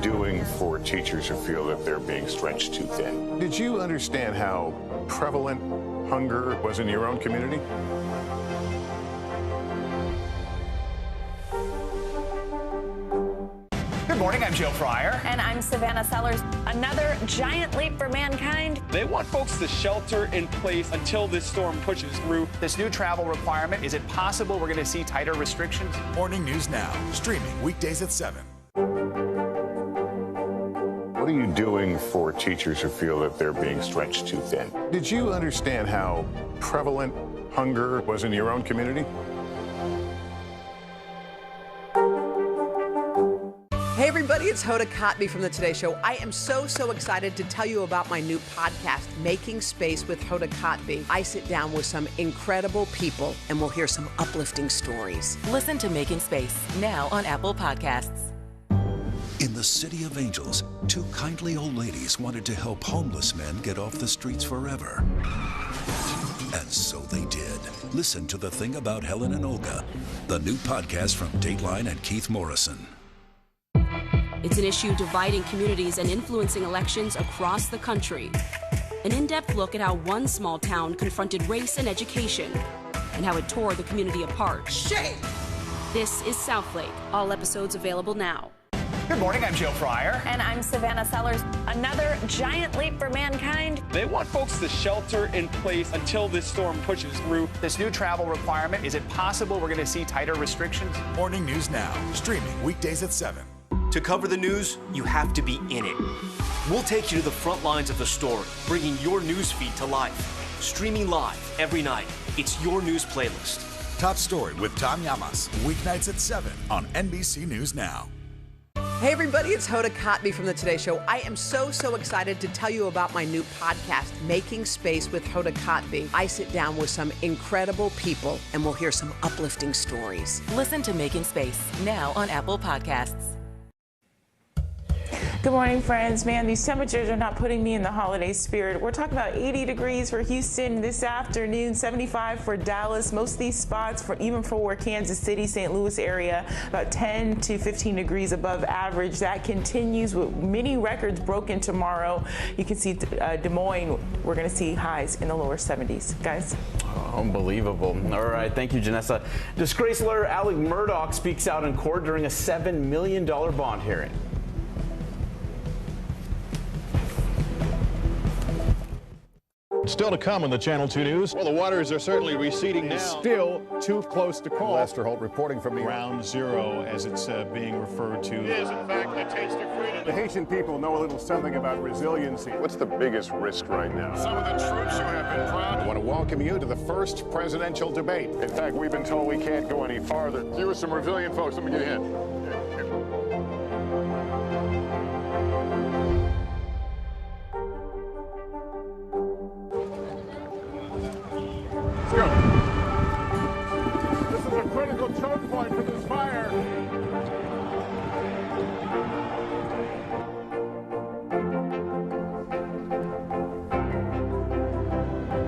doing for teachers who feel that they're being stretched too thin? Did you understand how prevalent hunger was in your own community? Good morning, I'm Joe Fryer. And I'm Savannah Sellers. Another giant leap for mankind. They want folks to shelter in place until this storm pushes through. This new travel requirement, is it possible we're going to see tighter restrictions? Morning News Now, streaming weekdays at 7. What are you doing for teachers who feel that they're being stretched too thin? Did you understand how prevalent hunger was in your own community? Hey everybody, it's Hoda Kotb from the Today Show. I am so excited to tell you about my new podcast, Making Space with Hoda Kotb. I sit down with some incredible people and we'll hear some uplifting stories. Listen to Making Space now on Apple Podcasts. In the City of Angels, two kindly old ladies wanted to help homeless men get off the streets forever. And so they did. Listen to The Thing About Helen and Olga, the new podcast from Dateline and Keith Morrison. It's an issue dividing communities and influencing elections across the country. An in-depth look at how one small town confronted race and education and how it tore the community apart. Shame! This is Southlake. All episodes available now. Good morning, I'm Joe Fryer. And I'm Savannah Sellers. Another giant leap for mankind. They want folks to shelter in place until this storm pushes through. This new travel requirement, is it possible we're going to see tighter restrictions? Morning News Now, streaming weekdays at 7. To cover the news, you have to be in it. We'll take you to the front lines of the story, bringing your news feed to life. Streaming live every night. It's your news playlist. Top Story with Tom Llamas, weeknights at 7 on NBC News Now. Hey everybody, it's Hoda Kotb from the Today Show. I am so excited to tell you about my new podcast, Making Space with Hoda Kotb. I sit down with some incredible people and we'll hear some uplifting stories. Listen to Making Space now on Apple Podcasts. Good morning, friends. Man, these temperatures are not putting me in the holiday spirit. We're talking about 80 degrees for Houston this afternoon, 75 for Dallas. Most of these spots, even for Kansas City, St. Louis area, about 10 to 15 degrees above average. That continues with many records broken tomorrow. You can see Des Moines, we're going to see highs in the lower 70s. Guys. Unbelievable. All right, thank you, Janessa. Disgraced lawyer Alec Murdaugh speaks out in court during a $7 million bond hearing. Still to come on the Channel 2 News. Well, the waters are certainly receding now. Still too close to call. Lester Holt reporting from the Ground Zero, as it's being referred to. It is, in fact, a taste of freedom. The Haitian people know a little something about resiliency. What's the biggest risk right now? Some of the troops who have been proud. I want to welcome you to the first presidential debate. In fact, we've been told we can't go any farther. You with some resilient folks, let me get a hint. This is a critical choke point for this fire.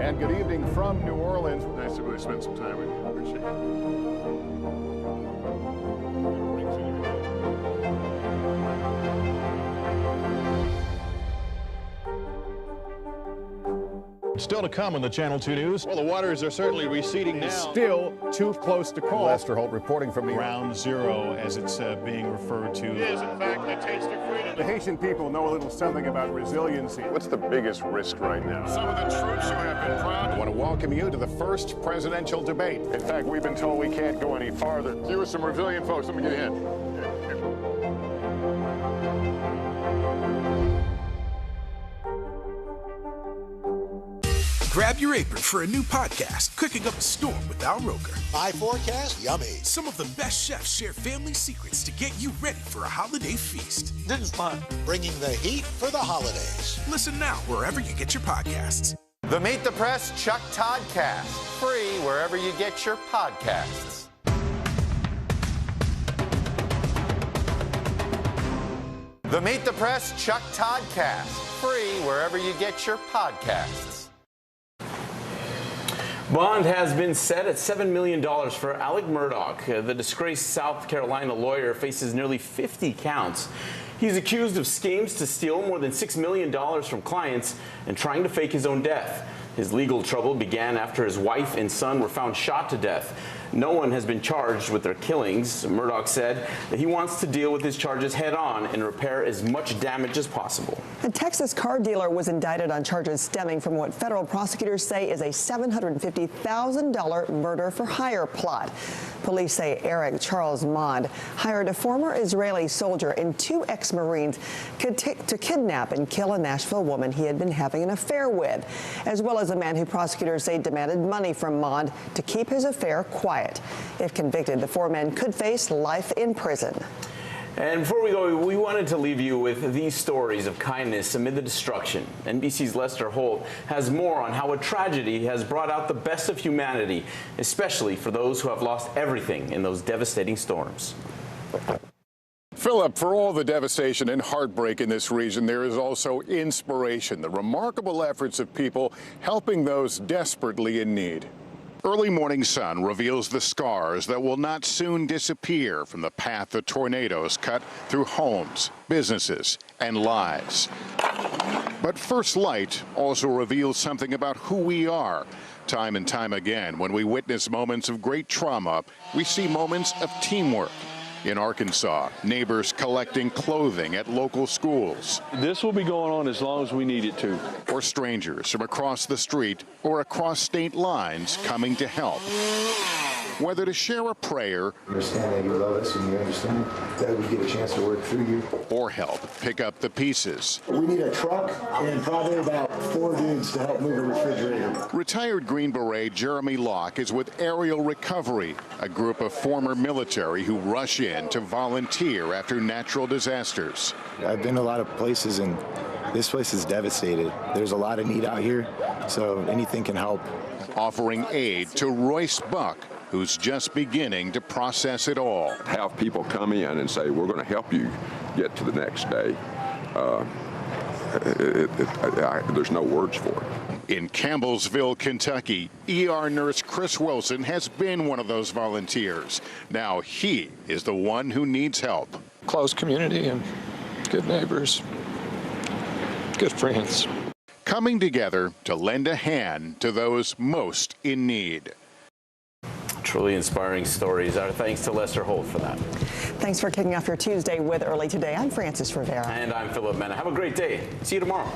And good evening from New Orleans. Nice to really spend some time with you. Appreciate it. Still to come on the Channel 2 News. Well, the waters are certainly receding now. Still too close to call. Lester Holt reporting from the Ground Zero, as it's being referred to. It is, in fact, a taste of freedom. The Haitian people know a little something about resiliency. What's the biggest risk right now? Some of the troops who have been proud. I want to welcome you to the first presidential debate. In fact, we've been told we can't go any farther. You with some resilient folks, let me get a hint. Grab your apron for a new podcast, Cooking Up a Storm with Al Roker. My forecast, yummy. Some of the best chefs share family secrets to get you ready for a holiday feast. This is fun. Bringing the heat for the holidays. Listen now wherever you get your podcasts. The Meet the Press Chuck Todd Cast, free wherever you get your podcasts. The Meet the Press Chuck Todd Cast, free wherever you get your podcasts. Bond has been set at $7 million for Alec Murdaugh. The disgraced South Carolina lawyer faces nearly 50 counts. He's accused of schemes to steal more than $6 million from clients and trying to fake his own death. His legal trouble began after his wife and son were found shot to death. No one has been charged with their killings. Murdaugh said that he wants to deal with his charges head on and repair as much damage as possible. A Texas car dealer was indicted on charges stemming from what federal prosecutors say is a $750,000 murder for hire plot. Police say Eric Charles Mond hired a former Israeli soldier and 2 ex-Marines to kidnap and kill a Nashville woman he had been having an affair with, as well as a man who prosecutors say demanded money from Mond to keep his affair quiet. If convicted, the 4 men could face life in prison. And before we go, we wanted to leave you with these stories of kindness amid the destruction. NBC's Lester Holt has more on how a tragedy has brought out the best of humanity, especially for those who have lost everything in those devastating storms. Philip, for all the devastation and heartbreak in this region, there is also inspiration, the remarkable efforts of people helping those desperately in need. Early morning sun reveals the scars that will not soon disappear from the path the tornadoes cut through homes, businesses, and lives. But first light also reveals something about who we are. Time and time again, when we witness moments of great trauma, we see moments of teamwork. In Arkansas, neighbors collecting clothing at local schools. This will be going on as long as we need it to. Or strangers from across the street or across state lines coming to help. Whether to share a prayer, understand that you love us and you understand that we get a chance to work through you, or help pick up the pieces. We need a truck and probably about 4 dudes to help move a refrigerator. Retired Green Beret Jeremy Locke is with Aerial Recovery, a group of former military who rush in to volunteer after natural disasters. I've been to a lot of places and this place is devastated. There's a lot of need out here, so anything can help. Offering aid to Royce Buck, who's just beginning to process it all. Have people come in and say, we're going to help you get to the next day. There's no words for it. In Campbellsville, Kentucky, ER nurse Chris Wilson has been one of those volunteers. Now he is the one who needs help. Close community and good neighbors, good friends. Coming together to lend a hand to those most in need. Truly inspiring stories. Our thanks to Lester Holt for that. Thanks for kicking off your Tuesday with Early Today. I'm Francis Rivera. And I'm Philip Mena. Have a great day. See you tomorrow.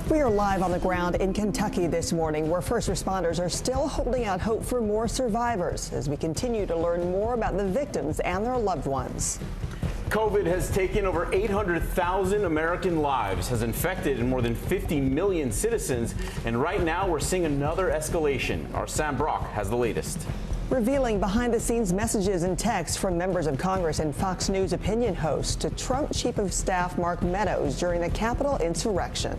We are live on the ground in Kentucky this morning, where first responders are still holding out hope for more survivors as we continue to learn more about the victims and their loved ones. COVID has taken over 800,000 American lives, has infected more than 50 million citizens, and right now we're seeing another escalation. Our Sam Brock has the latest. Revealing behind-the-scenes messages and texts from members of Congress and Fox News opinion host to Trump Chief of Staff Mark Meadows during the Capitol insurrection.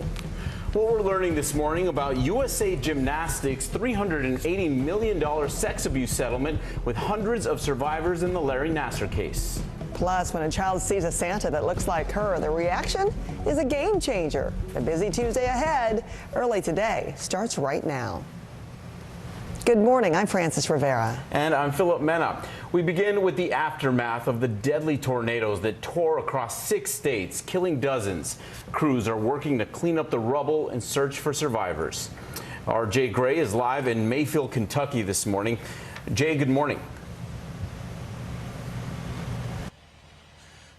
What we're learning this morning about USA Gymnastics' $380 million sex abuse settlement with hundreds of survivors in the Larry Nassar case. Plus, when a child sees a Santa that looks like her, the reaction is a game changer. A busy Tuesday ahead. Early Today starts right now. Good morning. I'm Francis Rivera. And I'm Philip Mena. We begin with the aftermath of the deadly tornadoes that tore across 6 states, killing dozens. Crews are working to clean up the rubble and search for survivors. Our Jay Gray is live in Mayfield, Kentucky this morning. Jay, good morning.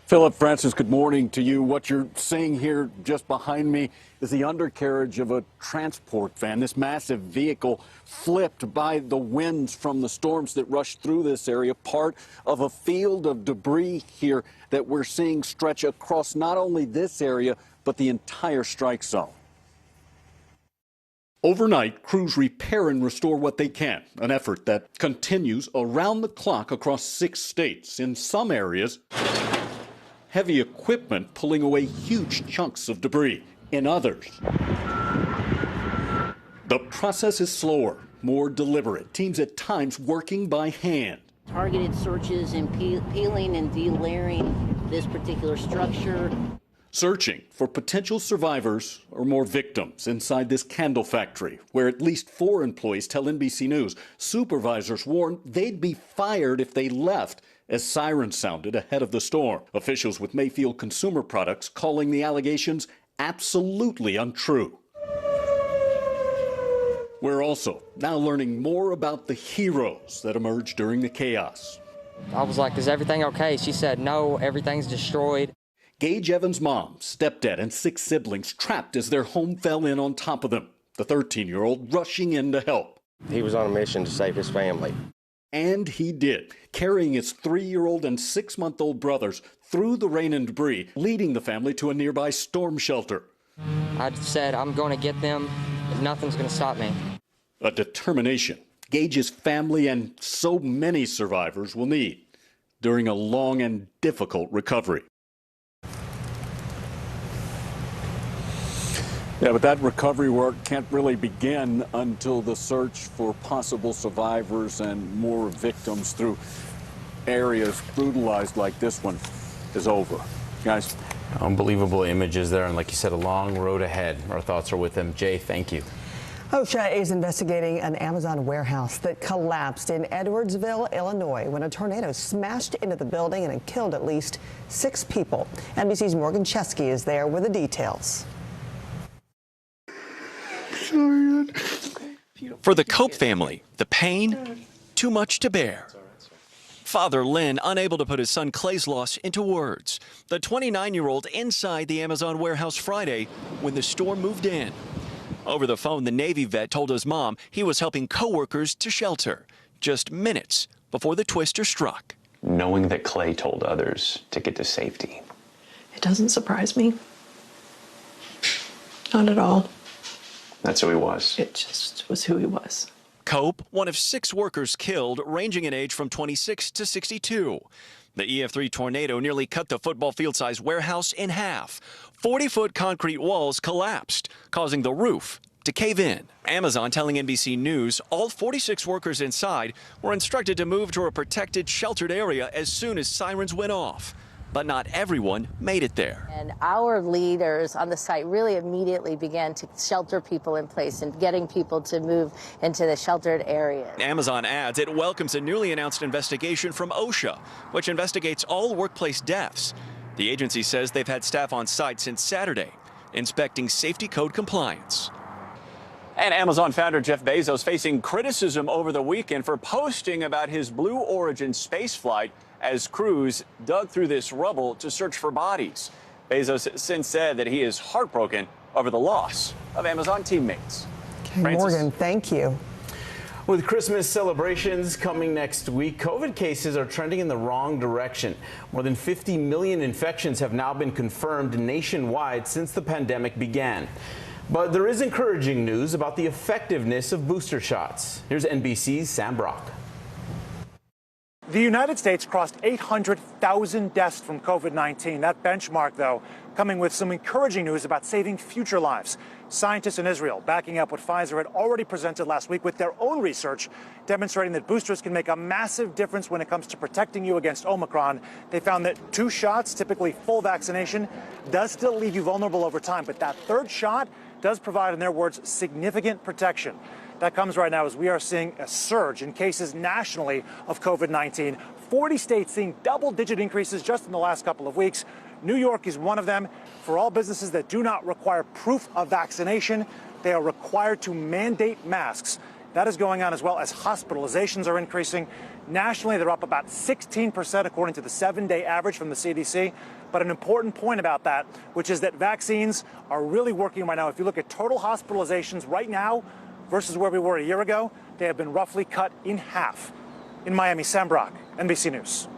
Philip, Francis, good morning to you. What you're seeing here just behind me is the undercarriage of a transport van. This massive vehicle flipped by the winds from the storms that rushed through this area, part of a field of debris here that we're seeing stretch across not only this area, but the entire strike zone. Overnight, crews repair and restore what they can, an effort that continues around the clock across 6 states. In some areas, heavy equipment pulling away huge chunks of debris. In others, the process is slower, more deliberate. Teams at times working by hand. Targeted searches and peeling and delayering this particular structure. Searching for potential survivors or more victims inside this candle factory, where at least 4 employees tell NBC News supervisors warned they'd be fired if they left as sirens sounded ahead of the storm. Officials with Mayfield Consumer Products calling the allegations absolutely untrue. We're also now learning more about the heroes that emerged during the chaos. I was like, is everything okay? She said, no, everything's destroyed. Gage Evans' mom, stepdad, and 6 siblings trapped as their home fell in on top of them. The 13-year-old rushing in to help. He was on a mission to save his family. And he did, carrying his 3-year-old and 6-month-old brothers through the rain and debris, leading the family to a nearby storm shelter. I said, I'm going to get them. Nothing's going to stop me. A determination Gage's family and so many survivors will need during a long and difficult recovery. Yeah, but that recovery work can't really begin until the search for possible survivors and more victims through areas brutalized like this one is over. Guys? Unbelievable images there, and like you said, a long road ahead. Our thoughts are with them. Jay, thank you. OSHA is investigating an Amazon warehouse that collapsed in Edwardsville, Illinois, when a tornado smashed into the building and it killed at least 6 people. NBC's Morgan Chesky is there with the details. For the Cope family, the pain, too much to bear. Father Lynn unable to put his son Clay's loss into words. The 29-year-old inside the Amazon warehouse Friday when the storm moved in. Over the phone, the Navy vet told his mom he was helping coworkers to shelter just minutes before the twister struck. Knowing that Clay told others to get to safety. It doesn't surprise me. Not at all. That's who he was. It just was who he was. Cope, one of 6 workers killed, ranging in age from 26 to 62. The EF3 tornado nearly cut the football field-sized warehouse in half. 40-foot concrete walls collapsed, causing the roof to cave in. Amazon telling NBC News all 46 workers inside were instructed to move to a protected, sheltered area as soon as sirens went off. But not everyone made it there. And our leaders on the site really immediately began to shelter people in place and getting people to move into the sheltered areas. Amazon adds it welcomes a newly announced investigation from OSHA, which investigates all workplace deaths. The agency says they've had staff on site since Saturday, inspecting safety code compliance. And Amazon founder Jeff Bezos facing criticism over the weekend for posting about his Blue Origin space flight as crews dug through this rubble to search for bodies. Bezos has since said that he is heartbroken over the loss of Amazon teammates. Okay, Morgan, thank you. With Christmas celebrations coming next week, COVID cases are trending in the wrong direction. More than 50 million infections have now been confirmed nationwide since the pandemic began. But there is encouraging news about the effectiveness of booster shots. Here's NBC's Sam Brock. The United States crossed 800,000 deaths from COVID-19. That benchmark, though, coming with some encouraging news about saving future lives. Scientists in Israel backing up what Pfizer had already presented last week with their own research, demonstrating that boosters can make a massive difference when it comes to protecting you against Omicron. They found that 2 shots, typically full vaccination, does still leave you vulnerable over time, but that 3rd shot does provide, in their words, significant protection. That comes right now as we are seeing a surge in cases nationally of COVID-19. 40 states seeing double-digit increases just in the last couple of weeks. New York is one of them. For all businesses that do not require proof of vaccination, they are required to mandate masks. That is going on as well as hospitalizations are increasing. Nationally, they're up about 16% according to the 7-day average from the CDC. But an important point about that, which is that vaccines are really working right now. If you look at total hospitalizations right now versus where we were a year ago, they have been roughly cut in half. In Miami, Sam Brock, NBC News.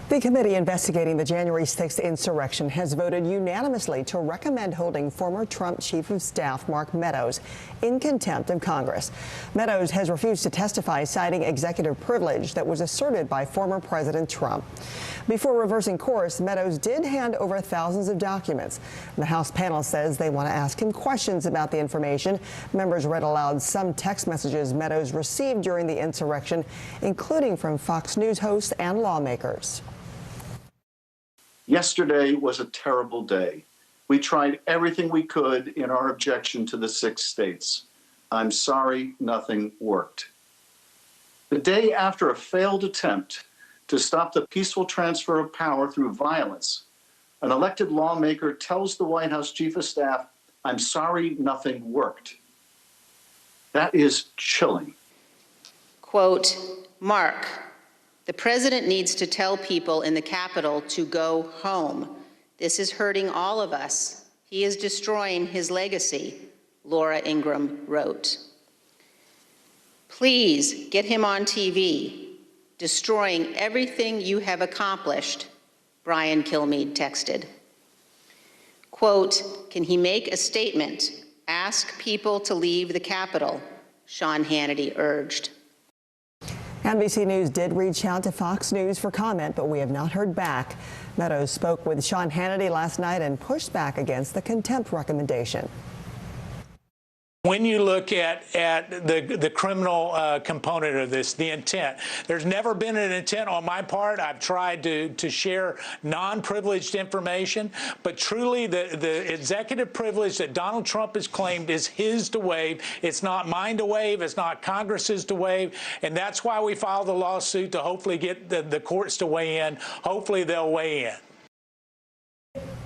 The committee investigating the January 6th insurrection has voted unanimously to recommend holding former Trump Chief of Staff Mark Meadows in contempt of Congress. Meadows has refused to testify, citing executive privilege that was asserted by former President Trump. Before reversing course, Meadows did hand over thousands of documents. The House panel says they want to ask him questions about the information. Members read aloud some text messages Meadows received during the insurrection, including from Fox News hosts and lawmakers. Yesterday was a terrible day. We tried everything we could in our objection to the 6 states. I'm sorry nothing worked. The day after a failed attempt to stop the peaceful transfer of power through violence, an elected lawmaker tells the White House Chief of Staff, I'm sorry nothing worked. That is chilling. Quote, Mark, the president needs to tell people in the Capitol to go home. This is hurting all of us. He is destroying his legacy, Laura Ingraham wrote. Please get him on TV. Destroying everything you have accomplished, Brian Kilmeade texted. Quote, can he make a statement? Ask people to leave the Capitol, Sean Hannity urged. NBC News did reach out to Fox News for comment, but we have not heard back. Meadows spoke with Sean Hannity last night and pushed back against the contempt recommendation. When you look at the criminal component of this, the intent, there's never been an intent on my part. I've tried to share non-privileged information, but truly the executive privilege that Donald Trump has claimed is his to waive. It's not mine to waive. It's not Congress's to waive. And that's why we filed the lawsuit, to hopefully get the courts to weigh in. Hopefully they'll weigh in.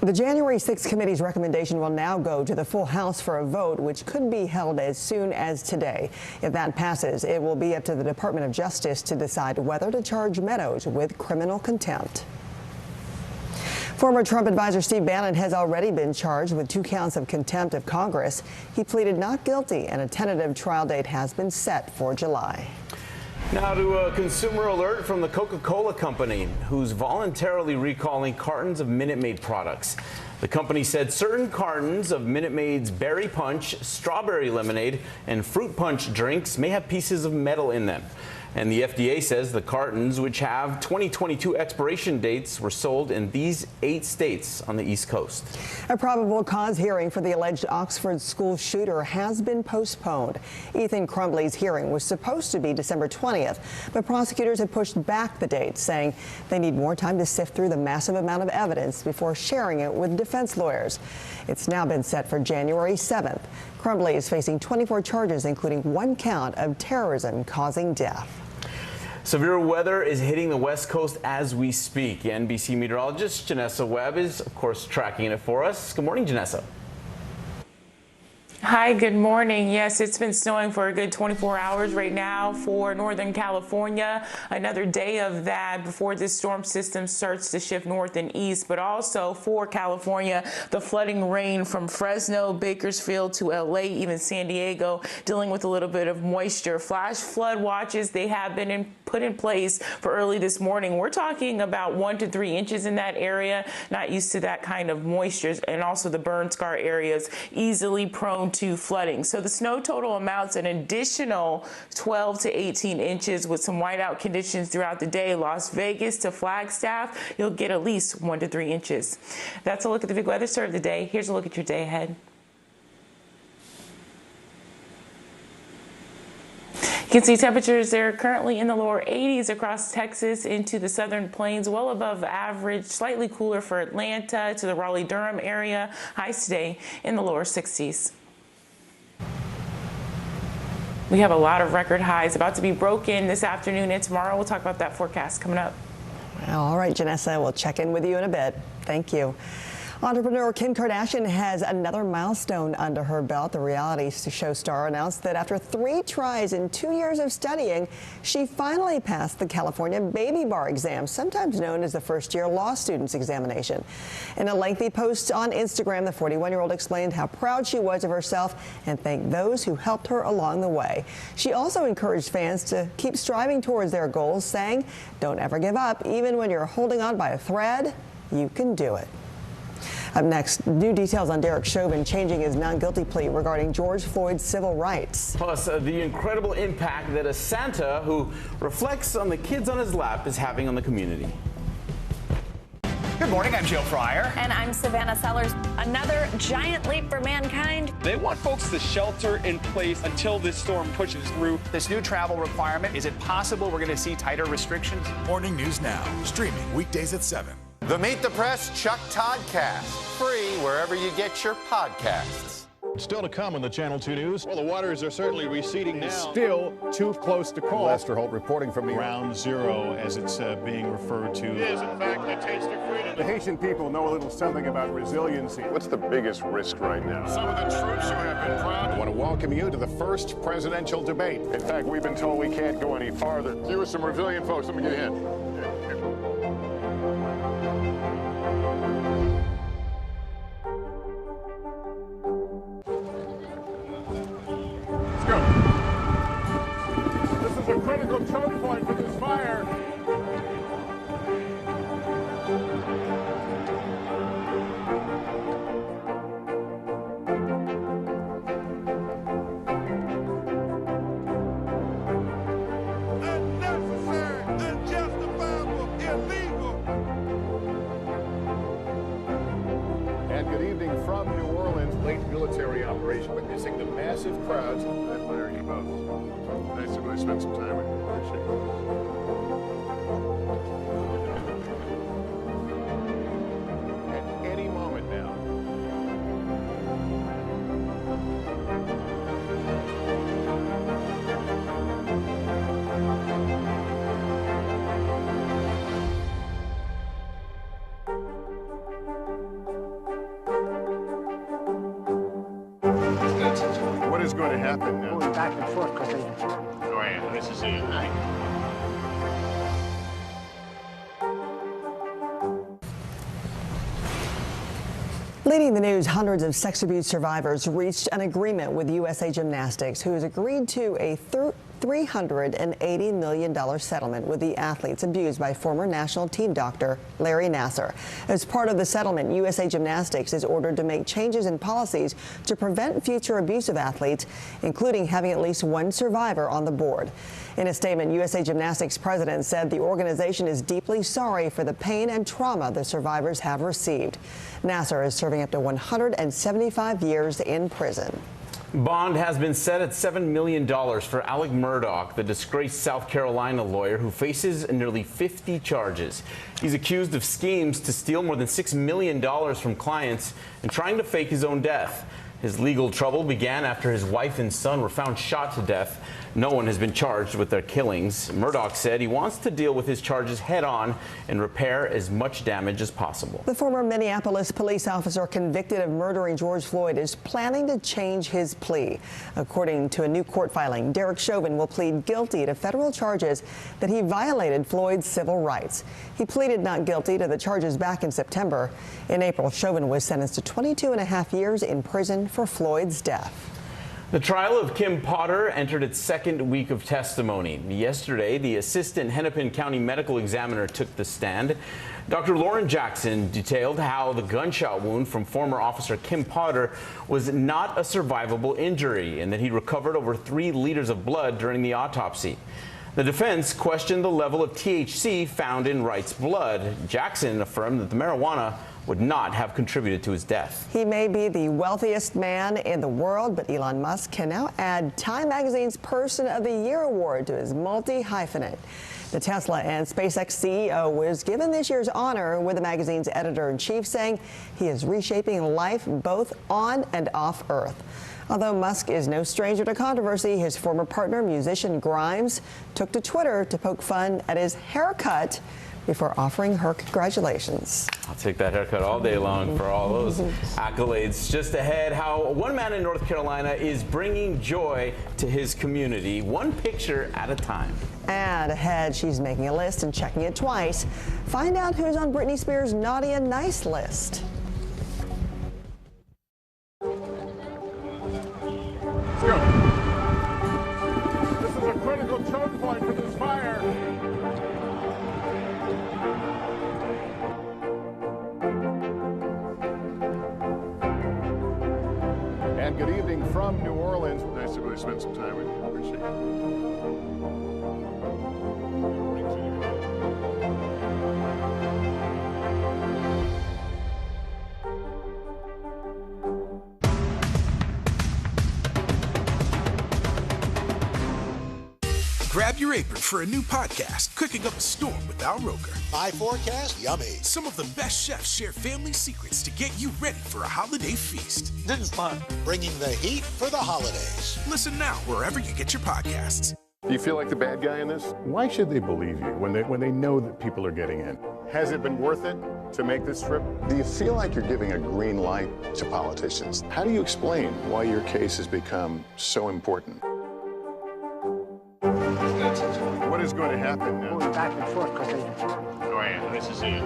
The January 6th committee's recommendation will now go to the full House for a vote, which could be held as soon as today. If that passes, it will be up to the Department of Justice to decide whether to charge Meadows with criminal contempt. Former Trump advisor Steve Bannon has already been charged with 2 counts of contempt of Congress. He pleaded not guilty, and a tentative trial date has been set for July. Now to a consumer alert from the Coca-Cola Company, who's voluntarily recalling cartons of Minute Maid products. The company said certain cartons of Minute Maid's Berry Punch, Strawberry Lemonade, and Fruit Punch drinks may have pieces of metal in them. And the FDA says the cartons, which have 2022 expiration dates, were sold in these 8 states on the East Coast. A probable cause hearing for the alleged Oxford school shooter has been postponed. Ethan Crumbley's hearing was supposed to be December 20th, but prosecutors have pushed back the date, saying they need more time to sift through the massive amount of evidence before sharing it with defense lawyers. It's now been set for January 7th. Crumbley is facing 24 charges, including 1 count of terrorism causing death. Severe weather is hitting the West Coast as we speak. NBC meteorologist Janessa Webb is, of course, tracking it for us. Good morning, Janessa. Hi, good morning. Yes, it's been snowing for a good 24 hours right now for Northern California. Another day of that before this storm system starts to shift north and east, but also for California, the flooding rain from Fresno, Bakersfield to LA, even San Diego, dealing with a little bit of moisture. Flash flood watches, they have been put in place for early this morning. We're talking about 1 to 3 inches in that area, not used to that kind of moisture, and also the burn scar areas easily prone to flooding. So the snow total amounts an additional 12 to 18 inches with some whiteout conditions throughout the day. Las Vegas to Flagstaff, you'll get at least 1 to 3 inches. That's a look at the big weather story of the day. Here's a look at your day ahead. You can see temperatures there currently in the lower 80s across Texas into the southern plains, well above average, slightly cooler for Atlanta to the Raleigh-Durham area. Highs today in the lower 60s. We have a lot of record highs about to be broken this afternoon and tomorrow. We'll talk about that forecast coming up. Well, all right, Janessa, we'll check in with you in a bit. Thank you. Entrepreneur Kim Kardashian has another milestone under her belt. The reality show star announced that after 3 tries and 2 years of studying, she finally passed the California Baby Bar exam, sometimes known as the first-year law student's examination. In a lengthy post on Instagram, the 41-year-old explained how proud she was of herself and thanked those who helped her along the way. She also encouraged fans to keep striving towards their goals, saying, "Don't ever give up. Even when you're holding on by a thread, you can do it." Up next, new details on Derek Chauvin changing his non-guilty plea regarding George Floyd's civil rights. Plus, the incredible impact that a Santa who reflects on the kids on his lap is having on the community. Good morning, I'm Joe Fryer. And I'm Savannah Sellers. Another giant leap for mankind. They want folks to shelter in place until this storm pushes through. This new travel requirement, is it possible we're going to see tighter restrictions? Morning News Now, streaming weekdays at 7. The Meet the Press Chuck Todd Cast, free wherever you get your podcasts. Still to come on the Channel 2 News. Well, the waters are certainly receding now. Still too close to call. Lester Holt reporting from Ground Zero, as it's being referred to. It is, in fact, the taste of freedom. The Haitian people know a little something about resiliency. What's the biggest risk right now? Some of the troops who have been proud. I want to welcome you to the first presidential debate. In fact, we've been told we can't go any farther. You with some resilient folks, let me get in. A critical choke point for this fire. Unnecessary, unjustifiable, illegal. And good evening from New Orleans. Late military operation witnessing the massive crowds. I admire you both. Nice to really spend some time with you. Appreciate it. At any moment now. What is going to happen now? Going back and forth because Oh, yeah, this is it. Leading the news, hundreds of sex abuse survivors reached an agreement with USA Gymnastics, who has agreed to a $380 million settlement with the athletes abused by former national team doctor Larry Nassar. As part of the settlement, USA Gymnastics is ordered to make changes in policies to prevent future abuse of athletes, including having at least one survivor on the board. In a statement, USA Gymnastics president said the organization is deeply sorry for the pain and trauma the survivors have received. Nassar is serving up to 175 years in prison. Bond has been set at $7 million for Alec Murdaugh, the disgraced South Carolina lawyer who faces nearly 50 charges. He's accused of schemes to steal more than $6 million from clients and trying to fake his own death. His legal trouble began after his wife and son were found shot to death. No one has been charged with their killings. Murdaugh said he wants to deal with his charges head-on and repair as much damage as possible. The former Minneapolis police officer convicted of murdering George Floyd is planning to change his plea. According to a new court filing, Derek Chauvin will plead guilty to federal charges that he violated Floyd's civil rights. He pleaded not guilty to the charges back in September. In April, Chauvin was sentenced to 22.5 years in prison for Floyd's death. The trial of Kim Potter entered its second week of testimony. Yesterday, the assistant Hennepin County medical examiner took the stand. Dr. Lauren Jackson detailed how the gunshot wound from former officer Kim Potter was not a survivable injury and that he recovered over 3 liters of blood during the autopsy. The defense questioned the level of THC found in Wright's blood. Jackson affirmed that the marijuana would not have contributed to his death. He may be the wealthiest man in the world, but Elon Musk can now add Time Magazine's Person of the Year award to his multi-hyphenate. The Tesla and SpaceX CEO was given this year's honor, with the magazine's editor-in-chief saying he is reshaping life both on and off Earth. Although Musk is no stranger to controversy, his former partner, musician Grimes, took to Twitter to poke fun at his haircut before offering her congratulations. I'll take that haircut all day long for all those accolades. Just ahead, how one man in North Carolina is bringing joy to his community, one picture at a time. And ahead, she's making a list and checking it twice. Find out who's on Britney Spears' naughty and nice list. Let's go. This is a critical choke point for this fire. And good evening from New Orleans. Nice to really spend some time with you. Appreciate Grab your apron for a new podcast, Cooking Up a Storm with Al Roker. My forecast, yummy. Some of the best chefs share family secrets to get you ready for a holiday feast. This is fun. Bringing the heat for the holidays. Listen now wherever you get your podcasts. Do you feel like the bad guy in this? Why should they believe you when they know that people are getting in? Has it been worth it to make this trip? Do you feel like you're giving a green light to politicians? How do you explain why your case has become so important? What is going to happen now? Going back and forth because Go ahead. This is it.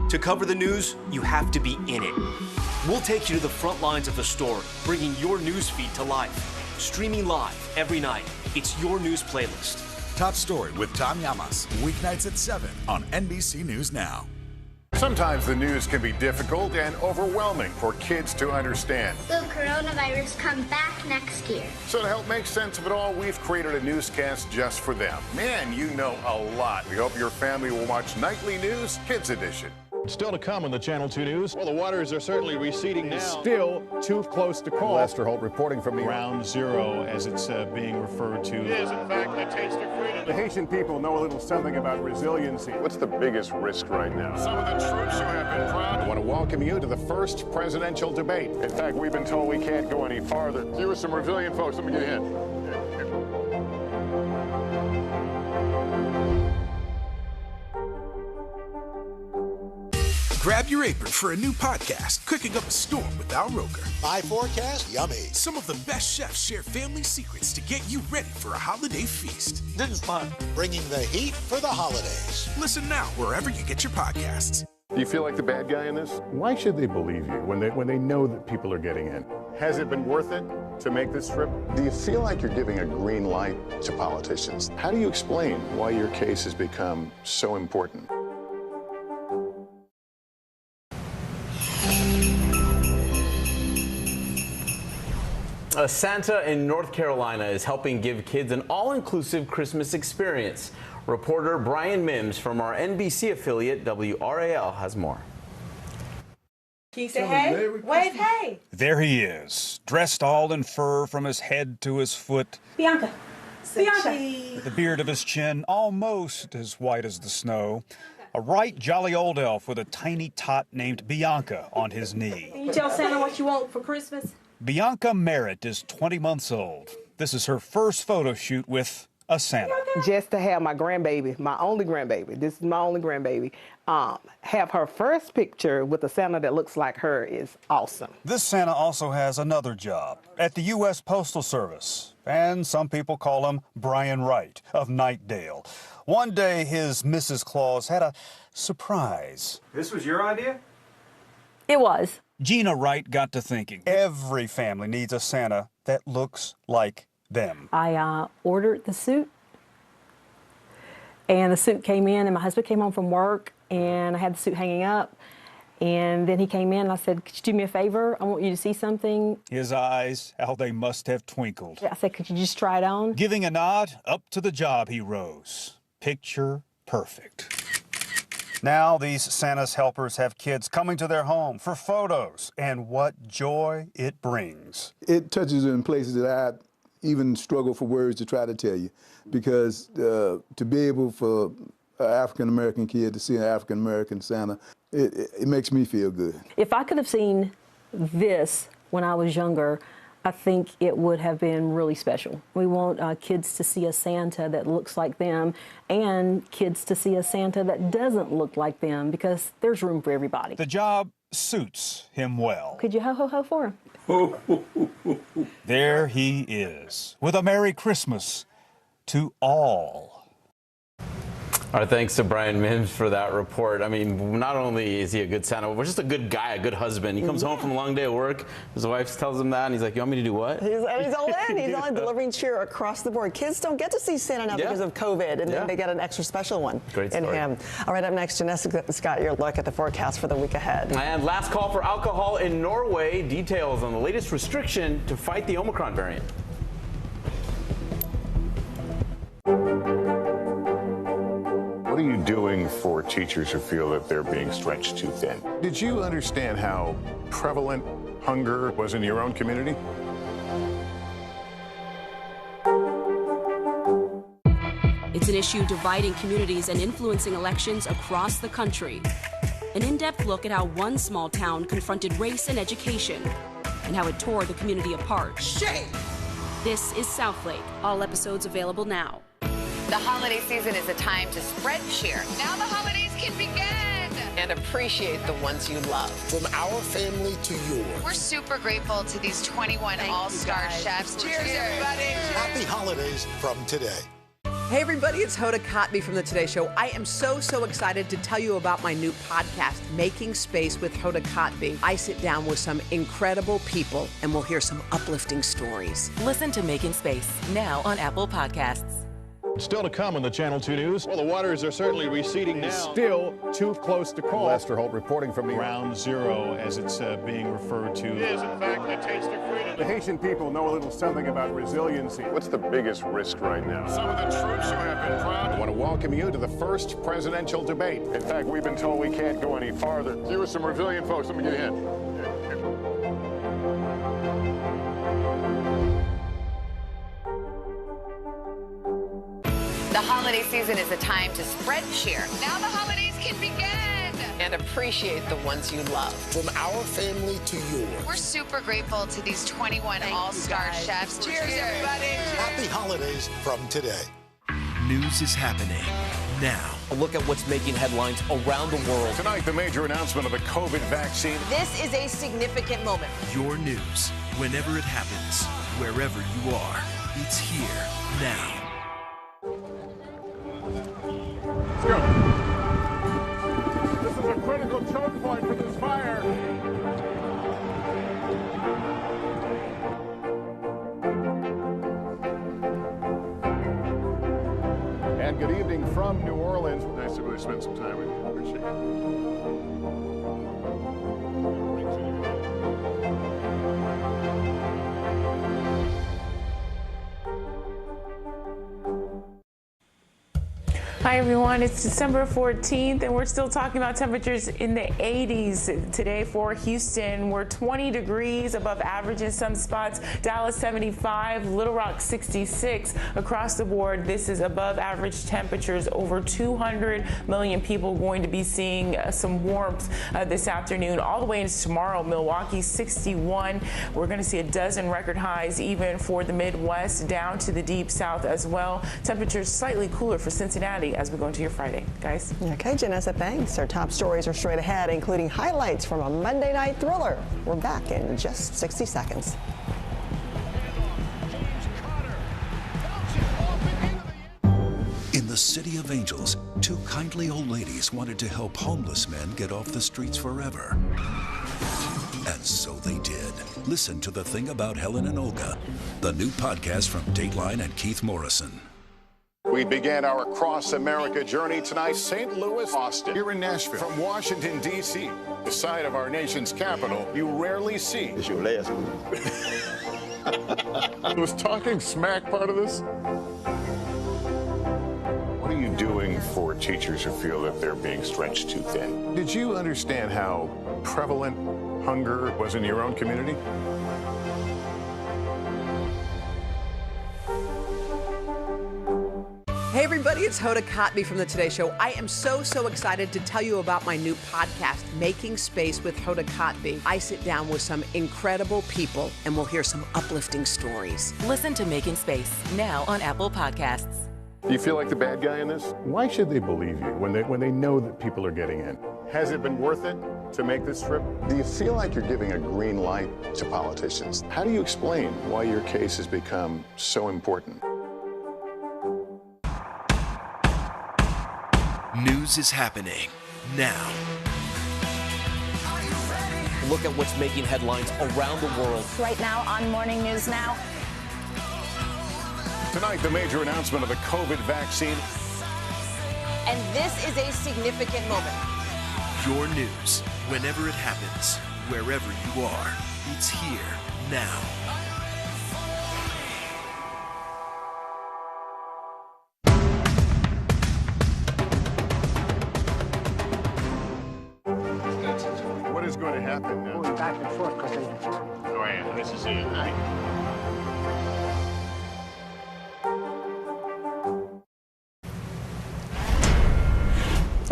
To cover the news, you have to be in it. We'll take you to the front lines of the story, bringing your news feed to life. Streaming live every night. It's your news playlist. Top Story with Tom Llamas, weeknights at 7 on NBC News Now. Sometimes the news can be difficult and overwhelming for kids to understand. Will coronavirus come back next year? So to help make sense of it all, we've created a newscast just for them. Man, you know a lot. We hope your family will watch Nightly News Kids Edition. Still to come on the Channel 2 News. Well, the waters are certainly receding now. Still too close to call. Lester Holt reporting from the Ground Zero, as it's being referred to. It is, in fact, the taste of freedom. The Haitian people know a little something about resiliency. What's the biggest risk right now? Some of the troops who have been proud. I want to welcome you to the first presidential debate. In fact, we've been told we can't go any farther. Here are some resilient folks. Let me get in. Grab your apron for a new podcast, Cooking Up a Storm with Al Roker. My forecast, yummy. Some of the best chefs share family secrets to get you ready for a holiday feast. This is fun. Bringing the heat for the holidays. Listen now wherever you get your podcasts. Do you feel like the bad guy in this? Why should they believe you when they know that people are getting in? Has it been worth it to make this trip? Do you feel like you're giving a green light to politicians? How do you explain why your case has become so important? A Santa in North Carolina is helping give kids an all-inclusive Christmas experience. Reporter Brian Mims from our NBC affiliate WRAL has more. Can you say hey? Wave hey! There he is, dressed all in fur from his head to his foot. Bianca. Bianca. With the beard of his chin almost as white as the snow. A right jolly old elf with a tiny tot named Bianca on his knee. Can you tell Santa what you want for Christmas? Bianca Merritt is 20 months old. This is her first photo shoot with a Santa. Just to have my grandbaby, my only grandbaby, this is my only grandbaby, have her first picture with a Santa that looks like her is awesome. This Santa also has another job at the U.S. Postal Service, and some people call him Brian Wright of Knightdale. One day, his Mrs. Claus had a surprise. This was your idea? It was. Gina Wright got to thinking, every family needs a Santa that looks like them. I ordered the suit, and the suit came in, and my husband came home from work, and I had the suit hanging up, and then he came in, and I said, could you do me a favor? I want you to see something. His eyes, how they must have twinkled. I said, could you just try it on? Giving a nod, up to the job he rose. Picture perfect. Now these Santa's helpers have kids coming to their home for photos, and what joy it brings. It touches in places that I even struggle for words to try to tell you, because to be able for an African-American kid to see an African-American Santa, it makes me feel good. If I could have seen this when I was younger, I think it would have been really special. We want kids to see a Santa that looks like them, and kids to see a Santa that doesn't look like them, because there's room for everybody. The job suits him well. Could you ho-ho-ho for him? There he is, with a Merry Christmas to all. All right, thanks to Brian Mims for that report. I mean, not only is he a good Santa, but just a good guy, a good husband. He comes home from a long day of work. His wife tells him that, and he's like, you want me to do what? He's all in. He's all in, delivering cheer across the board. Kids don't get to see Santa now because of COVID, and then they get an extra special one in him. All right, up next, Janessa Scott, your look at the forecast for the week ahead. And last call for alcohol in Norway. Details on the latest restriction to fight the Omicron variant. What are you doing for teachers who feel that they're being stretched too thin? Did you understand how prevalent hunger was in your own community? It's an issue dividing communities and influencing elections across the country. An in-depth look at how one small town confronted race and education and how it tore the community apart. Shame! This is Southlake. All episodes available now. The holiday season is a time to spread cheer. Now the holidays can begin. And appreciate the ones you love. From our family to yours. We're super grateful to these 21 all-star chefs. Cheers, everybody. Happy holidays from today. Hey everybody, it's Hoda Kotb from The Today Show. I am so excited to tell you about my new podcast, Making Space with Hoda Kotb. I sit down with some incredible people and we'll hear some uplifting stories. Listen to Making Space now on Apple Podcasts. Still to come on the Channel 2 News. Well, the waters are certainly receding now. Still too close to call. Lester Holt reporting from the Ground Zero, as it's being referred to. It is, in fact, the taste of freedom. The Haitian people know a little something about resiliency. What's the biggest risk right now? Some of the troops who have been proud. I want to welcome you to the first presidential debate. In fact, we've been told we can't go any farther. You are some resilient folks. Let me get a hint. The holiday season is a time to spread cheer. Now the holidays can begin. And appreciate the ones you love. From our family to yours. We're super grateful to these 21 all-star chefs. Cheers, everybody. Happy holidays from today. News is happening now. A look at what's making headlines around the world. Tonight, the major announcement of the COVID vaccine. This is a significant moment. Your news, whenever it happens, wherever you are. It's here now. Let's go. This is a critical choke point for this fire. And good evening from New Orleans. Nice to really spend some time with you. Appreciate it. Hi everyone, it's December 14th and we're still talking about temperatures in the 80s today for Houston. We're 20 degrees above average in some spots. Dallas 75, Little Rock 66. Across the board, this is above average temperatures. Over 200 million people going to be seeing some warmth this afternoon. All the way into tomorrow, Milwaukee 61. We're going to see a dozen record highs even for the Midwest down to the deep south as well. Temperatures slightly cooler for Cincinnati as we go into your Friday, guys. Okay, Janessa, thanks. Our top stories are straight ahead, including highlights from a Monday night thriller. We're back in just 60 seconds. In the City of Angels, two kindly old ladies wanted to help homeless men get off the streets forever. And so they did. Listen to The Thing About Helen and Olga, the new podcast from Dateline and Keith Morrison. We began our cross-America journey tonight, St. Louis, Austin, here in Nashville. From Washington, D.C., the site of our nation's capital, you rarely see. It's your last one. Was talking smack part of this? What are you doing for teachers who feel that they're being stretched too thin? Did you understand how prevalent hunger was in your own community? Hey everybody, it's Hoda Kotb from The Today Show. I am so excited to tell you about my new podcast, Making Space with Hoda Kotb. I sit down with some incredible people and we'll hear some uplifting stories. Listen to Making Space now on Apple Podcasts. Do you feel like the bad guy in this? Why should they believe you when they know that people are getting in? Has it been worth it to make this trip? Do you feel like you're giving a green light to politicians? How do you explain why your case has become so important? News is happening now. Look at what's making headlines around the world. Right now on Morning News Now. Tonight, the major announcement of the COVID vaccine. And this is a significant moment. Your news, whenever it happens, wherever you are. It's here now. What is going to happen now? Going back and forth because they... Oh, yeah, this is it, right?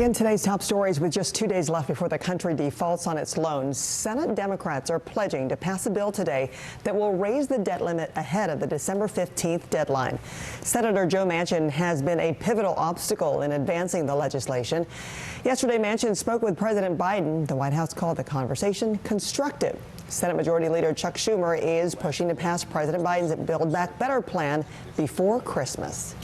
In today's top stories, with just 2 days left before the country defaults on its loans, Senate Democrats are pledging to pass a bill today that will raise the debt limit ahead of the December 15th deadline. Senator Joe Manchin has been a pivotal obstacle in advancing the legislation. Yesterday, Manchin spoke with President Biden. The White House called the conversation constructive. Senate Majority Leader Chuck Schumer is pushing to pass President Biden's Build Back Better plan before Christmas.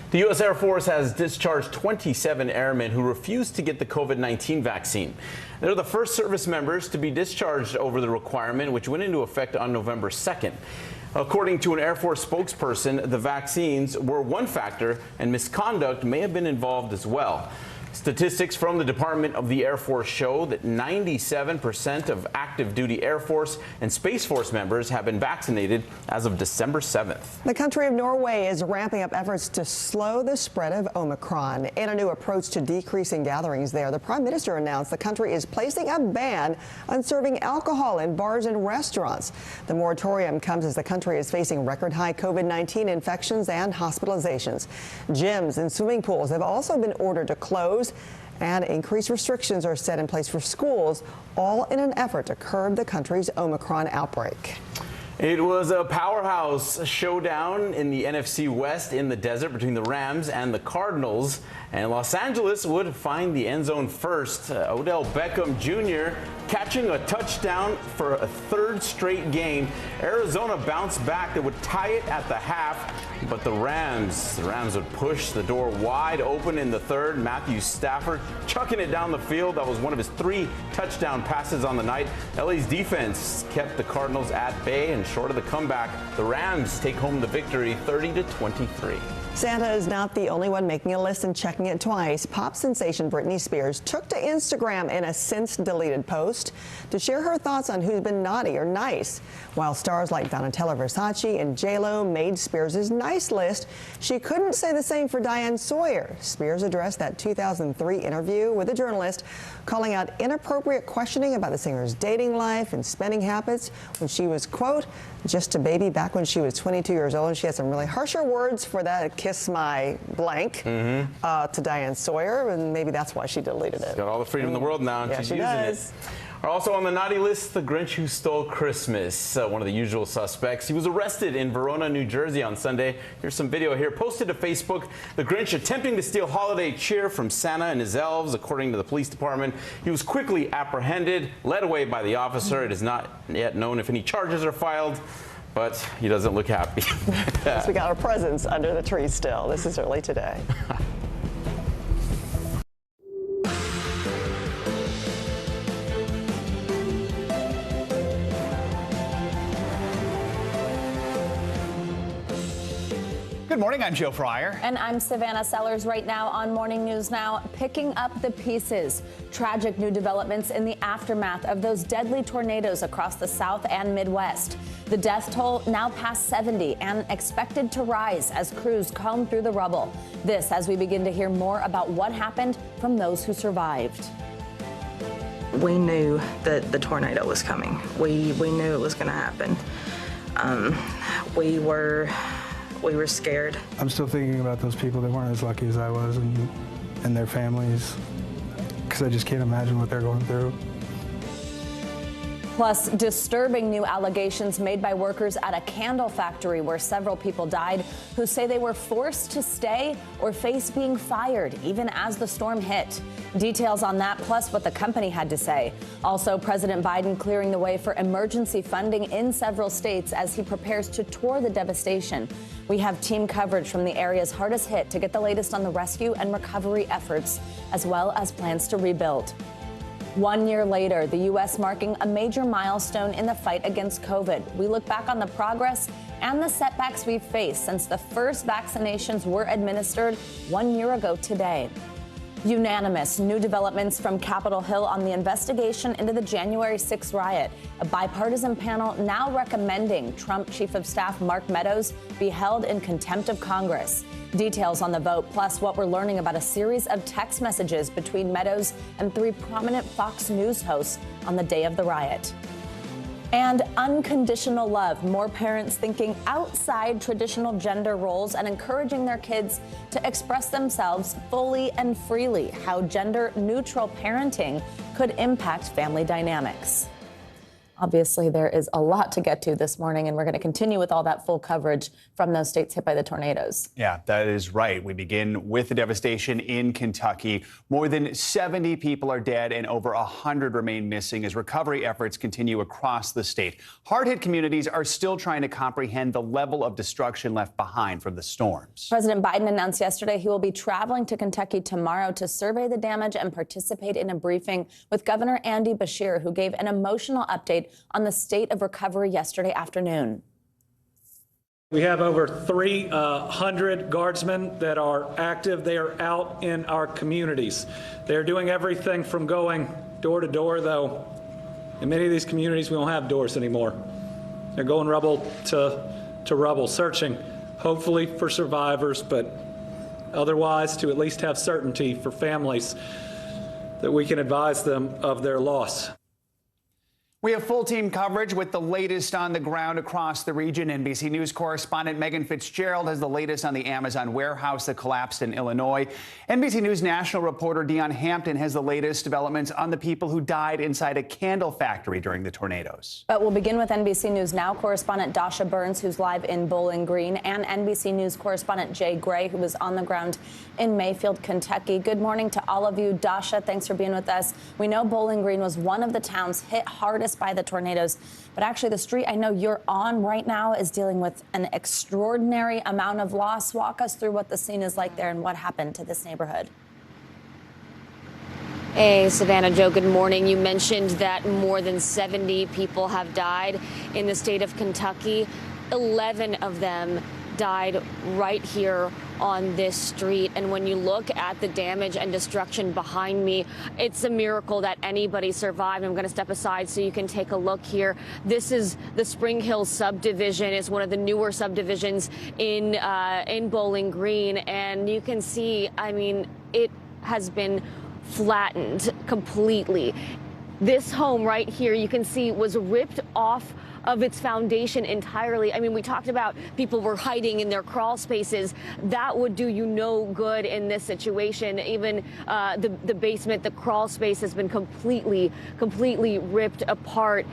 The U.S. Air Force has discharged 27 airmen who refused to get the COVID-19 vaccine. They're the first service members to be discharged over the requirement, which went into effect on November 2nd. According to an Air Force spokesperson, the vaccines were one factor, and misconduct may have been involved as well. Statistics from the Department of the Air Force show that 97% of active duty Air Force and Space Force members have been vaccinated as of December 7th. The country of Norway is ramping up efforts to slow the spread of Omicron. In a new approach to decreasing gatherings there, the Prime Minister announced the country is placing a ban on serving alcohol in bars and restaurants. The moratorium comes as the country is facing record high COVID-19 infections and hospitalizations. Gyms and swimming pools have also been ordered to close, and increased restrictions are set in place for schools, all in an effort to curb the country's Omicron outbreak. It was a powerhouse showdown in the NFC West in the desert between the Rams and the Cardinals, and Los Angeles would find the end zone first. Odell Beckham Jr. catching a touchdown for a third straight game. Arizona bounced back. They would tie it at the half, but the Rams would push the door wide open in the third. Matthew Stafford chucking it down the field. That was one of his 3 touchdown passes on the night. LA's defense kept the Cardinals at bay, and short of the comeback, the Rams take home the victory 30-23. Santa is not the only one making a list and checking it twice. Pop sensation Britney Spears took to Instagram in a since-deleted post to share her thoughts on who's been naughty or nice. While stars like Donatella Versace and J.Lo made Spears' nice list, she couldn't say the same for Diane Sawyer. Spears addressed that 2003 interview with a journalist, calling out inappropriate questioning about the singer's dating life and spending habits when she was, quote, just a baby back when she was 22 years old. And she had some really harsher words for that kiss my blank to Diane Sawyer, and maybe that's why she deleted it. She's got all the freedom in the world now, and yeah, she's she using does. it. Also on the naughty list, the Grinch Who Stole Christmas, one of the usual suspects. He was arrested in Verona, New Jersey on Sunday. Here's some video here posted to Facebook. The Grinch attempting to steal holiday cheer from Santa and his elves, according to the police department. He was quickly apprehended, led away by the officer. It is not yet known if any charges are filed, but he doesn't look happy. So we got our presents under the tree still. This is early today. Good morning, I'm Joe Fryer. And I'm Savannah Sellers. Right now on Morning News Now, picking up the pieces. Tragic new developments in the aftermath of those deadly tornadoes across the South and Midwest. The death toll now past 70 and expected to rise as crews comb through the rubble. This as we begin to hear more about what happened from those who survived. We knew that the tornado was coming. We knew it was going to happen. We were scared. I'm still thinking about those people that weren't as lucky as I was and their families, because I just can't imagine what they're going through. Plus, disturbing new allegations made by workers at a candle factory where several people died who say they were forced to stay or face being fired even as the storm hit. Details on that, plus what the company had to say. Also, President Biden clearing the way for emergency funding in several states as he prepares to tour the devastation. We have team coverage from the areas hardest hit to get the latest on the rescue and recovery efforts, as well as plans to rebuild. 1 year later, the U.S. marking a major milestone in the fight against COVID. We look back on the progress and the setbacks we've faced since the first vaccinations were administered 1 year ago today. Unanimous new developments from Capitol Hill on the investigation into the January 6th riot. A bipartisan panel now recommending Trump Chief of Staff Mark Meadows be held in contempt of Congress. Details on the vote, plus what we're learning about a series of text messages between Meadows and 3 prominent Fox News hosts on the day of the riot. And unconditional love. More parents thinking outside traditional gender roles and encouraging their kids to express themselves fully and freely. How gender-neutral parenting could impact family dynamics. Obviously, there is a lot to get to this morning, and we're going to continue with all that full coverage from those states hit by the tornadoes. Yeah, that is right. We begin with the devastation in Kentucky. More than 70 people are dead and over 100 remain missing as recovery efforts continue across the state. Hard-hit communities are still trying to comprehend the level of destruction left behind from the storms. President Biden announced yesterday he will be traveling to Kentucky tomorrow to survey the damage and participate in a briefing with Governor Andy Beshear, who gave an emotional update on the state of recovery yesterday afternoon. We have over 300 guardsmen that are active. They are out in our communities. They're doing everything from going door to door, though. In many of these communities, we don't have doors anymore. They're going rubble to rubble, searching, hopefully for survivors, but otherwise to at least have certainty for families that we can advise them of their loss. We have full team coverage with the latest on the ground across the region. NBC News correspondent Megan Fitzgerald has the latest on the Amazon warehouse that collapsed in Illinois. NBC News national reporter Dion Hampton has the latest developments on the people who died inside a candle factory during the tornadoes. But we'll begin with NBC News Now correspondent Dasha Burns, who's live in Bowling Green, and NBC News correspondent Jay Gray, who was on the ground in Mayfield, Kentucky. Good morning to all of you. Dasha, thanks for being with us. We know Bowling Green was one of the towns hit hardest by the tornadoes, but actually the street I know you're on right now is dealing with an extraordinary amount of loss. Walk us through what the scene is like there and what happened to this neighborhood. Hey, Savannah, Joe, good morning. You mentioned that more than 70 people have died in the state of Kentucky. 11 of them died right here on this street. And when you look at the damage and destruction behind me, it's a miracle that anybody survived. I'm going to step aside so you can take a look here. This is the Spring Hill subdivision. It's one of the newer subdivisions in Bowling Green. And you can see, I mean, it has been flattened completely. This home right here, you can see, was ripped off of its foundation entirely. I mean, we talked about people were hiding in their crawl spaces. That would do you no good in this situation. Even the basement, the crawl space has been completely ripped apart.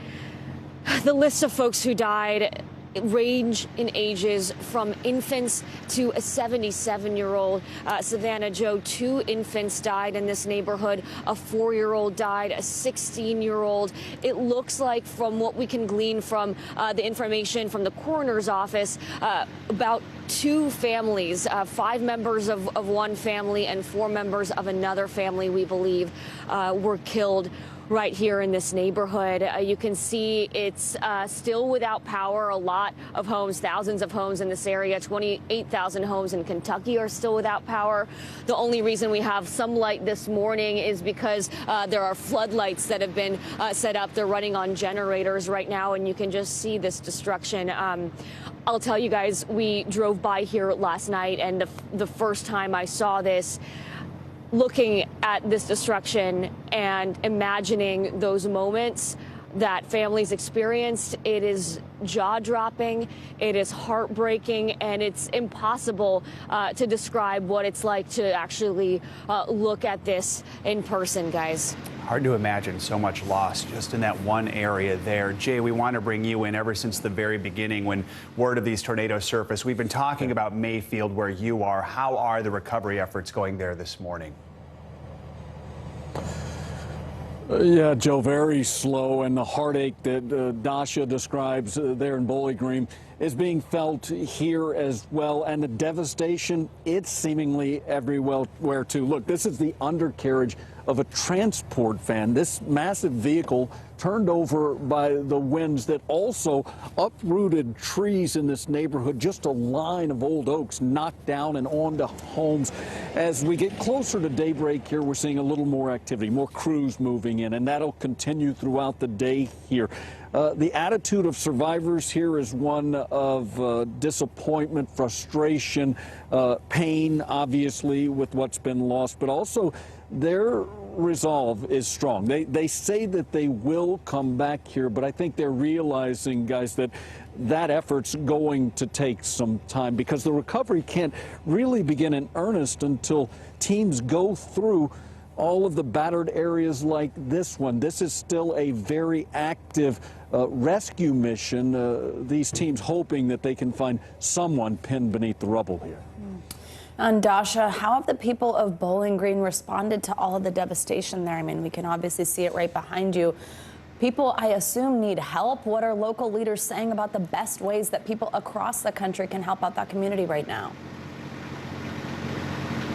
The list of folks who died range in ages from infants to a 77-year-old. Savannah, Joe, 2 infants died in this neighborhood. A 4-year-old died, a 16-year-old. It looks like, from what we can glean from the information from the coroner's office, about 2 families, 5 members of one family and 4 members of another family, we believe, were killed right here in this neighborhood. You can see it's still without power. A lot of homes, thousands of homes in this area, 28,000 homes in Kentucky are still without power. The only reason we have some light this morning is because there are floodlights that have been set up. They're running on generators right now, and you can just see this destruction. I'll tell you guys, we drove by here last night, and the first time I saw this, looking at this destruction and imagining those moments that families experienced, it is jaw-dropping, it is heartbreaking, and it's impossible to describe what it's like to actually look at this in person, guys. Hard to imagine so much loss just in that one area there. Jay, we want to bring you in. Ever since the very beginning when word of these tornadoes surfaced, we've been talking about Mayfield, where you are. How are the recovery efforts going there this morning? Yeah, Joe, very slow, and the heartache that Dasha describes there in Bowling Green is being felt here as well, and the devastation, it's seemingly everywhere too. Look, this is the undercarriage of a transport van. This massive vehicle turned over by the winds that also uprooted trees in this neighborhood. Just a line of old oaks knocked down and onto homes. As we get closer to daybreak here, we're seeing a little more activity, more crews moving in, and that'll continue throughout the day here. The attitude of survivors here is one of disappointment, frustration, pain, obviously, with what's been lost, but also they're resolve is strong. They say that they will come back here, but I think they're realizing, guys, that effort's going to take some time because the recovery can't really begin in earnest until teams go through all of the battered areas like this one. This is still a very active rescue mission. These teams hoping that they can find someone pinned beneath the rubble here. And Dasha, how have the people of Bowling Green responded to all of the devastation there? I mean, we can obviously see it right behind you. People, I assume, need help. What are local leaders saying about the best ways that people across the country can help out that community right now?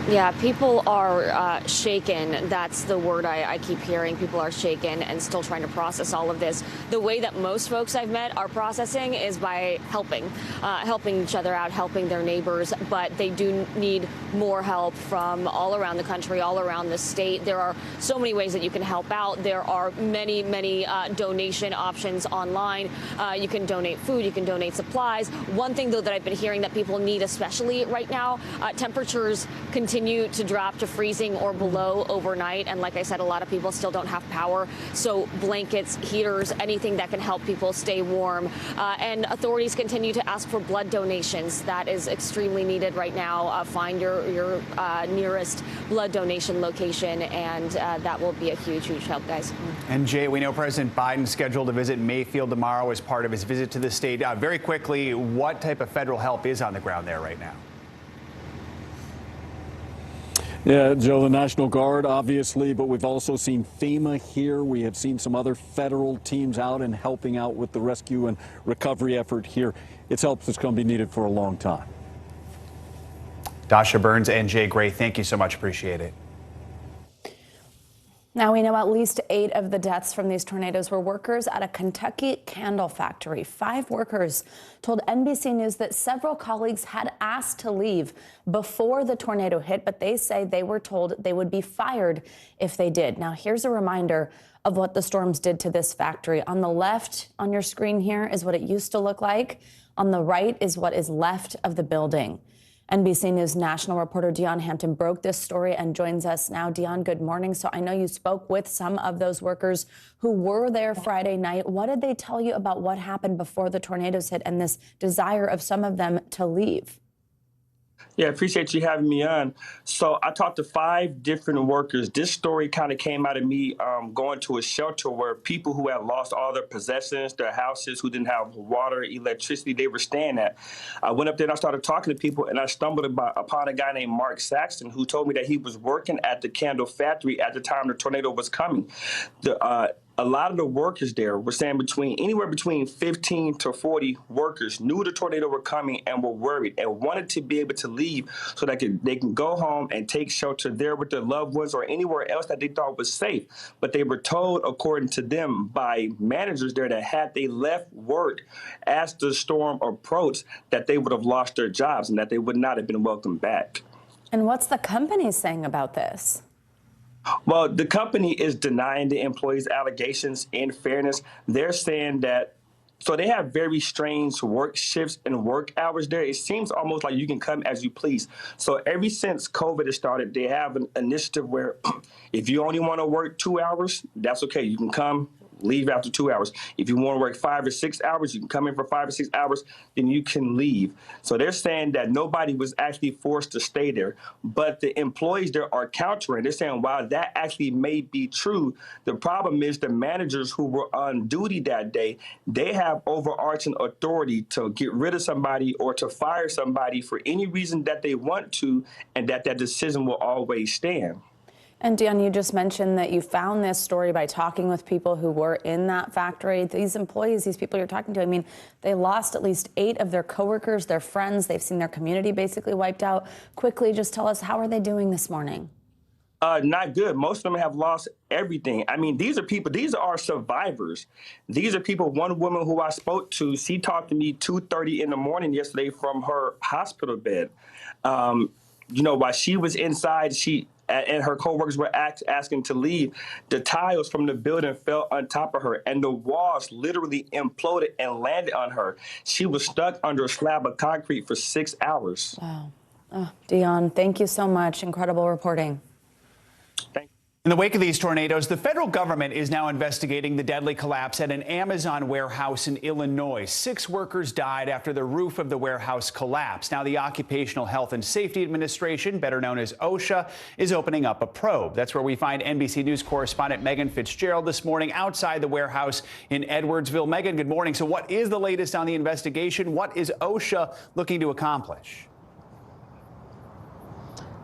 Yeah, people are shaken. That's the word I keep hearing. People are shaken and still trying to process all of this. The way that most folks I've met are processing is by helping each other out, helping their neighbors. But they do need more help from all around the country, all around the state. There are so many ways that you can help out. There are many donation options online. You can donate food, you can donate supplies. One thing, though, that I've been hearing that people need, especially right now, temperatures continue to drop to freezing or below overnight. And like I said, a lot of people still don't have power. So blankets, heaters, anything that can help people stay warm. And authorities continue to ask for blood donations. That is extremely needed right now. Find your nearest blood donation location, and that will be a huge help, guys. And Jay, we know President Biden's scheduled to visit Mayfield tomorrow as part of his visit to the state. Very quickly, what type of federal help is on the ground there right now? Yeah, Joe, the National Guard, obviously, but we've also seen FEMA here. We have seen some other federal teams out and helping out with the rescue and recovery effort here. It's help that's going to be needed for a long time. Dasha Burns and Jay Gray, thank you so much. Appreciate it. Now we know at least 8 of the deaths from these tornadoes were workers at a Kentucky candle factory. 5 workers told NBC News that several colleagues had asked to leave before the tornado hit, but they say they were told they would be fired if they did. Now here's a reminder of what the storms did to this factory. On the left on your screen here is what it used to look like. On the right is what is left of the building. NBC News national reporter Dion Hampton broke this story and joins us now. Dion, good morning. So I know you spoke with some of those workers who were there Friday night. What did they tell you about what happened before the tornadoes hit and this desire of some of them to leave? Yeah, appreciate you having me on. So I talked to 5 different workers. This story kind of came out of me going to a shelter where people who had lost all their possessions, their houses, who didn't have water, electricity, they were staying at. I went up there and I started talking to people, and I stumbled upon a guy named Mark Saxton who told me that he was working at the candle factory at the time the tornado was coming. A lot of the workers there were saying anywhere between 15 to 40 workers knew the tornado were coming and were worried and wanted to be able to leave so that they can go home and take shelter there with their loved ones or anywhere else that they thought was safe. But they were told, according to them, by managers there that had they left work as the storm approached, that they would have lost their jobs and that they would not have been welcomed back. And what's the company saying about this? Well, the company is denying the employees' allegations. In fairness, they're saying that, so they have very strange work shifts and work hours there. It seems almost like you can come as you please. So ever since COVID has started, they have an initiative where if you only want to work 2 hours, that's okay. You can come, leave after 2 hours. If you want to work 5 or 6 hours, you can come in for 5 or 6 hours, then you can leave. So they're saying that nobody was actually forced to stay there, but the employees there are countering. They're saying, while that actually may be true, the problem is the managers who were on duty that day, they have overarching authority to get rid of somebody or to fire somebody for any reason that they want to, and that decision will always stand. And Dion, you just mentioned that you found this story by talking with people who were in that factory. These employees, these people you're talking to, I mean, they lost at least 8 of their coworkers, their friends. They've seen their community basically wiped out. Quickly, just tell us, how are they doing this morning? Not good. Most of them have lost everything. I mean, these are people, these are survivors. These are people, one woman who I spoke to, she talked to me 2:30 in the morning yesterday from her hospital bed. While she was inside, and her coworkers were asking to leave, the tiles from the building fell on top of her, and the walls literally imploded and landed on her. She was stuck under a slab of concrete for 6 hours. Wow. Oh, Dion, thank you so much. Incredible reporting. Thank you. In the wake of these tornadoes, the federal government is now investigating the deadly collapse at an Amazon warehouse in Illinois. 6 workers died after the roof of the warehouse collapsed. Now, the Occupational Health and Safety Administration, better known as OSHA, is opening up a probe. That's where we find NBC News correspondent Megan Fitzgerald this morning outside the warehouse in Edwardsville. Megan, good morning. So what is the latest on the investigation? What is OSHA looking to accomplish?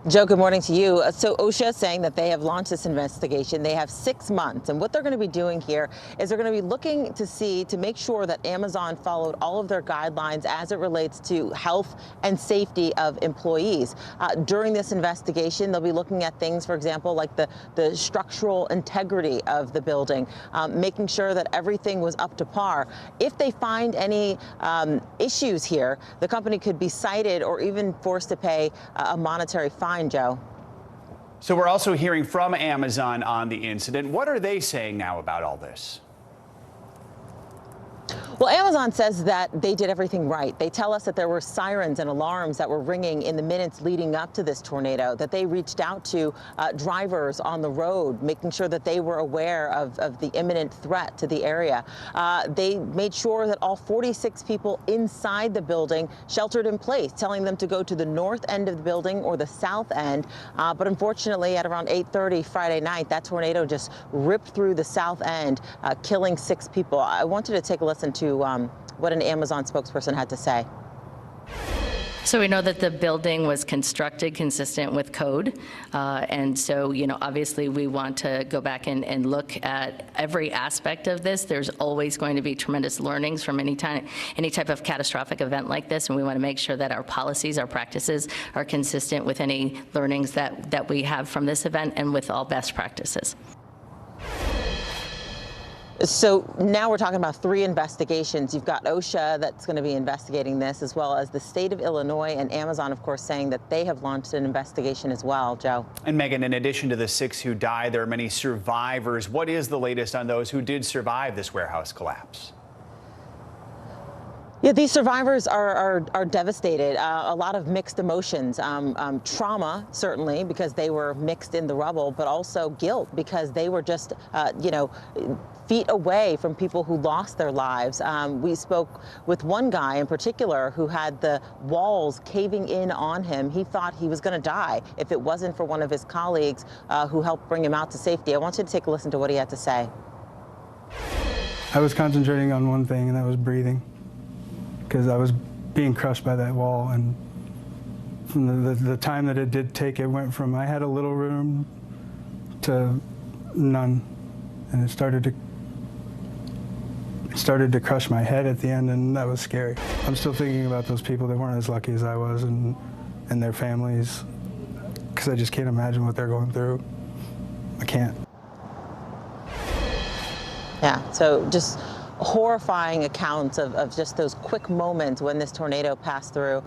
Joe, good morning to you. So OSHA is saying that they have launched this investigation. They have 6 months. And what they're going to be doing here is they're going to be looking to make sure that Amazon followed all of their guidelines as it relates to health and safety of employees. During this investigation, they'll be looking at things, for example, like the structural integrity of the building, making sure that everything was up to par. If they find any issues here, the company could be cited or even forced to pay a monetary fine. Joe. So we're also hearing from Amazon on the incident. What are they saying now about all this? Well, Amazon says that they did everything right. They tell us that there were sirens and alarms that were ringing in the minutes leading up to this tornado, that they reached out to drivers on the road, making sure that they were aware of the imminent threat to the area. They made sure that all 46 people inside the building sheltered in place, telling them to go to the north end of the building or the south end. But unfortunately, at around 8:30 Friday night, that tornado just ripped through the south end, killing 6 people. I wanted to take a listen to what an Amazon spokesperson had to say. So we know that the building was constructed consistent with code. And so, obviously we want to go back and look at every aspect of this. There's always going to be tremendous learnings from any type of catastrophic event like this. And we want to make sure that our policies, our practices are consistent with any learnings that we have from this event and with all best practices. So now we're talking about 3 investigations. You've got OSHA that's going to be investigating this, as well as the state of Illinois and Amazon, of course, saying that they have launched an investigation as well. Joe. And Megan, in addition to the 6 who died, there are many survivors. What is the latest on those who did survive this warehouse collapse? Yeah, these survivors are devastated. A lot of mixed emotions. Trauma, certainly, because they were mixed in the rubble, but also guilt because they were just, feet away from people who lost their lives. We spoke with one guy in particular who had the walls caving in on him. He thought he was going to die if it wasn't for one of his colleagues who helped bring him out to safety. I want you to take a listen to what he had to say. I was concentrating on one thing, and that was breathing, because I was being crushed by that wall. And from the time that it did take, it went from I had a little room to none, and it started to crush my head at the end, and that was scary. I'm still thinking about those people that weren't as lucky as I was, and their families, because I just can't imagine what they're going through. I can't. Yeah, so just horrifying accounts of just those quick moments when this tornado passed through.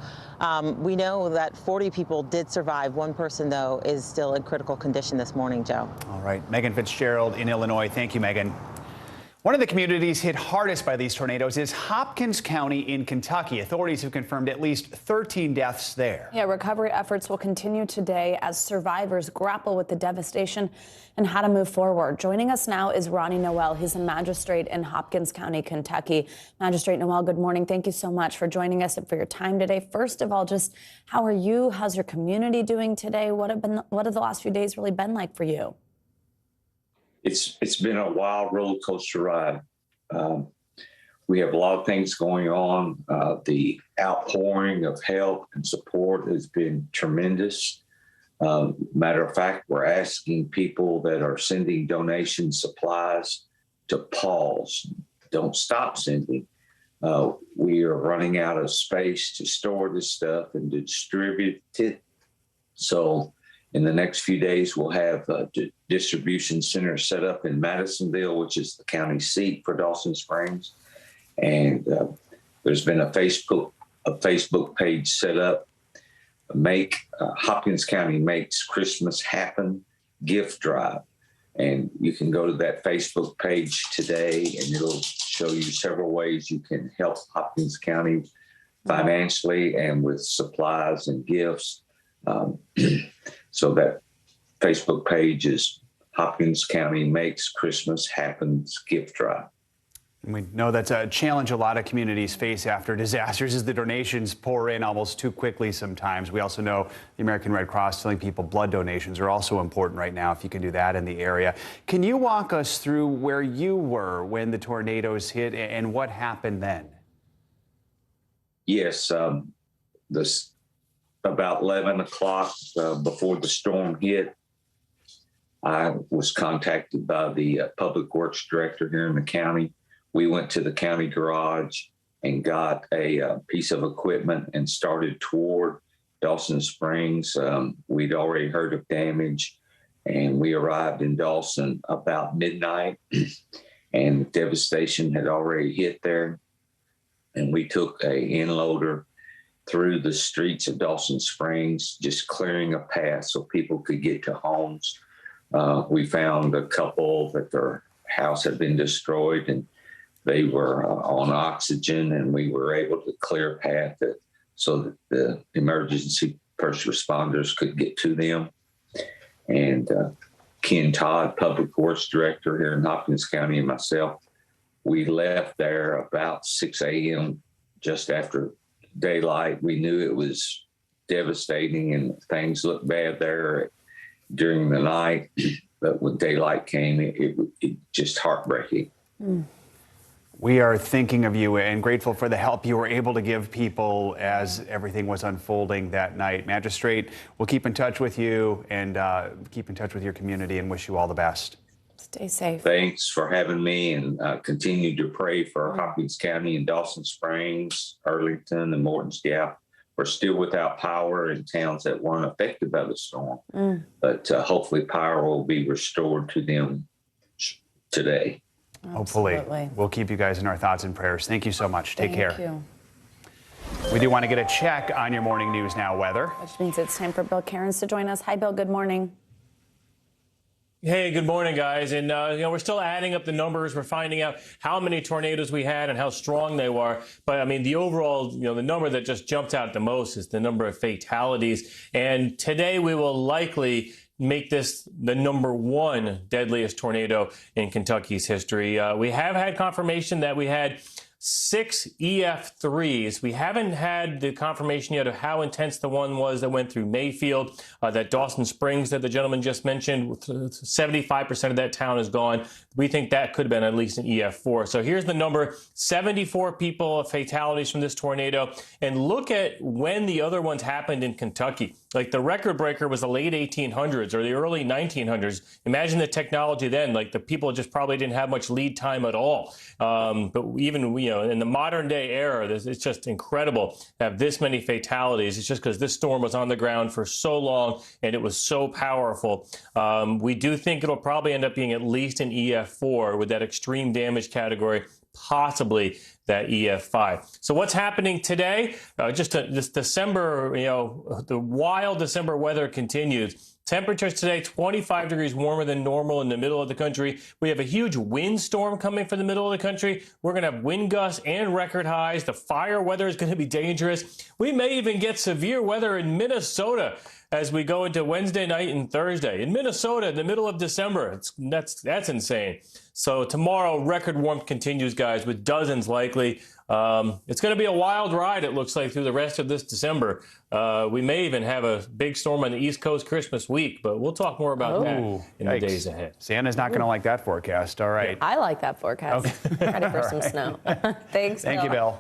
We know that 40 people did survive. One person, though, is still in critical condition this morning, Joe. All right. Megan Fitzgerald in Illinois. Thank you, Megan. One of the communities hit hardest by these tornadoes is Hopkins County in Kentucky. Authorities have confirmed at least 13 deaths there. Yeah, recovery efforts will continue today as survivors grapple with the devastation and how to move forward. Joining us now is Ronnie Noel. He's a magistrate in Hopkins County, Kentucky. Magistrate Noel, good morning. Thank you so much for joining us and for your time today. First of all, just how are you? How's your community doing today? What have the last few days really been like for you? It's been a wild roller coaster ride. We have a lot of things going on. The outpouring of help and support has been tremendous. Matter of fact, we're asking people that are sending donation supplies to pause. Don't stop sending. We are running out of space to store this stuff and to distribute it. So in the next few days, we'll have a distribution center set up in Madisonville, which is the county seat for Dawson Springs. And there's been a Facebook page set up. Hopkins County Makes Christmas Happen gift drive. And you can go to that Facebook page today, and it'll show you several ways you can help Hopkins County financially and with supplies and gifts. So that Facebook page is Hopkins County Makes Christmas Happens gift drive. And we know that's a challenge a lot of communities face after disasters as the donations pour in almost too quickly sometimes. We also know the American Red Cross telling people blood donations are also important right now if you can do that in the area. Can you walk us through where you were when the tornadoes hit and what happened then? Yes, about 11 o'clock before the storm hit, I was contacted by the Public Works Director here in the county. We went to the county garage and got a piece of equipment and started toward Dawson Springs. We'd already heard of damage, and we arrived in Dawson about midnight, and devastation had already hit there. And we took a end loader through the streets of Dawson Springs, just clearing a path so people could get to homes. We found a couple that their house had been destroyed and they were on oxygen, and we were able to clear a path so that the emergency first responders could get to them. And Ken Todd, Public Works Director here in Hopkins County, and myself, we left there about 6 a.m. just after daylight. We knew it was devastating and things looked bad there during the night, but when daylight came, it just heartbreaking. We are thinking of you and grateful for the help you were able to give people as everything was unfolding that night. Magistrate, we'll keep in touch with you and keep in touch with your community and wish you all the best. Stay safe. Thanks for having me, and continue to pray for Hopkins County and Dawson Springs, Arlington, and Morton's Gap. We're still without power in towns that weren't affected by the storm, but hopefully power will be restored to them today. Hopefully. Absolutely. We'll keep you guys in our thoughts and prayers. Thank you so much. Take care. Thank you. We do want to get a check on your morning news now weather. Which means it's time for Bill Cairns to join us. Hi, Bill. Good morning. Hey, good morning, guys. And, we're still adding up the numbers. We're finding out how many tornadoes we had and how strong they were. But, I mean, the overall, the number that just jumped out the most is the number of fatalities. And today we will likely make this the #1 deadliest tornado in Kentucky's history. We have had confirmation that we had 6 EF3s. We haven't had the confirmation yet of how intense the one was that went through Mayfield, that Dawson Springs that the gentleman just mentioned. 75% of that town is gone. We think that could have been at least an EF4. So here's the number: 74 people, fatalities from this tornado. And look at when the other ones happened in Kentucky. Like the record breaker was the late 1800s or the early 1900s. Imagine the technology then. Like the people just probably didn't have much lead time at all. But even in the modern day era, it's just incredible to have this many fatalities. It's just because this storm was on the ground for so long and it was so powerful. We do think it'll probably end up being at least an EF4 with that extreme damage category, possibly that EF5. So what's happening today? This December, the wild December weather continues. Temperatures today, 25 degrees warmer than normal in the middle of the country. We have a huge windstorm coming from the middle of the country. We're going to have wind gusts and record highs. The fire weather is going to be dangerous. We may even get severe weather in Minnesota as we go into Wednesday night and Thursday. In Minnesota, in the middle of December, that's insane. So tomorrow, record warmth continues, guys, with dozens likely. It's going to be a wild ride, it looks like, through the rest of this December. We may even have a big storm on the East Coast Christmas week, but we'll talk more about that in the days ahead. Santa's not going to like that forecast. All right. I like that forecast. Okay. Ready for some snow. Thanks, Thank you, Bill.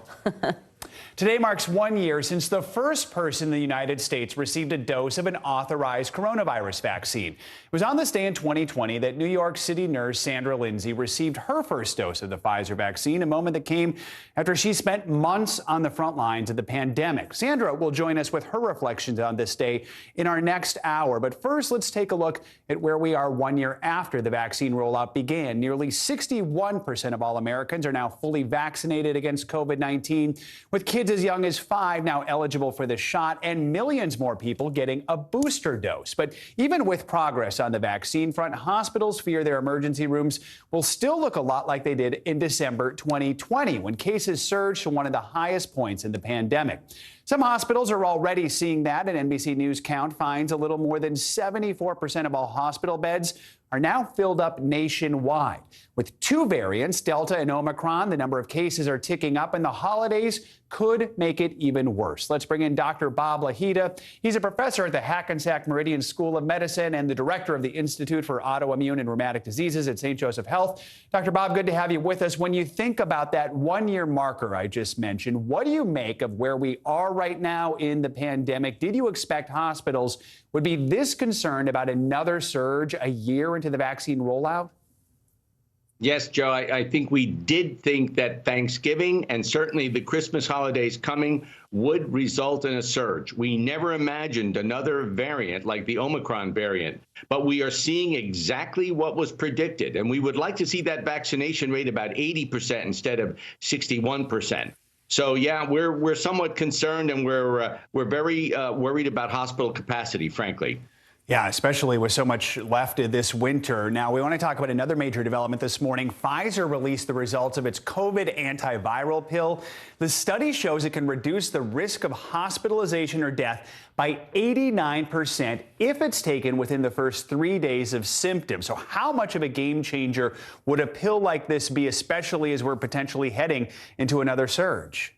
Today marks 1 year since the first person in the United States received a dose of an authorized coronavirus vaccine. It was on this day in 2020 that New York City nurse Sandra Lindsay received her first dose of the Pfizer vaccine, a moment that came after she spent months on the front lines of the pandemic. Sandra will join us with her reflections on this day in our next hour. But first, let's take a look at where we are 1 year after the vaccine rollout began. Nearly 61% of all Americans are now fully vaccinated against COVID-19, with kids as young as 5 now eligible for the shot, and millions more people getting a booster dose. But even with progress on the vaccine front, hospitals fear their emergency rooms will still look a lot like they did in December 2020, when cases surged to one of the highest points in the pandemic. Some hospitals are already seeing that. An NBC News count finds a little more than 74% of all hospital beds are now filled up nationwide. With two variants, Delta and Omicron, the number of cases are ticking up, and the holidays could make it even worse. Let's bring in Dr. Bob Lahita. He's a professor at the Hackensack Meridian School of Medicine and the director of the Institute for Autoimmune and Rheumatic Diseases at St. Joseph Health. Dr. Bob, good to have you with us. When you think about that one-year marker I just mentioned, what do you make of where we are right now in the pandemic? Did you expect hospitals would be this concerned about another surge a year into the vaccine rollout? Yes, Joe, I think we did think that Thanksgiving and certainly the Christmas holidays coming would result in a surge. We never imagined another variant like the Omicron variant, but we are seeing exactly what was predicted. And we would like to see that vaccination rate about 80% instead of 61%. So, yeah, we're somewhat concerned, and we're very worried about hospital capacity, frankly. Yeah, especially with so much left this winter. Now, we want to talk about another major development this morning. Pfizer released the results of its COVID antiviral pill. The study shows it can reduce the risk of hospitalization or death by 89% if it's taken within the first 3 days of symptoms. So how much of a game changer would a pill like this be, especially as we're potentially heading into another surge?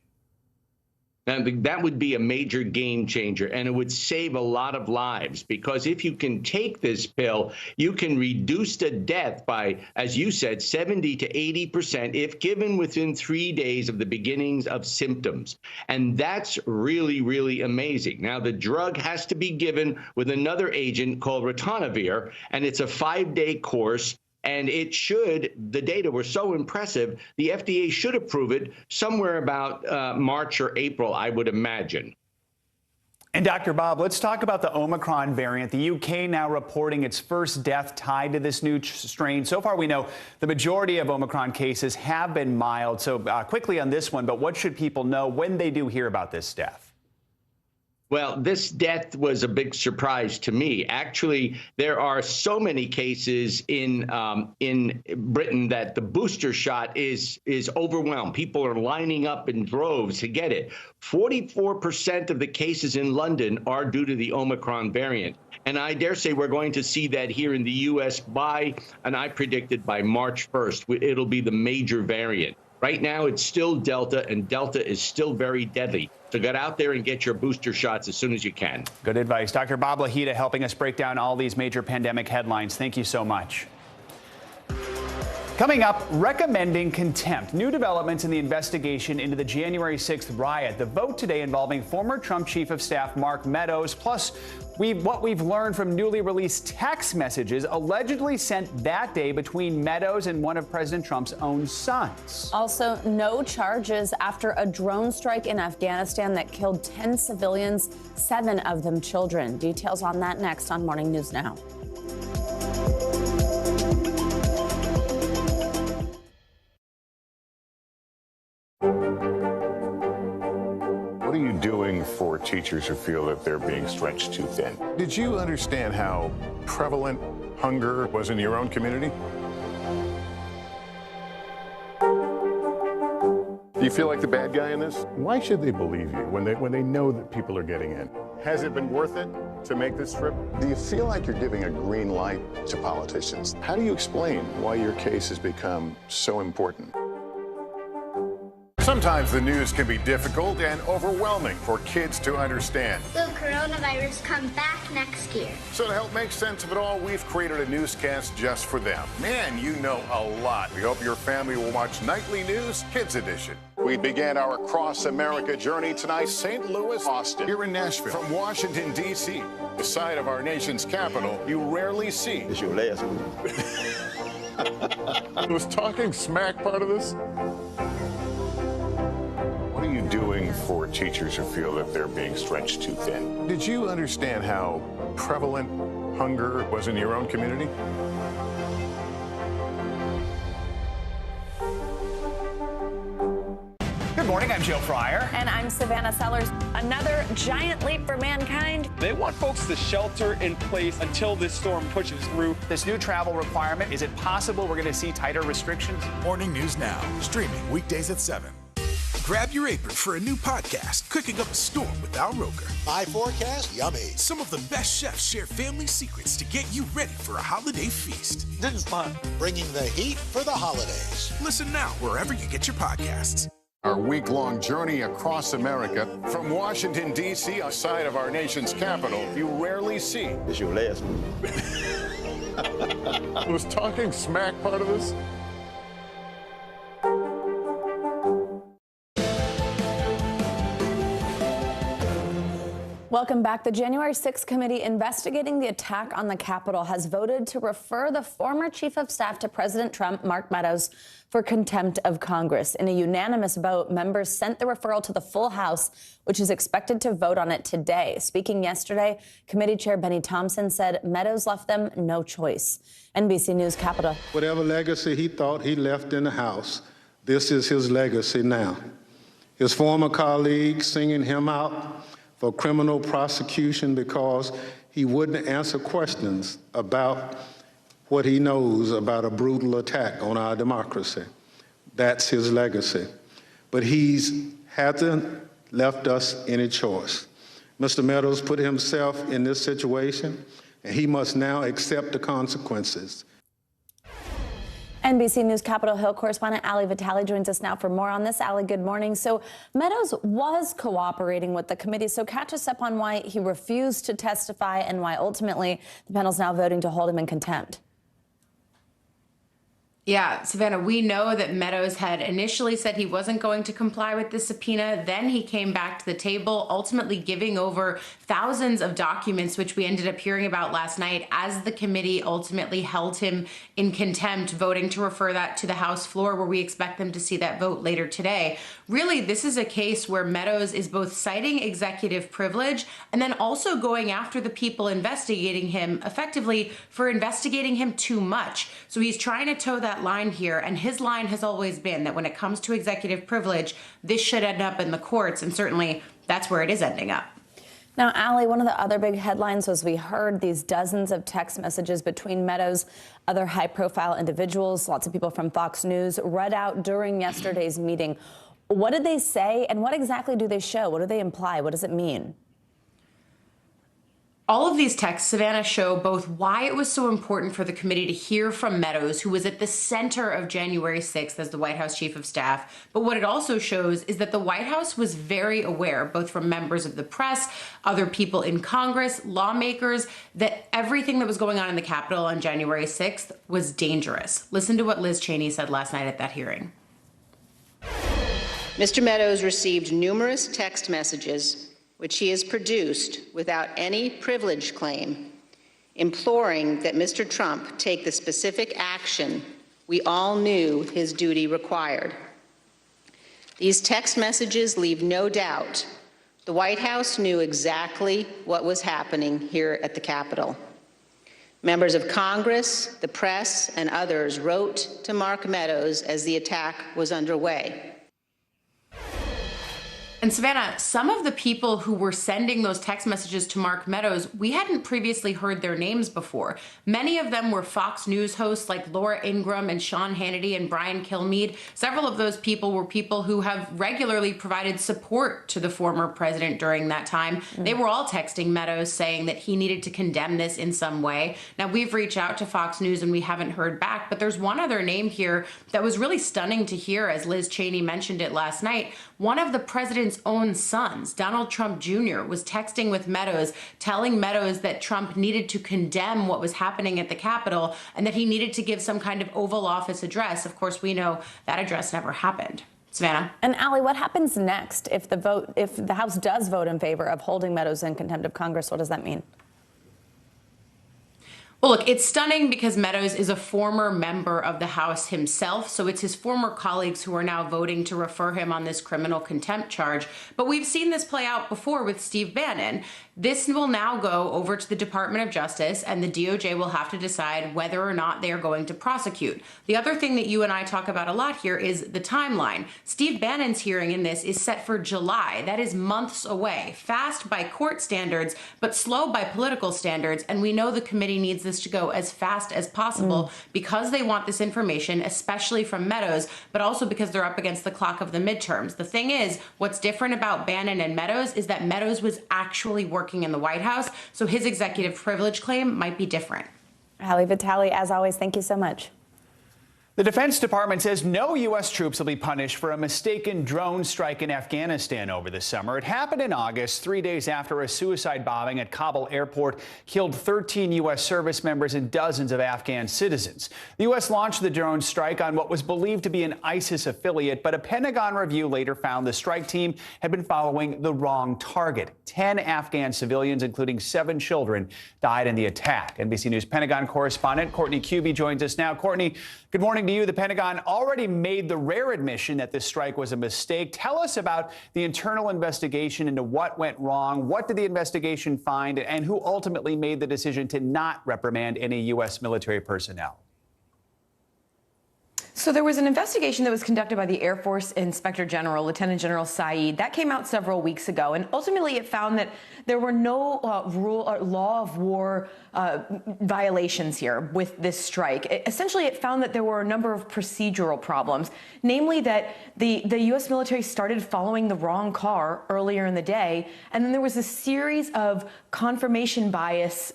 And that would be a major game changer, and it would save a lot of lives, because if you can take this pill, you can reduce the death by, as you said, 70 to 80% if given within 3 days of the beginnings of symptoms. And that's really, really amazing. Now, the drug has to be given with another agent called ritonavir, and it's a 5-day course. And it should, the data were so impressive, the FDA should approve it somewhere about March or April, I would imagine. And Dr. Bob, let's talk about the Omicron variant. The UK now reporting its first death tied to this new strain. So far, we know the majority of Omicron cases have been mild. So quickly on this one, but what should people know when they do hear about this death? Well, this death was a big surprise to me. Actually, there are so many cases in Britain that the booster shot is overwhelmed. People are lining up in droves to get it. 44% of the cases in London are due to the Omicron variant. And I dare say we're going to see that here in the U.S. and I predicted by March 1st, it'll be the major variant. Right now, it's still Delta, and Delta is still very deadly. So get out there and get your booster shots as soon as you can. Good advice. Dr. Bob Lahita helping us break down all these major pandemic headlines. Thank you so much. Coming up, recommending contempt. New developments in the investigation into the January 6th riot. The vote today involving former Trump Chief of Staff Mark Meadows. Plus, what we've learned from newly released text messages allegedly sent that day between Meadows and one of President Trump's own sons. Also, no charges after a drone strike in Afghanistan that killed 10 civilians, 7 of them children. Details on that next on Morning News Now. What are you doing for teachers who feel that they're being stretched too thin? Did you understand how prevalent hunger was in your own community? Do you feel like the bad guy in this? Why should they believe you when they know that people are getting in? Has it been worth it to make this trip? Do you feel like you're giving a green light to politicians? How do you explain why your case has become so important? Sometimes the news can be difficult and overwhelming for kids to understand. Will coronavirus come back next year? So to help make sense of it all, we've created a newscast just for them. Man, you know a lot. We hope your family will watch Nightly News Kids Edition. We began our Across America journey tonight, St. Louis, Austin, here in Nashville, from Washington, D.C., the site of our nation's capital you rarely see. It's your last one. Was talking smack part of this? What are you doing for teachers who feel that they're being stretched too thin? Did you understand how prevalent hunger was in your own community? Good morning, I'm Joe Fryer. And I'm Savannah Sellers. Another giant leap for mankind. They want folks to shelter in place until this storm pushes through. This new travel requirement, is it possible we're going to see tighter restrictions? Morning News Now, streaming weekdays at 7. Grab your apron for a new podcast, Cooking Up a Storm with Al Roker. My forecast, yummy. Some of the best chefs share family secrets to get you ready for a holiday feast. This is fun. Bringing the heat for the holidays. Listen now wherever you get your podcasts. Our week-long journey across America from Washington, D.C., outside of our nation's capital, you rarely see. It's your last Was talking smack part of this? Welcome back. The January 6th committee investigating the attack on the Capitol has voted to refer the former chief of staff to President Trump, Mark Meadows, for contempt of Congress. In a unanimous vote, members sent the referral to the full House, which is expected to vote on it today. Speaking yesterday, committee chair Benny Thompson said Meadows left them no choice. NBC News Capitol. Whatever legacy he thought he left in the House, this is his legacy now. His former colleagues singing him out for criminal prosecution because he wouldn't answer questions about what he knows about a brutal attack on our democracy. That's his legacy. But he hasn't left us any choice. Mr. Meadows put himself in this situation, and he must now accept the consequences. NBC News Capitol Hill correspondent Ali Vitale joins us now for more on this. Ali, good morning. So Meadows was cooperating with the committee, so catch us up on why he refused to testify and why ultimately the panel's now voting to hold him in contempt. Yeah, Savannah, we know that Meadows had initially said he wasn't going to comply with the subpoena. Then he came back to the table, ultimately giving over thousands of documents, which we ended up hearing about last night as the committee ultimately held him in contempt, voting to refer that to the House floor, where we expect them to see that vote later today. Really, this is a case where Meadows is both citing executive privilege and then also going after the people investigating him effectively for investigating him too much. So he's trying to toe that line here, and his line has always been that when it comes to executive privilege, this should end up in the courts, and certainly that's where it is ending up. Now, Ali, one of the other big headlines was we heard these dozens of text messages between Meadows, other high-profile individuals, lots of people from Fox News, read out during yesterday's meeting. What did they say, and what exactly do they show? What do they imply? What does it mean? All of these texts, Savannah, show both why it was so important for the committee to hear from Meadows, who was at the center of January 6th as the White House chief of staff. But what it also shows is that the White House was very aware, both from members of the press, other people in Congress, lawmakers, that everything that was going on in the Capitol on January 6th was dangerous. Listen to what Liz Cheney said last night at that hearing. Mr. Meadows received numerous text messages which he has produced without any privilege claim, imploring that Mr. Trump take the specific action we all knew his duty required. These text messages leave no doubt the White House knew exactly what was happening here at the Capitol. Members of Congress, the press, and others wrote to Mark Meadows as the attack was underway. And Savannah, some of the people who were sending those text messages to Mark Meadows, we hadn't previously heard their names before. Many of them were Fox News hosts like Laura Ingraham and Sean Hannity and Brian Kilmeade. Several of those people were people who have regularly provided support to the former president during that time. They were all texting Meadows saying that he needed to condemn this in some way. Now, we've reached out to Fox News and we haven't heard back, but there's one other name here that was really stunning to hear, as Liz Cheney mentioned it last night. One of the president's own sons, Donald Trump Jr., was texting with Meadows, telling Meadows that Trump needed to condemn what was happening at the Capitol and that he needed to give some kind of Oval Office address. Of course, we know that address never happened. Savannah? And Ali, what happens next if the House does vote in favor of holding Meadows in contempt of Congress? What does that mean? Well, look, it's stunning because Meadows is a former member of the House himself, so it's his former colleagues who are now voting to refer him on this criminal contempt charge. But we've seen this play out before with Steve Bannon. This will now go over to the Department of Justice, and the DOJ will have to decide whether or not they are going to prosecute. The other thing that you and I talk about a lot here is the timeline. Steve Bannon's hearing in this is set for July. That is months away. Fast by court standards, but slow by political standards, and we know the committee needs this this to go as fast as possible because they want this information, especially from Meadows, but also because they're up against the clock of the midterms. The thing is, what's different about Bannon and Meadows is that Meadows was actually working in the White House, so his executive privilege claim might be different. Hallie Vitale, as always, thank you so much. The Defense Department says no U.S. troops will be punished for a mistaken drone strike in Afghanistan over the summer. It happened in August, 3 days after a suicide bombing at Kabul airport killed 13 U.S. service members and dozens of Afghan citizens. The U.S. launched the drone strike on what was believed to be an ISIS affiliate, but a Pentagon review later found the strike team had been following the wrong target. 10 Afghan civilians, including 7 children, died in the attack. NBC News Pentagon correspondent Courtney Kube joins us now. Courtney, good morning to you. The Pentagon already made the rare admission that this strike was a mistake. Tell us about the internal investigation into what went wrong. What did the investigation find, and who ultimately made the decision to not reprimand any U.S. military personnel? So there was an investigation that was conducted by the Air Force Inspector General, Lieutenant General Saeed. That came out several weeks ago, and ultimately it found that there were no law of war violations here with this strike. Essentially, it found that there were a number of procedural problems, namely that the U.S. military started following the wrong car earlier in the day, and then there was a series of confirmation bias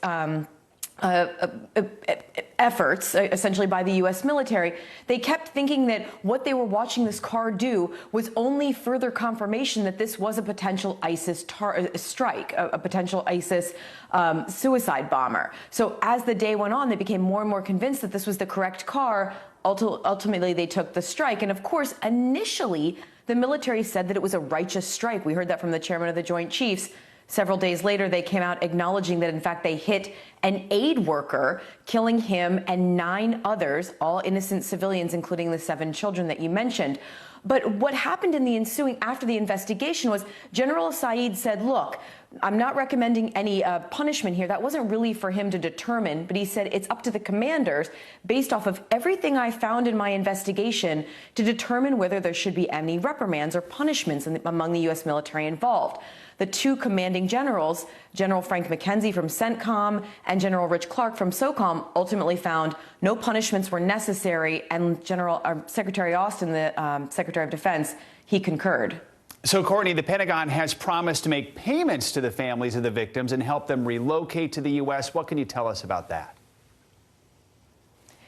efforts, essentially by the U.S. military. They kept thinking that what they were watching this car do was only further confirmation that this was a potential ISIS strike, a potential ISIS suicide bomber. So as the day went on, they became more and more convinced that this was the correct car. Ultimately, they took the strike. And of course, initially, the military said that it was a righteous strike. We heard that from the chairman of the Joint Chiefs. Several days later, they came out acknowledging that, in fact, they hit an aid worker, killing him and 9 others, all innocent civilians, including the 7 children that you mentioned. But what happened in the ensuing after the investigation was General Saeed said, look, I'm not recommending any punishment here. That wasn't really for him to determine, but he said it's up to the commanders, based off of everything I found in my investigation, to determine whether there should be any reprimands or punishments among the U.S. military involved. The 2 commanding generals, General Frank McKenzie from CENTCOM and General Rich Clark from SOCOM, ultimately found no punishments were necessary, and Secretary Austin, the Secretary of Defense, he concurred. So, Courtney, the Pentagon has promised to make payments to the families of the victims and help them relocate to the U.S. What can you tell us about that?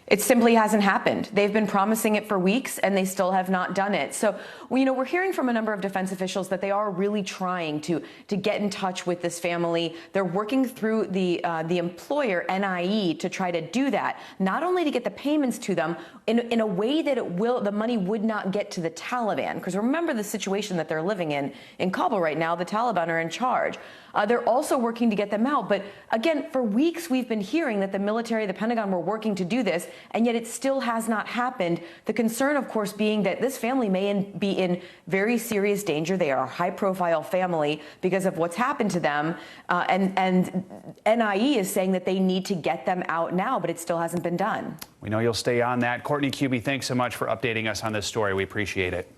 It simply hasn't happened. They've been promising it for weeks, and they still have not done it. So, we're hearing from a number of defense officials that they are really trying to get in touch with this family. They're working through the employer, NIE, to try to do that, not only to get the payments to them in a way that the money would not get to the Taliban. Because remember the situation that they're living in Kabul right now. The Taliban are in charge. They're also working to get them out. But again, for weeks, we've been hearing that the military, the Pentagon, were working to do this, and yet it still has not happened. The concern, of course, being that this family may be in very serious danger. They are a high-profile family because of what's happened to them. And NIE is saying that they need to get them out now, but it still hasn't been done. We know you'll stay on that. Courtney Kube, thanks so much for updating us on this story. We appreciate it.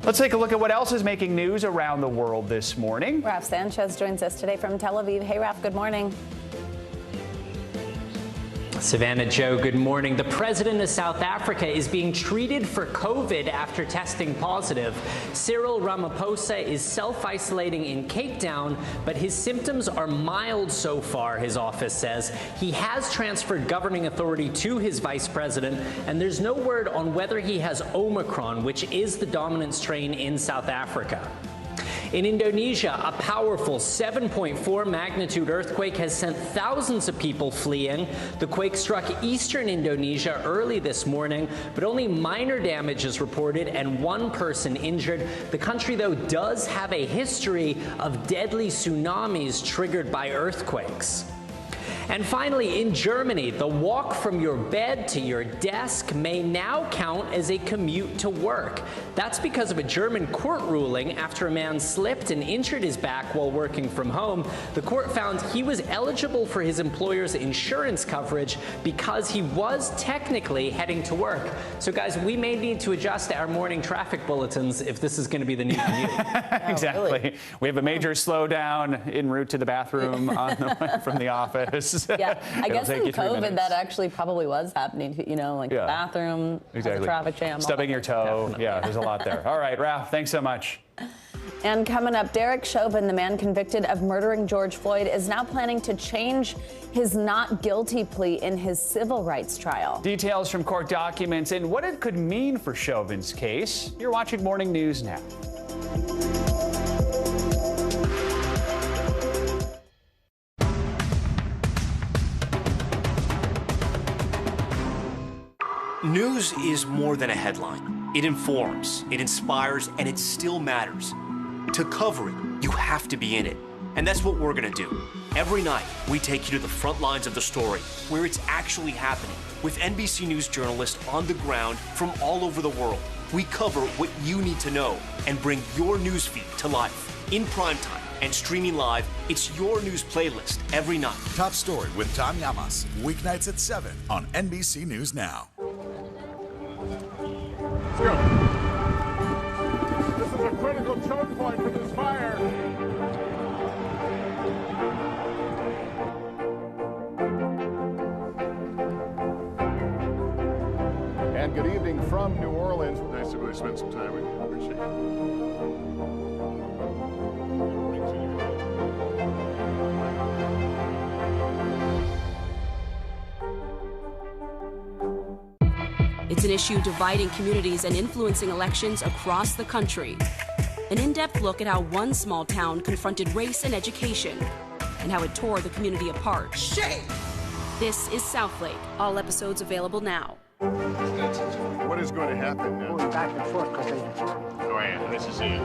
Let's take a look at what else is making news around the world this morning. Raf Sanchez joins us today from Tel Aviv. Hey, Raf, good morning. Savannah, Joe, good morning. The president of South Africa is being treated for COVID after testing positive. Cyril Ramaphosa is self-isolating in Cape Town, but his symptoms are mild so far, his office says. He has transferred governing authority to his vice president, and there's no word on whether he has Omicron, which is the dominant strain in South Africa. In Indonesia, a powerful 7.4 magnitude earthquake has sent thousands of people fleeing. The quake struck eastern Indonesia early this morning, but only minor damage is reported and 1 person injured. The country, though, does have a history of deadly tsunamis triggered by earthquakes. And finally, in Germany, the walk from your bed to your desk may now count as a commute to work. That's because of a German court ruling after a man slipped and injured his back while working from home. The court found he was eligible for his employer's insurance coverage because he was technically heading to work. So, guys, we may need to adjust our morning traffic bulletins if this is going to be the new commute. Exactly. Really? We have a major slowdown en route to the bathroom on the way from the office. minutes. Yeah, I guess in take you 3 COVID minutes. that actually probably was happening, you know, like the bathroom, exactly. the traffic jam. Stubbing your toe. Yeah, there's a lot there. All right, Ralph, thanks so much. And coming up, Derek Chauvin, the man convicted of murdering George Floyd, is now planning to change his not guilty plea in his civil rights trial. Details from court documents and what it could mean for Chauvin's case. You're watching Morning News Now. News is more than a headline. It informs, it inspires, and it still matters. To cover it, you have to be in it. And that's what we're gonna do. Every night, we take you to the front lines of the story, where it's actually happening, with NBC News journalists on the ground from all over the world. We cover what you need to know and bring your newsfeed to life. In primetime and streaming live, it's your news playlist every night. Top Story with Tom Llamas, weeknights at 7 on NBC News Now. This is a critical choke point for this fire. And good evening from New Orleans. Nice to really spend some time with you. Appreciate it. It's an issue dividing communities and influencing elections across the country. An in-depth look at how one small town confronted race and education and how it tore the community apart. Shame! This is Southlake. All episodes available now. What is going to happen now? Going back and forth because Oh, yeah, this is it.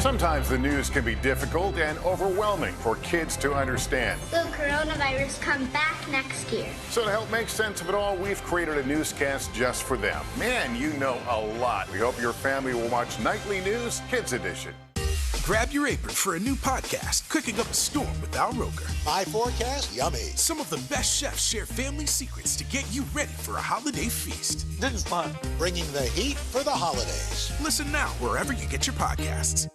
Sometimes the news can be difficult and overwhelming for kids to understand. Will coronavirus come back next year? So to help make sense of it all, we've created a newscast just for them. Man, you know a lot. We hope your family will watch Nightly News Kids Edition. Grab your apron for a new podcast, Cooking Up a Storm with Al Roker. My forecast, yummy. Some of the best chefs share family secrets to get you ready for a holiday feast. This is fun. Bringing the heat for the holidays. Listen now wherever you get your podcasts.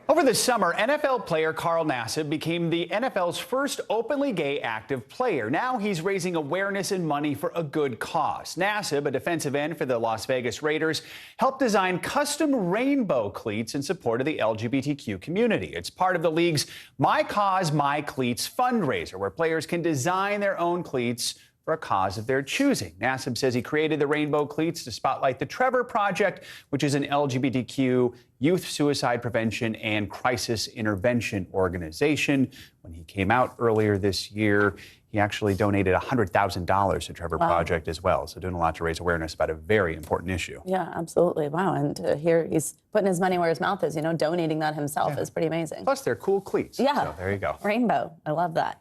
Over the summer, NFL player Carl Nassib became the NFL's first openly gay active player. Now he's raising awareness and money for a good cause. Nassib, a defensive end for the Las Vegas Raiders, helped design custom rainbow cleats in support of the LGBTQ community. It's part of the league's My Cause, My Cleats fundraiser, where players can design their own cleats for a cause of their choosing. Nassib says he created the rainbow cleats to spotlight the Trevor Project, which is an LGBTQ youth suicide prevention and crisis intervention organization. When he came out earlier this year, he actually donated $100,000 to Trevor Project as well. So doing a lot to raise awareness about a very important issue. Yeah, absolutely. Wow. And to hear he's putting his money where his mouth is, you know, donating that himself is pretty amazing. Plus, they're cool cleats. Yeah. So there you go. Rainbow. I love that.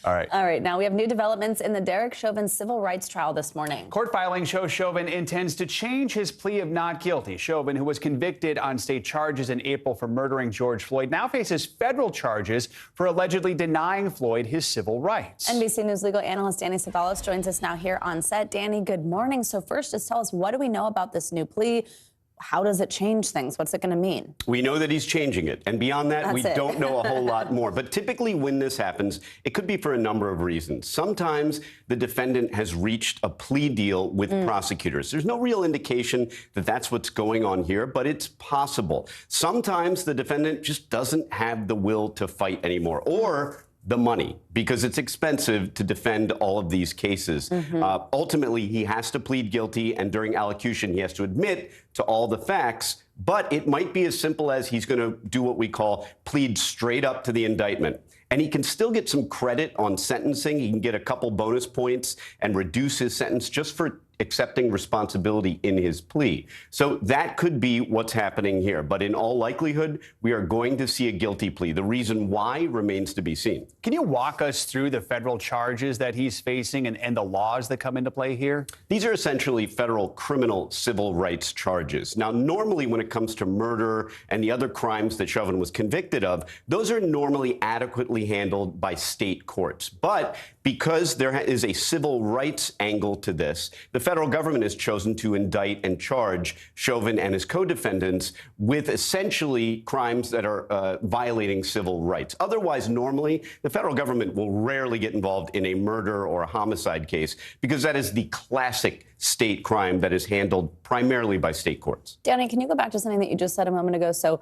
All right. All right. Now we have new developments in the Derek Chauvin civil rights trial this morning. Court filing shows Chauvin intends to change his plea of not guilty. Chauvin, who was convicted on state charges in April for murdering George Floyd, now faces federal charges for allegedly denying Floyd his civil rights. NBC News legal analyst Danny Savalas joins us now here on set. Danny, good morning. So first, just tell us, what do we know about this new plea? How does it change things? What's it going to mean? We know that he's changing it. And beyond that, we don't know a whole lot more. But typically when this happens, it could be for a number of reasons. Sometimes the defendant has reached a plea deal with prosecutors. There's no real indication that that's what's going on here, but it's possible. Sometimes the defendant just doesn't have the will to fight anymore, or the money, because it's expensive to defend all of these cases. Ultimately, he has to plead guilty, and during allocution, he has to admit to all the facts. But it might be as simple as he's going to do what we call plead straight up to the indictment. And he can still get some credit on sentencing. He can get a couple bonus points and reduce his sentence just for accepting responsibility in his plea. So that could be what's happening here. But in all likelihood, we are going to see a guilty plea. The reason why remains to be seen. Can you walk us through the federal charges that he's facing and the laws that come into play here? These are essentially federal criminal civil rights charges. Now, normally when it comes to murder and the other crimes that Chauvin was convicted of, those are normally adequately handled by state courts. But because there is a civil rights angle to this, the federal government has chosen to indict and charge Chauvin and his co-defendants with essentially crimes that are violating civil rights. Otherwise, normally, the federal government will rarely get involved in a murder or a homicide case because that is the classic state crime that is handled primarily by state courts. Danny, can you go back to something that you just said a moment ago? So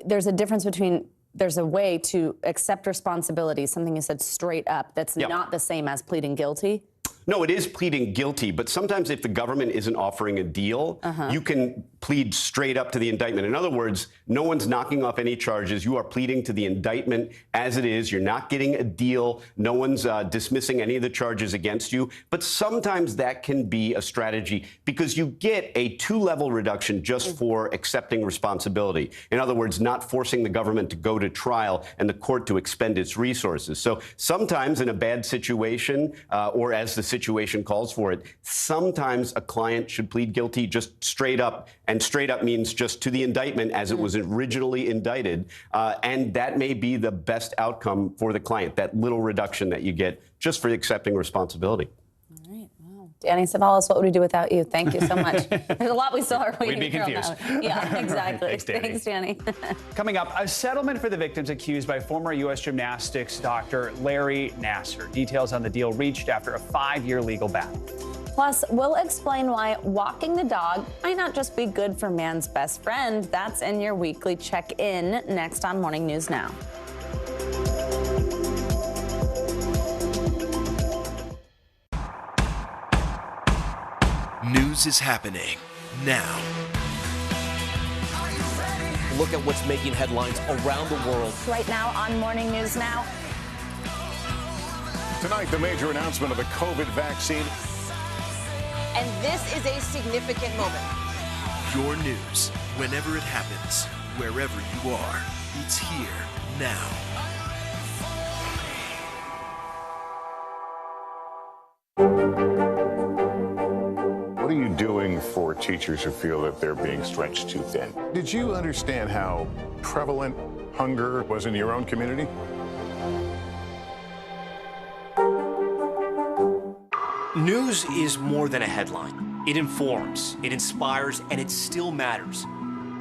there's a difference between, there's a way to accept responsibility, something you said straight up, that's not the same as pleading guilty? No, it is pleading guilty, but sometimes if the government isn't offering a deal, you can plead straight up to the indictment. In other words, no one's knocking off any charges. You are pleading to the indictment as it is. You're not getting a deal. No one's dismissing any of the charges against you. But sometimes that can be a strategy because you get a 2-level reduction just for accepting responsibility. In other words, not forcing the government to go to trial and the court to expend its resources. So sometimes in a bad situation, or as the situation calls for it, sometimes a client should plead guilty just straight up. And straight up means just to the indictment as it was originally indicted. And that may be the best outcome for the client, that little reduction that you get just for accepting responsibility. All right. Wow. Danny Cevallos, what would we do without you? Thank you so much. There's a lot we still are waiting We'd be confused. Yeah, exactly. Thanks, Danny. Coming up, a settlement for the victims accused by former U.S. gymnastics doctor Larry Nassar. Details on the deal reached after a 5-year legal battle. Plus, we'll explain why walking the dog might not just be good for man's best friend. That's in your weekly check-in next on Morning News Now. News is happening now. Look at what's making headlines around the world. Right now on Morning News Now. Tonight, the major announcement of the COVID vaccine. And this is a significant moment. Your news, whenever it happens, wherever you are, it's here now. What are you doing for teachers who feel that they're being stretched too thin? Did you understand how prevalent hunger was in your own community? News is more than a headline. It informs, it inspires, and it still matters.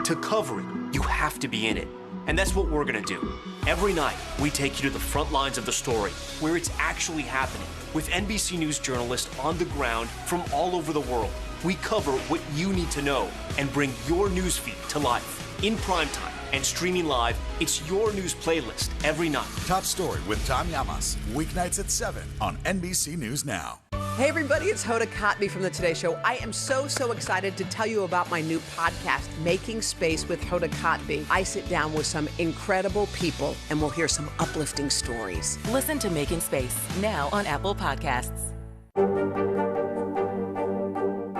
To cover it, you have to be in it. And that's what we're gonna do. Every night, we take you to the front lines of the story, where it's actually happening, with NBC News journalists on the ground from all over the world. We cover what you need to know and bring your newsfeed to life. In primetime and streaming live, it's your news playlist every night. Top Story with Tom Llamas, weeknights at 7 on NBC News Now. Hey everybody, it's Hoda Kotb from The Today Show. I am so excited to tell you about my new podcast, Making Space with Hoda Kotb. I sit down with some incredible people and we'll hear some uplifting stories. Listen to Making Space now on Apple Podcasts.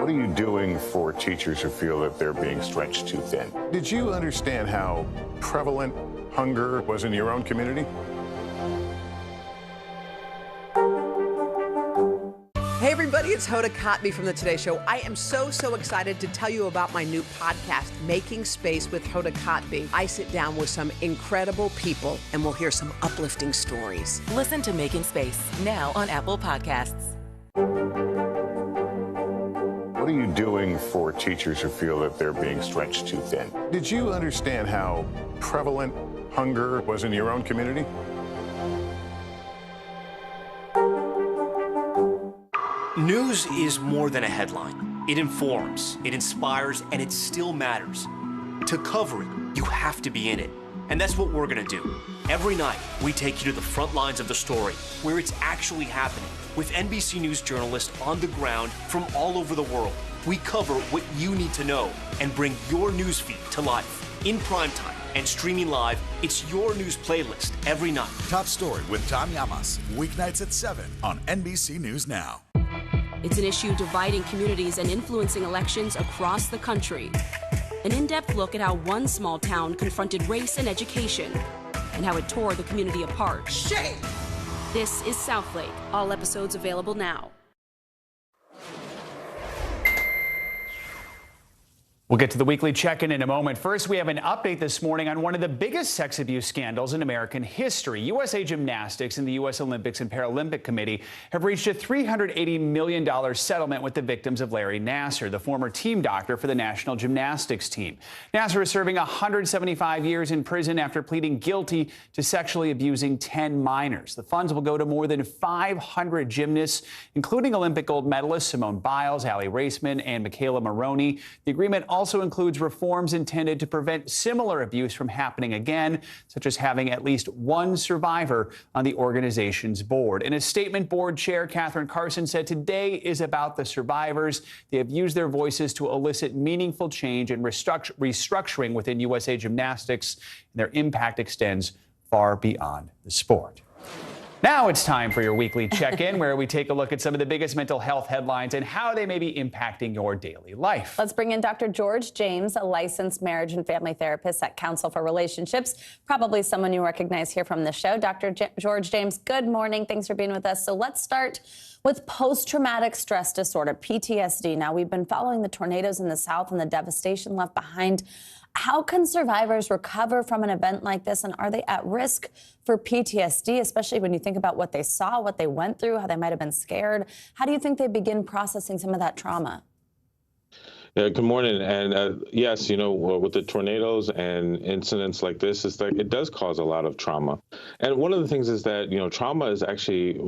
What are you doing for teachers who feel that they're being stretched too thin? Did you understand how prevalent hunger was in your own community? Hey everybody, it's Hoda Kotb from The Today Show. I am so excited to tell you about my new podcast, Making Space with Hoda Kotb. I sit down with some incredible people and we'll hear some uplifting stories. Listen to Making Space now on Apple Podcasts. What are you doing for teachers who feel that they're being stretched too thin? Did you understand how prevalent hunger was in your own community? News is more than a headline. It informs, it inspires, and it still matters. To cover it, you have to be in it. And that's what we're gonna do. Every night, we take you to the front lines of the story, where it's actually happening, with NBC News journalists on the ground from all over the world. We cover what you need to know and bring your newsfeed to life. In primetime and streaming live, it's your news playlist every night. Top Story with Tom Llamas, weeknights at 7 on NBC News Now. It's an issue dividing communities and influencing elections across the country. An in-depth look at how one small town confronted race and education and how it tore the community apart. Shame! This is Southlake. All episodes available now. We'll get to the weekly check-in in a moment. First, we have an update this morning on one of the biggest sex abuse scandals in American history. USA Gymnastics and the U.S. Olympics and Paralympic Committee have reached a $380 million settlement with the victims of Larry Nassar, the former team doctor for the national gymnastics team. Nassar is serving 175 years in prison after pleading guilty to sexually abusing 10 minors. The funds will go to more than 500 gymnasts, including Olympic gold medalists Simone Biles, Aly Raisman, and Michaela Maroney. The agreement also includes reforms intended to prevent similar abuse from happening again, such as having at least one survivor on the organization's board. In a statement, board chair Catherine Carson said today is about the survivors. They have used their voices to elicit meaningful change and restructuring within USA Gymnastics, and their impact extends far beyond the sport. Now it's time for your weekly check-in, where we take a look at some of the biggest mental health headlines and how they may be impacting your daily life. Let's bring in Dr. George James, a licensed marriage and family therapist at Counsel for Relationships, probably someone you recognize here from the show. Dr. George James, good morning. Thanks for being with us. So let's start with post-traumatic stress disorder, PTSD. Now, we've been following the tornadoes in the South and the devastation left behind. How can survivors recover from an event like this, and are they at risk for PTSD, especially when you think about what they saw, what they went through, how they might have been scared? How do you think they begin processing some of that trauma? Yeah, good morning. And yes, you know, with the tornadoes and incidents like this, it's like it does cause a lot of trauma. And one of the things is that, you know, trauma is actually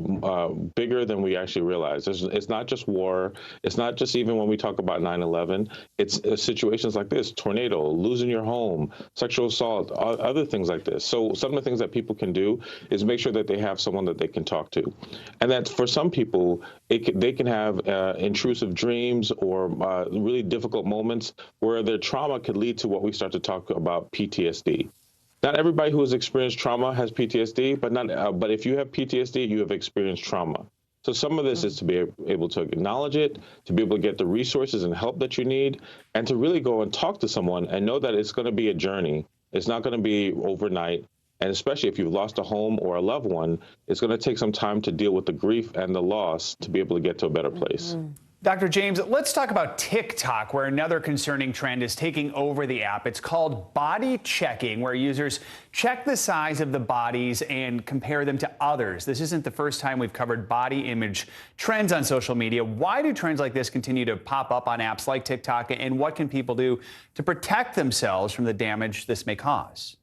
bigger than we actually realize. It's not just war. It's not just even when we talk about 9/11. It's situations like this, tornado, losing your home, sexual assault, other things like this. So some of the things that people can do is make sure that they have someone that they can talk to. And that for some people, they can have intrusive dreams or really difficult moments where their trauma could lead to what we start to talk about PTSD. Not everybody who has experienced trauma has PTSD, but if you have PTSD, you have experienced trauma. So some of this is to be able to acknowledge it, to be able to get the resources and help that you need, and to really go and talk to someone and know that it's going to be a journey. It's not going to be overnight. And especially if you've lost a home or a loved one, it's going to take some time to deal with the grief and the loss to be able to get to a better place. Dr. James, let's talk about TikTok, where another concerning trend is taking over the app. It's called body checking, where users check the size of the bodies and compare them to others. This isn't the first time we've covered body image trends on social media. Why do trends like this continue to pop up on apps like TikTok, and what can people do to protect themselves from the damage this may cause?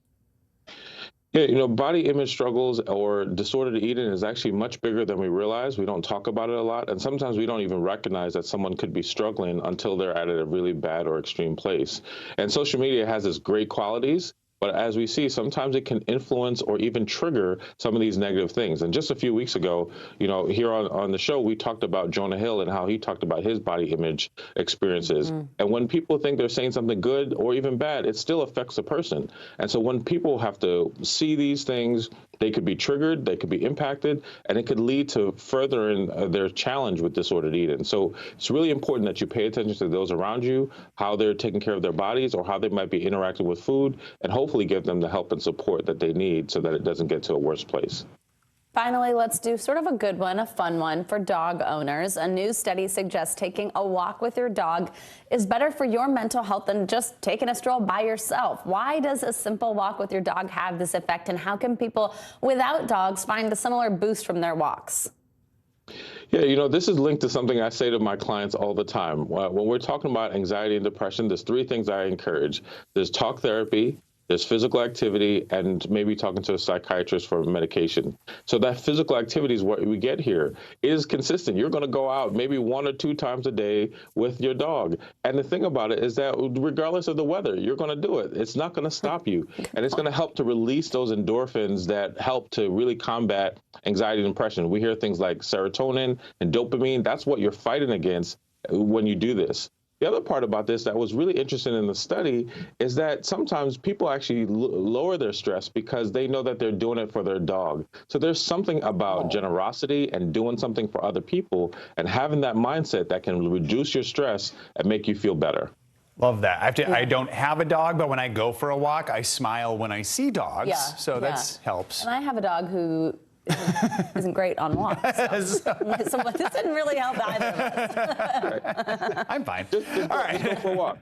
Yeah, you know, body image struggles or disordered eating is actually much bigger than we realize. We don't talk about it a lot, and sometimes we don't even recognize that someone could be struggling until they're at a really bad or extreme place. And social media has its great qualities, but as we see, sometimes it can influence or even trigger some of these negative things. And just a few weeks ago, you know, here on the show, we talked about Jonah Hill and how he talked about his body image experiences. And when people think they're saying something good or even bad, it still affects a person. And so when people have to see these things, they could be triggered, they could be impacted, and it could lead to furthering their challenge with disordered eating. So it's really important that you pay attention to those around you, how they're taking care of their bodies or how they might be interacting with food, and hopefully give them the help and support that they need so that it doesn't get to a worse place. Finally, let's do sort of a good one, a fun one for dog owners. A new study suggests taking a walk with your dog is better for your mental health than just taking a stroll by yourself. Why does a simple walk with your dog have this effect, and how can people without dogs find a similar boost from their walks? Yeah, you know, this is linked to something I say to my clients all the time. When we're talking about anxiety and depression, there's three things I encourage. There's talk therapy, there's physical activity, and maybe talking to a psychiatrist for medication. So that physical activity is what we get here. It is consistent. You're going to go out maybe 1 or 2 times a day with your dog. And the thing about it is that regardless of the weather, you're going to do it. It's not going to stop you. And it's going to help to release those endorphins that help to really combat anxiety and depression. We hear things like serotonin and dopamine. That's what you're fighting against when you do this. The other part about this that was really interesting in the study is that sometimes people actually lower their stress because they know that they're doing it for their dog. So there's something about generosity and doing something for other people and having that mindset that can reduce your stress and make you feel better. Love that. I don't have a dog, but when I go for a walk, I smile when I see dogs. So that helps. And I have a dog who isn't great on walks. So this didn't really help either of us. I'm fine. All right. Just go for a walk.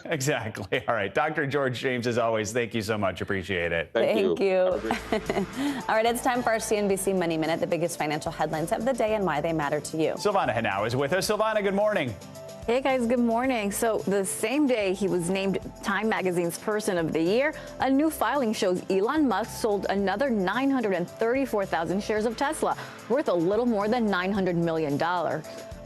Exactly. All right. Dr. George James, as always, thank you so much. Appreciate it. Thank you. All right, it's time for our CNBC Money Minute, the biggest financial headlines of the day and why they matter to you. Silvana Henao is with us. Silvana, good morning. Hey guys, good morning. So the same day he was named Time Magazine's Person of the Year, a new filing shows Elon Musk sold another 934,000 shares of Tesla, worth a little more than $900 million.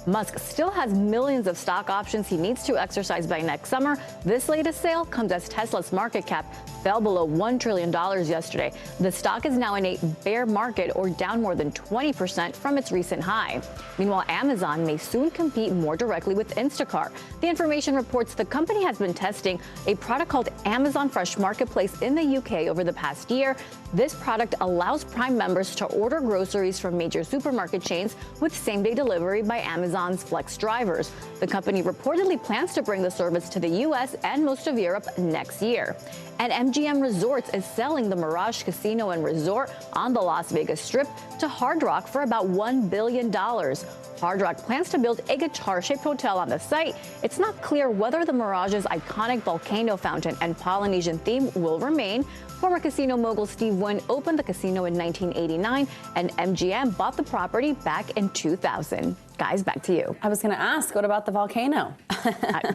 Musk still has millions of stock options he needs to exercise by next summer. This latest sale comes as Tesla's market cap fell below $1 trillion yesterday. The stock is now in a bear market, or down more than 20% from its recent high. Meanwhile, Amazon may soon compete more directly with Instacart. The information reports the company has been testing a product called Amazon Fresh Marketplace in the UK over the past year. This product allows Prime members to order groceries from major supermarket chains with same-day delivery by Amazon's Flex drivers. The company reportedly plans to bring the service to the U.S. and most of Europe next year. And MGM Resorts is selling the Mirage Casino and Resort on the Las Vegas Strip to Hard Rock for about $1 billion. Hard Rock plans to build a guitar-shaped hotel on the site. It's not clear whether the Mirage's iconic volcano fountain and Polynesian theme will remain. Former casino mogul Steve Wynn opened the casino in 1989, and MGM bought the property back in 2000. Guys, back to you. I was going to ask, what about the volcano?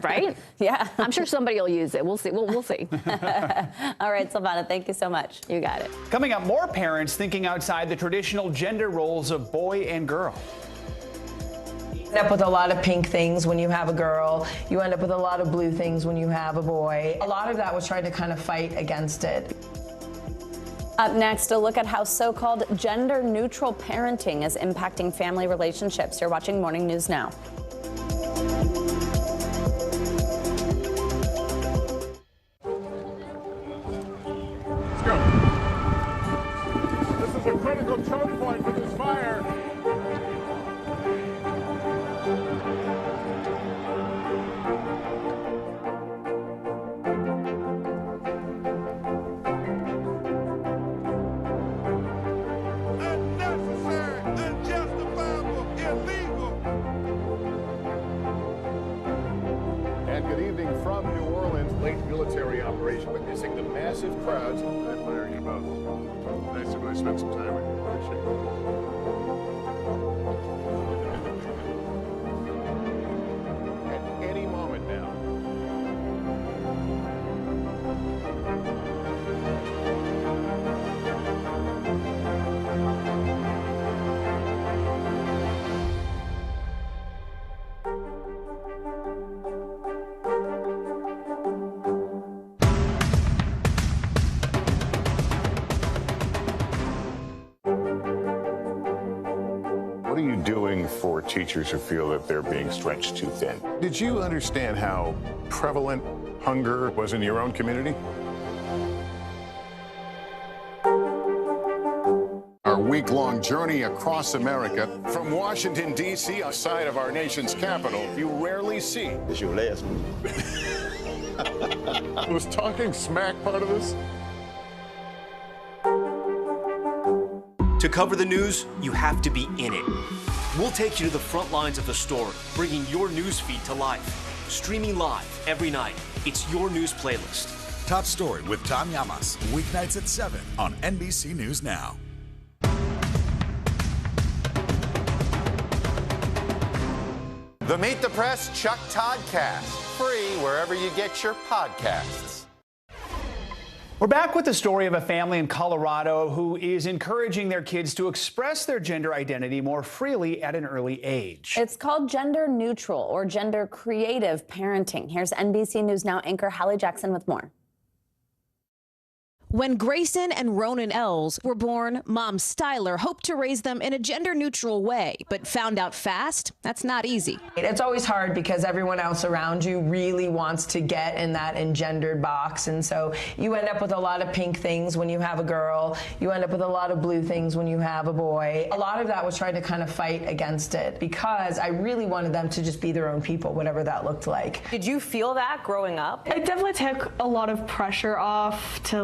Right? Yeah. I'm sure somebody will use it. We'll see. We'll see. All right, Silvana, thank you so much. You got it. Coming up, more parents thinking outside the traditional gender roles of boy and girl. You end up with a lot of pink things when you have a girl. You end up with a lot of blue things when you have a boy. A lot of that was trying to kind of fight against it. Up next, a look at how so-called gender-neutral parenting is impacting family relationships. You're watching Morning News Now. Let's go. This is a critical choke point for this fire. And good evening from New Orleans. Late military operation witnessing the massive crowds. I admire you both. Nice to really spend some time with you. Appreciate it. At any moment now. What are you doing for teachers who feel that they're being stretched too thin? Did you understand how prevalent hunger was in your own community? Our week-long journey across America from Washington, D.C., outside of our nation's capital, you rarely see. Is your last Was talking smack part of this? To cover the news, you have to be in it. We'll take you to the front lines of the story, bringing your news feed to life. Streaming live every night. It's your news playlist. Top Story with Tom Llamas, weeknights at 7 on NBC News Now. The Meet the Press Chuck Todd Cast, free wherever you get your podcasts. We're back with the story of a family in Colorado who is encouraging their kids to express their gender identity more freely at an early age. It's called gender neutral or gender creative parenting. Here's NBC News Now anchor Hallie Jackson with more. When Grayson and Ronan Els were born, Mom Styler hoped to raise them in a gender-neutral way, but found out fast that's not easy. It's always hard because everyone else around you really wants to get in that engendered box, and so you end up with a lot of pink things when you have a girl. You end up with a lot of blue things when you have a boy. A lot of that was trying to kind of fight against it because I really wanted them to just be their own people, whatever that looked like. Did you feel that growing up? It definitely took a lot of pressure off to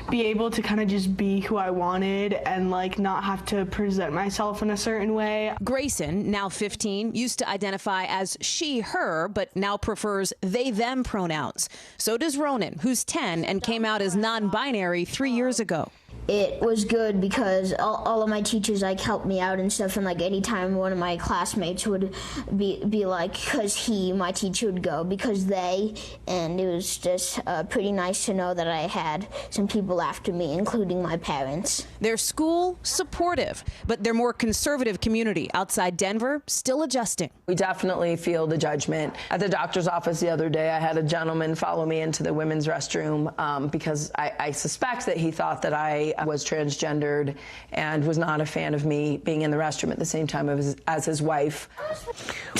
be able to kind of just be who I wanted and like not have to present myself in a certain way. Grayson, now 15, used to identify as she, her, but now prefers they, them pronouns. So does Ronan, who's 10 and came out as non-binary 3 years ago. It was good because all of my teachers like helped me out and stuff, and like anytime one of my classmates would be like, because my teacher would go because they, and it was just pretty nice to know that I had some people after me, including my parents. Their school, supportive, but their more conservative community outside Denver still adjusting. We definitely feel the judgment. At the doctor's office the other day, I had a gentleman follow me into the women's restroom because I suspect that he thought that I was transgendered and was not a fan of me being in the restroom at the same time as his wife.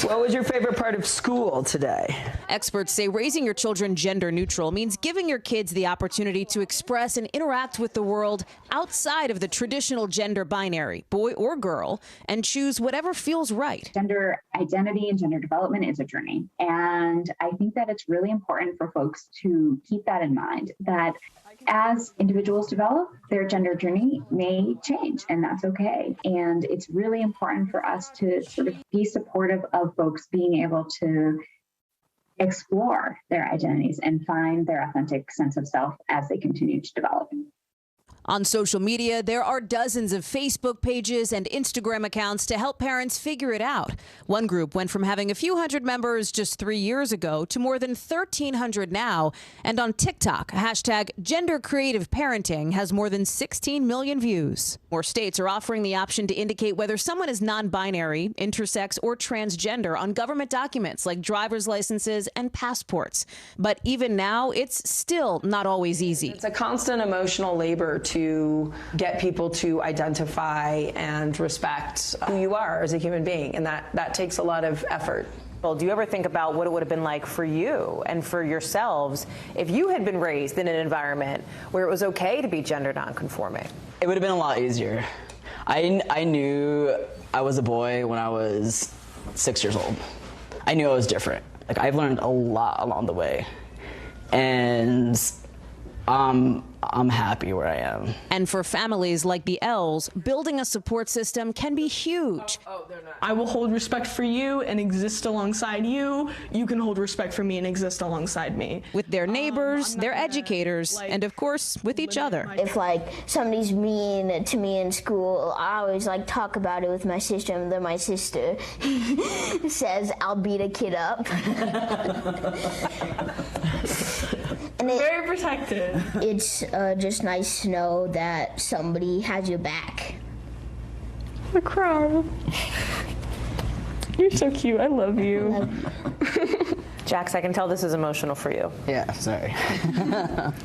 What was your favorite part of school today? Experts say raising your children gender neutral means giving your kids the opportunity to express and interact with the world outside of the traditional gender binary, boy or girl, and choose whatever feels right. Gender identity and gender development is a journey. And I think that it's really important for folks to keep that in mind, that as individuals develop, their gender journey may change, and that's okay. And it's really important for us to sort of be supportive of folks being able to explore their identities and find their authentic sense of self as they continue to develop. On social media, there are dozens of Facebook pages and Instagram accounts to help parents figure it out. One group went from having a few hundred members just 3 years ago to more than 1,300 now. And on TikTok, hashtag Gender Creative Parenting has more than 16 million views. More states are offering the option to indicate whether someone is non-binary, intersex, or transgender on government documents like driver's licenses and passports. But even now, it's still not always easy. It's a constant emotional labor to get people to identify and respect who you are as a human being, and that takes a lot of effort. Do you ever think about what it would have been like for you and for yourselves if you had been raised in an environment where it was okay to be gender nonconforming? It would have been a lot easier. I knew I was a boy when I was 6 years old. I knew I was different. Like, I've learned a lot along the way, and I'm happy where I am. And for families like the L's, building a support system can be huge. I will hold respect for you and exist alongside you. You can hold respect for me and exist alongside me. With their neighbors, their educators, and of course, with each other. If like somebody's mean to me in school, I always like talk about it with my sister, and then my sister says I'll beat a kid up. And very protected. It's just nice to know that somebody has your back. I cry. You're so cute. I love you. Jax, I can tell this is emotional for you. Yeah, sorry.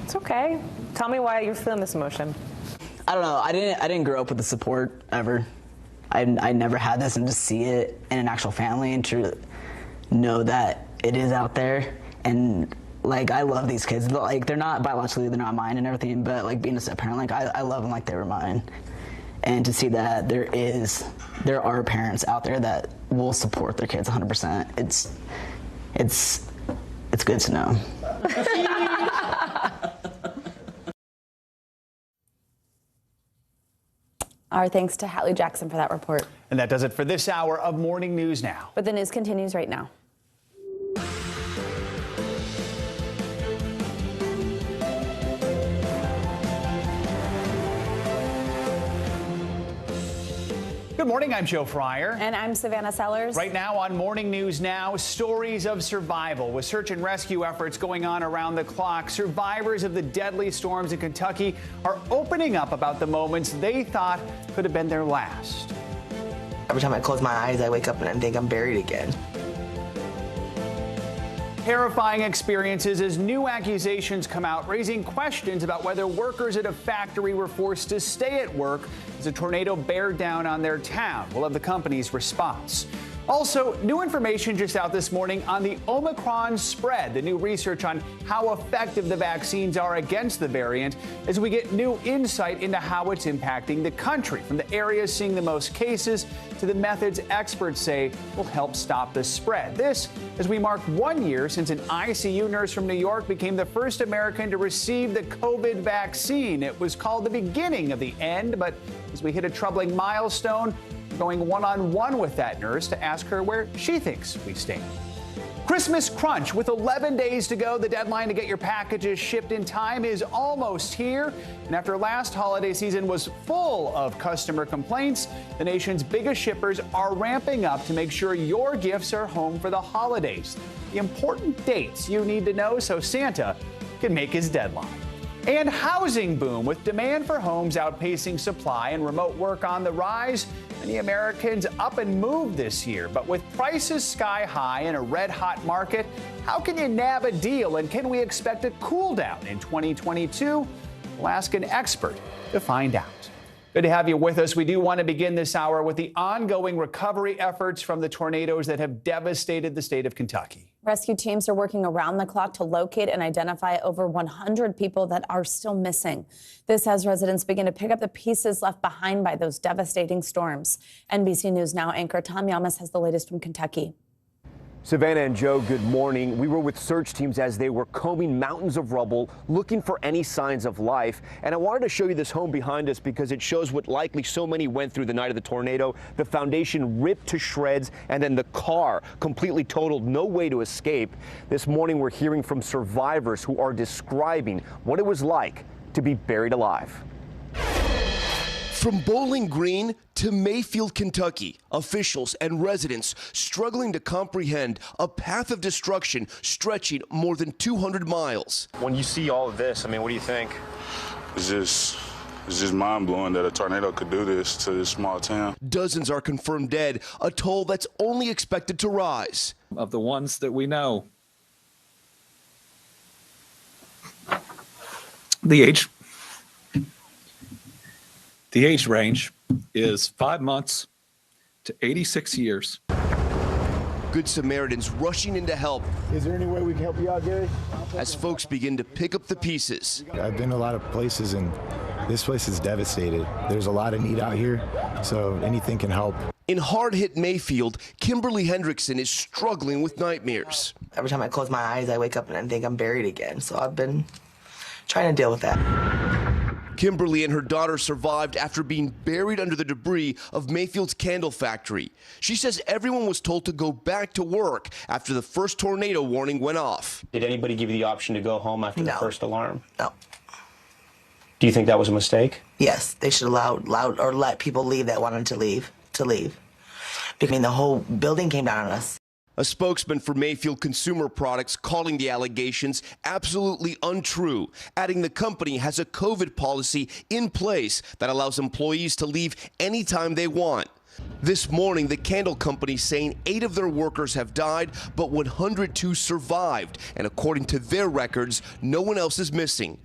It's okay. Tell me why you're feeling this emotion. I don't know. I didn't grow up with the support ever. I never had this, and to see it in an actual family and to know that it is out there. And like, I love these kids. Like, they're not biologically, they're not mine and everything, but like being a step parent, like I love them like they were mine. And to see that there are parents out there that will support their kids 100%. It's good to know. Our thanks to Hallie Jackson for that report. And that does it for this hour of Morning News Now. But the news continues right now. Good morning, I'm Joe Fryer. And I'm Savannah Sellers. Right now on Morning News Now, stories of survival. With search and rescue efforts going on around the clock, survivors of the deadly storms in Kentucky are opening up about the moments they thought could have been their last. Every time I close my eyes, I wake up and I think I'm buried again. Terrifying experiences as new accusations come out, raising questions about whether workers at a factory were forced to stay at work as a tornado bared down on their town. We'll have the company's response. Also, new information just out this morning on the Omicron spread, the new research on how effective the vaccines are against the variant, as we get new insight into how it's impacting the country, from the areas seeing the most cases to the methods experts say will help stop the spread. This as we mark 1 year since an ICU nurse from New York became the first American to receive the COVID vaccine. It was called the beginning of the end, but as we hit a troubling milestone, going one-on-one with that nurse to ask her where she thinks we stand. Christmas crunch. With 11 days to go, the deadline to get your packages shipped in time is almost here. And after last holiday season was full of customer complaints, the nation's biggest shippers are ramping up to make sure your gifts are home for the holidays. The important dates you need to know so Santa can make his deadline. And housing boom. With demand for homes outpacing supply and remote work on the rise, many Americans up and moved this year. But with prices sky high in a red-hot market, how can you nab a deal, and can we expect a cool down in 2022? We'll ask an expert to find out. Good to have you with us. We do want to begin this hour with the ongoing recovery efforts from the tornadoes that have devastated the state of Kentucky. Rescue teams are working around the clock to locate and identify over 100 people that are still missing. This as residents begin to pick up the pieces left behind by those devastating storms. NBC News Now anchor Tom Yamas has the latest from Kentucky. Savannah and Joe, good morning. We were with search teams as they were combing mountains of rubble, looking for any signs of life. And I wanted to show you this home behind us because it shows what likely so many went through the night of the tornado. The foundation ripped to shreds, and then the car completely totaled, no way to escape. This morning, we're hearing from survivors who are describing what it was like to be buried alive. From Bowling Green to Mayfield, Kentucky, officials and residents struggling to comprehend a path of destruction stretching more than 200 miles. When you see all of this, I mean, what do you think? It's just mind-blowing that a tornado could do this to this small town. Dozens are confirmed dead, a toll that's only expected to rise. Of the ones that we know, the age range is 5 months to 86 years. Good Samaritans rushing in to help. Is there any way we can help you out, Gary? As folks begin to pick up the pieces. I've been to a lot of places, and this place is devastated. There's a lot of need out here, so anything can help. In hard-hit Mayfield, Kimberly Hendrickson is struggling with nightmares. Every time I close my eyes, I wake up and I think I'm buried again. So I've been trying to deal with that. Kimberly and her daughter survived after being buried under the debris of Mayfield's candle factory. She says everyone was told to go back to work after the first tornado warning went off. Did anybody give you the option to go home after the first alarm? No. Do you think that was a mistake? Yes, they should allow or let people leave that wanted to leave. Because I mean, the whole building came down on us. A spokesman for Mayfield Consumer Products calling the allegations absolutely untrue, adding the company has a COVID policy in place that allows employees to leave anytime they want. This morning, the candle company saying 8 of their workers have died, but 102 survived. And according to their records, no one else is missing.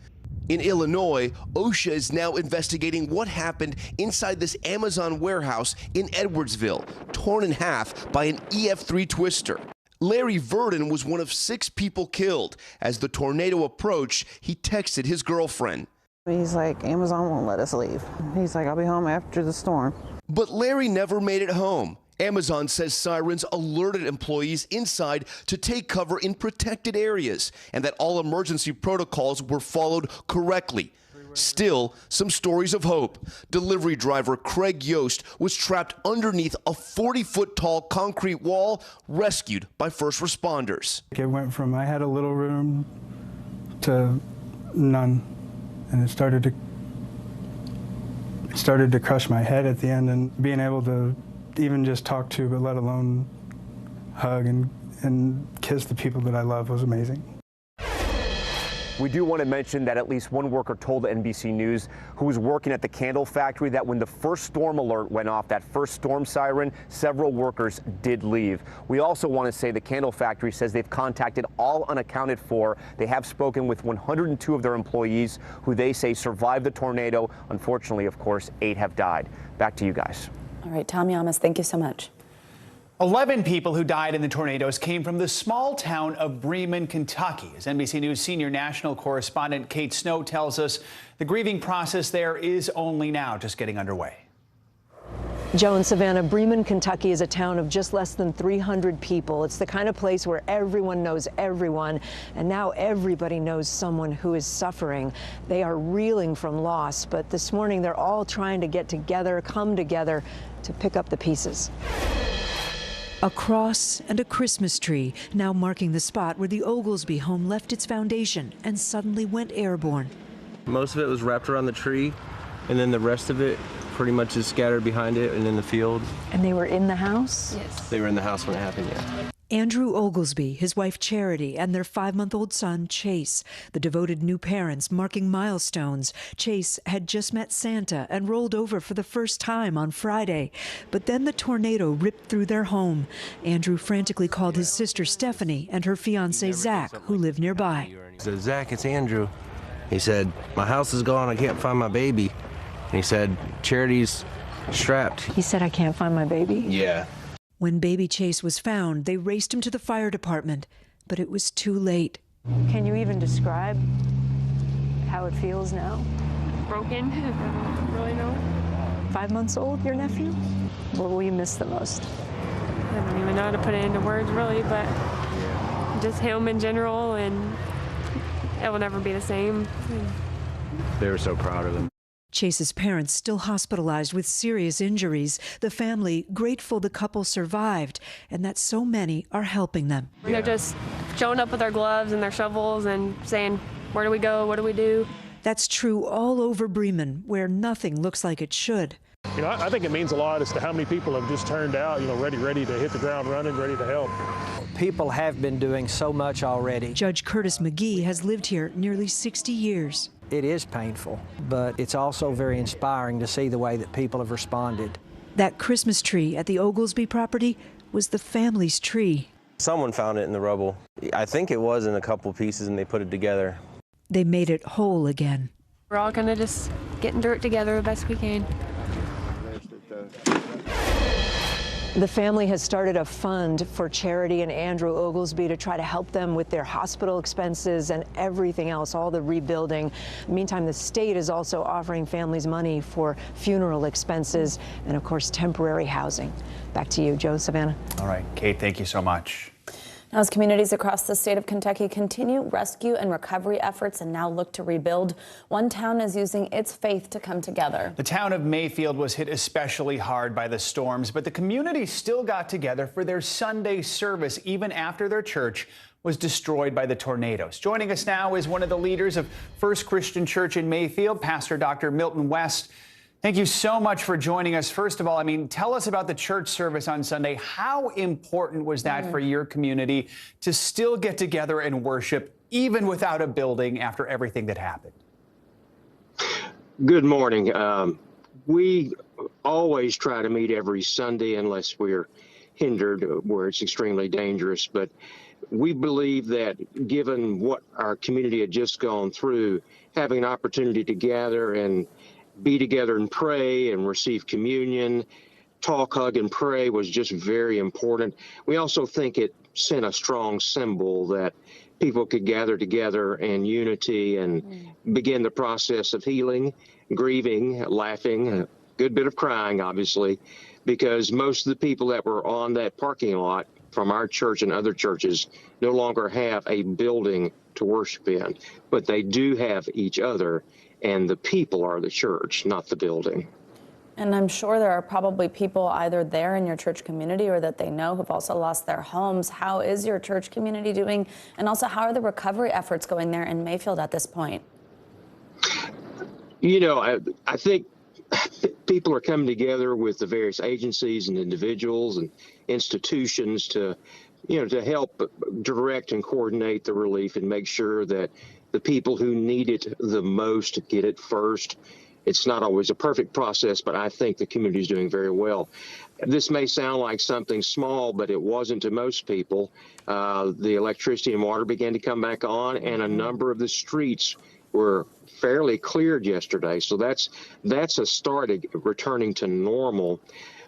In Illinois, OSHA is now investigating what happened inside this Amazon warehouse in Edwardsville, torn in half by an EF3 twister. Larry Verdon was one of 6 people killed. As the tornado approached, he texted his girlfriend. He's like, Amazon won't let us leave. He's like, I'll be home after the storm. But Larry never made it home. Amazon says sirens alerted employees inside to take cover in protected areas and that all emergency protocols were followed correctly. Still, some stories of hope. Delivery driver Craig Yost was trapped underneath a 40-foot tall concrete wall, rescued by first responders. It went from I had a little room to none, and it started to crush my head at the end, and being able to even just talk to, but let alone hug and kiss the people that I love was amazing. We do want to mention that at least one worker told NBC News who was working at the candle factory that when the first storm alert went off, that first storm siren, several workers did leave. We also want to say the candle factory says they've contacted all unaccounted for. They have spoken with 102 of their employees who they say survived the tornado. Unfortunately, of course, 8 have died. Back to you guys. All right, Tom Yamas, thank you so much. 11 people who died in the tornadoes came from the small town of Bremen, Kentucky. As NBC News senior national correspondent Kate Snow tells us, the grieving process there is only now just getting underway. Joe and Savannah, Bremen, Kentucky is a town of just less than 300 people. It's the kind of place where everyone knows everyone, and now everybody knows someone who is suffering. They are reeling from loss, but this morning they're all trying to get together, come together to pick up the pieces. A cross and a Christmas tree now marking the spot where the Oglesby home left its foundation and suddenly went airborne. Most of it was wrapped around the tree, and then the rest of it pretty much is scattered behind it and in the field. And they were in the house? Yes. They were in the house when it happened, yeah. Andrew Oglesby, his wife Charity, and their 5-month-old son Chase, the devoted new parents marking milestones. Chase had just met Santa and rolled over for the first time on Friday. But then the tornado ripped through their home. Andrew frantically called his sister Stephanie and her fiancé Zach, who live nearby. He said, "Zach, it's Andrew." He said, "My house is gone, I can't find my baby." And he said, "Charity's strapped." He said, "I can't find my baby?" Yeah. When baby Chase was found, they raced him to the fire department, but it was too late. Can you even describe how it feels now? Broken. I don't really know. 5 months old, your nephew? What will you miss the most? I don't even know how to put it into words, really, but just him in general, and it will never be the same. They were so proud of him. Chase's parents still hospitalized with serious injuries. The family grateful the couple survived and that so many are helping them. They're just showing up with their gloves and their shovels and saying, "Where do we go? What do we do?" That's true all over Bremen, where nothing looks like it should. You know, I think it means a lot as to how many people have just turned out, you know, ready to hit the ground running, ready to help. People have been doing so much already. Judge Curtis McGee has lived here nearly 60 years. It is painful, but it's also very inspiring to see the way that people have responded. That Christmas tree at the Oglesby property was the family's tree. Someone found it in the rubble. I think it was in a couple pieces and they put it together. They made it whole again. We're all kind of just getting through it together the best we can. The family has started a fund for Charity and Andrew Oglesby to try to help them with their hospital expenses and everything else, all the rebuilding. Meantime, the state is also offering families money for funeral expenses and, of course, temporary housing. Back to you, Joe, Savannah. All right, Kate, thank you so much. Now, as communities across the state of Kentucky continue rescue and recovery efforts and now look to rebuild, one town is using its faith to come together. The town of Mayfield was hit especially hard by the storms, but the community still got together for their Sunday service even after their church was destroyed by the tornadoes. Joining us now is one of the leaders of First Christian Church in Mayfield, Pastor Dr. Milton West. Thank you so much for joining us. First of all, tell us about the church service on Sunday. How important was that for your community to still get together and worship, even without a building, after everything that happened? Good morning. We always try to meet every Sunday unless we're hindered, where it's extremely dangerous. But we believe that given what our community had just gone through, having an opportunity to gather and be together and pray and receive communion, talk, hug, and pray was just very important. We also think it sent a strong symbol that people could gather together in unity and begin the process of healing, grieving, laughing, a good bit of crying, obviously, because most of the people that were on that parking lot from our church and other churches no longer have a building to worship in, but they do have each other. And the people are the church, not the building. And I'm sure there are probably people either there in your church community or that they know who've also lost their homes. How is your church community doing? And also, how are the recovery efforts going there in Mayfield at this point? You know, I think people are coming together with the various agencies and individuals and institutions to help direct and coordinate the relief and make sure that the people who need it the most get it first. It's not always a perfect process, but I think the community is doing very well. This may sound like something small, but it wasn't to most people. The electricity and water began to come back on, and a number of the streets were fairly cleared yesterday. So that's a start of returning to normal.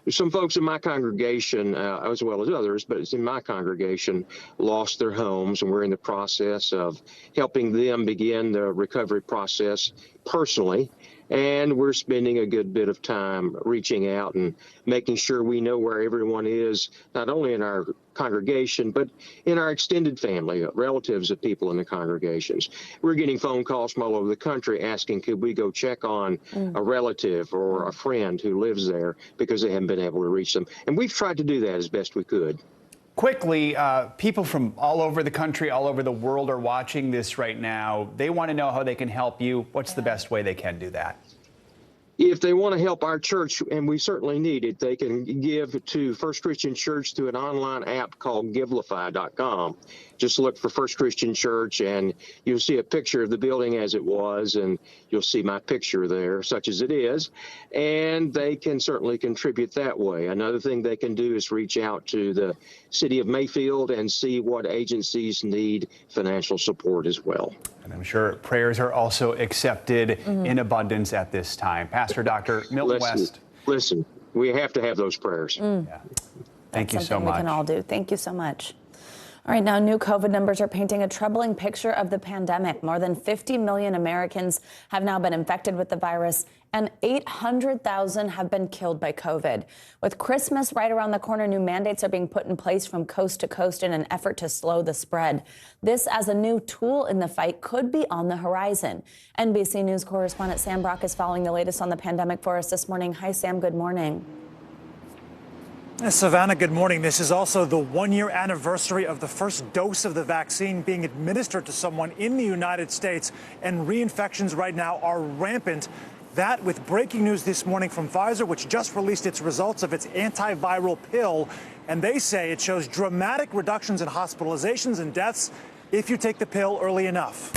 some folks in my congregation, as well as others, but it's in my congregation, lost their homes, and we're in the process of helping them begin the recovery process personally. And we're spending a good bit of time reaching out and making sure we know where everyone is, not only in our congregation, but in our extended family, relatives of people in the congregations. We're getting phone calls from all over the country asking, could we go check on a relative or a friend who lives there because they haven't been able to reach them. And we've tried to do that as best we could. Quickly, people from all over the country, all over the world are watching this right now. They want to know how they can help you. What's the best way they can do that? If they want to help our church, and we certainly need it, they can give to First Christian Church through an online app called Givelify.com. Just look for First Christian Church, and you'll see a picture of the building as it was, and you'll see my picture there, such as it is, and they can certainly contribute that way. Another thing they can do is reach out to the city of Mayfield and see what agencies need financial support as well. And I'm sure prayers are also accepted in abundance at this time. Pastor Dr. Milton West. Listen, we have to have those prayers. Yeah. Thank you so much. We can all do. Thank you so much. All right, now new COVID numbers are painting a troubling picture of the pandemic. More than 50 million Americans have now been infected with the virus, and 800,000 have been killed by COVID. With Christmas right around the corner, new mandates are being put in place from coast to coast in an effort to slow the spread. This, as a new tool in the fight, could be on the horizon. NBC News correspondent Sam Brock is following the latest on the pandemic for us this morning. Hi, Sam. Good morning. Savannah, good morning. This is also the one-year anniversary of the first dose of the vaccine being administered to someone in the United States, and reinfections right now are rampant. That with breaking news this morning from Pfizer, which just released its results of its antiviral pill, and they say it shows dramatic reductions in hospitalizations and deaths if you take the pill early enough.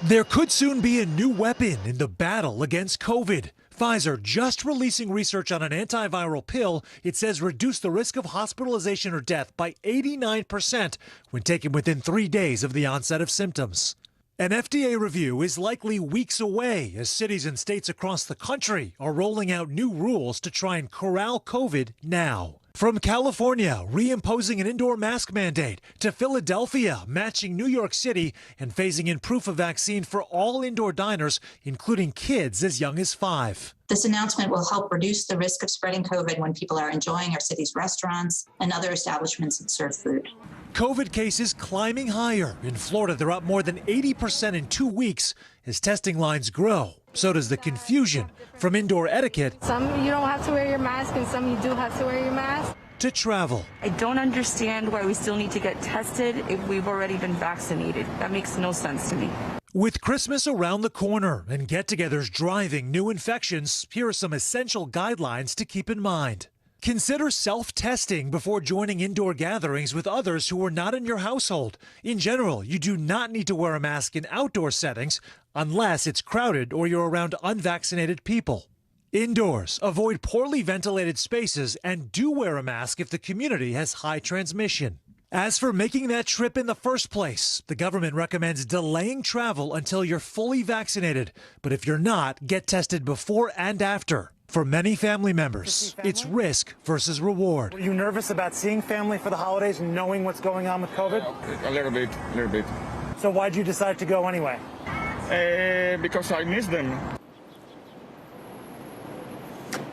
There could soon be a new weapon in the battle against COVID. Pfizer just releasing research on an antiviral pill it says reduced the risk of hospitalization or death by 89% when taken within 3 days of the onset of symptoms. An FDA review is likely weeks away as cities and states across the country are rolling out new rules to try and corral COVID now. From California, reimposing an indoor mask mandate, to Philadelphia, matching New York City and phasing in proof of vaccine for all indoor diners, including kids as young as 5. This announcement will help reduce the risk of spreading COVID when people are enjoying our city's restaurants and other establishments that serve food. COVID cases climbing higher. In Florida, they're up more than 80% in 2 weeks as testing lines grow. So does the confusion from indoor etiquette. Some you don't have to wear your mask and some you do have to wear your mask. To travel. I don't understand why we still need to get tested if we've already been vaccinated. That makes no sense to me. With Christmas around the corner and get-togethers driving new infections, here are some essential guidelines to keep in mind. Consider self-testing before joining indoor gatherings with others who are not in your household. In general, you do not need to wear a mask in outdoor settings unless it's crowded or you're around unvaccinated people. Indoors, avoid poorly ventilated spaces and do wear a mask if the community has high transmission. As for making that trip in the first place, the government recommends delaying travel until you're fully vaccinated. But if you're not, get tested before and after. For many family members, it's risk versus reward. Were you nervous about seeing family for the holidays and knowing what's going on with COVID? A little bit. So why'd you decide to go anyway? Because I miss them.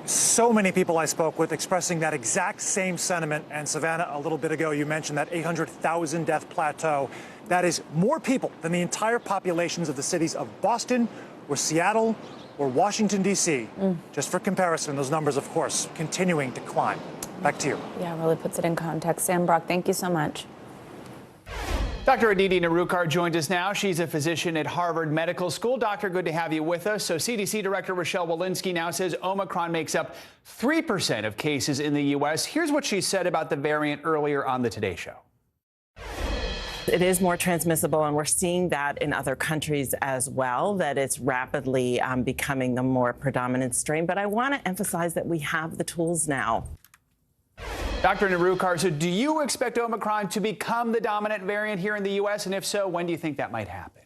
So many people I spoke with expressing that exact same sentiment. And Savannah, a little bit ago, you mentioned that 800,000 death plateau. That is more people than the entire populations of the cities of Boston or Seattle or Washington, D.C. Just for comparison, those numbers, of course, continuing to climb. Back to you. Yeah, it really puts it in context. Sam Brock, thank you so much. Dr. Aditi Nerurkar joins us now. She's a physician at Harvard Medical School. Doctor, good to have you with us. So CDC Director Rochelle Walensky now says Omicron makes up 3% of cases in the U.S. Here's what she said about the variant earlier on the Today Show. It is more transmissible, and we're seeing that in other countries as well, that it's rapidly becoming the more predominant strain. But I want to emphasize that we have the tools now. Dr. Nerurkar, so do you expect Omicron to become the dominant variant here in the U.S.? And if so, when do you think that might happen?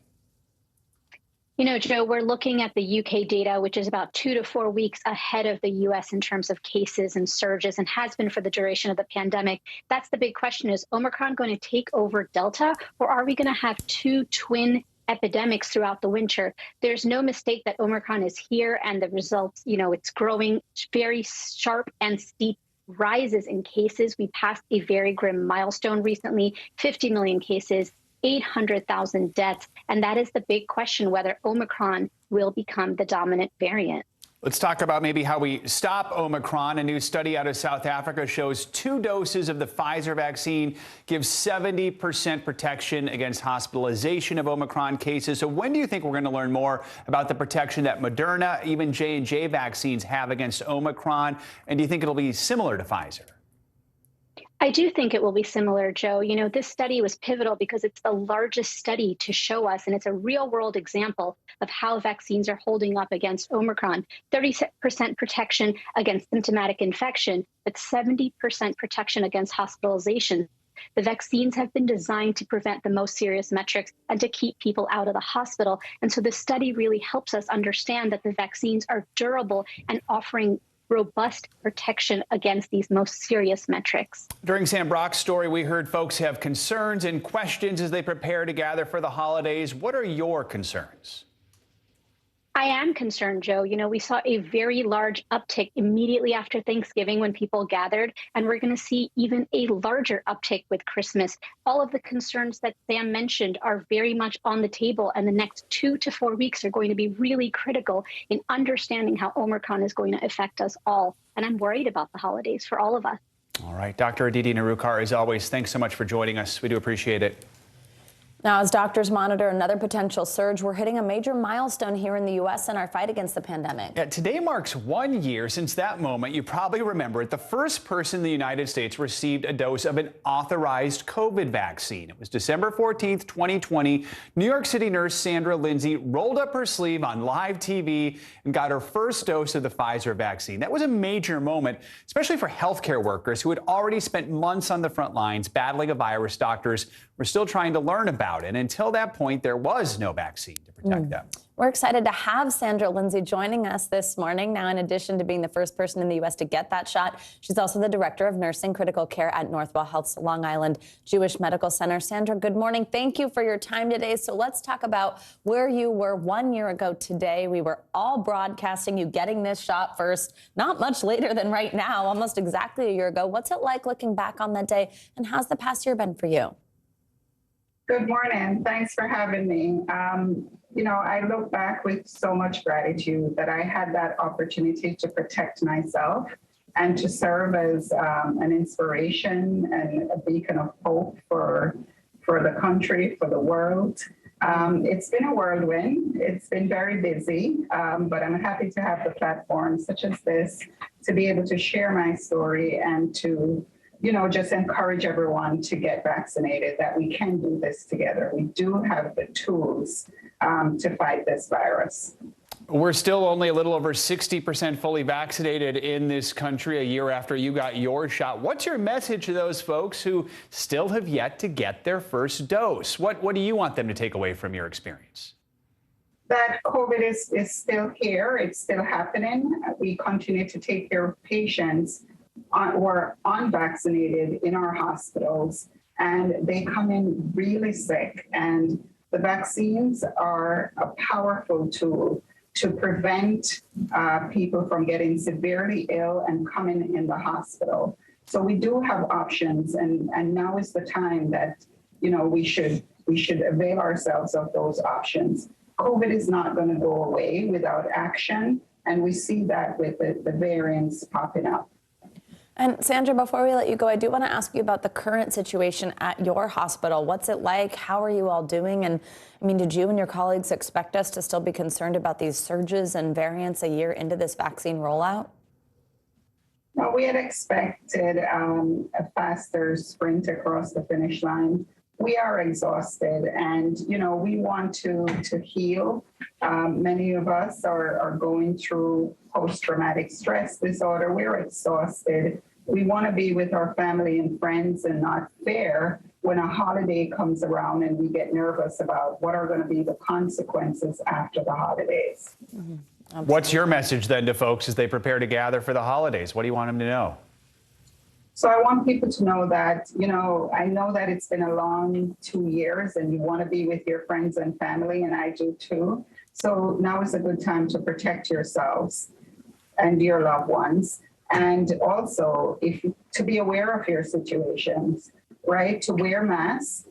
You know, Joe, we're looking at the UK data, which is about 2 to 4 weeks ahead of the US in terms of cases and surges, and has been for the duration of the pandemic. That's the big question: is Omicron going to take over Delta, or are we going to have two twin epidemics throughout the winter? There's no mistake that Omicron is here, and the results, you know, it's growing very sharp and steep rises in cases. We passed a very grim milestone recently, 50 million cases, 800,000 deaths. And that is the big question, whether Omicron will become the dominant variant. Let's talk about maybe how we stop Omicron. A new study out of South Africa shows 2 doses of the Pfizer vaccine give 70% protection against hospitalization of Omicron cases. So when do you think we're going to learn more about the protection that Moderna, even J&J vaccines have against Omicron? And do you think it'll be similar to Pfizer? I do think it will be similar, Joe. You know, this study was pivotal because it's the largest study to show us, and it's a real world example of how vaccines are holding up against Omicron. 30% protection against symptomatic infection, but 70% protection against hospitalization. The vaccines have been designed to prevent the most serious metrics and to keep people out of the hospital. And so this study really helps us understand that the vaccines are durable and offering robust protection against these most serious metrics. During Sam Brock's story, we heard folks have concerns and questions as they prepare to gather for the holidays. What are your concerns? I am concerned, Joe. You know, we saw a very large uptick immediately after Thanksgiving when people gathered, and we're going to see even a larger uptick with Christmas. All of the concerns that Sam mentioned are very much on the table, and the next 2 to 4 weeks are going to be really critical in understanding how Omicron is going to affect us all. And I'm worried about the holidays for all of us. All right, Dr. Aditi Nerurkar, as always, thanks so much for joining us. We do appreciate it. Now, as doctors monitor another potential surge, we're hitting a major milestone here in the U.S. in our fight against the pandemic. Yeah, today marks 1 year since that moment. You probably remember it. The first person in the United States received a dose of an authorized COVID vaccine. It was December 14th, 2020. New York City nurse Sandra Lindsay rolled up her sleeve on live TV and got her first dose of the Pfizer vaccine. That was a major moment, especially for healthcare workers who had already spent months on the front lines battling a virus doctors were still trying to learn about. And until that point, there was no vaccine to protect them. We're excited to have Sandra Lindsay joining us this morning. Now, in addition to being the first person in the U.S. to get that shot, she's also the director of nursing critical care at Northwell Health's Long Island Jewish Medical Center. Sandra, good morning. Thank you for your time today. So let's talk about where you were 1 year ago today. We were all broadcasting you getting this shot first, not much later than right now, almost exactly a year ago. What's it like looking back on that day, and how's the past year been for you? Good morning. Thanks for having me. You know, I look back with so much gratitude that I had that opportunity to protect myself and to serve as an inspiration and a beacon of hope for the country, for the world. It's been a whirlwind. It's been very busy, but I'm happy to have the platform such as this to be able to share my story and to, you know, just encourage everyone to get vaccinated, that we can do this together. We do have the tools to fight this virus. We're still only a little over 60% fully vaccinated in this country a year after you got your shot. What's your message to those folks who still have yet to get their first dose? What do you want them to take away from your experience? That COVID is still here. It's still happening. We continue to take care of patients who are unvaccinated in our hospitals, and they come in really sick. And the vaccines are a powerful tool to prevent people from getting severely ill and coming in the hospital. So we do have options, and now is the time that, you know, we should avail ourselves of those options. COVID is not going to go away without action, and we see that with the variants popping up. And Sandra, before we let you go, I do want to ask you about the current situation at your hospital. What's it like? How are you all doing? And I mean, did you and your colleagues expect us to still be concerned about these surges and variants a year into this vaccine rollout? No, we had expected a faster sprint across the finish line. We are exhausted, and, you know, we want to heal. Many of us are going through post-traumatic stress disorder. We're exhausted. We want to be with our family and friends and not fare when a holiday comes around and we get nervous about what are going to be the consequences after the holidays. What's your message then to folks as they prepare to gather for the holidays? What do you want them to know? So I want people to know that, I know that it's been a long 2 years and you want to be with your friends and family, and I do too. So now is a good time to protect yourselves and your loved ones. And also to be aware of your situations, right? To wear masks,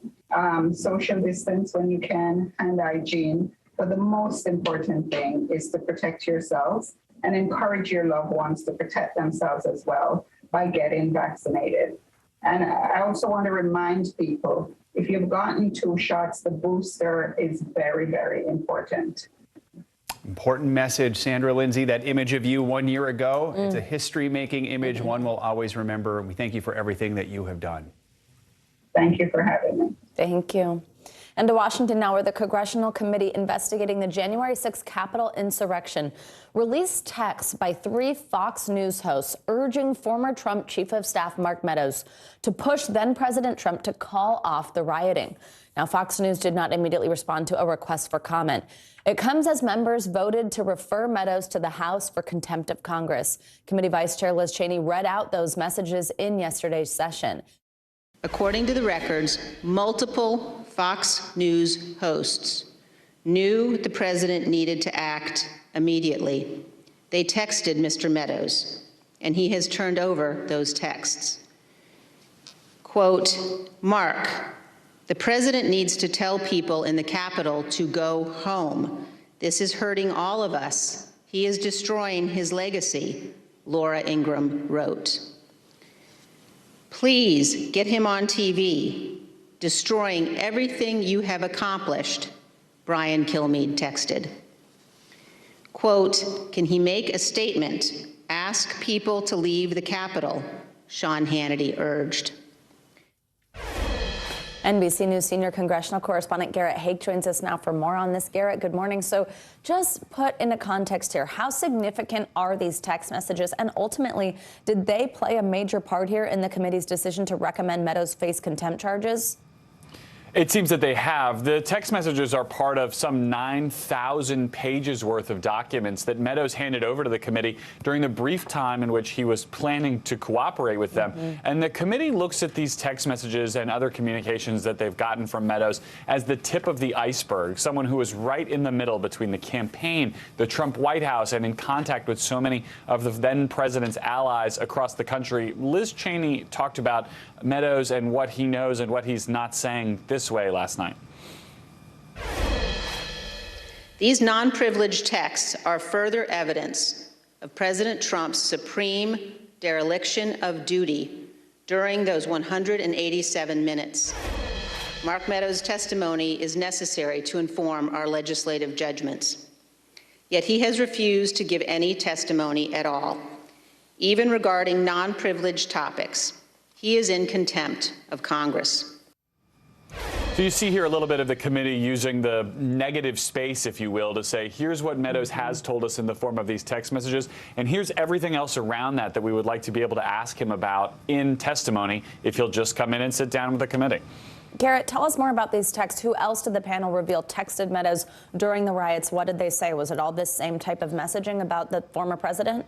social distance when you can, hand hygiene. But the most important thing is to protect yourselves and encourage your loved ones to protect themselves as well by getting vaccinated. And I also want to remind people, if you've gotten 2 shots, the booster is very, very important. Important message, Sandra Lindsay. That image of you 1 year ago, it's a history-making image, one we'll always remember. We thank you for everything that you have done. Thank you for having me. Thank you. And to Washington now, where the Congressional Committee investigating the January 6th Capitol insurrection released texts by 3 Fox News hosts urging former Trump Chief of Staff Mark Meadows to push then-President Trump to call off the rioting. Now, Fox News did not immediately respond to a request for comment. It comes as members voted to refer Meadows to the House for contempt of Congress. Committee Vice Chair Liz Cheney read out those messages in yesterday's session. According to the records, multiple Fox News hosts knew the president needed to act immediately. They texted Mr. Meadows, and he has turned over those texts. Quote, Mark, the president needs to tell people in the Capitol to go home. This is hurting all of us. He is destroying his legacy, Laura Ingraham wrote. Please get him on TV. Destroying everything you have accomplished, Brian Kilmeade texted. Quote, can he make a statement? Ask people to leave the Capitol, Sean Hannity urged. NBC News senior congressional correspondent Garrett Haake joins us now for more on this. Garrett, good morning. So just put into context here, how significant are these text messages? And ultimately, did they play a major part here in the committee's decision to recommend Meadows face contempt charges? It seems that they have. The text messages are part of some 9,000 pages worth of documents that Meadows handed over to the committee during the brief time in which he was planning to cooperate with them. And the committee looks at these text messages and other communications that they've gotten from Meadows as the tip of the iceberg, someone who was right in the middle between the campaign, the Trump White House, and in contact with so many of the then president's allies across the country. Liz Cheney talked about Meadows and what he knows and what he's not saying this way last night. These non-privileged texts are further evidence of President Trump's supreme dereliction of duty during those 187 minutes. Mark Meadows' testimony is necessary to inform our legislative judgments. Yet he has refused to give any testimony at all, even regarding non-privileged topics. He is in contempt of Congress. So you see here a little bit of the committee using the negative space, if you will, to say, here's what Meadows has told us in the form of these text messages, and here's everything else around that that we would like to be able to ask him about in testimony if he'll just come in and sit down with the committee. Garrett, tell us more about these texts. Who else did the panel reveal texted Meadows during the riots? What did they say? Was it all this same type of messaging about the former president?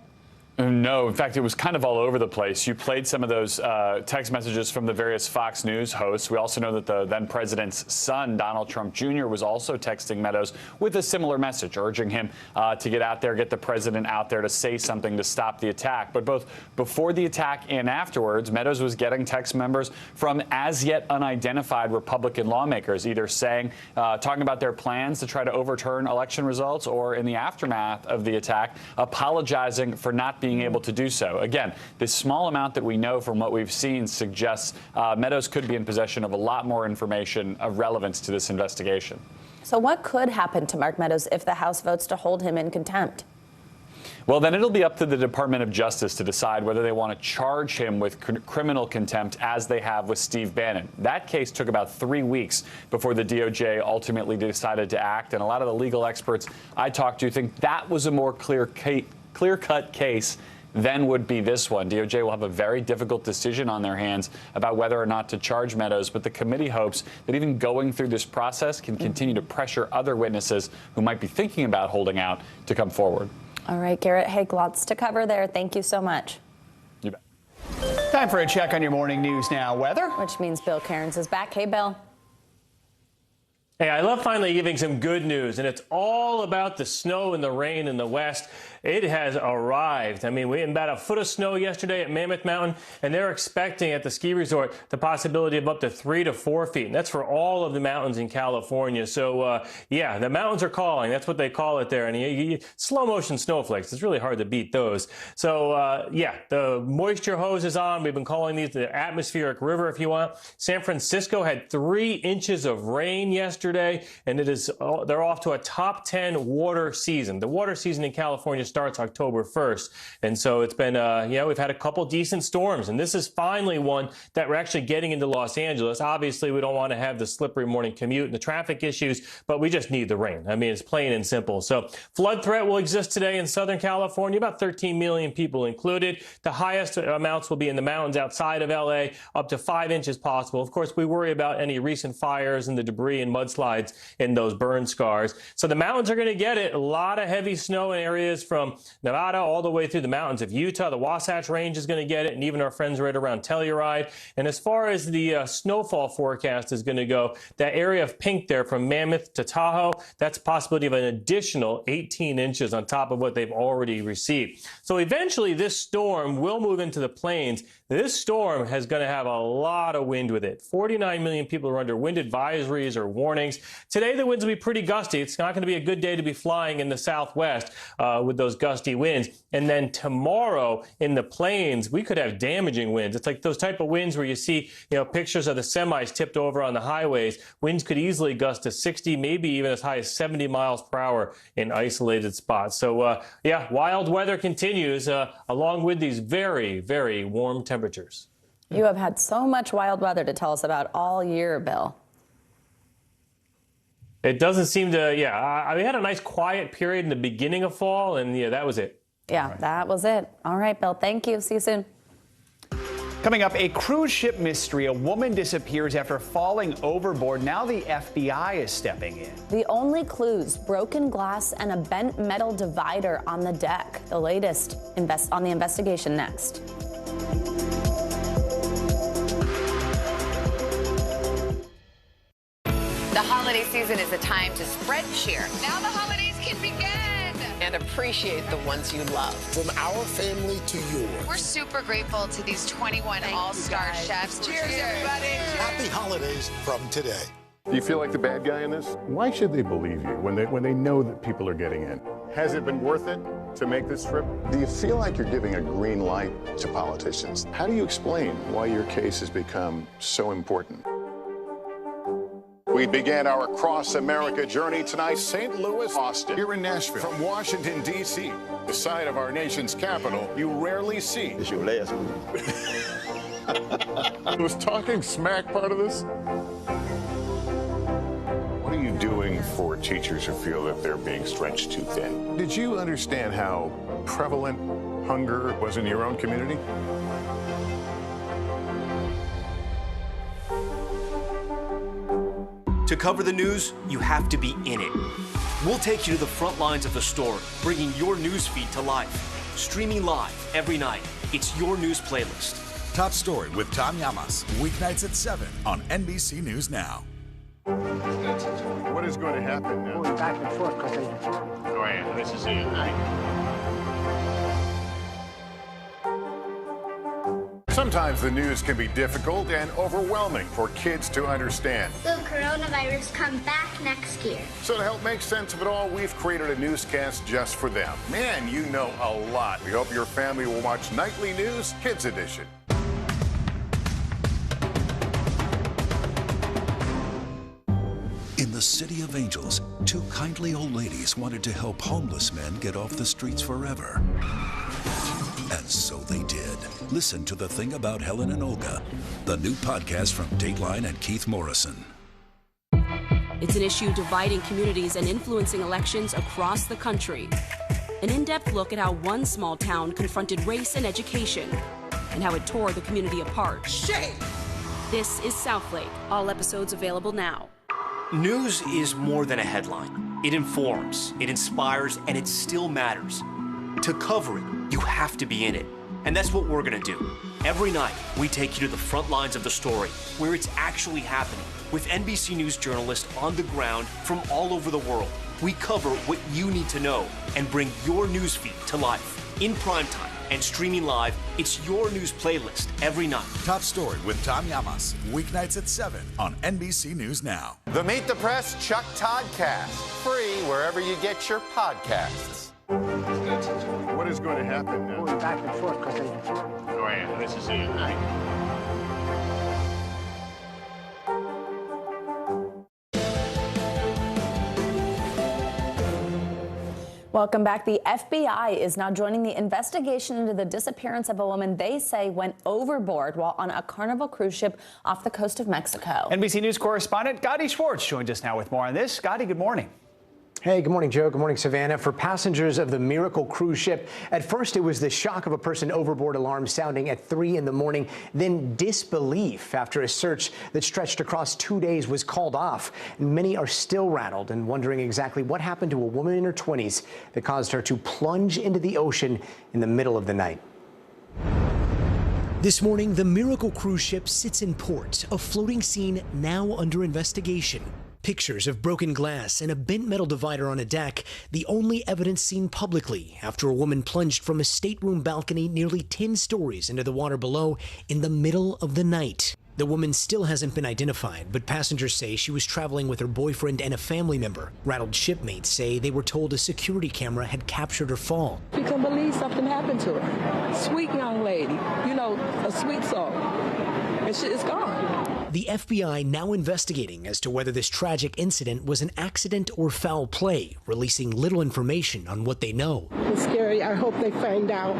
No, in fact, it was kind of all over the place. You played some of those text messages from the various Fox News hosts. We also know that the then president's son, Donald Trump Jr., was also texting Meadows with a similar message, urging him to get out there, get the president out there to say something to stop the attack. But both before the attack and afterwards, Meadows was getting text members from as yet unidentified Republican lawmakers, either saying, talking about their plans to try to overturn election results, or in the aftermath of the attack, apologizing for not being able to do so. Again, this small amount that we know from what we've seen suggests Meadows could be in possession of a lot more information of relevance to this investigation. So what could happen to Mark Meadows if the House votes to hold him in contempt? Well, then it'll be up to the Department of Justice to decide whether they want to charge him with criminal contempt as they have with Steve Bannon. That case took about 3 weeks before the DOJ ultimately decided to act, and a lot of the legal experts I talked to think that was a more clear-cut case then would be this one. DOJ will have a very difficult decision on their hands about whether or not to charge Meadows, but the committee hopes that even going through this process can continue to pressure other witnesses who might be thinking about holding out to come forward. All right, Garrett Haake, lots to cover there. Thank you so much. You bet. Time for a check on your morning news now. Weather. Which means Bill Cairns is back. Hey, Bill. Hey, I love finally giving some good news, and it's all about the snow and the rain in the west. It has arrived. I mean, we had about a foot of snow yesterday at Mammoth Mountain, and they're expecting at the ski resort the possibility of up to 3 to 4 feet. And that's for all of the mountains in California. So, yeah, the mountains are calling. That's what they call it there. And slow motion snowflakes. It's really hard to beat those. So, yeah, the moisture hose is on. We've been calling these the atmospheric river, if you want. San Francisco had 3 inches of rain yesterday, and they're off to a top 10 water season. The water season in California starts October 1st. And so it's been, we've had a couple decent storms, and this is finally one that we're actually getting into Los Angeles. Obviously, we don't want to have the slippery morning commute and the traffic issues, but we just need the rain. I mean, it's plain and simple. So flood threat will exist today in Southern California, about 13 million people included. The highest amounts will be in the mountains outside of LA, up to 5 inches possible. Of course, we worry about any recent fires and the debris and mudslides in those burn scars. So the mountains are going to get it. A lot of heavy snow in areas from Nevada all the way through the mountains of Utah. The Wasatch Range is going to get it, and even our friends right around Telluride. And as far as the snowfall forecast is going to go, that area of pink there from Mammoth to Tahoe, that's a possibility of an additional 18 inches on top of what they've already received. So eventually this storm will move into the plains. This storm is going to have a lot of wind with it. 49 million people are under wind advisories or warnings. Today, the winds will be pretty gusty. It's not going to be a good day to be flying in the southwest with those gusty winds. And then tomorrow in the plains, we could have damaging winds. It's like those type of winds where you see, pictures of the semis tipped over on the highways. Winds could easily gust to 60, maybe even as high as 70 miles per hour in isolated spots. So, wild weather continues along with these very, very warm temperatures. You have had so much wild weather to tell us about all year, Bill. It doesn't seem to, we had a nice quiet period in the beginning of fall, and that was it. Yeah, right. That was it. All right, Bill, thank you. See you soon. Coming up, a cruise ship mystery. A woman disappears after falling overboard. Now the FBI is stepping in. The only clues, broken glass and a bent metal divider on the deck. The latest on the investigation next. The holiday season is a time to spread cheer. Now the holidays can begin. And appreciate the ones you love. From our family to yours. We're super grateful to these 21 all-star chefs. Cheers, everybody. Happy holidays from today. Do you feel like the bad guy in this? Why should they believe you when they know that people are getting in? Has it been worth it to make this trip? Do you feel like you're giving a green light to politicians? How do you explain why your case has become so important? We began our Across America journey tonight, St. Louis, Austin, here in Nashville, from Washington, D.C., the site of our nation's capital, you rarely see. It's your last one. Was talking smack part of this? What are you doing for teachers who feel that they're being stretched too thin? Did you understand how prevalent hunger was in your own community? To cover the news, you have to be in it. We'll take you to the front lines of the story, bringing your news feed to life. Streaming live every night. It's your news playlist. Top Story with Tom Llamas, weeknights at 7 on NBC News Now. What is going to happen now? Going back and forth because Go ahead. This is it. Sometimes the news can be difficult and overwhelming for kids to understand. Will coronavirus come back next year? So to help make sense of it all, we've created a newscast just for them. Man, you know a lot. We hope your family will watch Nightly News Kids Edition. In the City of Angels, 2 kindly old ladies wanted to help homeless men get off the streets forever. And so they did. Listen to The Thing About Helen and Olga, the new podcast from Dateline and Keith Morrison. It's an issue dividing communities and influencing elections across the country. An in-depth look at how one small town confronted race and education and how it tore the community apart. Shame! This is Southlake. All episodes available now. News is more than a headline. It informs, it inspires, and it still matters. To cover it, you have to be in it. And that's what we're going to do. Every night, we take you to the front lines of the story, where it's actually happening, with NBC News journalists on the ground from all over the world. We cover what you need to know and bring your newsfeed to life. In primetime and streaming live, it's your news playlist every night. Top Story with Tom Llamas, weeknights at 7 on NBC News Now. The Meet the Press Chuck Todd Cast, free wherever you get your podcasts. What is going to happen now? Going back and forth because Oh, yeah, this is it. Welcome back. The FBI is now joining the investigation into the disappearance of a woman they say went overboard while on a Carnival cruise ship off the coast of Mexico. NBC News correspondent Gadi Schwartz joins us now with more on this. Gadi, good morning. Hey, good morning, Joe. Good morning, Savannah. For passengers of the Miracle cruise ship, at first it was the shock of a person overboard alarm sounding at 3 in the morning, then disbelief after a search that stretched across 2 days was called off. And many are still rattled and wondering exactly what happened to a woman in her 20s that caused her to plunge into the ocean in the middle of the night. This morning, the Miracle cruise ship sits in port, a floating scene now under investigation. Pictures of broken glass and a bent metal divider on a deck, the only evidence seen publicly after a woman plunged from a stateroom balcony nearly 10 stories into the water below in the middle of the night. The woman still hasn't been identified, but passengers say she was traveling with her boyfriend and a family member. Rattled shipmates say they were told a security camera had captured her fall. You can believe something happened to her. Sweet young lady, you know, a sweet soul. And she is gone. The FBI now investigating as to whether this tragic incident was an accident or foul play, releasing little information on what they know. It's scary. I hope they find out.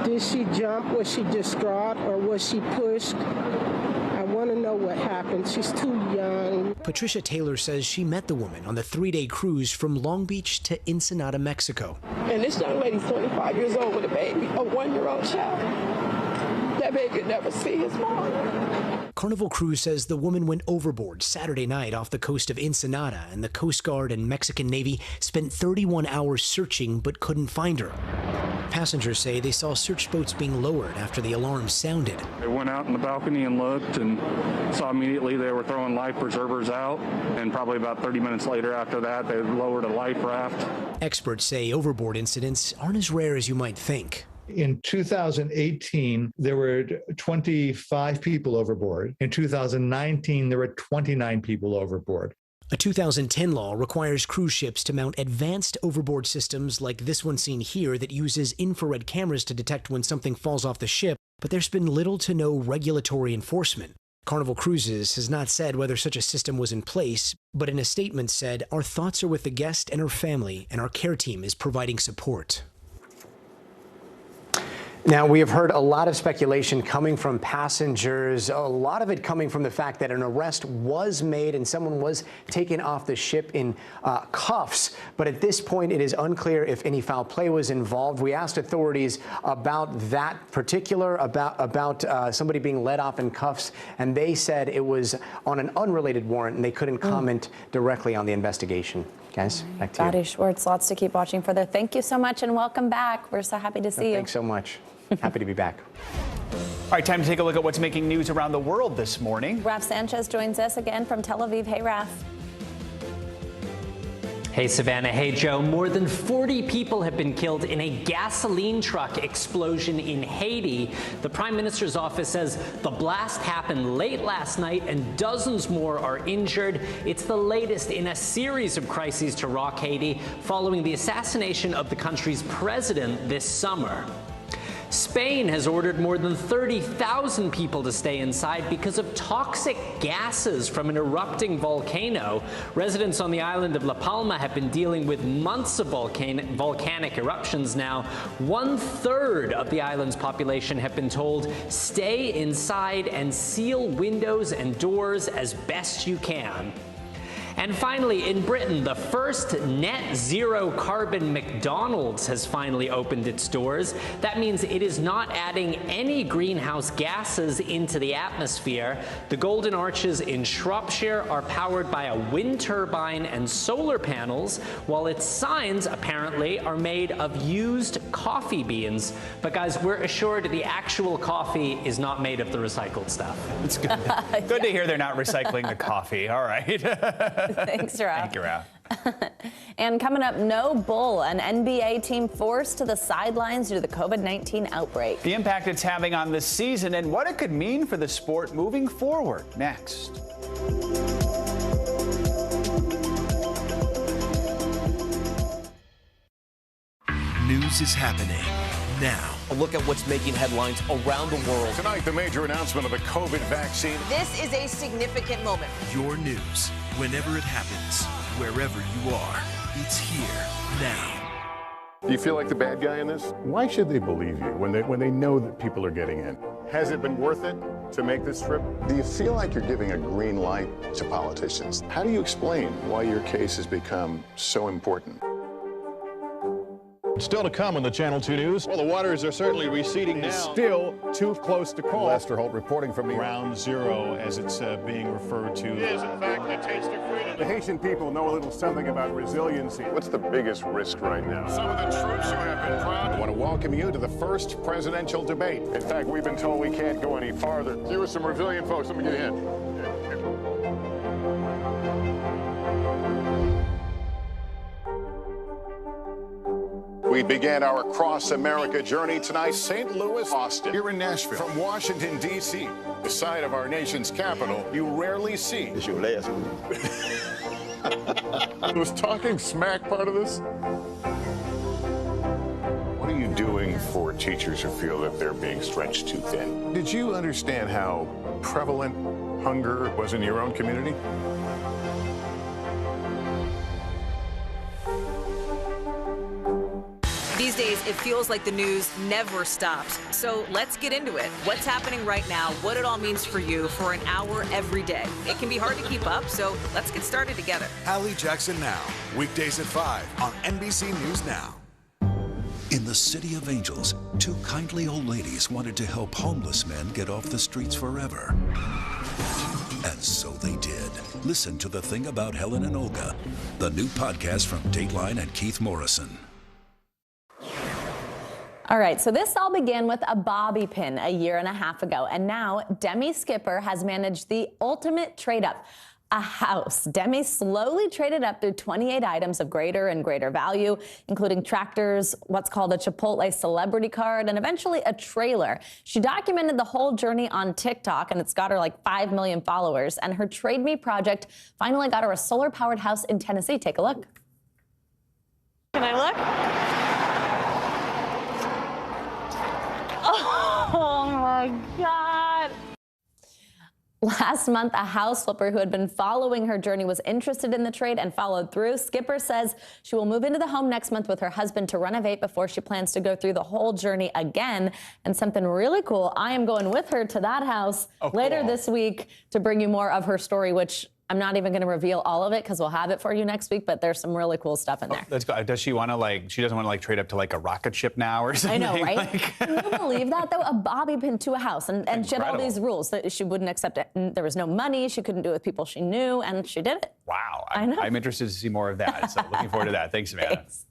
Did she jump? Was she distraught or was she pushed? I want to know what happened. She's too young. Patricia Taylor says she met the woman on the 3-day cruise from Long Beach to Ensenada, Mexico. And this young lady's 25 years old with a baby, a 1-year-old child. That baby could never see his mom. Carnival Cruise says the woman went overboard Saturday night off the coast of Ensenada, and the Coast Guard and Mexican Navy spent 31 hours searching but couldn't find her. Passengers say they saw search boats being lowered after the alarm sounded. They went out in the balcony and looked and saw immediately they were throwing life preservers out. And probably about 30 minutes later after that, they lowered a life raft. Experts say overboard incidents aren't as rare as you might think. In 2018, there were 25 people overboard. In 2019, there were 29 people overboard. A 2010 law requires cruise ships to mount advanced overboard systems like this one seen here that uses infrared cameras to detect when something falls off the ship, but there's been little to no regulatory enforcement. Carnival Cruises has not said whether such a system was in place, but in a statement said, "Our thoughts are with the guest and her family, and our care team is providing support." Now, we have heard a lot of speculation coming from passengers, a lot of it coming from the fact that an arrest was made and someone was taken off the ship in cuffs. But at this point, it is unclear if any foul play was involved. We asked authorities about that particular, about somebody being let off in cuffs, and they said it was on an unrelated warrant and they couldn't comment directly on the investigation. Guys, back to you. Gadi Schwartz, lots to keep watching for there. Thank you so much and welcome back. We're so happy to see you. Thanks so much. Happy to be back. All right, time to take a look at what's making news around the world this morning. Raf Sanchez joins us again from Tel Aviv. Hey, Raf. Hey, Savannah. Hey, Joe. More than 40 people have been killed in a gasoline truck explosion in Haiti. The Prime Minister's office says the blast happened late last night and dozens more are injured. It's the latest in a series of crises to rock Haiti following the assassination of the country's president this summer. Spain has ordered more than 30,000 people to stay inside because of toxic gases from an erupting volcano. Residents on the island of La Palma have been dealing with months of volcanic eruptions now. 1/3 of the island's population have been told, stay inside and seal windows and doors as best you can. And finally, in Britain, the first net zero carbon McDonald's has finally opened its doors. That means it is not adding any greenhouse gases into the atmosphere. The Golden Arches in Shropshire are powered by a wind turbine and solar panels, while its signs apparently are made of used coffee beans. But guys, we're assured the actual coffee is not made of the recycled stuff. It's good. Good to hear they're not recycling the coffee. All right. Thanks, Ralph. Thank you, Ralph. And coming up, no bull, an NBA team forced to the sidelines due to the COVID-19 outbreak. The impact it's having on the season and what it could mean for the sport moving forward. Next. News is happening now. A look at what's making headlines around the world. Tonight, the major announcement of the COVID vaccine. This is a significant moment. Your news, whenever it happens, wherever you are, it's here now. Do you feel like the bad guy in this? Why should they believe you when they know that people are getting in? Has it been worth it to make this trip? Do you feel like you're giving a green light to politicians? How do you explain why your case has become so important? Still to come on the Channel 2 News. Well, the waters are certainly receding now. Still too close to call. Lester Holt reporting from the Ground Zero, as it's being referred to. It is, in fact, the taste of freedom. The Haitian people know a little something about resiliency. What's the biggest risk right now? Some of the troops who have been proud. I want to welcome you to the first presidential debate. In fact, we've been told we can't go any farther. You with some resilient folks. Let me get in. We began our Across America journey tonight, St. Louis, Austin, here in Nashville. From Washington, D.C., the site of our nation's capital, you rarely see. It's your last one. Was talking smack part of this? What are you doing for teachers who feel that they're being stretched too thin? Did you understand how prevalent hunger was in your own community? These days, it feels like the news never stops. So let's get into it. What's happening right now, what it all means for you for an hour every day. It can be hard to keep up, so let's get started together. Hallie Jackson Now, weekdays at 5 on NBC News Now. In the City of Angels, two kindly old ladies wanted to help homeless men get off the streets forever. And so they did. Listen to The Thing About Helen and Olga, the new podcast from Dateline and Keith Morrison. All right, so this all began with a bobby pin a year and a half ago, and now Demi Skipper has managed the ultimate trade-up, a house. Demi slowly traded up through 28 items of greater and greater value, including tractors, what's called a Chipotle celebrity card, and eventually a trailer. She documented the whole journey on TikTok, and it's got her like 5 million followers, and her Trade Me project finally got her a solar-powered house in Tennessee. Take a look. Can I look? Oh my God. Last month, a house flipper who had been following her journey was interested in the trade and followed through. Skipper says she will move into the home next month with her husband to renovate before she plans to go through the whole journey again. And something really cool, I am going with her to that house later this week to bring you more of her story, which I'm not even going to reveal all of it because we'll have it for you next week, but there's some really cool stuff in there. Let's go. Does she want to she doesn't want to trade up to a rocket ship now or something? I know, right? Can you believe that though? A bobby pin to a house, and she had all these rules that she wouldn't accept it. And there was no money. She couldn't do it with people she knew, and she did it. Wow. I know. I'm interested to see more of that. So looking forward to that. Thanks, Savannah. Thanks.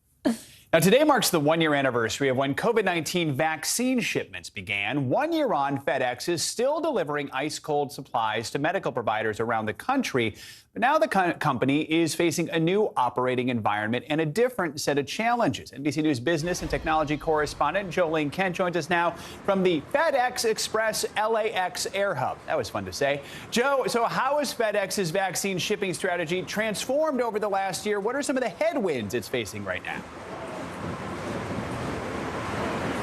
Now, today marks the one-year anniversary of when COVID-19 vaccine shipments began. 1 year on, FedEx is still delivering ice-cold supplies to medical providers around the country. But now the company is facing a new operating environment and a different set of challenges. NBC News business and technology correspondent Jolene Kent joins us now from the FedEx Express LAX Air Hub. That was fun to say. Joe, so how has FedEx's vaccine shipping strategy transformed over the last year? What are some of the headwinds it's facing right now?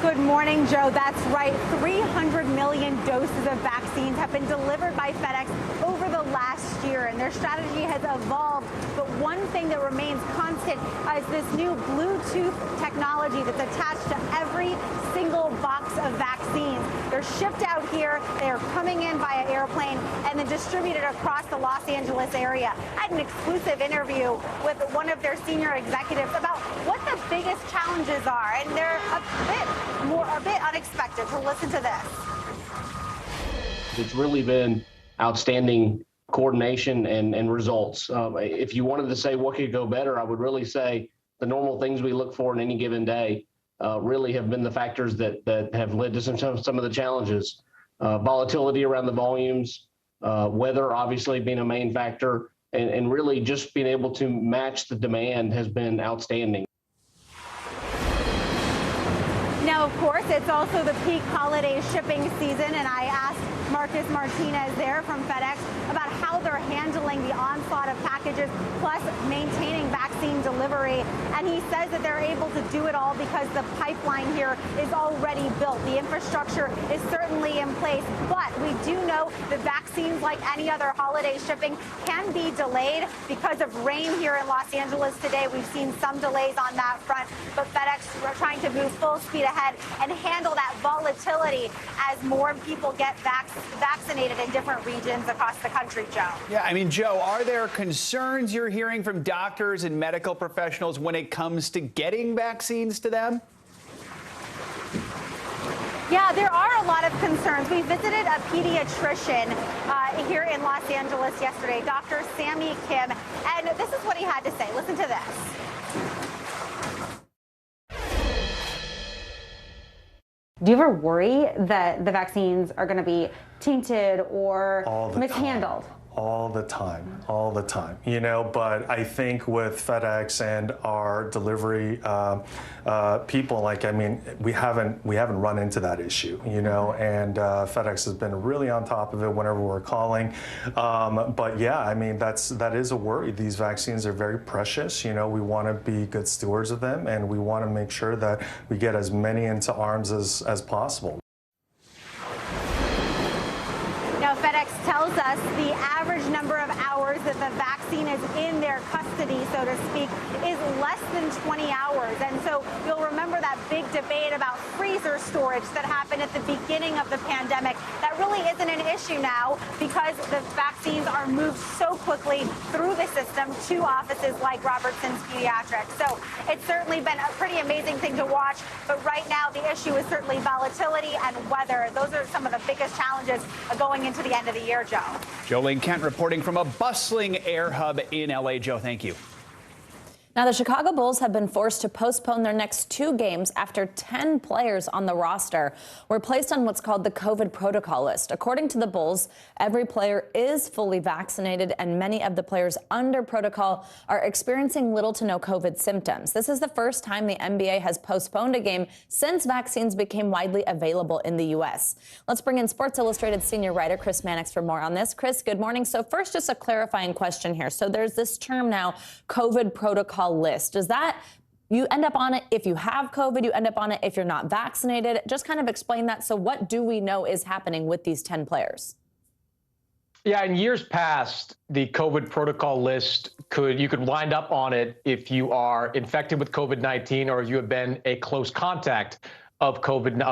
Good morning, Joe. That's right. 300 million doses of vaccine vaccines have been delivered by FedEx over the last year, and their strategy has evolved. But one thing that remains constant is this new Bluetooth technology that's attached to every single box of vaccines. They're shipped out here, they're coming in via airplane, and then distributed across the Los Angeles area. I had an exclusive interview with one of their senior executives about what the biggest challenges are, and they're a bit unexpected. So listen to this. It's really been outstanding coordination and results. If you wanted to say what could go better, I would really say the normal things we look for in any given day really have been the factors that have led to some of the challenges. Volatility around the volumes, weather obviously being a main factor, and really just being able to match the demand has been outstanding. Now, of course, it's also the peak holiday shipping season, and I asked Marcus Martinez there from FedEx about how they're handling the onslaught of packages, plus maintaining vaccine delivery. And he says that they're able to do it all because the pipeline here is already built. The infrastructure is certainly in place, but we do know that vaccines, like any other holiday shipping, can be delayed because of rain here in Los Angeles today. We've seen some delays on that front, but FedEx are trying to move full speed ahead and handle that volatility as more people get vaccinated in different regions across the country, Joe. Yeah, I mean, Joe, are there concerns you're hearing from doctors and medical professionals when it comes to getting vaccines to them? Yeah, there are a lot of concerns. We visited a pediatrician here in Los Angeles yesterday, Dr. Sammy Kim, and this is what he had to say. Listen to this. Do you ever worry that the vaccines are going to be tainted or mishandled? All the time, you know, but I think with FedEx and our delivery people, like, I mean, we haven't run into that issue, you know, and FedEx has been really on top of it whenever we're calling. But yeah, I mean, that is a worry. These vaccines are very precious, you know, we want to be good stewards of them, and we want to make sure that we get as many into arms as possible. Now, FedEx tells us the average number of hours that the vaccine is in their custody, so to speak, is less than 20 hours. And so you'll remember that big debate about freezer storage that happened at the beginning of the pandemic. That really isn't an issue now because the vaccines are moved so quickly through the system to offices like Robertson's Pediatrics. So it's certainly been a pretty amazing thing to watch. But right now, the issue is certainly volatility and weather. Those are some of the biggest challenges going into the end of the year, Joe. Jolene Kent reporting from a bustling air hub in L.A. Joe, thank you. Now, the Chicago Bulls have been forced to postpone their next 2 games after 10 players on the roster were placed on what's called the COVID protocol list. According to the Bulls, every player is fully vaccinated, and many of the players under protocol are experiencing little to no COVID symptoms. This is the first time the NBA has postponed a game since vaccines became widely available in the U.S. Let's bring in Sports Illustrated senior writer Chris Mannix for more on this. Chris, good morning. So first, just a clarifying question here. So there's this term now, COVID protocol list. Does that, you end up on it if you have COVID, you end up on it if you're not vaccinated? Just kind of explain that. So what do we know is happening with these 10 players? Yeah, in years past, the COVID protocol list you could wind up on it if you are infected with COVID-19 or if you have been a close contact of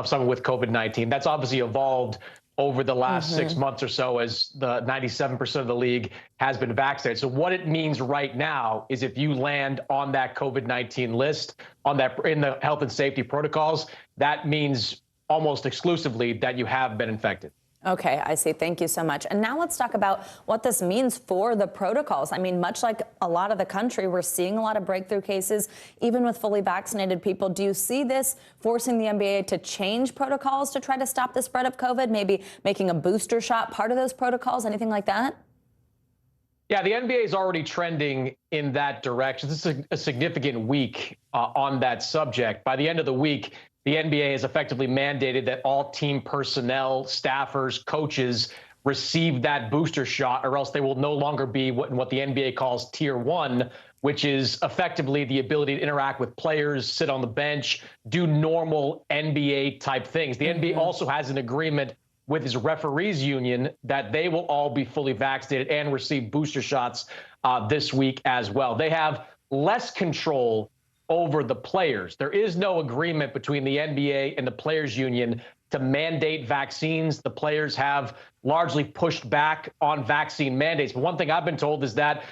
someone with COVID-19. That's obviously evolved over the last 6 months or so as the 97% of the league has been vaccinated. So what it means right now is if you land on that COVID-19 list, in the health and safety protocols, that means almost exclusively that you have been infected. Okay, I see. Thank you so much. And now let's talk about what this means for the protocols. I mean, much like a lot of the country, we're seeing a lot of breakthrough cases, even with fully vaccinated people. Do you see this forcing the NBA to change protocols to try to stop the spread of COVID, maybe making a booster shot part of those protocols, anything like that? Yeah, the NBA is already trending in that direction. This is a significant week on that subject. By the end of the week, the NBA has effectively mandated that all team personnel, staffers, coaches receive that booster shot, or else they will no longer be what the NBA calls Tier 1, which is effectively the ability to interact with players, sit on the bench, do normal NBA-type things. The NBA also has an agreement with his referees union that they will all be fully vaccinated and receive booster shots this week as well. They have less control over the players. There is no agreement between the NBA and the players union to mandate vaccines. The players have largely pushed back on vaccine mandates. But one thing I've been told is that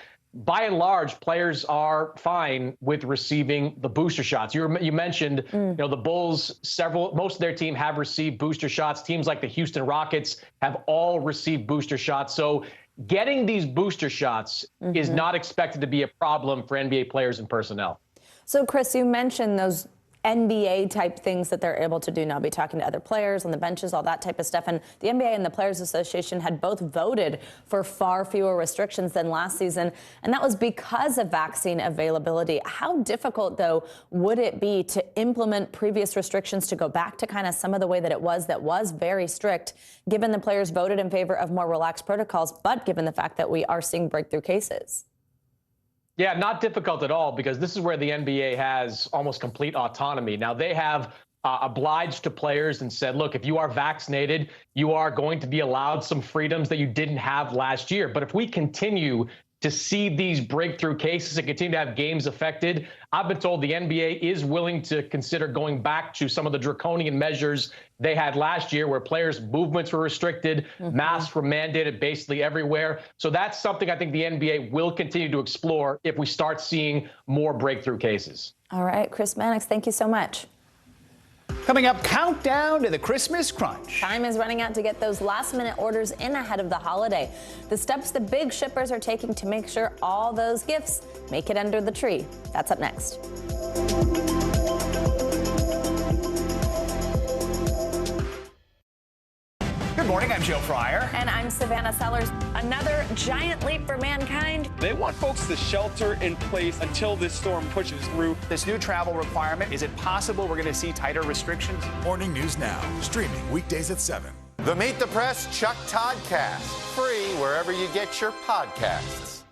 by and large, players are fine with receiving the booster shots. You mentioned, the Bulls, most of their team have received booster shots. Teams like the Houston Rockets have all received booster shots. So getting these booster shots is not expected to be a problem for NBA players and personnel. So, Chris, you mentioned those NBA type things that they're able to do now, be talking to other players on the benches, all that type of stuff. And the NBA and the Players Association had both voted for far fewer restrictions than last season. And that was because of vaccine availability. How difficult, though, would it be to implement previous restrictions to go back to kind of some of the way that was very strict, given the players voted in favor of more relaxed protocols, but given the fact that we are seeing breakthrough cases? Yeah, not difficult at all, because this is where the NBA has almost complete autonomy. Now, they have obliged to players and said, look, if you are vaccinated, you are going to be allowed some freedoms that you didn't have last year. But if we continue to see these breakthrough cases and continue to have games affected, I've been told the NBA is willing to consider going back to some of the draconian measures they had last year, where players' movements were restricted, masks were mandated basically everywhere. So that's something I think the NBA will continue to explore if we start seeing more breakthrough cases. All right, Chris Mannix, thank you so much. Coming up, countdown to the Christmas crunch. Time is running out to get those last-minute orders in ahead of the holiday. The steps the big shippers are taking to make sure all those gifts make it under the tree. That's up next. Good morning, I'm Joe Fryer. And I'm Savannah Sellers. Another giant leap for mankind. They want folks to shelter in place until this storm pushes through. This new travel requirement, is it possible we're going to see tighter restrictions? Morning News Now, streaming weekdays at 7. The Meet the Press Chuck Toddcast, free wherever you get your podcasts.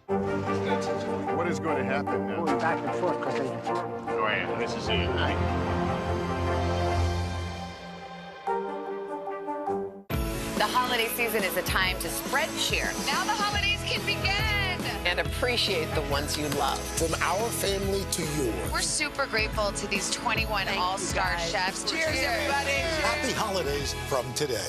What is going to happen now? Going back and forth because this is it, right? The holiday season is a time to spread cheer. Now the holidays can begin. And appreciate the ones you love. From our family to yours. We're super grateful to these 21 all-star chefs. Cheers, everybody. Happy holidays from today.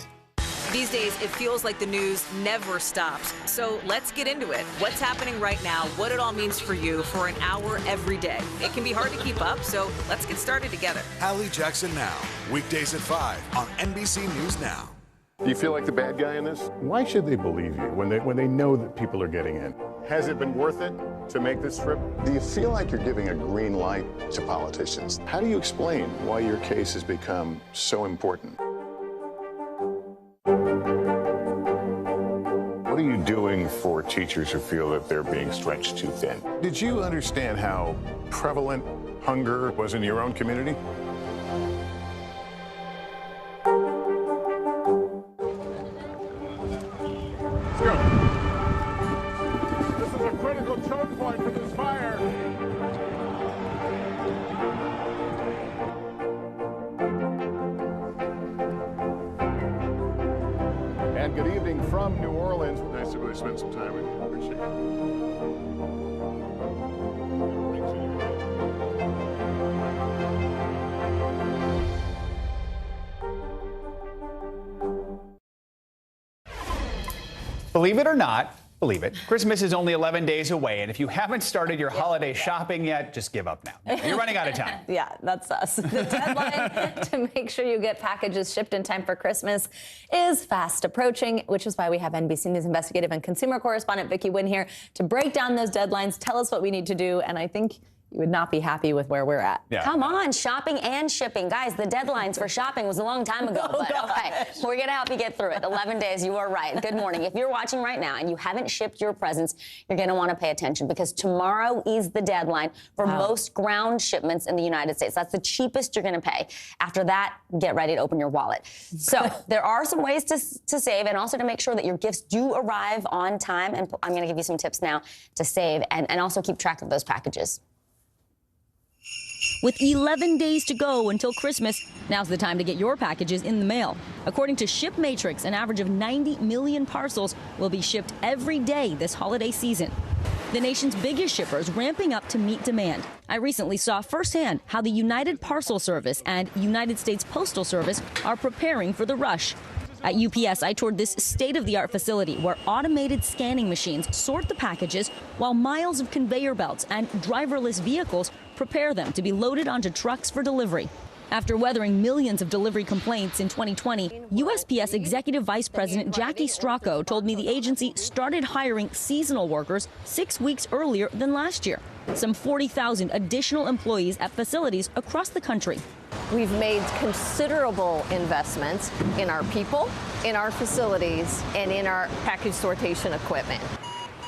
These days, it feels like the news never stops. So let's get into it. What's happening right now, what it all means for you for an hour every day. It can be hard to keep up, so let's get started together. Hallie Jackson Now, weekdays at 5 on NBC News Now. Do you feel like the bad guy in this? Why should they believe you when they know that people are getting in? Has it been worth it to make this trip? Do you feel like you're giving a green light to politicians? How do you explain why your case has become so important? What are you doing for teachers who feel that they're being stretched too thin? Did you understand how prevalent hunger was in your own community? This is a critical choke point for this fire. And good evening from New Orleans. Nice to really spend some time with you. Appreciate it. Believe it or not, believe it, Christmas is only 11 days away, and if you haven't started your holiday shopping yet, just give up now. You're running out of time. Yeah, that's us. The deadline to make sure you get packages shipped in time for Christmas is fast approaching, which is why we have NBC News investigative and consumer correspondent Vicki Wynn here to break down those deadlines, tell us what we need to do, and I think you would not be happy with where we're at. Yeah. Come on, shopping and shipping. Guys, the deadlines for shopping was a long time ago. Oh, but okay, we're going to help you get through it. 11 days, you are right. Good morning. If you're watching right now and you haven't shipped your presents, you're going to want to pay attention because tomorrow is the deadline for most ground shipments in the United States. That's the cheapest you're going to pay. After that, get ready to open your wallet. So there are some ways to save and also to make sure that your gifts do arrive on time. And I'm going to give you some tips now to save and also keep track of those packages. With 11 days to go until Christmas, now's the time to get your packages in the mail. According to ShipMatrix, an average of 90 million parcels will be shipped every day this holiday season. The nation's biggest shippers ramping up to meet demand. I recently saw firsthand how the United Parcel Service and United States Postal Service are preparing for the rush. At UPS, I toured this state-of-the-art facility where automated scanning machines sort the packages while miles of conveyor belts and driverless vehicles prepare them to be loaded onto trucks for delivery. After weathering millions of delivery complaints in 2020, USPS Executive Vice President Jackie Stracco told me the agency started hiring seasonal workers 6 weeks earlier than last year. Some 40,000 additional employees at facilities across the country. We've made considerable investments in our people, in our facilities, and in our package sortation equipment.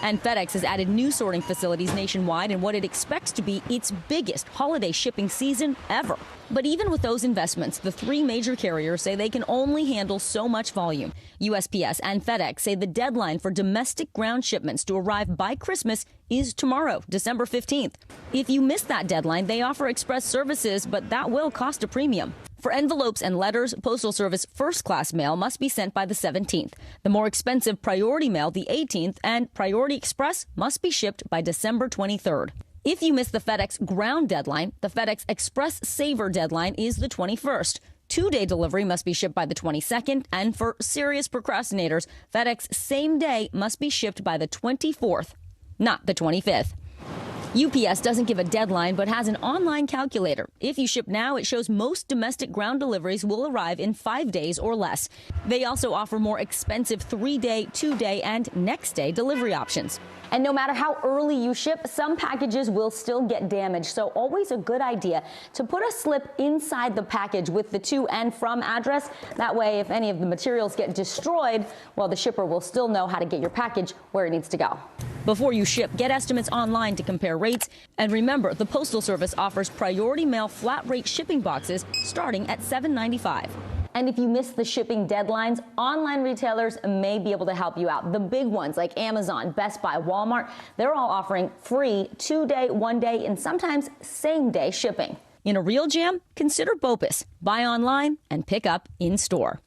And FedEx has added new sorting facilities nationwide in what it expects to be its biggest holiday shipping season ever. But even with those investments, the three major carriers say they can only handle so much volume. USPS and FedEx say the deadline for domestic ground shipments to arrive by Christmas is tomorrow, December 15th. If you miss that deadline, they offer express services, but that will cost a premium. For envelopes and letters, Postal Service first-class mail must be sent by the 17th. The more expensive Priority Mail, the 18th, and Priority Express must be shipped by December 23rd. If you miss the FedEx Ground deadline, the FedEx Express Saver deadline is the 21st. Two-day delivery must be shipped by the 22nd, and for serious procrastinators, FedEx Same Day must be shipped by the 24th, not the 25th. UPS doesn't give a deadline, but has an online calculator. If you ship now, it shows most domestic ground deliveries will arrive in 5 days or less. They also offer more expensive 3-day, 2-day, and next-day delivery options. And no matter how early you ship, some packages will still get damaged. So always a good idea to put a slip inside the package with the to and from address. That way, if any of the materials get destroyed, well, the shipper will still know how to get your package where it needs to go. Before you ship, get estimates online to compare rates. And remember, the Postal Service offers Priority Mail flat rate shipping boxes starting at $7.95. And if you miss the shipping deadlines, online retailers may be able to help you out. The big ones like Amazon, Best Buy, Walmart, they're all offering free 2-day, 1-day, and sometimes same-day shipping. In a real jam, consider BOPUS. Buy online and pick up in store.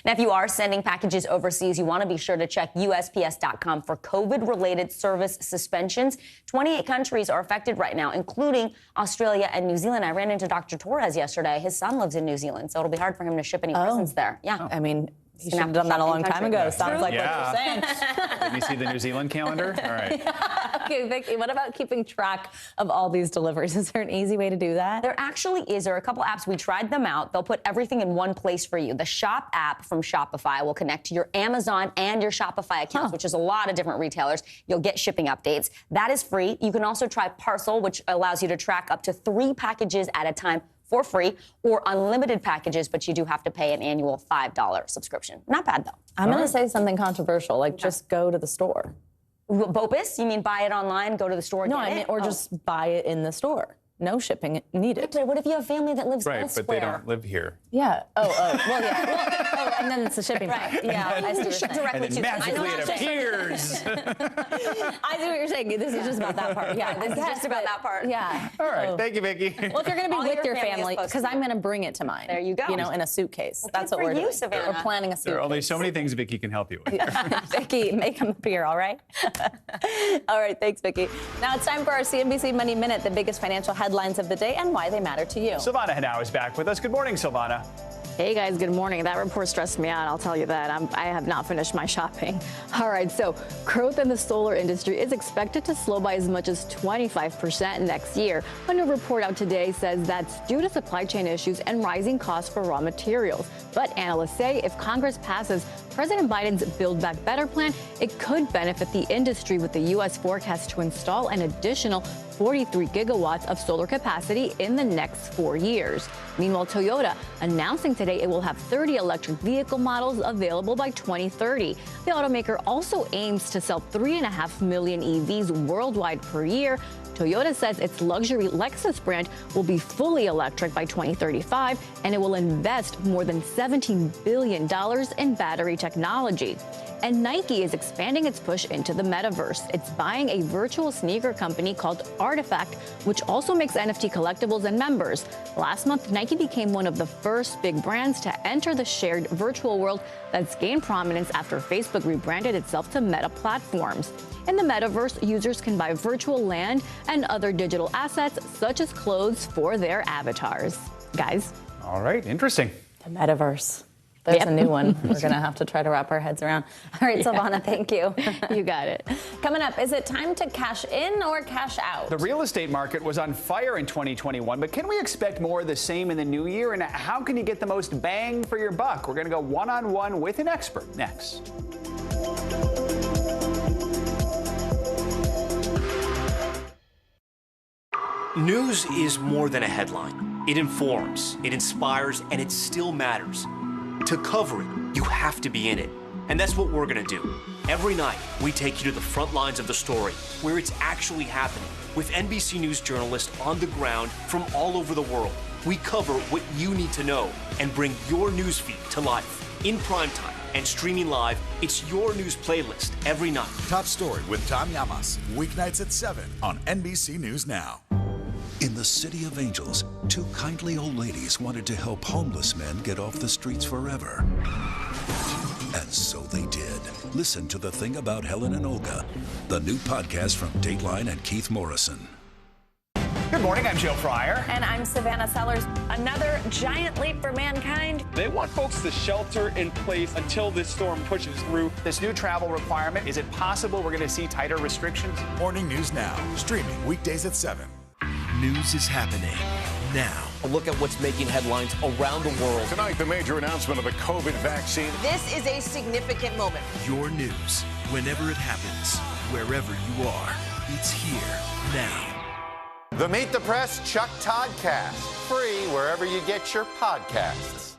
Now, if you are sending packages overseas, you want to be sure to check USPS.com for COVID-related service suspensions. 28 countries are affected right now, including Australia and New Zealand. I ran into Dr. Torres yesterday. His son lives in New Zealand, so it'll be hard for him to ship any presents there. Yeah. I mean, he should have done that a long time ago. Sounds like what you're saying. Did you see the New Zealand calendar? All right. Okay, Vicki, what about keeping track of all these deliveries? Is there an easy way to do that? There actually is. There are a couple apps. We tried them out. They'll put everything in one place for you. The Shop app from Shopify will connect to your Amazon and your Shopify accounts, which is a lot of different retailers. You'll get shipping updates. That is free. You can also try Parcel, which allows you to track up to 3 packages at a time for free, or unlimited packages, but you do have to pay an annual $5 subscription. Not bad, though. I'm going to say something controversial, like just go to the store. BOPUS? You mean buy it online, go to the store and get it? Or just buy it in the store. No shipping needed. But what if you have family that lives right, elsewhere? But they don't live here. Yeah. Well, yeah. And then it's the shipping. Right. Yeah. I see ship directly and then magically it appears. I see what you're saying. This is just about that part. Yeah. This is just about that part. Yeah. All right. Thank you, Vicki. Well, if you're going to be with your family, because I'm going to bring it to mine. There you go. You know, in a suitcase. Well, that's what we're doing. Savannah. We're planning a suitcase. There are only so many things Vicki can help you with. Vicki, make them appear, all right? All right. Thanks, Vicki. Now it's time for our CNBC Money Minute, the biggest financial headlines of the day and why they matter to you. Silvana Henao is back with us. Good morning, Silvana. Hey guys, good morning. That report stressed me out, I'll tell you that. I have not finished my shopping. All right, so growth in the solar industry is expected to slow by as much as 25% next year. A new report out today says that's due to supply chain issues and rising costs for raw materials. But analysts say if Congress passes President Biden's Build Back Better plan, it could benefit the industry, with the U.S. forecast to install an additional 43 gigawatts of solar capacity in the next 4 years. Meanwhile, Toyota announcing today it will have 30 electric vehicle models available by 2030. The automaker also aims to sell 3.5 million EVs worldwide per year. Toyota says its luxury Lexus brand will be fully electric by 2035, and it will invest more than $17 billion in battery technology. And Nike is expanding its push into the metaverse. It's buying a virtual sneaker company called artifact, which also makes NFT collectibles and members. Last month, Nike became one of the first big brands to enter the shared virtual world that's gained prominence after Facebook rebranded itself to Meta Platforms. In the metaverse, users can buy virtual land and other digital assets, such as clothes, for their avatars. Guys. All right, interesting. The metaverse. There's a new one we're going to have to try to wrap our heads around. All right, Silvana, thank you. You got it. Coming up, is it time to cash in or cash out? The real estate market was on fire in 2021, but can we expect more of the same in the new year? And how can you get the most bang for your buck? We're going to go one-on-one with an expert next. News is more than a headline. It informs, it inspires, and it still matters. To cover it, you have to be in it. And that's what we're gonna do. Every night, we take you to the front lines of the story, where it's actually happening, with NBC News journalists on the ground from all over the world. We cover what you need to know and bring your newsfeed to life. In primetime and streaming live, it's your news playlist every night. Top Story with Tom Llamas, weeknights at 7 on NBC News Now. In the City of Angels, two kindly old ladies wanted to help homeless men get off the streets forever. And so they did. Listen to The Thing About Helen and Olga, the new podcast from Dateline and Keith Morrison. Good morning, I'm Joe Fryer. And I'm Savannah Sellers. Another giant leap for mankind. They want folks to shelter in place until this storm pushes through. This new travel requirement, is it possible we're going to see tighter restrictions? Morning News Now, streaming weekdays at 7. News is happening now. A look at what's making headlines around the world. Tonight, the major announcement of the COVID vaccine. This is a significant moment. Your news, whenever it happens, wherever you are, it's here now. The Meet the Press Chuck Toddcast, free wherever you get your podcasts.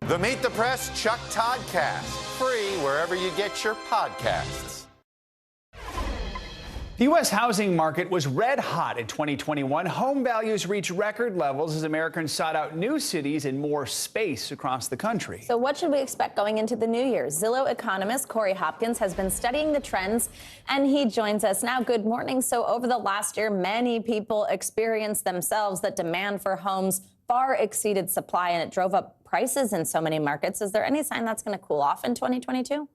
The Meet the Press Chuck Toddcast, free wherever you get your podcasts. The U.S. housing market was red hot in 2021. Home values reached record levels as Americans sought out new cities and more space across the country. So what should we expect going into the new year? Zillow economist Corey Hopkins has been studying the trends, and he joins us now. Good morning. So over the last year, many people experienced themselves that demand for homes far exceeded supply, and it drove up prices in so many markets. Is there any sign that's going to cool off in 2022?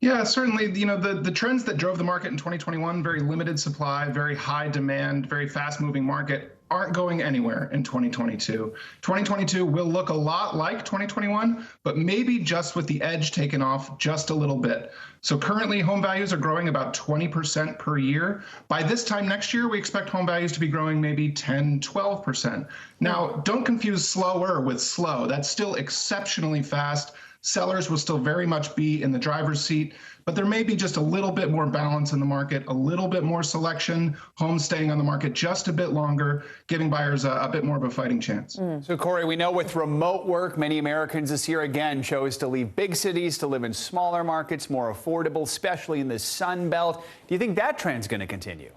Yeah, certainly. You know, the trends that drove the market in 2021, very limited supply, very high demand, very fast moving market, aren't going anywhere in 2022. 2022 will look a lot like 2021, but maybe just with the edge taken off just a little bit. So currently home values are growing about 20% per year. By this time next year, we expect home values to be growing maybe 10, 12%. Now, don't confuse slower with slow. That's still exceptionally fast. Sellers will still very much be in the driver's seat, but there may be just a little bit more balance in the market, a little bit more selection, homes staying on the market just a bit longer, giving buyers a bit more of a fighting chance. So, Corey, we know with remote work, many Americans this year again chose to leave big cities to live in smaller markets, more affordable, especially in the Sun Belt. Do you think that trend's going to continue?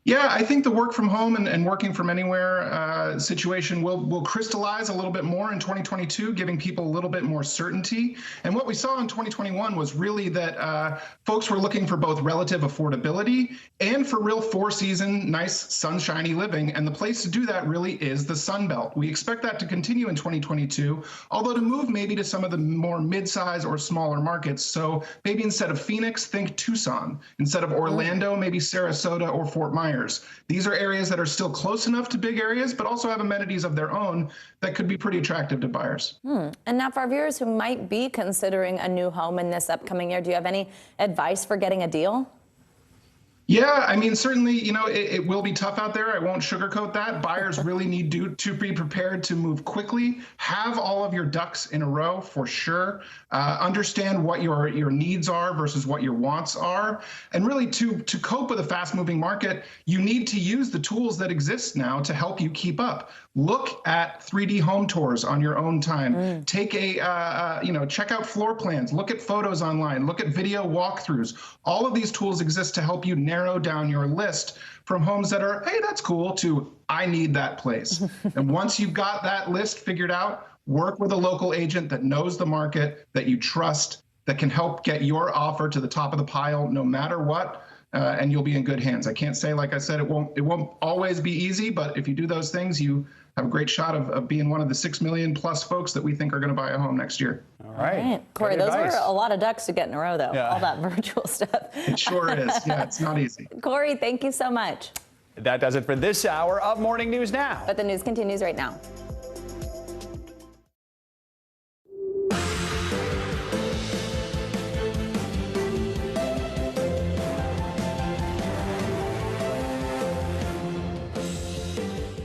Yeah, I think the work from home and working from anywhere situation will crystallize a little bit more in 2022, giving people a little bit more certainty. And what we saw in 2021 was really that folks were looking for both relative affordability and for real four-season, nice, sunshiny living. And the place to do that really is the Sun Belt. We expect that to continue in 2022, although to move maybe to some of the more mid-size or smaller markets. So maybe instead of Phoenix, think Tucson. Instead of Orlando, maybe Sarasota or Fort Myers. These are areas that are still close enough to big areas, but also have amenities of their own that could be pretty attractive to buyers. And now for our viewers who might be considering a new home in this upcoming year, do you have any advice for getting a deal? Yeah, I mean, certainly, you know, it will be tough out there. I won't sugarcoat that. Buyers really need to be prepared to move quickly, have all of your ducks in a row for sure, understand what your needs are versus what your wants are. And really to cope with a fast moving market, you need to use the tools that exist now to help you keep up. Look at 3D home tours on your own time. Take check out floor plans, look at photos online, look at video walkthroughs. All of these tools exist to help you narrow down your list from homes that are, hey, that's cool, to I need that place. And once you've got that list figured out, work with a local agent that knows the market, that you trust, that can help get your offer to the top of the pile no matter what, and you'll be in good hands. I can't say, like I said, it won't always be easy, but if you do those things, you have a great shot of being one of the 6 million plus folks that we think are going to buy a home next year. All right. Corey, those were a lot of ducks to get in a row, though. Yeah. All that virtual stuff. It sure is. Yeah, it's not easy. Corey, thank you so much. That does it for this hour of Morning News Now. But the news continues right now.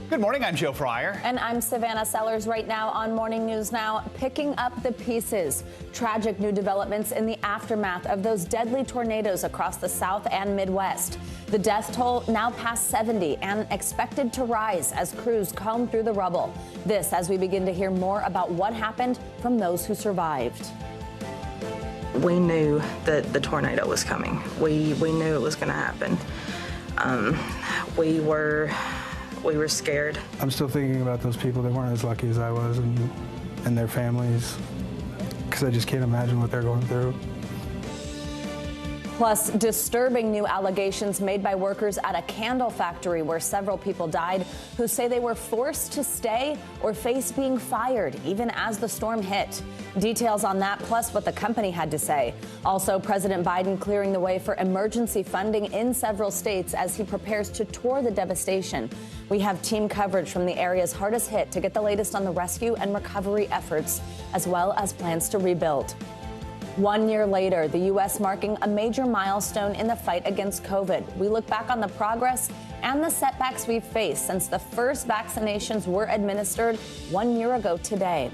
Good morning, I'm Joe Fryer. And I'm Savannah Sellers. Right now on Morning News Now, picking up the pieces. Tragic new developments in the aftermath of those deadly tornadoes across the South and Midwest. The death toll now past 70 and expected to rise as crews comb through the rubble. This as we begin to hear more about what happened from those who survived. We knew that the tornado was coming. We knew it was going to happen. We were scared. I'm still thinking about those people that weren't as lucky as I was and their families, because I just can't imagine what they're going through. Plus, disturbing new allegations made by workers at a candle factory where several people died who say they were forced to stay or face being fired even as the storm hit. Details on that, plus what the company had to say. Also, President Biden clearing the way for emergency funding in several states as he prepares to tour the devastation. We have team coverage from the areas hardest hit to get the latest on the rescue and recovery efforts, as well as plans to rebuild. 1 year later, the U.S. marking a major milestone in the fight against COVID. We look back on the progress and the setbacks we've faced since the first vaccinations were administered 1 year ago today.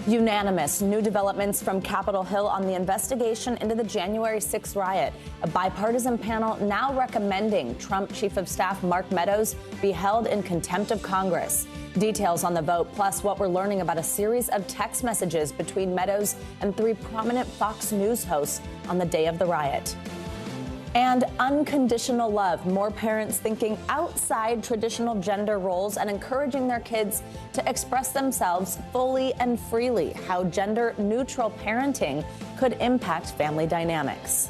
Unanimous new developments from Capitol Hill on the investigation into the January 6th riot. A bipartisan panel now recommending Trump Chief of Staff Mark Meadows be held in contempt of Congress. Details on the vote, plus what we're learning about a series of text messages between Meadows and 3 prominent Fox News hosts on the day of the riot. And unconditional love. More parents thinking outside traditional gender roles and encouraging their kids to express themselves fully and freely. How gender-neutral parenting could impact family dynamics.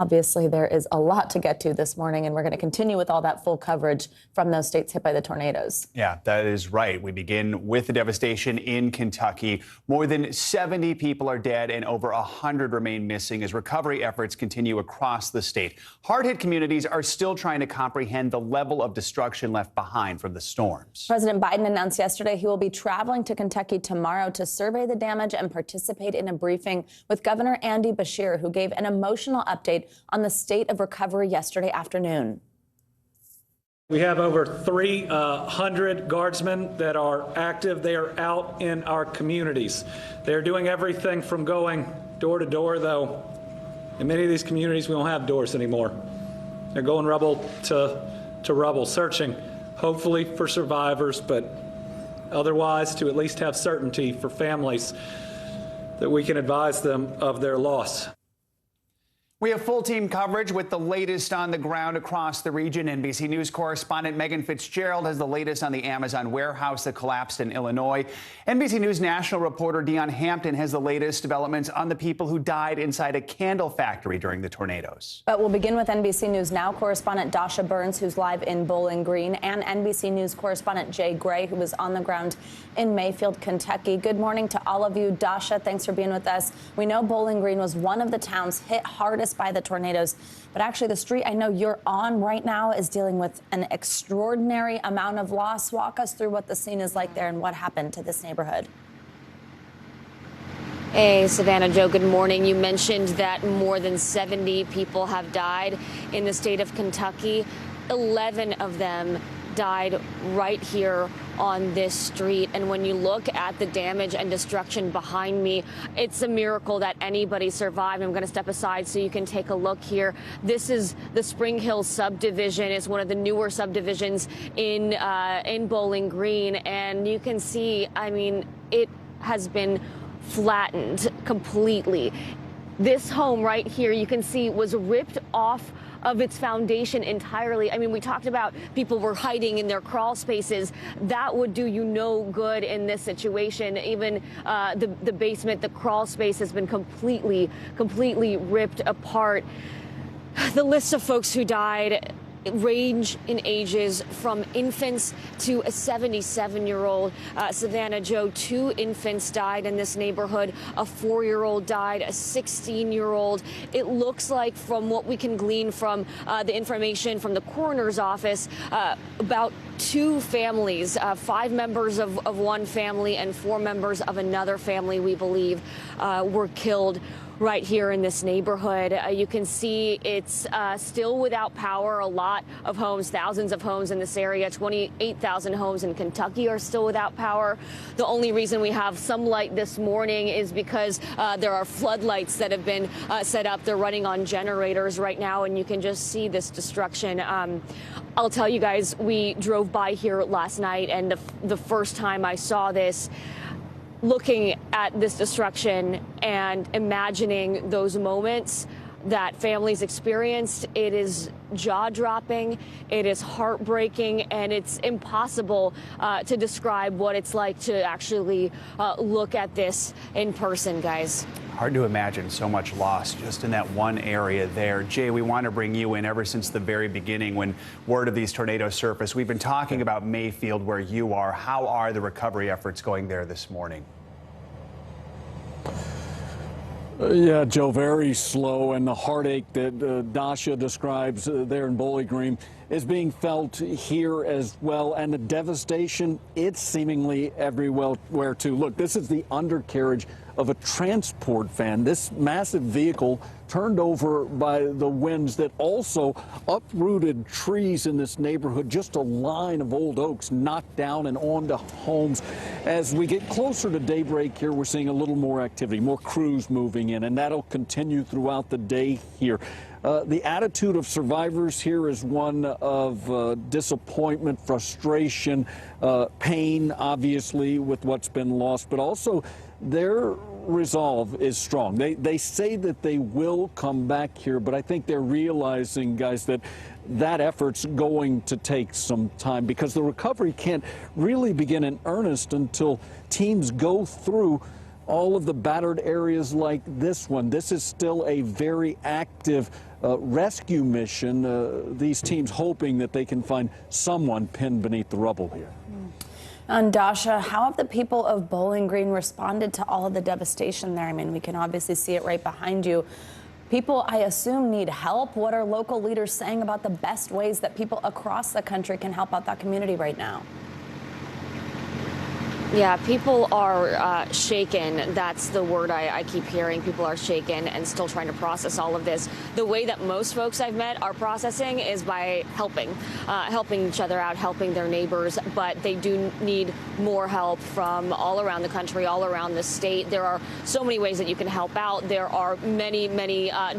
Obviously, there is a lot to get to this morning, and we're going to continue with all that full coverage from those states hit by the tornadoes. Yeah, that is right. We begin with the devastation in Kentucky. More than 70 people are dead and over 100 remain missing as recovery efforts continue across the state. Hard-hit communities are still trying to comprehend the level of destruction left behind from the storms. President Biden announced yesterday he will be traveling to Kentucky tomorrow to survey the damage and participate in a briefing with Governor Andy Beshear, who gave an emotional update on the state of recovery yesterday afternoon. We have over 300 guardsmen that are active. They are out in our communities. They're doing everything from going door to door, though in many of these communities we don't have doors anymore. They're going rubble to rubble, searching hopefully for survivors, but otherwise to at least have certainty for families that we can advise them of their loss. We have full team coverage with the latest on the ground across the region. NBC News correspondent Megan Fitzgerald has the latest on the Amazon warehouse that collapsed in Illinois. NBC News national reporter Dion Hampton has the latest developments on the people who died inside a candle factory during the tornadoes. But we'll begin with NBC News Now correspondent Dasha Burns, who's live in Bowling Green, and NBC News correspondent Jay Gray, who was on the ground in Mayfield, Kentucky. Good morning to all of you. Dasha, thanks for being with us. We know Bowling Green was one of the towns hit hardest by the tornadoes, but actually the street I know you're on right now is dealing with an extraordinary amount of loss. Walk us through what the scene is like there and what happened to this neighborhood. Hey, Savannah, Joe, good morning. You mentioned that more than 70 people have died in the state of Kentucky. 11 of them died right here on this street. And when you look at the damage and destruction behind me, it's a miracle that anybody survived. I'm going to step aside so you can take a look here. This is the Spring Hill subdivision. It's one of the newer subdivisions in Bowling Green. And you can see, I mean, it has been flattened completely. This home right here, you can see, was ripped off of its foundation entirely. I mean, we talked about people were hiding in their crawl spaces. That would do you no good in this situation. Even the basement, the crawl space has been completely ripped apart. The list of folks who died range in ages from infants to a 77-year-old. Savannah, Joe, 2 infants died in this neighborhood. A 4-year-old died, a 16-year-old. It looks like, from what we can glean from the information from the coroner's office, about 2 families, 5 members of one family and 4 members of another family, we believe, were killed right here in this neighborhood. You can see it's still without power. A lot of homes, thousands of homes in this area, 28,000 homes in Kentucky are still without power. The only reason we have some light this morning is because there are floodlights that have been set up. They're running on generators right now, and you can just see this destruction. I'll tell you guys, we drove by here last night, and the first time I saw this, looking at this destruction and imagining those moments that families experienced, it is jaw-dropping, it is heartbreaking, and it's impossible to describe what it's like to actually look at this in person, guys. Hard to imagine so much loss just in that one area there. Jay, we want to bring you in. Ever since the very beginning when word of these tornadoes surfaced, we've been talking about Mayfield, where you are. How are the recovery efforts going there this morning? Yeah, Joe, very slow, and the heartache that Dasha describes there in Bowling Green is being felt here as well, and the devastation, it's seemingly everywhere too. Look, this is the undercarriage of a transport van. This massive vehicle turned over by the winds that also uprooted trees in this neighborhood. Just a line of old oaks knocked down and onto homes. As we get closer to daybreak here, we're seeing a little more activity, more crews moving in, and that'll continue throughout the day here. The attitude of survivors here is one of disappointment, frustration, pain, obviously, with what's been lost, but also their resolve is strong. They say that they will come back here, but I think they're realizing, guys, that effort's going to take some time, because the recovery can't really begin in earnest until teams go through all of the battered areas like this one. This is still a very active rescue mission. These teams hoping that they can find someone pinned beneath the rubble here. And Dasha, how have the people of Bowling Green responded to all of the devastation there? I mean, we can obviously see it right behind you. People, I assume, need help. What are local leaders saying about the best ways that people across the country can help out that community right now? Yeah, people are shaken. That's the word I keep hearing. People are shaken and still trying to process all of this. The way that most folks I've met are processing is by helping each other out, helping their neighbors. But they do need more help from all around the country, all around the state. There are so many ways that you can help out. There are many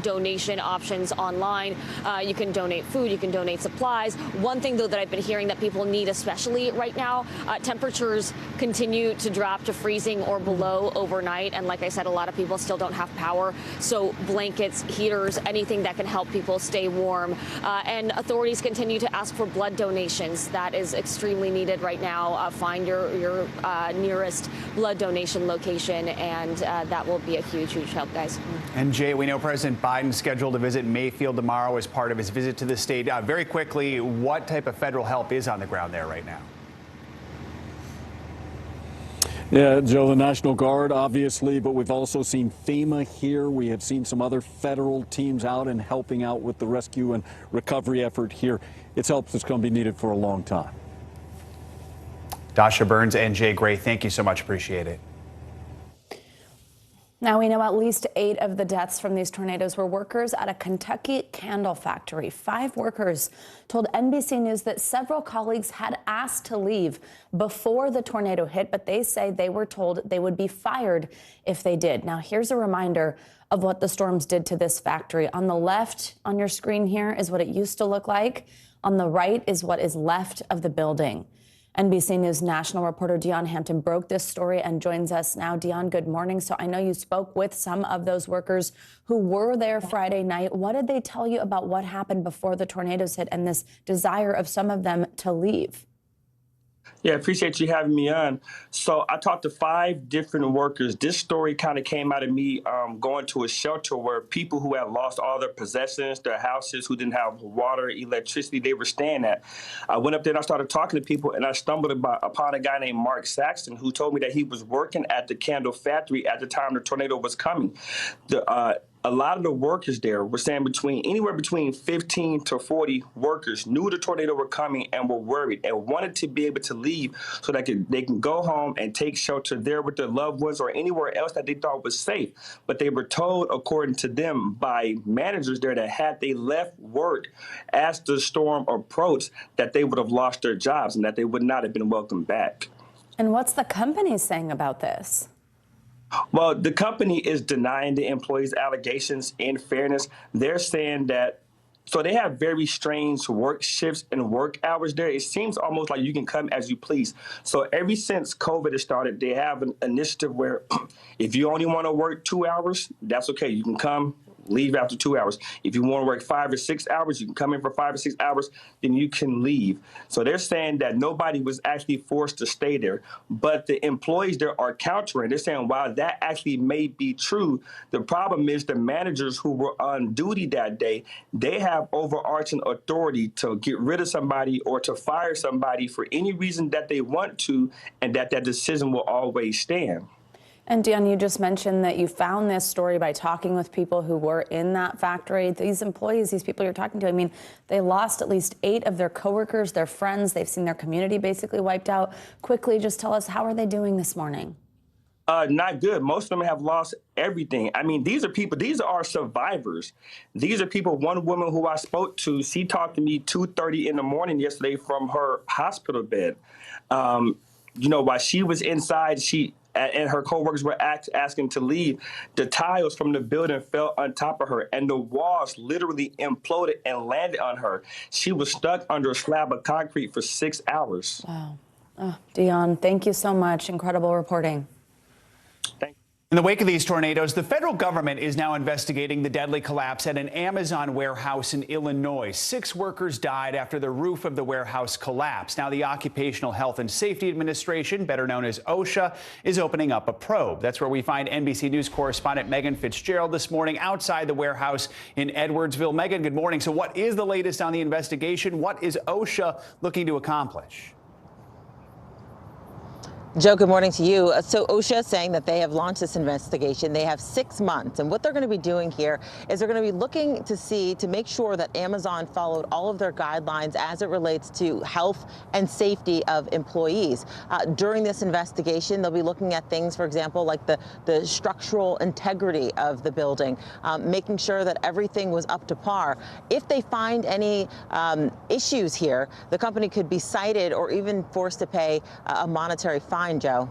donation options online. You can donate food, you can donate supplies. One thing, though, that I've been hearing that people need, especially right now, temperatures continue to drop to freezing or below overnight. And like I said, a lot of people still don't have power. So blankets, heaters, anything that can help people stay warm. And authorities continue to ask for blood donations. That is extremely needed right now. Find your nearest blood donation location, and that will be a huge help, guys. And Jay, we know President Biden's scheduled to visit Mayfield tomorrow as part of his visit to the state. Very quickly, what type of federal help is on the ground there right now? Yeah, Joe, the National Guard, obviously, but we've also seen FEMA here. We have seen some other federal teams out and helping out with the rescue and recovery effort here. It's help that's going to be needed for a long time. Dasha Burns and Jay Gray, thank you so much. Appreciate it. Now we know at least 8 of the deaths from these tornadoes were workers at a Kentucky candle factory. 5 workers told NBC News that several colleagues had asked to leave before the tornado hit, but they say they were told they would be fired if they did. Now here's a reminder of what the storms did to this factory. On the left on your screen here is what it used to look like. On the right is what is left of the building. NBC News national reporter Dion Hampton broke this story and joins us now. Dion, good morning. So I know you spoke with some of those workers who were there Friday night. What did they tell you about what happened before the tornadoes hit and this desire of some of them to leave? Yeah, appreciate you having me on. So I talked to 5 different workers. This story kind of came out of me going to a shelter where people who had lost all their possessions, their houses, who didn't have water, electricity, they were staying at. I went up there and I started talking to people, and I stumbled upon a guy named Mark Saxton who told me that he was working at the candle factory at the time the tornado was coming. A lot of the workers there were saying anywhere between 15 to 40 workers knew the tornado were coming and were worried and wanted to be able to leave so that they can go home and take shelter there with their loved ones or anywhere else that they thought was safe. But they were told, according to them, by managers there that had they left work as the storm approached, that they would have lost their jobs and that they would not have been welcomed back. And what's the company saying about this? Well, the company is denying the employees' allegations. In fairness, they're saying that, so they have very strange work shifts and work hours there. It seems almost like you can come as you please. So ever since COVID has started, they have an initiative where if you only want to work 2 hours, that's okay. You can come, leave after 2 hours. If you want to work 5 or 6 hours, you can come in for 5 or 6 hours, then you can leave. So they're saying that nobody was actually forced to stay there, but the employees there are countering. They're saying, while that actually may be true, the problem is the managers who were on duty that day, they have overarching authority to get rid of somebody or to fire somebody for any reason that they want to, and that decision will always stand. And Dion, you just mentioned that you found this story by talking with people who were in that factory. These employees, these people you're talking to, I mean, they lost at least 8 of their coworkers, their friends. They've seen their community basically wiped out. Quickly, just tell us, how are they doing this morning? Not good. Most of them have lost everything. I mean, these are people, these are survivors. These are people, one woman who I spoke to, she talked to me 2:30 in the morning yesterday from her hospital bed. While she was inside, and her coworkers were asking to leave, the tiles from the building fell on top of her, and the walls literally imploded and landed on her. She was stuck under a slab of concrete for 6 hours. Wow. Oh, Dion, thank you so much. Incredible reporting. Thank you. In the wake of these tornadoes, the federal government is now investigating the deadly collapse at an Amazon warehouse in Illinois. 6 workers died after the roof of the warehouse collapsed. Now, the Occupational Health and Safety Administration, better known as OSHA, is opening up a probe. That's where we find NBC News correspondent Megan Fitzgerald this morning outside the warehouse in Edwardsville. Megan, good morning. So what is the latest on the investigation? What is OSHA looking to accomplish? Joe, good morning to you. So OSHA is saying that they have launched this investigation. They have 6 months. And what they're going to be doing here is they're going to be looking to make sure that Amazon followed all of their guidelines as it relates to health and safety of employees. During this investigation, they'll be looking at things, for example, like the structural integrity of the building, making sure that everything was up to par. If they find any issues here, the company could be cited or even forced to pay a monetary fine. Joe.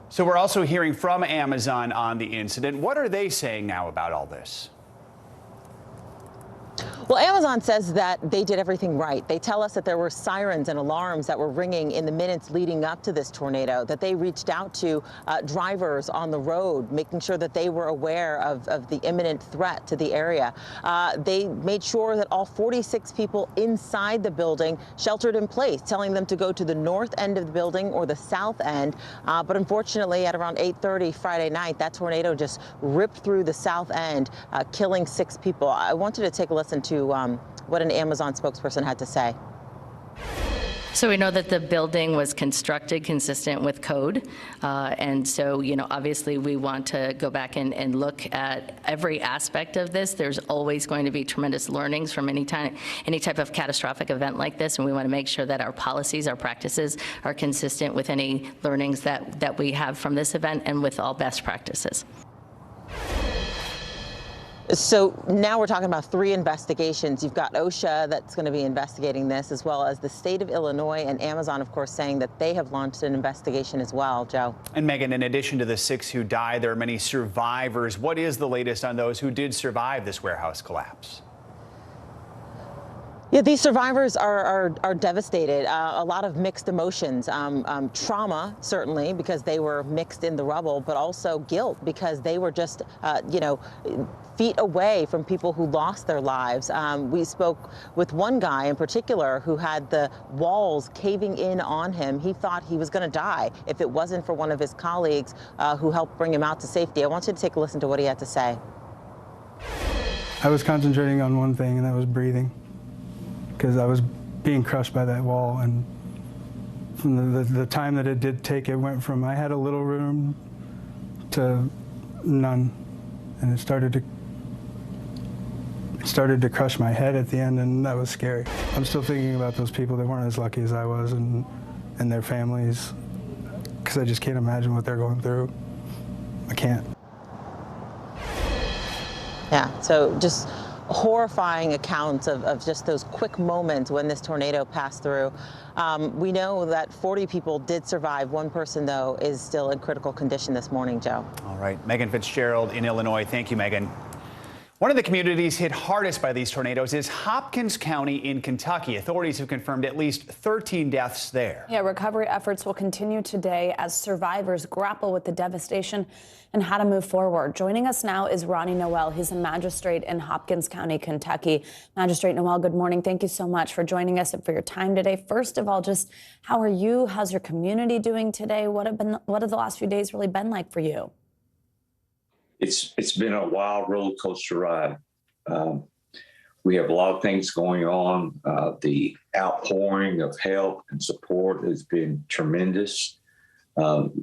So we're also hearing from Amazon on the incident. What are they saying now about all this? Well, Amazon says that they did everything right. They tell us that there were sirens and alarms that were ringing in the minutes leading up to this tornado, that they reached out to drivers on the road, making sure that they were aware of the imminent threat to the area. They made sure that all 46 people inside the building sheltered in place, telling them to go to the north end of the building or the south end. But unfortunately, at around 8:30 Friday night, that tornado just ripped through the south end, killing 6 people. I wanted to take a listen to what an Amazon spokesperson had to say. So we know that the building was constructed consistent with code. And so, obviously we want to go back and look at every aspect of this. There's always going to be tremendous learnings from any type of catastrophic event like this. And we want to make sure that our policies, our practices are consistent with any learnings that we have from this event and with all best practices. So now we're talking about 3 investigations. You've got OSHA that's going to be investigating this, as well as the state of Illinois and Amazon, of course, saying that they have launched an investigation as well. Joe. And Megan, in addition to the 6 who died, there are many survivors. What is the latest on those who did survive this warehouse collapse? Yeah, these survivors are devastated. A lot of mixed emotions. Trauma, certainly, because they were mixed in the rubble, but also guilt because they were just, feet away from people who lost their lives. We spoke with one guy in particular who had the walls caving in on him. He thought he was going to die if it wasn't for one of his colleagues who helped bring him out to safety. I want you to take a listen to what he had to say. I was concentrating on one thing, and that was breathing, because I was being crushed by that wall. And from the time that it did take, it went from I had a little room to none, and it started to crush my head at the end, and that was scary. I'm still thinking about those people that weren't as lucky as I was, and their families, because I just can't imagine what they're going through. I can't. Yeah, so just horrifying accounts of just those quick moments when this tornado passed through. We know that 40 people did survive. One person, though, is still in critical condition this morning, Joe. All right, Megan Fitzgerald in Illinois. Thank you, Megan. One of the communities hit hardest by these tornadoes is Hopkins County in Kentucky. Authorities have confirmed at least 13 deaths there. Yeah, recovery efforts will continue today as survivors grapple with the devastation and how to move forward. Joining us now is Ronnie Noel. He's a magistrate in Hopkins County, Kentucky. Magistrate Noel, good morning. Thank you so much for joining us and for your time today. First of all, just how are you? How's your community doing today? What have the last few days really been like for you? It's been a wild roller coaster ride. We have a lot of things going on. The outpouring of help and support has been tremendous.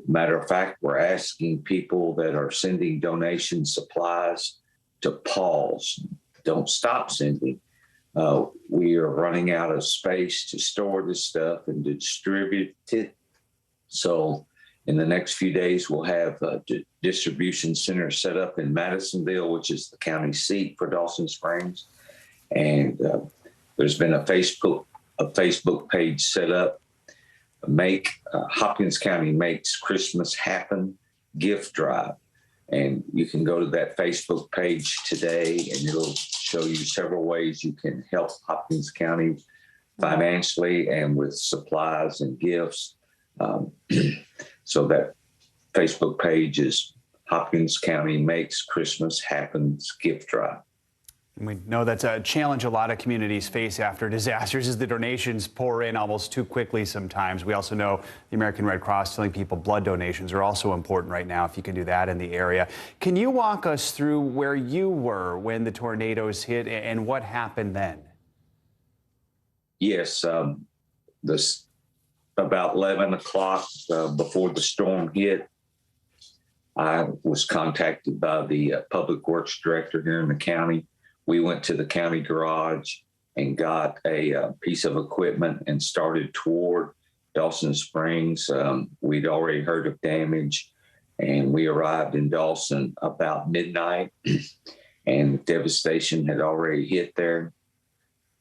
Matter of fact, we're asking people that are sending donation supplies to pause. Don't stop sending. We are running out of space to store this stuff and distribute it. So in the next few days, we'll have a distribution center set up in Madisonville, which is the county seat for Dawson Springs. And there's been a Facebook page set up. Hopkins County Makes Christmas Happen gift drive. And you can go to that Facebook page today, and it'll show you several ways you can help Hopkins County financially and with supplies and gifts. So that Facebook page is Hopkins County Makes Christmas Happens gift drive. And we know that's a challenge a lot of communities face after disasters as the donations pour in almost too quickly sometimes. We also know the American Red Cross telling people blood donations are also important right now if you can do that in the area. Can you walk us through where you were when the tornadoes hit and what happened then? Yes, about 11 o'clock before the storm hit, I was contacted by the public works director here in the county. We went to the county garage and got a piece of equipment and started toward Dawson Springs. We'd already heard of damage, and we arrived in Dawson about midnight, and devastation had already hit there.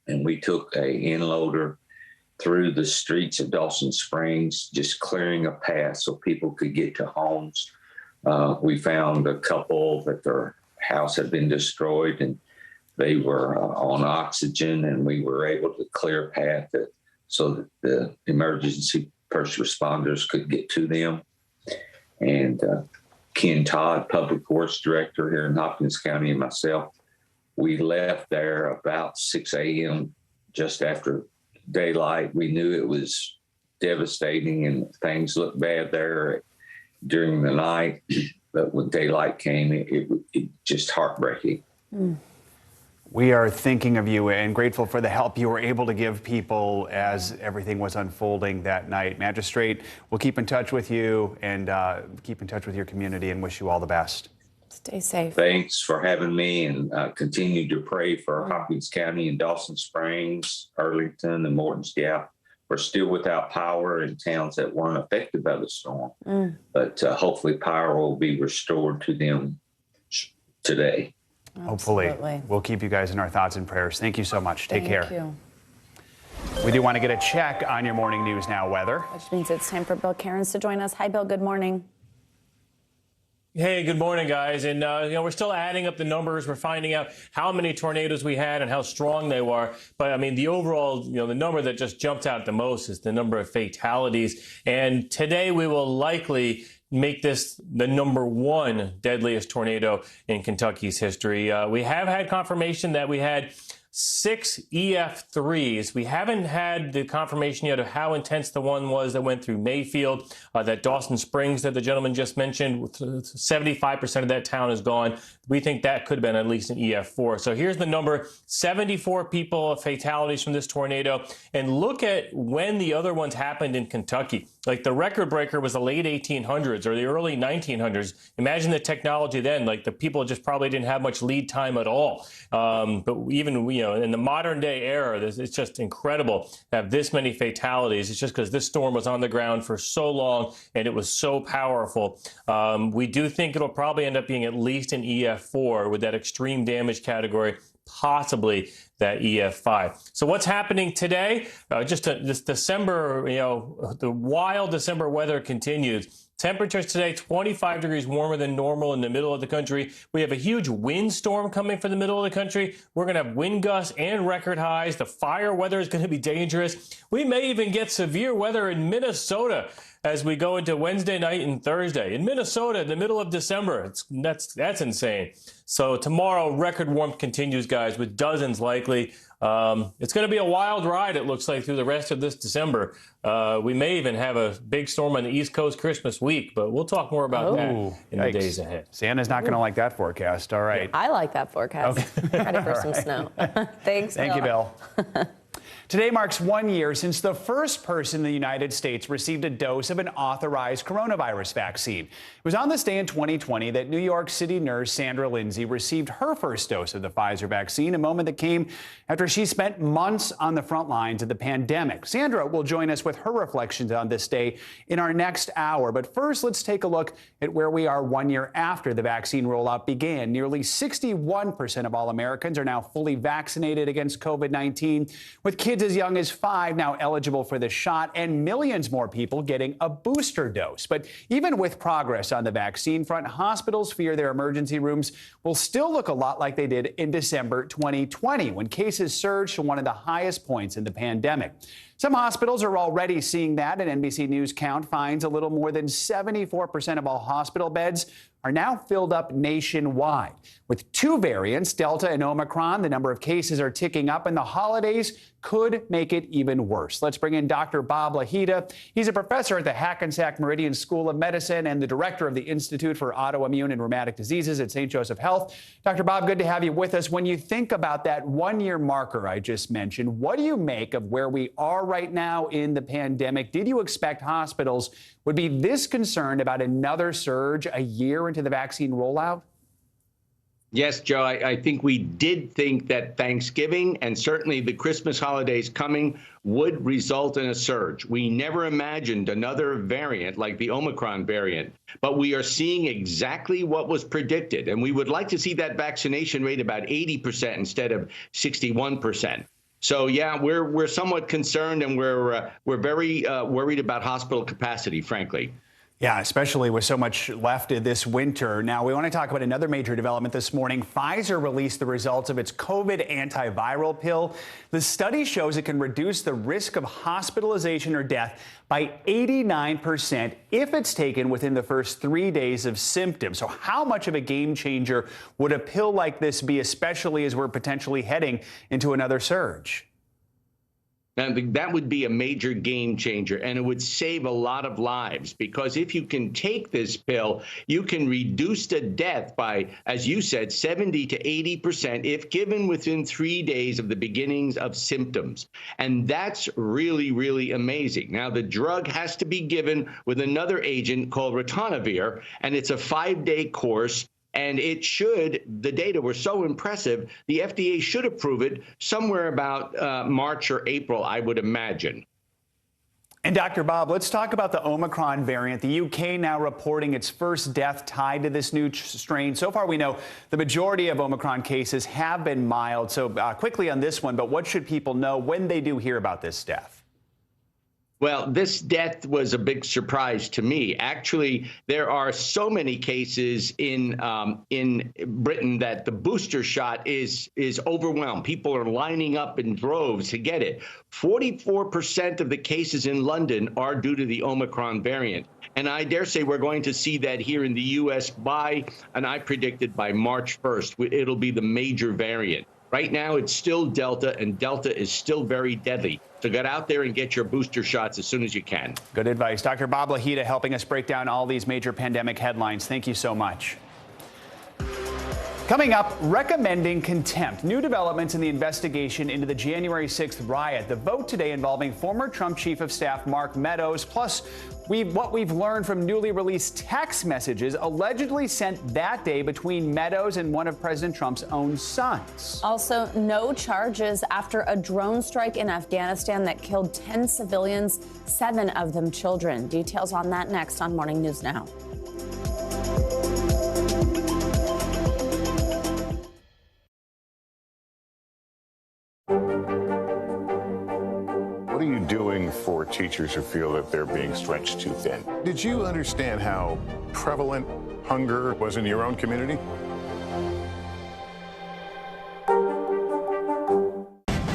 And we took a inloader through the streets of Dawson Springs, just clearing a path so people could get to homes. We found a couple that their house had been destroyed and they were on oxygen, and we were able to clear a path so that the emergency first responders could get to them. And Ken Todd, Public Works Director here in Hopkins County, and myself, we left there about 6 a.m. just after daylight. We knew it was devastating and things looked bad there during the night, but when daylight came, it just heartbreaking. We are thinking of you and grateful for the help you were able to give people as everything was unfolding that night. Magistrate, we'll keep in touch with you and keep in touch with your community and wish you all the best. Stay safe. Thanks for having me, and continue to pray for Hopkins County and Dawson Springs, Arlington, and Morton's Gap. We're still without power in towns that weren't affected by the storm, but hopefully power will be restored to them today. Hopefully. We'll keep you guys in our thoughts and prayers. Thank you so much. Take care. Thank you. We do want to get a check on your morning news now weather. Which means it's time for Bill Cairns to join us. Hi, Bill. Good morning. Hey, good morning, guys. And, we're still adding up the numbers. We're finding out how many tornadoes we had and how strong they were. But, I mean, the overall, the number that just jumped out the most is the number of fatalities. And today we will likely make this the #1 deadliest tornado in Kentucky's history. We have had confirmation that we had 6 EF3s. We haven't had the confirmation yet of how intense the one was that went through Mayfield, that Dawson Springs that the gentleman just mentioned. 75% of that town is gone. We think that could have been at least an EF4. So here's the number: 74 people, fatalities from this tornado. And look at when the other ones happened in Kentucky. Like the record breaker was the late 1800s or the early 1900s. Imagine the technology then. Like the people just probably didn't have much lead time at all. But even, in the modern day era, it's just incredible to have this many fatalities. It's just because this storm was on the ground for so long and it was so powerful. We do think it'll probably end up being at least an EF4 with that extreme damage category, possibly that EF5. So what's happening today? This December, the wild December weather continues. Temperatures today, 25 degrees warmer than normal in the middle of the country. We have a huge windstorm coming for the middle of the country. We're going to have wind gusts and record highs. The fire weather is going to be dangerous. We may even get severe weather in Minnesota as we go into Wednesday night and Thursday. In Minnesota, in the middle of December, that's insane. So tomorrow, record warmth continues, guys, with dozens likely. It's going to be a wild ride, it looks like, through the rest of this December. We may even have a big storm on the East Coast Christmas week, but we'll talk more about that in the days ahead. Santa's not going to like that forecast. All right. I like that forecast. Okay. Ready for some snow. Thanks, Thank you, Bill. Today marks 1 year since the first person in the United States received a dose of an authorized coronavirus vaccine. It was on this day in 2020 that New York City nurse Sandra Lindsay received her first dose of the Pfizer vaccine, a moment that came after she spent months on the front lines of the pandemic. Sandra will join us with her reflections on this day in our next hour. But first, let's take a look at where we are 1 year after the vaccine rollout began. Nearly 61% of all Americans are now fully vaccinated against COVID-19, with kids as young as 5 now eligible for the shot, and millions more people getting a booster dose. But even with progress on the vaccine front, hospitals fear their emergency rooms will still look a lot like they did in December 2020, when cases surged to one of the highest points in the pandemic. Some hospitals are already seeing that. An NBC News count finds a little more than 74% of all hospital beds are now filled up nationwide. With 2 variants, Delta and Omicron, the number of cases are ticking up, and the holidays could make it even worse. Let's bring in Dr. Bob Lahita. He's a professor at the Hackensack Meridian School of Medicine and the director of the Institute for Autoimmune and Rheumatic Diseases at St. Joseph Health. Dr. Bob, good to have you with us. When you think about that 1 year marker I just mentioned, what do you make of where we are right now in the pandemic? Did you expect hospitals would be this concerned about another surge a year into the vaccine rollout? Yes, Joe, I think we did think that Thanksgiving and certainly the Christmas holidays coming would result in a surge. We never imagined another variant like the Omicron variant, but we are seeing exactly what was predicted. And we would like to see that vaccination rate about 80% instead of 61%. So, yeah, we're somewhat concerned, and we're very worried about hospital capacity, frankly. Yeah, especially with so much left this winter. Now, we want to talk about another major development this morning. Pfizer released the results of its COVID antiviral pill. The study shows it can reduce the risk of hospitalization or death by 89% if it's taken within the first 3 days of symptoms. So how much of a game changer would a pill like this be, especially as we're potentially heading into another surge? And that would be a major game changer, and it would save a lot of lives, because if you can take this pill, you can reduce the death by, as you said, 70 to 80% if given within 3 days of the beginnings of symptoms. And that's really, really amazing. Now, the drug has to be given with another agent called ritonavir, and it's a 5-day course. And it should, the data were so impressive, the FDA should approve it somewhere about March or April, I would imagine. And Dr. Bob, let's talk about the Omicron variant. The UK now reporting its first death tied to this new strain. So far, we know the majority of Omicron cases have been mild. So quickly on this one, but what should people know when they do hear about this death? Well, this death was a big surprise to me. Actually, there are so many cases in Britain that the booster shot is overwhelmed. People are lining up in droves to get it. 44% of the cases in London are due to the Omicron variant. And I dare say we're going to see that here in the U.S. and I predicted by March 1st, it'll be the major variant. Right now, it's still Delta, and Delta is still very deadly. So get out there and get your booster shots as soon as you can. Good advice. Dr. Bob Lahita helping us break down all these major pandemic headlines. Thank you so much. Coming up, recommending contempt. New developments in the investigation into the January 6th riot. The vote today involving former Trump Chief of Staff Mark Meadows. Plus, what we've learned from newly released text messages allegedly sent that day between Meadows and one of President Trump's own sons. Also, no charges after a drone strike in Afghanistan that killed 10 civilians, 7 of them children. Details on that next on Morning News Now. What are you doing for teachers who feel that they're being stretched too thin? Did you understand how prevalent hunger was in your own community?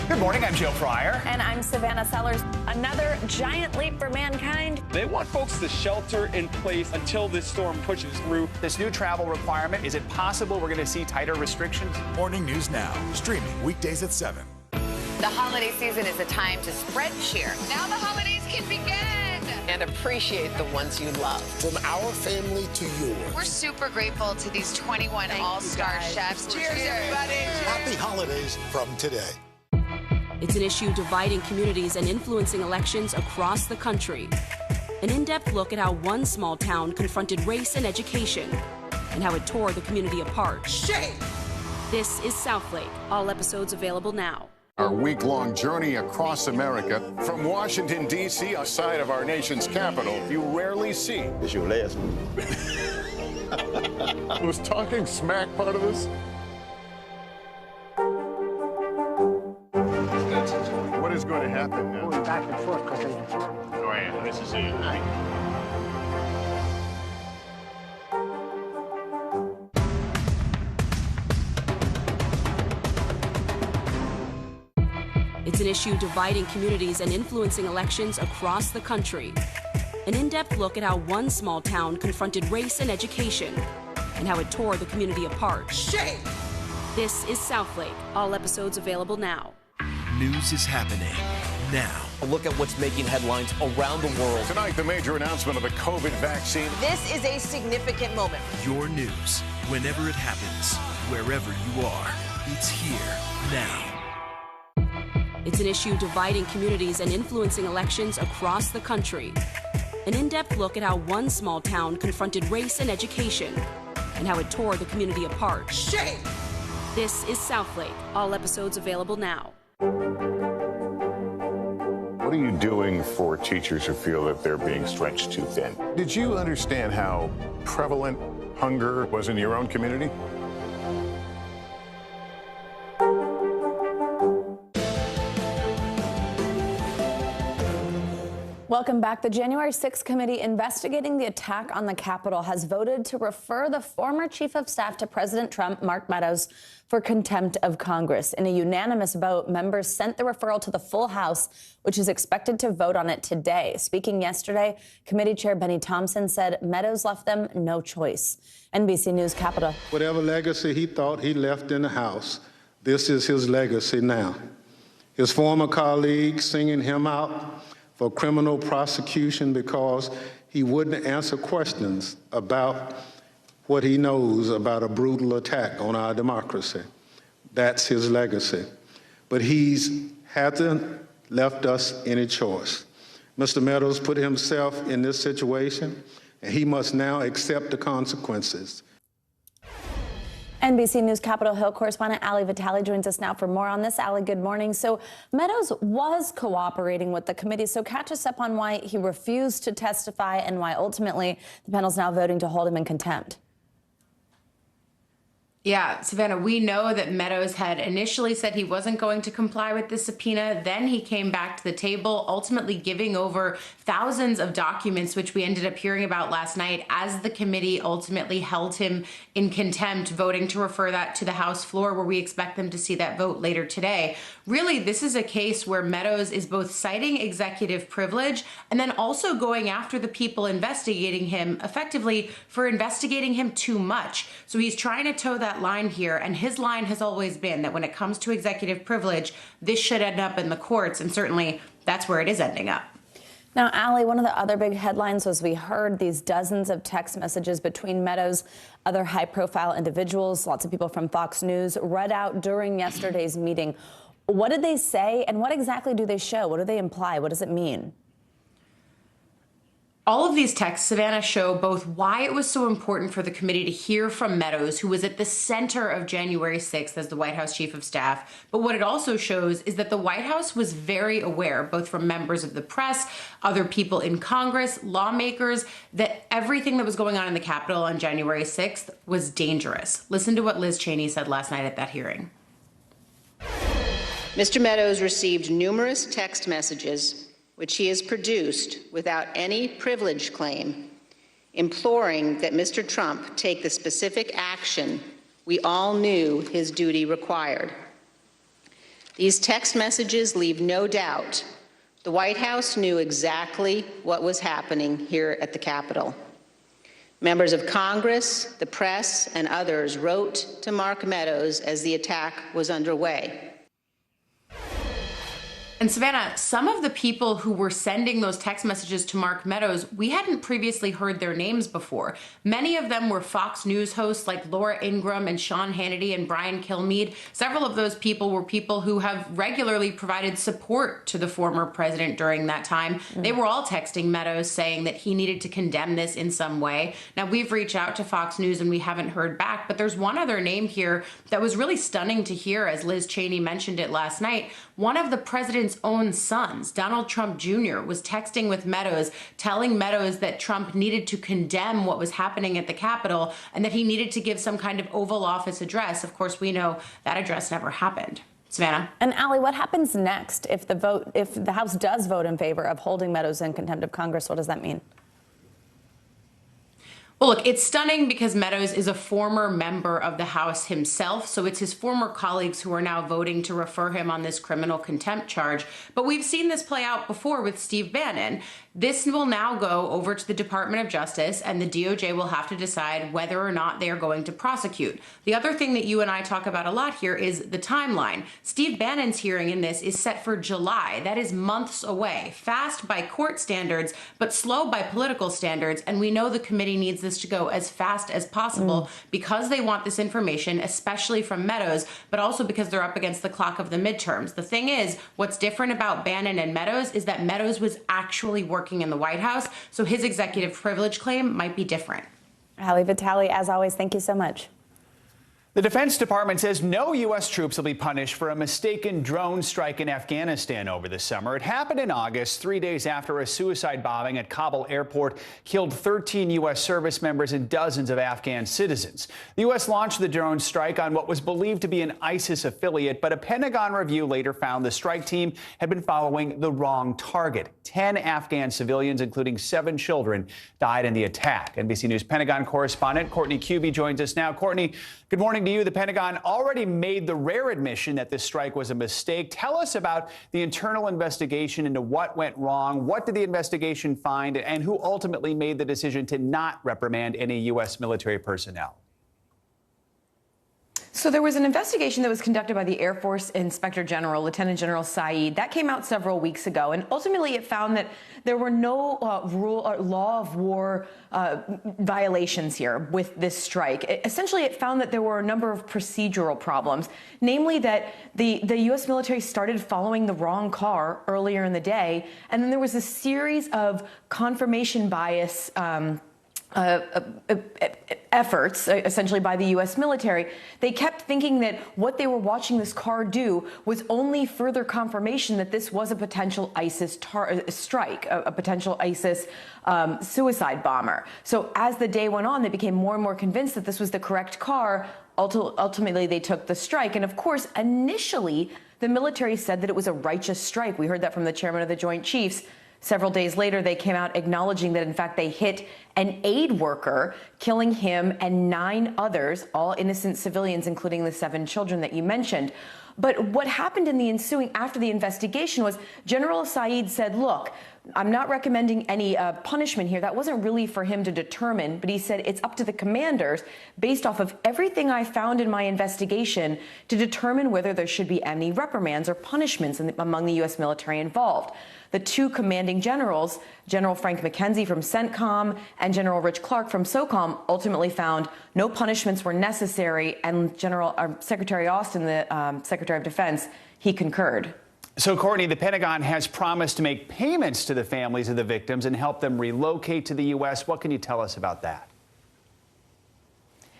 Good morning, I'm Joe Fryer. And I'm Savannah Sellers. Another giant leap for mankind. They want folks to shelter in place until this storm pushes through. This new travel requirement, is it possible we're going to see tighter restrictions? Morning News Now, streaming weekdays at 7. The holiday season is a time to spread cheer. Now the holidays can begin. And appreciate the ones you love. From our family to yours. We're super grateful to these 21 all-star chefs. Cheers, everybody. Happy holidays from today. It's an issue dividing communities and influencing elections across the country. An in-depth look at how one small town confronted race and education and how it tore the community apart. Shame! This is Southlake. All episodes available now. Our week-long journey across America from Washington, D.C., outside of our nation's capital, you rarely see. It's your last move. Was talking smack part of this? What is going to happen now? Going back and forth because Oh, yeah, this is it, right? It's an issue dividing communities and influencing elections across the country. An in-depth look at how one small town confronted race and education and how it tore the community apart. Shame! This is Southlake. All episodes available now. News is happening now. A look at what's making headlines around the world. Tonight, the major announcement of the COVID vaccine. This is a significant moment. Your news, whenever it happens, wherever you are, it's here now. It's an issue dividing communities and influencing elections across the country. An in-depth look at how one small town confronted race and education and how it tore the community apart. Shame! This is Southlake. All episodes available now. What are you doing for teachers who feel that they're being stretched too thin? Did you understand how prevalent hunger was in your own community? Welcome back. The January 6th committee investigating the attack on the Capitol has voted to refer the former chief of staff to President Trump, Mark Meadows, for contempt of Congress. In a unanimous vote, members sent the referral to the full House, which is expected to vote on it today. Speaking yesterday, committee chair Benny Thompson said Meadows left them no choice. NBC News Capitol. Whatever legacy he thought he left in the House, this is his legacy now. His former colleagues singing him out for criminal prosecution because he wouldn't answer questions about what he knows about a brutal attack on our democracy. That's his legacy. But he hasn't left us any choice. Mr. Meadows put himself in this situation, and he must now accept the consequences. NBC News Capitol Hill correspondent Ali Vitale joins us now for more on this. Ali, good morning. So Meadows was cooperating with the committee, so catch us up on why he refused to testify and why ultimately the panel's now voting to hold him in contempt. Yeah, Savannah, we know that Meadows had initially said he wasn't going to comply with the subpoena. Then he came back to the table, ultimately giving over thousands of documents, which we ended up hearing about last night as the committee ultimately held him in contempt, voting to refer that to the House floor, where we expect them to see that vote later today. Really, this is a case where Meadows is both citing executive privilege and then also going after the people investigating him effectively for investigating him too much. So he's trying to toe that line here, and his line has always been that when it comes to executive privilege, this should end up in the courts, and certainly that's where it is ending up. Now, Allie, one of the other big headlines was we heard these dozens of text messages between Meadows, other high-profile individuals, lots of people from Fox News, read out during yesterday's meeting. What did they say, and what exactly do they show? What do they imply? What does it mean? All of these texts, Savannah, show both why it was so important for the committee to hear from Meadows, who was at the center of January 6th as the White House chief of staff. But what it also shows is that the White House was very aware, both from members of the press, other people in Congress, lawmakers, that everything that was going on in the Capitol on January 6th was dangerous. Listen to what Liz Cheney said last night at that hearing. Mr. Meadows received numerous text messages which he has produced without any privilege claim, imploring that Mr. Trump take the specific action we all knew his duty required. These text messages leave no doubt the White House knew exactly what was happening here at the Capitol. Members of Congress, the press, and others wrote to Mark Meadows as the attack was underway. And Savannah, some of the people who were sending those text messages to Mark Meadows, we hadn't previously heard their names before. Many of them were Fox News hosts like Laura Ingraham and Sean Hannity and Brian Kilmeade. Several of those people were people who have regularly provided support to the former president during that time. They were all texting Meadows saying that he needed to condemn this in some way. Now, we've reached out to Fox News and we haven't heard back, but there's one other name here that was really stunning to hear, as Liz Cheney mentioned it last night. One of the president's own sons, Donald Trump Jr., was texting with Meadows, telling Meadows that Trump needed to condemn what was happening at the Capitol and that he needed to give some kind of Oval Office address. Of course, we know that address never happened. Savannah? And Allie, what happens next if the House does vote in favor of holding Meadows in contempt of Congress? What does that mean? Well, look, it's stunning because Meadows is a former member of the House himself, so it's his former colleagues who are now voting to refer him on this criminal contempt charge. But we've seen this play out before with Steve Bannon. This will now go over to the Department of Justice, and the DOJ will have to decide whether or not they are going to prosecute. The other thing that you and I talk about a lot here is the timeline. Steve Bannon's hearing in this is set for July. That is months away. Fast by court standards, but slow by political standards. And we know the committee needs this to go as fast as possible because they want this information, especially from Meadows, but also because they're up against the clock of the midterms. The thing is, what's different about Bannon and Meadows is that Meadows was actually working in the White House, so his executive privilege claim might be different. Allie Vitale, as always, thank you so much. The Defense Department says no U.S. troops will be punished for a mistaken drone strike in Afghanistan over the summer. It happened in August, 3 days after a suicide bombing at Kabul airport killed 13 U.S. service members and dozens of Afghan citizens. The U.S. launched the drone strike on what was believed to be an ISIS affiliate, but a Pentagon review later found the strike team had been following the wrong target. 10 Afghan civilians, including 7 children, died in the attack. NBC News Pentagon correspondent Courtney Kube joins us now. Courtney, good morning to you. The Pentagon already made the rare admission that this strike was a mistake. Tell us about the internal investigation into what went wrong. What did the investigation find, and who ultimately made the decision to not reprimand any U.S. military personnel? So there was an investigation that was conducted by the Air Force Inspector General, Lieutenant General Saeed. That came out several weeks ago, and ultimately it found that there were no law of war violations here with this strike. Essentially, it found that there were a number of procedural problems, namely that the U.S. military started following the wrong car earlier in the day, and then there was a series of confirmation bias efforts, essentially by the U.S. military. They kept thinking that what they were watching this car do was only further confirmation that this was a potential ISIS strike, a potential ISIS suicide bomber. So as the day went on, they became more and more convinced that this was the correct car. ultimately they took the strike. And of course, initially, the military said that it was a righteous strike. We heard that from the chairman of the Joint Chiefs. Several days later, they came out acknowledging that, in fact, they hit an aid worker, killing him and 9 others, all innocent civilians, including the 7 children that you mentioned. But what happened in the ensuing after the investigation was General Saeed said, look, I'm not recommending any punishment here. That wasn't really for him to determine, but he said it's up to the commanders, based off of everything I found in my investigation, to determine whether there should be any reprimands or punishments among the U.S. military involved. The 2 commanding generals, General Frank McKenzie from CENTCOM and General Rich Clark from SOCOM, ultimately found no punishments were necessary, and Secretary Austin, the Secretary of Defense, he concurred. So, Courtney, the Pentagon has promised to make payments to the families of the victims and help them relocate to the U.S. What can you tell us about that?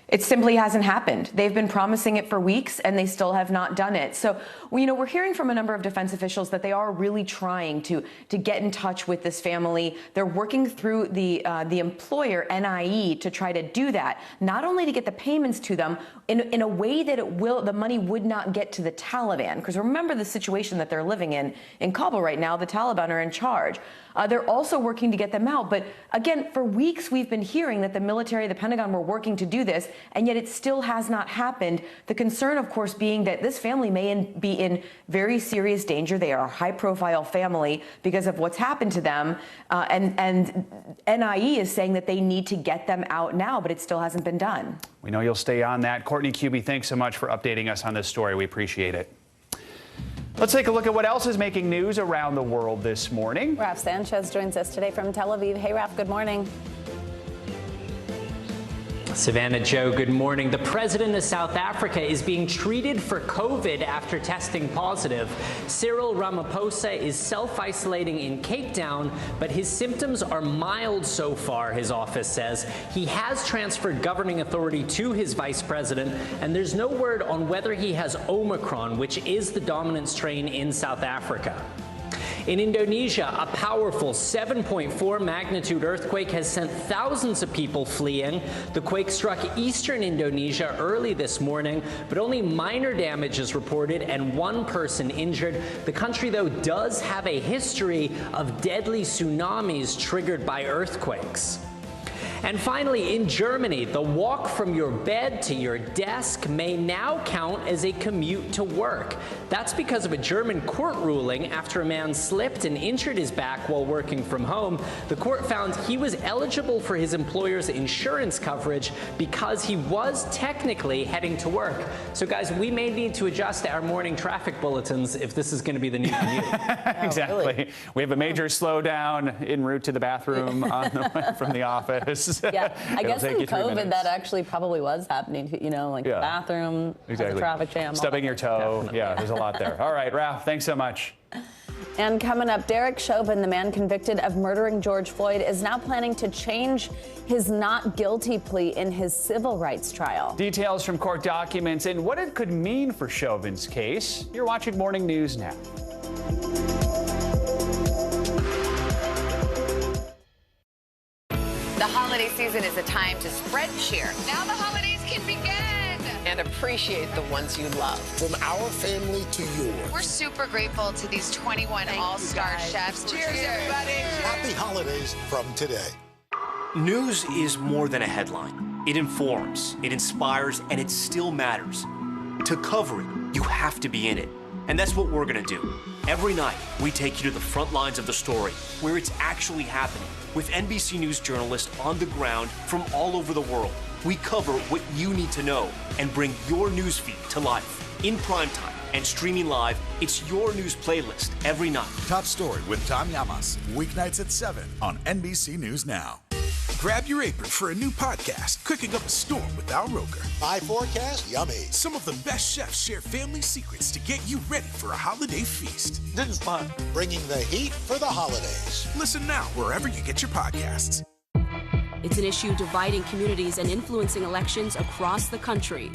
It simply hasn't happened. They've been promising it for weeks, and they still have not done it. So, we're hearing from a number of defense officials that they are really trying to get in touch with this family. They're working through the employer, NIE, to try to do that, not only to get the payments to them in a way that the money would not get to the Taliban. Because remember the situation that they're living in Kabul right now. The Taliban are in charge. They're also working to get them out. But again, for weeks, we've been hearing that the military, the Pentagon, were working to do this, and yet it still has not happened. The concern, of course, being that this family may be in very serious danger. They are a high-profile family because of what's happened to them. And NIE is saying that they need to get them out now, but it still hasn't been done. We know you'll stay on that. Courtney Kube, thanks so much for updating us on this story. We appreciate it. Let's take a look at what else is making news around the world this morning. Raf Sanchez joins us today from Tel Aviv. Hey, Raf, good morning. Savannah, Joe, good morning. The president of South Africa is being treated for COVID after testing positive. Cyril Ramaphosa is self-isolating in Cape Town, but his symptoms are mild so far, his office says. He has transferred governing authority to his vice president, and there's no word on whether he has Omicron, which is the dominant strain in South Africa. In Indonesia, a powerful 7.4 magnitude earthquake has sent thousands of people fleeing. The quake struck eastern Indonesia early this morning, but only minor damage is reported and 1 person injured. The country, though, does have a history of deadly tsunamis triggered by earthquakes. And finally, in Germany, the walk from your bed to your desk may now count as a commute to work. That's because of a German court ruling after a man slipped and injured his back while working from home. The court found he was eligible for his employer's insurance coverage because he was technically heading to work. So, guys, we may need to adjust our morning traffic bulletins if this is going to be the new commute. Exactly. Really? We have a major slowdown en route to the bathroom on the way from the office. Yeah, I guess in COVID that actually probably was happening, the bathroom, exactly. the traffic jam. Stubbing your toe. Yeah, there's a lot there. All right, Ralph, thanks so much. And coming up, Derek Chauvin, the man convicted of murdering George Floyd, is now planning to change his not guilty plea in his civil rights trial. Details from court documents and what it could mean for Chauvin's case. You're watching Morning News Now. The holiday season is a time to spread cheer. Now the holidays can begin. And appreciate the ones you love. From our family to yours. We're super grateful to these 21 all-star chefs. Cheers, everybody. Happy holidays from today. News is more than a headline. It informs, it inspires, and it still matters. To cover it, you have to be in it. And that's what we're going to do. Every night, we take you to the front lines of the story, where it's actually happening, with NBC News journalists on the ground from all over the world. We cover what you need to know and bring your newsfeed to life. In primetime and streaming live, it's your news playlist every night. Top Story with Tom Llamas, weeknights at 7 on NBC News Now. Grab your apron for a new podcast, Cooking Up a Storm with Al Roker. My forecast, yummy. Some of the best chefs share family secrets to get you ready for a holiday feast. This is fun. Bringing the heat for the holidays. Listen now wherever you get your podcasts. It's an issue dividing communities and influencing elections across the country.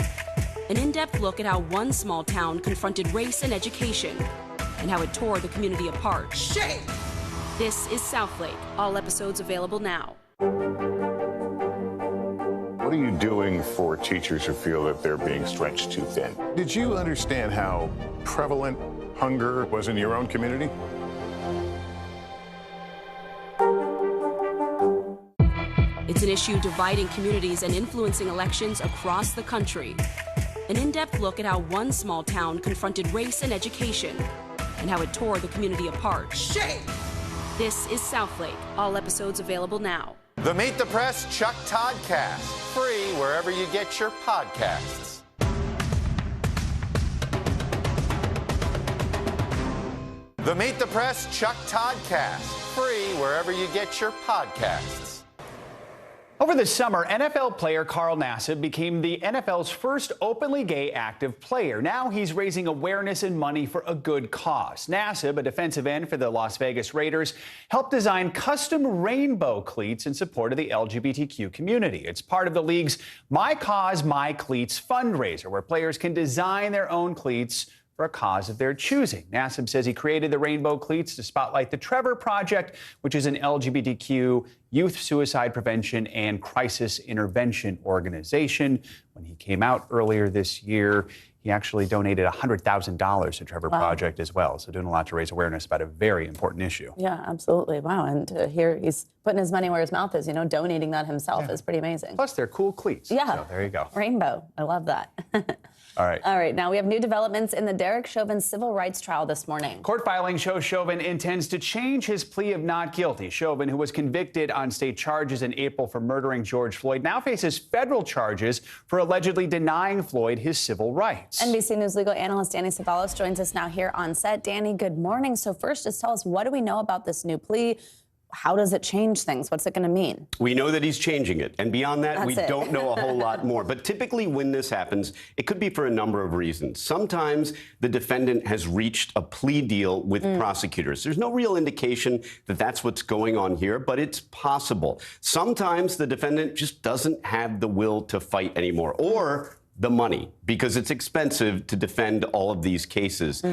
An in-depth look at how one small town confronted race and education and how it tore the community apart. Shame! This is Southlake. All episodes available now. What are you doing for teachers who feel that they're being stretched too thin? Did you understand how prevalent hunger was in your own community? It's an issue dividing communities and influencing elections across the country. An in-depth look at how one small town confronted race and education and how it tore the community apart. Shame! This is Southlake. All episodes available now. The Meet the Press Chuck Todd Cast, free wherever you get your podcasts. The Meet the Press Chuck Todd Cast, free wherever you get your podcasts. Over the summer, NFL player Carl Nassib became the NFL's first openly gay active player. Now he's raising awareness and money for a good cause. Nassib, a defensive end for the Las Vegas Raiders, helped design custom rainbow cleats in support of the LGBTQ community. It's part of the league's My Cause, My Cleats fundraiser, where players can design their own cleats for a cause of their choosing. Nassib says he created the rainbow cleats to spotlight the Trevor Project, which is an LGBTQ youth suicide prevention and crisis intervention organization. When he came out earlier this year, he actually donated $100,000 to Trevor Project as well. So doing a lot to raise awareness about a very important issue. Yeah, absolutely. Wow. And to hear he's putting his money where his mouth is, donating that himself is pretty amazing. Plus, they're cool cleats. Yeah. So there you go. Rainbow. I love that. All right. All right. Now we have new developments in the Derek Chauvin civil rights trial this morning. Court filing shows Chauvin intends to change his plea of not guilty. Chauvin, who was convicted on state charges in April for murdering George Floyd, now faces federal charges for allegedly denying Floyd his civil rights. NBC News legal analyst Danny Cevallos joins us now here on set. Danny, good morning. So first, just tell us, what do we know about this new plea? How does it change things? What's it going to mean? We know that he's changing it. And beyond that, we don't know a whole lot more. But typically when this happens, it could be for a number of reasons. Sometimes the defendant has reached a plea deal with prosecutors. There's no real indication that that's what's going on here, but it's possible. Sometimes the defendant just doesn't have the will to fight anymore, or the money, because it's expensive to defend all of these cases.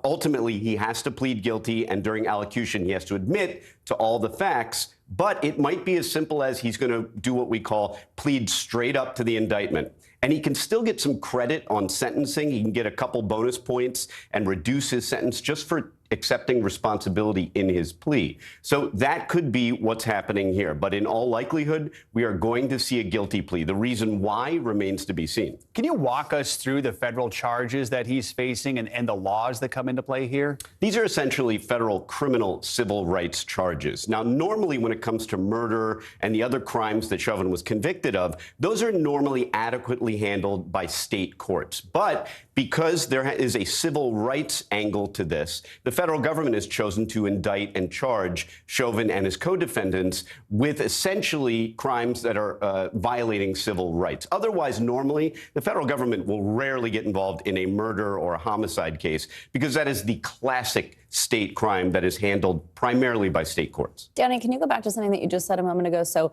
Ultimately, he has to plead guilty, and during allocution, he has to admit to all the facts, but it might be as simple as he's going to do what we call plead straight up to the indictment. And he can still get some credit on sentencing. He can get a couple bonus points and reduce his sentence just for accepting responsibility in his plea. So that could be what's happening here. But in all likelihood, we are going to see a guilty plea. The reason why remains to be seen. Can you walk us through the federal charges that he's facing and the laws that come into play here? These are essentially federal criminal civil rights charges. Now, normally when it comes to murder and the other crimes that Chauvin was convicted of, those are normally adequately handled by state courts. But because there is a civil rights angle to this, the federal government has chosen to indict and charge Chauvin and his co-defendants with essentially crimes that are violating civil rights. Otherwise, normally, the federal government will rarely get involved in a murder or a homicide case because that is the classic state crime that is handled primarily by state courts. Danny, can you go back to something that you just said a moment ago? So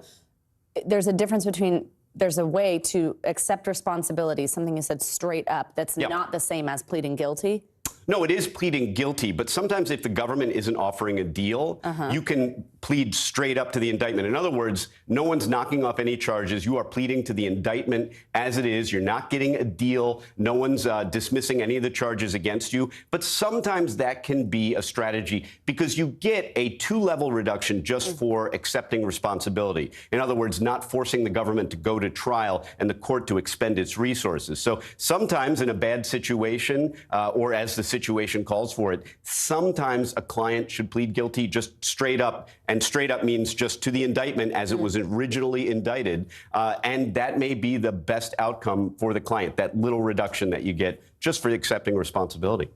there's a difference between there's a way to accept responsibility, something you said straight up, that's not the same as pleading guilty? No, it is pleading guilty, but sometimes if the government isn't offering a deal, you can plead straight up to the indictment. In other words, no one's knocking off any charges. You are pleading to the indictment as it is. You're not getting a deal. No one's dismissing any of the charges against you. But sometimes that can be a strategy because you get a two-level reduction just for accepting responsibility. In other words, not forcing the government to go to trial and the court to expend its resources. So sometimes in a bad situation, or as the situation calls for it, sometimes a client should plead guilty just straight up. And straight up means just to the indictment as it was originally indicted. And that may be the best outcome for the client, that little reduction that you get just for accepting responsibility.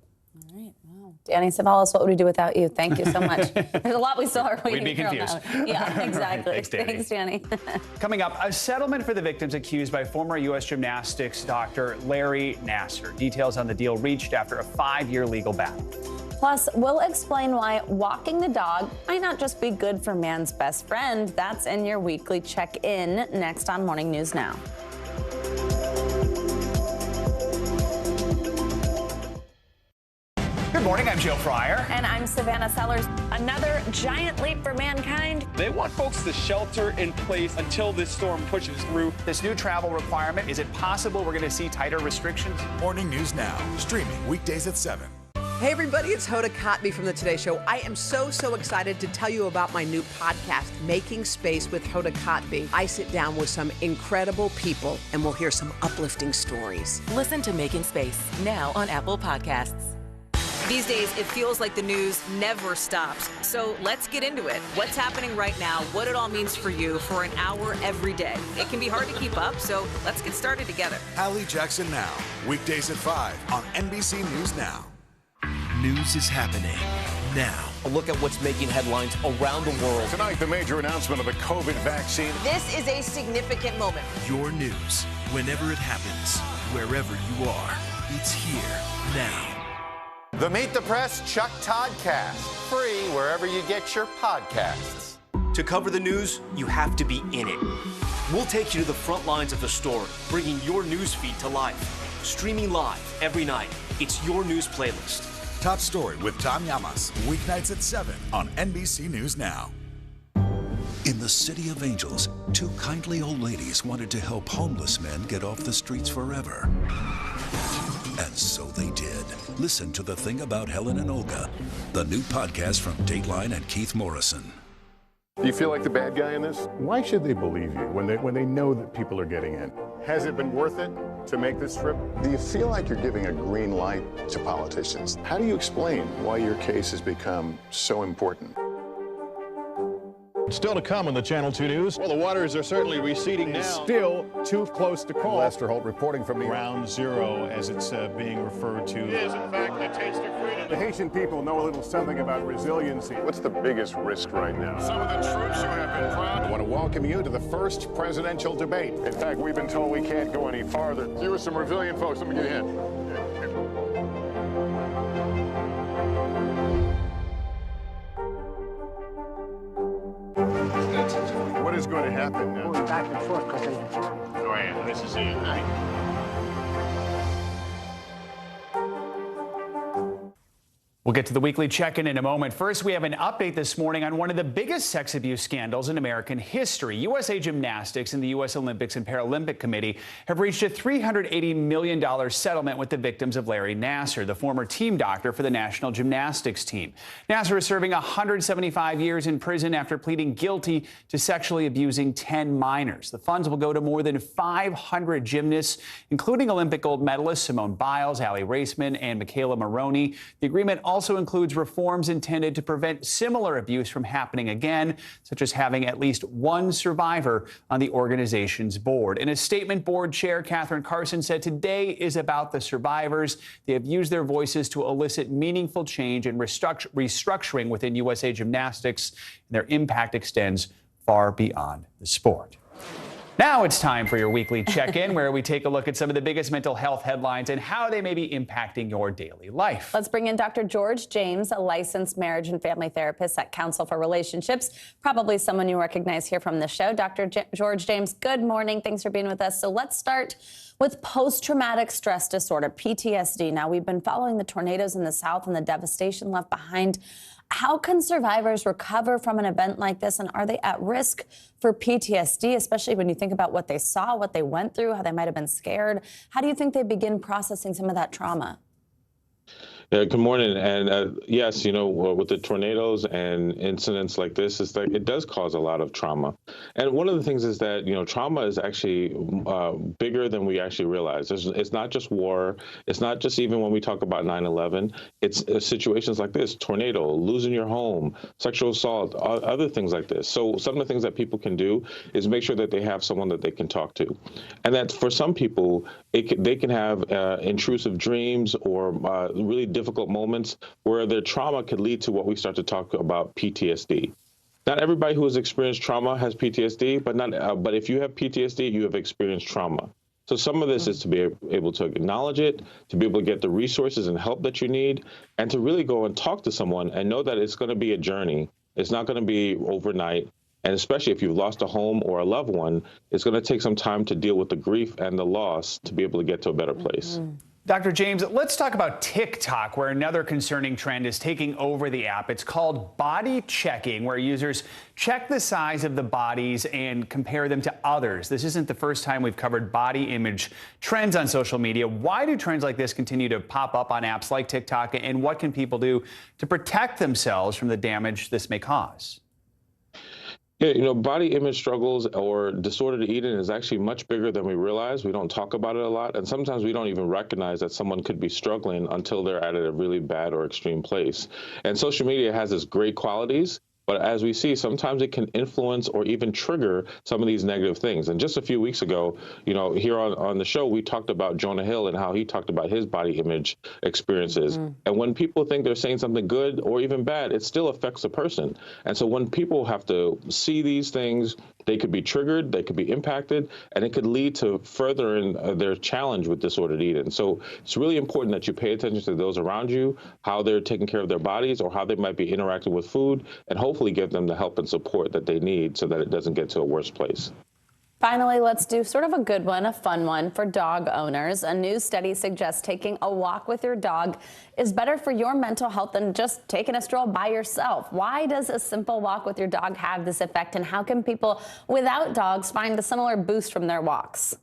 All right. Wow. Danny Cevallos, what would we do without you? Thank you so much. There's a lot we still are waiting We'd be confused. Yeah, exactly. Thanks, Danny. Thanks, Danny. Coming up, a settlement for the victims accused by former U.S. gymnastics doctor Larry Nassar. Details on the deal reached after a 5-year legal battle. Plus, we'll explain why walking the dog might not just be good for man's best friend. That's in your weekly check-in next on Morning News Now. Good morning, I'm Joe Fryer. And I'm Savannah Sellers. Another giant leap for mankind. They want folks to shelter in place until this storm pushes through. This new travel requirement, is it possible we're going to see tighter restrictions? Morning News Now, streaming weekdays at 7. Hey everybody, it's Hoda Kotb from The Today Show. I am so excited to tell you about my new podcast, Making Space with Hoda Kotb. I sit down with some incredible people and we'll hear some uplifting stories. Listen to Making Space now on Apple Podcasts. These days, it feels like the news never stops. So let's get into it. What's happening right now, what it all means for you for an hour every day. It can be hard to keep up, so let's get started together. Hallie Jackson Now, weekdays at 5 on NBC News Now. News is happening now. A look at what's making headlines around the world. Tonight, the major announcement of the COVID vaccine. This is a significant moment. Your news, whenever it happens, wherever you are, it's here now. The Meet the Press Chuck Todd Cast, free wherever you get your podcasts. To cover the news, you have to be in it. We'll take you to the front lines of the story, bringing your news feed to life. Streaming live every night. It's your news playlist. Top Story with Tom Llamas, weeknights at 7 on NBC News Now. In the City of Angels, two kindly old ladies wanted to help homeless men get off the streets forever. And so they did. Listen to The Thing About Helen and Olga, the new podcast from Dateline and Keith Morrison. Do you feel like the bad guy in this? Why should they believe you when they know that people are getting in? Has it been worth it to make this trip? Do you feel like you're giving a green light to politicians? How do you explain why your case has become so important? Still to come on the Channel 2 News. Well, the waters are certainly receding now. Still too close to call. Lester Holt reporting from the Ground Zero, as it's being referred to. It is, in fact, the taste of freedom. The Haitian people know a little something about resiliency. What's the biggest risk right now? Some of the troops who have been proud. I want to welcome you to the first presidential debate. In fact, we've been told we can't go any farther. You with some resilient folks, let me get in. What is going to happen now? Going back and forth because Oh, yeah, this is it, right? We'll get to the weekly check-in in a moment. First, we have an update this morning on one of the biggest sex abuse scandals in American history. USA Gymnastics and the U.S. Olympics and Paralympic Committee have reached a $380 million settlement with the victims of Larry Nassar, the former team doctor for the national gymnastics team. Nassar is serving 175 years in prison after pleading guilty to sexually abusing 10 minors. The funds will go to more than 500 gymnasts, including Olympic gold medalists Simone Biles, Allie Raceman, and Michaela Maroney. The agreement also includes reforms intended to prevent similar abuse from happening again, such as having at least one survivor on the organization's board. In a statement, board chair Catherine Carson said today is about the survivors. They have used their voices to elicit meaningful change and restructuring within USA Gymnastics, and their impact extends far beyond the sport. Now it's time for your weekly check-in, where we take a look at some of the biggest mental health headlines and how they may be impacting your daily life. Let's bring in Dr. George James, a licensed marriage and family therapist at Counsel for Relationships, probably someone you recognize here from the show. Dr. George James, good morning. Thanks for being with us. So let's start with post-traumatic stress disorder, PTSD. Now, we've been following the tornadoes in the South and the devastation left behind. How can survivors recover from an event like this, and are they at risk for PTSD, especially when you think about what they saw, what they went through, how they might have been scared? How do you think they begin processing some of that trauma? Good morning. And yes, you know, with the tornadoes and incidents like this, it's like it does cause a lot of trauma. And one of the things is that, you know, trauma is actually bigger than we actually realize. It's not just war. It's not just even when we talk about 9/11. It's situations like this, tornado, losing your home, sexual assault, other things like this. So some of the things that people can do is make sure that they have someone that they can talk to. And that for some people, they can have intrusive dreams or really difficult moments where their trauma could lead to what we start to talk about PTSD. Not everybody who has experienced trauma has PTSD, but if you have PTSD, you have experienced trauma. So some of this is to be able to acknowledge it, to be able to get the resources and help that you need, and to really go and talk to someone and know that it's going to be a journey. It's not going to be overnight. And especially if you've lost a home or a loved one, it's going to take some time to deal with the grief and the loss to be able to get to a better place. Dr. James, let's talk about TikTok, where another concerning trend is taking over the app. It's called body checking, where users check the size of the bodies and compare them to others. This isn't the first time we've covered body image trends on social media. Why do trends like this continue to pop up on apps like TikTok, and what can people do to protect themselves from the damage this may cause? Yeah, body image struggles or disordered eating is actually much bigger than we realize. We don't talk about it a lot, and sometimes we don't even recognize that someone could be struggling until they're at a really bad or extreme place. And social media has its great qualities, but as we see, sometimes it can influence or even trigger some of these negative things. And just a few weeks ago, here on the show, we talked about Jonah Hill and how he talked about his body image experiences. And when people think they're saying something good or even bad, it still affects a person. And so when people have to see these things, they could be triggered, they could be impacted, and it could lead to furthering their challenge with disordered eating. So it's really important that you pay attention to those around you, how they're taking care of their bodies or how they might be interacting with food, and hopefully give them the help and support that they need so that it doesn't get to a worse place. Finally, let's do sort of a good one, a fun one for dog owners. A new study suggests taking a walk with your dog is better for your mental health than just taking a stroll by yourself. Why does a simple walk with your dog have this effect, and how can people without dogs find a similar boost from their walks?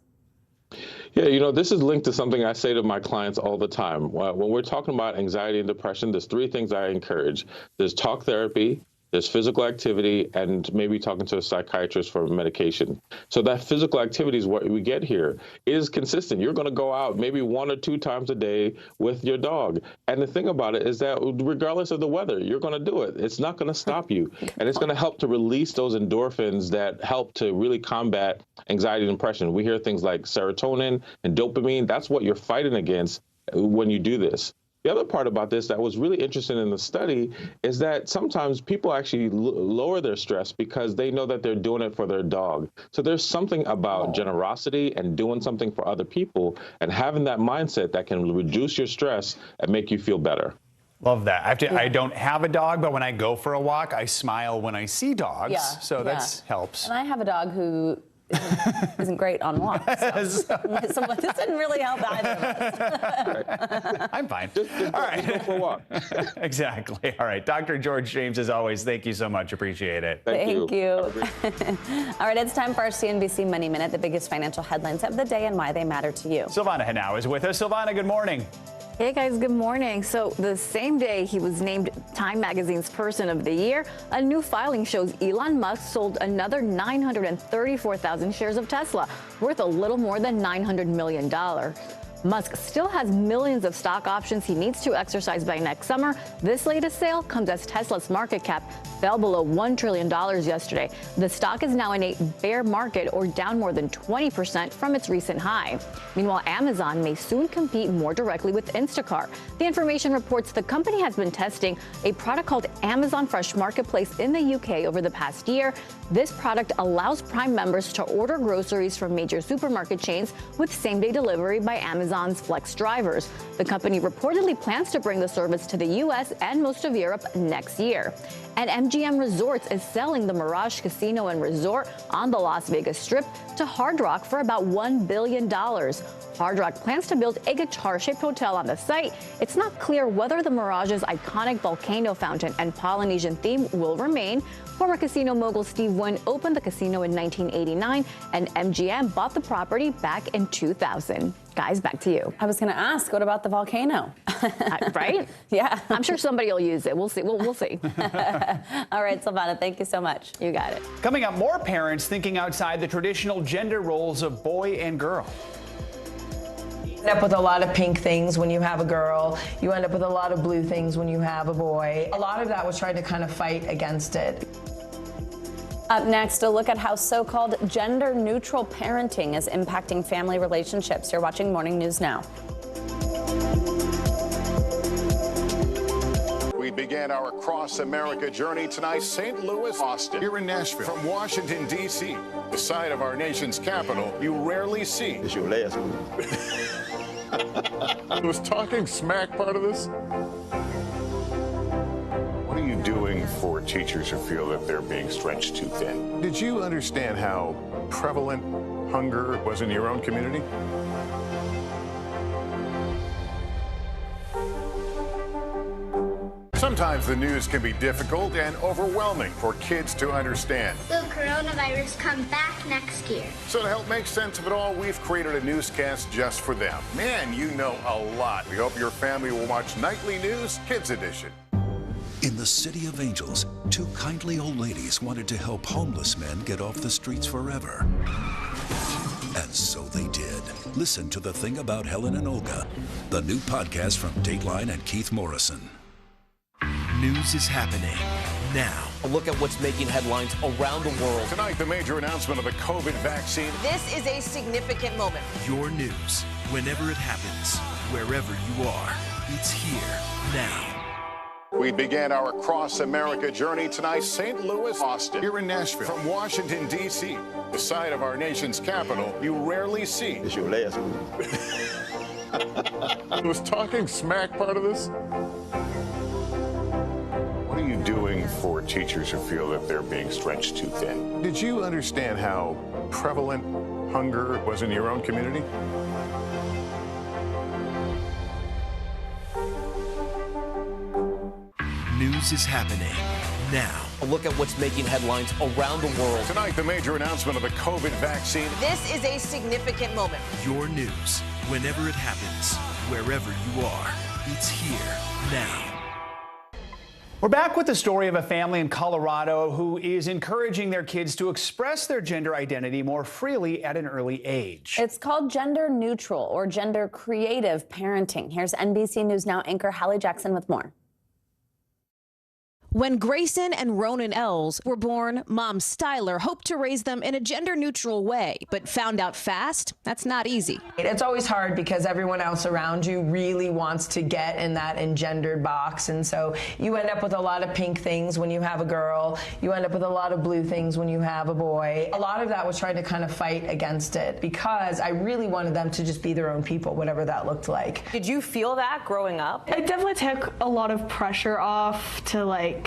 Yeah, this is linked to something I say to my clients all the time. When we're talking about anxiety and depression, there's three things I encourage. There's talk therapy, there's physical activity, and maybe talking to a psychiatrist for medication. So that physical activity is what we get here. It is consistent. You're going to go out maybe 1 or 2 times a day with your dog. And the thing about it is that regardless of the weather, you're going to do it. It's not going to stop you. And it's going to help to release those endorphins that help to really combat anxiety and depression. We hear things like serotonin and dopamine. That's what you're fighting against when you do this. The other part about this that was really interesting in the study is that sometimes people actually lower their stress because they know that they're doing it for their dog. So there's something about generosity and doing something for other people and having that mindset that can reduce your stress and make you feel better. Love that. I don't have a dog, but when I go for a walk, I smile when I see dogs. So that helps. And I have a dog who isn't great on walks. So this didn't really help either of us. I'm fine. Just All right. go for a walk. Exactly. All right. Dr. George James, as always, thank you so much. Appreciate it. Thank you. All right, it's time for our CNBC Money Minute, the biggest financial headlines of the day and why they matter to you. Silvana Henao is with us. Silvana, good morning. Hey guys, good morning. So the same day he was named Time Magazine's Person of the Year, a new filing shows Elon Musk sold another 934,000 shares of Tesla, worth a little more than $900 million. Musk still has millions of stock options he needs to exercise by next summer. This latest sale comes as Tesla's market cap fell below $1 trillion yesterday. The stock is now in a bear market, or down more than 20% from its recent high. Meanwhile, Amazon may soon compete more directly with Instacart. The information reports the company has been testing a product called Amazon Fresh Marketplace in the UK over the past year. This product allows Prime members to order groceries from major supermarket chains with same-day delivery by Amazon's Flex drivers. The company reportedly plans to bring the service to the U.S. and most of Europe next year. And MGM Resorts is selling the Mirage Casino and Resort on the Las Vegas Strip to Hard Rock for about $1 billion. Hard Rock plans to build a guitar-shaped hotel on the site. It's not clear whether the Mirage's iconic volcano fountain and Polynesian theme will remain. Former casino mogul Steve Wynn opened the casino in 1989, and MGM bought the property back in 2000. Guys, back to you. I was going to ask, what about the volcano? Right? Yeah. I'm sure somebody will use it. We'll see. We'll see. All right, Silvana, thank you so much. You got it. Coming up, more parents thinking outside the traditional gender roles of boy and girl. You end up with a lot of pink things when you have a girl. You end up with a lot of blue things when you have a boy. A lot of that was trying to kind of fight against it. Up next, a look at how so-called gender-neutral parenting is impacting family relationships. You're watching Morning News Now. We began our cross-America journey tonight, St. Louis, Austin. Here in Nashville, from Washington, D.C., the site of our nation's capital, you rarely see. It's your last one. Was talking smack part of this? What are you doing for teachers who feel that they're being stretched too thin? Did you understand how prevalent hunger was in your own community? Sometimes the news can be difficult and overwhelming for kids to understand. Will coronavirus come back next year? So to help make sense of it all, we've created a newscast just for them. Man, you know a lot. We hope your family will watch Nightly News Kids Edition. In the City of Angels, two kindly old ladies wanted to help homeless men get off the streets forever. And so they did. Listen to The Thing About Helen and Olga, the new podcast from Dateline and Keith Morrison. News is happening now. A look at what's making headlines around the world. Tonight, the major announcement of the COVID vaccine. This is a significant moment. Your news, whenever it happens, wherever you are, it's here now. We began our cross-America journey tonight, St. Louis, Austin, here in Nashville. From Washington, D.C., the site of our nation's capital, you rarely see. It's your last one. Was talking smack part of this? What are you doing for teachers who feel that they're being stretched too thin? Did you understand how prevalent hunger was in your own community? News is happening now. A look at what's making headlines around the world. Tonight, the major announcement of the COVID vaccine. This is a significant moment. Your news, whenever it happens, wherever you are, it's here now. We're back with the story of a family in Colorado who is encouraging their kids to express their gender identity more freely at an early age. It's called gender neutral or gender creative parenting. Here's NBC News Now anchor Hallie Jackson with more. When Grayson and Ronan Els were born, Mom Styler hoped to raise them in a gender-neutral way, but found out fast that's not easy. It's always hard because everyone else around you really wants to get in that engendered box, and so you end up with a lot of pink things when you have a girl. You end up with a lot of blue things when you have a boy. A lot of that was trying to kind of fight against it because I really wanted them to just be their own people, whatever that looked like. Did you feel that growing up? It definitely took a lot of pressure off to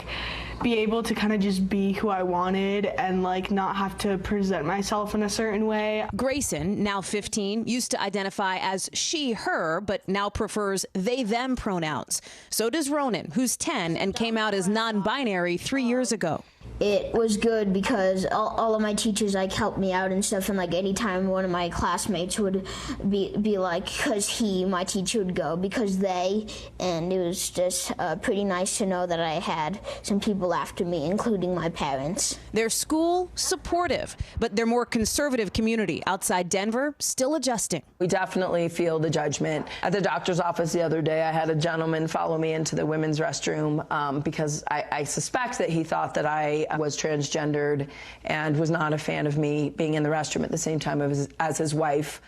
be able to kind of just be who I wanted and not have to present myself in a certain way. Grayson, now 15, used to identify as she, her, but now prefers they, them pronouns. So does Ronan, who's 10 and came out as non-binary 3 years ago. It was good because all of my teachers helped me out and stuff, and anytime one of my classmates would be like, because my teacher would go because they, and it was just pretty nice to know that I had some people after me, including my parents. Their school, supportive, but their more conservative community outside Denver, still adjusting. We definitely feel the judgment. At the doctor's office the other day, I had a gentleman follow me into the women's restroom because I suspect that he thought that I was transgendered and was not a fan of me being in the restroom at the same time as his wife.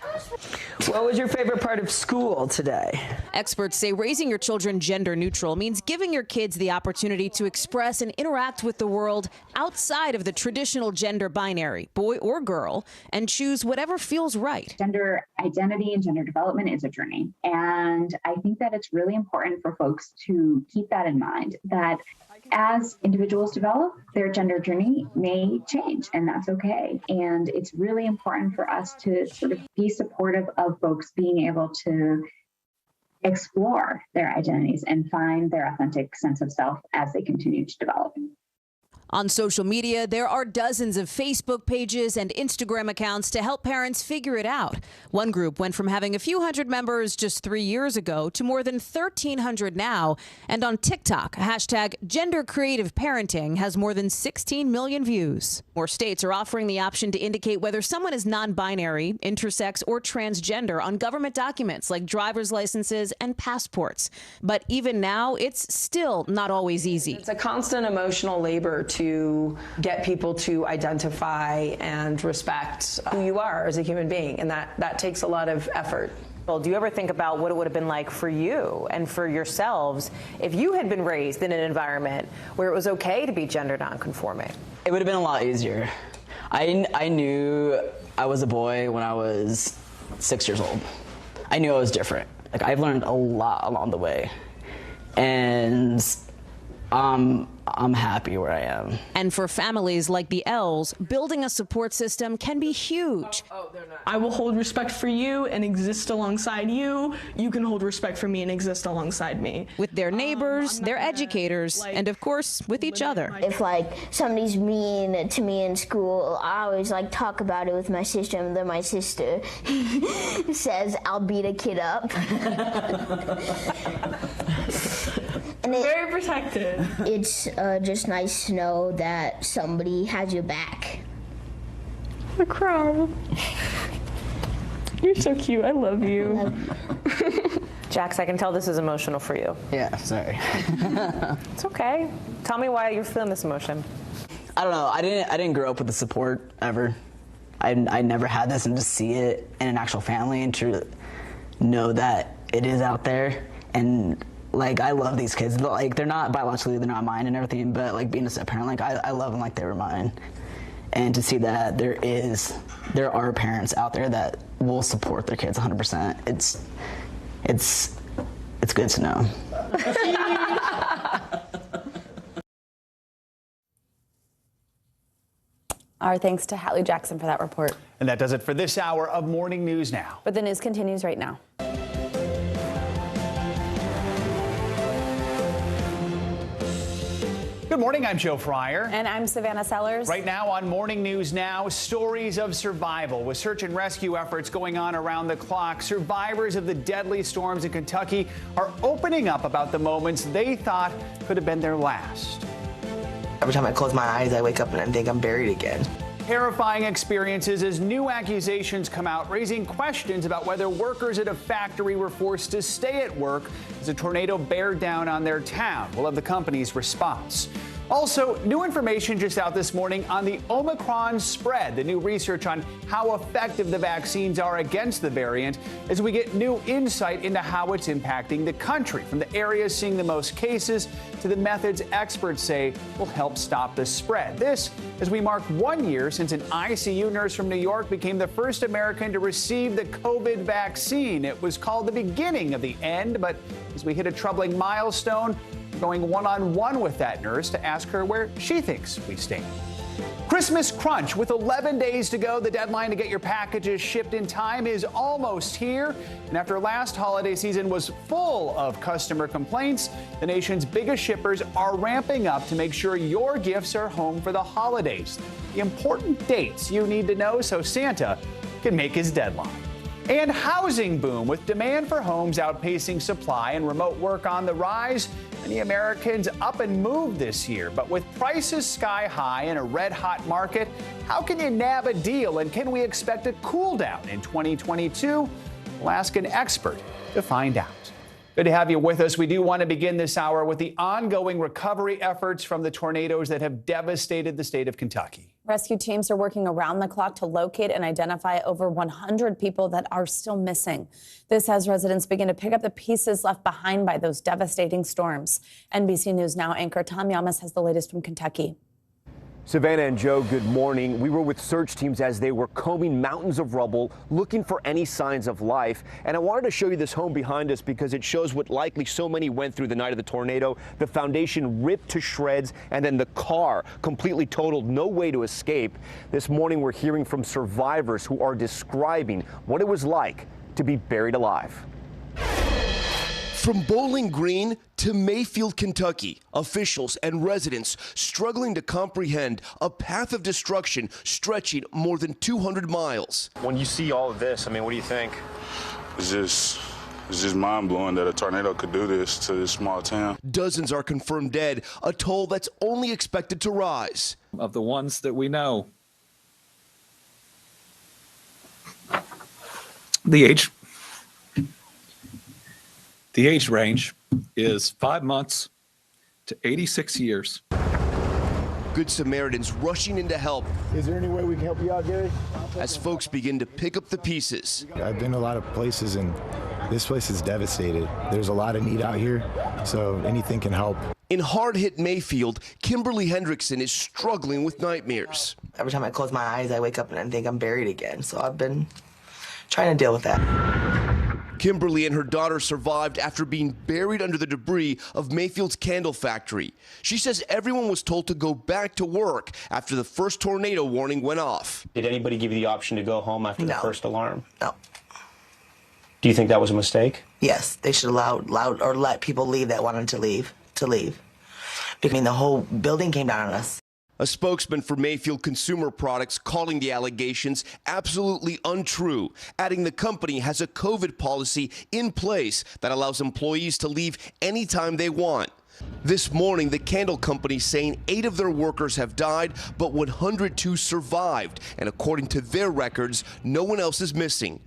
What was your favorite part of school today? Experts say raising your children gender neutral means giving your kids the opportunity to express and interact with the world outside of the traditional gender binary, boy or girl, and choose whatever feels right. Gender identity and gender development is a journey. And I think that it's really important for folks to keep that in mind, that as individuals develop, their gender journey may change, and that's okay. And it's really important for us to sort of be supportive of folks being able to explore their identities and find their authentic sense of self as they continue to develop. On social media, there are dozens of Facebook pages and Instagram accounts to help parents figure it out. One group went from having a few hundred members just 3 years ago to more than 1,300 now. And on TikTok, hashtag Gender Creative Parenting has more than 16 million views. More states are offering the option to indicate whether someone is non-binary, intersex, or transgender on government documents like driver's licenses and passports. But even now, it's still not always easy. It's a constant emotional labor to get people to identify and respect who you are as a human being, and that takes a lot of effort. Well, do you ever think about what it would have been like for you and for yourselves if you had been raised in an environment where it was okay to be gender nonconforming? It would have been a lot easier. I knew I was a boy when I was 6 years old. I knew I was different. I've learned a lot along the way. And I'm happy where I am. And for families like the L's, building a support system can be huge. I will hold respect for you and exist alongside you. You can hold respect for me and exist alongside me. With their neighbors, their educators, and of course, with each other. If like somebody's mean to me in school, I always like talk about it with my sister, and then my sister says I'll beat a kid up. And very protected. It's just nice to know that somebody has your back. I cry. You're so cute. I love you. Jax, I can tell this is emotional for you. Yeah, sorry. It's okay. Tell me why you're feeling this emotion. I don't know. I didn't grow up with the support ever. I never had this, and to see it in an actual family and to know that it is out there. And like, I love these kids. Like, they're not biologically, they're not mine and everything, but like being a step parent, like I love them like they were mine. And to see that there are parents out there that will support their kids 100%. It's good to know. Our thanks to Hallie Jackson for that report. And that does it for this hour of Morning News Now. But the news continues right now. Good morning, I'm Joe Fryer. And I'm Savannah Sellers. Right now on Morning News Now, stories of survival. With search and rescue efforts going on around the clock, survivors of the deadly storms in Kentucky are opening up about the moments they thought could have been their last. Every time I close my eyes, I wake up and I think I'm buried again. Terrifying experiences as new accusations come out, raising questions about whether workers at a factory were forced to stay at work as a tornado bared down on their town. We'll have the company's response. Also, new information just out this morning on the Omicron spread, the new research on how effective the vaccines are against the variant, as we get new insight into how it's impacting the country, from the areas seeing the most cases to the methods experts say will help stop the spread. This as we mark 1 year since an ICU nurse from New York became the first American to receive the COVID vaccine. It was called the beginning of the end, but as we hit a troubling milestone, we're going one-on-one with that nurse to ask her where she thinks we stand. Christmas crunch. With 11 days to go, the deadline to get your packages shipped in time is almost here. And after last holiday season was full of customer complaints, the nation's biggest shippers are ramping up to make sure your gifts are home for the holidays. The important dates you need to know so Santa can make his deadline. And housing boom. With demand for homes outpacing supply and remote work on the rise, many Americans up and moved this year. But with prices sky high in a red-hot market, how can you nab a deal, and can we expect a cool down in 2022? We'll ask an expert to find out. Good to have you with us. We do want to begin this hour with the ongoing recovery efforts from the tornadoes that have devastated the state of Kentucky. Rescue teams are working around the clock to locate and identify over 100 people that are still missing. This as residents begin to pick up the pieces left behind by those devastating storms. NBC News Now anchor Tom Yamas has the latest from Kentucky. Savannah and Joe, good morning. We were with search teams as they were combing mountains of rubble, looking for any signs of life. And I wanted to show you this home behind us because it shows what likely so many went through the night of the tornado. The foundation ripped to shreds, and then the car completely totaled, no way to escape. This morning, we're hearing from survivors who are describing what it was like to be buried alive. From Bowling Green to Mayfield, Kentucky, officials and residents struggling to comprehend a path of destruction stretching more than 200 miles. When you see all of this, I mean, what do you think? It's just mind-blowing that a tornado could do this to this small town. Dozens are confirmed dead, a toll that's only expected to rise. Of the ones that we know, the age range is 5 months to 86 years. Good Samaritans rushing in to help. Is there any way we can help you out, Gary? As folks begin to pick up the pieces. I've been to a lot of places, and this place is devastated. There's a lot of need out here, so anything can help. In hard-hit Mayfield, Kimberly Hendrickson is struggling with nightmares. Every time I close my eyes, I wake up and I think I'm buried again. So I've been trying to deal with that. Kimberly and her daughter survived after being buried under the debris of Mayfield's candle factory. She says everyone was told to go back to work after the first tornado warning went off. Did anybody give you the option to go home after the first alarm? No. Do you think that was a mistake? Yes, they should allow or let people leave that wanted to leave. I mean, the whole building came down on us. A spokesman for Mayfield Consumer Products calling the allegations absolutely untrue, adding the company has a COVID policy in place that allows employees to leave anytime they want. This morning, the candle company saying 8 of their workers have died, but 102 survived, and according to their records, no one else is missing.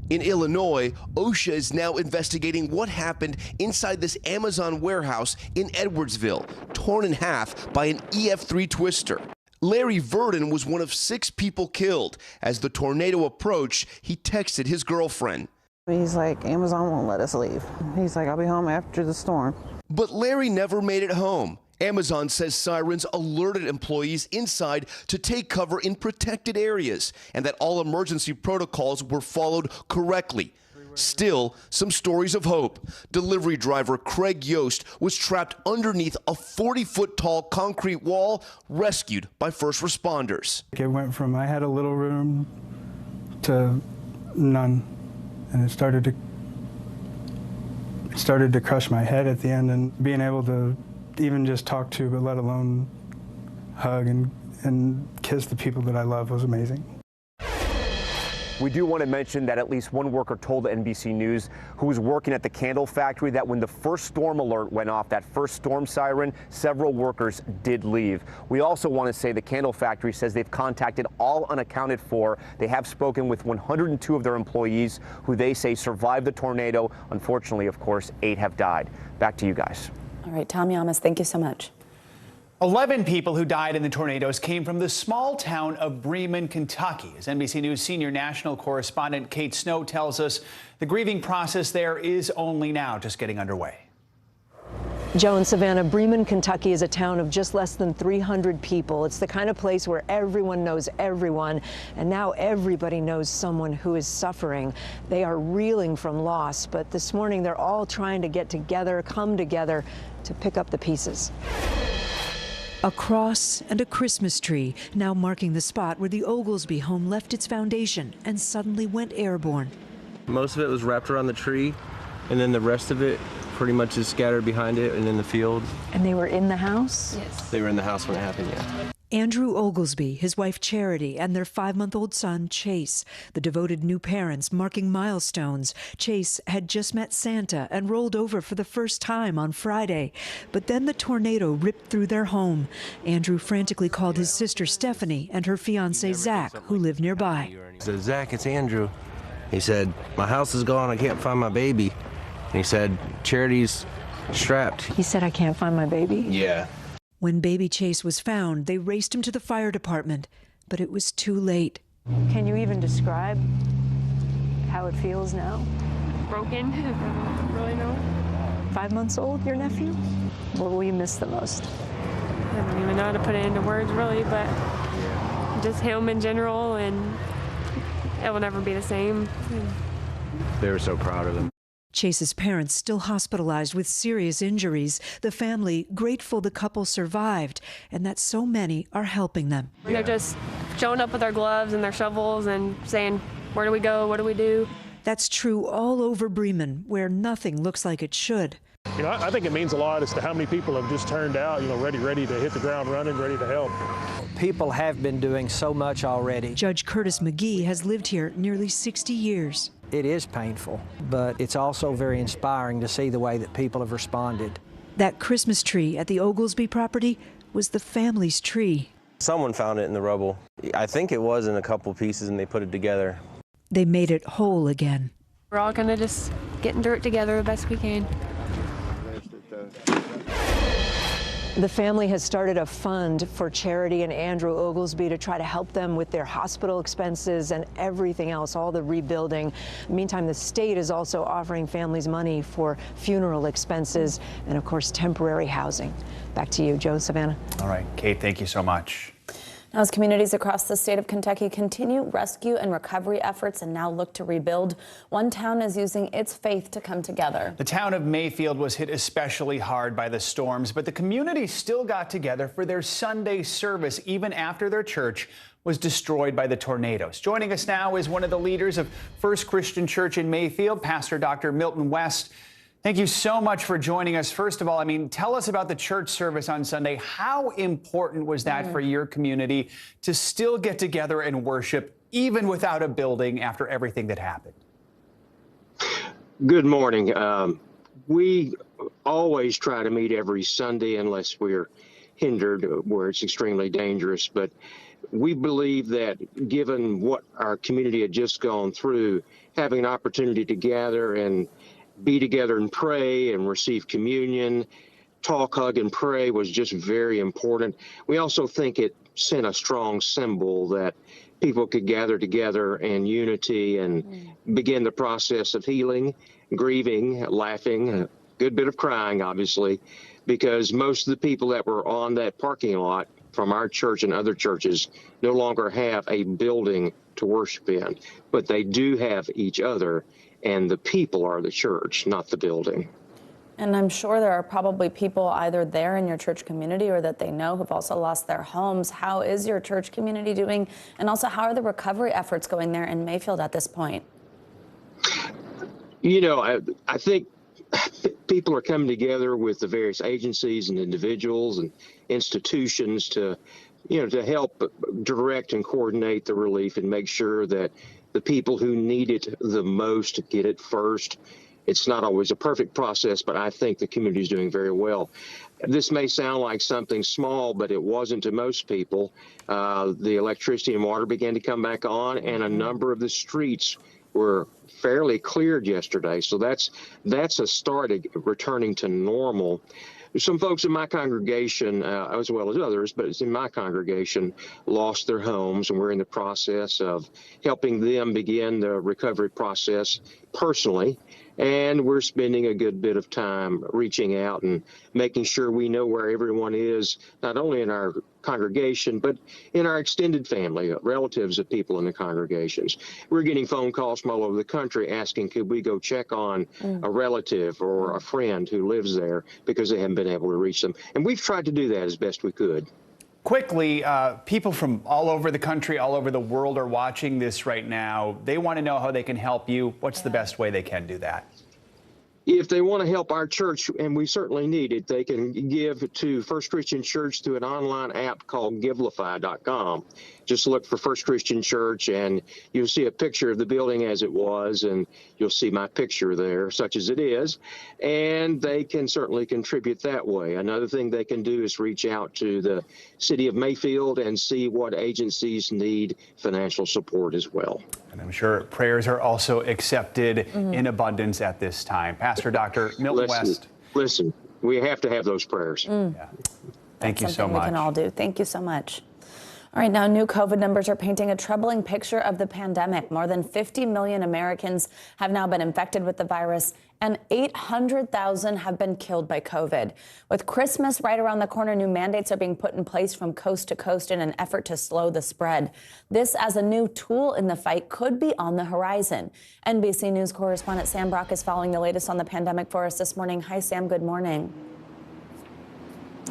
In Illinois, OSHA is now investigating what happened inside this Amazon warehouse in Edwardsville, torn in half by an EF3 twister. Larry Verdon was one of 6 people killed. As the tornado approached, he texted his girlfriend. He's like, Amazon won't let us leave. He's like, I'll be home after the storm. But Larry never made it home. Amazon says sirens alerted employees inside to take cover in protected areas and that all emergency protocols were followed correctly. Still, some stories of hope. Delivery driver Craig Yost was trapped underneath a 40-foot tall concrete wall, rescued by first responders. It went from I had a little room to none, and it started to crush my head at the end, and being able to even just talk to, but let alone hug and kiss the people that I love was amazing. We do want to mention that at least one worker told NBC News who was working at the candle factory that when the first storm alert went off, that first storm siren, several workers did leave. We also want to say the candle factory says they've contacted all unaccounted for. They have spoken with 102 of their employees who they say survived the tornado. Unfortunately, of course, 8 have died. Back to you guys. All right, Tom Yamas, thank you so much. 11 people who died in the tornadoes came from the small town of Bremen, Kentucky. As NBC News senior national correspondent Kate Snow tells us, the grieving process there is only now just getting underway. Joe and Savannah, Bremen, Kentucky is a town of just less than 300 people. It's the kind of place where everyone knows everyone, and now everybody knows someone who is suffering. They are reeling from loss, but this morning they're all trying to get together, come together to pick up the pieces. A cross and a Christmas tree now marking the spot where the Oglesby home left its foundation and suddenly went airborne. Most of it was wrapped around the tree, and then the rest of it pretty much is scattered behind it and in the field. And they were in the house? Yes. They were in the house when it happened, yeah. Andrew Oglesby, his wife Charity, and their 5-month-old son Chase, the devoted new parents marking milestones. Chase had just met Santa and rolled over for the first time on Friday. But then the tornado ripped through their home. Andrew frantically called his sister Stephanie and her fiancé Zach, who live nearby. He said, Zach, it's Andrew. He said, my house is gone, I can't find my baby. And he said, Charity's strapped. He said, I can't find my baby? Yeah. When baby Chase was found, they raced him to the fire department, but it was too late. Can you even describe how it feels now? Broken. I don't really know. 5 months old, your nephew? What will you miss the most? I don't even know how to put it into words, really, but just him in general, and it will never be the same. They were so proud of him. Chase's parents still hospitalized with serious injuries. The family grateful the couple survived and that so many are helping them. They're just showing up with their gloves and their shovels and saying, where do we go? What do we do? That's true all over Bremen, where nothing looks like it should. You know, I think it means a lot as to how many people have just turned out, ready to hit the ground running, ready to help. People have been doing so much already. Judge Curtis McGee has lived here nearly 60 years. It is painful, but it's also very inspiring to see the way that people have responded. That Christmas tree at the Oglesby property was the family's tree. Someone found it in the rubble. I think it was in a couple pieces and they put it together. They made it whole again. We're all kind of just getting dirt together the best we can. The family has started a fund for Charity and Andrew Oglesby to try to help them with their hospital expenses and everything else, all the rebuilding. Meantime, the state is also offering families money for funeral expenses and, of course, temporary housing. Back to you, Joe, Savannah. All right, Kate, thank you so much. As communities across the state of Kentucky continue rescue and recovery efforts and now look to rebuild, one town is using its faith to come together. The town of Mayfield was hit especially hard by the storms, but the community still got together for their Sunday service even after their church was destroyed by the tornadoes. Joining us now is one of the leaders of First Christian Church in Mayfield, Pastor Dr. Milton West. Thank you so much for joining us. First of all, tell us about the church service on Sunday. How important was that for your community to still get together and worship, even without a building, after everything that happened? Good morning. We always try to meet every Sunday unless we're hindered, where it's extremely dangerous. But we believe that given what our community had just gone through, having an opportunity to gather and be together and pray and receive communion, talk, hug, and pray was just very important. We also think it sent a strong symbol that people could gather together in unity and begin the process of healing, grieving, laughing, a good bit of crying, obviously, because most of the people that were on that parking lot from our church and other churches no longer have a building to worship in, but they do have each other. And the people are the church, not the building. And I'm sure there are probably people either there in your church community or that they know who've also lost their homes. How is your church community doing? And also, how are the recovery efforts going there in Mayfield at this point? You know, I think people are coming together with the various agencies and individuals and institutions to help direct and coordinate the relief and make sure that the people who need it the most get it first. It's not always a perfect process, but I think the community is doing very well. This may sound like something small, but it wasn't to most people. The electricity and water began to come back on, and a number of the streets were fairly cleared yesterday. So that's a start of returning to normal. Some folks in my congregation, as well as others, but it's in my congregation, lost their homes, and we're in the process of helping them begin the recovery process personally. And we're spending a good bit of time reaching out and making sure we know where everyone is, not only in our congregation, but in our extended family, relatives of people in the congregations. We're getting phone calls from all over the country asking, could we go check on a relative or a friend who lives there because they haven't been able to reach them. And we've tried to do that as best we could. Quickly, people from all over the country, all over the world are watching this right now. They want to know how they can help you. What's the best way they can do that? If they want to help our church, and we certainly need it, they can give to First Christian Church through an online app called Givelify.com. Just look for First Christian Church, and you'll see a picture of the building as it was, and you'll see my picture there, such as it is, and they can certainly contribute that way. Another thing they can do is reach out to the city of Mayfield and see what agencies need financial support as well. And I'm sure prayers are also accepted in abundance at this time. Pastor Dr. Milton West. Listen, we have to have those prayers. Yeah. Thank you so much. We can all do. Thank you so much. All right, now new COVID numbers are painting a troubling picture of the pandemic. More than 50 million Americans have now been infected with the virus, and 800,000 have been killed by COVID. With Christmas right around the corner, new mandates are being put in place from coast to coast in an effort to slow the spread. This, as a new tool in the fight, could be on the horizon. NBC News correspondent Sam Brock is following the latest on the pandemic for us this morning. Hi, Sam. Good morning.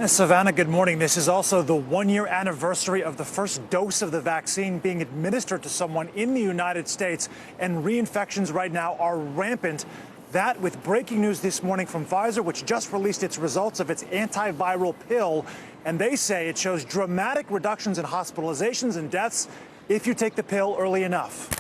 Savannah, good morning. This is also the one-year anniversary of the first dose of the vaccine being administered to someone in the United States, and reinfections right now are rampant. That with breaking news this morning from Pfizer, which just released its results of its antiviral pill, and they say it shows dramatic reductions in hospitalizations and deaths if you take the pill early enough.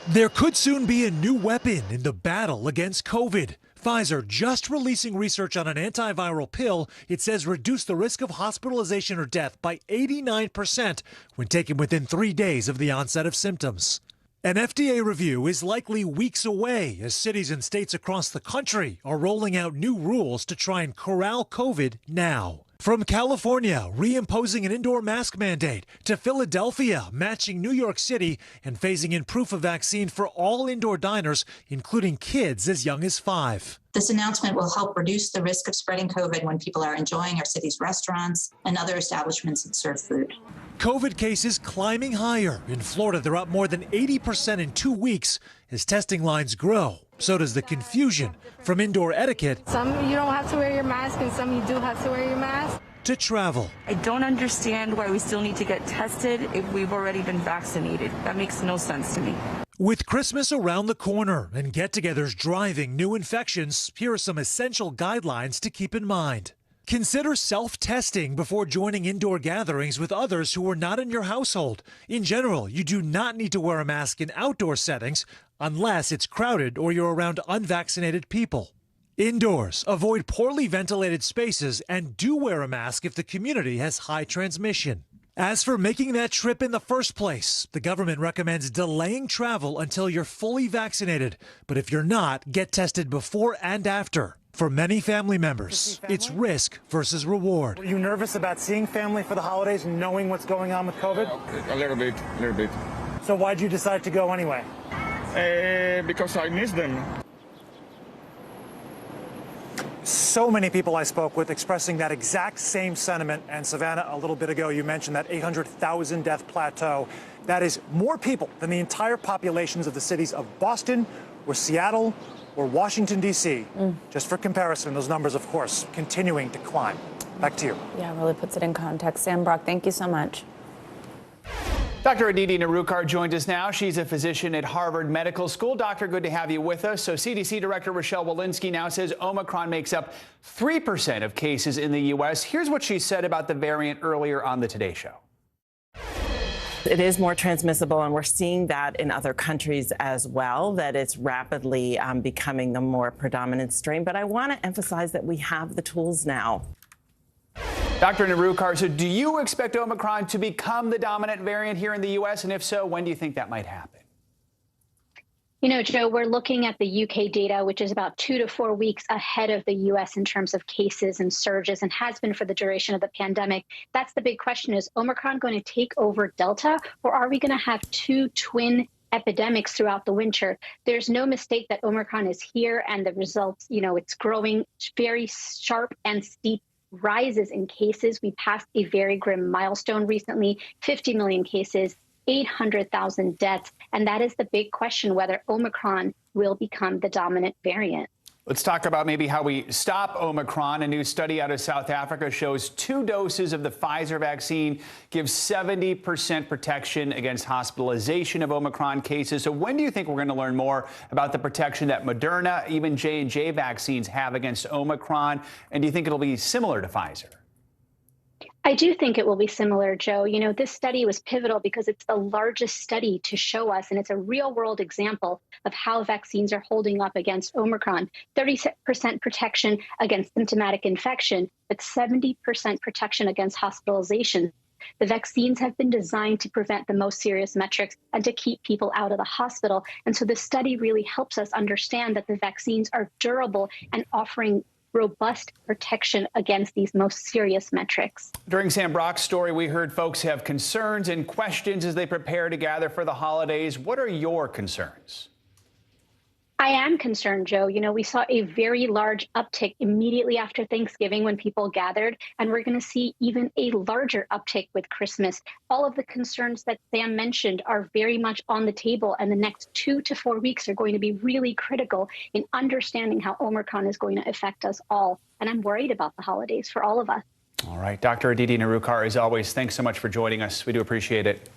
There could soon be a new weapon in the battle against COVID. Pfizer just releasing research on an antiviral pill it says reduced the risk of hospitalization or death by 89% when taken within 3 days of the onset of symptoms. An FDA review is likely weeks away as cities and states across the country are rolling out new rules to try and corral COVID now. From California, reimposing an indoor mask mandate, to Philadelphia, matching New York City and phasing in proof of vaccine for all indoor diners, including kids as young as 5. This announcement will help reduce the risk of spreading COVID when people are enjoying our city's restaurants and other establishments that serve food. COVID cases climbing higher. In Florida, they're up more than 80% in 2 weeks as testing lines grow. So does the confusion from indoor etiquette. Some you don't have to wear your mask and some you do have to wear your mask. To travel. I don't understand why we still need to get tested if we've already been vaccinated. That makes no sense to me. With Christmas around the corner and get-togethers driving new infections, here are some essential guidelines to keep in mind. Consider self-testing before joining indoor gatherings with others who are not in your household. In general, you do not need to wear a mask in outdoor settings unless it's crowded or you're around unvaccinated people. Indoors, avoid poorly ventilated spaces and do wear a mask if the community has high transmission. As for making that trip in the first place, the government recommends delaying travel until you're fully vaccinated. But if you're not, get tested before and after. For many family members, it's risk versus reward. Were you nervous about seeing family for the holidays, knowing what's going on with COVID? A little bit. So why'd you decide to go anyway? Because I miss them. So many people I spoke with expressing that exact same sentiment. And Savannah, a little bit ago, you mentioned that 800,000 death plateau. That is more people than the entire populations of the cities of Boston or Seattle or Washington, D.C. Just for comparison, those numbers, of course, continuing to climb. Back to you. Yeah, it really puts it in context. Sam Brock, thank you so much. Dr. Aditi Nerurkar joins us now. She's a physician at Harvard Medical School. Doctor, good to have you with us. So CDC Director Rochelle Walensky now says Omicron makes up 3% of cases in the U.S. Here's what she said about the variant earlier on the Today Show. It is more transmissible, and we're seeing that in other countries as well, that it's rapidly becoming the more predominant strain. But I want to emphasize that we have the tools now. Dr. Nerurkar, so do you expect Omicron to become the dominant variant here in the U.S.? And if so, when do you think that might happen? You know, Joe, we're looking at the UK data, which is about 2 to 4 weeks ahead of the US in terms of cases and surges, and has been for the duration of the pandemic. That's the big question. Is Omicron going to take over Delta, or are we going to have two twin epidemics throughout the winter? There's no mistake that Omicron is here, and the results, you know, it's growing very sharp and steep rises in cases. We passed a very grim milestone recently, 50 million cases, 800,000 deaths. And that is the big question, whether Omicron will become the dominant variant. Let's talk about maybe how we stop Omicron. A new study out of South Africa shows 2 doses of the Pfizer vaccine give 70% protection against hospitalization of Omicron cases. So when do you think we're going to learn more about the protection that Moderna, even J&J vaccines have against Omicron? And do you think it'll be similar to Pfizer? I do think it will be similar, Joe. You know, this study was pivotal because it's the largest study to show us, and it's a real world example of how vaccines are holding up against Omicron. 30% protection against symptomatic infection, but 70% protection against hospitalization. The vaccines have been designed to prevent the most serious metrics and to keep people out of the hospital. And so this study really helps us understand that the vaccines are durable and offering robust protection against these most serious metrics. During Sam Brock's story, we heard folks have concerns and questions as they prepare to gather for the holidays. What are your concerns? I am concerned, Joe. You know, we saw a very large uptick immediately after Thanksgiving when people gathered, and we're going to see even a larger uptick with Christmas. All of the concerns that Sam mentioned are very much on the table, and the next 2 to 4 weeks are going to be really critical in understanding how Omicron is going to affect us all. And I'm worried about the holidays for all of us. All right. Dr. Aditi Nerurkar, as always, thanks so much for joining us. We do appreciate it.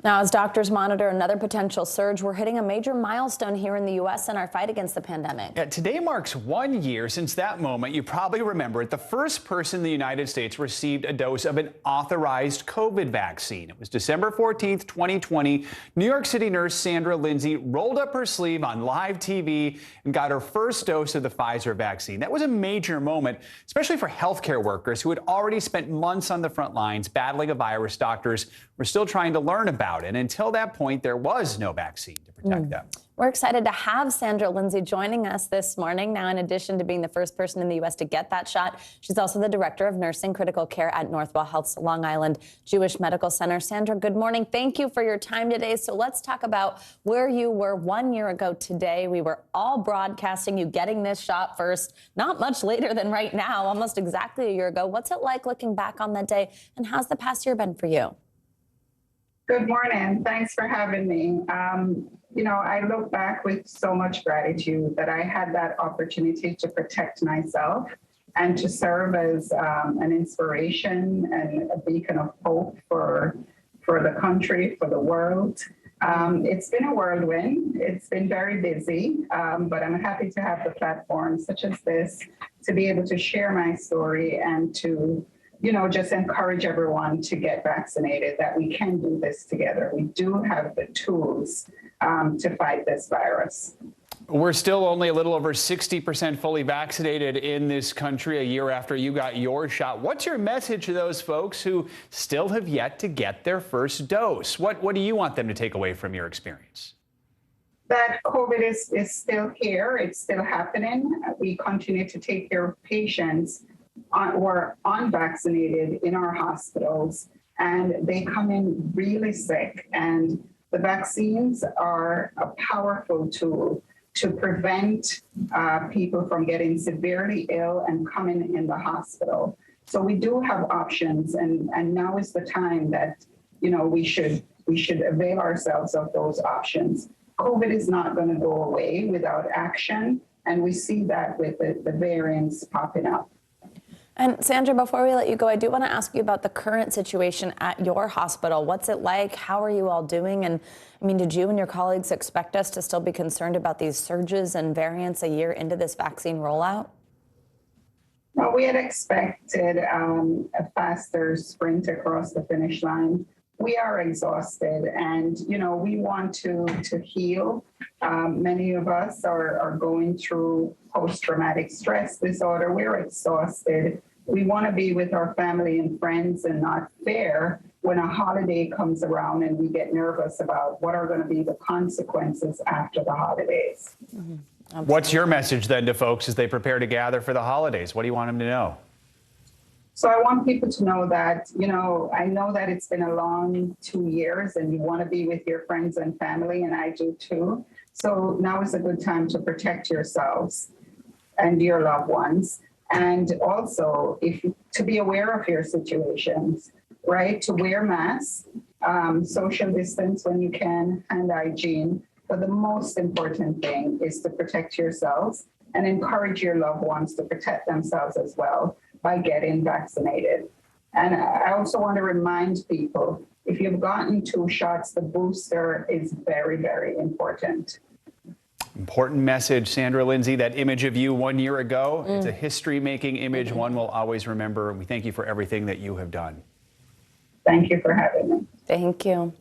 Now, as doctors monitor another potential surge, we're hitting a major milestone here in the U.S. in our fight against the pandemic. Yeah, today marks 1 year since that moment. You probably remember it. The first person in the United States received a dose of an authorized COVID vaccine. It was December 14th, 2020. New York City nurse Sandra Lindsay rolled up her sleeve on live TV and got her first dose of the Pfizer vaccine. That was a major moment, especially for healthcare workers who had already spent months on the front lines battling a virus doctors were still trying to learn about. out. And until that point, there was no vaccine to protect them. We're excited to have Sandra Lindsay joining us this morning. Now, in addition to being the first person in the U.S. to get that shot, she's also the director of nursing critical care at Northwell Health's Long Island Jewish Medical Center. Sandra, good morning. Thank you for your time today. So let's talk about where you were 1 year ago today. We were all broadcasting you getting this shot first, not much later than right now, almost exactly a year ago. What's it like looking back on that day, and how's the past year been for you? Good morning. Thanks for having me. You know, I look back with so much gratitude that I had that opportunity to protect myself and to serve as an inspiration and a beacon of hope for the country, for the world. It's been a whirlwind. It's been very busy, but I'm happy to have the platform such as this to be able to share my story and to, you know, just encourage everyone to get vaccinated, that we can do this together. We do have the tools to fight this virus. We're still only a little over 60% fully vaccinated in this country a year after you got your shot. What's your message to those folks who still have yet to get their first dose? What do you want them to take away from your experience? That COVID is still here. It's still happening. We continue to take care of patients who are unvaccinated in our hospitals, and they come in really sick. And the vaccines are a powerful tool to prevent people from getting severely ill and coming in the hospital. So we do have options, and now is the time that, you know, we should avail ourselves of those options. COVID is not going to go away without action, and we see that with the variants popping up. And Sandra, before we let you go, I do want to ask you about the current situation at your hospital. What's it like? How are you all doing? And I mean, did you and your colleagues expect us to still be concerned about these surges and variants a year into this vaccine rollout? Well, we had expected a faster sprint across the finish line. We are exhausted, and, you know, we want to heal. Many of us are going through post-traumatic stress disorder. We're exhausted. We want to be with our family and friends and not fear when a holiday comes around and we get nervous about what are going to be the consequences after the holidays. Mm-hmm. What's your message then to folks as they prepare to gather for the holidays? What do you want them to know? So I want people to know that, you know, I know that it's been a long 2 years and you want to be with your friends and family, and I do too. So now is a good time to protect yourselves and your loved ones. And also to be aware of your situations, right? To wear masks, social distance when you can, hand hygiene. But the most important thing is to protect yourselves and encourage your loved ones to protect themselves as well by getting vaccinated. And I also want to remind people, if you've gotten 2 shots, the booster is very, very important. Important message, Sandra Lindsay. That image of you 1 year ago, it's a history-making image, one we'll always remember. We thank you for everything that you have done. Thank you for having me. Thank you.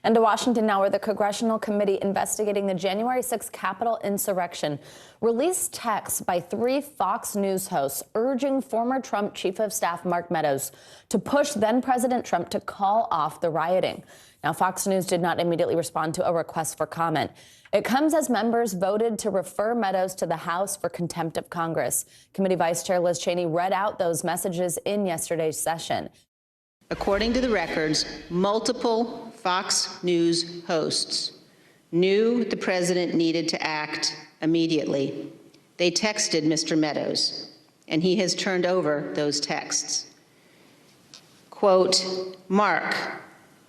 And to Washington now, where the Congressional Committee investigating the January 6th Capitol insurrection released texts by 3 Fox News hosts urging former Trump Chief of Staff Mark Meadows to push then-President Trump to call off the rioting. Now, Fox News did not immediately respond to a request for comment. It comes as members voted to refer Meadows to the House for contempt of Congress. Committee Vice Chair Liz Cheney read out those messages in yesterday's session. According to the records, multiple Fox News hosts knew the president needed to act immediately. They texted Mr. Meadows, and he has turned over those texts. Quote, Mark,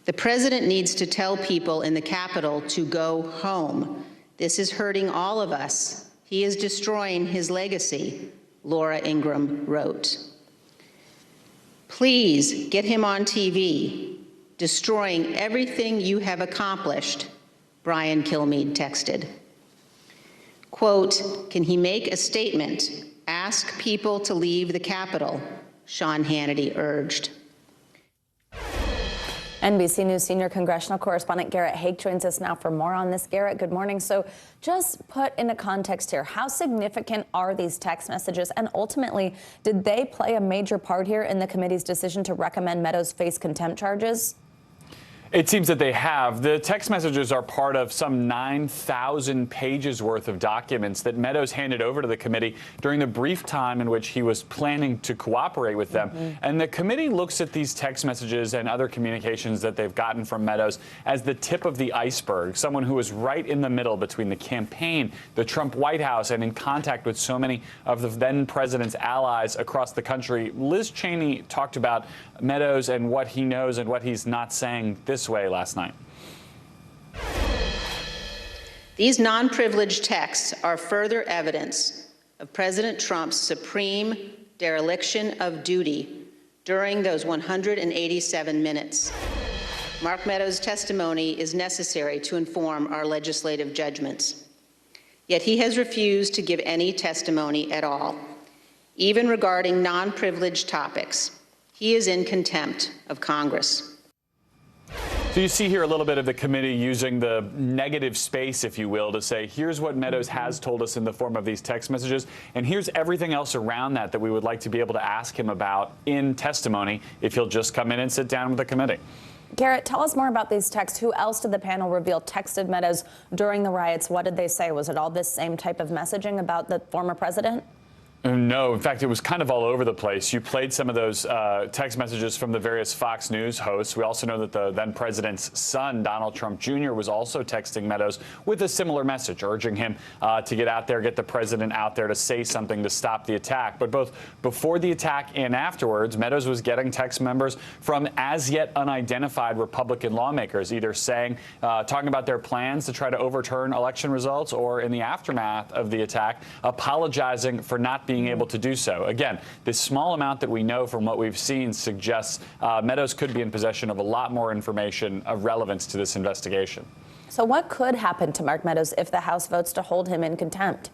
the president needs to tell people in the Capitol to go home. This is hurting all of us. He is destroying his legacy, Laura Ingraham wrote. Please get him on TV. Destroying everything you have accomplished, Brian Kilmeade texted. Quote, can he make a statement? Ask people to leave the Capitol, Sean Hannity urged. NBC News senior congressional correspondent Garrett Haake joins us now for more on this. Garrett, good morning. So just put into context here, how significant are these text messages? And ultimately, did they play a major part here in the committee's decision to recommend Meadows face contempt charges? It seems that they have. The text messages are part of some 9,000 pages worth of documents that Meadows handed over to the committee during the brief time in which he was planning to cooperate with them. And the committee looks at these text messages and other communications that they've gotten from Meadows as the tip of the iceberg, someone who was right in the middle between the campaign, the Trump White House, and in contact with so many of the then president's allies across the country. Liz Cheney talked about Meadows and what he knows and what he's not saying this way last night. These non-privileged texts are further evidence of President Trump's supreme dereliction of duty during those 187 minutes. Mark Meadows' testimony is necessary to inform our legislative judgments. Yet he has refused to give any testimony at all, even regarding non-privileged topics. He is in contempt of Congress. So you see here a little bit of the committee using the negative space, if you will, to say, here's what Meadows has told us in the form of these text messages, and here's everything else around that we would like to be able to ask him about in testimony if he'll just come in and sit down with the committee. Garrett, tell us more about these texts. Who else did the panel reveal texted Meadows during the riots? What did they say? Was it all this same type of messaging about the former president? No, in fact, it was kind of all over the place. You played some of those text messages from the various Fox News hosts. We also know that the then president's son, Donald Trump Jr., was also texting Meadows with a similar message, urging him to get out there, get the president out there to say something to stop the attack. But both before the attack and afterwards, Meadows was getting text members from as yet unidentified Republican lawmakers, either saying, talking about their plans to try to overturn election results, or in the aftermath of the attack, apologizing for not being able to do so. Again, this small amount that we know from what we've seen suggests Meadows could be in possession of a lot more information of relevance to this investigation. So what could happen to Mark Meadows if the House votes to hold him in contempt?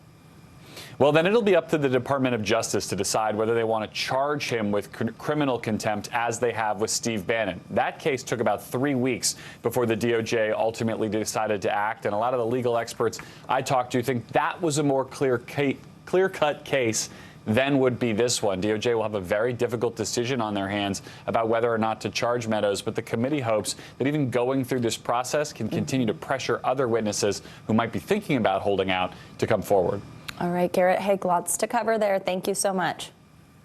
Well, then it'll be up to the Department of Justice to decide whether they want to charge him with criminal contempt as they have with Steve Bannon. That case took about 3 weeks before the DOJ ultimately decided to act, and a lot of the legal experts I talked to think that was a more clear-cut case than would be this one. DOJ will have a very difficult decision on their hands about whether or not to charge Meadows, but the committee hopes that even going through this process can continue to pressure other witnesses who might be thinking about holding out to come forward. All right, Garrett Haake, lots to cover there. Thank you so much.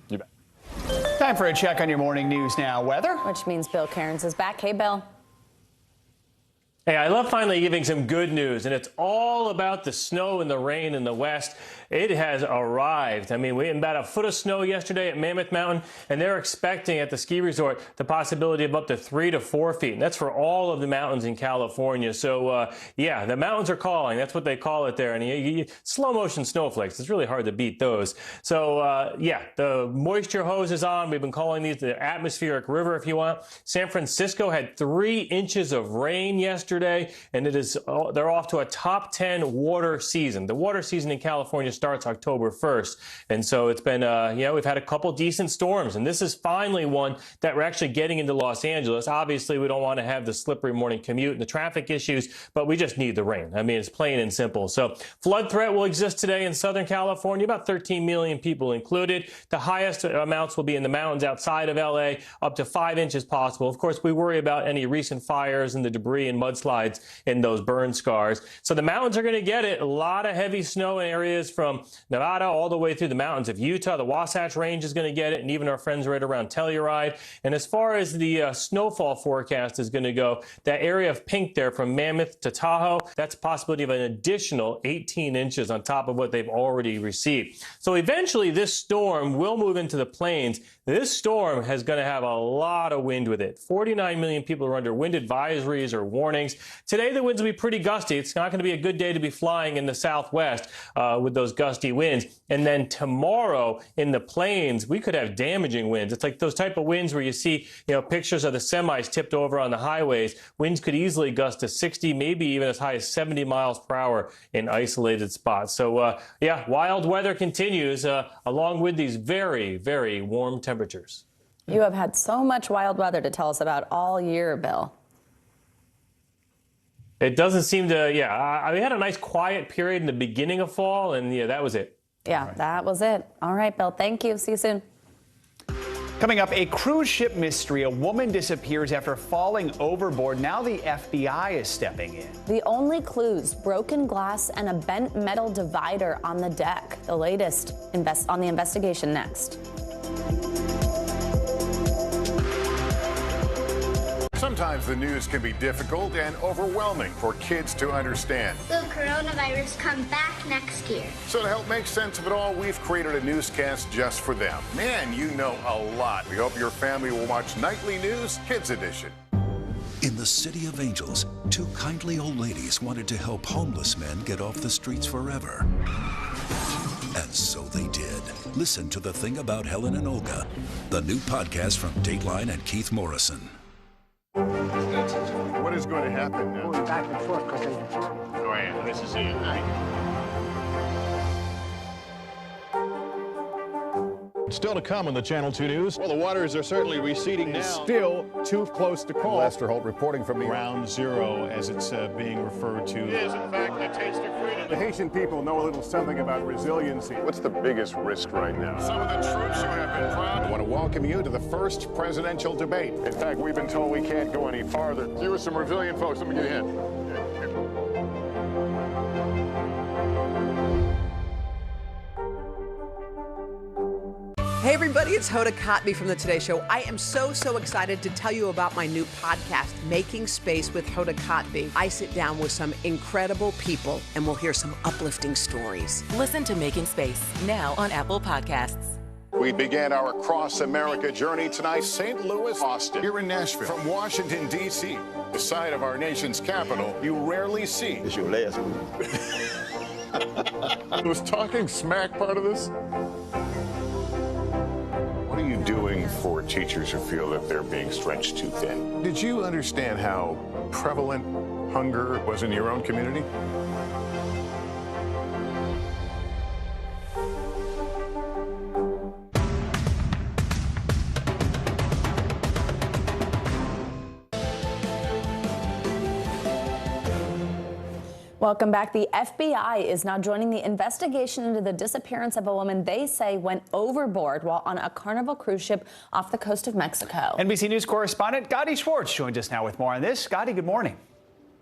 You bet. Time for a check on your morning news now. Weather. Which means Bill Cairns is back. Hey, Bill. Hey, I love finally giving some good news, and it's all about the snow and the rain in the west. It has arrived. I mean, we had about a foot of snow yesterday at Mammoth Mountain, and they're expecting at the ski resort the possibility of up to 3 to 4 feet. And that's for all of the mountains in California. So, yeah, the mountains are calling. That's what they call it there. And slow motion snowflakes. It's really hard to beat those. So, yeah, the moisture hose is on. We've been calling these the atmospheric river, if you want. San Francisco had 3 inches of rain yesterday, and they're off to a top 10 water season. The water season in California starts October 1st. And so it's been, we've had a couple decent storms, and this is finally one that we're actually getting into Los Angeles. Obviously, we don't want to have the slippery morning commute and the traffic issues, but we just need the rain. I mean, it's plain and simple. So flood threat will exist today in Southern California, about 13 million people included. The highest amounts will be in the mountains outside of LA, up to 5 inches possible. Of course, we worry about any recent fires and the debris and mudslides in those burn scars. So the mountains are going to get it. A lot of heavy snow in areas from Nevada all the way through the mountains of Utah. The Wasatch Range is going to get it, and even our friends right around Telluride. And as far as the snowfall forecast is going to go, that area of pink there from Mammoth to Tahoe, that's a possibility of an additional 18 inches on top of what they've already received. So eventually this storm will move into the plains. This storm is going to have a lot of wind with it. 49 million people are under wind advisories or warnings. Today the winds will be pretty gusty. It's not going to be a good day to be flying in the southwest with those gusty winds. And then tomorrow in the plains, we could have damaging winds. It's like those type of winds where you see, pictures of the semis tipped over on the highways. Winds could easily gust to 60, maybe even as high as 70 miles per hour in isolated spots. So, yeah, wild weather continues along with these very, very warm temperatures. You have had so much wild weather to tell us about all year, Bill. It doesn't seem to, we had a nice quiet period in the beginning of fall, and that was it. Yeah, that was it. All right, Bill, thank you. See you soon. Coming up, a cruise ship mystery. A woman disappears after falling overboard. Now the FBI is stepping in. The only clues, broken glass and a bent metal divider on the deck. The latest on the investigation next. Sometimes the news can be difficult and overwhelming for kids to understand. Will coronavirus come back next year? So to help make sense of it all, we've created a newscast just for them. Man, you know a lot. We hope your family will watch Nightly News Kids Edition. In the City of Angels, two kindly old ladies wanted to help homeless men get off the streets forever. And so they did. Listen to The Thing About Helen and Olga, the new podcast from Dateline and Keith Morrison. What is going to happen now? Going back and forth because they... Oh, yeah, this is it, right? Still to come in the Channel 2 News. Well, the waters are certainly receding now. Still too close to call. Lester Holt reporting from Ground Zero, as it's being referred to. It is, in fact, the taste of freedom. The Haitian people know a little something about resiliency. What's the biggest risk right now? Some of the troops who have been proud. I want to welcome you to the first presidential debate. In fact, we've been told we can't go any farther. You with some resilient folks. Let me get a hand. Hey everybody, it's Hoda Kotb from the Today Show. I am so excited to tell you about my new podcast, Making Space with Hoda Kotb. I sit down with some incredible people and we'll hear some uplifting stories. Listen to Making Space now on Apple Podcasts. We began our across-America journey tonight, St. Louis, Austin, here in Nashville. From Washington, D.C., the site of our nation's capital, you rarely see. It's your last one. Was talking smack part of this? What are you doing for teachers who feel that they're being stretched too thin? Did you understand how prevalent hunger was in your own community? Welcome back. The FBI is now joining the investigation into the disappearance of a woman they say went overboard while on a Carnival cruise ship off the coast of Mexico. NBC News correspondent Gadi Schwartz joins us now with more on this. Gadi, good morning.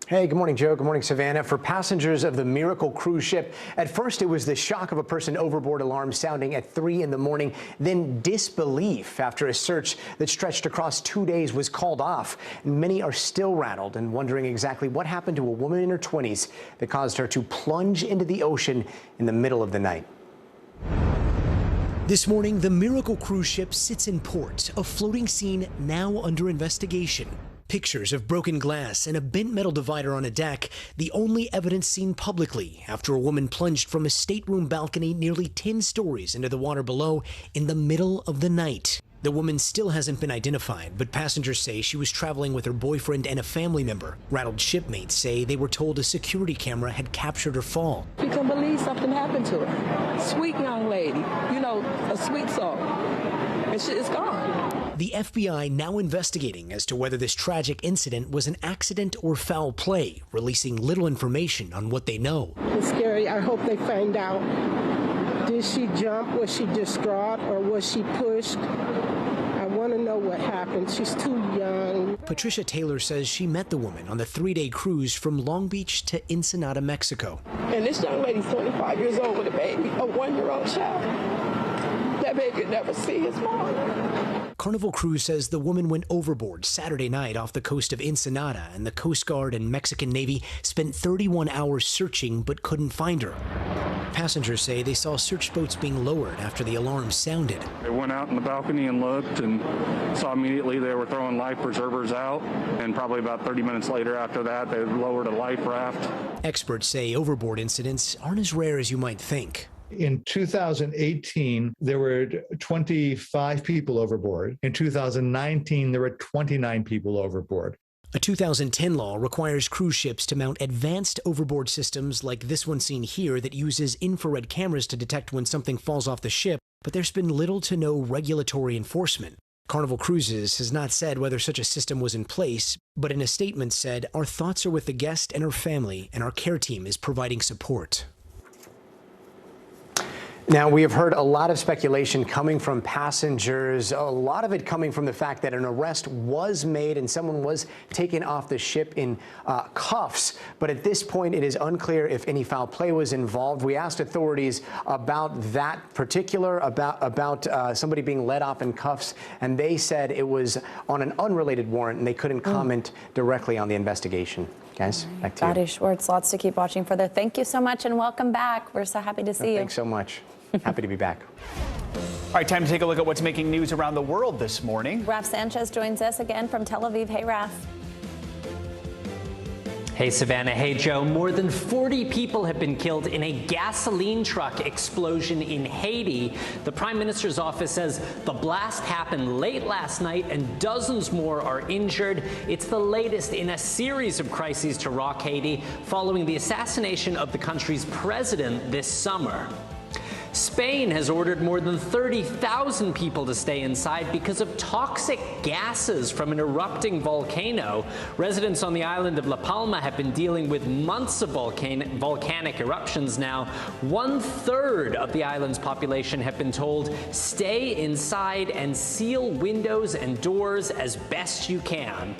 Hey, good morning, Joe. Good morning, Savannah. For passengers of the Miracle cruise ship, at first it was the shock of a person overboard alarm sounding at 3 in the morning, then disbelief after a search that stretched across 2 days was called off. Many are still rattled and wondering exactly what happened to a woman in her 20s that caused her to plunge into the ocean in the middle of the night. This morning, the Miracle cruise ship sits in port, a floating scene now under investigation. Pictures of broken glass and a bent metal divider on a deck, the only evidence seen publicly after a woman plunged from a stateroom balcony nearly 10 stories into the water below in the middle of the night. The woman still hasn't been identified, but passengers say she was traveling with her boyfriend and a family member. Rattled shipmates say they were told a security camera had captured her fall. You can believe something happened to her. Sweet young lady, you know, a sweet soul, and she is gone. The FBI now investigating as to whether this tragic incident was an accident or foul play, releasing little information on what they know. It's scary. I hope they find out. Did she jump? Was she distraught or was she pushed? I want to know what happened. She's too young. Patricia Taylor says she met the woman on the 3-day cruise from Long Beach to Ensenada, Mexico. And this young lady's 25 years old with a baby, a 1-year-old child. That baby could never see his mom. Carnival Cruise says the woman went overboard Saturday night off the coast of Ensenada, and the Coast Guard and Mexican Navy spent 31 hours searching but couldn't find her. Passengers say they saw search boats being lowered after the alarm sounded. They went out on the balcony and looked and saw immediately they were throwing life preservers out, and probably about 30 minutes later after that they lowered a life raft. Experts say overboard incidents aren't as rare as you might think. In 2018, there were 25 people overboard. In 2019, there were 29 people overboard. A 2010 law requires cruise ships to mount advanced overboard systems like this one seen here that uses infrared cameras to detect when something falls off the ship, but there's been little to no regulatory enforcement. Carnival Cruises has not said whether such a system was in place, but in a statement said, "Our thoughts are with the guest and her family, and our care team is providing support." Now, we have heard a lot of speculation coming from passengers, a lot of it coming from the fact that an arrest was made and someone was taken off the ship in cuffs. But at this point, it is unclear if any foul play was involved. We asked authorities about that particular, about somebody being let off in cuffs, and they said it was on an unrelated warrant, and they couldn't comment directly on the investigation. Guys, back to you. Gadi Schwartz, lots to keep watching further. Thank you so much and welcome back. We're so happy to see you. Thanks so much. Happy to be back. All right, time to take a look at what's making news around the world this morning. Raf Sanchez joins us again from Tel Aviv. Hey, Raf. Hey, Savannah. Hey, Joe. More than 40 people have been killed in a gasoline truck explosion in Haiti. The Prime Minister's office says the blast happened late last night and dozens more are injured. It's the latest in a series of crises to rock Haiti following the assassination of the country's president this summer. Spain has ordered more than 30,000 people to stay inside because of toxic gases from an erupting volcano. Residents on the island of La Palma have been dealing with months of volcanic eruptions now. 1/3 of the island's population have been told, stay inside and seal windows and doors as best you can.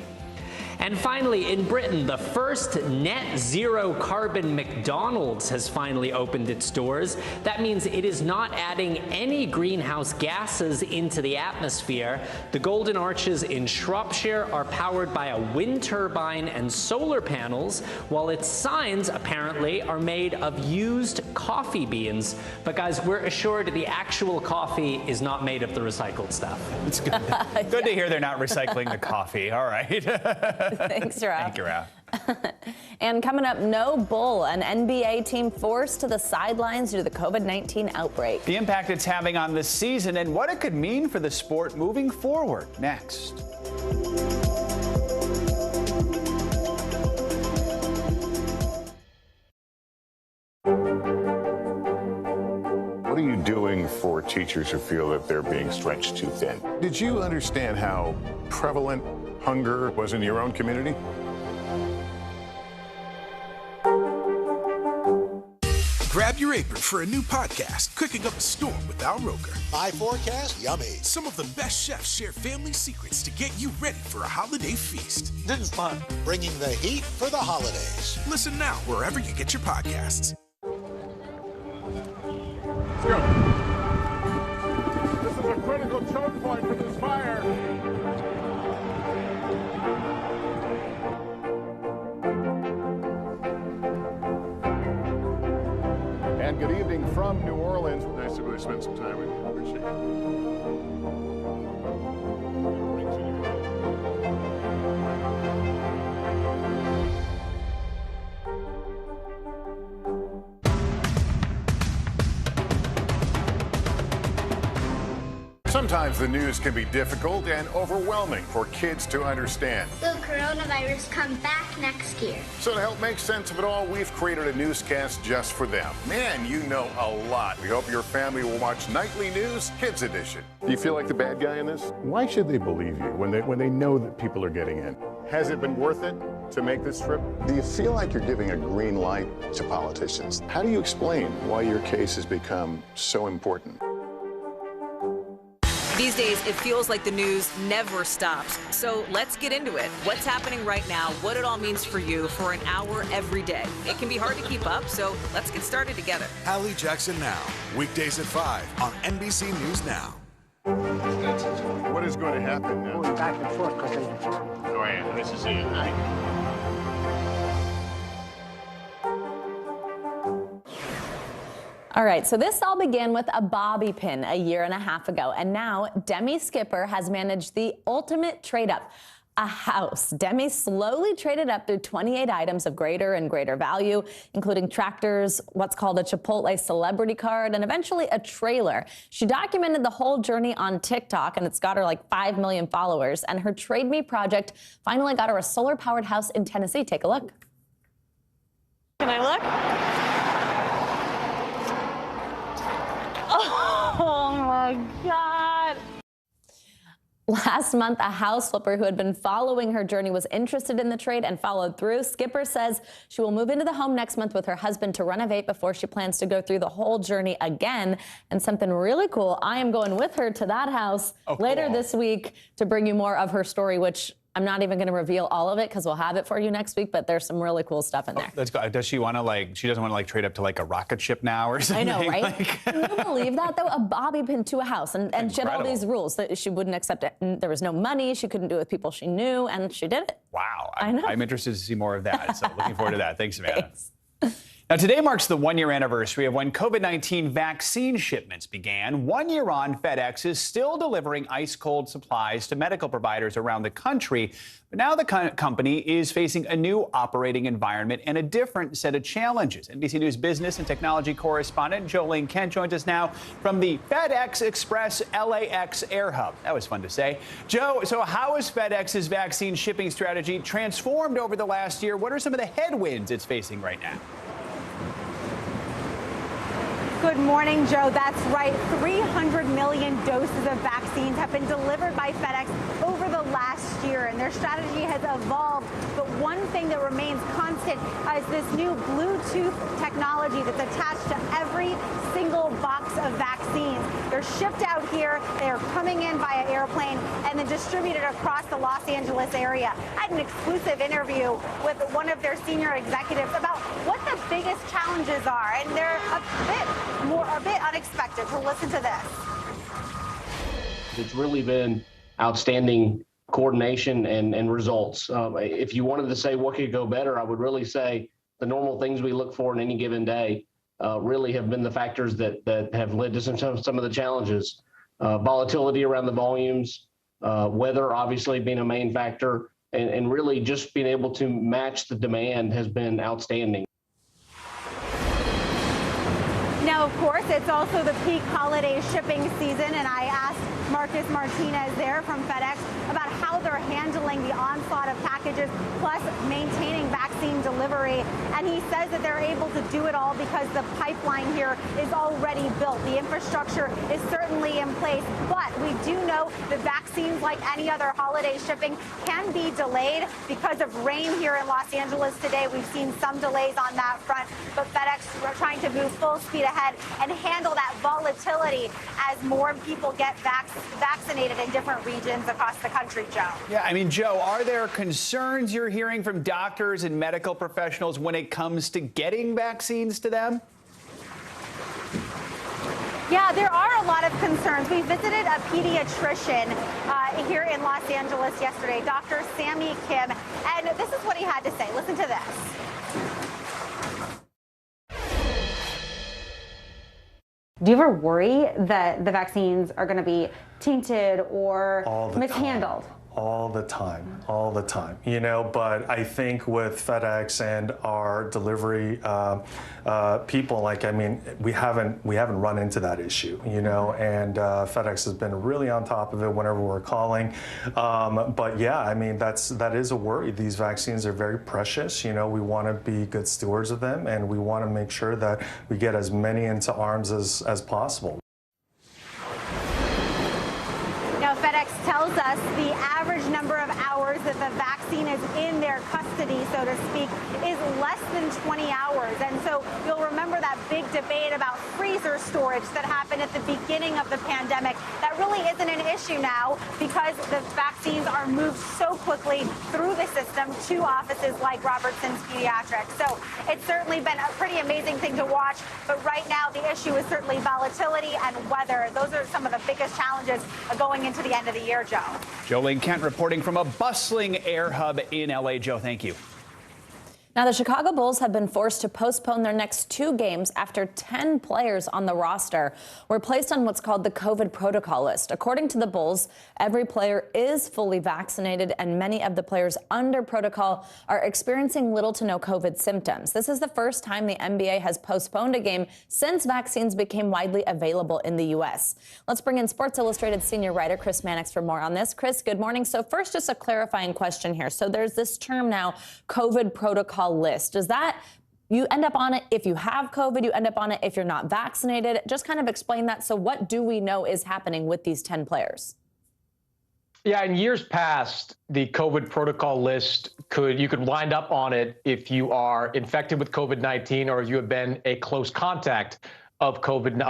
And finally, in Britain, the first net zero carbon McDonald's has finally opened its doors. That means it is not adding any greenhouse gases into the atmosphere. The Golden Arches in Shropshire are powered by a wind turbine and solar panels, while its signs apparently are made of used coffee beans. But guys, we're assured the actual coffee is not made of the recycled stuff. It's good. Good to hear they're not recycling the coffee. All right. Thanks, Raf. Thank you, Raf. And coming up, no bull, an NBA team forced to the sidelines due to the COVID-19 outbreak. The impact it's having on the season and what it could mean for the sport moving forward. Next. What are you doing for teachers who feel that they're being stretched too thin? Did you understand how prevalent hunger was in your own community? Grab your apron for a new podcast, Cooking Up a Storm with Al Roker. My forecast, yummy. Some of the best chefs share family secrets to get you ready for a holiday feast. This is fun. Bringing the heat for the holidays. Listen now wherever you get your podcasts. Let's go. This is a critical choke point for this fire. And good evening from New Orleans. Nice to really spend some time with you. Appreciate it. Sometimes the news can be difficult and overwhelming for kids to understand. Will coronavirus come back next year? So to help make sense of it all, we've created a newscast just for them. Man, you know a lot. We hope your family will watch Nightly News Kids Edition. Do you feel like the bad guy in this? Why should they believe you when they know that people are getting in? Has it been worth it to make this trip? Do you feel like you're giving a green light to politicians? How do you explain why your case has become so important? These days, it feels like the news never stops. So let's get into it. What's happening right now, what it all means for you for an hour every day. It can be hard to keep up, so let's get started together. Hallie Jackson Now, weekdays at 5 on NBC News Now. What is going to happen now? Going back and forth because Oh, yeah, this is it, right? All right, so this all began with a bobby pin a year and a half ago, and now Demi Skipper has managed the ultimate trade-up, a house. Demi slowly traded up through 28 items of greater and greater value, including tractors, what's called a Chipotle celebrity card, and eventually a trailer. She documented the whole journey on TikTok, and it's got her like 5 million followers, and her Trade Me project finally got her a solar-powered house in Tennessee. Take a look. Can I look? Oh my God. Last month, a house flipper who had been following her journey was interested in the trade and followed through. Skipper says she will move into the home next month with her husband to renovate before she plans to go through the whole journey again. And something really cool, I am going with her to that house later this week to bring you more of her story, which I'm not even going to reveal all of it because we'll have it for you next week, but there's some really cool stuff in there. Let's go. Does she want to, she doesn't want to, trade up to, a rocket ship now or something? I know, right? Can you believe that, though? A bobby pin to a house, and she had all these rules that she wouldn't accept it. And there was no money. She couldn't do it with people she knew, and she did it. Wow. I know. I'm interested to see more of that, so looking forward to that. Thanks, Savannah. Thanks. Now, today marks the one-year anniversary of when COVID-19 vaccine shipments began. 1 year on, FedEx is still delivering ice-cold supplies to medical providers around the country. But now the company is facing a new operating environment and a different set of challenges. NBC News business and technology correspondent Jolene Kent joins us now from the FedEx Express LAX Air Hub. That was fun to say. Joe, so how has FedEx's vaccine shipping strategy transformed over the last year? What are some of the headwinds it's facing right now? Good morning, Joe. That's right. 300 million doses of vaccines have been delivered by FedEx over the last year, and their strategy has evolved. But one thing that remains constant is this new Bluetooth technology that's attached to every single box of vaccines. They're shipped out here, they're coming in via airplane, and then distributed across the Los Angeles area. I had an exclusive interview with one of their senior executives about what the biggest challenges are, and they're a bit unexpected. So listen to this. It's really been outstanding coordination and results. If you wanted to say what could go better, I would really say the normal things we look for in any given day really have been the factors that have led to some of the challenges. Volatility around the volumes, weather obviously being a main factor, and really just being able to match the demand has been outstanding. Now, of course, it's also the peak holiday shipping season, and I asked Marcus Martinez there from FedEx about how they're handling the onslaught of packages, plus maintaining vaccine delivery. And he says that they're able to do it all because the pipeline here is already built. The infrastructure is certainly in place, but we do know that vaccines, like any other holiday shipping, can be delayed because of rain here in Los Angeles today. We've seen some delays on that front, but FedEx are trying to move full speed ahead and handle that volatility as more people get vaccinated in different regions across the country, Joe. Yeah, I mean, Joe, are there concerns you're hearing from doctors and medical professionals when it comes to getting vaccines to them? Yeah, there are a lot of concerns. We visited a pediatrician here in Los Angeles yesterday, Dr. Sammy Kim, and this is what he had to say. Listen to this. Do you ever worry that the vaccines are going to be tainted or mishandled? All the time, but I think with FedEx and our delivery people, we haven't run into that issue, and FedEx has been really on top of it whenever we're calling. But yeah, that is a worry. These vaccines are very precious. We want to be good stewards of them, and we want to make sure that we get as many into arms as possible. Now, FedEx tells us the average number of hours that the vaccine is in their custody, so to speak, is less than 20 hours. And so you'll remember that big debate about freezer storage that happened at the beginning of the pandemic. That really isn't an issue now because the vaccines are moved so quickly through the system to offices like Robertson's Pediatrics. So it's certainly been a pretty amazing thing to watch. But right now, the issue is certainly volatility and weather. Those are some of the biggest challenges going into the end of the year, Joe. Jolene Kent reporting from a bustling air hub in L.A. Joe, thank you. Now, the Chicago Bulls have been forced to postpone their next 2 games after 10 players on the roster were placed on what's called the COVID protocol list. According to the Bulls, every player is fully vaccinated, and many of the players under protocol are experiencing little to no COVID symptoms. This is the first time the NBA has postponed a game since vaccines became widely available in the U.S. Let's bring in Sports Illustrated senior writer Chris Mannix for more on this. Chris, good morning. So first, just a clarifying question here. So there's this term now, COVID protocol list. Does that, you end up on it if you have COVID, you end up on it if you're not vaccinated? Just kind of explain that. So what do we know is happening with these 10 players? Yeah, in years past, the COVID protocol list you could wind up on it if you are infected with COVID-19 or if you have been a close contact of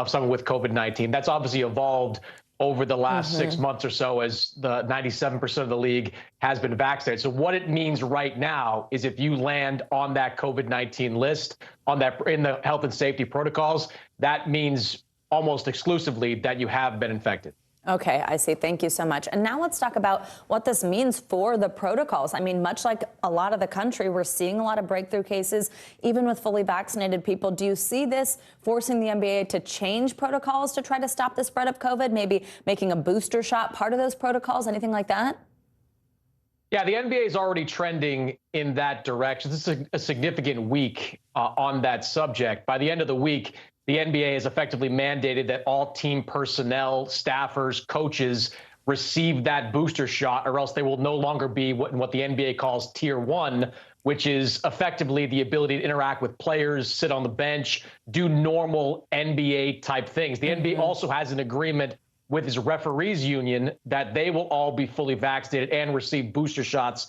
someone with COVID-19. That's obviously evolved over the last 6 months or so as the 97% of the league has been vaccinated. So what it means right now is if you land on that COVID-19 list, in the health and safety protocols, that means almost exclusively that you have been infected. Okay, I see. Thank you so much. And now let's talk about what this means for the protocols. I mean, much like a lot of the country, we're seeing a lot of breakthrough cases, even with fully vaccinated people. Do you see this forcing the NBA to change protocols to try to stop the spread of COVID, maybe making a booster shot part of those protocols, anything like that? Yeah, the NBA is already trending in that direction. This is a significant week on that subject. By the end of the week, the NBA has effectively mandated that all team personnel, staffers, coaches receive that booster shot, or else they will no longer be what the NBA calls tier 1, which is effectively the ability to interact with players, sit on the bench, do normal NBA type things. The NBA also has an agreement with his referees union that they will all be fully vaccinated and receive booster shots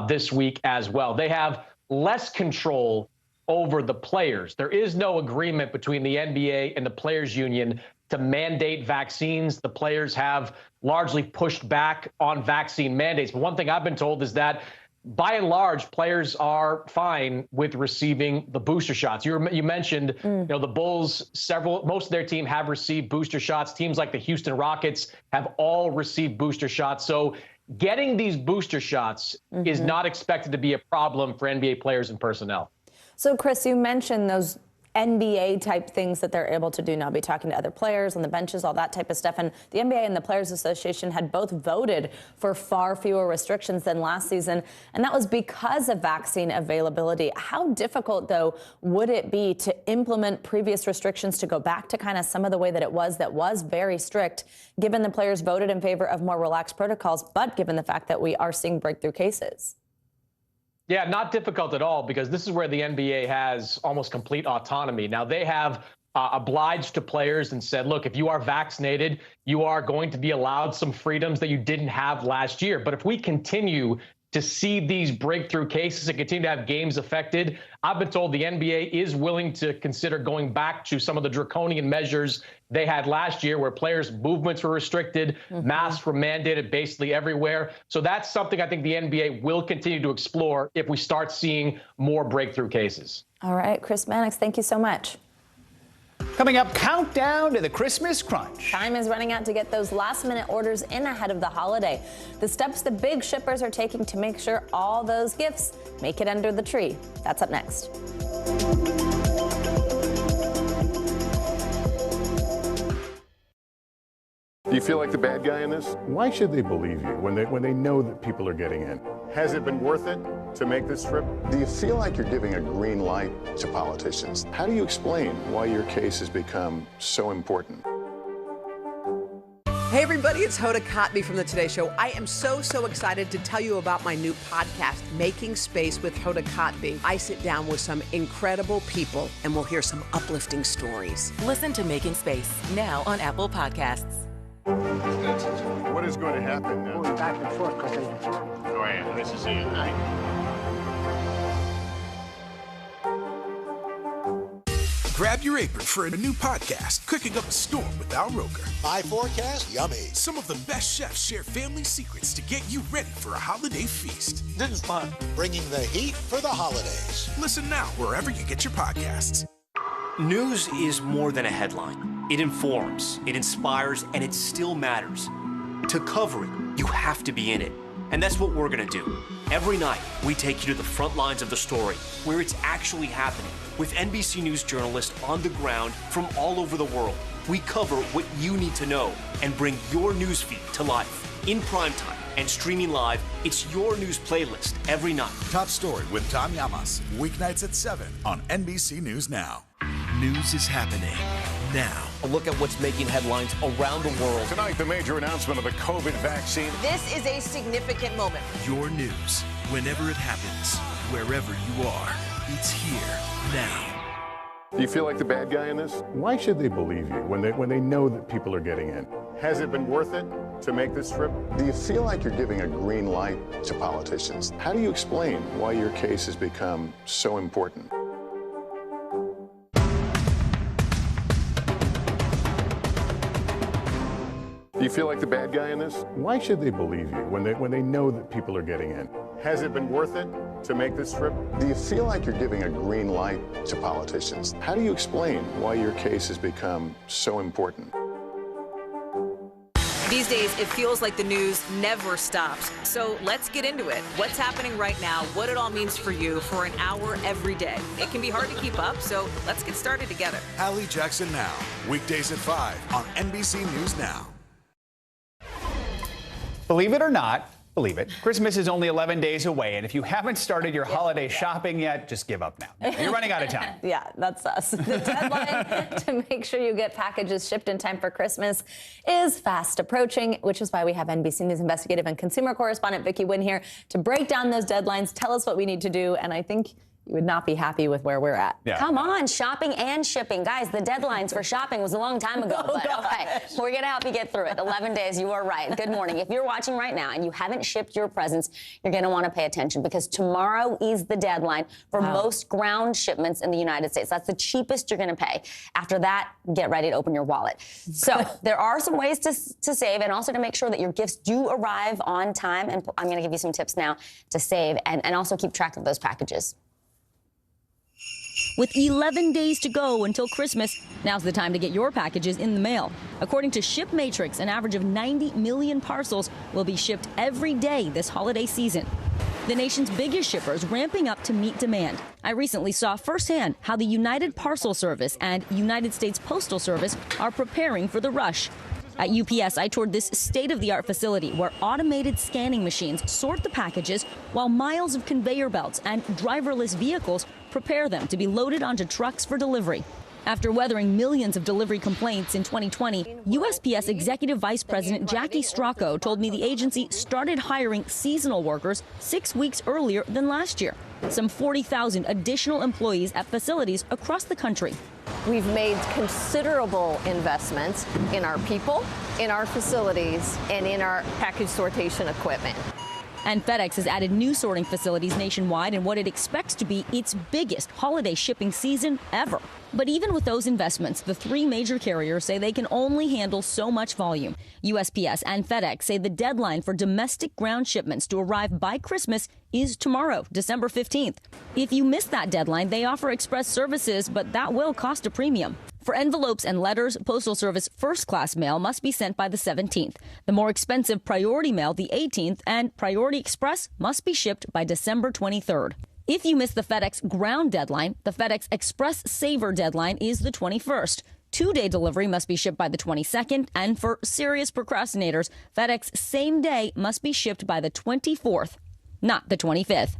this week as well. They have less control over the players. There is no agreement between the NBA and the players union to mandate vaccines. The players have largely pushed back on vaccine mandates. But one thing I've been told is that by and large, players are fine with receiving the booster shots. You mentioned, the Bulls, most of their team have received booster shots. Teams like the Houston Rockets have all received booster shots. So getting these booster shots is not expected to be a problem for NBA players and personnel. So, Chris, you mentioned those NBA type things that they're able to do now, be talking to other players on the benches, all that type of stuff. And the NBA and the Players Association had both voted for far fewer restrictions than last season. And that was because of vaccine availability. How difficult, though, would it be to implement previous restrictions to go back to kind of some of the way that was very strict, given the players voted in favor of more relaxed protocols, but given the fact that we are seeing breakthrough cases? Yeah, not difficult at all, because this is where the NBA has almost complete autonomy. Now, they have obliged to players and said, look, if you are vaccinated, you are going to be allowed some freedoms that you didn't have last year. But if we continue to see these breakthrough cases and continue to have games affected, I've been told the NBA is willing to consider going back to some of the draconian measures they had last year, where players' movements were restricted, masks were mandated basically everywhere. So that's something I think the NBA will continue to explore if we start seeing more breakthrough cases. All right, Chris Mannix, thank you so much. Coming up, countdown to the Christmas crunch. Time is running out to get those last-minute orders in ahead of the holiday. The steps the big shippers are taking to make sure all those gifts make it under the tree. That's up next. Do you feel like the bad guy in this? Why should they believe you when they know that people are getting in? Has it been worth it to make this trip? Do you feel like you're giving a green light to politicians? How do you explain why your case has become so important? Hey everybody, it's Hoda Kotb from the Today Show. I am so excited to tell you about my new podcast, Making Space with Hoda Kotb. I sit down with some incredible people and we'll hear some uplifting stories. Listen to Making Space now on Apple Podcasts. What is going to happen now? Going back and forth because Go ahead. Nice to see you. Grab your apron for a new podcast, Cooking Up a Storm with Al Roker. My forecast, yummy. Some of the best chefs share family secrets to get you ready for a holiday feast. This is fun. Bringing the heat for the holidays. Listen now wherever you get your podcasts. News is more than a headline. It informs, it inspires, and it still matters. To cover it, you have to be in it. And that's what we're gonna do. Every night, we take you to the front lines of the story, where it's actually happening, with NBC News journalists on the ground from all over the world. We cover what you need to know and bring your newsfeed to life. In primetime and streaming live, it's your news playlist every night. Top Story with Tom Llamas, weeknights at 7 on NBC News Now. News is happening now. A look at what's making headlines around the world. Tonight, the major announcement of the COVID vaccine. This is a significant moment. Your news, whenever it happens, wherever you are, it's here now. Do you feel like the bad guy in this? Why should they believe you when they know that people are getting in? Has it been worth it to make this trip? Do you feel like you're giving a green light to politicians? How do you explain why your case has become so important? Do you feel like the bad guy in this? Why should they believe you when they know that people are getting in? Has it been worth it to make this trip? Do you feel like you're giving a green light to politicians? How do you explain why your case has become so important? These days, it feels like the news never stops. So let's get into it. What's happening right now, what it all means for you for an hour every day. It can be hard to keep up, so let's get started together. Hallie Jackson Now, weekdays at 5 on NBC News Now. Believe it or not, believe it, Christmas is only 11 days away, and if you haven't started your holiday shopping yet, just give up now. You're running out of time. Yeah, that's us. The deadline to make sure you get packages shipped in time for Christmas is fast approaching, which is why we have NBC News investigative and consumer correspondent Vicki Wynn here to break down those deadlines, tell us what we need to do, and I think you would not be happy with where we're at. Yeah. Come on, shopping and shipping. Guys, the deadlines for shopping was a long time ago. But okay, we're going to help you get through it. 11 days, you are right. Good morning. If you're watching right now and you haven't shipped your presents, you're going to want to pay attention because tomorrow is the deadline for most ground shipments in the United States. That's the cheapest you're going to pay. After that, get ready to open your wallet. So there are some ways to save and also to make sure that your gifts do arrive on time. And I'm going to give you some tips now to save and also keep track of those packages. With 11 days to go until Christmas, now's the time to get your packages in the mail. According to ShipMatrix, an average of 90 million parcels will be shipped every day this holiday season. The nation's biggest shippers ramping up to meet demand. I recently saw firsthand how the United Parcel Service and United States Postal Service are preparing for the rush. At UPS, I toured this state-of-the-art facility where automated scanning machines sort the packages while miles of conveyor belts and driverless vehicles prepare them to be loaded onto trucks for delivery. After weathering millions of delivery complaints in 2020, USPS Executive Vice President Jackie Stracco told me the agency started hiring seasonal workers 6 weeks earlier than last year. Some 40,000 additional employees at facilities across the country. We've made considerable investments in our people, in our facilities, and in our package sortation equipment. And FedEx has added new sorting facilities nationwide in what it expects to be its biggest holiday shipping season ever. But even with those investments, the three major carriers say they can only handle so much volume. USPS and FedEx say the deadline for domestic ground shipments to arrive by Christmas is tomorrow, December 15th. If you miss that deadline, they offer express services, but that will cost a premium. For envelopes and letters, Postal Service first-class mail must be sent by the 17th. The more expensive Priority Mail, the 18th, and Priority Express must be shipped by December 23rd. If you miss the FedEx ground deadline, the FedEx Express Saver deadline is the 21st. Two-day delivery must be shipped by the 22nd, and for serious procrastinators, FedEx same day must be shipped by the 24th, not the 25th.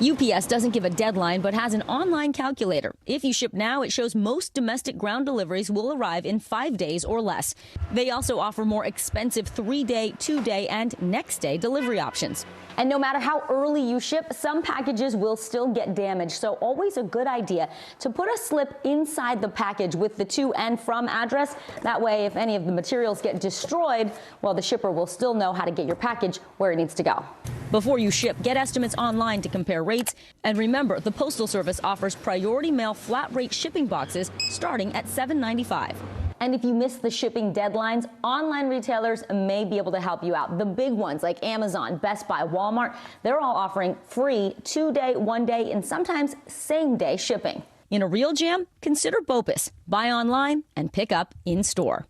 UPS doesn't give a deadline, but has an online calculator. If you ship now, it shows most domestic ground deliveries will arrive in 5 days or less. They also offer more expensive 3-day, 2-day, and next-day delivery options. And no matter how early you ship, some packages will still get damaged. So always a good idea to put a slip inside the package with the to and from address. That way, if any of the materials get destroyed, well, the shipper will still know how to get your package where it needs to go. Before you ship, get estimates online to compare rates. And remember, the Postal Service offers Priority Mail flat rate shipping boxes starting at $7.95. And if you miss the shipping deadlines, online retailers may be able to help you out. The big ones like Amazon, Best Buy, Walmart, they're all offering free 2-day, 1-day, and sometimes same-day shipping. In a real jam, consider BOPUS. Buy online and pick up in store.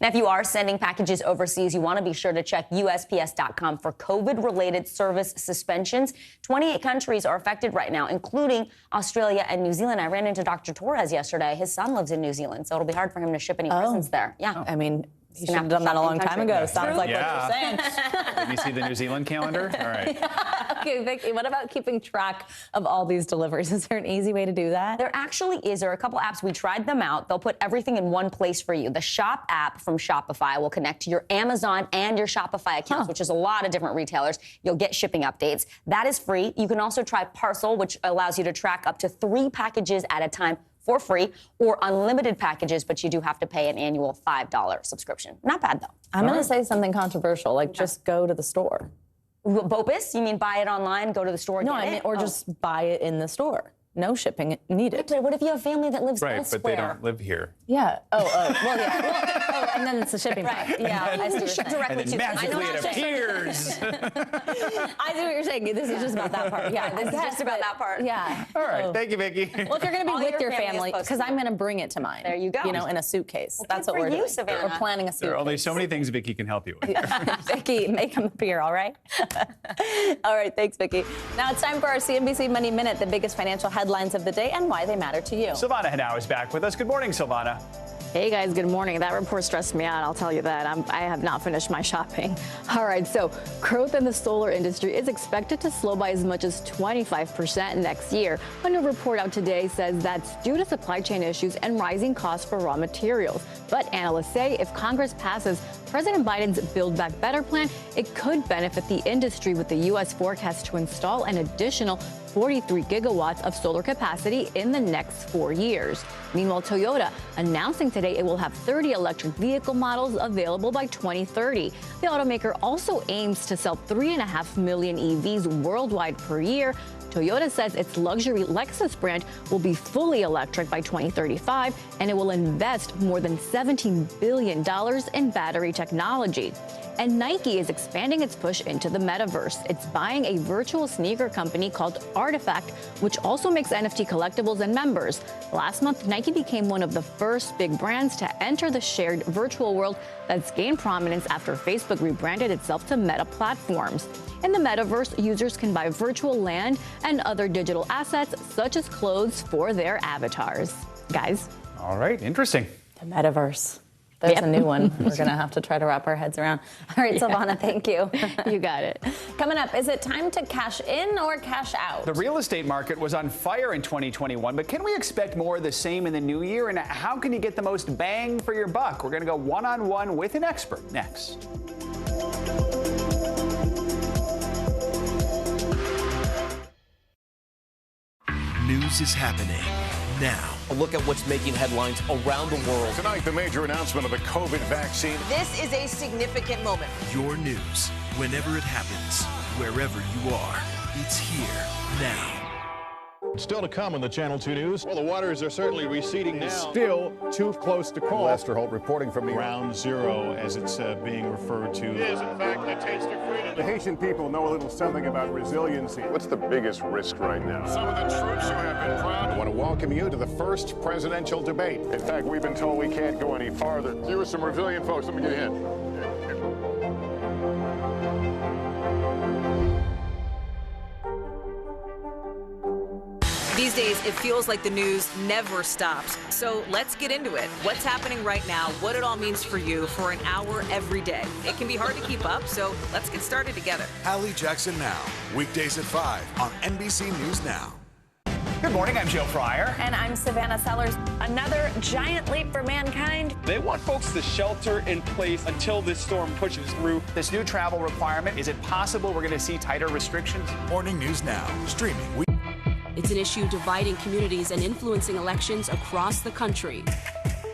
Now, if you are sending packages overseas, you want to be sure to check USPS.com for COVID-related service suspensions. 28 countries are affected right now, including Australia and New Zealand. I ran into Dr. Torres yesterday. His son lives in New Zealand, so it'll be hard for him to ship any presents there. Yeah. I mean, he should have done that a long time ago. Sounds like what Yeah. you're saying. Did you see the New Zealand calendar? All right. Okay, Vicki, what about keeping track of all these deliveries? Is there an easy way to do that? There actually is. There are a couple apps. We tried them out. They'll put everything in one place for you. The Shop app from Shopify will connect to your Amazon and your Shopify accounts, which is a lot of different retailers. You'll get shipping updates. That is free. You can also try Parcel, which allows you to track up to 3 packages at a time for free, or unlimited packages, but you do have to pay an annual $5 subscription. Not bad, though. I'm going to say something controversial, like just go to the store. BOPIS? You mean buy it online, go to the store and No, get I mean, it? or just buy it in the store. No shipping needed. But what if you have family that lives Right, elsewhere? but they don't live here. Yeah. Well, yeah. Well, and then it's the shipping. Right. Yeah. I see what you're Ship saying. directly And then to magically it appears. I see what you're saying. This is just about that part. Yeah, This is just about that part. Yeah. All right. Thank you, Vicki. Well, if you're going to be All with your your family is family, supposed because to. I'm going to bring it to mine. There you go. You know, in a suitcase. Well, That's good what for we're you, doing. Savannah. We're planning a There are suitcase. only so many things Vicki can help you with. Vicki, make them appear, all right? All right, thanks, Vicki. Now it's time for our CNBC Money Minute, the biggest financial headlines of the day and why they matter to you. Silvana Henao is back with us. Good morning, Silvana. Hey guys, good morning. That report stressed me out, I'll tell you that. I have not finished my shopping. All right, so growth in the solar industry is expected to slow by as much as 25% next year. A new report out today says that's due to supply chain issues and rising costs for raw materials. But analysts say if Congress passes President Biden's Build Back Better plan, it could benefit the industry, with the U.S. forecast to install an additional 43 gigawatts of solar capacity in the next 4 years. Meanwhile, Toyota announcing today it will have 30 electric vehicle models available by 2030. The automaker also aims to sell 3.5 million EVs worldwide per year. Toyota says its luxury Lexus brand will be fully electric by 2035, and it will invest more than $17 billion in battery technology. And Nike is expanding its push into the metaverse. It's buying a virtual sneaker company called Artifact, which also makes NFT collectibles and members. Last month, Nike became one of the first big brands to enter the shared virtual world that's gained prominence after Facebook rebranded itself to Meta Platforms. In the metaverse, users can buy virtual land and other digital assets, such as clothes, for their avatars. Guys? All right, interesting. The metaverse. That's a new one we're going to have to try to wrap our heads around. All right, Silvana, thank you. You got it. Coming up, is it time to cash in or cash out? The real estate market was on fire in 2021, but can we expect more of the same in the new year? And how can you get the most bang for your buck? We're going to go one-on-one with an expert next. News is happening now. A look at what's making headlines around the world. Tonight, the major announcement of the COVID vaccine. This is a significant moment. Your news, whenever it happens, wherever you are, it's here now. Still to come on the Channel 2 News. Well, the waters are certainly receding now. Still too close to call. Lester Holt reporting from the Ground Zero, as it's being referred to. It is, in fact, the taste of freedom. The Haitian people know a little something about resiliency. What's the biggest risk right now? Some of the troops who have been proud. I want to welcome you to the first presidential debate. In fact, we've been told we can't go any farther. You with some resilient folks. Let me get a hint. These days, it feels like the news never stops. So let's get into it. What's happening right now, what it all means for you for an hour every day. It can be hard to keep up, so let's get started together. Hallie Jackson Now, weekdays at 5 on NBC News Now. Good morning, I'm Joe Fryer. And I'm Savannah Sellers. Another giant leap for mankind. They want folks to shelter in place until this storm pushes through. This new travel requirement, is it possible we're going to see tighter restrictions? Morning News Now, streaming. It's an issue dividing communities and influencing elections across the country.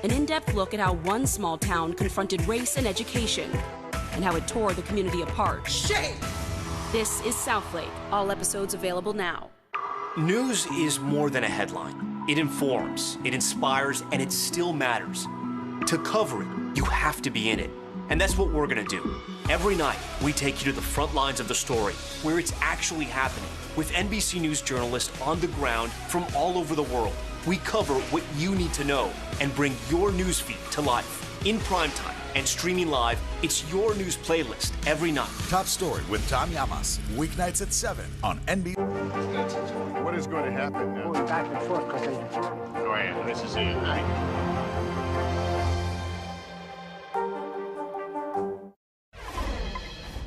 An in-depth look at how one small town confronted race and education and how it tore the community apart. Shame! This is Southlake. All episodes available now. News is more than a headline. It informs, it inspires, and it still matters. To cover it, you have to be in it. And that's what we're gonna do. Every night, we take you to the front lines of the story, where it's actually happening, with NBC News journalists on the ground from all over the world. We cover what you need to know and bring your newsfeed to life. In primetime and streaming live, it's your news playlist every night. Top Story with Tom Llamas, weeknights at 7 on NBC. What is going to happen now? Going back and forth because Go ahead. This is it, right?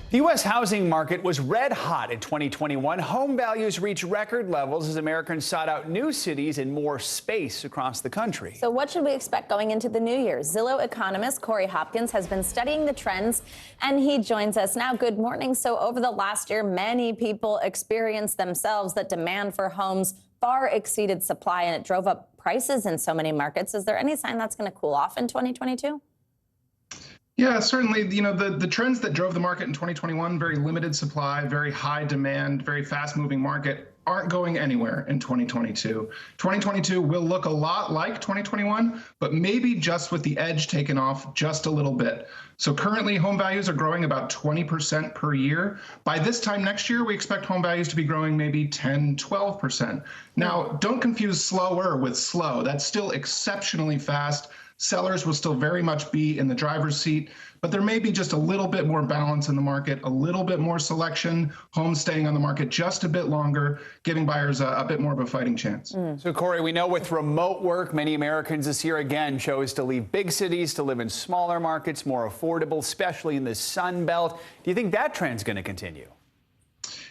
The U.S. housing market was red hot in 2021. Home values reached record levels as Americans sought out new cities and more space across the country. So what should we expect going into the new year? Zillow economist Corey Hopkins has been studying the trends, and he joins us now. Good morning. So over the last year, many people experienced themselves that demand for homes far exceeded supply, and it drove up prices in so many markets. Is there any sign that's going to cool off in 2022? Yeah, certainly. You know, the trends that drove the market in 2021, very limited supply, very high demand, very fast-moving market, aren't going anywhere in 2022. 2022 will look a lot like 2021, but maybe just with the edge taken off just a little bit. So currently, home values are growing about 20% per year. By this time next year, we expect home values to be growing maybe 10, 12%. Now, don't confuse slower with slow. That's still exceptionally fast. Sellers will still very much be in the driver's seat, but there may be just a little bit more balance in the market, a little bit more selection, homes staying on the market just a bit longer, giving buyers a bit more of a fighting chance. So, Corey, we know with remote work, many Americans this year again chose to leave big cities to live in smaller markets, more affordable, especially in the Sun Belt. Do you think that trend's going to continue?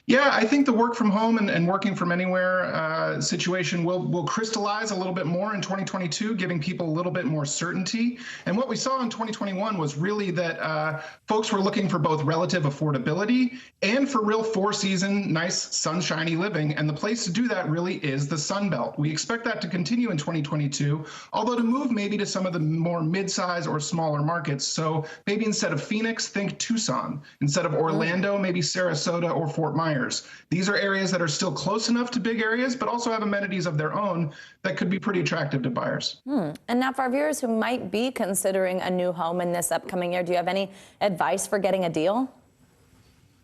Yeah, I think the work from home and working from anywhere situation will crystallize a little bit more in 2022, giving people a little bit more certainty. And what we saw in 2021 was really that folks were looking for both relative affordability and for real four-season, nice, sunshiny living. And the place to do that really is the Sun Belt. We expect that to continue in 2022, although to move maybe to some of the more mid-size or smaller markets. So maybe instead of Phoenix, think Tucson. Instead of Orlando, maybe Sarasota or Fort Myers. These are areas that are still close enough to big areas, but also have amenities of their own that could be pretty attractive to buyers. And now for our viewers who might be considering a new home in this upcoming year, do you have any advice for getting a deal?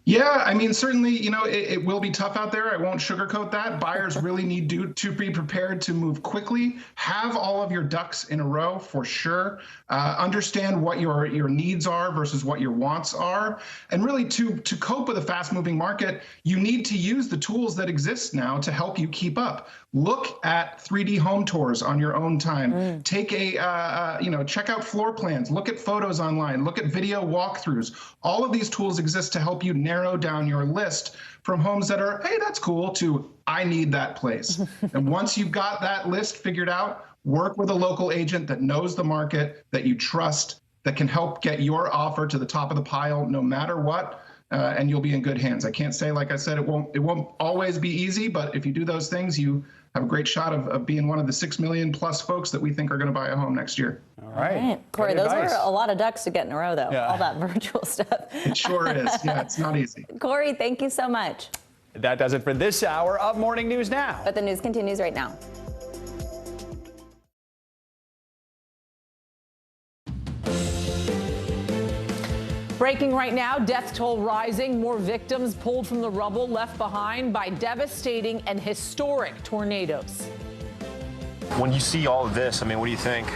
Yeah, I mean, certainly, you know, it will be tough out there. I won't sugarcoat that. Buyers really need to be prepared to move quickly, have all of your ducks in a row for sure, understand what your needs are versus what your wants are. And really to cope with a fast moving market, you need to use the tools that exist now to help you keep up. Look at 3D home tours on your own time. Take check out floor plans, look at photos online, look at video walkthroughs. All of these tools exist to help you narrow down your list from homes that are, hey, that's cool, to I need that place. And once you've got that list figured out, work with a local agent that knows the market, that you trust, that can help get your offer to the top of the pile no matter what. And you'll be in good hands. I can't say, like I said, it won't always be easy, but if you do those things, you have a great shot of being one of the 6 million plus folks that we think are going to buy a home next year. All right. Corey, those were a lot of ducks to get in a row, though. Yeah. All that virtual stuff. It sure is. Yeah, it's not easy. Corey, thank you so much. That does it for this hour of Morning News Now. But the news continues right now. Breaking right now, death toll rising, more victims pulled from the rubble left behind by devastating and historic tornadoes. When you see all of this, I mean, what do you think?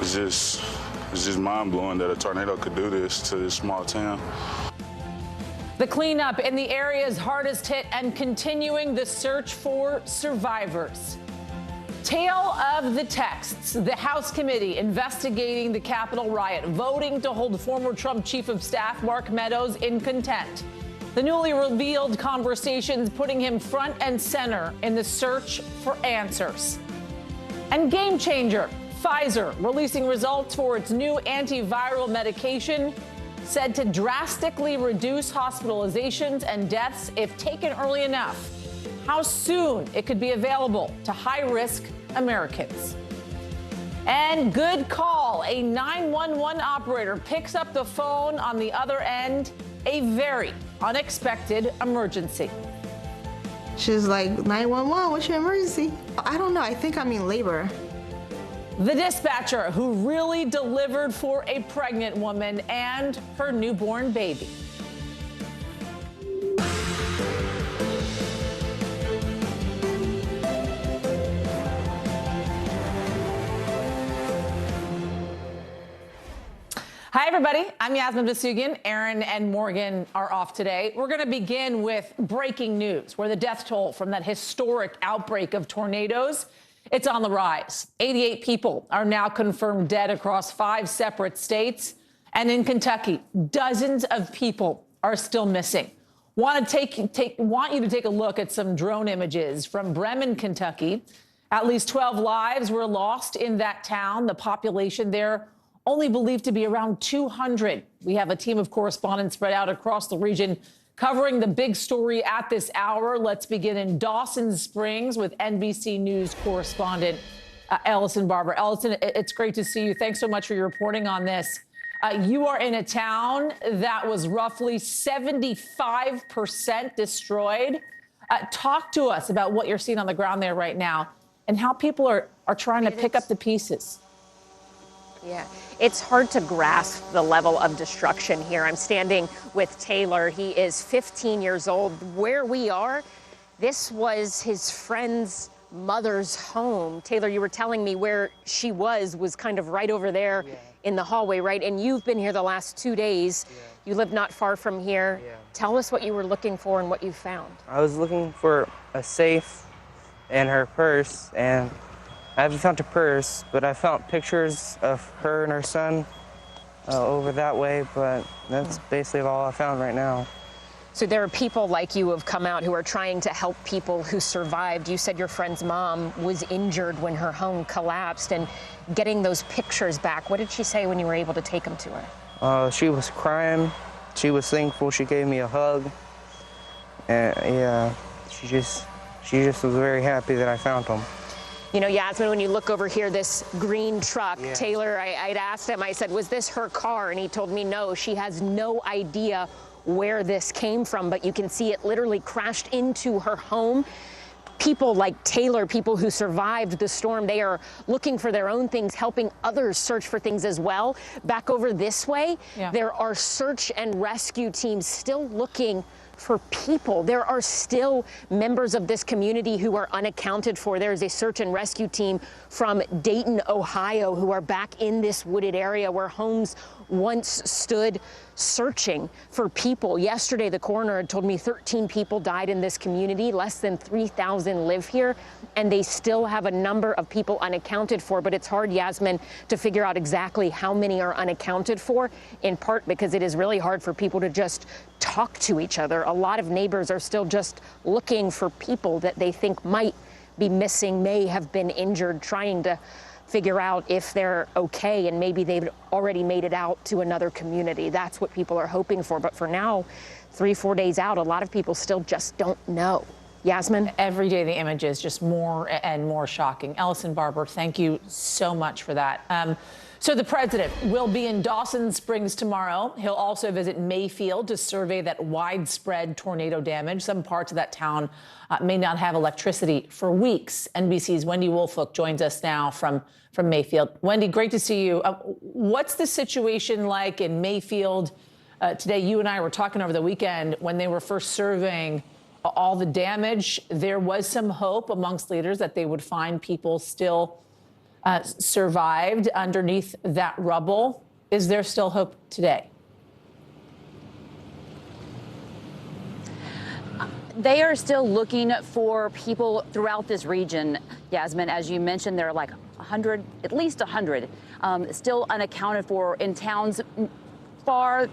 It's just mind-blowing that a tornado could do this to this small town. The cleanup in the areas hardest hit and continuing the search for survivors. Tale of the texts. The House committee investigating the Capitol riot, voting to hold former Trump chief of staff Mark Meadows in contempt. The newly revealed conversations putting him front and center in the search for answers. And game changer, Pfizer releasing results for its new antiviral medication said to drastically reduce hospitalizations and deaths if taken early enough. How soon it could be available to high-risk Americans. And good call. A 911 operator picks up the phone on the other end. A very unexpected emergency. She's like, 911, what's your emergency? I don't know. I think I'm in labor. The dispatcher who really delivered for a pregnant woman and her newborn baby. Hi, everybody. I'm Yasmin Vasugian. Aaron and Morgan are off today. We're going to begin with breaking news, where the death toll from that historic outbreak of tornadoes, it's on the rise. 88 people are now confirmed dead across 5 separate states. And in Kentucky, dozens of people are still missing. Want you to take a look at some drone images from Bremen, Kentucky. At least 12 lives were lost in that town. The population there only believed to be around 200. We have a team of correspondents spread out across the region covering the big story at this hour. Let's begin in Dawson Springs with NBC News correspondent Ellison Barber. Ellison, it's great to see you. Thanks so much for your reporting on this. You are in a town that was roughly 75% destroyed. Talk to us about what you're seeing on the ground there right now and how people are trying to pick up the pieces. Yeah, it's hard to grasp the level of destruction here. I'm standing with Taylor. He is 15 years old. Where we are, this was his friend's mother's home. Taylor, you were telling me where she was kind of right over there in the hallway, right? And you've been here the last 2 days. You live not far from here. Tell us what you were looking for and what you found. I was looking for a safe and her purse, and I haven't found her purse, but I found pictures of her and her son over that way, but that's basically all I found right now. So there are people like you who have come out who are trying to help people who survived. You said your friend's mom was injured when her home collapsed, and getting those pictures back, what did she say when you were able to take them to her? She was crying. She was thankful. She gave me a hug. And yeah, she just was very happy that I found them. You know, Yasmin, when you look over here, this green truck, Taylor, I'd asked him, I said, was this her car? And he told me no, she has no idea where this came from, but you can see it literally crashed into her home. People like Taylor, people who survived the storm, they are looking for their own things, helping others search for things as well. Back over this way, there are search and rescue teams still looking for people. There are still members of this community who are unaccounted for. There is a search and rescue team from Dayton, Ohio, who are back in this wooded area where homes once stood, searching for people. Yesterday, the coroner had told me 13 people died in this community. Less than 3,000 live here, and they still have a number of people unaccounted for. But it's hard, Yasmin, to figure out exactly how many are unaccounted for, in part because it is really hard for people to just talk to each other. A lot of neighbors are still just looking for people that they think might be missing, may have been injured, trying to figure out if they're okay, and maybe they've already made it out to another community. That's what people are hoping for. But for now, 3-4 days out, a lot of people still just don't know. Yasmin? Every day the image is just more and more shocking. Ellison Barber, thank you so much for that. So the president will be in Dawson Springs tomorrow. He'll also visit Mayfield to survey that widespread tornado damage. Some parts of that town may not have electricity for weeks. NBC's Wendy Wolfhook joins us now from Mayfield. Wendy, great to see you. What's the situation like in Mayfield today? You and I were talking over the weekend when they were first surveying all the damage. There was some hope amongst leaders that they would find people still survived underneath that rubble. Is there still hope today? They are still looking for people throughout this region. Yasmin, as you mentioned, there are like 100, at least 100, still unaccounted for in towns far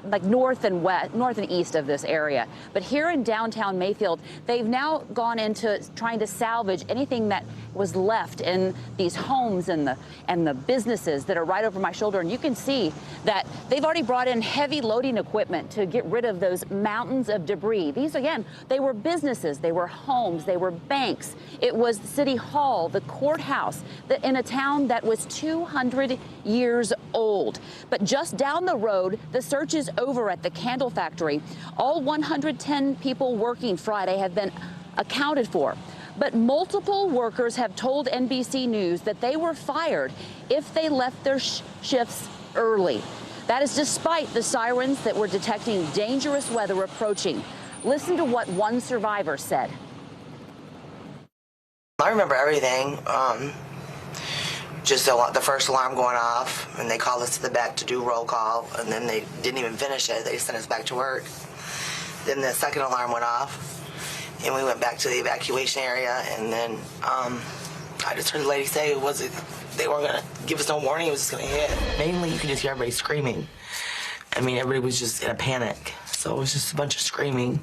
like north and east of this area. But here in downtown Mayfield, they've now gone into trying to salvage anything that was left in these homes and the businesses that are right over my shoulder. And you can see that they've already brought in heavy loading equipment to get rid of those mountains of debris. These, again, they were businesses, they were homes, they were banks. It was City Hall, the courthouse, in a town that was 200 years old. But just down the road, the search is over at the Candle Factory. All 110 people working Friday have been accounted for. But multiple workers have told NBC News that they were fired if they left their shifts early. That is despite the sirens that were detecting dangerous weather approaching. Listen to what one survivor said. I remember everything. Just the first alarm going off, and they called us to the back to do roll call, and then they didn't even finish it. They sent us back to work. Then the second alarm went off, and we went back to the evacuation area, and then I just heard the lady say they weren't going to give us no warning, it was just going to hit. Mainly, you could just hear everybody screaming. I mean, everybody was just in a panic, so it was just a bunch of screaming.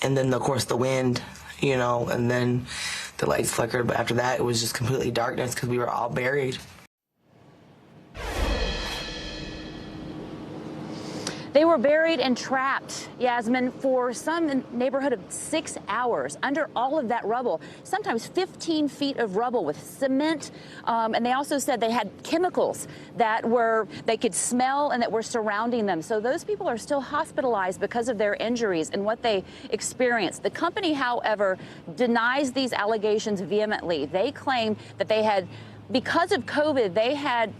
And then, of course, the wind, you know, and then the lights flickered, but after that, it was just completely darkness because we were all buried. They were buried and trapped, Yasmin, for some neighborhood of 6 hours under all of that rubble, sometimes 15 feet of rubble with cement. And they also said they had chemicals that they could smell and that were surrounding them. So those people are still hospitalized because of their injuries and what they experienced. The company, however, denies these allegations vehemently. They claim that they had, because of COVID, they had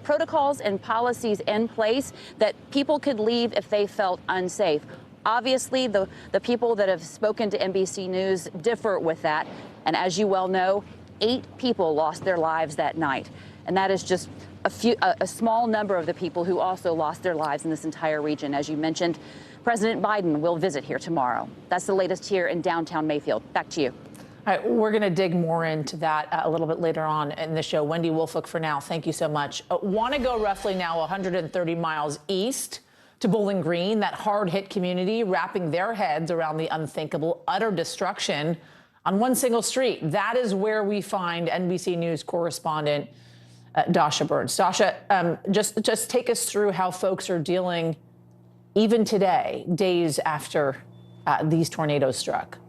protocols and policies in place that people could leave if they felt unsafe. Obviously, the people that have spoken to NBC News differ with that. And as you well know, 8 people lost their lives that night. And that is just a small number of the people who also lost their lives in this entire region. As you mentioned, President Biden will visit here tomorrow. That's the latest here in downtown Mayfield. Back to you. All right, we're going to dig more into that a little bit later on in the show. Wendy Wolflick, for now, thank you so much. Want to go roughly now 130 miles east to Bowling Green, that hard-hit community, wrapping their heads around the unthinkable, utter destruction on one single street. That is where we find NBC News correspondent Dasha Burns. Dasha, just take us through how folks are dealing even today, days after these tornadoes struck.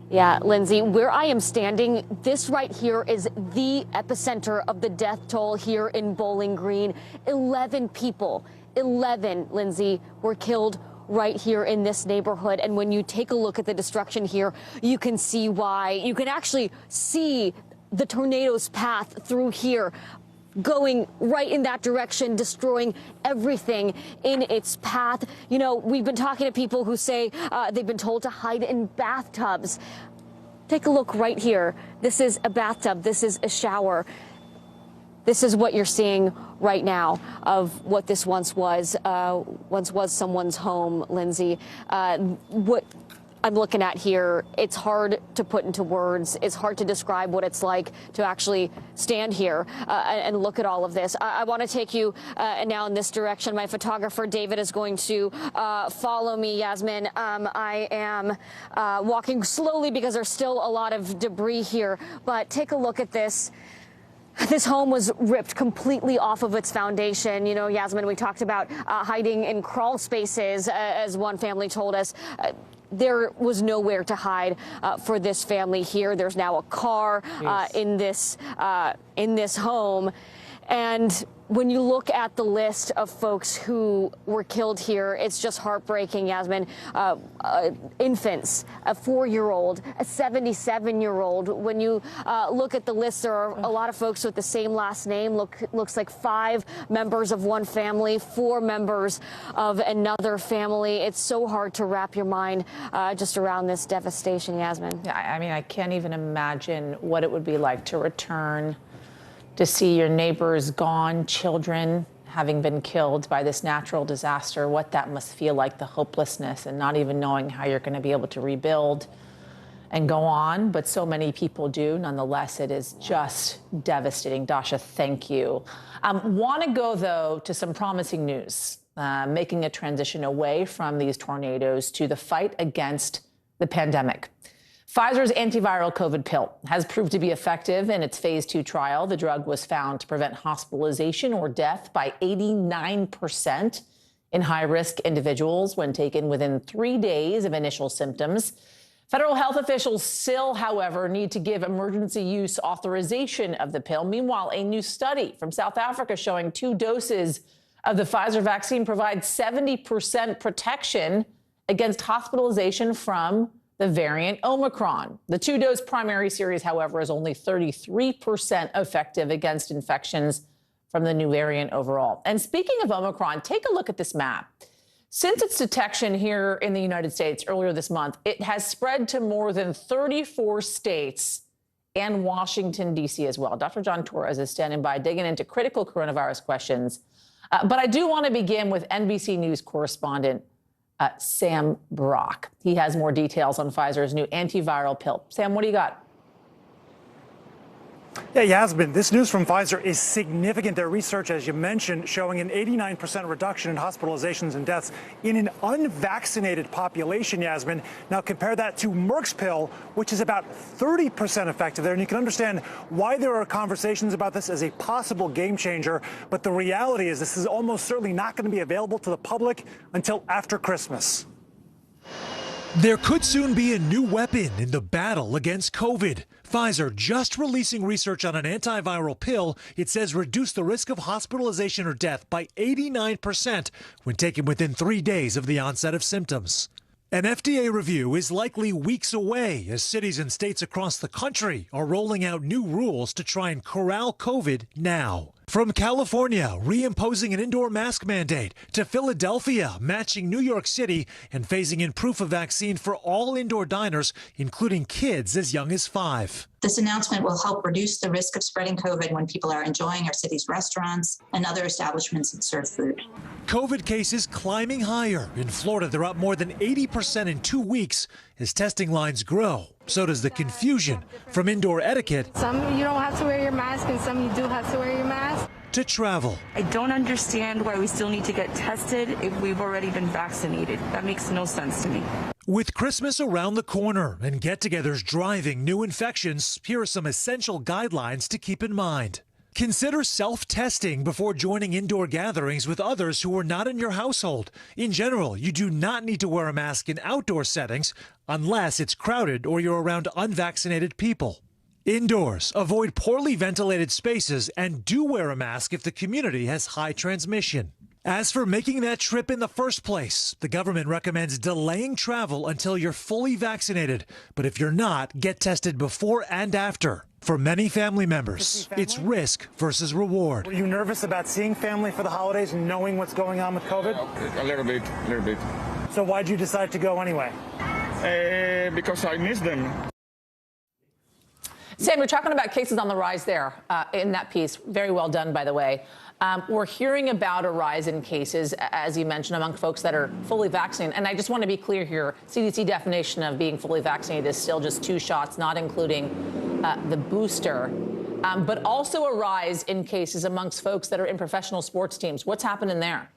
Yeah, Lindsay, where I am standing, this right here is the epicenter of the death toll here in Bowling Green. 11 people, 11, Lindsay, were killed right here in this neighborhood. And when you take a look at the destruction here, you can see why. You can actually see the tornado's path through here, going right in that direction, destroying everything in its path. You know, we've been talking to people who say they've been told to hide in bathtubs. Take a look right here. This is a bathtub. This is a shower. This is what you're seeing right now of what this once was someone's home, Lindsay. What I'm looking at here, it's hard to put into words. It's hard to describe what it's like to actually stand here and look at all of this. I want to take you now in this direction. My photographer, David, is going to follow me, Yasmin. I am walking slowly because there's still a lot of debris here, but take a look at this. This home was ripped completely off of its foundation. You know, Yasmin, we talked about hiding in crawl spaces, as one family told us. There was nowhere to hide for this family here. There's now a car in this home. And when you look at the list of folks who were killed here, it's just heartbreaking, Yasmin. Infants, a 4-year-old, a 77-year-old. When you look at the list, there are a lot of folks with the same last name. Looks like 5 members of one family, 4 members of another family. It's so hard to wrap your mind just around this devastation, Yasmin. Yeah, I mean, I can't even imagine what it would be like to return to see your neighbors gone, children having been killed by this natural disaster, what that must feel like, the hopelessness and not even knowing how you're going to be able to rebuild and go on. But so many people do. Nonetheless, it is just devastating. Dasha, thank you. Want to go, though, to some promising news, making a transition away from these tornadoes to the fight against the pandemic. Pfizer's antiviral COVID pill has proved to be effective in its phase 2 trial. The drug was found to prevent hospitalization or death by 89% in high-risk individuals when taken within 3 days of initial symptoms. Federal health officials still, however, need to give emergency use authorization of the pill. Meanwhile, a new study from South Africa showing 2 doses of the Pfizer vaccine provide 70% protection against hospitalization from the variant Omicron. The 2-dose primary series, however, is only 33% effective against infections from the new variant overall. And speaking of Omicron, take a look at this map. Since its detection here in the United States earlier this month, it has spread to more than 34 states and Washington, D.C. as well. Dr. John Torres is standing by, digging into critical coronavirus questions. But I do want to begin with NBC News correspondent Sam Brock. He has more details on Pfizer's new antiviral pill. Sam, what do you got? Yeah, Yasmin, this news from Pfizer is significant. Their research, as you mentioned, showing an 89% reduction in hospitalizations and deaths in an unvaccinated population, Yasmin. Now compare that to Merck's pill, which is about 30% effective there. And you can understand why there are conversations about this as a possible game changer. But the reality is this is almost certainly not going to be available to the public until after Christmas. There could soon be a new weapon in the battle against COVID. Pfizer just releasing research on an antiviral pill it says reduced the risk of hospitalization or death by 89% when taken within 3 days of the onset of symptoms. An FDA review is likely weeks away as cities and states across the country are rolling out new rules to try and corral COVID now. From California, reimposing an indoor mask mandate, to Philadelphia, matching New York City and phasing in proof of vaccine for all indoor diners, including kids as young as 5. This announcement will help reduce the risk of spreading COVID when people are enjoying our city's restaurants and other establishments that serve food. COVID cases climbing higher. In Florida, they're up more than 80% in 2 weeks as testing lines grow. So does the confusion from indoor etiquette. Some you don't have to wear your mask and some you do have to wear your mask. To travel. I don't understand why we still need to get tested if we've already been vaccinated. That makes no sense to me. With Christmas around the corner and get-togethers driving new infections, here are some essential guidelines to keep in mind. Consider self-testing before joining indoor gatherings with others who are not in your household. In general, you do not need to wear a mask in outdoor settings unless it's crowded or you're around unvaccinated people. Indoors, avoid poorly ventilated spaces and do wear a mask if the community has high transmission. As for making that trip in the first place, the government recommends delaying travel until you're fully vaccinated. But if you're not, get tested before and after. For many family members, it's risk versus reward. Were you nervous about seeing family for the holidays and knowing what's going on with COVID? A little bit. So why'd you decide to go anyway? Because I miss them. Sam, you're talking about cases on the rise there in that piece. Very well done, by the way. We're hearing about a rise in cases, as you mentioned, among folks that are fully vaccinated. And I just want to be clear here. CDC definition of being fully vaccinated is still just 2 shots, not including the booster. But also a rise in cases amongst folks that are in professional sports teams. What's happening there?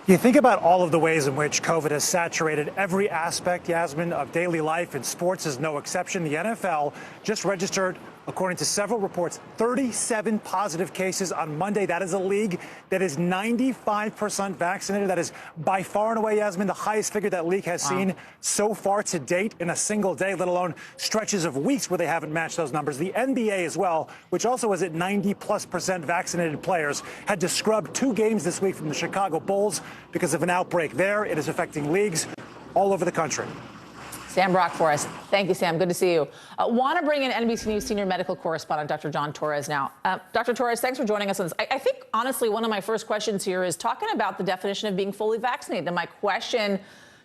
You think about all of the ways in which COVID has saturated every aspect, Yasmin, of daily life, and sports is no exception. The NFL just registered, according to several reports, 37 positive cases on Monday. That is a league that is 95% vaccinated. That is by far and away, Yasmin, the highest figure that league has seen so far to date in a single day, let alone stretches of weeks where they haven't matched those numbers. The NBA as well, which also is at 90+% vaccinated players, had to scrub 2 games this week from the Chicago Bulls because of an outbreak there. It is affecting leagues all over the country. Sam Brock for us. Thank you, Sam. Good to see you. Want to bring in NBC News senior medical correspondent Dr. John Torres now. Dr. Torres, thanks for joining us on this. I think, honestly, one of my first questions here is talking about the definition of being fully vaccinated. And my question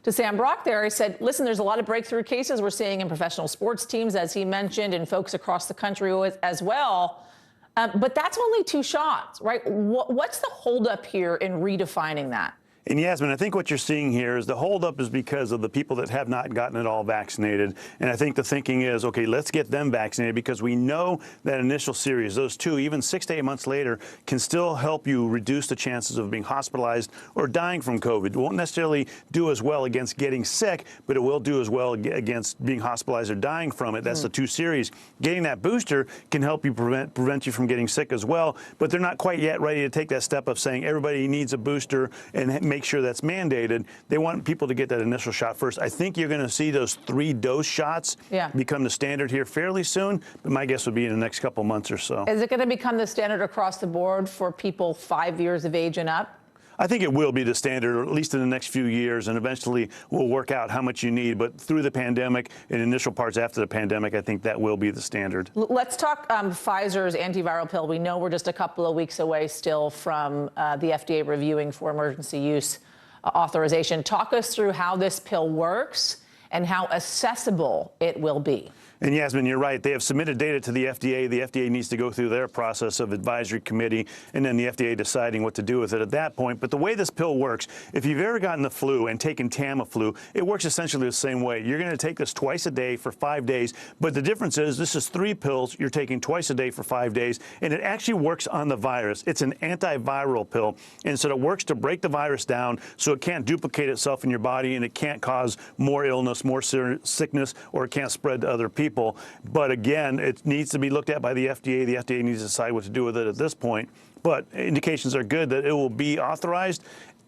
to Sam Brock there, he said, listen, there's a lot of breakthrough cases we're seeing in professional sports teams, as he mentioned, and folks across the country as well. But that's only 2 shots, right? What's the holdup here in redefining that? And Yasmin, I think what you're seeing here is the holdup is because of the people that have not gotten it all vaccinated. And I think the thinking is, okay, let's get them vaccinated because we know that initial series, those 2, even 6 to 8 months later, can still help you reduce the chances of being hospitalized or dying from COVID. It won't necessarily do as well against getting sick, but it will do as well against being hospitalized or dying from it. That's the 2 series. Getting that booster can help you prevent you from getting sick as well. But they're not quite yet ready to take that step of saying everybody needs a booster and make sure that's mandated. They want people to get that initial shot first. I think you're going to see those 3-dose shots become the standard here fairly soon, but my guess would be in the next couple months or so. Is it going to become the standard across the board for people 5 years of age and up? I think it will be the standard, or at least in the next few years, and eventually we'll work out how much you need. But through the pandemic and initial parts after the pandemic, I think that will be the standard. Let's talk Pfizer's antiviral pill. We know we're just a couple of weeks away still from the FDA reviewing for emergency use authorization. Talk us through how this pill works and how accessible it will be. And Yasmin, you're right. They have submitted data to the FDA. The FDA needs to go through their process of advisory committee and then the FDA deciding what to do with it at that point. But the way this pill works, if you've ever gotten the flu and taken Tamiflu, it works essentially the same way. You're going to take this twice a day for 5 days. But the difference is this is 3 pills you're taking twice a day for 5 days. And it actually works on the virus. It's an antiviral pill. And so it works to break the virus down so it can't duplicate itself in your body and it can't cause more illness, more sickness, or it can't spread to other people. But again, it needs to be looked at by the FDA. The FDA needs to decide what to do with it at this point. But indications are good that it will be authorized.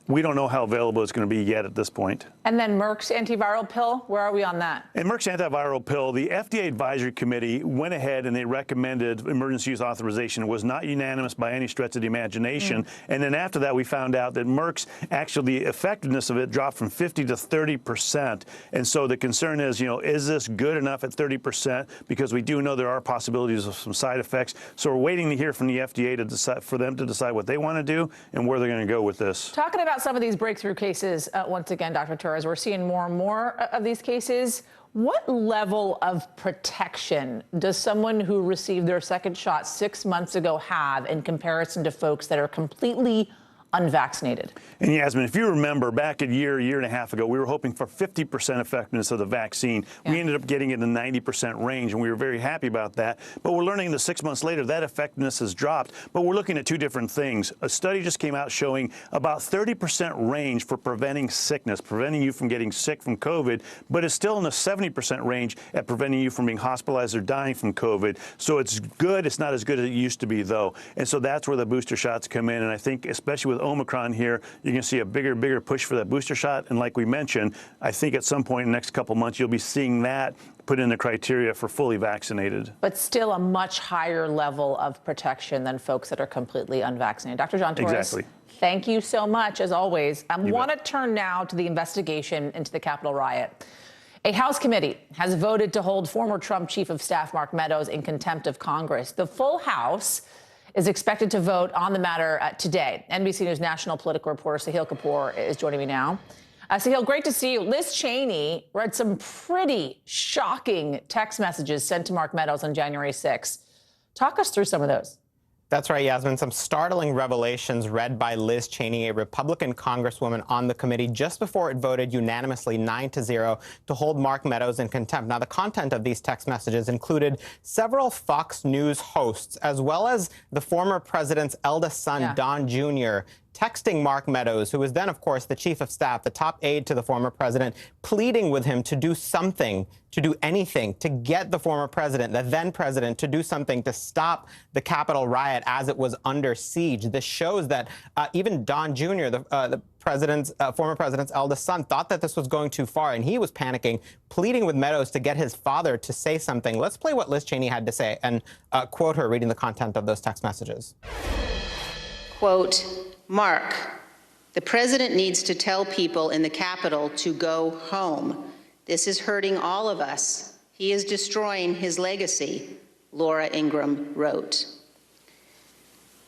We don't know how available it's going to be yet at this point. And then Merck's antiviral pill, where are we on that? And Merck's antiviral pill, the FDA advisory committee went ahead and they recommended emergency use authorization. It was not unanimous by any stretch of the imagination. And then after that, we found out that Merck's actually the effectiveness of it dropped from 50 to 30%. And so the concern is, is this good enough at 30%? Because we do know there are possibilities of some side effects. So we're waiting to hear from the FDA to decide, for them to decide what they want to do and where they're going to go with this. Talking about some of these breakthrough cases, once again, Dr. Torres, we're seeing more and more of these cases. What level of protection does someone who received their second shot 6 months ago have in comparison to folks that are completely unvaccinated? And Yasmin, if you remember back a year and a half ago, we were hoping for 50% effectiveness of the vaccine. We ended up getting in the 90% range, and we were very happy about that. But we're learning that 6 months later, that effectiveness has dropped. But we're looking at two different things. A study just came out showing about 30% range for preventing sickness, preventing you from getting sick from COVID, but it's still in the 70% range at preventing you from being hospitalized or dying from COVID. So it's good. It's not as good as it used to be, though. And so that's where the booster shots come in. And I think, especially with Omicron here, you're going to see a bigger push for that booster shot. And like we mentioned, I think at some point in the next couple months, you'll be seeing that put in the criteria for fully vaccinated. But still a much higher level of protection than folks that are completely unvaccinated. Dr. John Torres, exactly. Thank you so much, as always. I want to turn now to the investigation into the Capitol riot. A House committee has voted to hold former Trump Chief of Staff Mark Meadows in contempt of Congress. The full House is expected to vote on the matter today. NBC News national political reporter Sahil Kapoor is joining me now. Sahil, great to see you. Liz Cheney read some pretty shocking text messages sent to Mark Meadows on January 6th. Talk us through some of those. That's right, Yasmin. Some startling revelations read by Liz Cheney, a Republican congresswoman on the committee, just before it voted unanimously 9-0 to hold Mark Meadows in contempt. Now, the content of these text messages included several Fox News hosts, as well as the former president's eldest son, Don Jr., texting Mark Meadows, who was then, of course, the chief of staff, the top aide to the former president, pleading with him to do something, to do anything, to get the former president, the then president, to do something to stop the Capitol riot as it was under siege. This shows that even Don Jr., the former president's eldest son, thought that this was going too far, and he was panicking, pleading with Meadows to get his father to say something. Let's play what Liz Cheney had to say and quote her reading the content of those text messages. Quote, Mark, the president needs to tell people in the Capitol to go home. This is hurting all of us. He is destroying his legacy, Laura Ingraham wrote.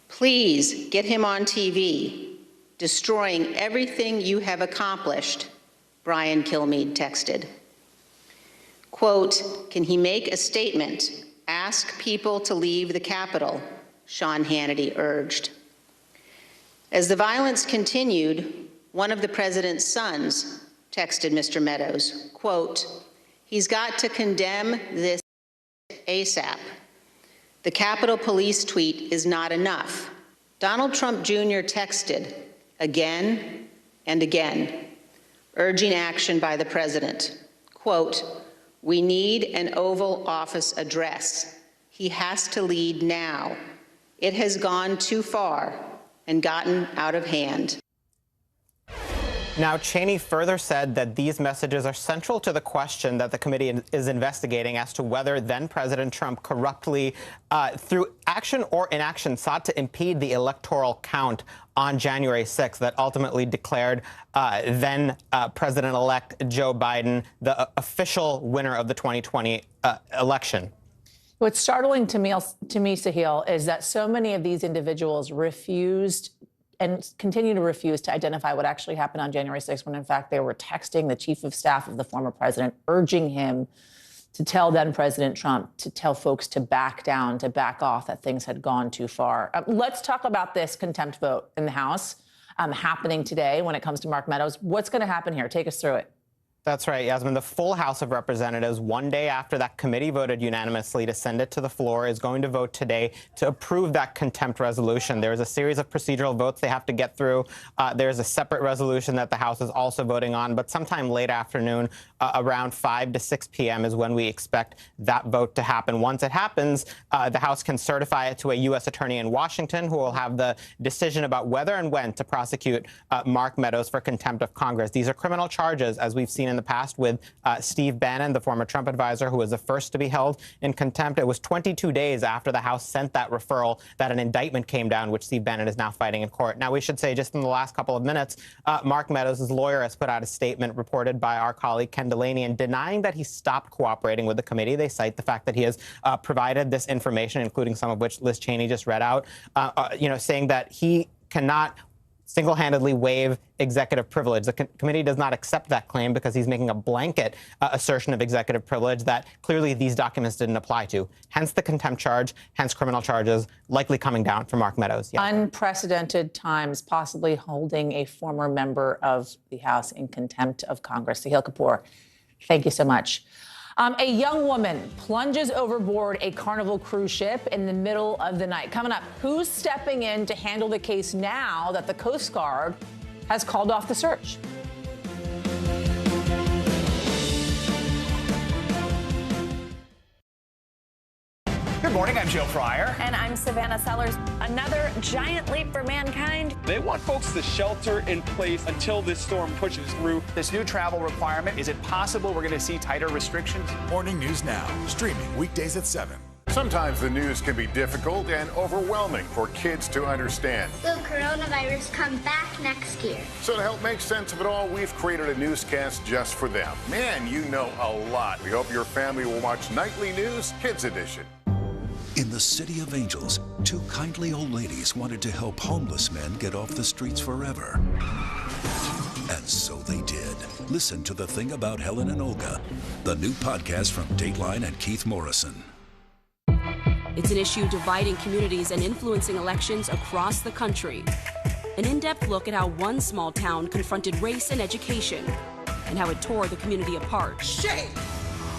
Please get him on TV. Destroying everything you have accomplished, Brian Kilmeade texted. Quote, can he make a statement? Ask people to leave the Capitol, Sean Hannity urged. As the violence continued, one of the president's sons texted Mr. Meadows, quote, he's got to condemn this ASAP. The Capitol Police tweet is not enough. Donald Trump Jr. texted again and again, urging action by the president. Quote, we need an Oval Office address. He has to lead now. It has gone too far and gotten out of hand. Now, Cheney further said that these messages are central to the question that the committee is investigating as to whether then-President Trump corruptly, through action or inaction, sought to impede the electoral count on January 6th that ultimately declared then-President-elect Joe Biden the official winner of the 2020 election. What's startling to me, Sahil, is that so many of these individuals refused and continue to refuse to identify what actually happened on January 6th, when in fact they were texting the chief of staff of the former president, urging him to tell then President Trump to tell folks to back down, to back off, that things had gone too far. Let's talk about this contempt vote in the House happening today when it comes to Mark Meadows. What's going to happen here? Take us through it. That's right, Yasmin. The full House of Representatives, one day after that committee voted unanimously to send it to the floor, is going to vote today to approve that contempt resolution. There's a series of procedural votes they have to get through. There's a separate resolution that the House is also voting on, but sometime late afternoon, around 5 to 6 p.m. is when we expect that vote to happen. Once it happens, the House can certify it to a U.S. attorney in Washington, who will have the decision about whether and when to prosecute Mark Meadows for contempt of Congress. These are criminal charges, as we've seen in the past with Steve Bannon, the former Trump advisor, who was the first to be held in contempt. It was 22 days after the House sent that referral that an indictment came down, which Steve Bannon is now fighting in court. Now, we should say, just in the last couple of minutes, Mark Meadows' lawyer has put out a statement reported by our colleague Ken Delaney, and denying that he stopped cooperating with the committee. They cite the fact that he has provided this information, including some of which Liz Cheney just read out, saying that he cannot single-handedly waive executive privilege. The committee does not accept that claim because he's making a blanket assertion of executive privilege that clearly these documents didn't apply to. Hence the contempt charge, hence criminal charges likely coming down for Mark Meadows. Yes. Unprecedented times, possibly holding a former member of the House in contempt of Congress. Sahil Kapoor, thank you so much. A young woman plunges overboard a Carnival cruise ship in the middle of the night. Coming up, who's stepping in to handle the case now that the Coast Guard has called off the search? Good morning, I'm Joe Fryer. And I'm Savannah Sellers. Another giant leap for mankind. They want folks to shelter in place until this storm pushes through. This new travel requirement, is it possible we're going to see tighter restrictions? Morning News Now, streaming weekdays at 7. Sometimes the news can be difficult and overwhelming for kids to understand. Will coronavirus come back next year? So to help make sense of it all, we've created a newscast just for them. Man, you know a lot. We hope your family will watch Nightly News Kids Edition. In the City of Angels, two kindly old ladies wanted to help homeless men get off the streets forever. And so they did. Listen to The Thing About Helen and Olga, the new podcast from Dateline and Keith Morrison. It's an issue dividing communities and influencing elections across the country. An in-depth look at how one small town confronted race and education and how it tore the community apart. Shame!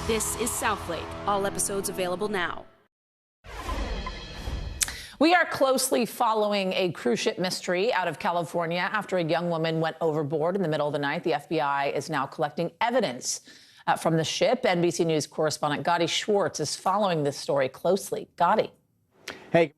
This is Southlake. All episodes available now. We are closely following a cruise ship mystery out of California after a young woman went overboard in the middle of the night. The FBI is now collecting evidence from the ship. NBC News correspondent Gadi Schwartz is following this story closely. Gadi. Hey.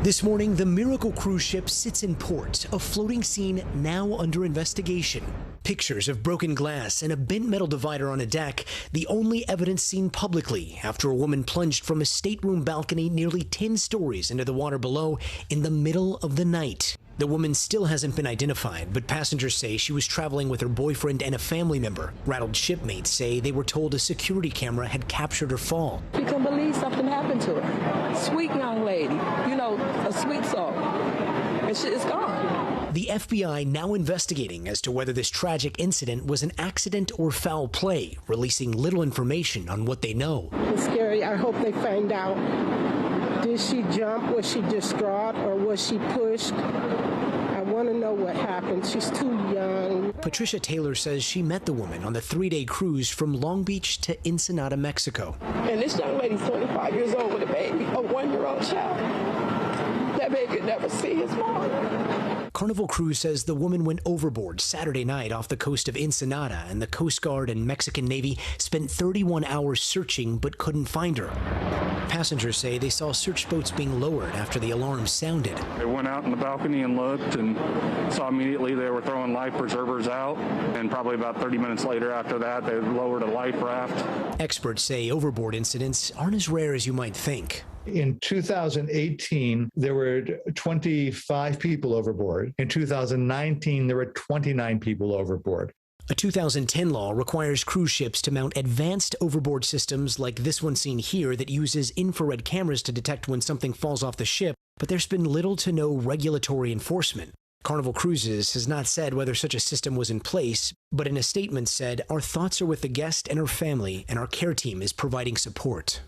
This morning, the Miracle cruise ship sits in port, a floating scene now under investigation. Pictures of broken glass and a bent metal divider on a deck, the only evidence seen publicly after a woman plunged from a stateroom balcony nearly 10 stories into the water below in the middle of the night. The woman still hasn't been identified, but passengers say she was traveling with her boyfriend and a family member. Rattled shipmates say they were told a security camera had captured her fall. You can believe something happened to her. Sweet young lady, a sweet soul, and she is gone. The FBI now investigating as to whether this tragic incident was an accident or foul play, releasing little information on what they know. It's scary. I hope they find out. Did she jump? Was she distraught or was she pushed? I want to know what happened. She's too young. Patricia Taylor says she met the woman on the 3-day cruise from Long Beach to Ensenada, Mexico. And this young lady's 25 years old with a baby, a 1-year-old child. That baby could never see his mom. Carnival Cruise says the woman went overboard Saturday night off the coast of Ensenada, and the Coast Guard and Mexican Navy spent 31 hours searching but couldn't find her. Passengers say they saw search boats being lowered after the alarm sounded. They went out on the balcony and looked and saw immediately they were throwing life preservers out, and probably about 30 minutes later after that, they lowered a life raft. Experts say overboard incidents aren't as rare as you might think. In 2018, there were 25 people overboard. In 2019, there were 29 people overboard. A 2010 law requires cruise ships to mount advanced overboard systems like this one seen here that uses infrared cameras to detect when something falls off the ship, but there's been little to no regulatory enforcement. Carnival Cruises has not said whether such a system was in place, but in a statement said, "Our thoughts are with the guest and her family, and our care team is providing support."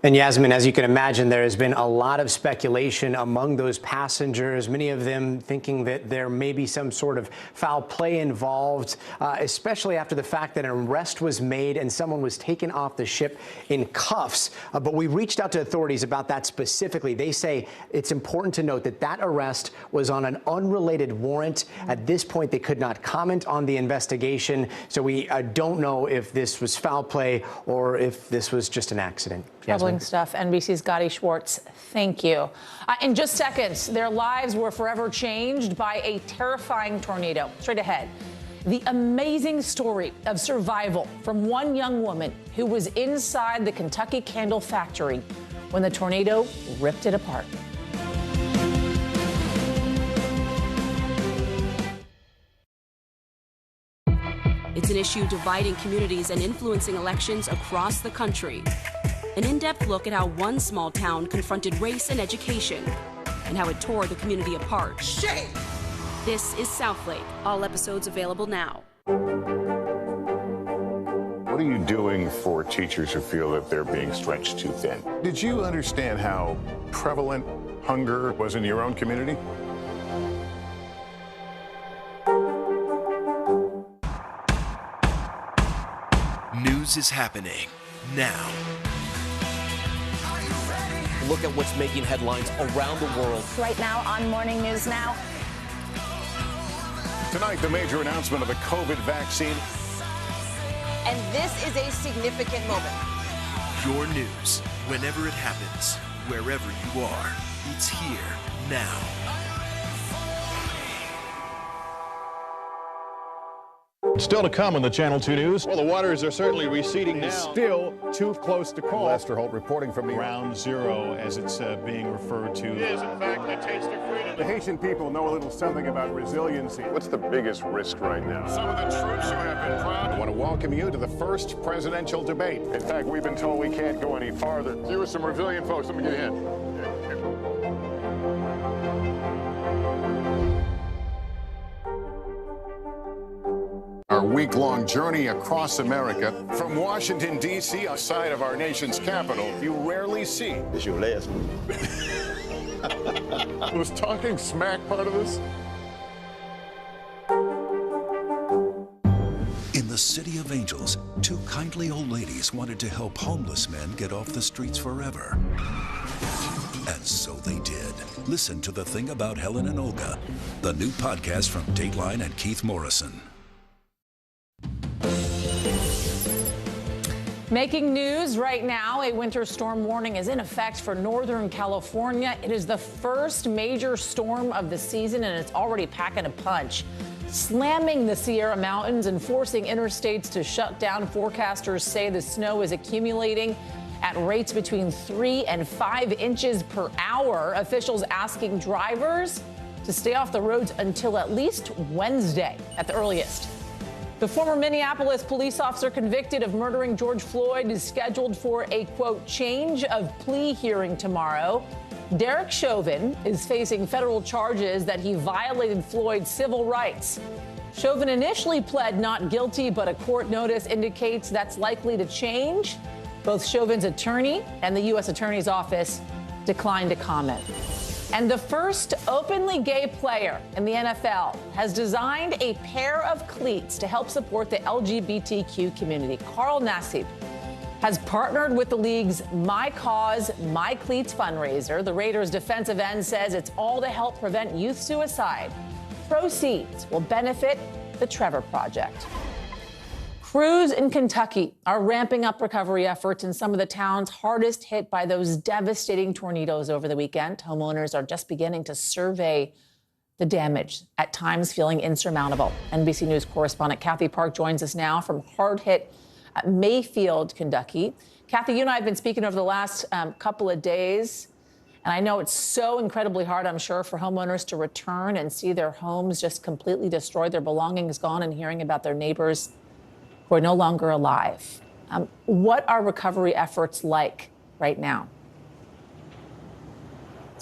And Yasmin, as you can imagine, there has been a lot of speculation among those passengers, many of them thinking that there may be some sort of foul play involved, especially after the fact that an arrest was made and someone was taken off the ship in cuffs. But we reached out to authorities about that specifically. They say it's important to note that that arrest was on an unrelated warrant. At this point, they could not comment on the investigation. So we don't know if this was foul play or if this was just an accident. Troubling stuff. NBC's Gadi Schwartz, thank you. In just seconds, their lives were forever changed by a terrifying tornado. Straight ahead, the amazing story of survival from one young woman who was inside the Kentucky Candle Factory when the tornado ripped it apart. It's an issue dividing communities and influencing elections across the country. An in-depth look at how one small town confronted race and education and how it tore the community apart. Shame! This is Southlake. All episodes available now. What are you doing for teachers who feel that they're being stretched too thin? Did you understand how prevalent hunger was in your own community? News is happening now. Look at what's making headlines around the world. Right now on Morning News Now. Tonight, the major announcement of the COVID vaccine. And this is a significant moment. Your news, whenever it happens, wherever you are, it's here now. Still to come on the Channel 2 News. Well, the waters are certainly receding now. Still too close to call. Lester Holt reporting from Ground Zero, as it's being referred to. It is, in fact, a taste of freedom. The Haitian people know a little something about resiliency. What's the biggest risk right now? Some of the troops who have been proud. I want to welcome you to the first presidential debate. In fact, we've been told we can't go any farther. You with some resilient folks. Let me get a hint. Our week-long journey across America from Washington, D.C., outside of our nation's capital, you rarely see. It's your last one. Was talking smack part of this? In the City of Angels, two kindly old ladies wanted to help homeless men get off the streets forever. And so they did. Listen to The Thing About Helen and Olga, the new podcast from Dateline and Keith Morrison. Making news right now, a winter storm warning is in effect for Northern California. It is the first major storm of the season, and it's already packing a punch, slamming the Sierra Mountains and forcing interstates to shut down. Forecasters say the snow is accumulating at rates between 3 and 5 inches per hour. Officials asking drivers to stay off the roads until at least Wednesday at the earliest. The former Minneapolis police officer convicted of murdering George Floyd is scheduled for a, quote, change of plea hearing tomorrow. Derek Chauvin is facing federal charges that he violated Floyd's civil rights. Chauvin initially pled not guilty, but a court notice indicates that's likely to change. Both Chauvin's attorney and the U.S. Attorney's Office declined to comment. And the first openly gay player in the NFL has designed a pair of cleats to help support the LGBTQ community. Carl Nassib has partnered with the league's My Cause, My Cleats fundraiser. The Raiders' defensive end says it's all to help prevent youth suicide. Proceeds will benefit the Trevor Project. Crews in Kentucky are ramping up recovery efforts in some of the towns hardest hit by those devastating tornadoes over the weekend. Homeowners are just beginning to survey the damage, at times feeling insurmountable. NBC News correspondent Kathy Park joins us now from hard-hit Mayfield, Kentucky. Kathy, you and I have been speaking over the last couple of days, and I know it's so incredibly hard, I'm sure, for homeowners to return and see their homes just completely destroyed, their belongings gone, and hearing about their neighbors who are no longer alive. What are recovery efforts like right now?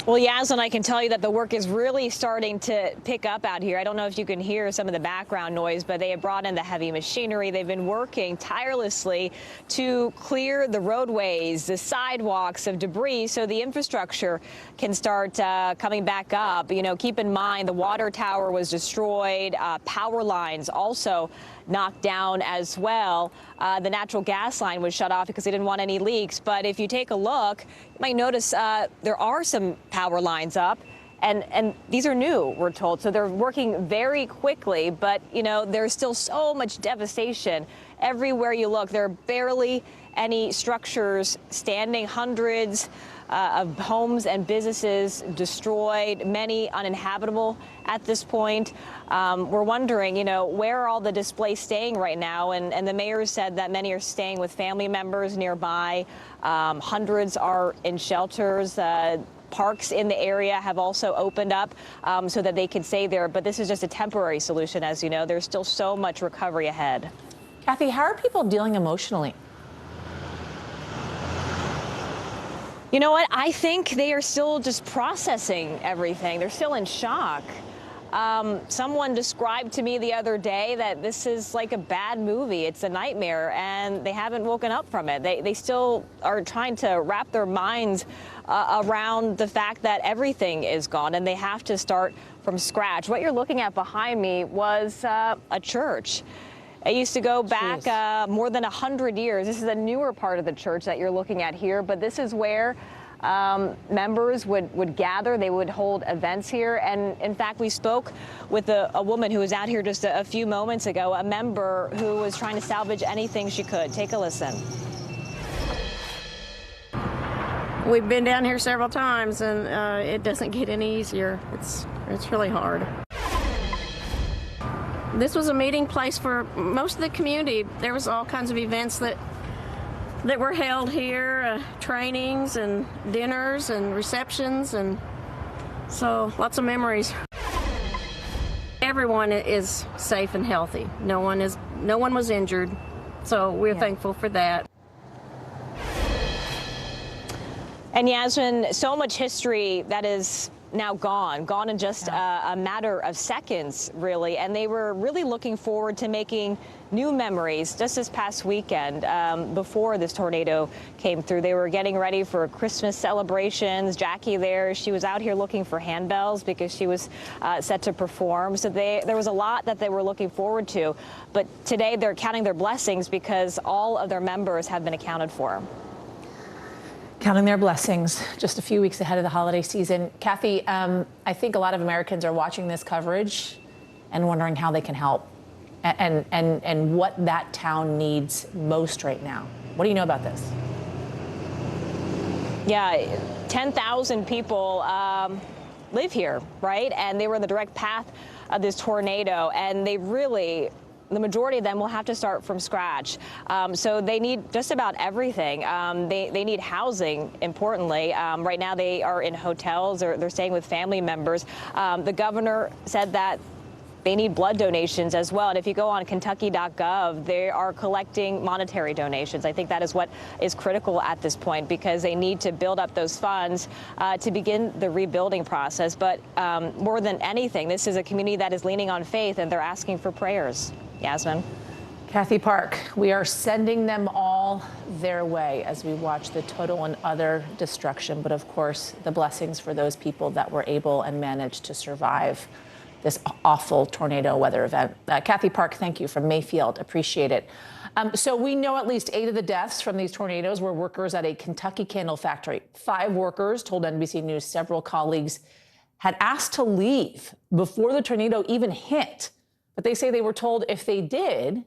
Well, Yasmin, I can tell you that the work is really starting to pick up out here. I don't know if you can hear some of the background noise, but they have brought in the heavy machinery. They've been working tirelessly to clear the roadways, the sidewalks of debris so the infrastructure can start coming back up. You know, keep in mind the water tower was destroyed, power lines also knocked down as well. The natural gas line was shut off because they didn't want any leaks. But if you take a look, you might notice there are some power lines up. And these are new, we're told. So they're working very quickly. But, you know, there's still so much devastation. Everywhere you look, there are barely any structures standing, hundreds of homes and businesses destroyed, many uninhabitable at this point. We're wondering, you know, where are all the displaced staying right now? And the mayor said that many are staying with family members nearby. Hundreds are in shelters. Parks in the area have also opened up so that they can stay there. But this is just a temporary solution, as you know. There's still so much recovery ahead. Kathy, how are people dealing emotionally? You know what? I think they are still just processing everything. They're still in shock. Someone described to me the other day that this is like a bad movie. It's a nightmare, and they haven't woken up from it. They still are trying to wrap their minds around the fact that everything is gone, and they have to start from scratch. What you're looking at behind me was a church. It used to go back more than 100 years. This is a newer part of the church that you're looking at here, but this is where members would gather. They would hold events here. And in fact, we spoke with a woman who was out here just a few moments ago, a member who was trying to salvage anything she could. Take a listen. We've been down here several times, and it doesn't get any easier. It's really hard. This was a meeting place for most of the community. There was all kinds of events that were held here, trainings and dinners and receptions, and so lots of memories. Everyone is safe and healthy. No one was injured, so we're thankful for that. And Yasmin, so much history that is now gone in just a matter of seconds, really. And they were really looking forward to making new memories just this past weekend before this tornado came through. They were getting ready for Christmas celebrations. Jackie there, she was out here looking for handbells because she was set to perform. So there was a lot that they were looking forward to. But today they're counting their blessings because all of their members have been accounted for. Counting their blessings just a few weeks ahead of the holiday season. Kathy, I think a lot of Americans are watching this coverage and wondering how they can help and what that town needs most right now. What do you know about this? Yeah, 10,000 people live here, right? And they were in the direct path of this tornado, and they really, the majority of them will have to start from scratch. So they need just about everything. They need housing, importantly. Right now they are in hotels or they're staying with family members. The governor said that they need blood donations as well. And if you go on Kentucky.gov, they are collecting monetary donations. I think that is what is critical at this point because they need to build up those funds to begin the rebuilding process. But more than anything, this is a community that is leaning on faith, and they're asking for prayers. Yasmin. Kathy Park, we are sending them all their way as we watch the total and utter destruction. But of course, the blessings for those people that were able and managed to survive this awful tornado weather event. Kathy Park, thank you from Mayfield. Appreciate it. So we know at least 8 of the deaths from these tornadoes were workers at a Kentucky candle factory. 5 workers told NBC News several colleagues had asked to leave before the tornado even hit. But they say they were told if they did,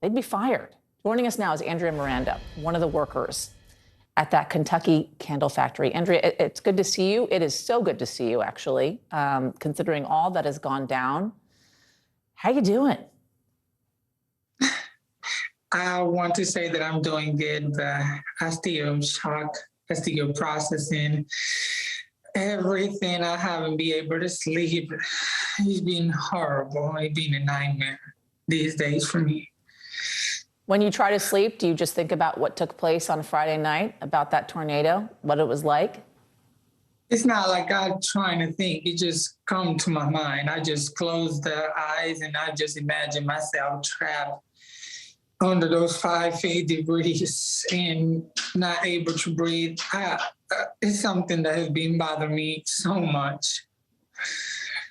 they'd be fired. Joining us now is Andrea Miranda, one of the workers at that Kentucky candle factory. Andrea, it's good to see you. It is so good to see you, actually, considering all that has gone down. How you doing? I want to say that I'm doing good, but I still shocked. I still processing everything. I haven't been able to sleep. It's been horrible. It's been a nightmare these days for me. When you try to sleep, do you just think about what took place on Friday night, about that tornado, what it was like? It's not like I'm trying to think. It just come to my mind. I just close the eyes and I just imagine myself trapped under those 5 feet degrees and not able to breathe. It's something that has been bothering me so much.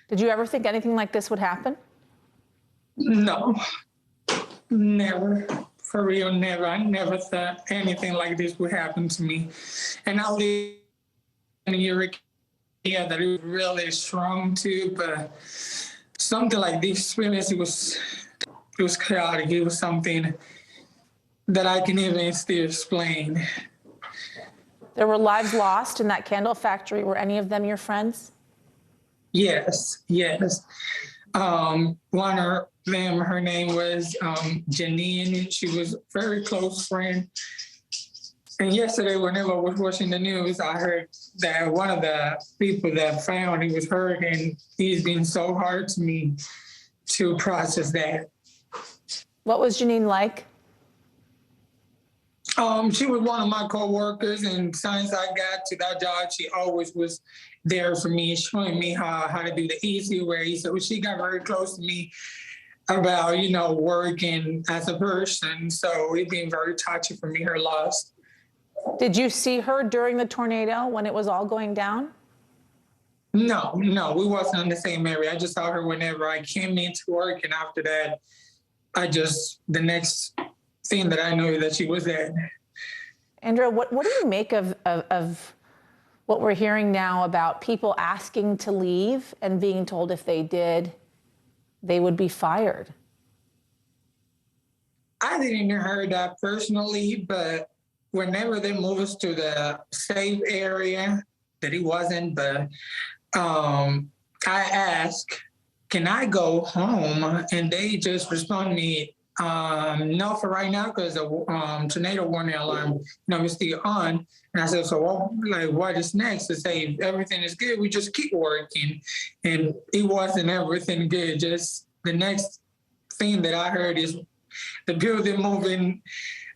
Did you ever think anything like this would happen? No, never. For real, never. I never thought anything like this would happen to me. And I live in a area that is really strong too, but something like this experience, it was chaotic. It was something that I can even still explain. There were lives lost in that candle factory. Were any of them your friends? Yes. One of them, her name was Janine. She was a very close friend. And yesterday, whenever I was watching the news, I heard that one of the people that found he was hurt, and it's been so hard to me to process that. What was Janine like? She was one of my coworkers, and since I got to that job, she always was there for me, showing me how to do the easy way. So she got very close to me about, working as a person. So it's been very touchy for me, her loss. Did you see her during the tornado when it was all going down? No, we wasn't in the same area. I just saw her whenever I came into work, and after that, the next thing that I knew that she was dead. Andrea, what do you make of what we're hearing now about people asking to leave and being told if they did, they would be fired? I didn't hear that personally, but whenever they move us to the safe area, that it wasn't, but I asked, can I go home? And they just respond to me, no, for right now, because the tornado warning alarm, is still on. And I said, so what is next? To say, if everything is good, we just keep working. And it wasn't everything good. Just the next thing that I heard is the building moving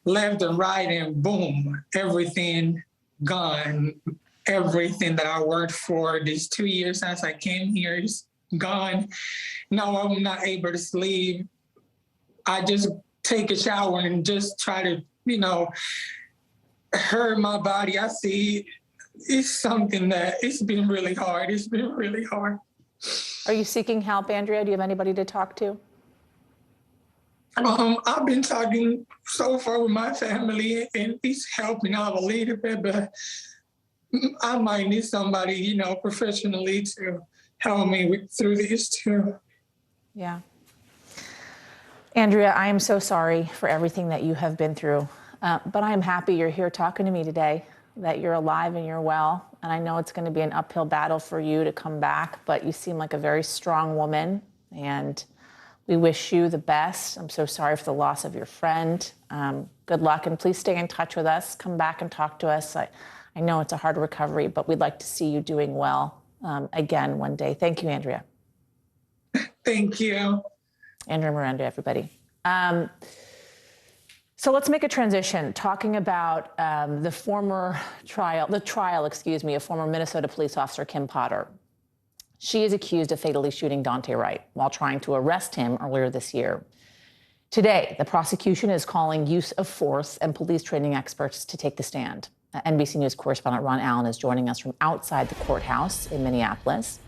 left and right, and boom, everything gone. Everything that I worked for these 2 years since I came here is gone. No, I'm not able to sleep. I just take a shower and just try to, hurt my body. I see it's something that it's been really hard. It's been really hard. Are you seeking help, Andrea? Do you have anybody to talk to? I've been talking so far with my family, and it's helping out a little bit, but I might need somebody, professionally to help me through this too. Yeah. Andrea, I am so sorry for everything that you have been through, but I am happy you're here talking to me today, that you're alive and you're well. And I know it's going to be an uphill battle for you to come back, but you seem like a very strong woman, and we wish you the best. I'm so sorry for the loss of your friend. Good luck, and please stay in touch with us. Come back and talk to us. I know it's a hard recovery, but we'd like to see you doing well again one day. Thank you, Andrea. Thank you. Andrea Miranda, everybody. So let's make a transition, talking about the trial of former Minnesota police officer Kim Potter. She is accused of fatally shooting Daunte Wright while trying to arrest him earlier this year. Today, the prosecution is calling use of force and police training experts to take the stand. NBC News correspondent Ron Allen is joining us from outside the courthouse in Minneapolis.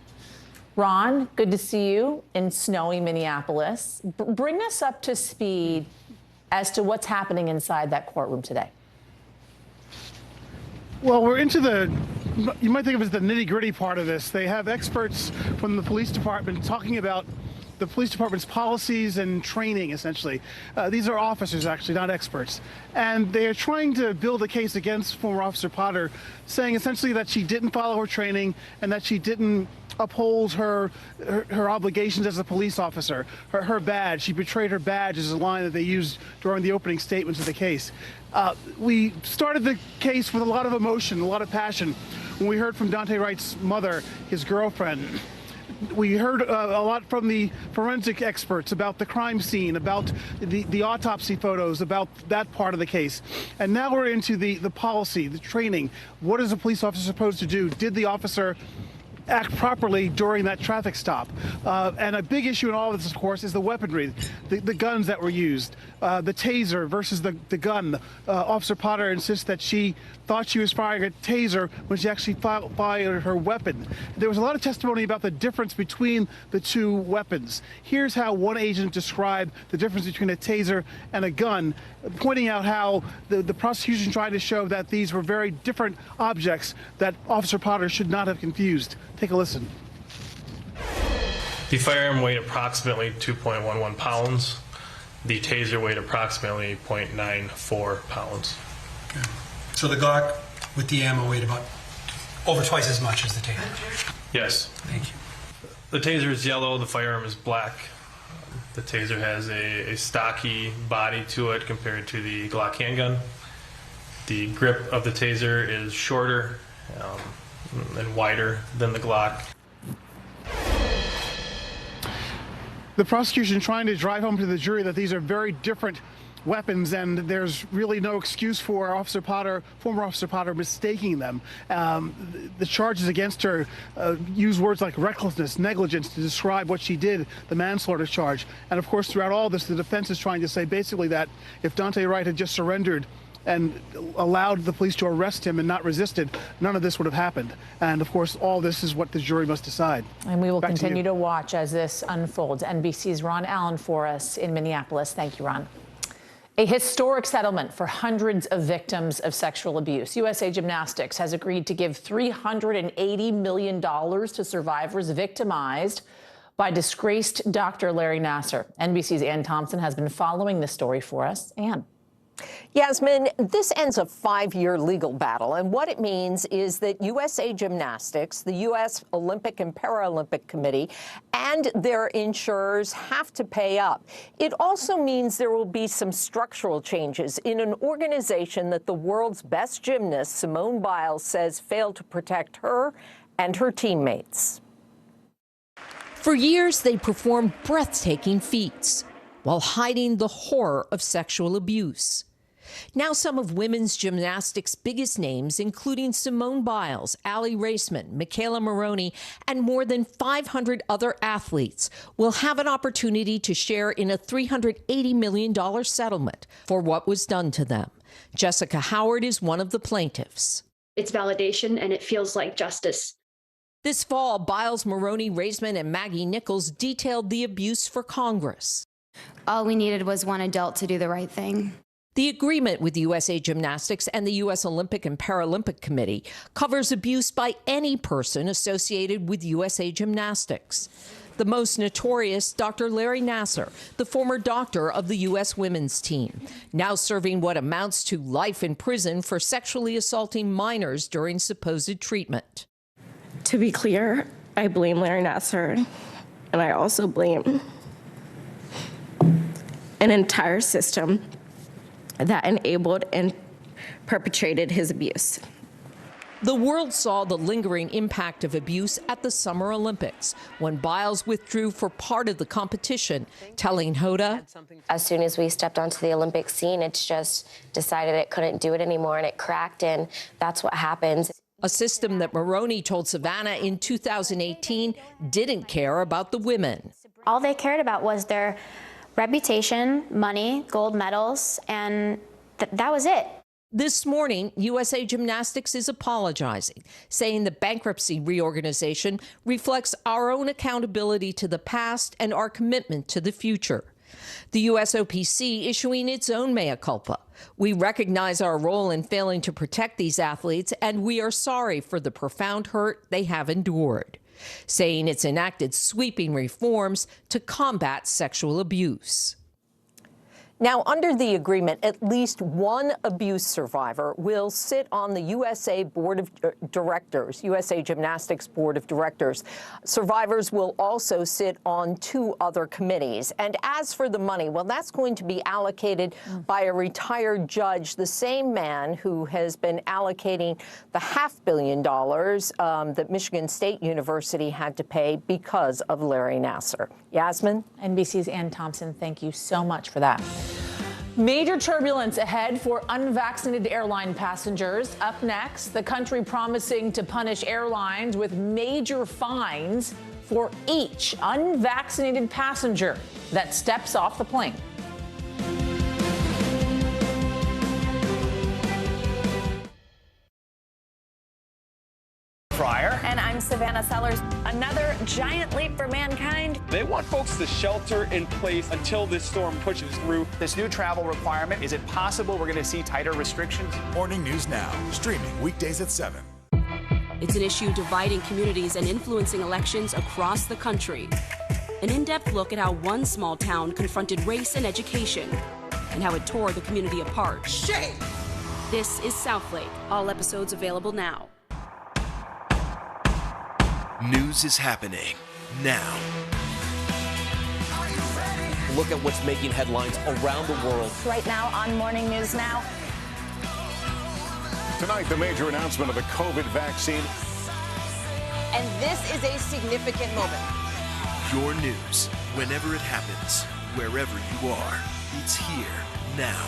Ron, good to see you in snowy Minneapolis. Bring us up to speed as to what's happening inside that courtroom today. Well, we're into you might think of it as the nitty-gritty part of this. They have experts from the police department talking about the police department's policies and training, essentially. These are officers, actually, not experts. And they are trying to build a case against former Officer Potter, saying essentially that she didn't follow her training and that she didn't uphold her obligations as a police officer. Her badge, she betrayed her badge, is a line that they used during the opening statements of the case. We started the case with a lot of emotion, a lot of passion, when we heard from Daunte Wright's mother, his girlfriend, We heard a lot from the forensic experts about the crime scene, about the autopsy photos, about that part of the case. And now we're into the policy, the training. What is a police officer supposed to do? Did the officer act properly during that traffic stop? And a big issue in all of this, of course, is the weaponry, the guns that were used, the taser versus the gun. Officer Potter insists that she thought she was firing a taser when she actually fired her weapon. There was a lot of testimony about the difference between the two weapons. Here's how one agent described the difference between a taser and a gun, pointing out how the prosecution tried to show that these were very different objects that Officer Potter should not have confused. Take a listen. The firearm weighed approximately 2.11 pounds. The taser weighed approximately 0.94 pounds. Okay. So the Glock with the ammo weighed about over twice as much as the taser? Yes. Thank you. The taser is yellow, the firearm is black. The taser has a stocky body to it compared to the Glock handgun. The grip of the taser is shorter and wider than the Glock. The prosecution trying to drive home to the jury that these are very different weapons, and there's really no excuse for Officer Potter, former Officer Potter, mistaking them. The charges against her use words like recklessness, negligence to describe what she did, the manslaughter charge. And of course, throughout all this, the defense is trying to say basically that if Daunte Wright had just surrendered and allowed the police to arrest him and not resisted, none of this would have happened. And of course, all this is what the jury must decide. And we will Back continue to watch as this unfolds. NBC's Ron Allen for us in Minneapolis. Thank you, Ron. A historic settlement for hundreds of victims of sexual abuse. USA Gymnastics has agreed to give $380 million to survivors victimized by disgraced Dr. Larry Nassar. NBC's Ann Thompson has been following this story for us. Ann. Yasmin, this ends a 5-year legal battle, and what it means is that USA Gymnastics, the U.S. Olympic and Paralympic Committee, and their insurers have to pay up. It also means there will be some structural changes in an organization that the world's best gymnast, Simone Biles, says failed to protect her and her teammates. For years, they performed breathtaking feats while hiding the horror of sexual abuse. Now some of women's gymnastics' biggest names, including Simone Biles, Aly Raisman, Michaela Maroney, and more than 500 other athletes, will have an opportunity to share in a $380 million settlement for what was done to them. Jessica Howard is one of the plaintiffs. It's validation and it feels like justice. This fall, Biles, Maroney, Raisman, and Maggie Nichols detailed the abuse for Congress. All we needed was one adult to do the right thing. The agreement with USA Gymnastics and the U.S. Olympic and Paralympic Committee covers abuse by any person associated with USA Gymnastics. The most notorious, Dr. Larry Nassar, the former doctor of the U.S. women's team, now serving what amounts to life in prison for sexually assaulting minors during supposed treatment. To be clear, I blame Larry Nassar, and I also blame an entire system that enabled and perpetrated his abuse. The world saw the lingering impact of abuse at the Summer Olympics when Biles withdrew for part of the competition, telling Hoda, as soon as we stepped onto the Olympic scene, it's just decided it couldn't do it anymore and it cracked, and that's what happens. A system that Maroney told Savannah in 2018 didn't care about the women. All they cared about was their reputation, money, gold medals, and that was it. This morning, USA Gymnastics is apologizing, saying the bankruptcy reorganization reflects our own accountability to the past and our commitment to the future. The USOPC issuing its own mea culpa. We recognize our role in failing to protect these athletes, and we are sorry for the profound hurt they have endured, saying it's enacted sweeping reforms to combat sexual abuse. Now, under the agreement, at least one abuse survivor will sit on the USA Board of Directors, USA Gymnastics Board of Directors. Survivors will also sit on 2 other committees. And as for the money, well, that's going to be allocated by a retired judge, the same man who has been allocating the $500 million that Michigan State University had to pay because of Larry Nassar. Yasmin? NBC's Ann Thompson, thank you so much for that. Major turbulence ahead for unvaccinated airline passengers. Up next, the country promising to punish airlines with major fines for each unvaccinated passenger that steps off the plane. Fryer. And I'm Savannah Sellers. Another giant leap for mankind. They want folks to shelter in place until this storm pushes through. This new travel requirement, is it possible we're going to see tighter restrictions? Morning News Now, streaming weekdays at 7. It's an issue dividing communities and influencing elections across the country. An in-depth look at how one small town confronted race and education and how it tore the community apart. Shame! This is Southlake. All episodes available now. News is happening now. Look at what's making headlines around the world. Right now on Morning News Now. Tonight, the major announcement of the COVID vaccine. And this is a significant moment. Your news, whenever it happens, wherever you are, it's here now.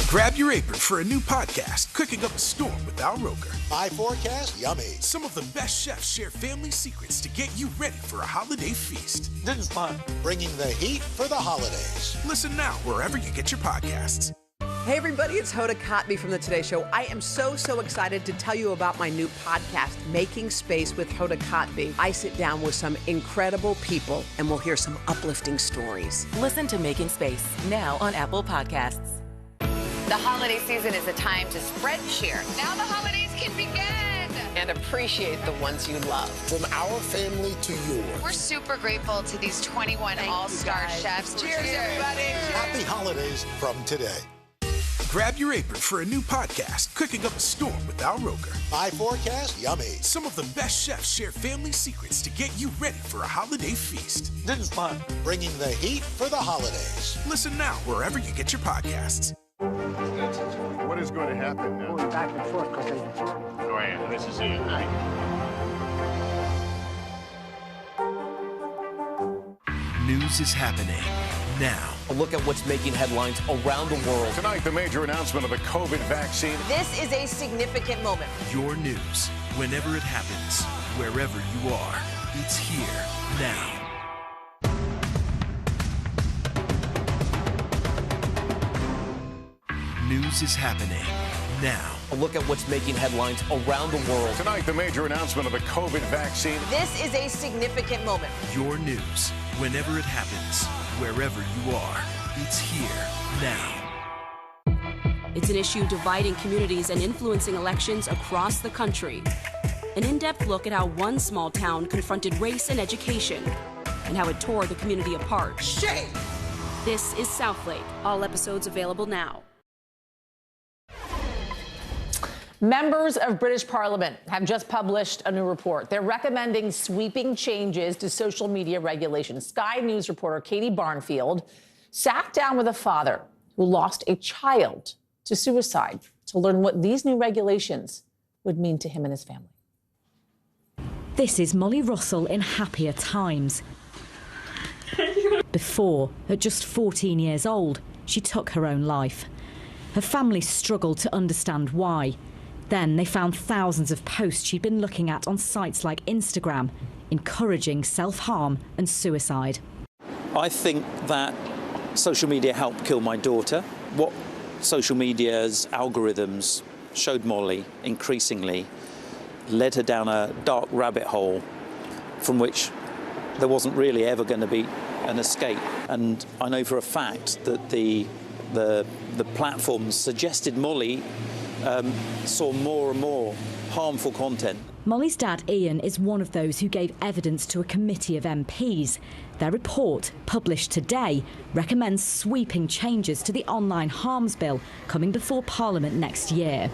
Grab your apron for a new podcast, Cooking Up a Storm with Al Roker. My forecast, yummy. Some of the best chefs share family secrets to get you ready for a holiday feast. This is fun. Bringing the heat for the holidays. Listen now wherever you get your podcasts. Hey everybody, it's Hoda Kotb from The Today Show. I am so excited to tell you about my new podcast, Making Space with Hoda Kotb. I sit down with some incredible people and we'll hear some uplifting stories. Listen to Making Space now on Apple Podcasts. The holiday season is a time to spread cheer. Now the holidays can begin. And appreciate the ones you love. From our family to yours. We're super grateful to these 21 all-star chefs. Cheers, everybody. Happy holidays from today. Grab your apron for a new podcast, Cooking Up a Storm with Al Roker. My forecast, yummy. Some of the best chefs share family secrets to get you ready for a holiday feast. This is fun. Bringing the heat for the holidays. Listen now wherever you get your podcasts. What is going to happen now? Going back and forth because they... Oh, yeah, this is it. News is happening now. A look at what's making headlines around the world. Tonight, the major announcement of the COVID vaccine. This is a significant moment. Your news, whenever it happens, wherever you are, it's here now. News is happening now. A look at what's making headlines around the world. Tonight, the major announcement of the COVID vaccine. This is a significant moment. Your news, whenever it happens, wherever you are, it's here now. It's an issue dividing communities and influencing elections across the country. An in-depth look at how one small town confronted race and education and how it tore the community apart. Shame! This is Southlake. All episodes available now. Members of British Parliament have just published a new report. They're recommending sweeping changes to social media regulations. Sky News reporter Katie Barnfield sat down with a father who lost a child to suicide to learn what these new regulations would mean to him and his family. This is Molly Russell in happier times. Before, at just 14 years old, she took her own life. Her family struggled to understand why. Then they found thousands of posts she'd been looking at on sites like Instagram, encouraging self-harm and suicide. I think that social media helped kill my daughter. What social media's algorithms showed Molly increasingly led her down a dark rabbit hole from which there wasn't really ever going to be an escape. And I know for a fact that the platforms suggested Molly saw more and more harmful content. Molly's dad, Ian, is one of those who gave evidence to a committee of MPs. Their report, published today, recommends sweeping changes to the online harms bill coming before Parliament next year.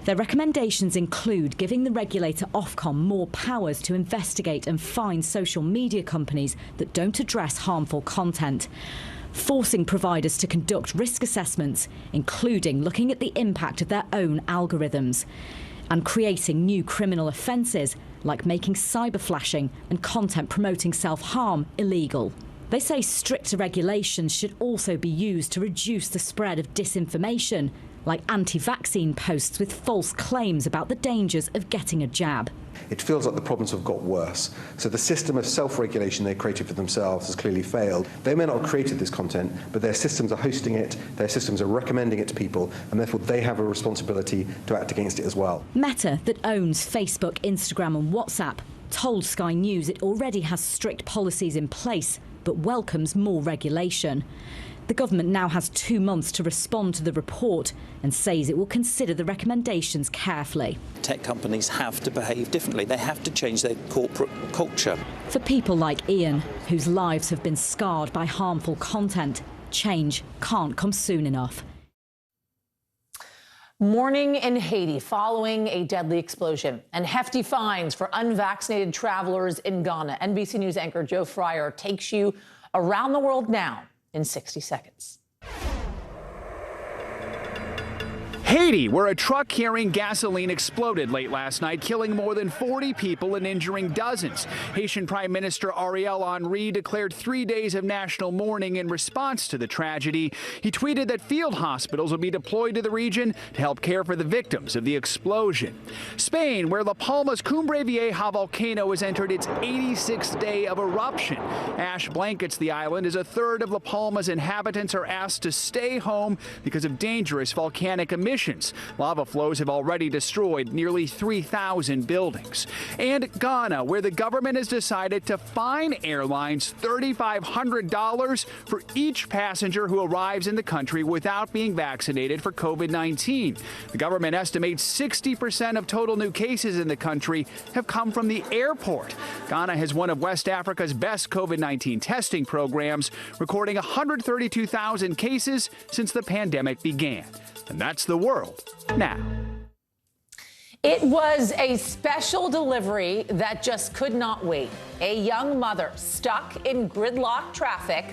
Their recommendations include giving the regulator Ofcom more powers to investigate and fine social media companies that don't address harmful content, forcing providers to conduct risk assessments, including looking at the impact of their own algorithms, and creating new criminal offences like making cyberflashing and content promoting self-harm illegal. They say stricter regulations should also be used to reduce the spread of disinformation, like anti-vaccine posts with false claims about the dangers of getting a jab. It feels like the problems have got worse. So the system of self-regulation they created for themselves has clearly failed. They may not have created this content, but their systems are hosting it, their systems are recommending it to people, and therefore they have a responsibility to act against it as well. Meta, that owns Facebook, Instagram and WhatsApp, told Sky News it already has strict policies in place, but welcomes more regulation. The government now has 2 months to respond to the report and says it will consider the recommendations carefully. Tech companies have to behave differently. They have to change their corporate culture. For people like Ian, whose lives have been scarred by harmful content, change can't come soon enough. Mourning in Haiti following a deadly explosion and hefty fines for unvaccinated travelers in Ghana. NBC News anchor Joe Fryer takes you around the world now in 60 seconds. Haiti, where a truck carrying gasoline exploded late last night, killing more than 40 people and injuring dozens. Haitian Prime Minister Ariel Henry declared 3 days of national mourning in response to the tragedy. He tweeted that field hospitals will be deployed to the region to help care for the victims of the explosion. Spain, where La Palma's Cumbre Vieja volcano has entered its 86th day of eruption. Ash blankets the island as a third of La Palma's inhabitants are asked to stay home because of dangerous volcanic emissions. Lava flows have already destroyed nearly 3,000 buildings. And Ghana, where the government has decided to fine airlines $3,500 for each passenger who arrives in the country without being vaccinated for COVID-19. The government estimates 60% of total new cases in the country have come from the airport. Ghana has one of West Africa's best COVID-19 testing programs, recording 132,000 cases since the pandemic began. And that's the world now. It was a special delivery that just could not wait. A young mother stuck in gridlock traffic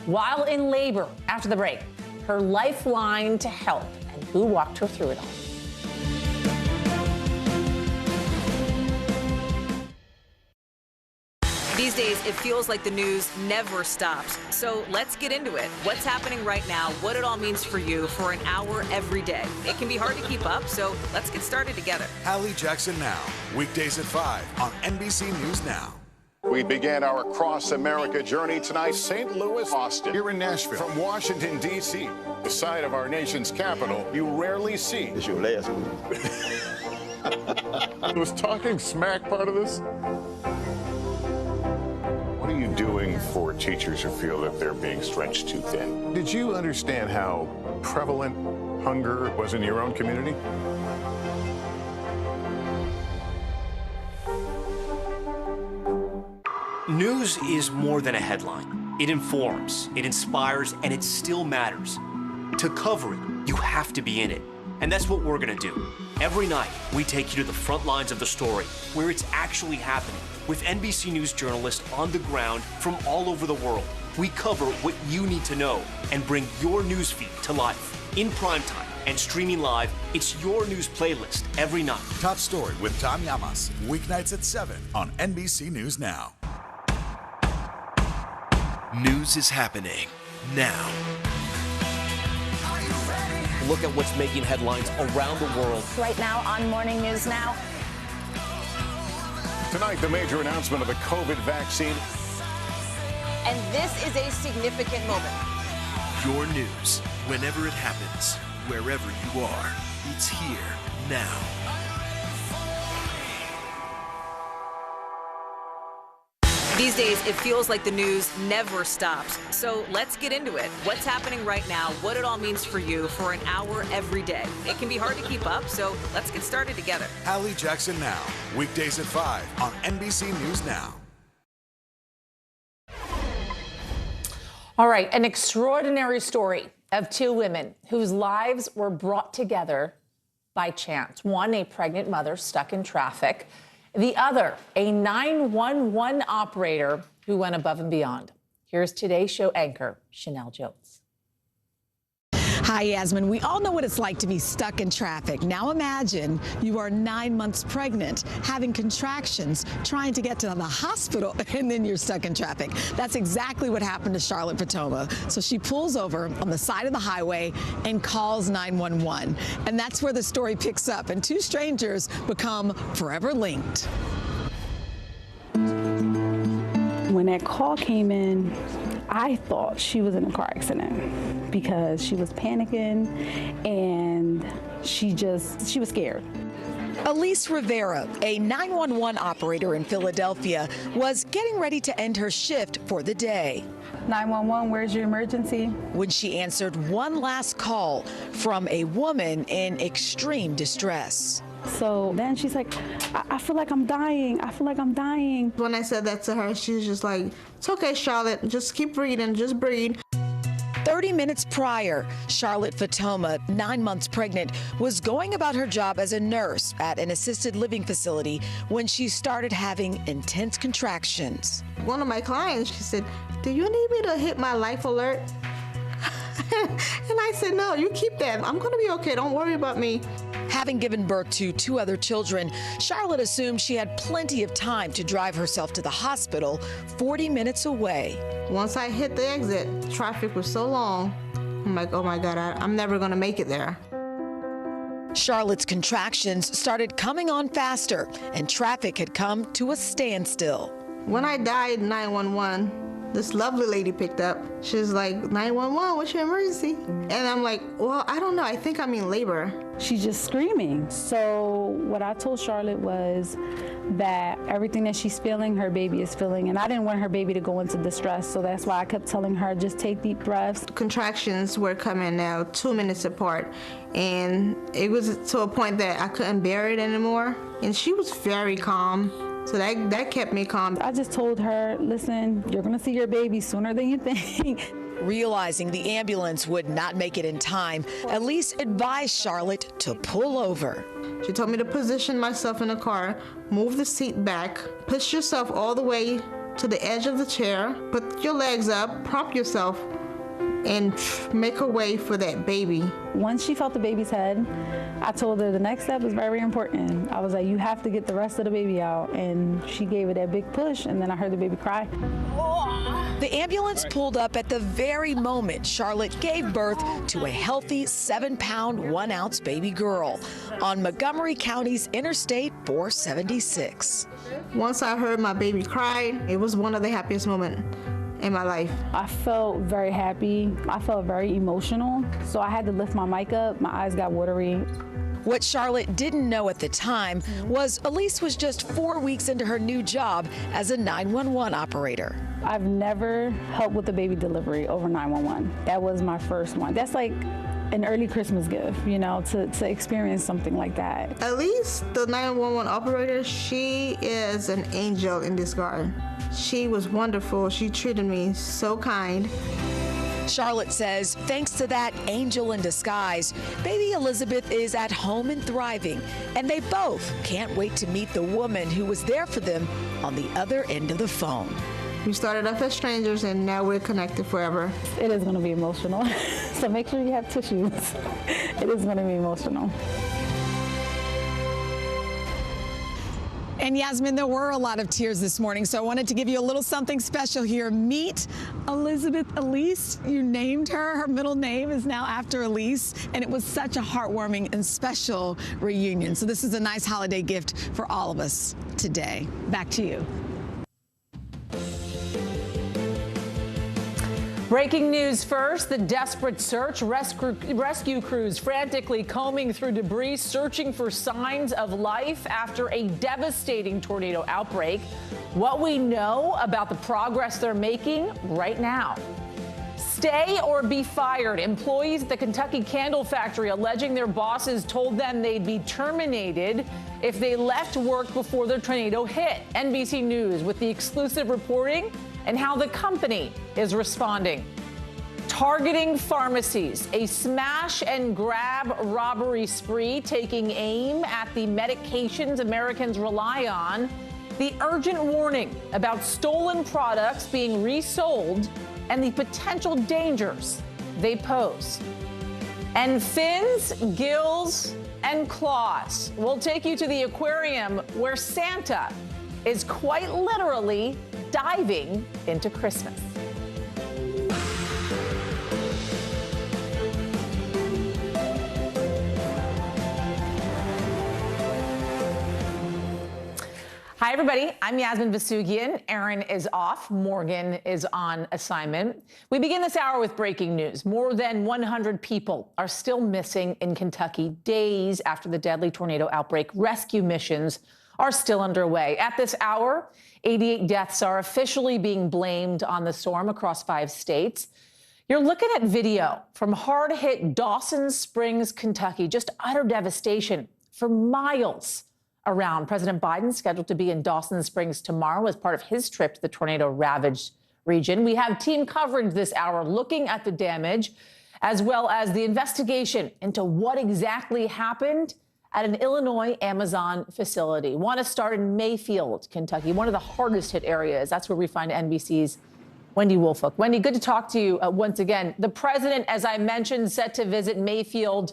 while in labor. After the break, her lifeline to help and who walked her through it all. These days, it feels like the news never stops. So let's get into it. What's happening right now, what it all means for you for an hour every day. It can be hard to keep up, so let's get started together. Hallie Jackson Now, weekdays at 5 on NBC News Now. We began our Across America journey tonight, St. Louis, Austin, here in Nashville. From Washington, D.C., the site of our nation's capital, you rarely see. It's your last one. Was talking smack part of this? What are you doing for teachers who feel that they're being stretched too thin? Did you understand how prevalent hunger was in your own community? News is more than a headline. It informs, it inspires, and it still matters. To cover it, you have to be in it. And that's what we're gonna do. Every night, we take you to the front lines of the story, where it's actually happening, with NBC News journalists on the ground from all over the world. We cover what you need to know and bring your newsfeed to life. In primetime and streaming live, it's your news playlist every night. Top Story with Tom Llamas, weeknights at 7 on NBC News Now. News is happening now. Look at what's making headlines around the world. Right now on Morning News Now. Tonight, the major announcement of the COVID vaccine. And this is a significant moment. Your news, whenever it happens, wherever you are, it's here now. These days, it feels like the news never stops. So let's get into it. What's happening right now, what it all means for you for an hour every day. It can be hard to keep up, so let's get started together. Hallie Jackson Now, weekdays at 5 on NBC News Now. All right, an extraordinary story of two women whose lives were brought together by chance. One, a pregnant mother stuck in traffic. The other, a 911 operator who went above and beyond. Here's Today Show anchor, Chanel Jones. Hi, Yasmin. We all know what it's like to be stuck in traffic. Now imagine you are 9 months pregnant, having contractions, trying to get to the hospital, and then you're stuck in traffic. That's exactly what happened to Charlotte Fatoma. So she pulls over on the side of the highway and calls 911. And that's where the story picks up, and two strangers become forever linked. When that call came in, I thought she was in a car accident because she was panicking and she was scared. Elise Rivera, a 911 operator in Philadelphia, was getting ready to end her shift for the day. 911, where's your emergency? When she answered one last call from a woman in extreme distress. So then she's like, I feel like I'm dying. I feel like I'm dying. When I said that to her, she was just like, it's okay, Charlotte. Just keep breathing. Just breathe. 30 minutes prior, Charlotte Fatoma, 9 months pregnant, was going about her job as a nurse at an assisted living facility when she started having intense contractions. One of my clients, she said, do you need me to hit my life alert? And I said, no, you keep that. I'm going to be okay. Don't worry about me. Having given birth to 2 other children, Charlotte assumed she had plenty of time to drive herself to the hospital 40 minutes away. Once I hit the exit, traffic was so long. I'm like, oh my God, I'm never going to make it there. Charlotte's contractions started coming on faster, and traffic had come to a standstill. When I died 911, this lovely lady picked up. She was like, 911, what's your emergency? And I'm like, well, I don't know. I think I'm in labor. She's just screaming. So what I told Charlotte was that everything that she's feeling, her baby is feeling. And I didn't want her baby to go into distress. So that's why I kept telling her, just take deep breaths. Contractions were coming now 2 minutes apart. And it was to a point that I couldn't bear it anymore. And she was very calm. So that kept me calm. I just told her, listen, you're going to see your baby sooner than you think. Realizing the ambulance would not make it in time, Elise advised Charlotte to pull over. She told me to position myself in the car, move the seat back, push yourself all the way to the edge of the chair, put your legs up, prop yourself, and make a way for that baby. Once she felt the baby's head, I told her the next step is very important. I was like, you have to get the rest of the baby out. And she gave it that big push, and then I heard the baby cry. The ambulance pulled up at the very moment Charlotte gave birth to a healthy 7-pound, 1-ounce baby girl on Montgomery County's Interstate 476. Once I heard my baby cry, it was one of the happiest moments in my life. I felt very happy. I felt very emotional. So I had to lift my mic up. My eyes got watery. What Charlotte didn't know at the time was Elise was just 4 weeks into her new job as a 911 operator. I've never helped with a baby delivery over 911. That was my first one. That's like an early Christmas gift, you know, to experience something like that. Elise, the 911 operator, she is an angel in disguise. She was wonderful. She treated me so kind. Charlotte says thanks to that angel in disguise, baby Elizabeth is at home and thriving, and they both can't wait to meet the woman who was there for them on the other end of the phone. We started off as strangers, and now we're connected forever. It is going to be emotional, so make sure you have tissues. It is going to be emotional. And Yasmin, there were a lot of tears this morning, so I wanted to give you a little something special here. Meet Elizabeth Elise. You named her. Her middle name is now after Elise, and it was such a heartwarming and special reunion. So this is a nice holiday gift for all of us today. Back to you. Breaking news first, the desperate search. Rescue crews frantically combing through debris, searching for signs of life after a devastating tornado outbreak. What we know about the progress they're making right now. Stay or be fired. Employees at the Kentucky Candle Factory alleging their bosses told them they'd be terminated if they left work before the tornado hit. NBC News with the exclusive reporting and how the company is responding. Targeting pharmacies, a smash and grab robbery spree taking aim at the medications Americans rely on. The urgent warning about stolen products being resold and the potential dangers they pose. And fins, gills, and claws. We'll take you to the aquarium where Santa is quite literally diving into Christmas. Hi, everybody. I'm Yasmin Vasugian. Aaron is off. Morgan is on assignment. We begin this hour with breaking news. More than 100 people are still missing in Kentucky days after the deadly tornado outbreak. Rescue missions are still underway. At this hour, 88 deaths are officially being blamed on the storm across 5 states. You're looking at video from hard-hit Dawson Springs, Kentucky. Just utter devastation for miles around. President Biden scheduled to be in Dawson Springs tomorrow as part of his trip to the tornado-ravaged region. We have team coverage this hour looking at the damage, as well as the investigation into what exactly happened at an Illinois Amazon facility. Want to start in Mayfield, Kentucky, one of the hardest hit areas. That's where we find NBC's Wendy Woolfolk. Wendy, good to talk to you once again. The president, as I mentioned, set to visit Mayfield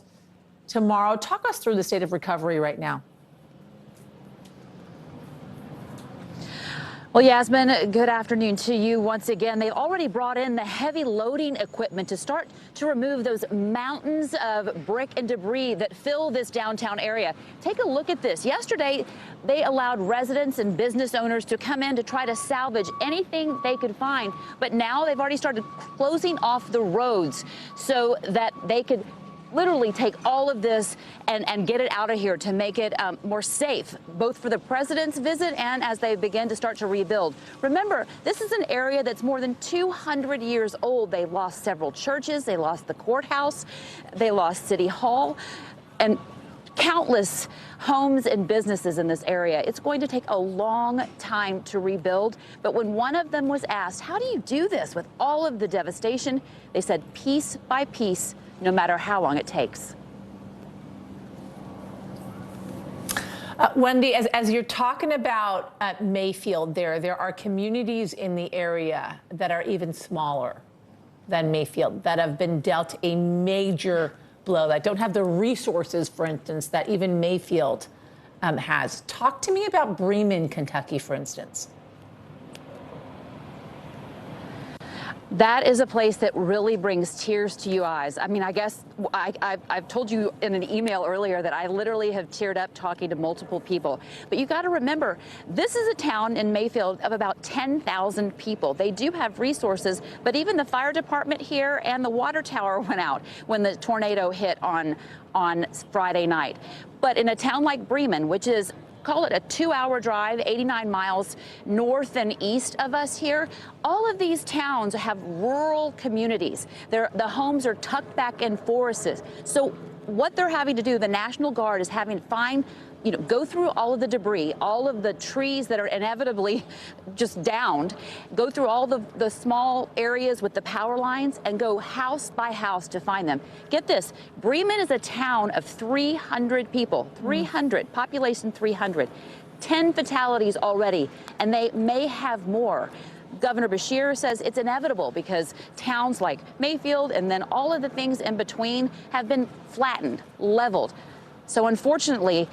tomorrow. Talk us through the state of recovery right now. Well, Yasmin, good afternoon to you once again. They've already brought in the heavy loading equipment to start to remove those mountains of brick and debris that fill this downtown area. Take a look at this. Yesterday, they allowed residents and business owners to come in to try to salvage anything they could find. But now they've already started closing off the roads so that they could literally take all of this and get it out of here to make it more safe, both for the president's visit and as they begin to start to rebuild. Remember, this is an area that's more than 200 years old. They lost several churches, they lost the courthouse, they lost City Hall, and countless homes and businesses in this area. It's going to take a long time to rebuild, but when one of them was asked, how do you do this with all of the devastation? They said piece by piece, no matter how long it takes. Wendy, as you're talking about Mayfield there are communities in the area that are even smaller than Mayfield that have been dealt a major blow, that don't have the resources, for instance, that even Mayfield has. Talk to me about Bremen, Kentucky, for instance. That is a place that really brings tears to your eyes. I mean, I guess I've told you in an email earlier that I literally have teared up talking to multiple people. But you got to remember, this is a town in Mayfield of about 10,000 people. They do have resources, but even the fire department here and the water tower went out when the tornado hit on Friday night. But in a town like Bremen, which is, call it a 2-hour drive, 89 miles north and east of us here. All of these towns have rural communities. The homes are tucked back in forests. So what they're having to do, the National Guard is having to find, go through all of the debris, all of the trees that are inevitably just downed, go through all the small areas with the power lines and go house by house to find them. Get this, Bremen is a town of 300 people, 300, population 300, 10 fatalities already, and they may have more. Governor Beshear says it's inevitable because towns like Mayfield and then all of the things in between have been flattened, leveled. So unfortunately,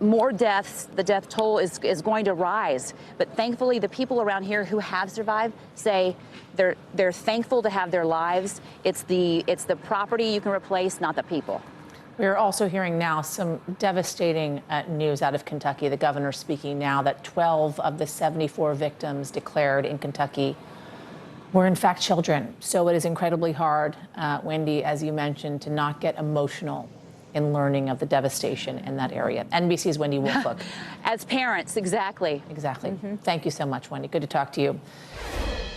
more deaths, the death toll is going to rise. But thankfully, the people around here who have survived say they're thankful to have their lives. It's the property you can replace, not the people. We're also hearing now some devastating news out of Kentucky. The governor speaking now that 12 of the 74 victims declared in Kentucky We're in fact children, so it is incredibly hard, Wendy, as you mentioned, to not get emotional in learning of the devastation in that area. NBC's Wendy Wolflook. As parents, exactly. Exactly. Thank you so much, Wendy. Good to talk to you.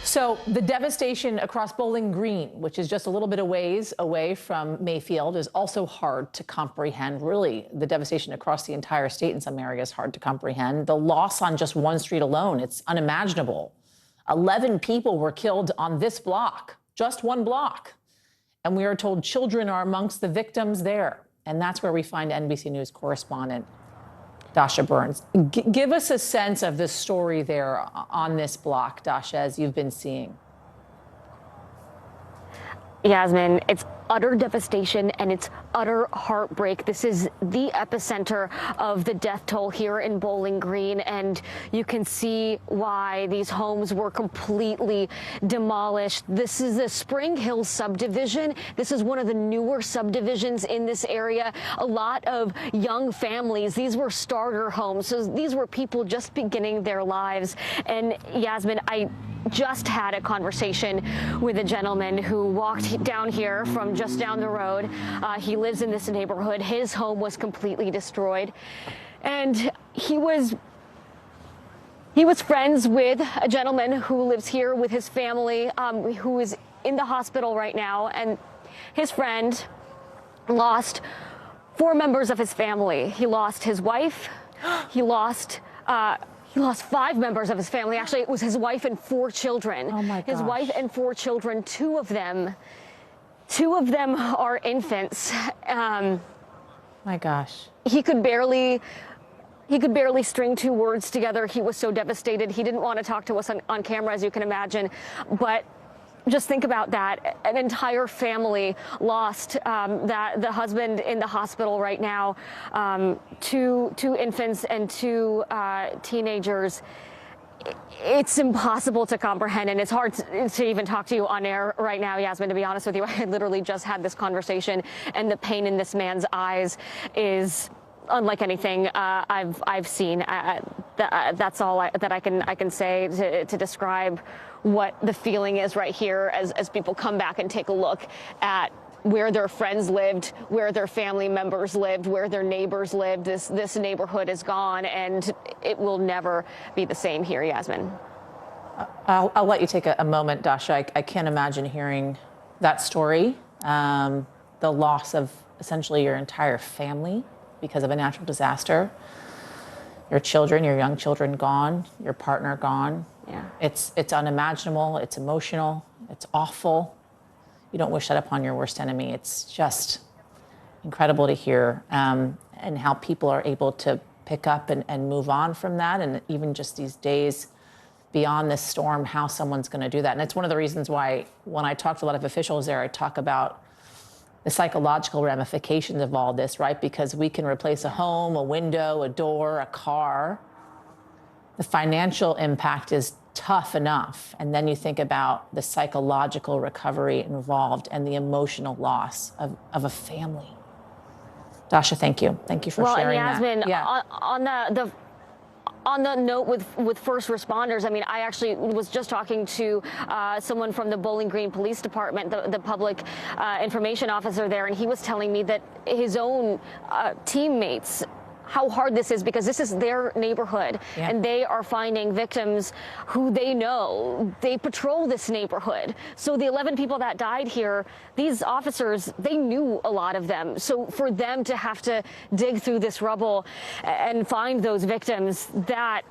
So the devastation across Bowling Green, which is just a little bit of ways away from Mayfield, is also hard to comprehend. Really, the devastation across the entire state in some areas hard to comprehend. The loss on just one street alone, it's unimaginable. 11 people were killed on this block, just one block. And we are told children are amongst the victims there. And that's where we find NBC News correspondent Dasha Burns. Give us a sense of the story there on this block, Dasha, as you've been seeing. Yasmin, it's utter devastation and it's utter heartbreak. This is the epicenter of the death toll here in Bowling Green, and you can see why these homes were completely demolished. This is the Spring Hill subdivision. This is one of the newer subdivisions in this area. A lot of young families. These were starter homes. So these were people just beginning their lives. And Yasmin, I just had a conversation with a gentleman who walked down here from just down the road. He lives in this neighborhood. His home was completely destroyed. And he was friends with a gentleman who lives here with his family, who is in the hospital right now. And his friend lost 4 members of his family. He lost his wife. He lost 5 members of his family. Actually, it was his wife and 4 children. Oh my gosh. His wife and 4 children, 2 of them are infants. My gosh. He could barely string 2 words together. He was so devastated. He didn't want to talk to us on camera, as you can imagine. But just think about that. An entire family lost. The husband in the hospital right now, 2 infants and 2 teenagers. It's impossible to comprehend, and it's hard to even talk to you on air right now, Yasmin, to be honest with you. I literally just had this conversation, and the pain in this man's eyes is unlike anything I've seen. That's all that I can say to describe what the feeling is right here as people come back and take a look at where their friends lived, where their family members lived, where their neighbors lived. This neighborhood is gone, and it will never be the same here, Yasmin. I'll let you take a moment, Dasha. I can't imagine hearing that story, the loss of essentially your entire family because of a natural disaster. Your children, your young children gone, your partner gone. Yeah. It's unimaginable, it's emotional, it's awful. You don't wish that upon your worst enemy. It's just incredible to hear, and how people are able to pick up and move on from that. And even just these days beyond this storm, how someone's going to do that. And it's one of the reasons why when I talk to a lot of officials there, I talk about the psychological ramifications of all this, right? Because we can replace a home, a window, a door, a car. The financial impact is tough enough. And then you think about the psychological recovery involved and the emotional loss of a family. Dasha, thank you. Thank you for sharing Yasmin, that. Yeah. On the note with first responders, I mean, I actually was just talking to someone from the Bowling Green Police Department, the public information officer there, and he was telling me that his own teammates, how hard this is, because this is their neighborhood, and they are finding victims who they know. They patrol this neighborhood. So the 11 people that died here, these officers, they knew a lot of them. So for them to have to dig through this rubble and find those victims, that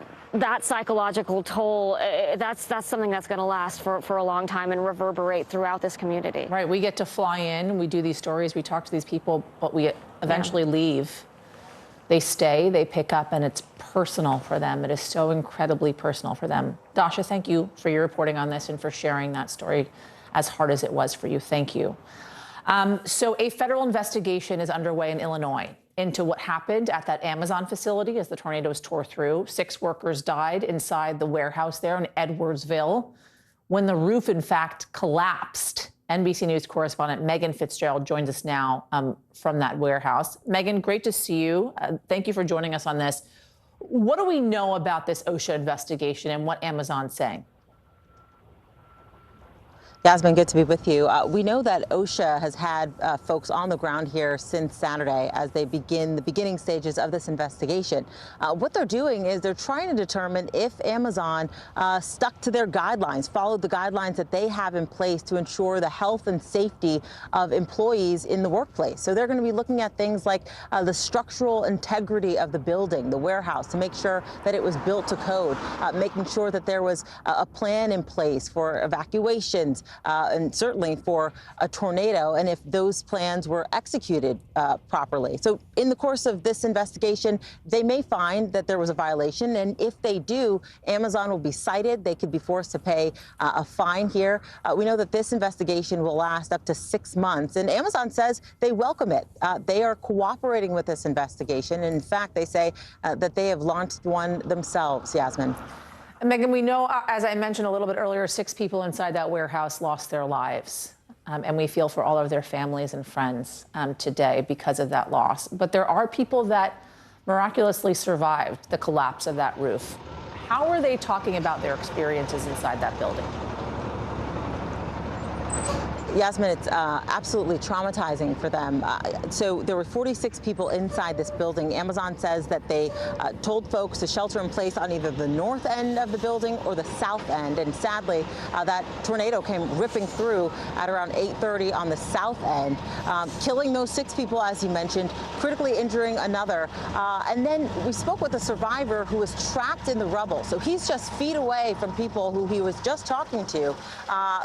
psychological toll, that's something that's going to last for a long time and reverberate throughout this community. Right. We get to fly in, we do these stories, we talk to these people, but we eventually leave. They stay, they pick up, and it's personal for them. It is so incredibly personal for them. Dasha, thank you for your reporting on this and for sharing that story, as hard as it was for you. Thank you. So a federal investigation is underway in Illinois into what happened at that Amazon facility as the tornadoes tore through. 6 workers died inside the warehouse there in Edwardsville when the roof, in fact, collapsed. NBC News correspondent Megan Fitzgerald joins us now from that warehouse. Megan, great to see you. Thank you for joining us on this. What do we know about this OSHA investigation and what Amazon's saying? Yasmin, good to be with you. We know that OSHA has had folks on the ground here since Saturday as they begin the beginning stages of this investigation. What they're doing is they're trying to determine if Amazon stuck to their guidelines, followed the guidelines that they have in place to ensure the health and safety of employees in the workplace. So they're going to be looking at things like the structural integrity of the building, the warehouse, to make sure that it was built to code, making sure that there was a plan in place for evacuations, and certainly for a tornado, and if those plans were executed properly. So in the course of this investigation, they may find that there was a violation, and if they do, Amazon will be cited. They could be forced to pay a fine here. We know that this investigation will last up to 6 months, and Amazon says they welcome it. They are cooperating with this investigation, and in fact, they say that they have launched one themselves. Yasmin. Megan, we know, as I mentioned a little bit earlier, 6 people inside that warehouse lost their lives. And we feel for all of their families and friends today because of that loss. But there are people that miraculously survived the collapse of that roof. How are they talking about their experiences inside that building? Yasmin, it's absolutely traumatizing for them. So there were 46 people inside this building. Amazon says that they told folks to shelter in place on either the north end of the building or the south end. And sadly, that tornado came ripping through at around 8:30 on the south end, killing those 6 people, as you mentioned, critically injuring another. And then we spoke with a survivor who was trapped in the rubble. So he's just feet away from people who he was just talking to,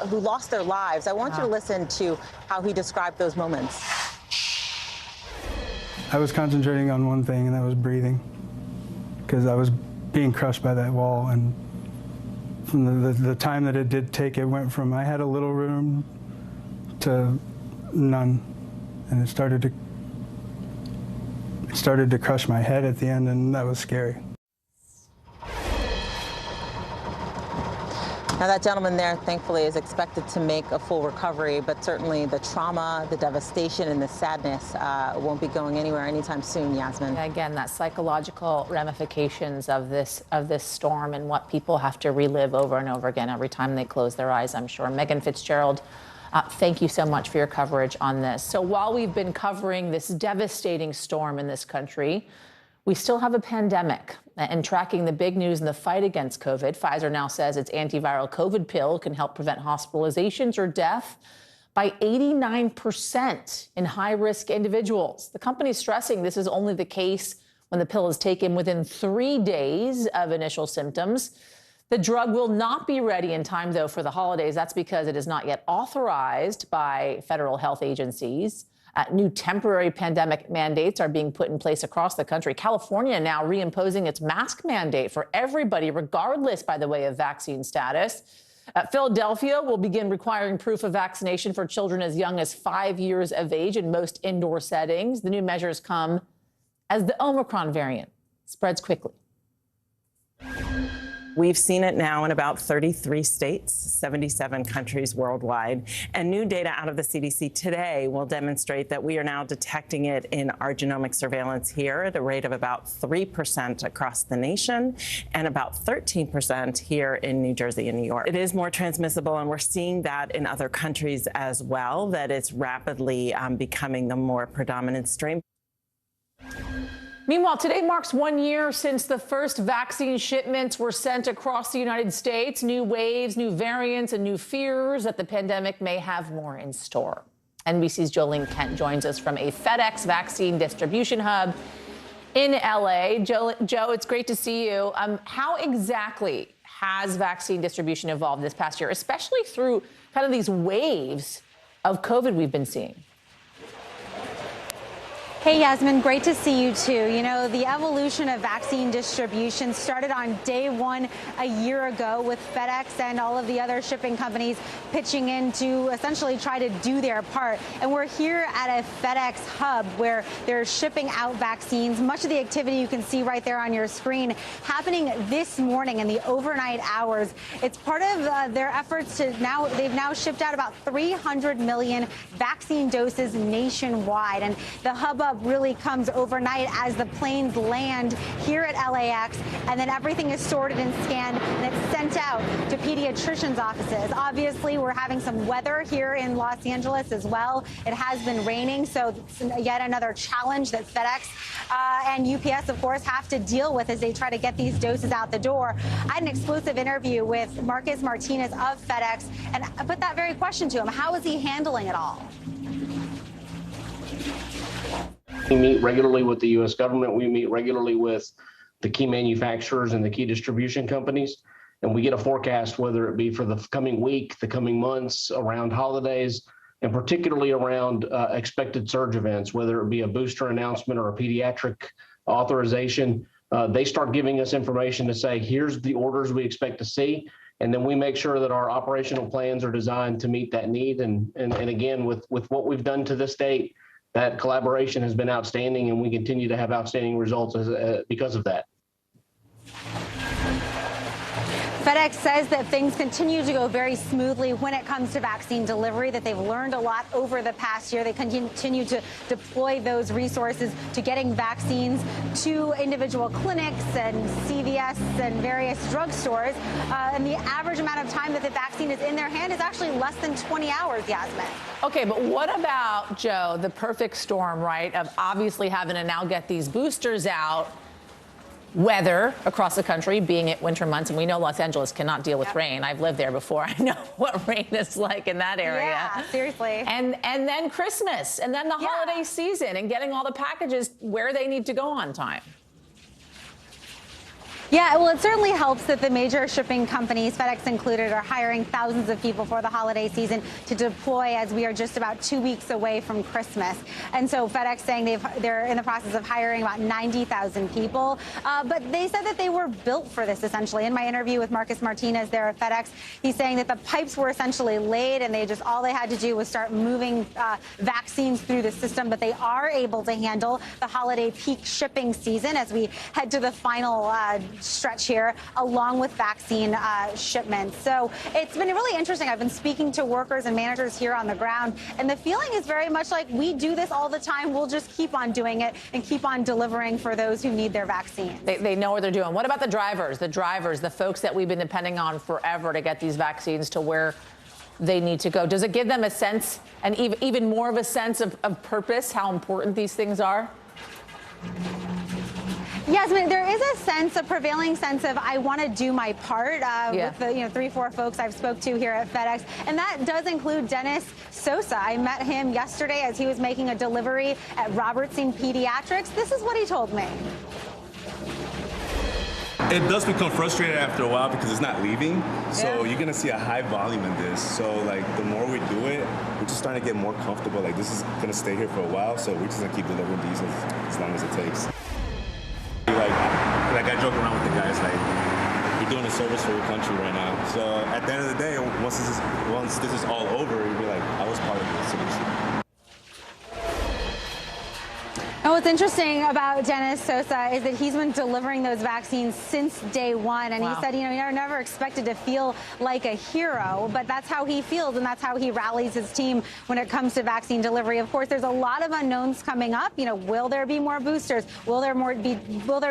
who lost their lives. I want you to listen to how he described those moments. I was concentrating on one thing, and that was breathing, because I was being crushed by that wall. And from the time that it did take, it went from I had a little room to none, and it started to crush my head at the end, and that was scary. Now, that gentleman there, thankfully, is expected to make a full recovery, but certainly the trauma, the devastation, and the sadness won't be going anywhere anytime soon, Yasmin. Again, that psychological ramifications of this storm and what people have to relive over and over again every time they close their eyes, I'm sure. Megan Fitzgerald, thank you so much for your coverage on this. So while we've been covering this devastating storm in this country, we still have a pandemic. And tracking the big news in the fight against COVID, Pfizer now says its antiviral COVID pill can help prevent hospitalizations or death by 89% in high-risk individuals. The company is stressing this is only the case when the pill is taken within 3 days of initial symptoms. The drug will not be ready in time, though, for the holidays. That's because it is not yet authorized by federal health agencies. New temporary pandemic mandates are being put in place across the country. California now reimposing its mask mandate for everybody, regardless, by the way, of vaccine status. Philadelphia will begin requiring proof of vaccination for children as young as 5 years of age in most indoor settings. The new measures come as the Omicron variant spreads quickly. We've seen it now in about 33 states, 77 countries worldwide. And new data out of the CDC today will demonstrate that we are now detecting it in our genomic surveillance here at a rate of about 3% across the nation and about 13% here in New Jersey and New York. It is more transmissible, and we're seeing that in other countries as well, that it's rapidly becoming the more predominant strain. Meanwhile, today marks 1 year since the first vaccine shipments were sent across the United States. New waves, new variants, and new fears that the pandemic may have more in store. NBC's Jolene Kent joins us from a FedEx vaccine distribution hub in L.A. Joe, it's great to see you. How exactly has vaccine distribution evolved this past year, especially through kind of these waves of COVID we've been seeing? Hey, Yasmin, great to see you, too. You know, the evolution of vaccine distribution started on day one a year ago with FedEx and all of the other shipping companies pitching in to essentially try to do their part. And we're here at a FedEx hub where they're shipping out vaccines. Much of the activity you can see right there on your screen happening this morning in the overnight hours. It's part of their efforts to they've now shipped out about 300 million vaccine doses nationwide. And the hub really comes overnight as the planes land here at LAX, and then everything is sorted and scanned, and it's sent out to pediatricians' offices. Obviously, we're having some weather here in Los Angeles as well. It has been raining, so it's yet another challenge that FedEx and UPS, of course, have to deal with as they try to get these doses out the door. I had an exclusive interview with Marcus Martinez of FedEx, and I put that very question to him. How is he handling it all? We meet regularly with the U.S. government. We meet regularly with the key manufacturers and the key distribution companies, and we get a forecast, whether it be for the coming week, the coming months, around holidays, and particularly around expected surge events, whether it be a booster announcement or a pediatric authorization. They start giving us information to say, here's the orders we expect to see. And then we make sure that our operational plans are designed to meet that need. And again, with what we've done to this date, that collaboration has been outstanding, and we continue to have outstanding results because of that. FedEx says that things continue to go very smoothly when it comes to vaccine delivery, that they've learned a lot over the past year. They continue to deploy those resources to getting vaccines to individual clinics and CVS and various drugstores. And the average amount of time that the vaccine is in their hand is actually less than 20 hours, Yasmin. Okay, but what about, Joe, the perfect storm, right, of obviously having to now get these boosters out? Weather across the country being at winter months, and we know Los Angeles cannot deal with rain. I've lived there before. I know what rain is like in that area. Yeah, seriously. And then Christmas, and then the holiday season, and getting all the packages where they need to go on time. Yeah, well, it certainly helps that the major shipping companies, FedEx included, are hiring thousands of people for the holiday season to deploy as we are just about 2 weeks away from Christmas. And so FedEx saying they're in the process of hiring about 90,000 people. But they said that they were built for this, essentially. In my interview with Marcus Martinez there at FedEx, he's saying that the pipes were essentially laid, and all they had to do was start moving vaccines through the system. But they are able to handle the holiday peak shipping season as we head to the final stretch here, along with vaccine shipments. So it's been really interesting. I've been speaking to workers and managers here on the ground, and the feeling is very much like we do this all the time. We'll just keep on doing it and keep on delivering for those who need their vaccine. They know what they're doing. What about the drivers, the folks that we've been depending on forever to get these vaccines to where they need to go? Does it give them a sense, and even more of a sense of purpose, how important these things are? Yes, but there is a prevailing sense of I want to do my part with the 3-4 folks I've spoke to here at FedEx, and that does include Dennis Sosa. I met him yesterday as he was making a delivery at Robertson Pediatrics. This is what he told me. It does become frustrating after a while because it's not leaving. So you're going to see a high volume in this. So like the more we do it, we're just starting to get more comfortable. Like this is going to stay here for a while. So we're just going to keep delivering these as long as it takes. Like I joke around with the guys, like you're doing a service for your country right now. So at the end of the day, once this is all over, you'll be like, I was part of the solution. And what's interesting about Dennis Sosa is that he's been delivering those vaccines since day one. And he said, he never expected to feel like a hero, but that's how he feels, and that's how he rallies his team when it comes to vaccine delivery. Of course, there's a lot of unknowns coming up. Will there be more boosters? Will there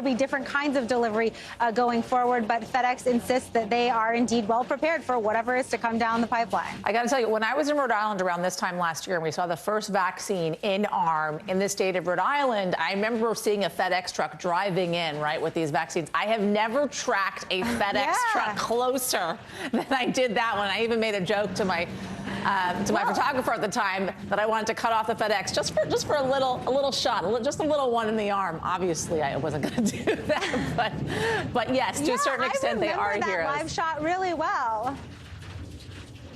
be different kinds of delivery going forward? But FedEx insists that they are indeed well prepared for whatever is to come down the pipeline. I got to tell you, when I was in Rhode Island around this time last year, and we saw the first vaccine in arm in the state of Rhode Island, I remember seeing a FedEx truck driving in, right, with these vaccines. I have never tracked a FedEx truck closer than I did that one. I even made a joke to my photographer at the time that I wanted to cut off the FedEx just for a little shot, just a little one in the arm. Obviously, I wasn't going to do that, but yes, to a certain extent, they are heroes. I remember that live shot really well.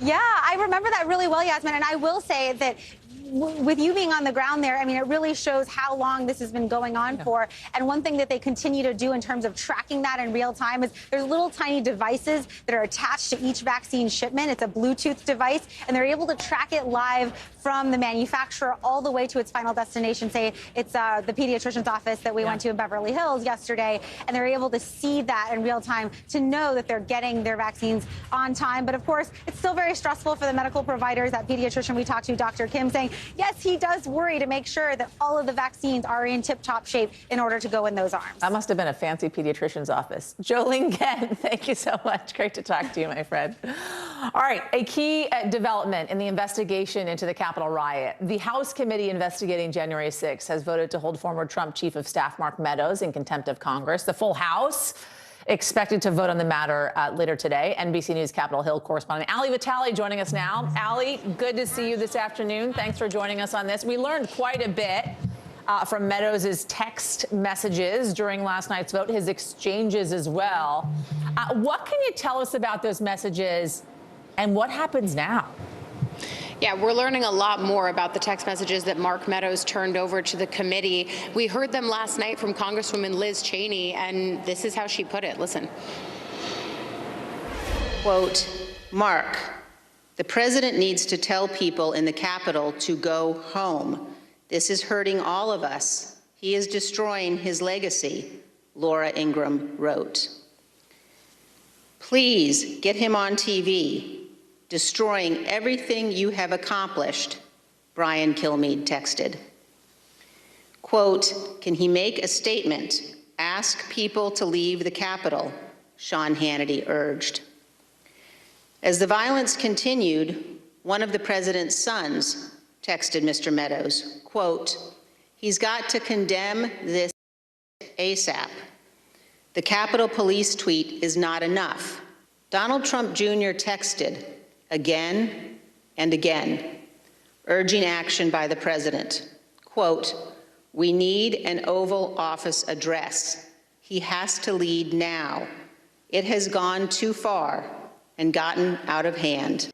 Yeah, I remember that really well, Yasmin, and I will say that with you being on the ground there, I mean, it really shows how long this has been going on for. And one thing that they continue to do in terms of tracking that in real time is there's little tiny devices that are attached to each vaccine shipment. It's a Bluetooth device, and they're able to track it live from the manufacturer all the way to its final destination. Say it's the pediatrician's office that we went to in Beverly Hills yesterday, and they're able to see that in real time to know that they're getting their vaccines on time. But of course, it's still very stressful for the medical providers. That pediatrician we talked to, Dr. Kim, saying yes, he does worry to make sure that all of the vaccines are in tip-top shape in order to go in those arms. That must have been a fancy pediatrician's office. Jolene Gant, thank you so much. Great to talk to you, my friend. All right, a key development in the investigation into the Capitol riot. The House committee investigating January 6th has voted to hold former Trump Chief of Staff Mark Meadows in contempt of Congress. The full House expected to vote on the matter later today. NBC News Capitol Hill correspondent Ali Vitale joining us now. Ali, good to see you this afternoon. Thanks for joining us on this. We learned quite a bit from Meadows' text messages during last night's vote, his exchanges as well. What can you tell us about those messages and what happens now? Yeah, we're learning a lot more about the text messages that Mark Meadows turned over to the committee. We heard them last night from Congresswoman Liz Cheney, and this is how she put it. Listen. Quote, Mark, the president needs to tell people in the Capitol to go home. This is hurting all of us. He is destroying his legacy, Laura Ingraham wrote. Please get him on TV. Destroying everything you have accomplished, Brian Kilmeade texted. Quote, can he make a statement? Ask people to leave the Capitol, Sean Hannity urged. As the violence continued, one of the president's sons texted Mr. Meadows, quote, he's got to condemn this ASAP. The Capitol Police tweet is not enough. Donald Trump Jr. texted, again and again, urging action by the president. Quote, we need an Oval Office address. He has to lead now. It has gone too far and gotten out of hand.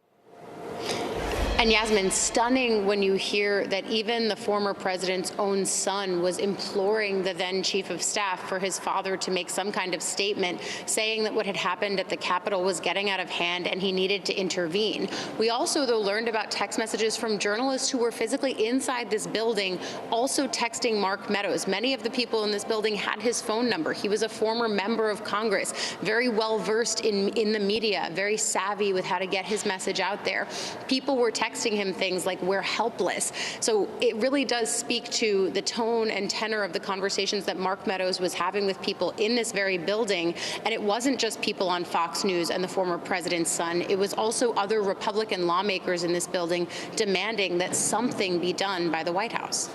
And Yasmin, stunning when you hear that even the former president's own son was imploring the then chief of staff for his father to make some kind of statement saying that what had happened at the Capitol was getting out of hand and he needed to intervene. We also, though, learned about text messages from journalists who were physically inside this building also texting Mark Meadows. Many of the people in this building had his phone number. He was a former member of Congress, very well versed in the media, very savvy with how to get his message out there. People were texting him things like, we're helpless. So it really does speak to the tone and tenor of the conversations that Mark Meadows was having with people in this very building. And it wasn't just people on Fox News and the former president's son. It was also other Republican lawmakers in this building demanding that something be done by the White House.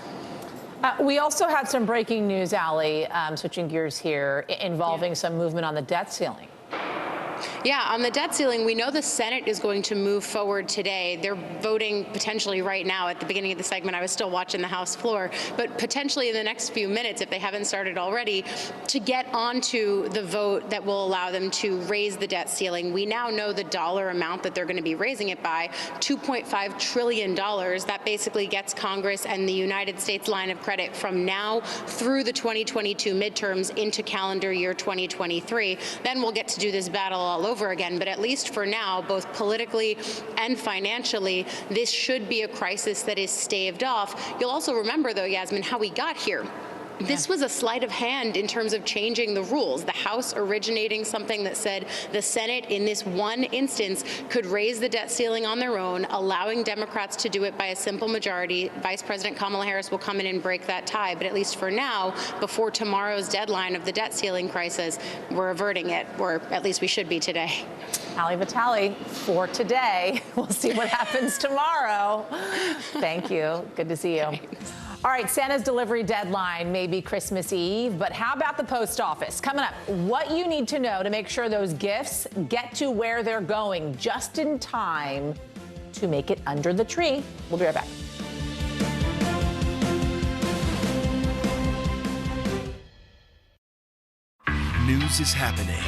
We also had some breaking news, Ali, switching gears here, involving some movement on the debt ceiling. Yeah, on the debt ceiling, we know the Senate is going to move forward today. They're voting potentially right now. At the beginning of the segment, I was still watching the House floor, but potentially in the next few minutes, if they haven't started already, to get onto the vote that will allow them to raise the debt ceiling. We now know the dollar amount that they're going to be raising it by, $2.5 trillion. That basically gets Congress and the United States line of credit from now through the 2022 midterms into calendar year 2023. Then we'll get to do this battle all over again, but at least for now, both politically and financially, this should be a crisis that is staved off. You'll also remember, though, Yasmin, how we got here. This was a sleight of hand in terms of changing the rules. The House originating something that said the Senate, in this one instance, could raise the debt ceiling on their own, allowing Democrats to do it by a simple majority. Vice President Kamala Harris will come in and break that tie. But at least for now, before tomorrow's deadline of the debt ceiling crisis, we're averting it, or at least we should be today. Ali Vitale, for today. We'll see what happens tomorrow. Thank you. Good to see you. All right, Santa's delivery deadline may be Christmas Eve, but how about the post office? Coming up, what you need to know to make sure those gifts get to where they're going just in time to make it under the tree. We'll be right back. News is happening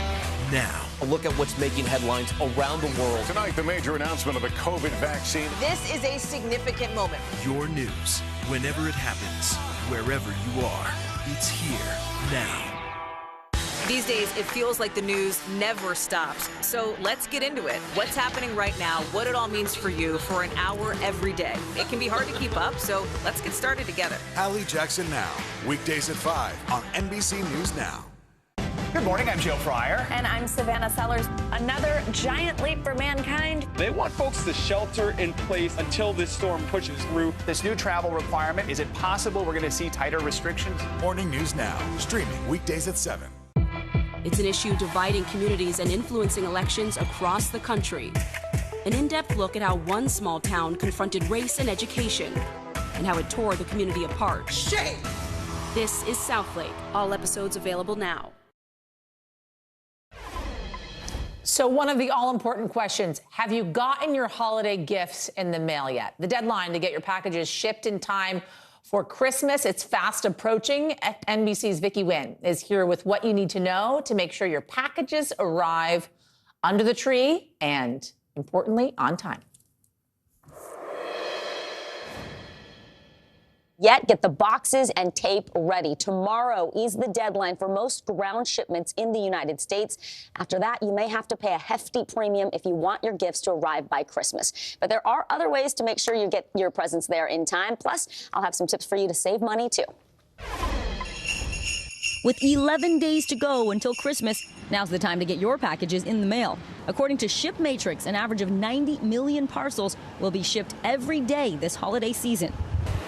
now. A look at what's making headlines around the world. Tonight, the major announcement of the COVID vaccine. This is a significant moment. Your news, whenever it happens, wherever you are, it's here now. These days, it feels like the news never stops. So let's get into it. What's happening right now, what it all means for you for an hour every day. It can be hard to keep up, so let's get started together. Hallie Jackson Now, weekdays at 5 on NBC News Now. Good morning, I'm Joe Fryer. And I'm Savannah Sellers. Another giant leap for mankind. They want folks to shelter in place until this storm pushes through. This new travel requirement, is it possible we're going to see tighter restrictions? Morning News Now, streaming weekdays at 7. It's an issue dividing communities and influencing elections across the country. An in-depth look at how one small town confronted race and education and how it tore the community apart. Shame! This is Southlake. All episodes available now. So one of the all-important questions, have you gotten your holiday gifts in the mail yet? The deadline to get your packages shipped in time for Christmas, it's fast approaching. NBC's Vicky Nguyen is here with what you need to know to make sure your packages arrive under the tree and, importantly, on time. Yet, get the boxes and tape ready. Tomorrow is the deadline for most ground shipments in the United States. After that, you may have to pay a hefty premium if you want your gifts to arrive by Christmas. But there are other ways to make sure you get your presents there in time. Plus, I'll have some tips for you to save money, too. With 11 days to go until Christmas, now's the time to get your packages in the mail. According to ShipMatrix, an average of 90 million parcels will be shipped every day this holiday season.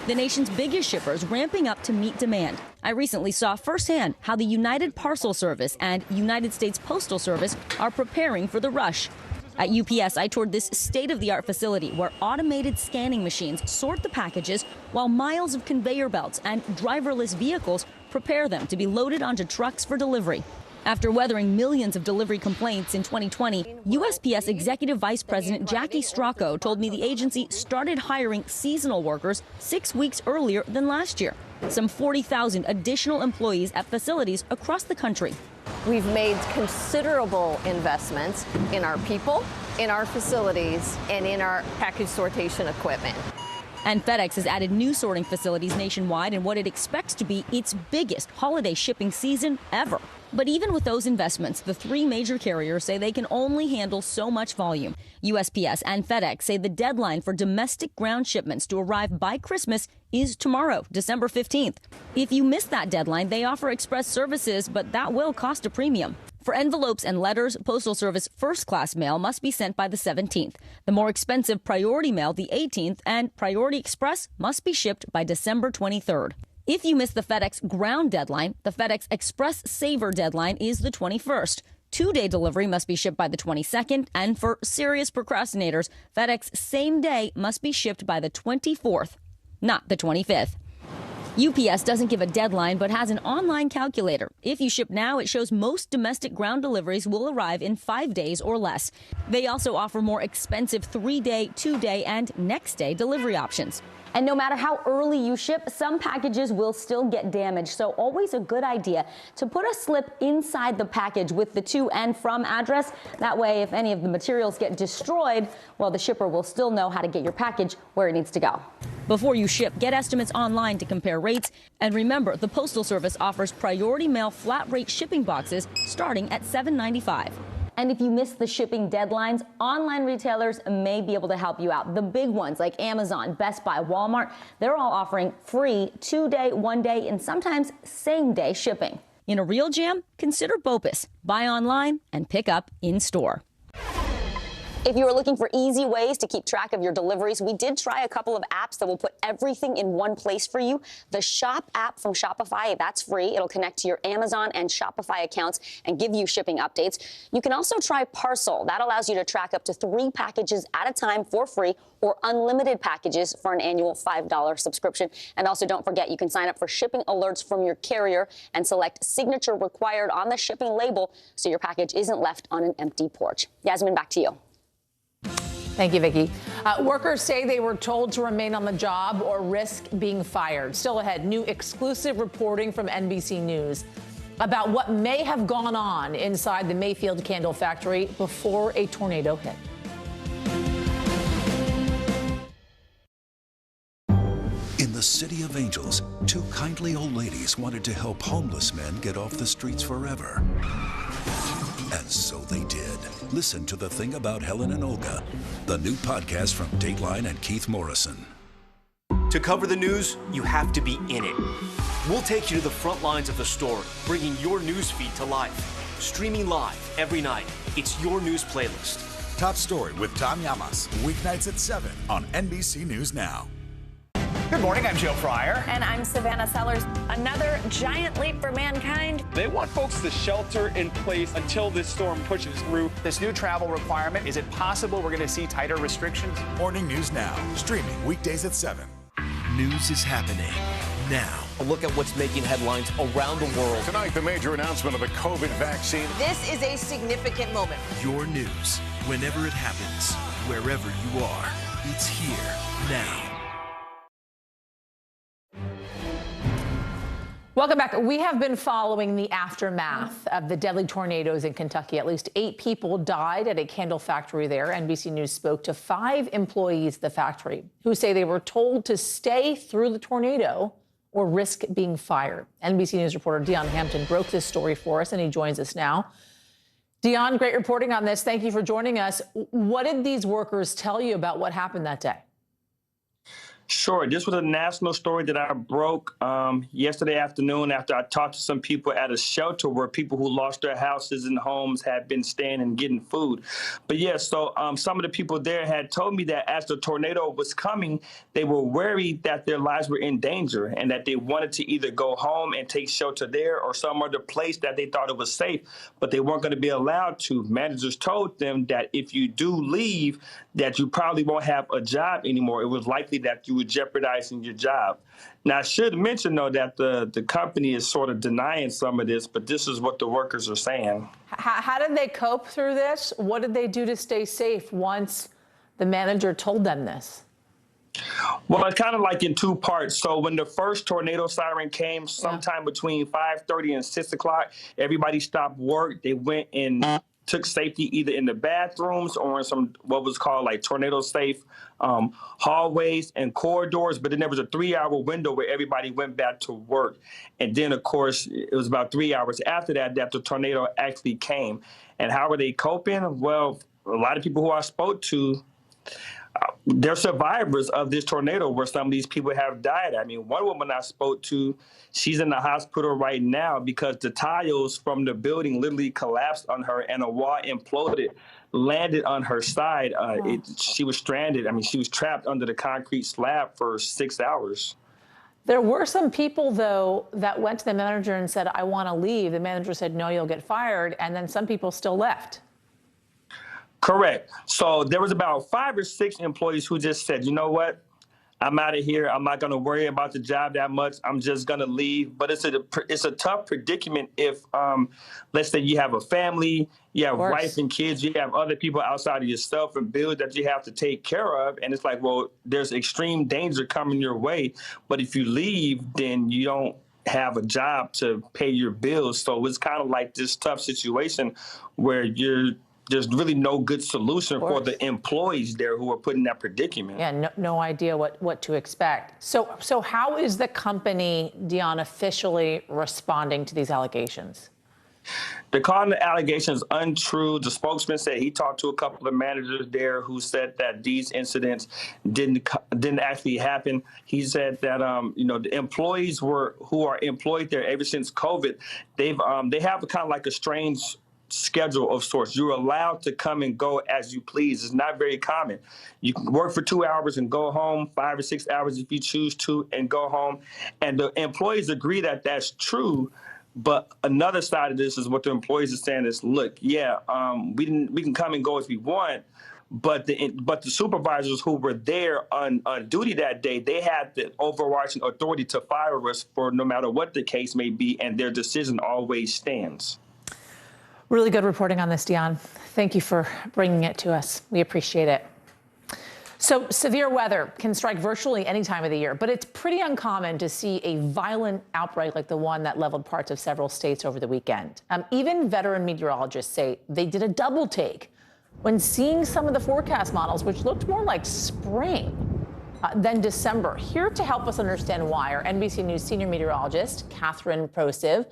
The nation's biggest shippers ramping up to meet demand. I recently saw firsthand how the United Parcel Service and United States Postal Service are preparing for the rush. At UPS, I toured this state-of-the-art facility where automated scanning machines sort the packages while miles of conveyor belts and driverless vehicles prepare them to be loaded onto trucks for delivery. After weathering millions of delivery complaints in 2020, USPS Executive Vice President Jackie Stracco told me the agency started hiring seasonal workers 6 weeks earlier than last year. Some 40,000 additional employees at facilities across the country. We've made considerable investments in our people, in our facilities, and in our package sortation equipment. And FedEx has added new sorting facilities nationwide in what it expects to be its biggest holiday shipping season ever. But even with those investments, the three major carriers say they can only handle so much volume. USPS and FedEx say the deadline for domestic ground shipments to arrive by Christmas is tomorrow, December 15th. If you miss that deadline, they offer express services, but that will cost a premium. For envelopes and letters, Postal Service first-class mail must be sent by the 17th. The more expensive Priority Mail, the 18th, and Priority Express must be shipped by December 23rd. If you miss the FedEx Ground deadline, the FedEx Express Saver deadline is the 21st. Two-day delivery must be shipped by the 22nd, and for serious procrastinators, FedEx Same Day must be shipped by the 24th, not the 25th. UPS doesn't give a deadline but has an online calculator. If you ship now, it shows most domestic ground deliveries will arrive in 5 days or less. They also offer more expensive 3-day, 2-day, and next-day delivery options. And no matter how early you ship, some packages will still get damaged. So always a good idea to put a slip inside the package with the to and from address. That way, if any of the materials get destroyed, well, the shipper will still know how to get your package where it needs to go. Before you ship, get estimates online to compare rates. And remember, the Postal Service offers Priority Mail flat rate shipping boxes starting at $7.95. And if you miss the shipping deadlines, online retailers may be able to help you out. The big ones like Amazon, Best Buy, Walmart, they're all offering free 2-day, 1-day, and sometimes same-day shipping. In a real jam, consider BOPUS. Buy online and pick up in store. If you are looking for easy ways to keep track of your deliveries, we did try a couple of apps that will put everything in one place for you. The Shop app from Shopify, that's free. It'll connect to your Amazon and Shopify accounts and give you shipping updates. You can also try Parcel. That allows you to track up to 3 packages at a time for free or unlimited packages for an annual $5 subscription. And also don't forget, you can sign up for shipping alerts from your carrier and select signature required on the shipping label so your package isn't left on an empty porch. Yasmin, back to you. Thank you, Vicki. Workers say they were told to remain on the job or risk being fired. Still ahead, new exclusive reporting from NBC News about what may have gone on inside the Mayfield candle factory before a tornado hit. In the City of Angels, 2 kindly old ladies wanted to help homeless men get off the streets forever. And so they did. Listen to The Thing About Helen and Olga, the new podcast from Dateline and Keith Morrison. To cover the news, you have to be in it. We'll take you to the front lines of the story, bringing your news feed to life. streaming live every night. It's your news playlist. Top Story with Tom Llamas, weeknights at 7 on NBC News Now. Good morning, I'm Joe Fryer. And I'm Savannah Sellers. Another giant leap for mankind. They want folks to shelter in place until this storm pushes through. This new travel requirement, is it possible we're going to see tighter restrictions? Morning News Now, streaming weekdays at 7. News is happening now. A look at what's making headlines around the world. Tonight, the major announcement of the COVID vaccine. This is a significant moment. Your news, whenever it happens, wherever you are, it's here now. Welcome back. We have been following the aftermath of the deadly tornadoes in Kentucky. At least 8 people died at a candle factory there. NBC News spoke to 5 employees of the factory who say they were told to stay through the tornado or risk being fired. NBC News reporter Dion Hampton broke this story for us, and he joins us now. Dion, great reporting on this. Thank you for joining us. What did these workers tell you about what happened that day? Sure. This was a national story that I broke yesterday afternoon after I talked to some people at a shelter where people who lost their houses and homes had been staying and getting food. But yeah, so some of the people there had told me that as the tornado was coming, they were worried that their lives were in danger and that they wanted to either go home and take shelter there or some other place that they thought it was safe, but they weren't going to be allowed to. Managers told them that if you do leave, that you probably won't have a job anymore. It was likely that you were jeopardizing your job. Now, I should mention, though, that the company is sort of denying some of this, but this is what the workers are saying. How did they cope through this? What did they do to stay safe once the manager told them this? Well, it's kind of like in 2 parts. So when the first tornado siren came, sometime between 5:30 and 6 o'clock, everybody stopped work. They went and took safety either in the bathrooms or in some what was called like tornado safe hallways and corridors. But then there was a 3-hour window where everybody went back to work. And then, of course, it was about 3 hours after that the tornado actually came. And how were they coping? Well, a lot of people who I spoke to, they're survivors of this tornado where some of these people have died. I mean, one woman I spoke to, she's in the hospital right now because the tiles from the building literally collapsed on her and a wall imploded, landed on her side. She was stranded. I mean, she was trapped under the concrete slab for 6 hours. There were some people, though, that went to the manager and said, I want to leave. The manager said, no, you'll get fired. And then some people still left. Correct. So there was about 5 or 6 employees who just said, you know what? I'm out of here. I'm not going to worry about the job that much. I'm just going to leave. But it's a tough predicament if, let's say you have a family, you have wife and kids, you have other people outside of yourself and bills that you have to take care of. And it's like, well, there's extreme danger coming your way. But if you leave, then you don't have a job to pay your bills. So it's kind of like this tough situation where there's really no good solution for the employees there who are put in that predicament. Yeah, no idea what to expect. So how is the company, Dion, officially responding to these allegations? They're calling the allegations untrue. The spokesman said he talked to a couple of managers there who said that these incidents didn't actually happen. He said that the employees who are employed there ever since COVID, they have kind of like a strange schedule of sorts. You're allowed to come and go as you please. It's not very common. You can work for 2 hours and go home, 5 or 6 hours if you choose to, and go home. And the employees agree that that's true. But another side of this is what the employees are saying is, look, we can come and go as we want, but the supervisors who were there on duty that day, they had the overarching authority to fire us for no matter what the case may be, and their decision always stands. Really good reporting on this, Dion. Thank you for bringing it to us. We appreciate it. So severe weather can strike virtually any time of the year, but it's pretty uncommon to see a violent outbreak like the one that leveled parts of several states over the weekend. Even veteran meteorologists say they did a double take when seeing some of the forecast models, which looked more like spring than December. Here to help us understand why are NBC News senior meteorologist Catherine Prosiv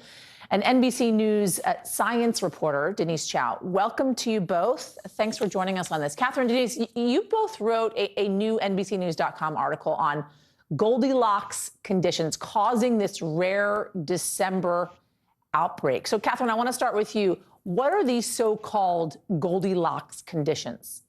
and NBC News science reporter Denise Chow. Welcome to you both. Thanks for joining us on this. Catherine, Denise, you both wrote a new NBCnews.com article on Goldilocks conditions causing this rare December outbreak. So, Catherine, I want to start with you. What are these so-called Goldilocks conditions?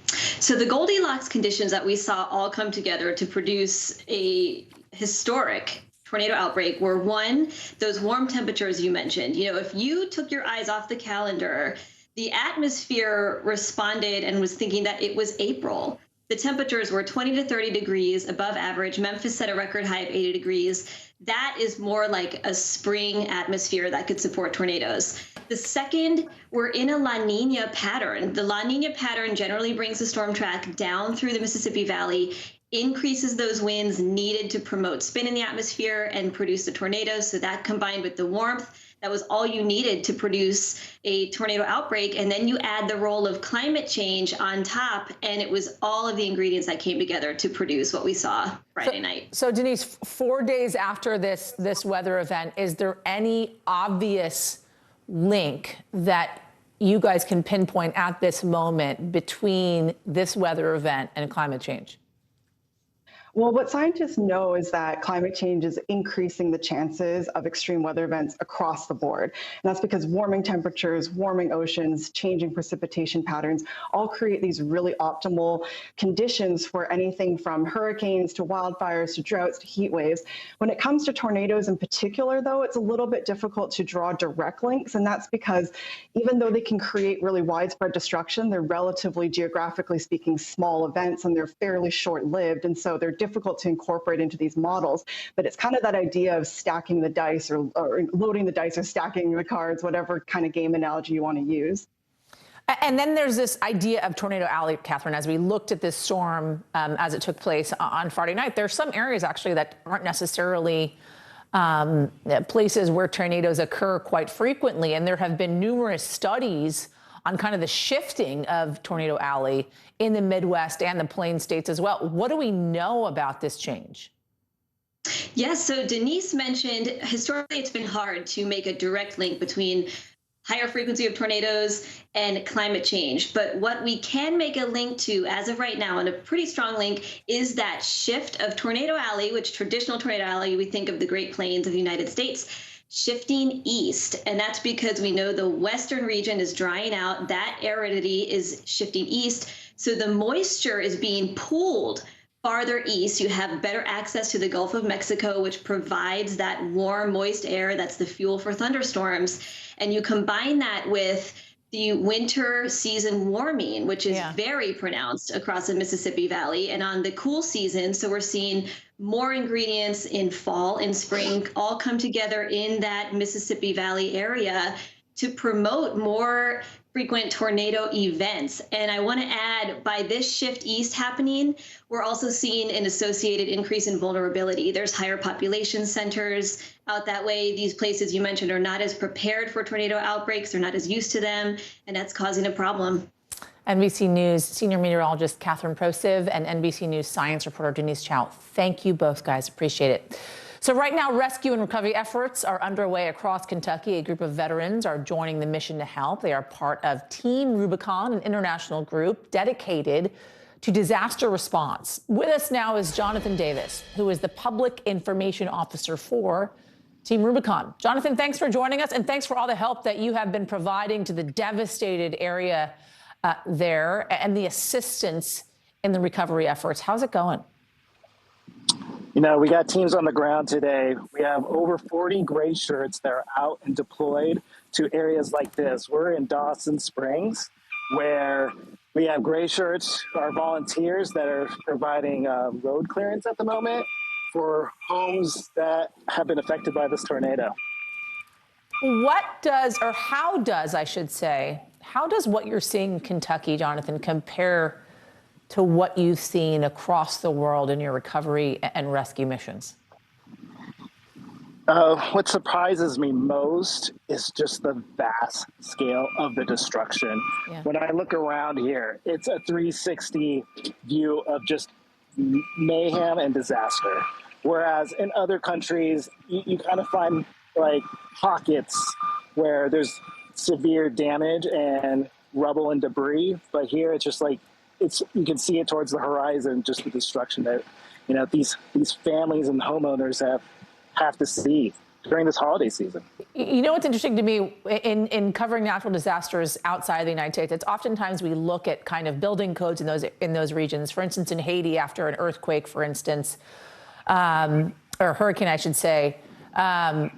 So the Goldilocks conditions that we saw all come together to produce a historic tornado outbreak were, one, those warm temperatures you mentioned. You know, if you took your eyes off the calendar, the atmosphere responded and was thinking that it was April. The temperatures were 20 to 30 degrees above average. Memphis set a record high of 80 degrees. That is more like a spring atmosphere that could support tornadoes. The second, we're in a La Nina pattern. The La Nina pattern generally brings the storm track down through the Mississippi Valley, increases those winds needed to promote spin in the atmosphere and produce the tornadoes. So that combined with the warmth, that was all you needed to produce a tornado outbreak. And then you add the role of climate change on top, and it was all of the ingredients that came together to produce what we saw Friday night. So Denise, 4 days after this weather event, is there any obvious link that you guys can pinpoint at this moment between this weather event and climate change? Well, what scientists know is that climate change is increasing the chances of extreme weather events across the board. And that's because warming temperatures, warming oceans, changing precipitation patterns all create these really optimal conditions for anything from hurricanes to wildfires to droughts to heat waves. When it comes to tornadoes in particular, though, it's a little bit difficult to draw direct links. And that's because even though they can create really widespread destruction, they're relatively, geographically speaking, small events, and they're fairly short-lived. And so they're difficult to incorporate into these models, but it's kind of that idea of stacking the dice or loading the dice or stacking the cards, whatever kind of game analogy you want to use. And then there's this idea of Tornado Alley, Catherine. As we looked at this storm as it took place on Friday night, there's some areas actually that aren't necessarily places where tornadoes occur quite frequently. And there have been numerous studies on kind of the shifting of Tornado Alley in the Midwest and the Plain States as well. What do we know about this change? Yes, so Denise mentioned historically it's been hard to make a direct link between higher frequency of tornadoes and climate change. But what we can make a link to as of right now, and a pretty strong link, is that shift of Tornado Alley, which traditional Tornado Alley, we think of the Great Plains of the United States, shifting east. And that's because we know the western region is drying out. That aridity is shifting east. So the moisture is being pulled farther east. You have better access to the Gulf of Mexico, which provides that warm, moist air that's the fuel for thunderstorms. And you combine that with the winter season warming, which is very pronounced across the Mississippi Valley, and on the cool season. So we're seeing more ingredients in fall and spring all come together in that Mississippi Valley area to promote more frequent tornado events. And I want to add, by this shift east happening, we're also seeing an associated increase in vulnerability. There's higher population centers out that way. These places you mentioned are not as prepared for tornado outbreaks. They're not as used to them, and that's causing a problem. NBC News senior meteorologist Catherine Prosiv and NBC News science reporter Denise Chow. Thank you both, guys. Appreciate it. So right now, rescue and recovery efforts are underway across Kentucky. A group of veterans are joining the mission to help. They are part of Team Rubicon, an international group dedicated to disaster response. With us now is Jonathan Davis, who is the public information officer for Team Rubicon. Jonathan, thanks for joining us, and thanks for all the help that you have been providing to the devastated area there and the assistance in the recovery efforts. How's it going? You know, we got teams on the ground today. We have over 40 gray shirts that are out and deployed to areas like this. We're in Dawson Springs, where we have gray shirts, our volunteers that are providing road clearance at the moment for homes that have been affected by this tornado. What does, or how does, I should say, how does what you're seeing in Kentucky, Jonathan, compare to what you've seen across the world in your recovery and rescue missions? What surprises me most is just the vast scale of the destruction. Yeah. When I look around here, it's a 360 view of just mayhem and disaster. Whereas in other countries, you kind of find like pockets where there's severe damage and rubble and debris. But here it's just like, you can see it towards the horizon, just the destruction that, you know, these families and homeowners have to see. during this holiday season. You know what's interesting to me in covering natural disasters outside the United States, it's oftentimes we look at kind of building codes in those regions. For instance, in Haiti, after an earthquake, for instance, or hurricane, I should say,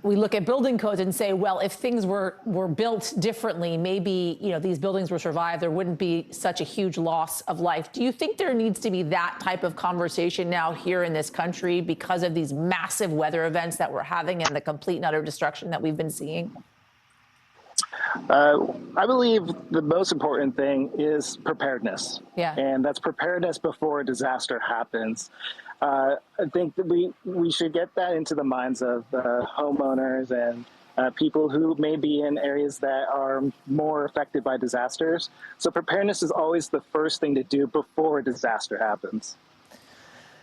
we look at building codes and say, well, if things were built differently, maybe, these buildings were survived, there wouldn't be such a huge loss of life. Do you think there needs to be that type of conversation now here in this country because of these massive weather events that we're having and the complete and utter destruction that we've been seeing? I believe the most important thing is preparedness. Yeah. And that's preparedness before a disaster happens. I think that we should get that into the minds of homeowners and people who may be in areas that are more affected by disasters. So preparedness is always the first thing to do before a disaster happens.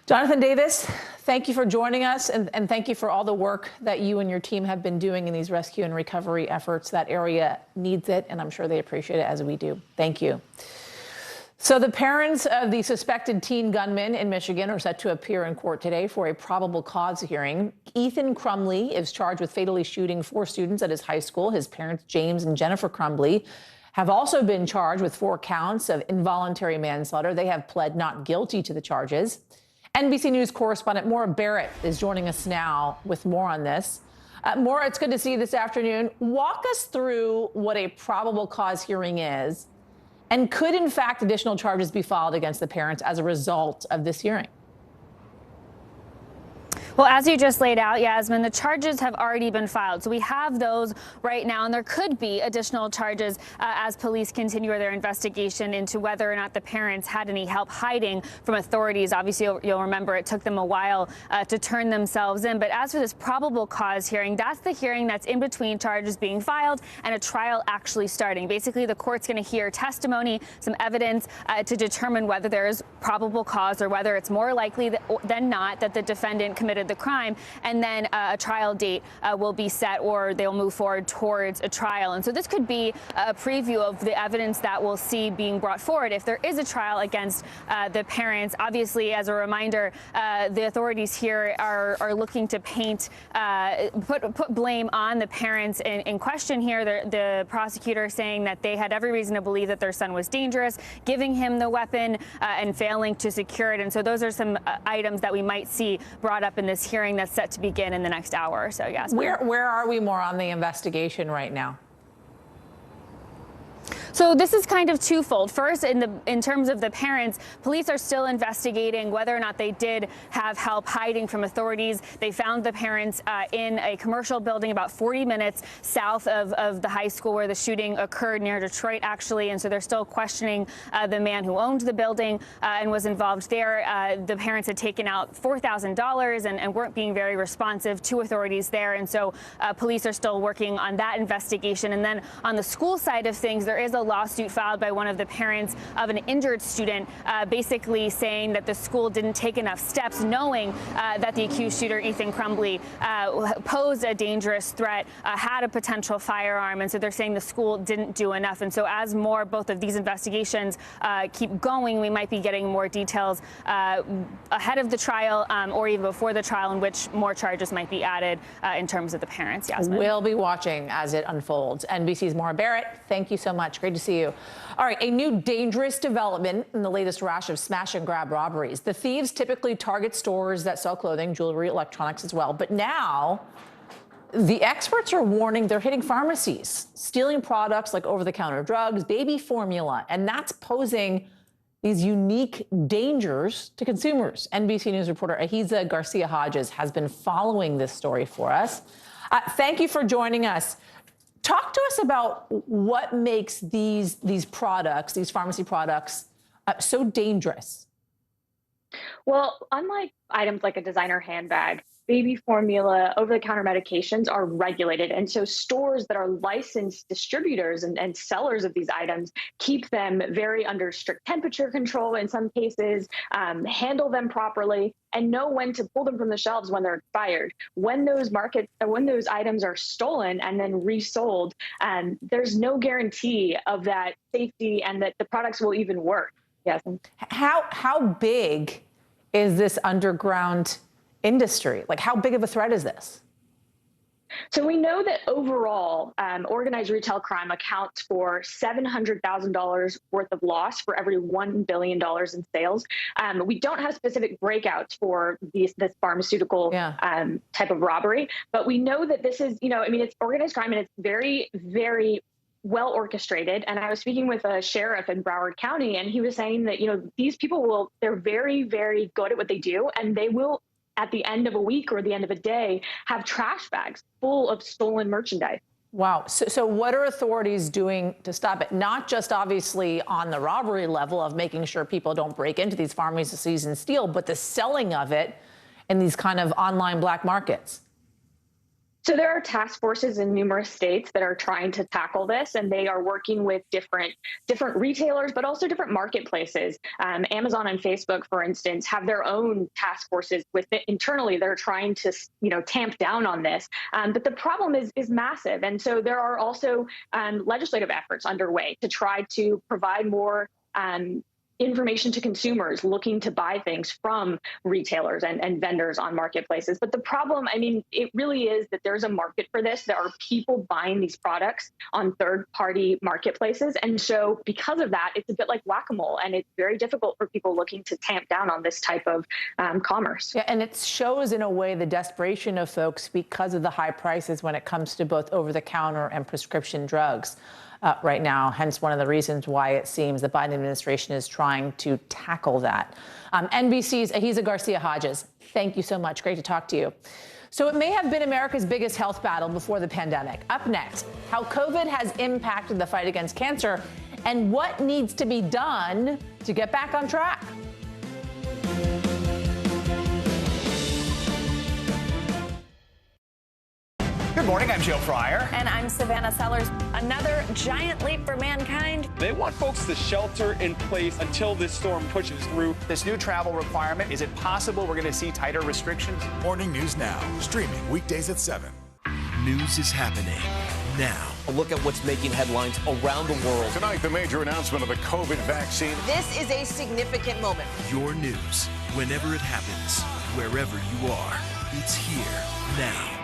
Jonathan Davis, thank you for joining us, and thank you for all the work that you and your team have been doing in these rescue and recovery efforts. That area needs it, and I'm sure they appreciate it as we do. Thank you. So the parents of the suspected teen gunman in Michigan are set to appear in court today for a probable cause hearing. Ethan Crumbley is charged with fatally shooting 4 students at his high school. His parents, James and Jennifer Crumbley, have also been charged with 4 counts of involuntary manslaughter. They have pled not guilty to the charges. NBC News correspondent Maura Barrett is joining us now with more on this. Maura, it's good to see you this afternoon. Walk us through what a probable cause hearing is. And could, in fact, additional charges be filed against the parents as a result of this hearing? Well, as you just laid out, Yasmin, the charges have already been filed. So we have those right now, and there could be additional charges as police continue their investigation into whether or not the parents had any help hiding from authorities. Obviously, you'll remember it took them a while to turn themselves in. But as for this probable cause hearing, that's the hearing that's in between charges being filed and a trial actually starting. Basically, the court's going to hear testimony, some evidence to determine whether there is probable cause or whether it's more likely than not that the defendant committed the crime, and then a trial date will be set, or they'll move forward towards a trial. And so this could be a preview of the evidence that we'll see being brought forward if there is a trial against the parents. Obviously, as a reminder, the authorities here are looking to put blame on the parents in question here. The prosecutor saying that they had every reason to believe that their son was dangerous, giving him the weapon and failing to secure it. And so those are some items that we might see brought up in this hearing that's set to begin in the next hour or so. Yes. Where are we more on the investigation right now? So this is kind of twofold. First, in terms of the parents, police are still investigating whether or not they did have help hiding from authorities. They found the parents in a commercial building about 40 minutes south of the high school where the shooting occurred, near Detroit, actually. And so they're still questioning the man who owned the building and was involved there. The parents had taken out $4,000 and weren't being very responsive to authorities there. And so police are still working on that investigation. And then on the school side of things, there is a lawsuit filed by one of the parents of an injured student, basically saying that the school didn't take enough steps, knowing that the accused shooter, Ethan Crumbley, posed a dangerous threat, had a potential firearm. And so they're saying the school didn't do enough. And so as both of these investigations keep going, we might be getting more details ahead of the trial or even before the trial in which more charges might be added in terms of the parents. Yasmin. We'll be watching as it unfolds. NBC's Maura Barrett, thank you so much. Great to see you. All right, a new dangerous development in the latest rash of smash and grab robberies. The thieves typically target stores that sell clothing, jewelry, electronics as well. But now the experts are warning they're hitting pharmacies, stealing products like over-the-counter drugs, baby formula, and that's posing these unique dangers to consumers. NBC News reporter Ahiza Garcia Hodges has been following this story for us. Thank you for joining us. Talk to us about what makes these products, these pharmacy products, so dangerous. Well, unlike items like a designer handbag, baby formula, over-the-counter medications are regulated. And so stores that are licensed distributors and sellers of these items keep them very under strict temperature control in some cases, handle them properly, and know when to pull them from the shelves when they're expired. When those items are stolen and then resold, there's no guarantee of that safety and that the products will even work. Yes. How big is this underground industry? Like, how big of a threat is this? So we know that overall, organized retail crime accounts for $700,000 worth of loss for every $1 billion in sales. We don't have specific breakouts for this pharmaceutical type of robbery, but we know that this is, it's organized crime and it's very, very well orchestrated. And I was speaking with a sheriff in Broward County, and he was saying that, these people they're very, very good at what they do, and they will, at the end of a week or the end of a day, have trash bags full of stolen merchandise. Wow. So what are authorities doing to stop it? Not just obviously on the robbery level of making sure people don't break into these pharmacies and steal, but the selling of it in these kind of online black markets. So there are task forces in numerous states that are trying to tackle this, and they are working with different retailers, but also different marketplaces. Amazon and Facebook, for instance, have their own task forces internally that are trying to, tamp down on this. But the problem is massive, and so there are also legislative efforts underway to try to provide more information to consumers looking to buy things from retailers and vendors on marketplaces. But the problem, it really is that there's a market for this. There are people buying these products on third-party marketplaces. And so because of that, it's a bit like whack-a-mole, and it's very difficult for people looking to tamp down on this type of commerce. Yeah, and it shows in a way the desperation of folks because of the high prices when it comes to both over-the-counter and prescription drugs. Right now, hence one of the reasons why it seems the Biden administration is trying to tackle that. NBC's Ahiza Garcia-Hodges, thank you so much. Great to talk to you. So it may have been America's biggest health battle before the pandemic. Up next, how COVID has impacted the fight against cancer and what needs to be done to get back on track. Good morning, I'm Joe Fryer. And I'm Savannah Sellers. Another giant leap for mankind. They want folks to shelter in place until this storm pushes through. This new travel requirement, is it possible we're going to see tighter restrictions? Morning News Now, streaming weekdays at 7. News is happening now. A look at what's making headlines around the world. Tonight, the major announcement of the COVID vaccine. This is a significant moment. Your news, whenever it happens, wherever you are, it's here now.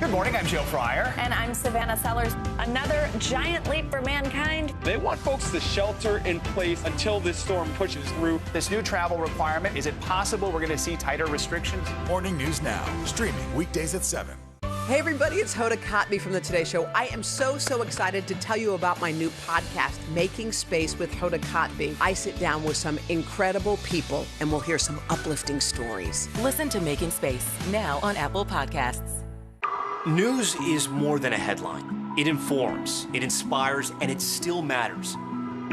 Good morning, I'm Joe Fryer. And I'm Savannah Sellers. Another giant leap for mankind. They want folks to shelter in place until this storm pushes through. This new travel requirement, is it possible we're going to see tighter restrictions? Morning News Now, streaming weekdays at 7. Hey everybody, it's Hoda Kotb from The Today Show. I am so excited to tell you about my new podcast, Making Space with Hoda Kotb. I sit down with some incredible people and we'll hear some uplifting stories. Listen to Making Space now on Apple Podcasts. News is more than a headline. It informs, it inspires, and it still matters.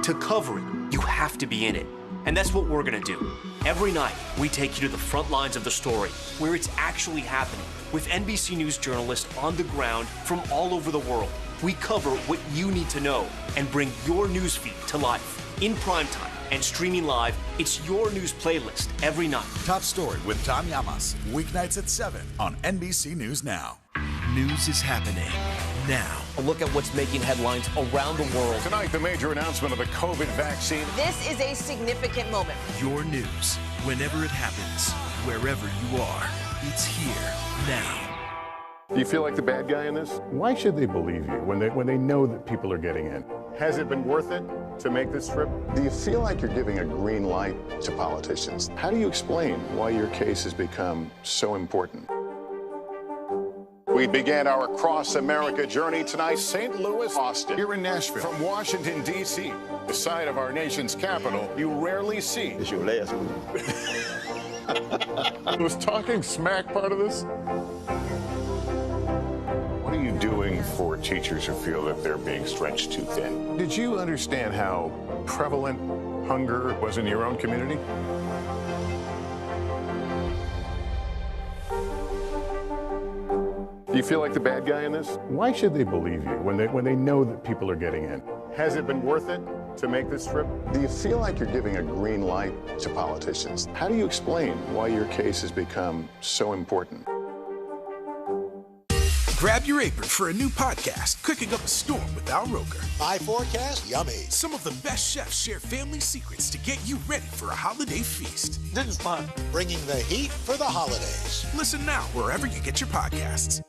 To cover it, you have to be in it. And that's what we're gonna do. Every night, we take you to the front lines of the story, where it's actually happening, with NBC News journalists on the ground from all over the world. We cover what you need to know and bring your newsfeed to life. In primetime and streaming live, it's your news playlist every night. Top Story with Tom Llamas, weeknights at 7 on NBC News Now. News is happening now. A look at what's making headlines around the world. Tonight, the major announcement of the COVID vaccine. This is a significant moment. Your news, whenever it happens, wherever you are, it's here now. Do you feel like the bad guy in this? Why should they believe you when they know that people are getting in? Has it been worth it to make this trip? Do you feel like you're giving a green light to politicians? How do you explain why your case has become so important? We began our cross-America journey tonight, St. Louis, Austin, here in Nashville. From Washington, D.C., the site of our nation's capital, you rarely see. It's your last move. Was talking smack part of this? What are you doing for teachers who feel that they're being stretched too thin? Did you understand how prevalent hunger was in your own community? Do you feel like the bad guy in this? Why should they believe you when they know that people are getting in? Has it been worth it to make this trip? Do you feel like you're giving a green light to politicians? How do you explain why your case has become so important? Grab your apron for a new podcast, Cooking Up a Storm with Al Roker. My forecast, yummy. Some of the best chefs share family secrets to get you ready for a holiday feast. This is fun. Bringing the heat for the holidays. Listen now wherever you get your podcasts.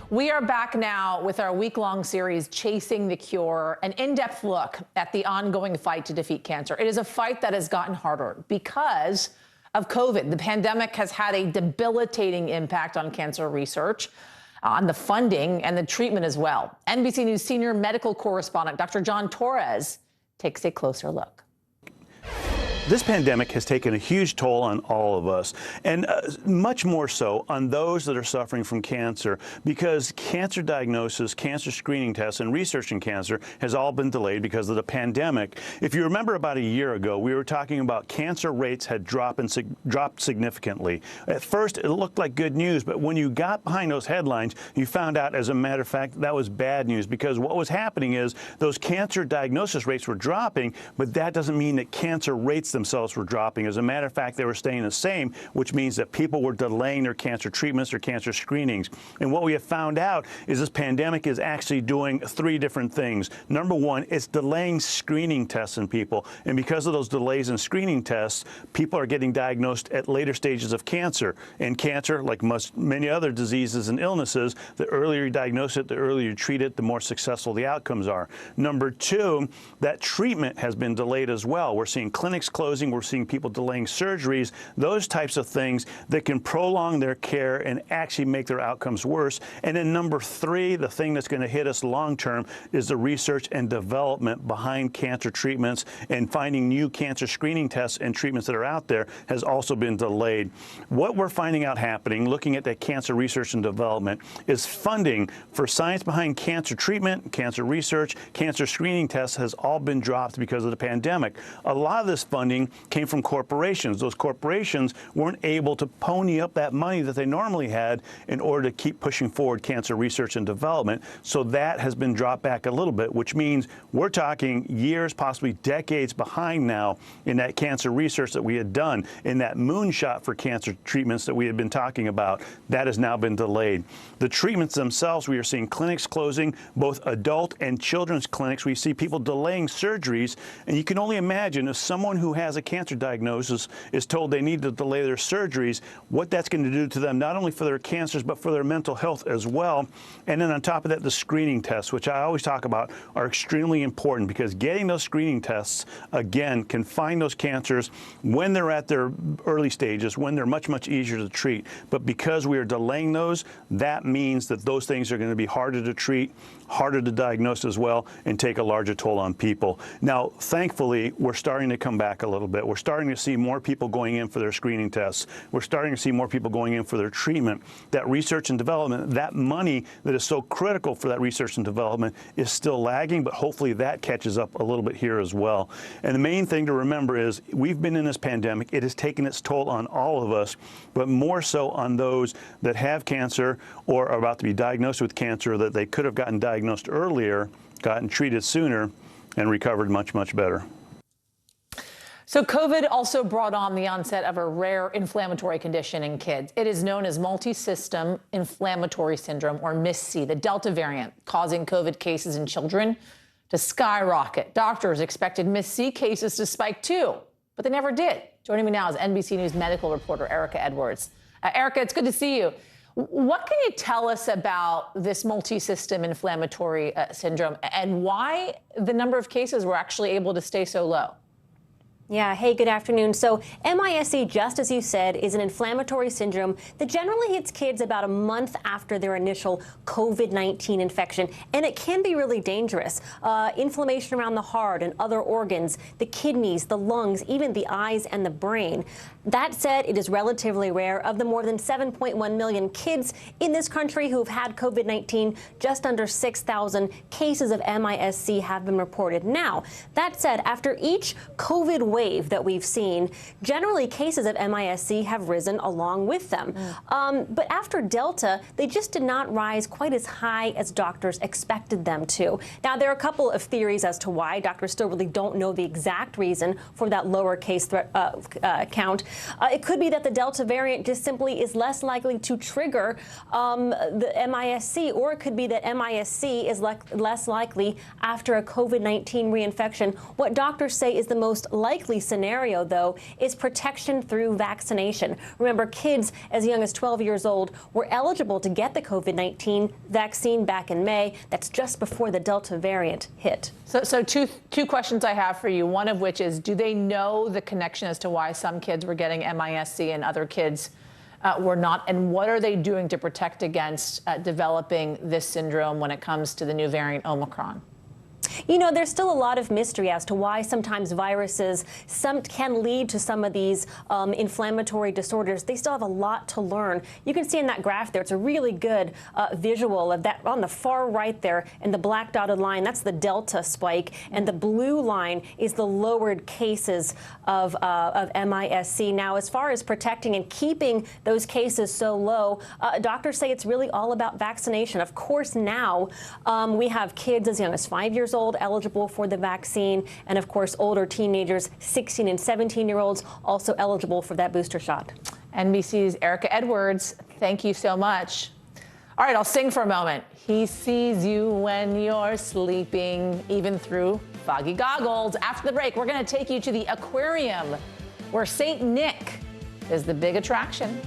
We are back now with our week-long series, Chasing the Cure, an in-depth look at the ongoing fight to defeat cancer. It is a fight that has gotten harder because of COVID. The pandemic has had a debilitating impact on cancer research, on the funding and the treatment as well. NBC News senior medical correspondent Dr. John Torres takes a closer look. This pandemic has taken a huge toll on all of us, and much more so on those that are suffering from cancer, because cancer diagnosis, cancer screening tests, and research in cancer has all been delayed because of the pandemic. If you remember about a year ago, we were talking about cancer rates had dropped significantly. At first, it looked like good news, but when you got behind those headlines, you found out, as a matter of fact, that was bad news, because what was happening is those cancer diagnosis rates were dropping, but that doesn't mean that cancer rates themselves were dropping. As a matter of fact, they were staying the same, which means that people were delaying their cancer treatments or cancer screenings. And what we have found out is this pandemic is actually doing three different things. Number one, it's delaying screening tests in people. And because of those delays in screening tests, people are getting diagnosed at later stages of cancer. And cancer, like many other diseases and illnesses, the earlier you diagnose it, the earlier you treat it, the more successful the outcomes are. Number two, that treatment has been delayed as well. We're seeing clinics closing. We're seeing people delaying surgeries, those types of things that can prolong their care and actually make their outcomes worse. And then number three, the thing that's going to hit us long term is the research and development behind cancer treatments, and finding new cancer screening tests and treatments that are out there has also been delayed. What we're finding out happening, looking at that cancer research and development, is funding for science behind cancer treatment, cancer research, cancer screening tests has all been dropped because of the pandemic. A lot of this funding came from corporations. Those corporations weren't able to pony up that money that they normally had in order to keep pushing forward cancer research and development. So that has been dropped back a little bit, which means we're talking years, possibly decades behind now in that cancer research that we had done, in that moonshot for cancer treatments that we had been talking about. That has now been delayed. The treatments themselves, we are seeing clinics closing, both adult and children's clinics. We see people delaying surgeries, and you can only imagine if someone who has a cancer diagnosis is told they need to delay their surgeries, what that's going to do to them, not only for their cancers, but for their mental health as well. And then on top of that, the screening tests, which I always talk about, are extremely important, because getting those screening tests, again, can find those cancers when they're at their early stages, when they're much, much easier to treat. But because we are delaying those, that means that those things are going to be harder to treat, harder to diagnose as well, and take a larger toll on people. Now, thankfully, we're starting to come back a little bit. We're starting to see more people going in for their screening tests. We're starting to see more people going in for their treatment. That research and development, that money that is so critical for that research and development is still lagging, but hopefully that catches up a little bit here as well. And the main thing to remember is we've been in this pandemic. It has taken its toll on all of us, but more so on those that have cancer or are about to be diagnosed with cancer, that they could have gotten diagnosed earlier, gotten treated sooner, and recovered much, much better. So COVID also brought on the onset of a rare inflammatory condition in kids. It is known as multisystem inflammatory syndrome, or MIS-C, the Delta variant, causing COVID cases in children to skyrocket. Doctors expected MIS-C cases to spike too, but they never did. Joining me now is NBC News medical reporter Erica Edwards. Erica, it's good to see you. What can you tell us about this multisystem inflammatory syndrome, and why the number of cases were actually able to stay so low? Yeah, hey, good afternoon. So MIS-C, just as you said, is an inflammatory syndrome that generally hits kids about a month after their initial COVID-19 infection, and it can be really dangerous. Inflammation around the heart and other organs, the kidneys, the lungs, even the eyes and the brain. That said, it is relatively rare. Of the more than 7.1 million kids in this country who've had COVID-19, just under 6,000 cases of MIS-C have been reported. Now, that said, after each COVID wave that we've seen, generally cases of MIS-C have risen along with them. But after Delta, they just did not rise quite as high as doctors expected them to. Now, there are a couple of theories as to why. Doctors still really don't know the exact reason for that lower case count. It could be that the Delta variant just simply is less likely to trigger the MIS-C, or it could be that MIS-C is less likely after a COVID-19 reinfection. What doctors say is the most likely likely scenario, though, is protection through vaccination. Remember, kids as young as 12 years old were eligible to get the COVID-19 vaccine back in May. That's just before the Delta variant hit. So two questions I have for you, one of which is, do they know the connection as to why some kids were getting MIS-C and other kids were not? And what are they doing to protect against developing this syndrome when it comes to the new variant Omicron? You know, there's still a lot of mystery as to why sometimes viruses can lead to some of these inflammatory disorders. They still have a lot to learn. You can see in that graph there, it's a really good visual of that on the far right there in the black dotted line. That's the Delta spike, and the blue line is the lowered cases of MIS-C. Now, as far as protecting and keeping those cases so low, doctors say it's really all about vaccination. Of course, now we have kids as young as 5 years old eligible for the vaccine, and of course older teenagers, 16 and 17-year-olds, also eligible for that booster shot. NBC's Erica Edwards, thank you so much. All right, I'll sing for a moment. He sees you when you're sleeping, even through foggy goggles. After the break, we're going to take you to the aquarium, where St. Nick is the big attraction.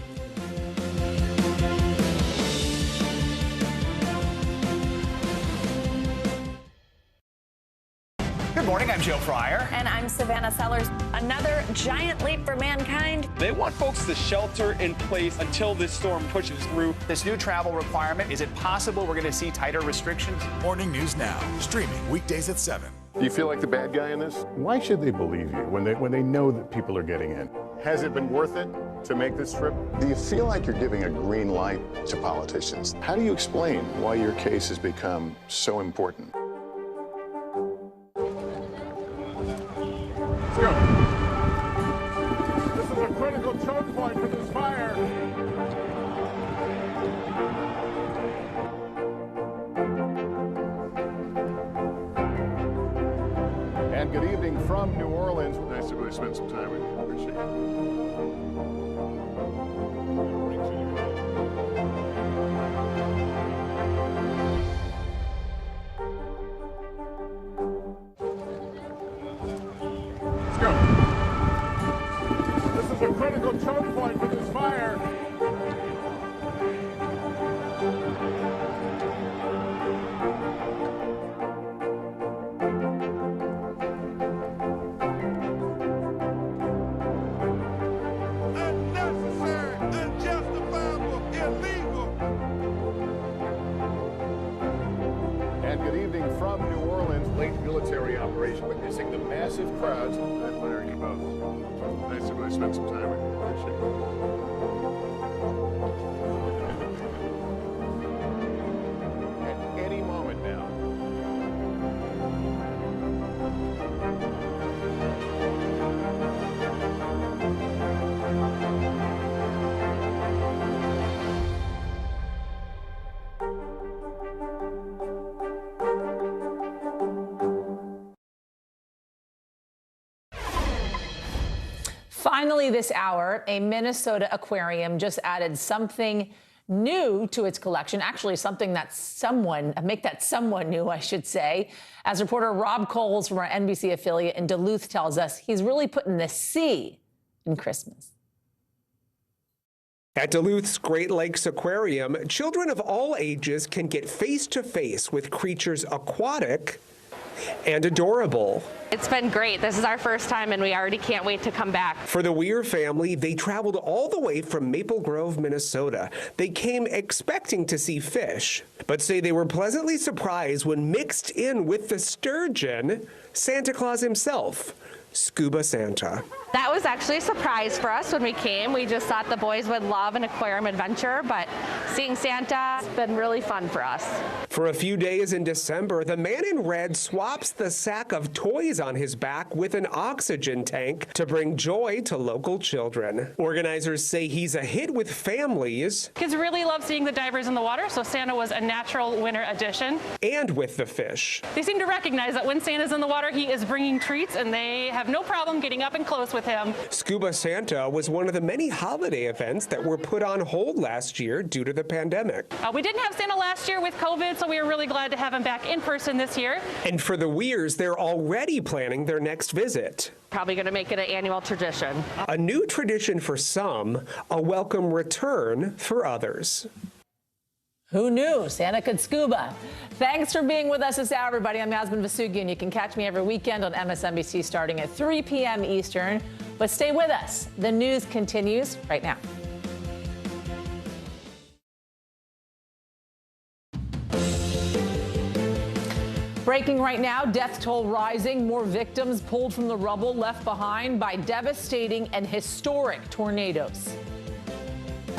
Good morning, I'm Joe Fryer. And I'm Savannah Sellers. Another giant leap for mankind. They want folks to shelter in place until this storm pushes through. This new travel requirement, is it possible we're going to see tighter restrictions? Morning News Now, streaming weekdays at 7. Do you feel like the bad guy in this? Why should they believe you when they know that people are getting in? Has it been worth it to make this trip? Do you feel like you're giving a green light to politicians? How do you explain why your case has become so important? Let's go. This is a critical choke point for this fire. And good evening from New Orleans. Nice to really spend some time with you. Appreciate it. This is a critical choke point for this fire. Unnecessary, unjustifiable, illegal. And good evening from New Orleans. Late military operation, witnessing the massive crowds at Larry Boat. Nice to really spend some time with you. Appreciate it. At any moment now. Finally this hour, a Minnesota aquarium just added something new to its collection. Actually, something that make that someone new, I should say. As reporter Rob Coles from our NBC affiliate in Duluth tells us, he's really putting the C in Christmas. At Duluth's Great Lakes Aquarium, children of all ages can get face-to-face with creatures aquatic and adorable. It's been great. This is our first time, and we already can't wait to come back. For the Weir family, they traveled all the way from Maple Grove, Minnesota. They came expecting to see fish, but say they were pleasantly surprised when mixed in with the sturgeon, Santa Claus himself, Scuba Santa. That was actually a surprise for us when we came. We just thought the boys would love an aquarium adventure, but seeing Santa has been really fun for us. For a few days in December, the man in red swaps the sack of toys on his back with an oxygen tank to bring joy to local children. Organizers say he's a hit with families. Kids really love seeing the divers in the water, so Santa was a natural winter addition. And with the fish. They seem to recognize that when Santa's in the water, he is bringing treats, and they have no problem getting up and close with with him. Scuba Santa was one of the many holiday events that were put on hold last year due to the pandemic. We didn't have Santa last year with COVID, so we were really glad to have him back in person this year. And for the Weirs, they're already planning their next visit. Probably going to make it an annual tradition. A new tradition for some, a welcome return for others. Who knew Santa could scuba? Thanks for being with us this hour, everybody. I'm Yasmin Vasugian. You can catch me every weekend on MSNBC starting at 3 p.m. Eastern. But stay with us. The news continues right now. Breaking right now, death toll rising, more victims pulled from the rubble left behind by devastating and historic tornadoes.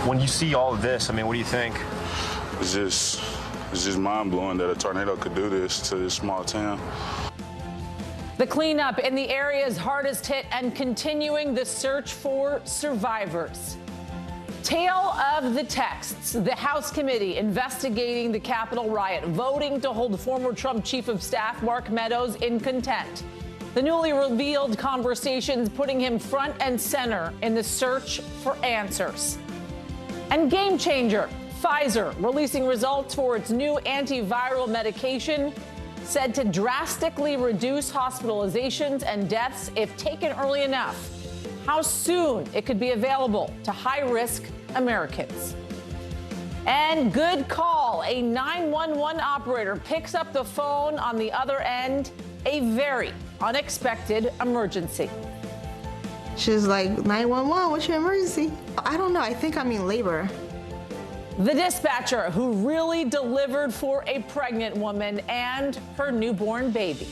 When you see all of this, I mean, what do you think? It's just mind-blowing that a tornado could do this to this small town. The cleanup in the areas hardest hit and continuing the search for survivors. Tale of the texts. The House committee investigating the Capitol riot, voting to hold former Trump chief of staff Mark Meadows in contempt. The newly revealed conversations putting him front and center in the search for answers. And game changer. Pfizer releasing results for its new antiviral medication said to drastically reduce hospitalizations and deaths if taken early enough. How soon it could be available to high-risk Americans. And good call. A 911 operator picks up the phone on the other end. A very unexpected emergency. She's like, 911, what's your emergency? I don't know. I think I'm in labor. The dispatcher who really delivered for a pregnant woman and her newborn baby.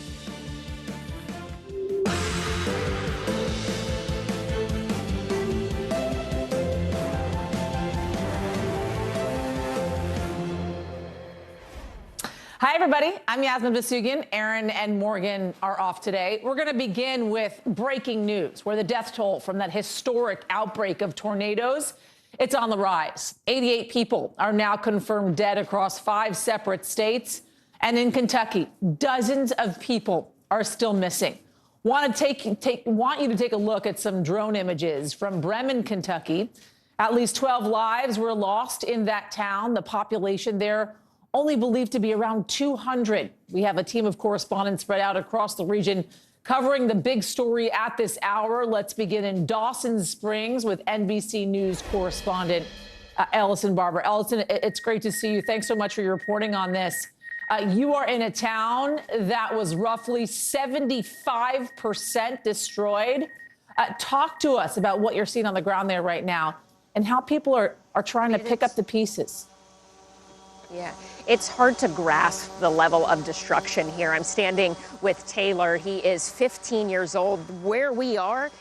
Hi, everybody. I'm Yasmin Vasugian. Aaron and Morgan are off today. We're going to begin with breaking news, where the death toll from that historic outbreak of tornadoes, it's on the rise. 88 people are now confirmed dead across 5 separate states. And in Kentucky, dozens of people are still missing. Want you to take a look at some drone images from Bremen, Kentucky. At least 12 lives were lost in that town. The population there only believed to be around 200. We have a team of correspondents spread out across the region covering the big story at this hour. Let's begin in Dawson Springs with NBC News correspondent Ellison Barber. Ellison, it's great to see you. Thanks so much for your reporting on this. You are in a town that was roughly 75% destroyed. Talk to us about what you're seeing on the ground there right now and how people are trying to pick up the pieces. Yeah, it's hard to grasp the level of destruction here. I'm standing with Taylor. He is 15 years old. Where we are,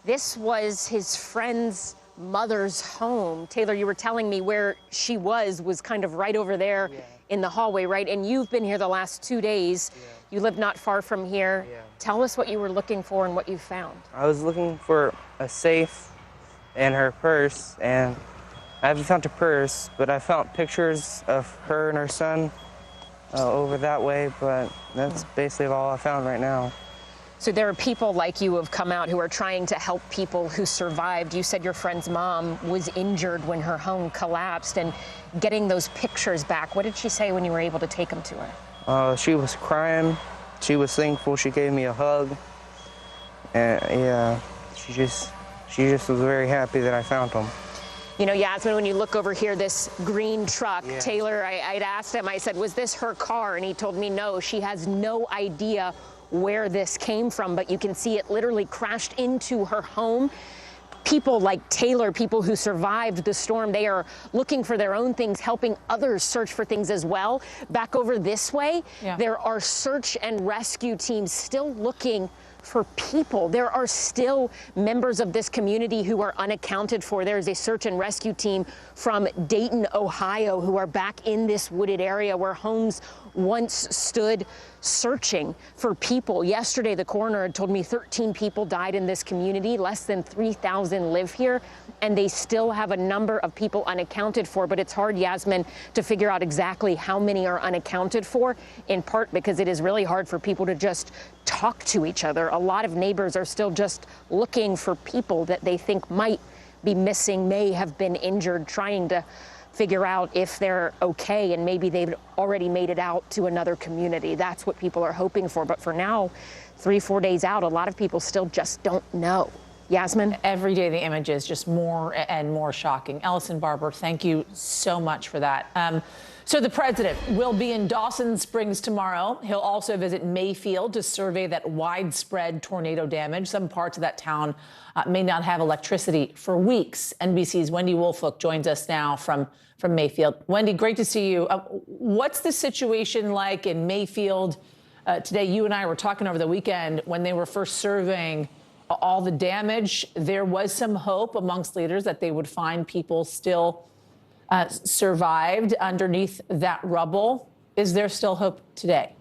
this was his friend's mother's home. Taylor, you were telling me where she was kind of right over there in the hallway, right? And you've been here the last 2 days. You live not far from here. Tell us what you were looking for and what you found. I was looking for a safe and her purse, and I haven't found her purse, but I found pictures of her and her son over that way, but that's basically all I found right now. So there are people like you who have come out who are trying to help people who survived. You said your friend's mom was injured when her home collapsed, and getting those pictures back, what did she say when you were able to take them to her? She was crying. She was thankful. She gave me a hug. And yeah, she just was very happy that I found them. You know, Yasmin, when you look over here, this green truck, Taylor, I'd asked him, I said, was this her car? And he told me no, she has no idea where this came from, but you can see it literally crashed into her home. People like Taylor, people who survived the storm, they are looking for their own things, helping others search for things as well. Back over this way, there are search and rescue teams still looking for people. There are still members of this community who are unaccounted for. There is a search and rescue team from Dayton, Ohio, who are back in this wooded area where homes once stood searching for people. Yesterday, the coroner had told me 13 people died in this community. Less than 3,000 live here, and they still have a number of people unaccounted for. But it's hard, Yasmin, to figure out exactly how many are unaccounted for, in part because it is really hard for people to just talk to each other. A lot of neighbors are still just looking for people that they think might be missing, may have been injured, trying to figure out if they're okay, and maybe they've already made it out to another community. That's what people are hoping for. But for now, 3-4 days out, a lot of people still just don't know. Yasmin? Every day the image is just more and more shocking. Ellison Barber, thank you so much for that. So the president will be in Dawson Springs tomorrow. He'll also visit Mayfield to survey that widespread tornado damage. Some parts of that town may not have electricity for weeks. NBC's Wendy Wolfhook joins us now from Mayfield. Wendy, great to see you. What's the situation like in Mayfield today? You and I were talking over the weekend when they were first surveying all the damage. There was some hope amongst leaders that they would find people still survived underneath that rubble. Is there still hope today?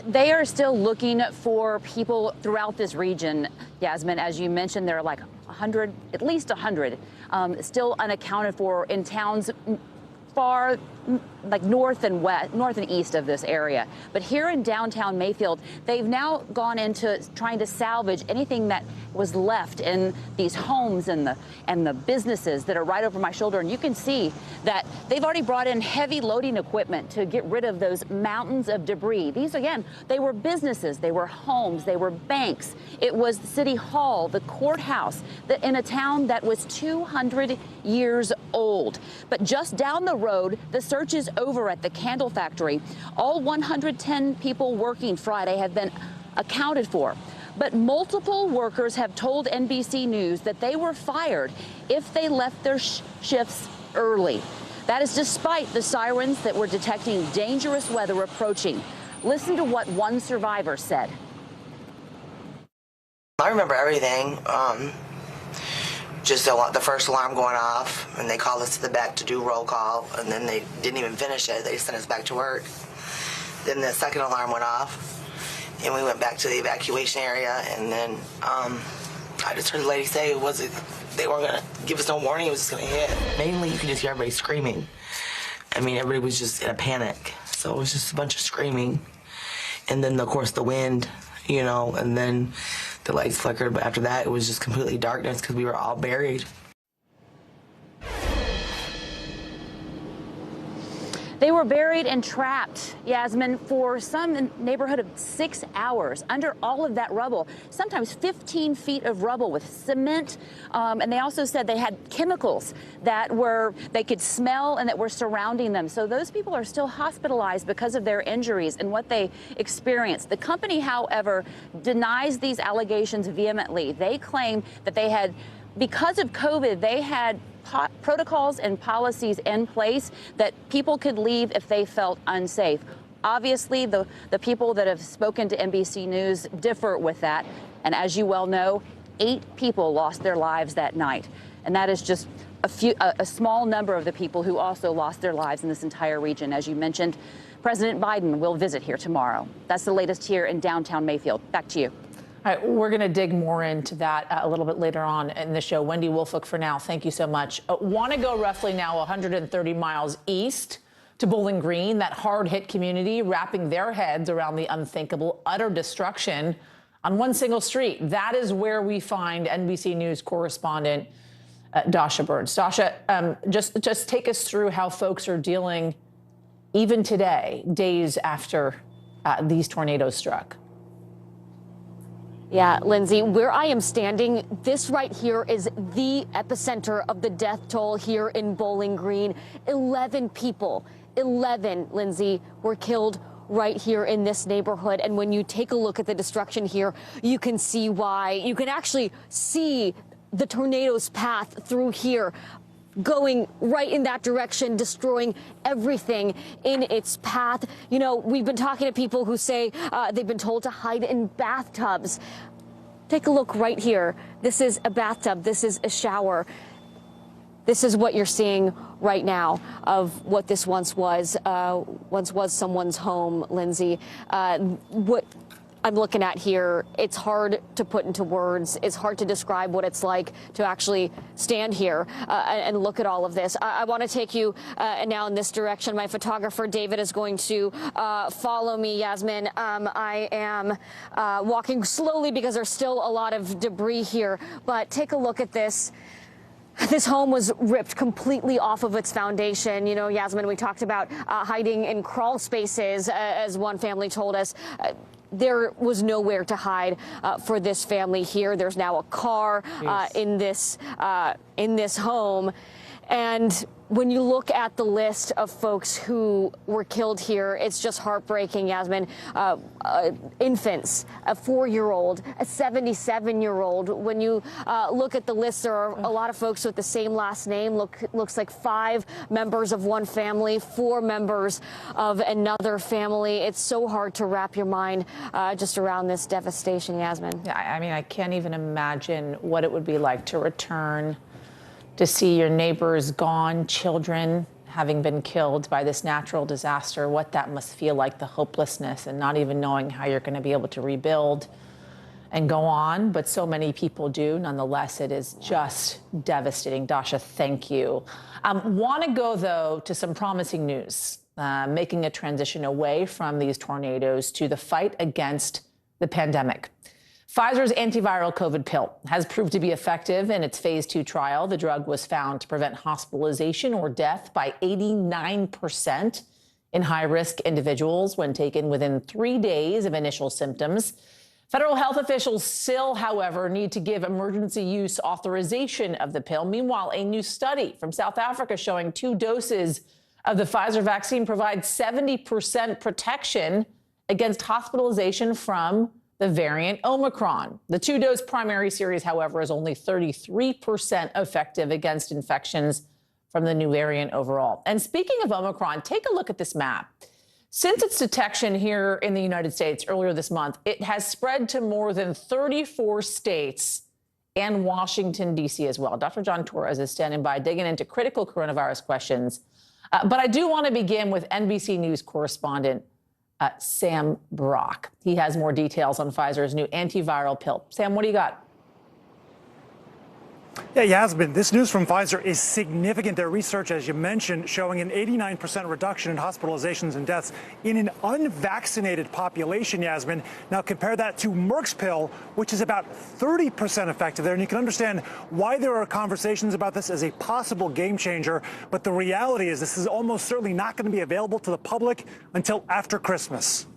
They are still looking for people throughout this region, Yasmin. As you mentioned, there are like 100, at least 100, still unaccounted for in towns far like north and east of this area. But here in downtown Mayfield, they've now gone into trying to salvage anything that was left in these homes and the businesses that are right over my shoulder. And you can see that they've already brought in heavy loading equipment to get rid of those mountains of debris. These, again, they were businesses, they were homes, they were banks. It was City Hall, the courthouse, in a town that was 200 years old. But just down the road, the search is over at the Candle Factory. All 110 people working Friday have been accounted for. But multiple workers have told NBC News that they were fired if they left their shifts early. That is despite the sirens that were detecting dangerous weather approaching. Listen to what one survivor said. I remember everything. Just the first alarm going off, and they called us to the back to do roll call, and then they didn't even finish it. They sent us back to work. Then the second alarm went off, and we went back to the evacuation area, and then I just heard the lady say they weren't going to give us no warning, it was just going to hit. Mainly, you could just hear everybody screaming. I mean, everybody was just in a panic, so it was just a bunch of screaming. And then, of course, the wind, and then the lights flickered, but after that, it was just completely darkness because we were all buried. They were buried and trapped, Yasmin, for some neighborhood of 6 hours under all of that rubble, sometimes 15 feet of rubble with cement. And they also said they had chemicals that they could smell and that were surrounding them. So those people are still hospitalized because of their injuries and what they experienced. The company, however, denies these allegations vehemently. They claim that they had, because of COVID, they had protocols and policies in place that people could leave if they felt unsafe. Obviously, the people that have spoken to NBC News differ with that. And as you well know, 8 people lost their lives that night. And that is just a small number of the people who also lost their lives in this entire region. As you mentioned, President Biden will visit here tomorrow. That's the latest here in downtown Mayfield. Back to you. All right, we're going to dig more into that a little bit later on in the show. Wendy Wolfhook, for now, thank you so much. Want to go roughly now 130 miles east to Bowling Green, that hard-hit community, wrapping their heads around the unthinkable, utter destruction on one single street. That is where we find NBC News correspondent Dasha Burns. Dasha, just take us through how folks are dealing even today, days after these tornadoes struck. Yeah, Lindsay, where I am standing, this right here is the epicenter of the death toll here in Bowling Green. 11 people, 11, Lindsay, were killed right here in this neighborhood. And when you take a look at the destruction here, you can see why. You can actually see the tornado's path through here, going right in that direction, destroying everything in its path. We've been talking to people who say they've been told to hide in bathtubs. Take a look right here. This is a bathtub. This is a shower. This is what you're seeing right now of what this once was someone's home, Lindsay. What I'm looking at here, it's hard to put into words. It's hard to describe what it's like to actually stand here and look at all of this. I want to take you now in this direction. My photographer, David, is going to follow me, Yasmin. I am walking slowly because there's still a lot of debris here, but take a look at this. This home was ripped completely off of its foundation. You know, Yasmin, we talked about hiding in crawl spaces, as one family told us. There was nowhere to hide for this family here. There's now a car in this home. And when you look at the list of folks who were killed here, it's just heartbreaking, Yasmin. Infants, a 4-year-old, a 77-year-old. When you look at the list, there are a lot of folks with the same last name. Looks like 5 members of one family, 4 members of another family. It's so hard to wrap your mind just around this devastation, Yasmin. Yeah, I mean, I can't even imagine what it would be like to return to see your neighbors gone, children having been killed by this natural disaster, what that must feel like, the hopelessness and not even knowing how you're going to be able to rebuild and go on. But so many people do. Nonetheless, it is just devastating. Dasha, thank you. Want to go, though, to some promising news, making a transition away from these tornadoes to the fight against the pandemic. Pfizer's antiviral COVID pill has proved to be effective in its phase 2 trial. The drug was found to prevent hospitalization or death by 89% in high-risk individuals when taken within 3 days of initial symptoms. Federal health officials still, however, need to give emergency use authorization of the pill. Meanwhile, a new study from South Africa showing 2 doses of the Pfizer vaccine provide 70% protection against hospitalization from the variant Omicron. The 2-dose primary series, however, is only 33% effective against infections from the new variant overall. And speaking of Omicron, take a look at this map. Since its detection here in the United States earlier this month, it has spread to more than 34 states and Washington, D.C. as well. Dr. John Torres is standing by, digging into critical coronavirus questions. But I do want to begin with NBC News correspondent Sam Brock. He has more details on Pfizer's new antiviral pill. Sam, what do you got? Yeah, Yasmin, this news from Pfizer is significant. Their research, as you mentioned, showing an 89% reduction in hospitalizations and deaths in an unvaccinated population, Yasmin. Now compare that to Merck's pill, which is about 30% effective there. And you can understand why there are conversations about this as a possible game changer. But the reality is this is almost certainly not going to be available to the public until after Christmas.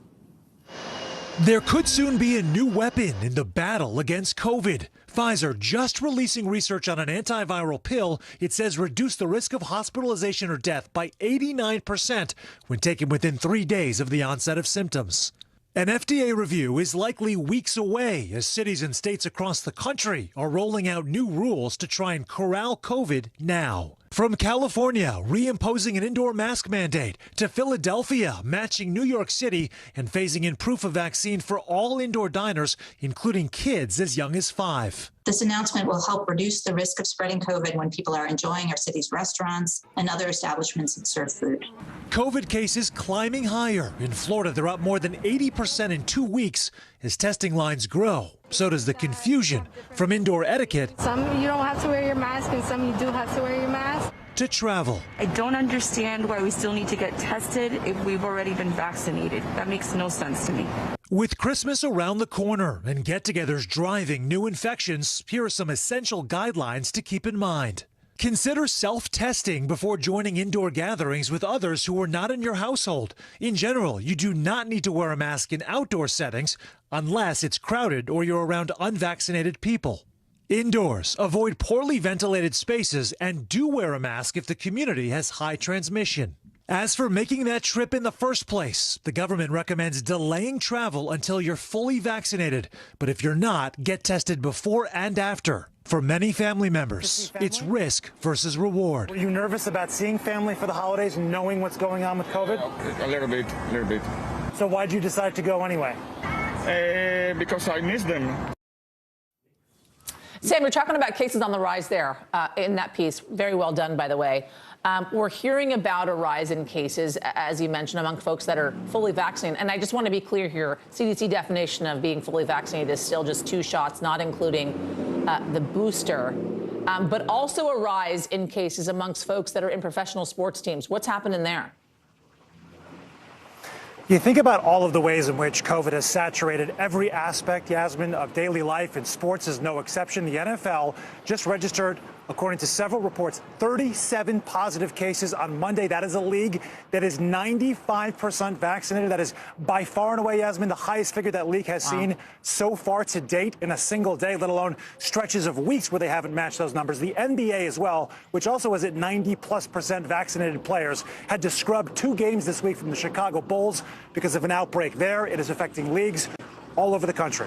There could soon be a new weapon in the battle against COVID. Pfizer just releasing research on an antiviral pill it says reduced the risk of hospitalization or death by 89% when taken within 3 days of the onset of symptoms. An FDA review is likely weeks away as cities and states across the country are rolling out new rules to try and corral COVID now. From California, reimposing an indoor mask mandate, to Philadelphia, matching New York City and phasing in proof of vaccine for all indoor diners, including kids as young as 5. This announcement will help reduce the risk of spreading COVID when people are enjoying our city's restaurants and other establishments that serve food. COVID cases climbing higher. In Florida, they're up more than 80% in 2 weeks as testing lines grow. So does the confusion from indoor etiquette. Some you don't have to wear your mask and some you do have to wear your mask. To travel. I don't understand why we still need to get tested if we've already been vaccinated. That makes no sense to me. With Christmas around the corner and get-togethers driving new infections, here are some essential guidelines to keep in mind. Consider self-testing before joining indoor gatherings with others who are not in your household. In general, you do not need to wear a mask in outdoor settings unless it's crowded or you're around unvaccinated people. Indoors, avoid poorly ventilated spaces and do wear a mask if the community has high transmission. As for making that trip in the first place, the government recommends delaying travel until you're fully vaccinated. But if you're not, get tested before and after. For many family members, it's risk versus reward. Were you nervous about seeing family for the holidays and knowing what's going on with COVID? A little bit. So why'd you decide to go anyway? Because I miss them. Sam, you're talking about cases on the rise there in that piece. Very well done, by the way. We're hearing about a rise in cases, as you mentioned, among folks that are fully vaccinated. And I just want to be clear here. CDC definition of being fully vaccinated is still just 2 shots, not including the booster. But also a rise in cases amongst folks that are in professional sports teams. What's happening there? You think about all of the ways in which COVID has saturated every aspect, Yasmin, of daily life, and sports is no exception. The NFL just registered, according to several reports, 37 positive cases on Monday. That is a league that is 95% vaccinated. That is by far and away, Yasmin, the highest figure that league has seen so far to date in a single day, let alone stretches of weeks where they haven't matched those numbers. The NBA as well, which also is at 90+% vaccinated players, had to scrub 2 games this week from the Chicago Bulls because of an outbreak there. It is affecting leagues all over the country.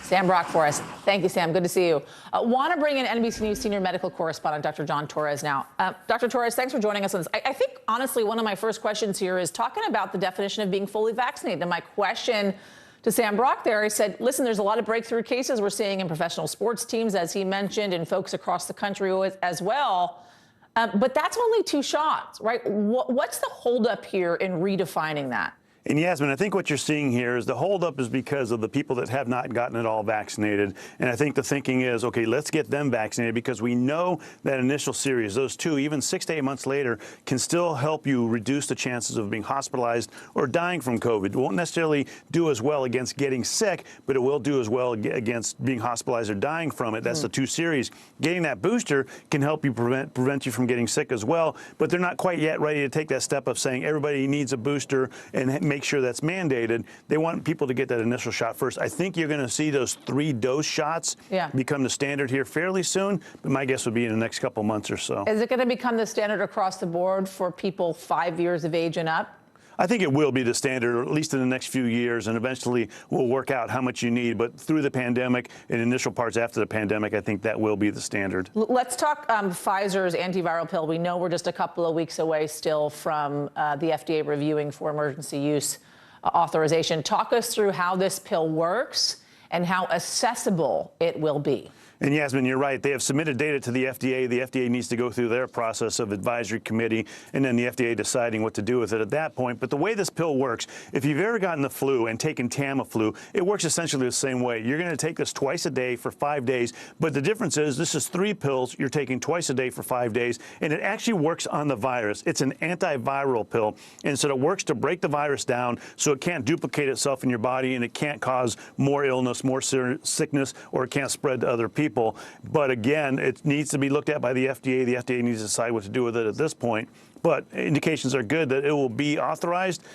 Sam Brock for us. Thank you, Sam. Good to see you. Want to bring in NBC News senior medical correspondent Dr. John Torres now. Dr. Torres, thanks for joining us on this. I think, honestly, one of my first questions here is talking about the definition of being fully vaccinated. And my question to Sam Brock there, he said, listen, there's a lot of breakthrough cases we're seeing in professional sports teams, as he mentioned, and folks across the country as well. But that's only 2 shots, right? What's the holdup here in redefining that? And Yasmin, I think what you're seeing here is the holdup is because of the people that have not gotten it all vaccinated. And I think the thinking is, okay, let's get them vaccinated because we know that initial series, those 2, even 6 to 8 months later, can still help you reduce the chances of being hospitalized or dying from COVID. It won't necessarily do as well against getting sick, but it will do as well against being hospitalized or dying from it. That's the 2 series. Getting that booster can help you prevent you from getting sick as well. But they're not quite yet ready to take that step of saying everybody needs a booster and make sure that's mandated. They want people to get that initial shot first. I think you're going to see those 3-dose shots become the standard here fairly soon, but my guess would be in the next couple months or so. Is it going to become the standard across the board for people 5 years of age and up? I think it will be the standard, or at least in the next few years, and eventually we'll work out how much you need. But through the pandemic and initial parts after the pandemic, I think that will be the standard. Let's talk Pfizer's antiviral pill. We know we're just a couple of weeks away still from the FDA reviewing for emergency use authorization. Talk us through how this pill works and how accessible it will be. And Yasmin, you're right. They have submitted data to the FDA. The FDA needs to go through their process of advisory committee and then the FDA deciding what to do with it at that point. But the way this pill works, if you've ever gotten the flu and taken Tamiflu, it works essentially the same way. You're going to take this twice a day for 5 days. But the difference is this is 3 pills you're taking twice a day for 5 days. And it actually works on the virus. It's an antiviral pill. And so it works to break the virus down so it can't duplicate itself in your body and it can't cause more illness, more sickness, or it can't spread to other people. But again, it needs to be looked at by the FDA. The FDA needs to decide what to do with it at this point. But indications are good that it will be authorized.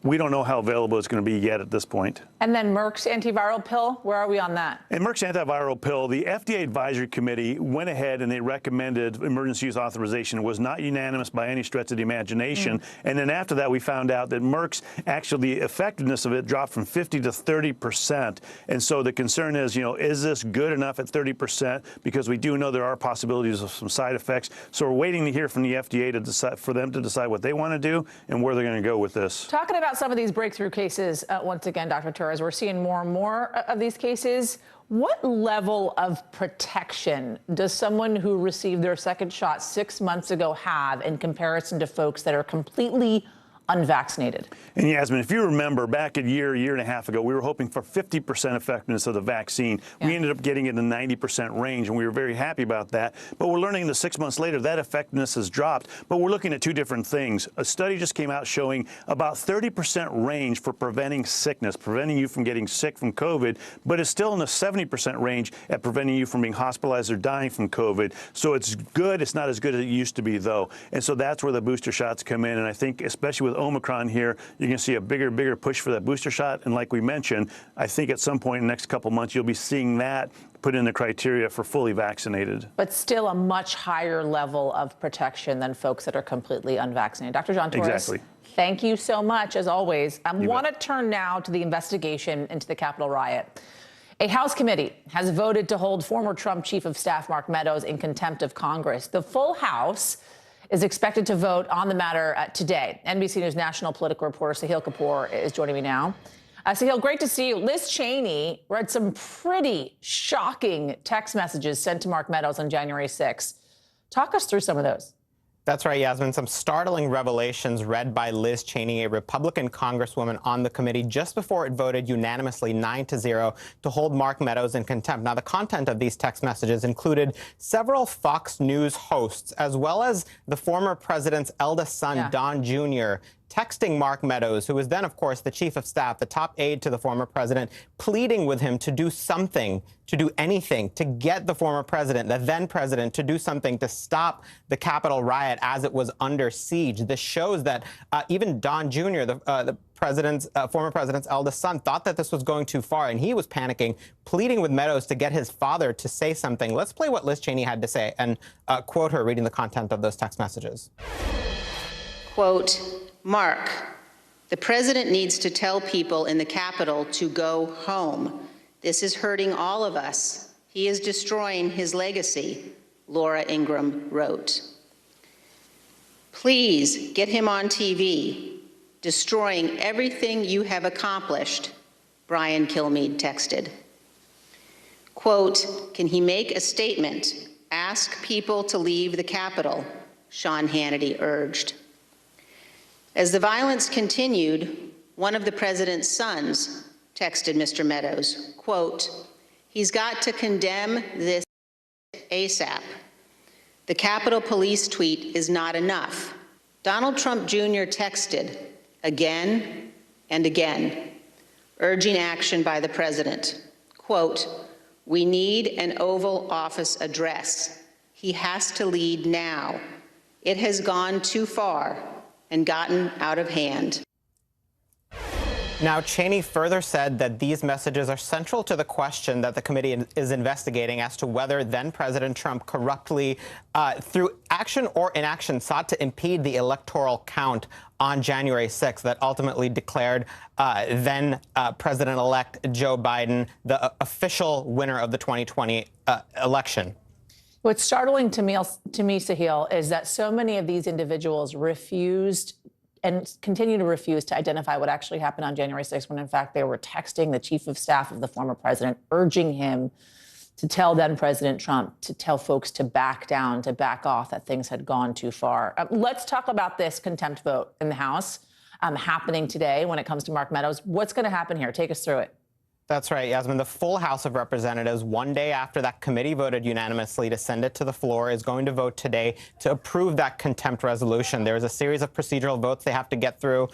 We don't know how available it's going to be yet at this point. And then Merck's antiviral pill, where are we on that? And Merck's antiviral pill, the FDA advisory committee went ahead and they recommended emergency use authorization. It was not unanimous by any stretch of the imagination. And then after that, we found out that Merck's actually the effectiveness of it dropped from 50 to 30%. And so the concern is, is this good enough at 30%? Because we do know there are possibilities of some side effects. So we're waiting to hear from the FDA to decide, for them to decide what they want to do and where they're going to go with this. Talking about some of these breakthrough cases, once again, Dr. Torres, we're seeing more and more of these cases. What level of protection does someone who received their second shot 6 months ago have in comparison to folks that are completely unvaccinated? And Yasmin, if you remember back a year and a half ago, we were hoping for 50% effectiveness of the vaccine. Yeah. We ended up getting in the 90% range, and we were very happy about that. But we're learning that 6 months later, that effectiveness has dropped. But we're looking at 2 different things. A study just came out showing about 30% range for preventing sickness, preventing you from getting sick from COVID, but it's still in the 70% range at preventing you from being hospitalized or dying from COVID. So it's good. It's not as good as it used to be, though. And so that's where the booster shots come in. And I think, especially with Omicron here, you're going to see a bigger push for that booster shot. And like we mentioned, I think at some point in the next couple months, you'll be seeing that put in the criteria for fully vaccinated. But still a much higher level of protection than folks that are completely unvaccinated. Dr. John Torres. Exactly. Thank you so much, as always. I want to turn now to the investigation into the Capitol riot. A House committee has voted to hold former Trump Chief of Staff Mark Meadows in contempt of Congress. The full House is expected to vote on the matter today. NBC News national political reporter Sahil Kapoor is joining me now. Sahil, great to see you. Liz Cheney read some pretty shocking text messages sent to Mark Meadows on January 6th. Talk us through some of those. That's right, Yasmin. Some startling revelations read by Liz Cheney, a Republican congresswoman on the committee, just before it voted unanimously 9-0 to hold Mark Meadows in contempt. Now, the content of these text messages included several Fox News hosts, as well as the former president's eldest son, Don Jr., texting Mark Meadows, who was then, of course, the chief of staff, the top aide to the former president, pleading with him to do something, to do anything, to get the former president, the then president, to do something to stop the Capitol riot as it was under siege. This shows that even Don Jr., the former president's eldest son, thought that this was going too far, and he was panicking, pleading with Meadows to get his father to say something. Let's play what Liz Cheney had to say and quote her reading the content of those text messages. Quote, Mark, the president needs to tell people in the Capitol to go home. This is hurting all of us. He is destroying his legacy, Laura Ingraham wrote. Please get him on TV. Destroying everything you have accomplished, Brian Kilmeade texted. Quote, can he make a statement? Ask people to leave the Capitol, Sean Hannity urged. As the violence continued, one of the president's sons texted Mr. Meadows, quote, he's got to condemn this ASAP. The Capitol Police tweet is not enough. Donald Trump Jr. texted again and again, urging action by the president. Quote, we need an Oval Office address. He has to lead now. It has gone too far and gotten out of hand. Now, Cheney further said that these messages are central to the question that the committee is investigating as to whether then-President Trump corruptly, through action or inaction, sought to impede the electoral count on January 6th that ultimately declared then-President-elect Joe Biden the official winner of the 2020 election. What's startling to me, Sahil, is that so many of these individuals refused and continue to refuse to identify what actually happened on January 6th, when in fact they were texting the chief of staff of the former president, urging him to tell then President Trump to tell folks to back down, to back off, that things had gone too far. Let's talk about this contempt vote in the House happening today when it comes to Mark Meadows. What's going to happen here? Take us through it. That's right, Yasmin. The full House of Representatives, one day after that committee voted unanimously to send it to the floor, is going to vote today to approve that contempt resolution. There's a series of procedural votes they have to get through.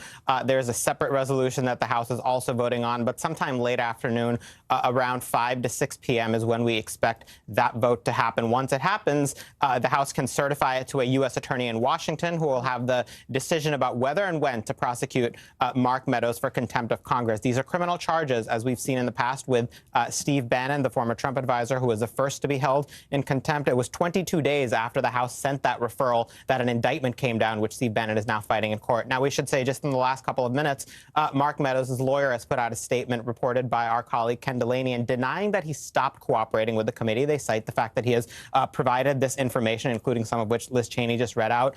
There's a separate resolution that the House is also voting on, but sometime late afternoon, around 5 to 6 p.m. is when we expect that vote to happen. Once it happens, the House can certify it to a U.S. attorney in Washington, who will have the decision about whether and when to prosecute Mark Meadows for contempt of Congress. These are criminal charges, as we've seen in the past with Steve Bannon, the former Trump advisor, who was the first to be held in contempt. It was 22 days after the House sent that referral that an indictment came down, which Steve Bannon is now fighting in court. Now, we should say, just in the last couple of minutes, Mark Meadows' lawyer has put out a statement reported by our colleague Ken Delaney, and denying that he stopped cooperating with the committee. They cite the fact that he has provided this information, including some of which Liz Cheney just read out,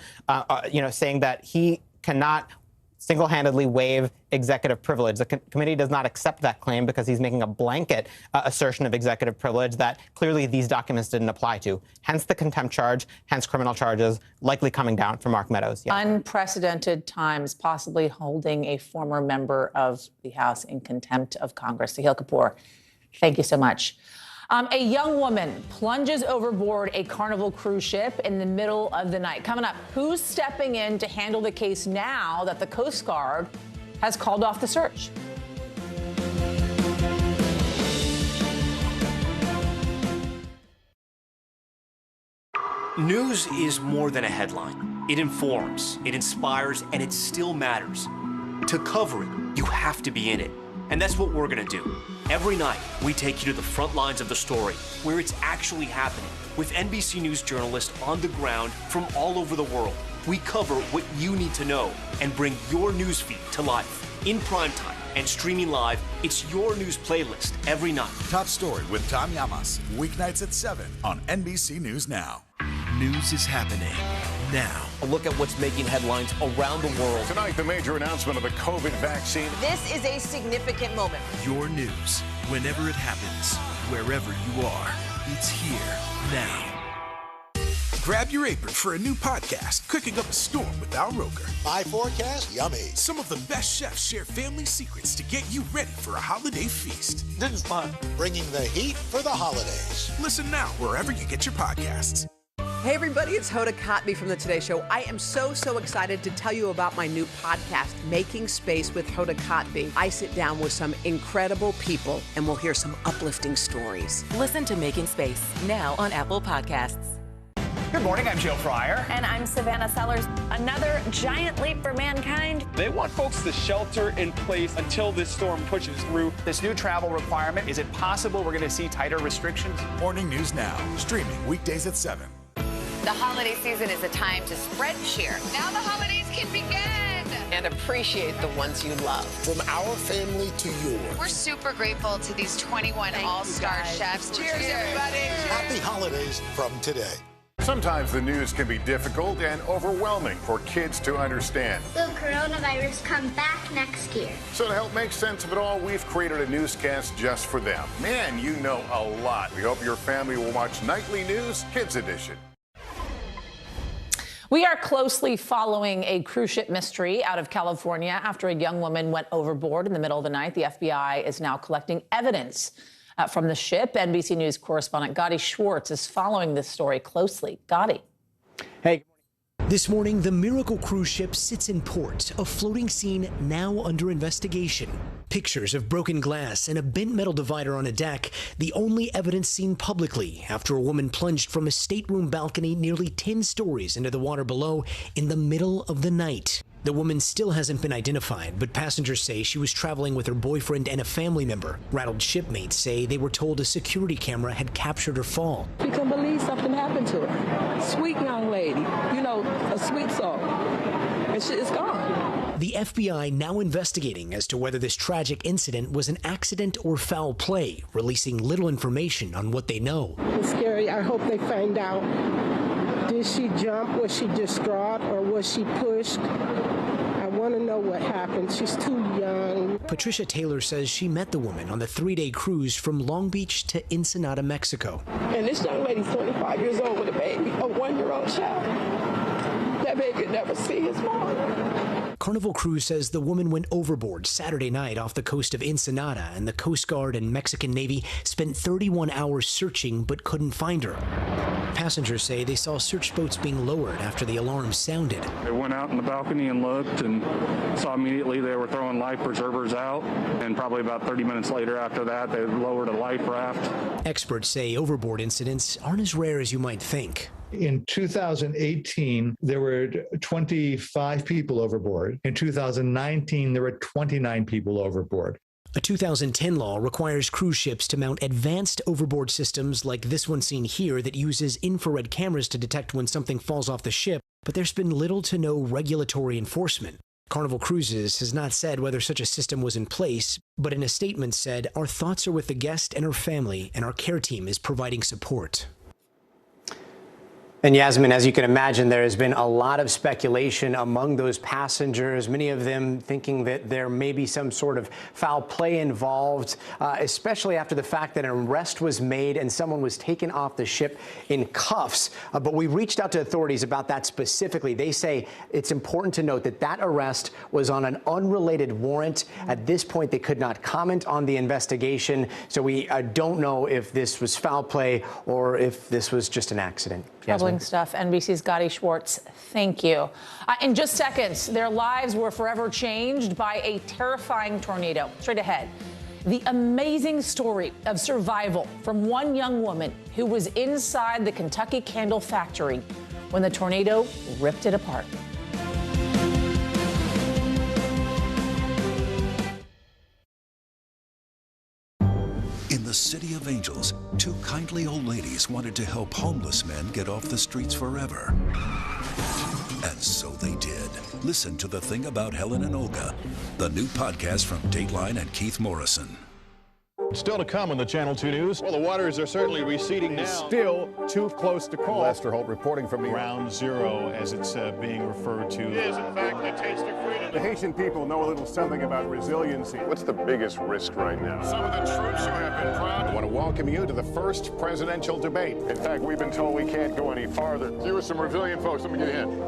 saying that he cannot single-handedly waive executive privilege. The committee does not accept that claim because he's making a blanket assertion of executive privilege that clearly these documents didn't apply to. Hence the contempt charge, hence criminal charges likely coming down for Mark Meadows. Yeah. Unprecedented times, possibly holding a former member of the House in contempt of Congress. Sahil Kapoor, thank you so much. A young woman plunges overboard a Carnival cruise ship in the middle of the night. Coming up, who's stepping in to handle the case now that the Coast Guard has called off the search? News is more than a headline. It informs, it inspires, and it still matters. To cover it, you have to be in it. And that's what we're gonna do. Every night, we take you to the front lines of the story, where it's actually happening, with NBC News journalists on the ground from all over the world. We cover what you need to know and bring your newsfeed to life. In primetime and streaming live, it's your news playlist every night. Top Story with Tom Llamas, weeknights at 7 on NBC News Now. News is happening now. A look at what's making headlines around the world. Tonight, the major announcement of the COVID vaccine. This is a significant moment. Your news, whenever it happens, wherever you are, it's here now. Grab your apron for a new podcast, Cooking Up a Storm with Al Roker. My forecast, yummy. Some of the best chefs share family secrets to get you ready for a holiday feast. This is fun. Bringing the heat for the holidays. Listen now wherever you get your podcasts. Hey everybody, it's Hoda Kotb from The Today Show. I am so excited to tell you about my new podcast, Making Space with Hoda Kotb. I sit down with some incredible people and we'll hear some uplifting stories. Listen to Making Space now on Apple Podcasts. Good morning, I'm Joe Fryer. And I'm Savannah Sellers. Another giant leap for mankind. They want folks to shelter in place until this storm pushes through. This new travel requirement, is it possible we're going to see tighter restrictions? Morning News Now, streaming weekdays at 7. The holiday season is a time to spread cheer. Now the holidays can begin. And appreciate the ones you love. From our family to yours. We're super grateful to these 21 all-star chefs. Cheers, everybody. Happy holidays from today. Sometimes the news can be difficult and overwhelming for kids to understand. Will coronavirus come back next year? So to help make sense of it all, we've created a newscast just for them. Man, you know a lot. We hope your family will watch Nightly News Kids Edition. We are closely following a cruise ship mystery out of California after a young woman went overboard in the middle of the night. The FBI is now collecting evidence from the ship. NBC News correspondent Gadi Schwartz is following this story closely. Gadi. Hey. This morning, the Miracle cruise ship sits in port, a floating scene now under investigation. Pictures of broken glass and a bent metal divider on a deck, the only evidence seen publicly after a woman plunged from a stateroom balcony nearly 10 stories into the water below in the middle of the night. The woman still hasn't been identified, but passengers say she was traveling with her boyfriend and a family member. Rattled shipmates say they were told a security camera had captured her fall. You can believe something happened to her. Sweet young lady, you know, a sweet soul. And she is gone. The FBI now investigating as to whether this tragic incident was an accident or foul play, releasing little information on what they know. It's scary. I hope they find out. Did she jump? Was she distraught or was she pushed? I want to know what happened. She's too young. Patricia Taylor says she met the woman on the 3-day cruise from Long Beach to Ensenada, Mexico. And this young lady's 25 years old with a baby, a 1-year-old child. That baby could never see his mom. Carnival Cruise says the woman went overboard Saturday night off the coast of Ensenada, and the Coast Guard and Mexican Navy spent 31 hours searching but couldn't find her. Passengers say they saw search boats being lowered after the alarm sounded. They went out on the balcony and looked and saw immediately they were throwing life preservers out, and probably about 30 minutes later after that they lowered a life raft. Experts say overboard incidents aren't as rare as you might think. In 2018, there were 25 people overboard. In 2019, there were 29 people overboard. A 2010 law requires cruise ships to mount advanced overboard systems like this one seen here that uses infrared cameras to detect when something falls off the ship, but there's been little to no regulatory enforcement. Carnival Cruises has not said whether such a system was in place, but in a statement said, "Our thoughts are with the guest and her family, and our care team is providing support." And Yasmin, as you can imagine, there has been a lot of speculation among those passengers, many of them thinking that there may be some sort of foul play involved, especially after the fact that an arrest was made and someone was taken off the ship in cuffs. But we reached out to authorities about that specifically. They say it's important to note that that arrest was on an unrelated warrant. At this point, they could not comment on the investigation. So we don't know if this was foul play or if this was just an accident. Troubling stuff. NBC's Gadi Schwartz, thank you. In just seconds, their lives were forever changed by a terrifying tornado. Straight ahead, the amazing story of survival from one young woman who was inside the Kentucky Candle Factory when the tornado ripped it apart. In the City of Angels, 2 kindly old ladies wanted to help homeless men get off the streets forever. And so they did. Listen to The Thing About Helen and Olga, the new podcast from Dateline and Keith Morrison. Still to come on the Channel 2 News. Well, the waters are certainly receding now. Still too close to call. Lester Holt reporting from Ground Zero, as it's being referred to. It is, in fact, a taste of freedom. The Haitian people know a little something about resiliency. What's the biggest risk right now? Some of the troops who have been proud. I want to welcome you to the first presidential debate. In fact, we've been told we can't go any farther. You with some resilient folks, let me get a hint.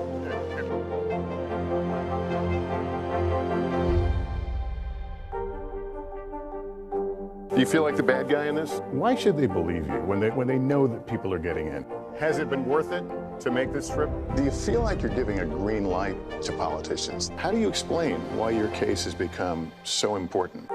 Do you feel like the bad guy in this? Why should they believe you when they know that people are getting in? Has it been worth it to make this trip? Do you feel like you're giving a green light to politicians? How do you explain why your case has become so important?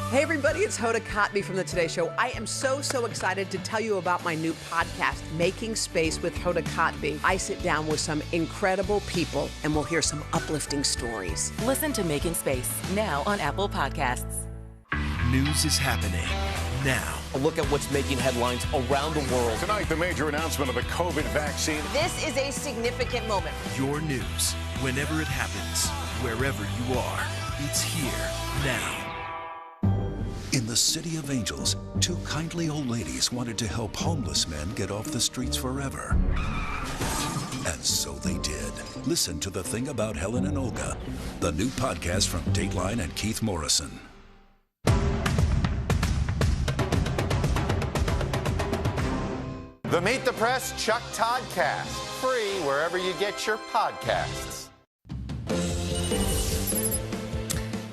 Hey everybody, it's Hoda Kotb from the Today Show. I am so excited to tell you about my new podcast, Making Space with Hoda Kotb. I sit down with some incredible people and we'll hear some uplifting stories. Listen to Making Space now on Apple Podcasts. News is happening now. A look at what's making headlines around the world. Tonight, the major announcement of the COVID vaccine. This is a significant moment. Your news, whenever it happens, wherever you are, it's here now. In the City of Angels, two kindly old ladies wanted to help homeless men get off the streets forever. And so they did. Listen to The Thing About Helen and Olga, the new podcast from Dateline and Keith Morrison. The Meet the Press Chuck Todd Cast, free wherever you get your podcasts.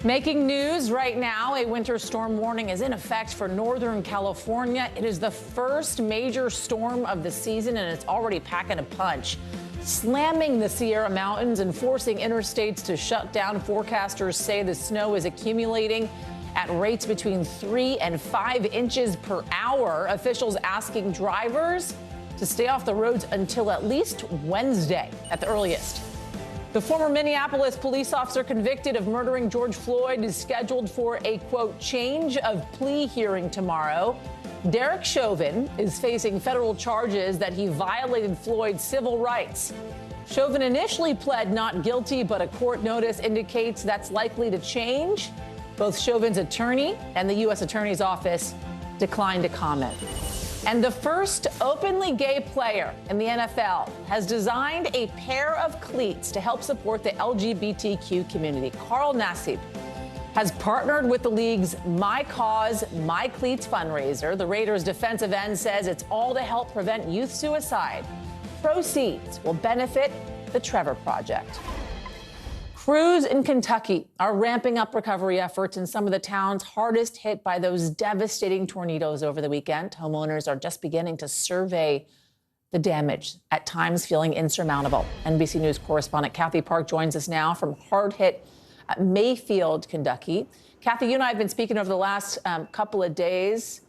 Making news right now, a winter storm warning is in effect for Northern California. It is the first major storm of the season, and it's already packing a punch, slamming the Sierra Mountains and forcing interstates to shut down. Forecasters say the snow is accumulating at rates between 3 and 5 inches per hour. Officials asking drivers to stay off the roads until at least Wednesday at the earliest. The former Minneapolis police officer convicted of murdering George Floyd is scheduled for a, quote, change of plea hearing tomorrow. Derek Chauvin is facing federal charges that he violated Floyd's civil rights. Chauvin initially pled not guilty, but a court notice indicates that's likely to change. Both Chauvin's attorney and the U.S. Attorney's Office declined to comment. And the first openly gay player in the NFL has designed a pair of cleats to help support the LGBTQ community. Carl Nassib has partnered with the league's My Cause, My Cleats fundraiser. The Raiders' defensive end says it's all to help prevent youth suicide. Proceeds will benefit the Trevor Project. Crews in Kentucky are ramping up recovery efforts in some of the towns hardest hit by those devastating tornadoes over the weekend. Homeowners are just beginning to survey the damage, at times feeling insurmountable. NBC News correspondent Kathy Park joins us now from hard-hit Mayfield, Kentucky. Kathy, you and I have been speaking over the last couple of days,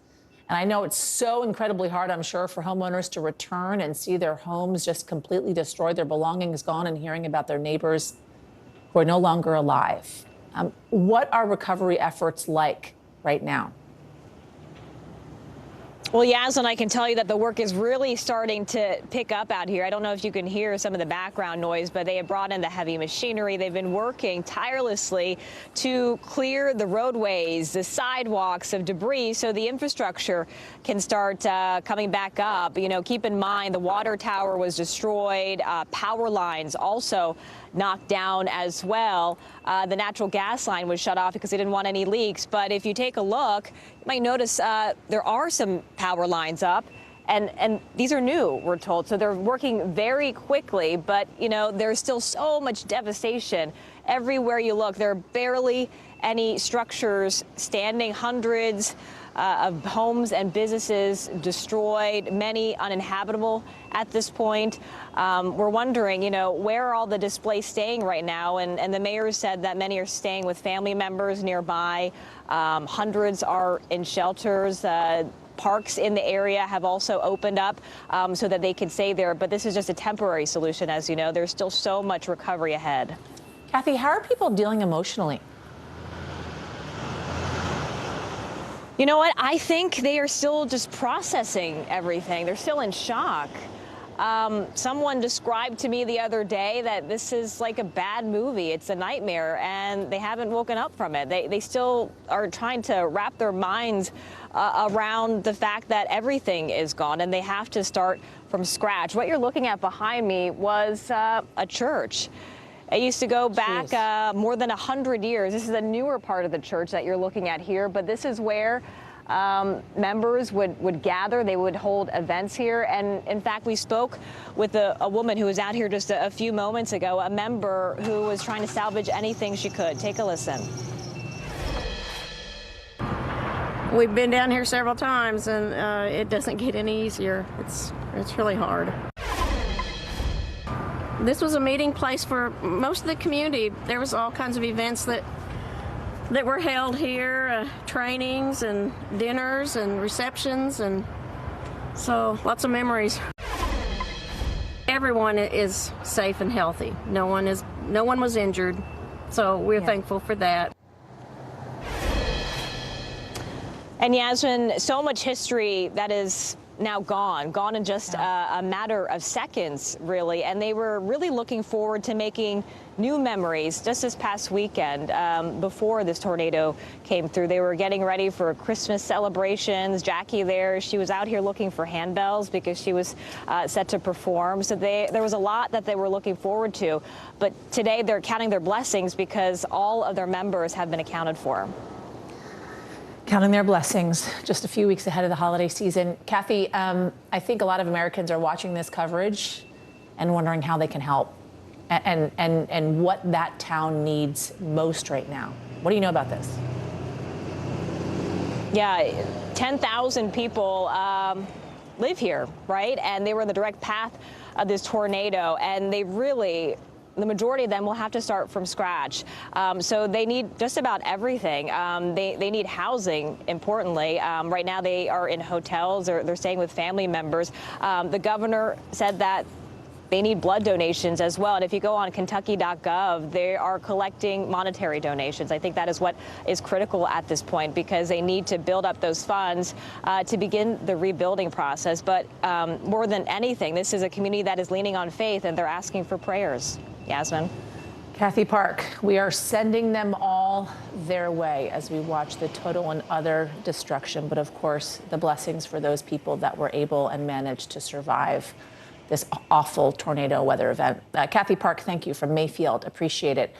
and I know it's so incredibly hard, I'm sure, for homeowners to return and see their homes just completely destroyed, their belongings gone, and hearing about their neighbors who are no longer alive. What are recovery efforts like right now? Well, Yasmin, I can tell you that the work is really starting to pick up out here. I don't know if you can hear some of the background noise, but they have brought in the heavy machinery. They've been working tirelessly to clear the roadways, the sidewalks of debris so the infrastructure can start coming back up. You know, keep in mind the water tower was destroyed, power lines also knocked down as well. The natural gas line was shut off because they didn't want any leaks. But if you take a look, you might notice there are some power lines up. And these are new, we're told. So they're working very quickly. But, you know, there's still so much devastation. Everywhere you look, there are barely any structures standing, hundreds of homes and businesses destroyed, many uninhabitable at this point. We're wondering, you know, where are all the displaced staying right now? And the mayor said that many are staying with family members nearby. Hundreds are in shelters. Parks in the area have also opened up so that they can stay there. But this is just a temporary solution, as you know. There's still so much recovery ahead. Kathy, how are people dealing emotionally? You know what? I think they are still just processing everything. They're still in shock. Someone described to me the other day that this is like a bad movie. It's a nightmare, and they haven't woken up from it. They still are trying to wrap their minds around the fact that everything is gone, and they have to start from scratch. What you're looking at behind me was a church. It used to go back more than 100 years. This is a newer part of the church that you're looking at here, but this is where members would gather. They would hold events here. And in fact, we spoke with a woman who was out here just a few moments ago, a member who was trying to salvage anything she could. Take a listen. We've been down here several times, and it doesn't get any easier. It's really hard. This was a meeting place for most of the community. There was all kinds of events that were held here, trainings and dinners and receptions, and so lots of memories. Everyone is safe and healthy. No one was injured, so we're thankful for that. And Yasmin, so much history that is now gone in just a matter of seconds, really. And they were really looking forward to making new memories just this past weekend before this tornado came through. They were getting ready for Christmas celebrations. Jackie there, she was out here looking for handbells because she was set to perform. So there was a lot that they were looking forward to. But today they're counting their blessings because all of their members have been accounted for. Counting their blessings just a few weeks ahead of the holiday season. Kathy, I think a lot of Americans are watching this coverage and wondering how they can help and what that town needs most right now. What do you know about this? Yeah, 10,000 people live here, right? And they were in the direct path of this tornado, and the majority of them will have to start from scratch. So they need just about everything. They need housing, importantly. Right now they are in hotels, or they're staying with family members. The governor said that they need blood donations as well. And if you go on Kentucky.gov, they are collecting monetary donations. I think that is what is critical at this point, because they need to build up those funds to begin the rebuilding process. But more than anything, this is a community that is leaning on faith, and they're asking for prayers. Yasmin. Kathy Park, we are sending them all their way as we watch the total and utter destruction, but of course the blessings for those people that were able and managed to survive this awful tornado weather event. Kathy Park, thank you from Mayfield. Appreciate it.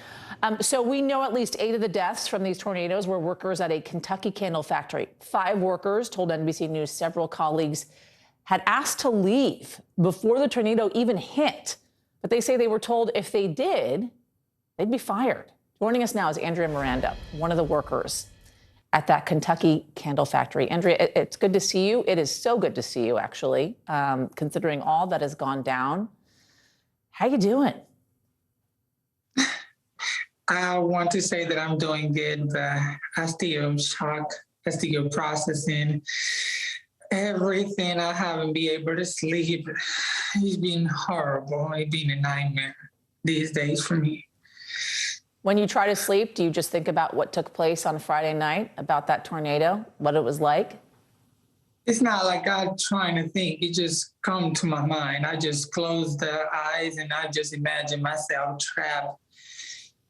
So we know at least 8 of the deaths from these tornadoes were workers at a Kentucky candle factory. 5 workers told NBC News several colleagues had asked to leave before the tornado even hit. But they say they were told if they did, they'd be fired. Joining us now is Andrea Miranda, one of the workers at that Kentucky candle factory. Andrea, it's good to see you. It is so good to see you, actually, considering all that has gone down. How you doing? I want to say that I'm doing good, but I still am shocked. I still processing everything. I haven't been able to sleep. It's been horrible. It's been a nightmare these days for me. When you try to sleep, do you just think about what took place on Friday night, about that tornado, what it was like? It's not like I'm trying to think. It just comes to my mind. I just close the eyes and I just imagine myself trapped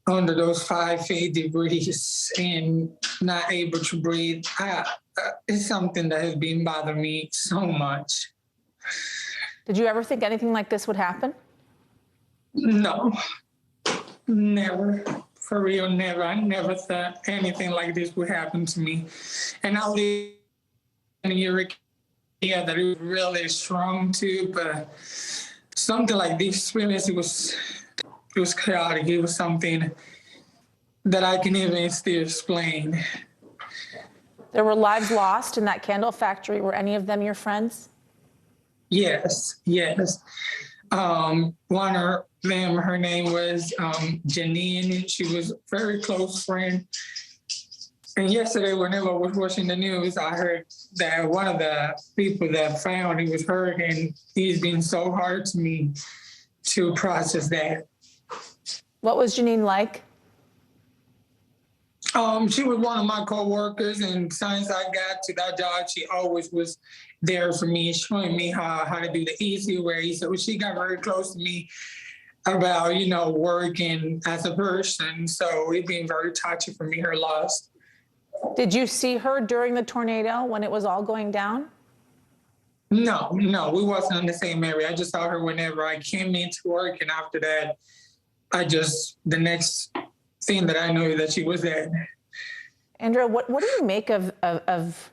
under those 5 feet degrees and not able to breathe. It's something that has been bothering me so much. Did you ever think anything like this would happen? No, never. For real, never. I never thought anything like this would happen to me. And I live in Eureka that is really strong too, but something like this, really, it was chaotic. It was something that I can even still explain. There were lives lost in that candle factory. Were any of them your friends? Yes. One of them, her name was Janine. She was a very close friend. And yesterday, whenever I was watching the news, I heard that one of the people that found he was hurt, and it's been so hard to me to process that. What was Janine like? She was one of my coworkers, and since I got to that job, she always was there for me, showing me how to do the easy way. So she got very close to me about, working as a person. So it's been very touchy for me, her loss. Did you see her during the tornado when it was all going down? No, we wasn't in the same area. I just saw her whenever I came into work, and after that, the next thing that I knew that she was dead. Andrea, what do you make of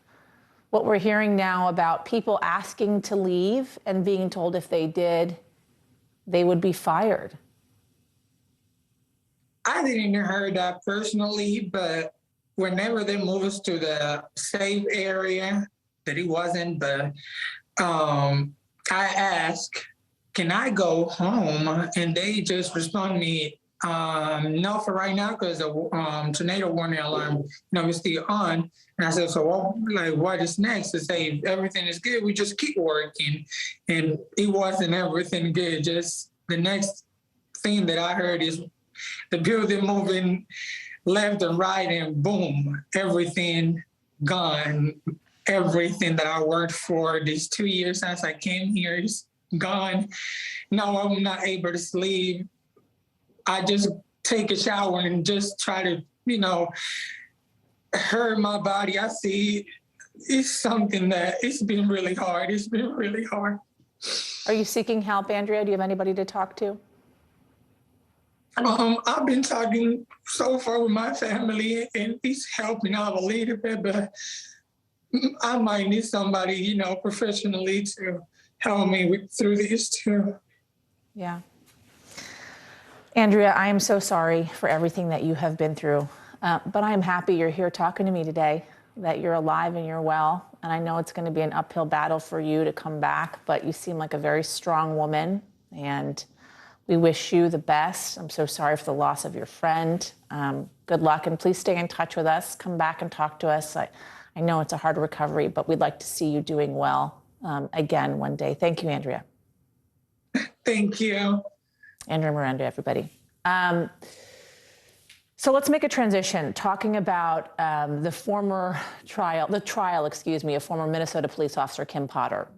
what we're hearing now about people asking to leave and being told if they did, they would be fired? I didn't hear that personally, but whenever they move us to the safe area, that he wasn't, but I asked, can I go home? And they just respond to me, no, for right now, because the tornado warning alarm, is still on. And I said, so what is next? To say everything is good, we just keep working. And it wasn't everything good. Just the next thing that I heard is the building moving left and right, and boom, everything gone. Everything that I worked for these 2 years since I came here is gone. Now I'm not able to sleep. I just take a shower and just try to, hurt my body. I see it's something that it's been really hard. It's been really hard. Are you seeking help, Andrea? Do you have anybody to talk to? I've been talking so far with my family, and it's helping out a little bit, but I might need somebody, professionally to help me through this too. Yeah. Andrea, I am so sorry for everything that you have been through, but I am happy you're here talking to me today, that you're alive and you're well. And I know it's going to be an uphill battle for you to come back, but you seem like a very strong woman, and we wish you the best. I'm so sorry for the loss of your friend. Good luck, and please stay in touch with us. Come back and talk to us. I know it's a hard recovery, but we'd like to see you doing well again one day. Thank you, Andrea. Thank you. Andrea Miranda, everybody. So let's make a transition, talking about the trial of former Minnesota police officer Kim Potter.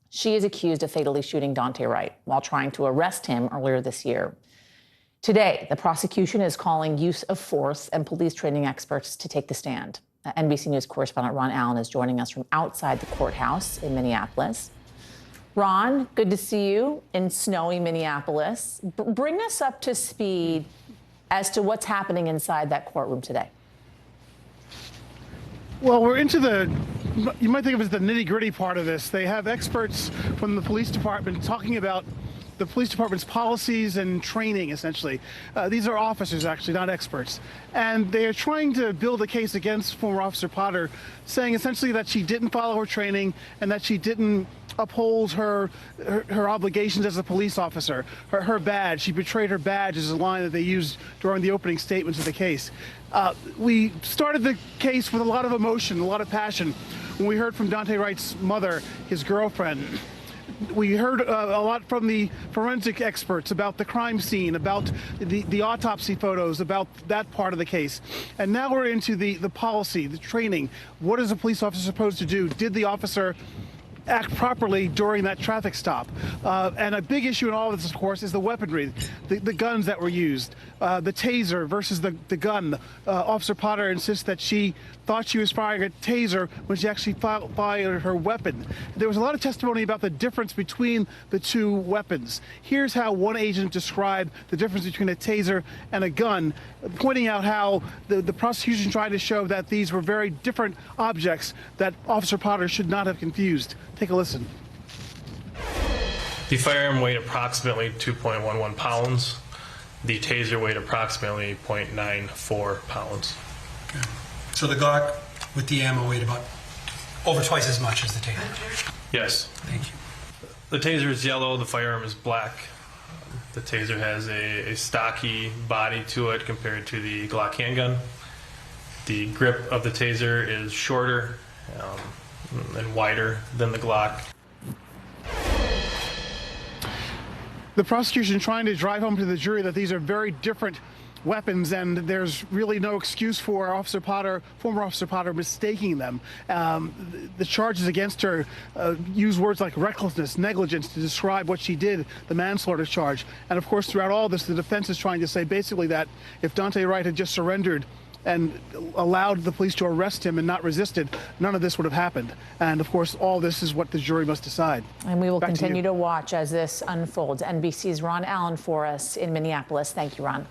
She is accused of fatally shooting Daunte Wright while trying to arrest him earlier this year. Today, the prosecution is calling use of force and police training experts to take the stand. NBC News correspondent Ron Allen is joining us from outside the courthouse in Minneapolis. Ron, good to see you in snowy Minneapolis. Bring us up to speed as to what's happening inside that courtroom today. Well, we're into you might think of it as the nitty-gritty part of this. They have experts from the police department talking about the police department's policies and training, essentially. These are officers, actually, not experts. And they are trying to build a case against former Officer Potter, saying essentially that she didn't follow her training and that she didn't uphold her obligations as a police officer. Her badge, she betrayed her badge, is a line that they used during the opening statements of the case. We started the case with a lot of emotion, a lot of passion. When we heard from Daunte Wright's mother, his girlfriend, we heard a lot from the forensic experts about the crime scene, about the autopsy photos, about that part of the case. And now we're into the policy, the training. What is a police officer supposed to do? Did the officer act properly during that traffic stop? And a big issue in all of this, of course, is the weaponry, the guns that were used, the taser versus the gun. Officer Potter insists that she thought she was firing a taser when she actually fired her weapon. There was a lot of testimony about the difference between the two weapons. Here's how one agent described the difference between a taser and a gun, pointing out how the prosecution tried to show that these were very different objects that Officer Potter should not have confused. Take a listen. The firearm weighed approximately 2.11 pounds. The taser weighed approximately 0.94 pounds. Okay. So the Glock with the ammo weighed about over twice as much as the taser? Yes. Thank you. The taser is yellow, the firearm is black. The taser has a stocky body to it compared to the Glock handgun. The grip of the taser is shorter and wider than the Glock. The prosecution trying to drive home to the jury that these are very different weapons, and there's really no excuse for former Officer Potter, mistaking them. The charges against her use words like recklessness, negligence to describe what she did, the manslaughter charge. And of course, throughout all this, the defense is trying to say basically that if Daunte Wright had just surrendered and allowed the police to arrest him and not resisted, none of this would have happened. And of course, all this is what the jury must decide. And we will continue to watch as this unfolds. NBC's Ron Allen for us in Minneapolis. Thank you, Ron.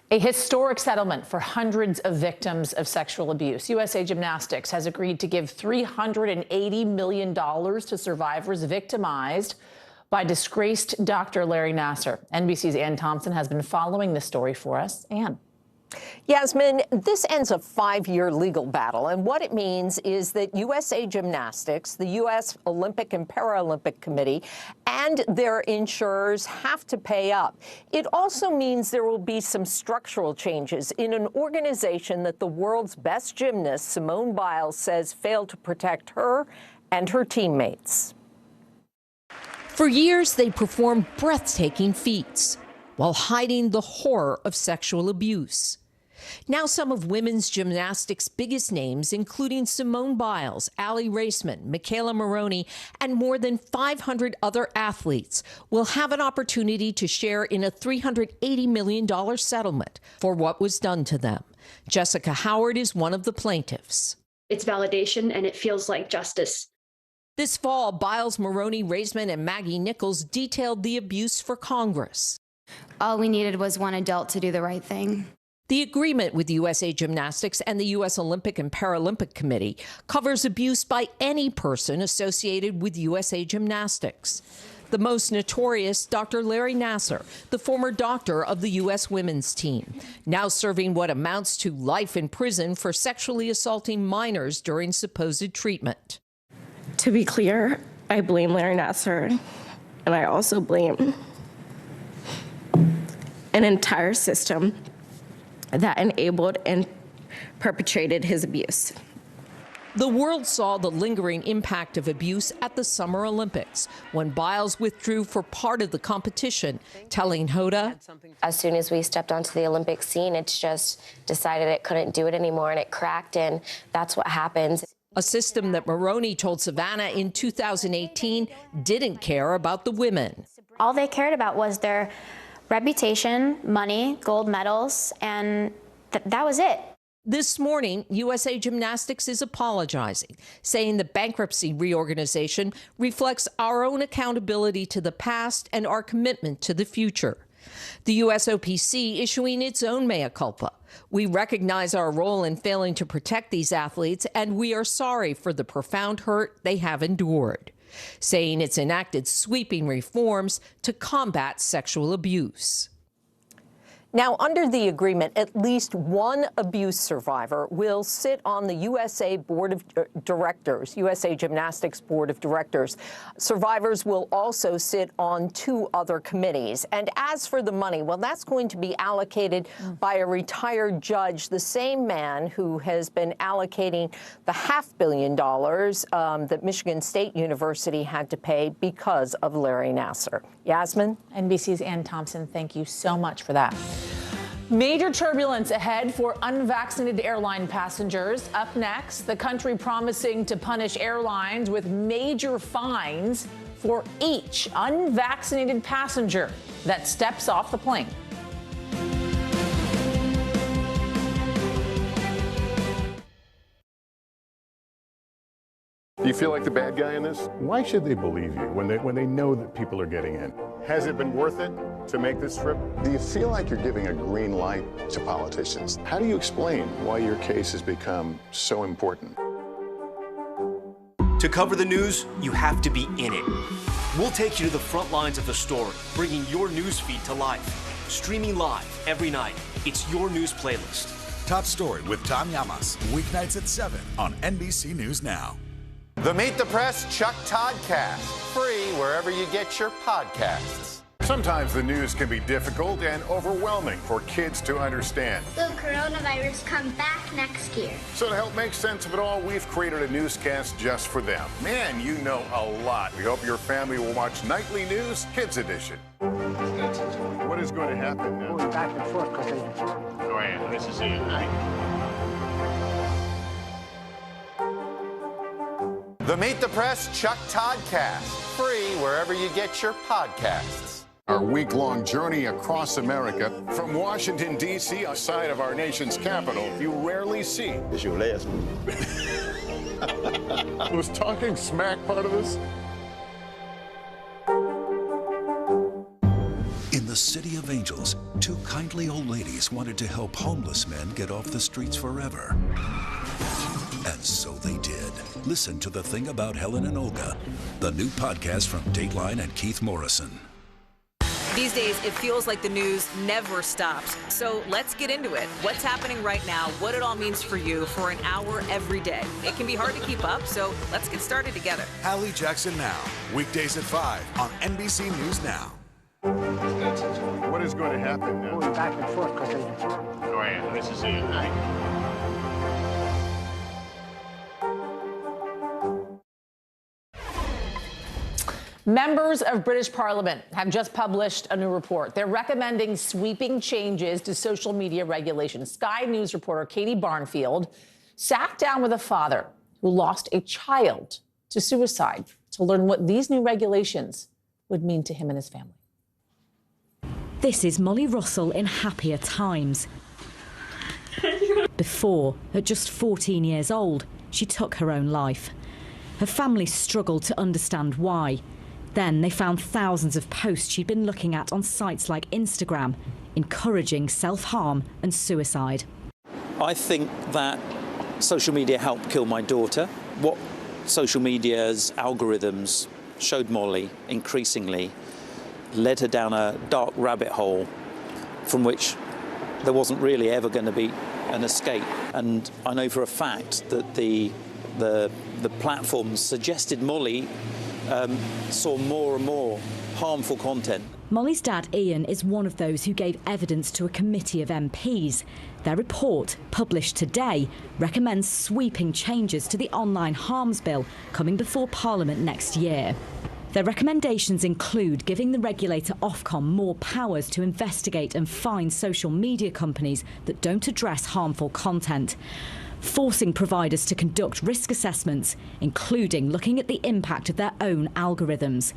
A historic settlement for hundreds of victims of sexual abuse. USA Gymnastics has agreed to give $380 million to survivors victimized by disgraced Dr. Larry Nassar. NBC's Ann Thompson has been following this story for us. Ann. Yasmin, this ends a 5-year legal battle, and what it means is that USA Gymnastics, the U.S. Olympic and Paralympic Committee, and their insurers have to pay up. It also means there will be some structural changes in an organization that the world's best gymnast, Simone Biles, says failed to protect her and her teammates. For years, they performed breathtaking feats while hiding the horror of sexual abuse. Now some of women's gymnastics' biggest names, including Simone Biles, Aly Raisman, Michaela Maroney, and more than 500 other athletes, will have an opportunity to share in a $380 million settlement for what was done to them. Jessica Howard is one of the plaintiffs. It's validation and it feels like justice. This fall, Biles, Maroney, Raisman, and Maggie Nichols detailed the abuse for Congress. All we needed was one adult to do the right thing. The agreement with USA Gymnastics and the U.S. Olympic and Paralympic Committee covers abuse by any person associated with USA Gymnastics. The most notorious, Dr. Larry Nassar, the former doctor of the U.S. women's team, now serving what amounts to life in prison for sexually assaulting minors during supposed treatment. To be clear, I blame Larry Nassar, and I also blame an entire system that enabled and perpetrated his abuse. The world saw the lingering impact of abuse at the Summer Olympics when Biles withdrew for part of the competition, telling Hoda, as soon as we stepped onto the Olympic scene, it's just decided it couldn't do it anymore and it cracked, and that's what happens. A system that Maroney told Savannah in 2018 didn't care about the women. All they cared about was their reputation, money, gold medals, and that was it. This morning, USA Gymnastics is apologizing, saying the bankruptcy reorganization reflects our own accountability to the past and our commitment to the future. The USOPC issuing its own mea culpa. We recognize our role in failing to protect these athletes, and we are sorry for the profound hurt they have endured, saying it's enacted sweeping reforms to combat sexual abuse. Now, under the agreement, at least one abuse survivor will sit on the USA Board of Directors, USA Gymnastics Board of Directors. Survivors will also sit on 2 other committees. And as for the money, well, that's going to be allocated by a retired judge, the same man who has been allocating the $500 million that Michigan State University had to pay because of Larry Nassar. Yasmin? NBC's Ann Thompson, thank you so much for that. Major turbulence ahead for unvaccinated airline passengers. Up next, the country promising to punish airlines with major fines for each unvaccinated passenger that steps off the plane. Do you feel like the bad guy in this? Why should they believe you when they know that people are getting in? Has it been worth it to make this trip? Do you feel like you're giving a green light to politicians? How do you explain why your case has become so important? To cover the news, you have to be in it. We'll take you to the front lines of the story, bringing your news feed to life. Streaming live every night. It's your news playlist. Top Story with Tom Llamas, weeknights at 7 on NBC News Now. The Meet the Press Chuck Toddcast, free wherever you get your podcasts. Sometimes the news can be difficult and overwhelming for kids to understand. Will coronavirus come back next year? So to help make sense of it all, we've created a newscast just for them. Man, you know a lot. We hope your family will watch Nightly News Kids Edition. What is is going to happen now? Going back and forth because they... Oh, yeah, this is it, right? The Meet the Press Chuck Todd Cast, free wherever you get your podcasts. Our week-long journey across America from Washington, D.C., outside of our nation's capital, you rarely see. It's your last one. Was talking smack part of this? In the City of Angels, two kindly old ladies wanted to help homeless men get off the streets forever. And so they did. Listen to The Thing About Helen and Olga, the new podcast from Dateline and Keith Morrison. These days, it feels like the news never stops. So let's get into it. What's happening right now, what it all means for you for an hour every day. It can be hard to keep up, so let's get started together. Hallie Jackson Now, weekdays at 5 on NBC News Now. What is going to happen now? Going back and forth because they... Oh, yeah, this is it, right? Members of British Parliament have just published a new report. They're recommending sweeping changes to social media regulations. Sky News reporter Katie Barnfield sat down with a father who lost a child to suicide to learn what these new regulations would mean to him and his family. This is Molly Russell in happier times. Before, at just 14 years old, she took her own life. Her family struggled to understand why. Then they found thousands of posts she'd been looking at on sites like Instagram, encouraging self-harm and suicide. I think that social media helped kill my daughter. What social media's algorithms showed Molly increasingly led her down a dark rabbit hole from which there wasn't really ever going to be an escape. And I know for a fact that the platforms suggested Molly saw more and more harmful content. Molly's dad, Ian, is one of those who gave evidence to a committee of MPs. Their report, published today, recommends sweeping changes to the online harms bill coming before Parliament next year. Their recommendations include giving the regulator Ofcom more powers to investigate and fine social media companies that don't address harmful content, forcing providers to conduct risk assessments, including looking at the impact of their own algorithms,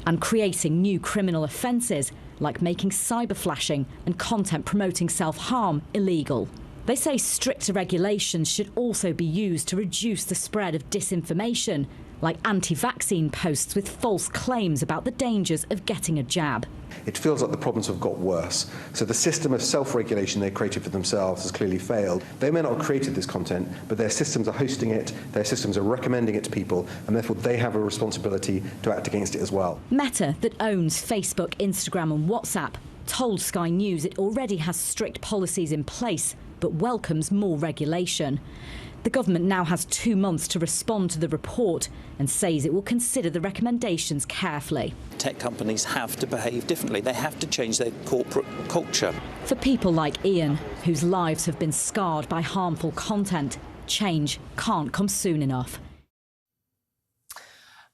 and creating new criminal offences like making cyberflashing and content promoting self-harm illegal. They say stricter regulations should also be used to reduce the spread of disinformation, like anti-vaccine posts with false claims about the dangers of getting a jab. It feels like the problems have got worse. So the system of self-regulation they created for themselves has clearly failed. They may not have created this content, but their systems are hosting it, their systems are recommending it to people, and therefore they have a responsibility to act against it as well. Meta, that owns Facebook, Instagram and WhatsApp, told Sky News it already has strict policies in place, but welcomes more regulation. The government now has 2 months to respond to the report and says it will consider the recommendations carefully. Tech companies have to behave differently. They have to change their corporate culture. For people like Ian, whose lives have been scarred by harmful content, change can't come soon enough.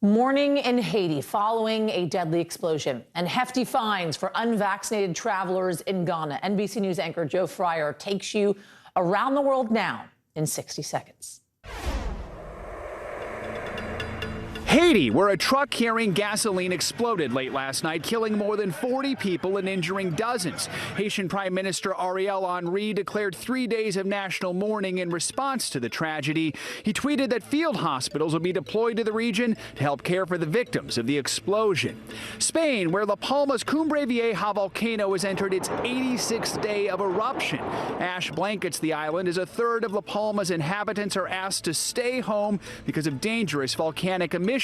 Mourning in Haiti following a deadly explosion and hefty fines for unvaccinated travelers in Ghana. NBC News anchor Joe Fryer takes you around the world now in 60 seconds. Haiti, where a truck carrying gasoline exploded late last night, killing more than 40 people and injuring dozens. Haitian Prime Minister Ariel Henry declared 3 days of national mourning in response to the tragedy. He tweeted that field hospitals will be deployed to the region to help care for the victims of the explosion. Spain, where La Palma's Cumbre Vieja volcano has entered its 86th day of eruption. Ash blankets the island as a third of La Palma's inhabitants are asked to stay home because of dangerous volcanic emissions.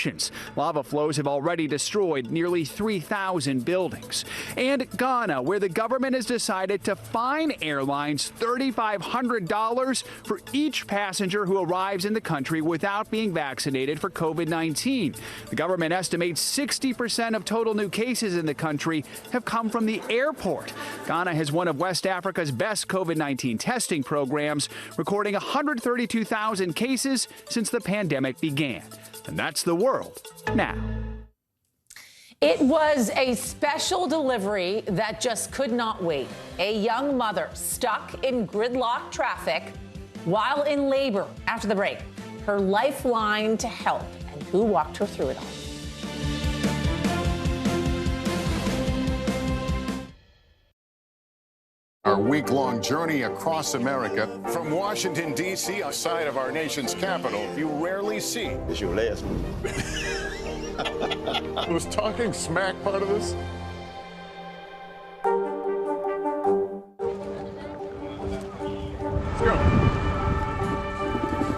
Lava flows have already destroyed nearly 3,000 buildings. And Ghana, where the government has decided to fine airlines $3,500 for each passenger who arrives in the country without being vaccinated for COVID-19. The government estimates 60% of total new cases in the country have come from the airport. Ghana has one of West Africa's best COVID-19 testing programs, recording 132,000 cases since the pandemic began. And that's the world now. It was a special delivery that just could not wait. A young mother stuck in gridlock traffic while in labor. After the break, her lifeline to help and who walked her through it all. Our week-long journey across America from Washington, D.C., outside of our nation's capital, you rarely see. It's your last move. Was talking smack part of this? Let's go.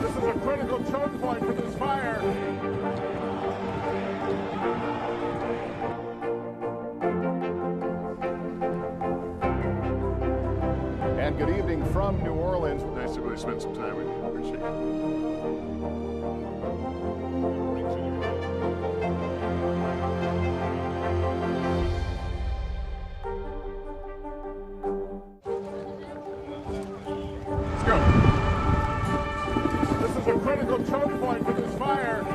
This is a critical choke point for this fire. And good evening from New Orleans. Nice to really spend some time with you. Appreciate it. A critical choke point for this fire.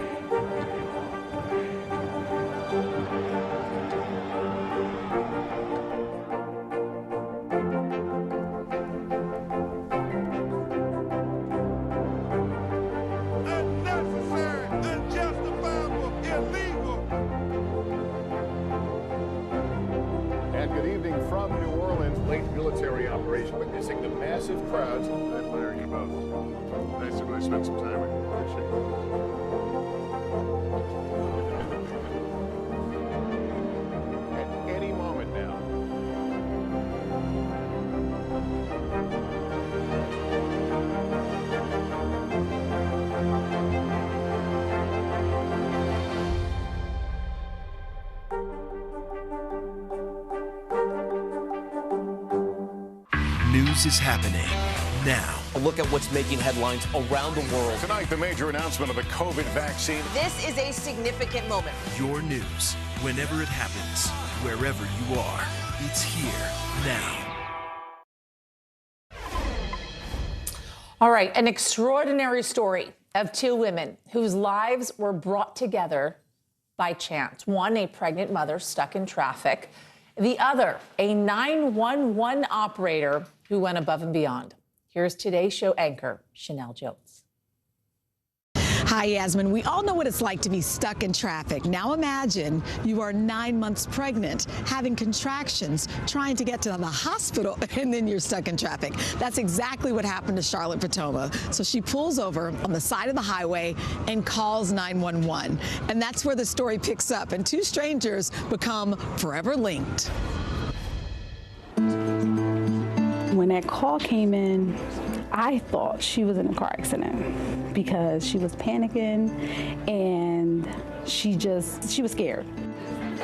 Unnecessary, unjustifiable, illegal. And good evening from New Orleans. Late military operation witnessing the massive crowds. I admire you both. Nice to really spend some time with you. Appreciate it. At any moment now. News is happening now. A look at what's making headlines around the world. Tonight, the major announcement of the COVID vaccine. This is a significant moment. Your news, whenever it happens, wherever you are, it's here now. All right, an extraordinary story of two women whose lives were brought together by chance. One, a pregnant mother stuck in traffic. The other, a 911 operator who went above and beyond. Here's Today's Show anchor, Chanel Jones. Hi, Yasmin. We all know what it's like to be stuck in traffic. Now imagine you are 9 months pregnant, having contractions, trying to get to the hospital, and then you're stuck in traffic. That's exactly what happened to Charlotte Fatoma. So she pulls over on the side of the highway and calls 911. And that's where the story picks up, and two strangers become forever linked. When that call came in, I thought she was in a car accident because she was panicking and she was scared.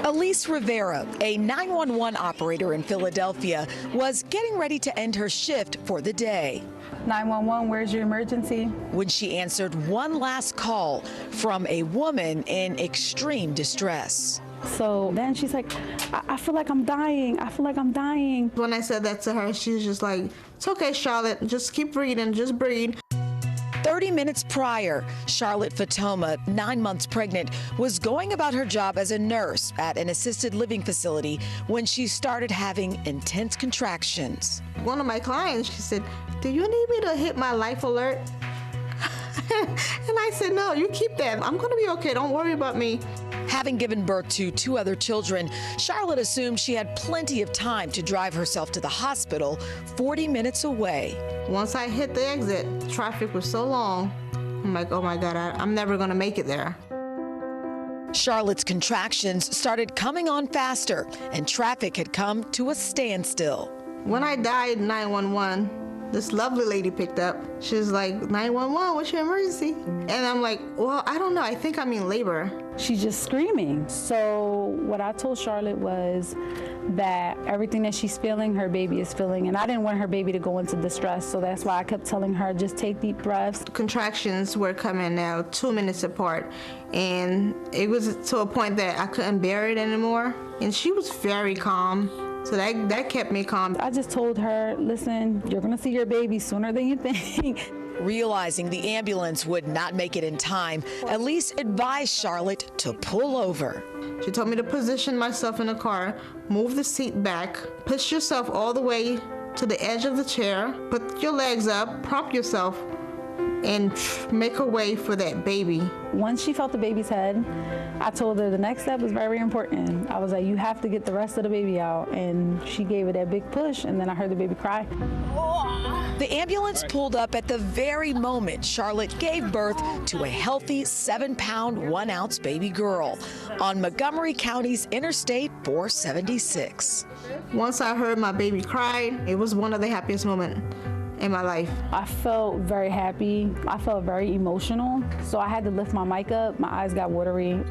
Elise Rivera, a 911 operator in Philadelphia, was getting ready to end her shift for the day. 911, where's your emergency? When she answered one last call from a woman in extreme distress. So then she's like, I feel like I'm dying. I feel like I'm dying. When I said that to her, she was just like, it's okay, Charlotte. Just keep breathing. Just breathe. 30 minutes prior, Charlotte Fatoma, 9 months pregnant, was going about her job as a nurse at an assisted living facility when she started having intense contractions. One of my clients, she said, do you need me to hit my life alert? And I said, no, you keep that. I'm going to be okay. Don't worry about me. Having given birth to two other children, Charlotte assumed she had plenty of time to drive herself to the hospital 40 minutes away. Once I hit the exit, traffic was so long. I'm like, oh my God, I'm never going to make it there. Charlotte's contractions started coming on faster, and traffic had come to a standstill. When I dialed 911, this lovely lady picked up. She was like, 911, what's your emergency? And I'm like, well, I don't know. I think I'm in labor. She's just screaming. So what I told Charlotte was that everything that she's feeling, her baby is feeling. And I didn't want her baby to go into distress. So that's why I kept telling her, just take deep breaths. Contractions were coming now 2 minutes apart. And it was to a point that I couldn't bear it anymore. And she was very calm. So that kept me calm. I just told her, listen, you're going to see your baby sooner than you think. Realizing the ambulance would not make it in time, Elise advised Charlotte to pull over. She told me to position myself in the car, move the seat back, push yourself all the way to the edge of the chair, put your legs up, prop yourself, and make a way for that baby. Once she felt the baby's head, I told her the next step was very important. I was like, you have to get the rest of the baby out. And she gave it that big push, and then I heard the baby cry. The ambulance pulled up at the very moment Charlotte gave birth to a healthy 7-pound, 1-ounce baby girl on Montgomery County's Interstate 476. Once I heard my baby cry, it was one of the happiest moments in my life. I felt very happy. I felt very emotional. So I had to lift my mic up. My eyes got watery.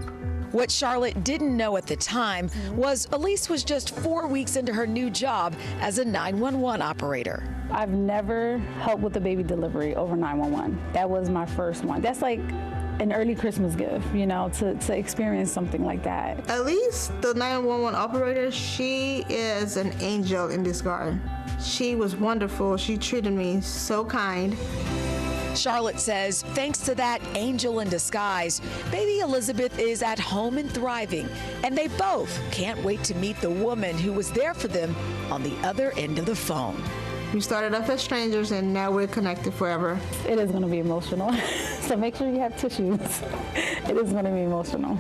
What Charlotte didn't know at the time was Elise was just 4 weeks into her new job as a 911 operator. I've never helped with a baby delivery over 911. That was my first one. That's like an early Christmas gift, you know, to experience something like that. Elise, the 911 operator, she is an angel in disguise. She was wonderful. She treated me so kind. Charlotte says thanks to that angel in disguise, baby Elizabeth is at home and thriving, and they both can't wait to meet the woman who was there for them on the other end of the phone. We started off as strangers, and now we're connected forever. It is going to be emotional, so make sure you have tissues. It is going to be emotional.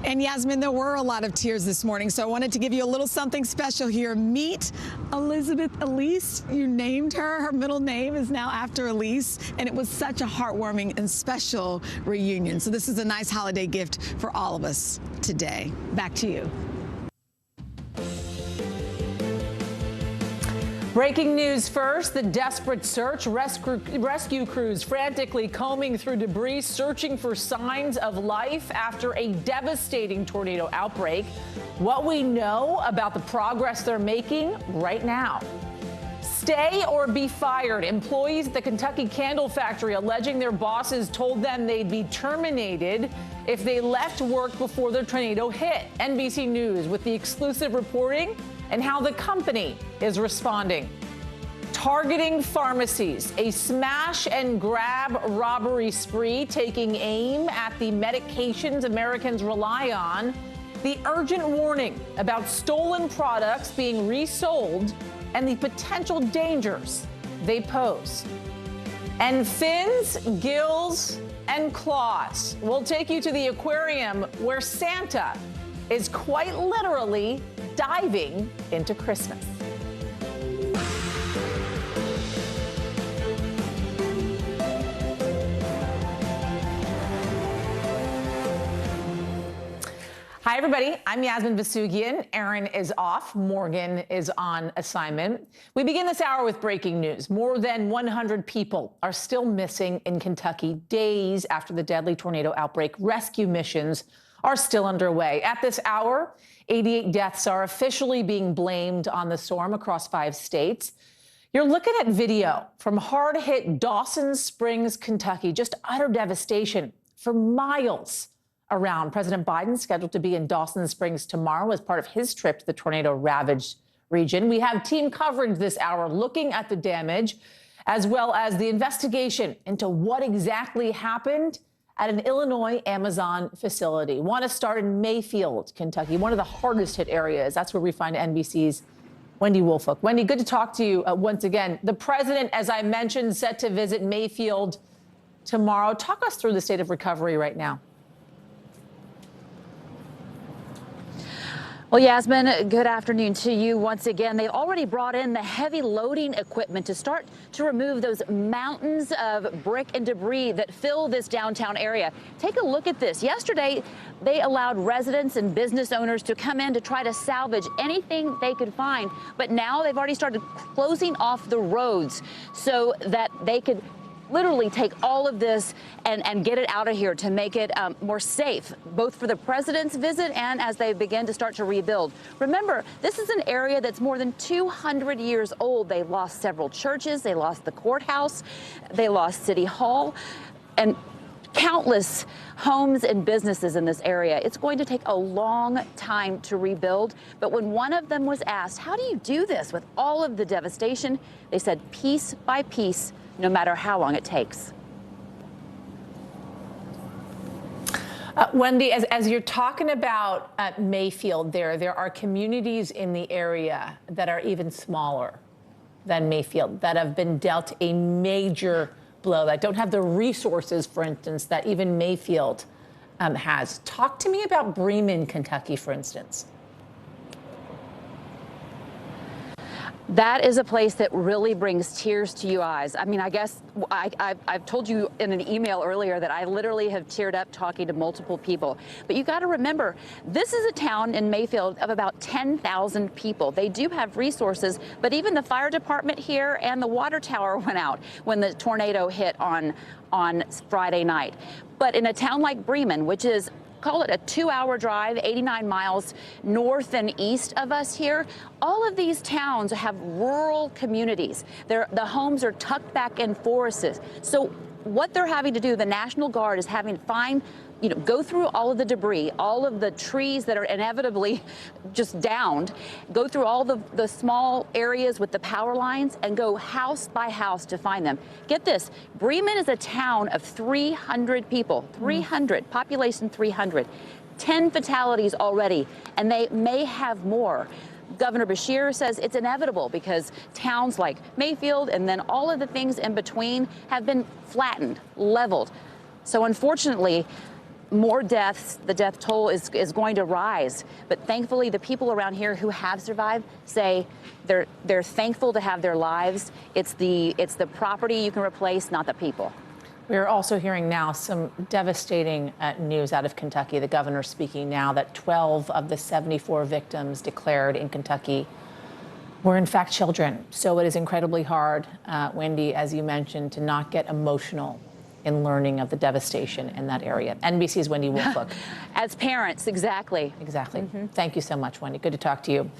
And Yasmin, there were a lot of tears this morning, so I wanted to give you a little something special here. Meet Elizabeth Elise. You named her. Her middle name is now after Elise, and it was such a heartwarming and special reunion. So this is a nice holiday gift for all of us today. Back to you. Breaking news first, the desperate search. Rescue crews frantically combing through debris, searching for signs of life after a devastating tornado outbreak. What we know about the progress they're making right now. Stay or be fired. Employees at the Kentucky Candle Factory alleging their bosses told them they'd be terminated if they left work before the tornado hit. NBC News with the exclusive reporting and how the company is responding. Targeting pharmacies, a smash and grab robbery spree taking aim at the medications Americans rely on. The urgent warning about stolen products being resold and the potential dangers they pose. And fins, gills, and claws. We'll take you to the aquarium where Santa is quite literally diving into Christmas. Hi, everybody. I'm Yasmin Vasugian. Aaron is off. Morgan is on assignment. We begin this hour with breaking news. More than 100 people are still missing in Kentucky days after the deadly tornado outbreak. Rescue missions are still underway. At this hour, 88 deaths are officially being blamed on the storm across 5 states. You're looking at video from hard-hit Dawson Springs, Kentucky. Just utter devastation for miles around. President Biden scheduled to be in Dawson Springs tomorrow as part of his trip to the tornado-ravaged region. We have team coverage this hour looking at the damage, as well as the investigation into what exactly happened at an Illinois Amazon facility. Want to start in Mayfield, Kentucky, one of the hardest hit areas. That's where we find NBC's Wendy Wolfolk. Wendy, good to talk to you once again. The president, as I mentioned, set to visit Mayfield tomorrow. Talk us through the state of recovery right now. Well, Yasmin, good afternoon to you once again. They've already brought in the heavy loading equipment to start to remove those mountains of brick and debris that fill this downtown area. Take a look at this. Yesterday, they allowed residents and business owners to come in to try to salvage anything they could find. But now they've already started closing off the roads so that they could literally take all of this and get it out of here to make it more safe, both for the president's visit and as they begin to start to rebuild. Remember, this is an area that's more than 200 years old. They lost several churches, they lost the courthouse, they lost City Hall, and countless homes and businesses in this area. It's going to take a long time to rebuild. But when one of them was asked, how do you do this with all of the devastation? They said piece by piece, no matter how long it takes. Wendy, as you're talking about Mayfield there are communities in the area that are even smaller than Mayfield that have been dealt a major blow, that don't have the resources, for instance, that even Mayfield has. Talk to me about Bremen, Kentucky, for instance. That is a place that really brings tears to your eyes. I mean, I guess I've told you in an email earlier that I literally have teared up talking to multiple people. But you got to remember, this is a town in Mayfield of about 10,000 people. They do have resources, but even the fire department here and the water tower went out when the tornado hit on Friday night. But in a town like Bremen, which is, call it a 2-hour drive, 89 miles north and east of us here. All of these towns have rural communities. The homes are tucked back in forests. So what they're having to do, the National Guard is having to go through all of the debris, all of the trees that are inevitably just downed, go through all the small areas with the power lines and go house by house to find them. Get this, Bremen is a town of 300 people, 300, population 300, 10 fatalities already, and they may have more. Governor Beshear says it's inevitable because towns like Mayfield and then all of the things in between have been flattened, leveled. So unfortunately, more deaths, the death toll is going to rise. But thankfully, the people around here who have survived say they're thankful to have their lives. It's the property you can replace, not the people. We're also hearing now some devastating news out of Kentucky. The governor speaking now that 12 of the 74 victims declared in Kentucky were in fact children. So it is incredibly hard, Wendy, as you mentioned, to not get emotional in learning of the devastation in that area. NBC's Wendy Wolflook. As parents, exactly. Exactly. Mm-hmm. Thank you so much, Wendy. Good to talk to you.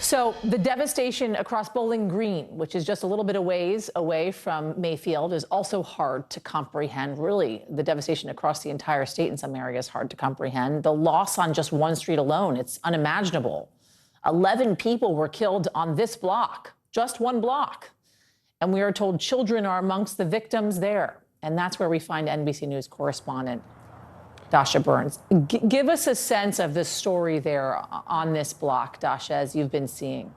So the devastation across Bowling Green, which is just a little bit of ways away from Mayfield, is also hard to comprehend. Really, the devastation across the entire state in some areas hard to comprehend. The loss on just one street alone, it's unimaginable. 11 people were killed on this block, just one block. And we are told children are amongst the victims there. And that's where we find NBC News correspondent Dasha Burns. Give us a sense of the story there on this block, Dasha, as you've been seeing.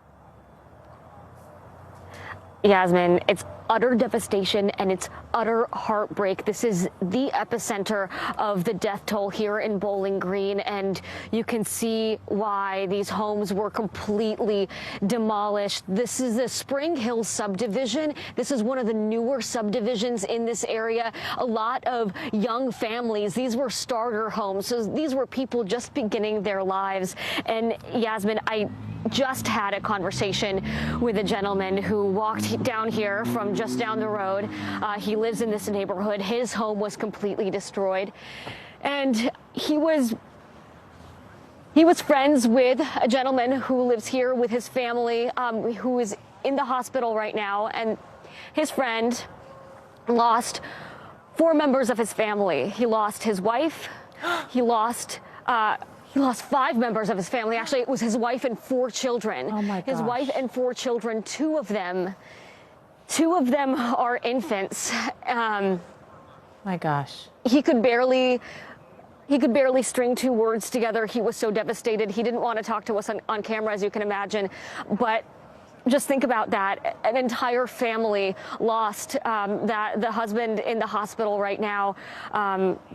Yasmin, it's utter devastation and it's utter heartbreak. This is the epicenter of the death toll here in Bowling Green, and you can see why these homes were completely demolished. This is the Spring Hill subdivision. This is one of the newer subdivisions in this area. A lot of young families. These were starter homes. So these were people just beginning their lives. And Yasmin, I just had a conversation with a gentleman who walked down here from just down the road. He lives in this neighborhood. His home was completely destroyed. And he was friends with a gentleman who lives here with his family, who is in the hospital right now. And his friend lost 4 members of his family. He lost his wife. He lost 5 members of his family. Actually, it was his wife and 4 children. Oh my gosh. His wife and 4 children, 2 of them are infants. My gosh. He could barely string 2 words together. He was so devastated. He didn't want to talk to us on camera, as you can imagine. But just think about that. An entire family lost. The husband in the hospital right now,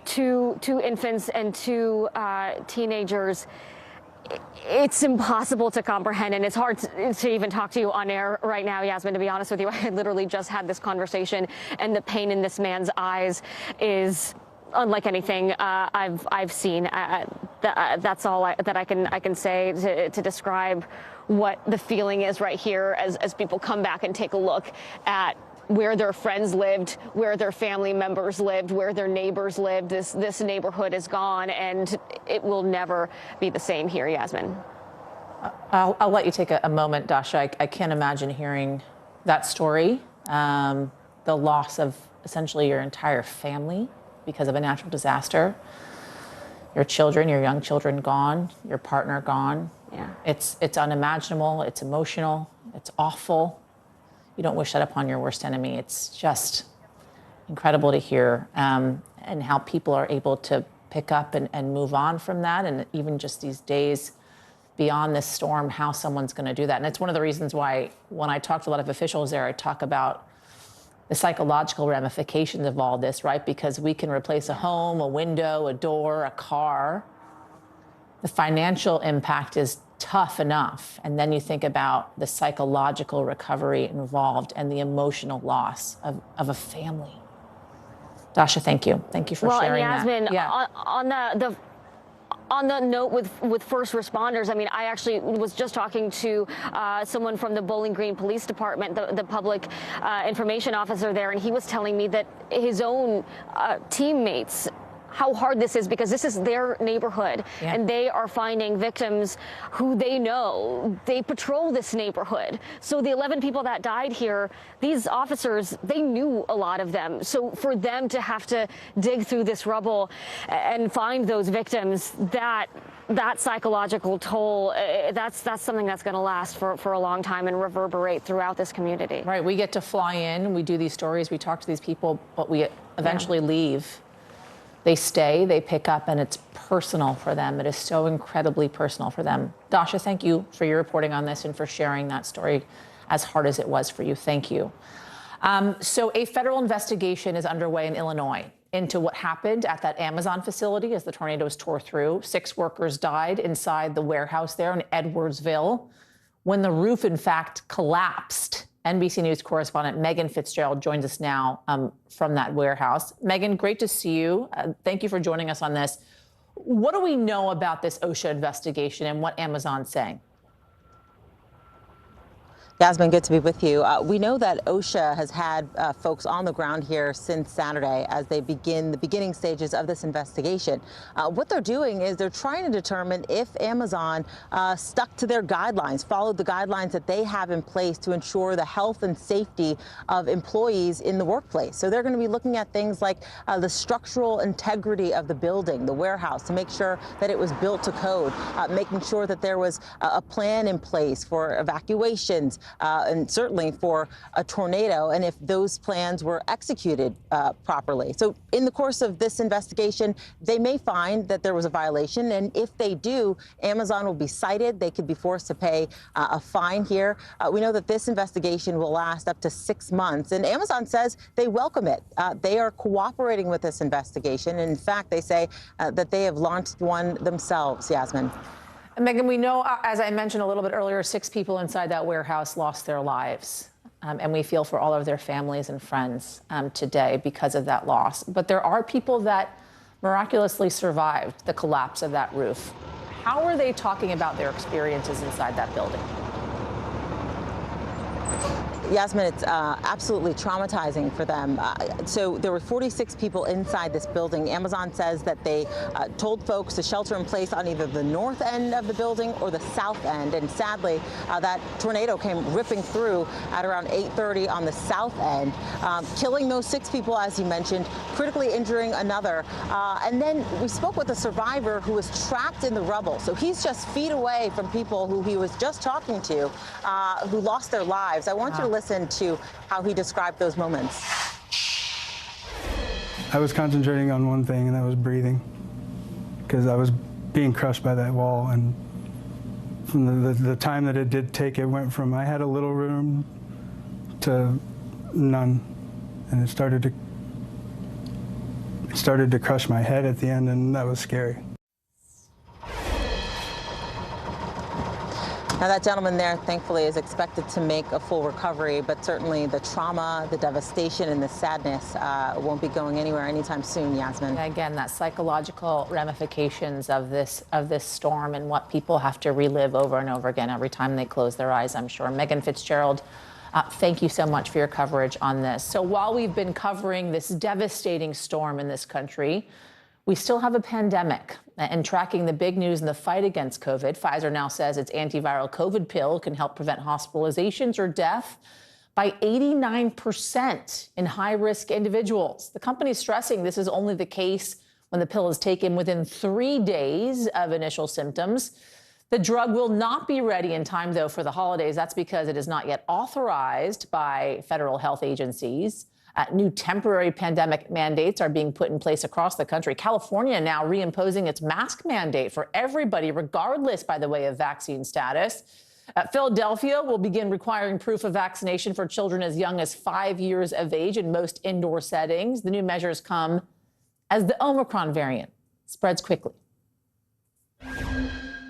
2 infants and 2 teenagers. It's impossible to comprehend, and it's hard to even talk to you on air right now, Yasmin, to be honest with you. I literally just had this conversation, and the pain in this man's eyes is unlike anything I've seen. That's all that I can say to describe what the feeling is right here as people come back and take a look at where their friends lived, where their family members lived, where their neighbors lived. This neighborhood is gone, and it will never be the same here, Yasmin. I'll let you take a moment, Dasha. I can't imagine hearing that story, the loss of essentially your entire family because of a natural disaster. Your children, your young children gone, your partner gone. Yeah. It's unimaginable, it's emotional, it's awful. You don't wish that upon your worst enemy. It's just incredible to hear, and how people are able to pick up and move on from that. And even just these days beyond this storm, how someone's going to do that. And it's one of the reasons why when I talk to a lot of officials there, I talk about the psychological ramifications of all this, right? Because we can replace a home, a window, a door, a car. The financial impact is tough enough. And then you think about the psychological recovery involved and the emotional loss of a family. Dasha, thank you. Thank you for sharing and Yasmin, that. Yeah. On the note with first responders, I mean, I actually was just talking to someone from the Bowling Green Police Department, the public information officer there, and he was telling me that his own teammates, how hard this is, because this is their neighborhood, and they are finding victims who they know. They patrol this neighborhood. So the 11 people that died here, these officers, they knew a lot of them. So for them to have to dig through this rubble and find those victims, that psychological toll, that's something that's going to last for a long time and reverberate throughout this community. Right. We get to fly in, we do these stories, we talk to these people, but we eventually leave. They stay, they pick up, and it's personal for them. It is so incredibly personal for them. Dasha, thank you for your reporting on this and for sharing that story, as hard as it was for you. Thank you. So a federal investigation is underway in Illinois into what happened at that Amazon facility as the tornadoes tore through. 6 workers died inside the warehouse there in Edwardsville when the roof, in fact, collapsed. NBC News correspondent Megan Fitzgerald joins us now from that warehouse. Megan, great to see you. Thank you for joining us on this. What do we know about this OSHA investigation and what Amazon's saying? Yasmin, good to be with you. We know that OSHA has had folks on the ground here since Saturday as they begin the beginning stages of this investigation. What they're doing is they're trying to determine if Amazon stuck to their guidelines, followed the guidelines that they have in place to ensure the health and safety of employees in the workplace. So they're going to be looking at things like the structural integrity of the building, the warehouse, to make sure that it was built to code, making sure that there was a plan in place for evacuations, and certainly for a tornado, and if those plans were executed properly. So in the course of this investigation, they may find that there was a violation, and if they do, Amazon will be cited. They could be forced to pay a fine here. We know that this investigation will last up to 6 months, and Amazon says they welcome it. They are cooperating with this investigation, and in fact, they say that they have launched one themselves, Yasmin. Megan, we know, as I mentioned a little bit earlier, 6 people inside that warehouse lost their lives. And we feel for all of their families and friends today because of that loss. But there are people that miraculously survived the collapse of that roof. How are they talking about their experiences inside that building? Yasmin, it's absolutely traumatizing for them. So there were 46 people inside this building. Amazon says that they told folks to shelter in place on either the north end of the building or the south end. And sadly, that tornado came ripping through at around 8:30 on the south end, killing those 6 people, as you mentioned, critically injuring another. And then we spoke with a survivor who was trapped in the rubble. So he's just feet away from people who he was just talking to, who lost their lives. I want you to listen to how he described those moments. I was concentrating on one thing, and that was breathing, because I was being crushed by that wall. And from the time that it did take, it went from I had a little room to none, and it started to crush my head at the end, and that was scary. Now, that gentleman there, thankfully, is expected to make a full recovery, but certainly the trauma, the devastation, and the sadness won't be going anywhere anytime soon, Yasmin. Again, that psychological ramifications of this storm and what people have to relive over and over again every time they close their eyes, I'm sure. Megan Fitzgerald, thank you so much for your coverage on this. So while we've been covering this devastating storm in this country, we still have a pandemic. And tracking the big news in the fight against COVID, Pfizer now says its antiviral COVID pill can help prevent hospitalizations or death. by 89% in high-risk individuals. The company is stressing this is only the case when the pill is taken within 3 days of initial symptoms. The drug will not be ready in time, though, for the holidays. That's because it is not yet authorized by federal health agencies. New temporary pandemic mandates are being put in place across the country. California now reimposing its mask mandate for everybody, regardless, by the way, of vaccine status. Philadelphia will begin requiring proof of vaccination for children as young as 5 years of age in most indoor settings. The new measures come as the Omicron variant spreads quickly.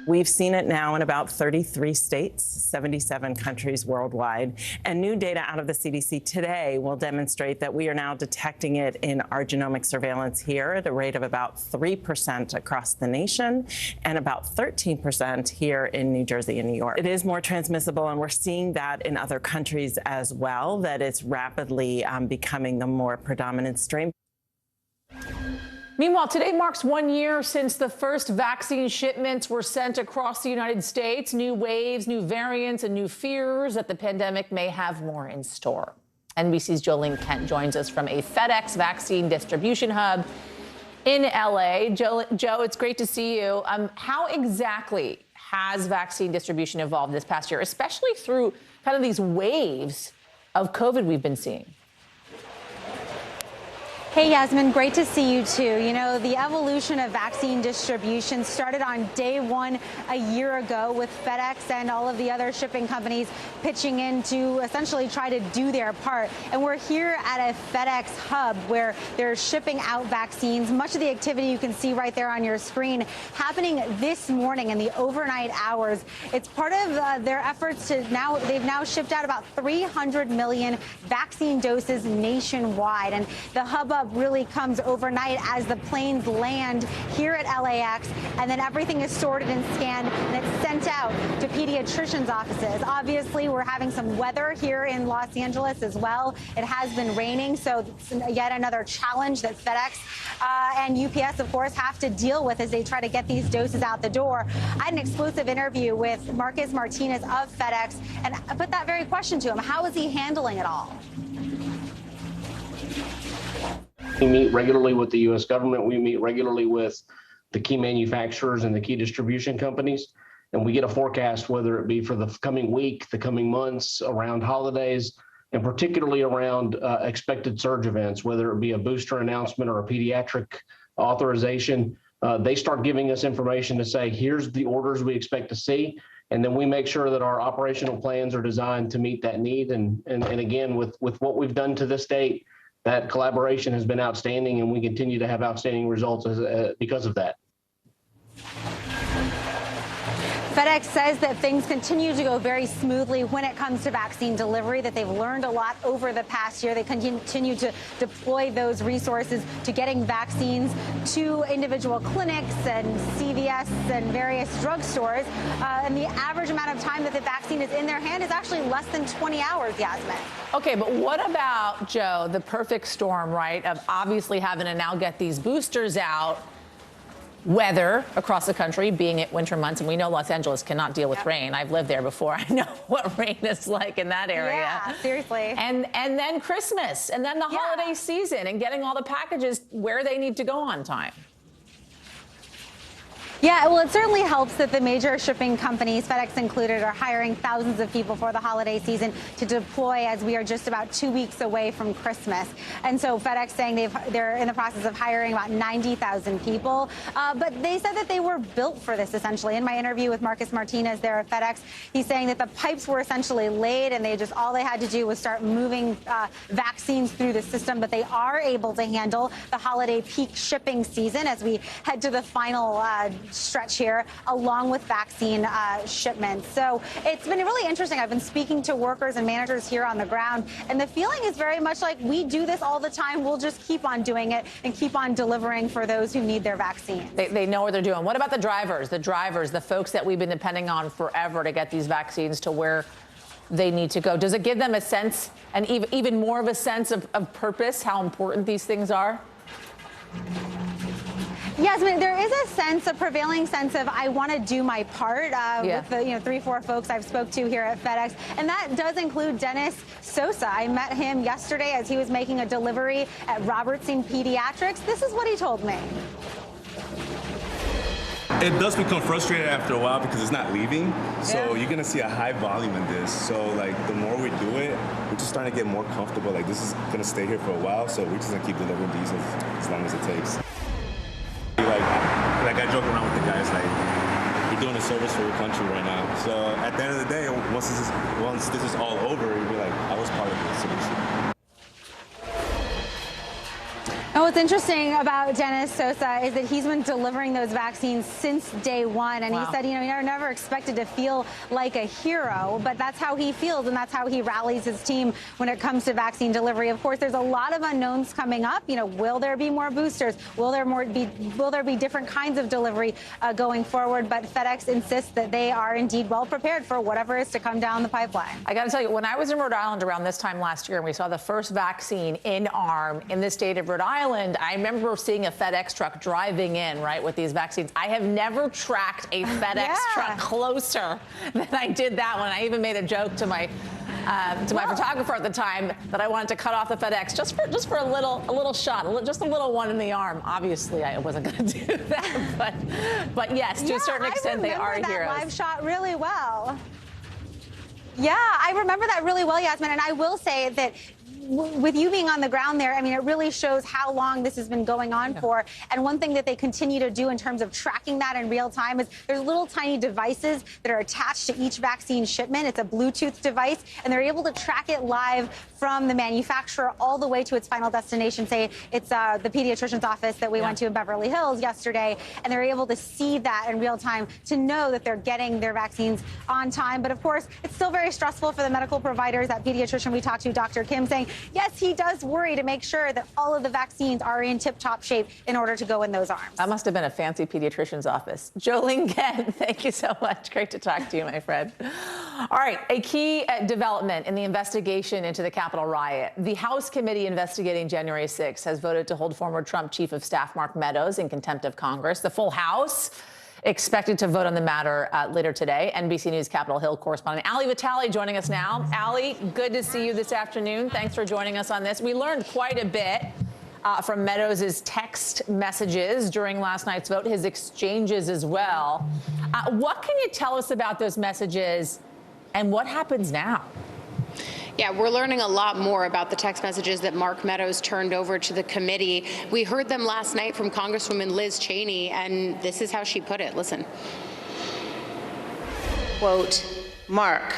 We've seen it now in about 33 states, 77 countries worldwide. And new data out of the CDC today will demonstrate that we are now detecting it in our genomic surveillance here at a rate of about 3% across the nation and about 13% here in New Jersey and New York. It is more transmissible, and we're seeing that in other countries as well, that it's rapidly becoming the more predominant strain. Meanwhile, today marks 1 year since the first vaccine shipments were sent across the United States. New waves, new variants, and new fears that the pandemic may have more in store. NBC's Jolene Kent joins us from a FedEx vaccine distribution hub in L.A. Joe, it's great to see you. How exactly has vaccine distribution evolved this past year, especially through kind of these waves of COVID we've been seeing? Hey, Yasmin, great to see you too. You know, the evolution of vaccine distribution started on day one a year ago with FedEx and all of the other shipping companies pitching in to essentially try to do their part. And we're here at a FedEx hub where they're shipping out vaccines. Much of the activity you can see right there on your screen happening this morning in the overnight hours. It's part of their efforts to they've now shipped out about 300 million vaccine doses nationwide. And the hub really comes overnight as the planes land here at LAX, and then everything is sorted and scanned and it's sent out to pediatricians' offices. Obviously, we're having some weather here in Los Angeles as well. It has been raining, so it's yet another challenge that FedEx and UPS, of course, have to deal with as they try to get these doses out the door. I had an exclusive interview with Marcus Martinez of FedEx, and I put that very question to him. How is he handling it all? We meet regularly with the U.S. government. We meet regularly with the key manufacturers and the key distribution companies. And we get a forecast, whether it be for the coming week, the coming months, around holidays, and particularly around expected surge events, whether it be a booster announcement or a pediatric authorization. They start giving us information to say, here's the orders we expect to see. And then we make sure that our operational plans are designed to meet that need. And again, with what we've done to this date, that collaboration has been outstanding, and we continue to have outstanding results because of that. FedEx says that things continue to go very smoothly when it comes to vaccine delivery, that they've learned a lot over the past year. They continue to deploy those resources to getting vaccines to individual clinics and CVS and various drugstores. And the average amount of time that the vaccine is in their hand is actually less than 20 hours, Yasmin. Okay, but what about, Joe, the perfect storm, right, of obviously having to now get these boosters out? Weather across the country, being at winter months, and we know Los Angeles cannot deal with rain. I've lived there before. I know what rain is like in that area. Yeah, seriously. And then Christmas, and then the holiday season, and getting all the packages where they need to go on time. Yeah, well, it certainly helps that the major shipping companies, FedEx included, are hiring thousands of people for the holiday season to deploy as we are just about 2 weeks away from Christmas. And so FedEx saying they're in the process of hiring about 90,000 people. But they said that they were built for this, essentially. In my interview with Marcus Martinez there at FedEx, he's saying that the pipes were essentially laid and all they had to do was start moving vaccines through the system. But they are able to handle the holiday peak shipping season as we head to the final stretch here, along with vaccine shipments. So it's been really interesting. I've been speaking to workers and managers here on the ground, and the feeling is very much like we do this all the time. We'll just keep on doing it and keep on delivering for those who need their vaccine. They know what they're doing. What about the drivers, the folks that we've been depending on forever to get these vaccines to where they need to go? Does it give them a sense, and even more of a sense of purpose, how important these things are? Yasmin, there is a prevailing sense of I want to do my part with the 3-4 folks I've spoke to here at FedEx, and that does include Dennis Sosa. I met him yesterday as he was making a delivery at Robertson Pediatrics. This is what he told me. It does become frustrating after a while because it's not leaving. So you're gonna see a high volume in this. So like the more we do it, we're just starting to get more comfortable. Like this is gonna stay here for a while, so we're just gonna keep delivering these as long as it takes. Like I joke around with the guys, like you're doing a service for your country right now. So at the end of the day, once this is all over, you'll be like, I was part of the solution. And what's interesting about Dennis Sosa is that he's been delivering those vaccines since day one. And he said, he never expected to feel like a hero, but that's how he feels and that's how he rallies his team when it comes to vaccine delivery. Of course, there's a lot of unknowns coming up. Will there be more boosters? Will there be different kinds of delivery going forward? But FedEx insists that they are indeed well prepared for whatever is to come down the pipeline. I got to tell you, when I was in Rhode Island around this time last year and we saw the first vaccine in arm in the state of Rhode Island, I remember seeing a FedEx truck driving in, right, with these vaccines. I have never tracked a FedEx truck closer than I did that one. I even made a joke to my photographer at the time that I wanted to cut off the FedEx just for a little shot, just a little one in the arm. Obviously, I wasn't going to do that, but yes, to a certain extent, they are heroes. I remember that live shot really well. Yeah, I remember that really well, Yasmin, and I will say that with you being on the ground there, I mean, it really shows how long this has been going on for. And one thing that they continue to do in terms of tracking that in real time is there's little tiny devices that are attached to each vaccine shipment. It's a Bluetooth device, and they're able to track it live from the manufacturer all the way to its final destination. Say it's the pediatrician's office that we went to in Beverly Hills yesterday, and they're able to see that in real time to know that they're getting their vaccines on time. But of course, it's still very stressful for the medical providers. That pediatrician we talked to, Dr. Kim, saying, yes, he does worry to make sure that all of the vaccines are in tip-top shape in order to go in those arms. That must have been a fancy pediatrician's office. Jolene Kent, thank you so much. Great to talk to you, my friend. All right, a key development in the investigation into the Capitol riot. The House committee investigating January 6th has voted to hold former Trump Chief of Staff Mark Meadows in contempt of Congress. The full House expected to vote on the matter later today. NBC News Capitol Hill correspondent Ali Vitale joining us now. Ali, good to see you this afternoon. Thanks for joining us on this. We learned quite a bit from Meadows' text messages during last night's vote, his exchanges as well. What can you tell us about those messages and what happens now? Yeah, we're learning a lot more about the text messages that Mark Meadows turned over to the committee. We heard them last night from Congresswoman Liz Cheney, and this is how she put it. Listen. Quote, Mark,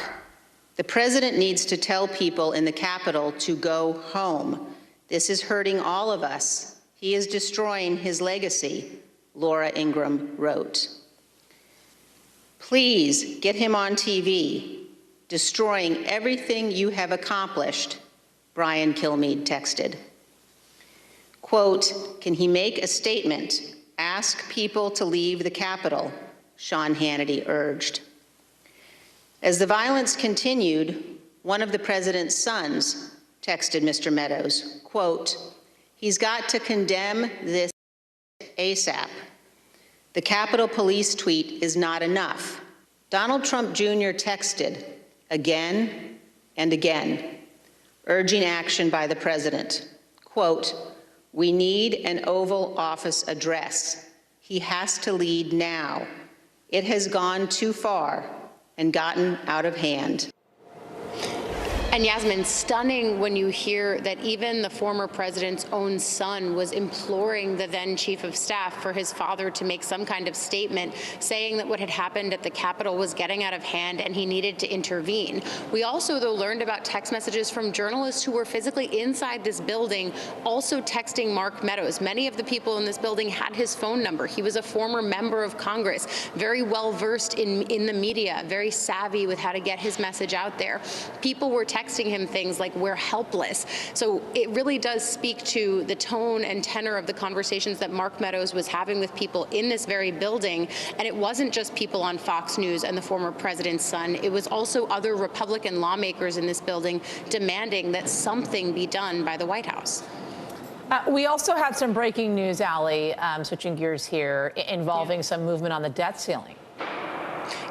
the president needs to tell people in the Capitol to go home. This is hurting all of us. He is destroying his legacy, Laura Ingraham wrote. Please get him on TV. Destroying everything you have accomplished, Brian Kilmeade texted. Quote, can he make a statement? Ask people to leave the Capitol, Sean Hannity urged. As the violence continued, one of the president's sons texted Mr. Meadows, quote, he's got to condemn this ASAP. The Capitol Police tweet is not enough. Donald Trump Jr. texted, again and again, urging action by the president. Quote, we need an Oval Office address. He has to lead now. It has gone too far and gotten out of hand. And Yasmin, stunning when you hear that even the former president's own son was imploring the then chief of staff for his father to make some kind of statement saying that what had happened at the Capitol was getting out of hand and he needed to intervene. We also, though, learned about text messages from journalists who were physically inside this building also texting Mark Meadows. Many of the people in this building had his phone number. He was a former member of Congress, very well versed in the media, very savvy with how to get his message out there. People were texting him things like, we're helpless. So it really does speak to the tone and tenor of the conversations that Mark Meadows was having with people in this very building. And it wasn't just people on Fox News and the former president's son. It was also other Republican lawmakers in this building demanding that something be done by the White House. We also had some breaking news, Allie, switching gears here, involving some movement on the debt ceiling.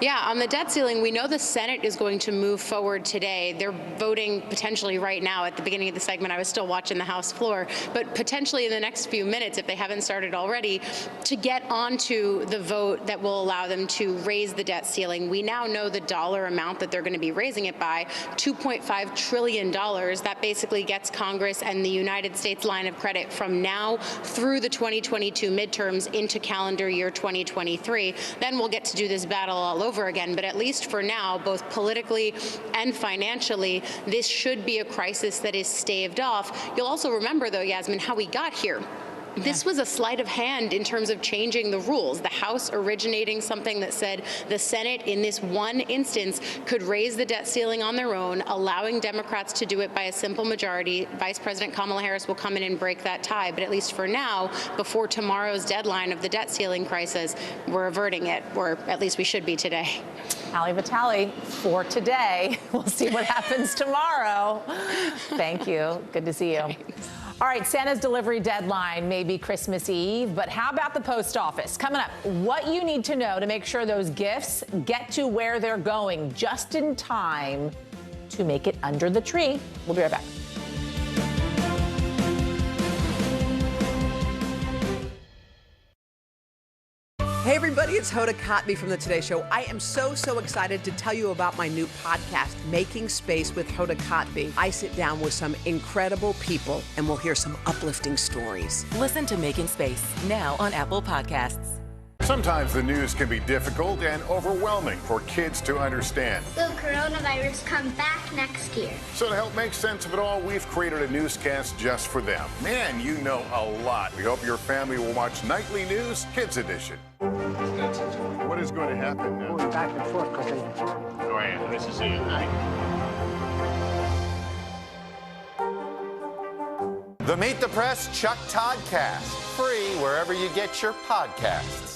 Yeah, on the debt ceiling, we know the Senate is going to move forward today. They're voting potentially right now. At the beginning of the segment, I was still watching the House floor, but potentially in the next few minutes, if they haven't started already, to get onto the vote that will allow them to raise the debt ceiling. We now know the dollar amount that they're going to be raising it by, $2.5 trillion. That basically gets Congress and the United States line of credit from now through the 2022 midterms into calendar year 2023. Then we'll get to do this battle all over again, but at least for now, both politically and financially, this should be a crisis that is staved off. You'll also remember, though, Yasmin, how we got here. This was a sleight of hand in terms of changing the rules. The House originating something that said the Senate, in this one instance, could raise the debt ceiling on their own, allowing Democrats to do it by a simple majority. Vice President Kamala Harris will come in and break that tie. But at least for now, before tomorrow's deadline of the debt ceiling crisis, we're averting it, or at least we should be today. Allie Vitale, for today. We'll see what happens tomorrow. Thank you. Good to see you. Thanks. All right, Santa's delivery deadline may be Christmas Eve, but how about the post office? Coming up, what you need to know to make sure those gifts get to where they're going just in time to make it under the tree. We'll be right back. Hey everybody, it's Hoda Kotb from the Today Show. I am so excited to tell you about my new podcast, Making Space with Hoda Kotb. I sit down with some incredible people and we'll hear some uplifting stories. Listen to Making Space now on Apple Podcasts. Sometimes the news can be difficult and overwhelming for kids to understand. Will coronavirus come back next year? So to help make sense of it all, we've created a newscast just for them. Man, you know a lot. We hope your family will watch Nightly News Kids Edition. What is going to happen now? Going back and forth because Oh, yeah, this is it. The Meet the Press Chuck Todd Cast, free wherever you get your podcasts.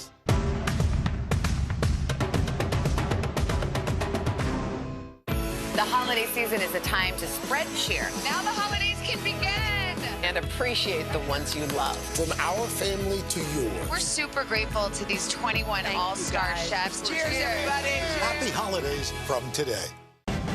The holiday season is a time to spread cheer. Now the holidays can begin. And appreciate the ones you love. From our family to yours. We're super grateful to these 21 all-star chefs. Cheers, everybody. Happy holidays from today.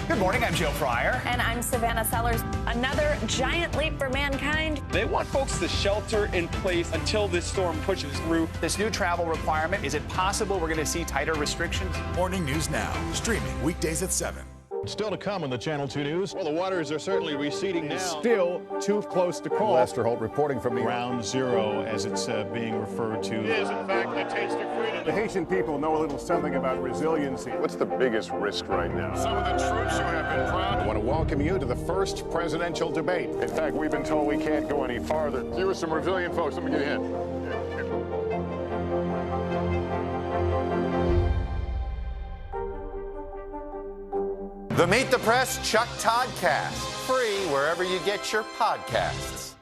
Good morning, I'm Joe Fryer. And I'm Savannah Sellers. Another giant leap for mankind. They want folks to shelter in place until this storm pushes through. This new travel requirement, is it possible we're going to see tighter restrictions? Morning News Now, streaming weekdays at 7. Still to come on the Channel 2 News. Well, the waters are certainly receding now. Still too close to call. Lester Holt reporting from Ground Zero, as it's being referred to. It is, in fact, a taste of freedom. The Haitian people know a little something about resiliency. What's the biggest risk right now? Some of the troops who have been proud. I want to welcome you to the first presidential debate. In fact, we've been told we can't go any farther. You with some resilient folks. Let me get a hint. The Meet the Press Chuck Todd Cast, free wherever you get your podcasts.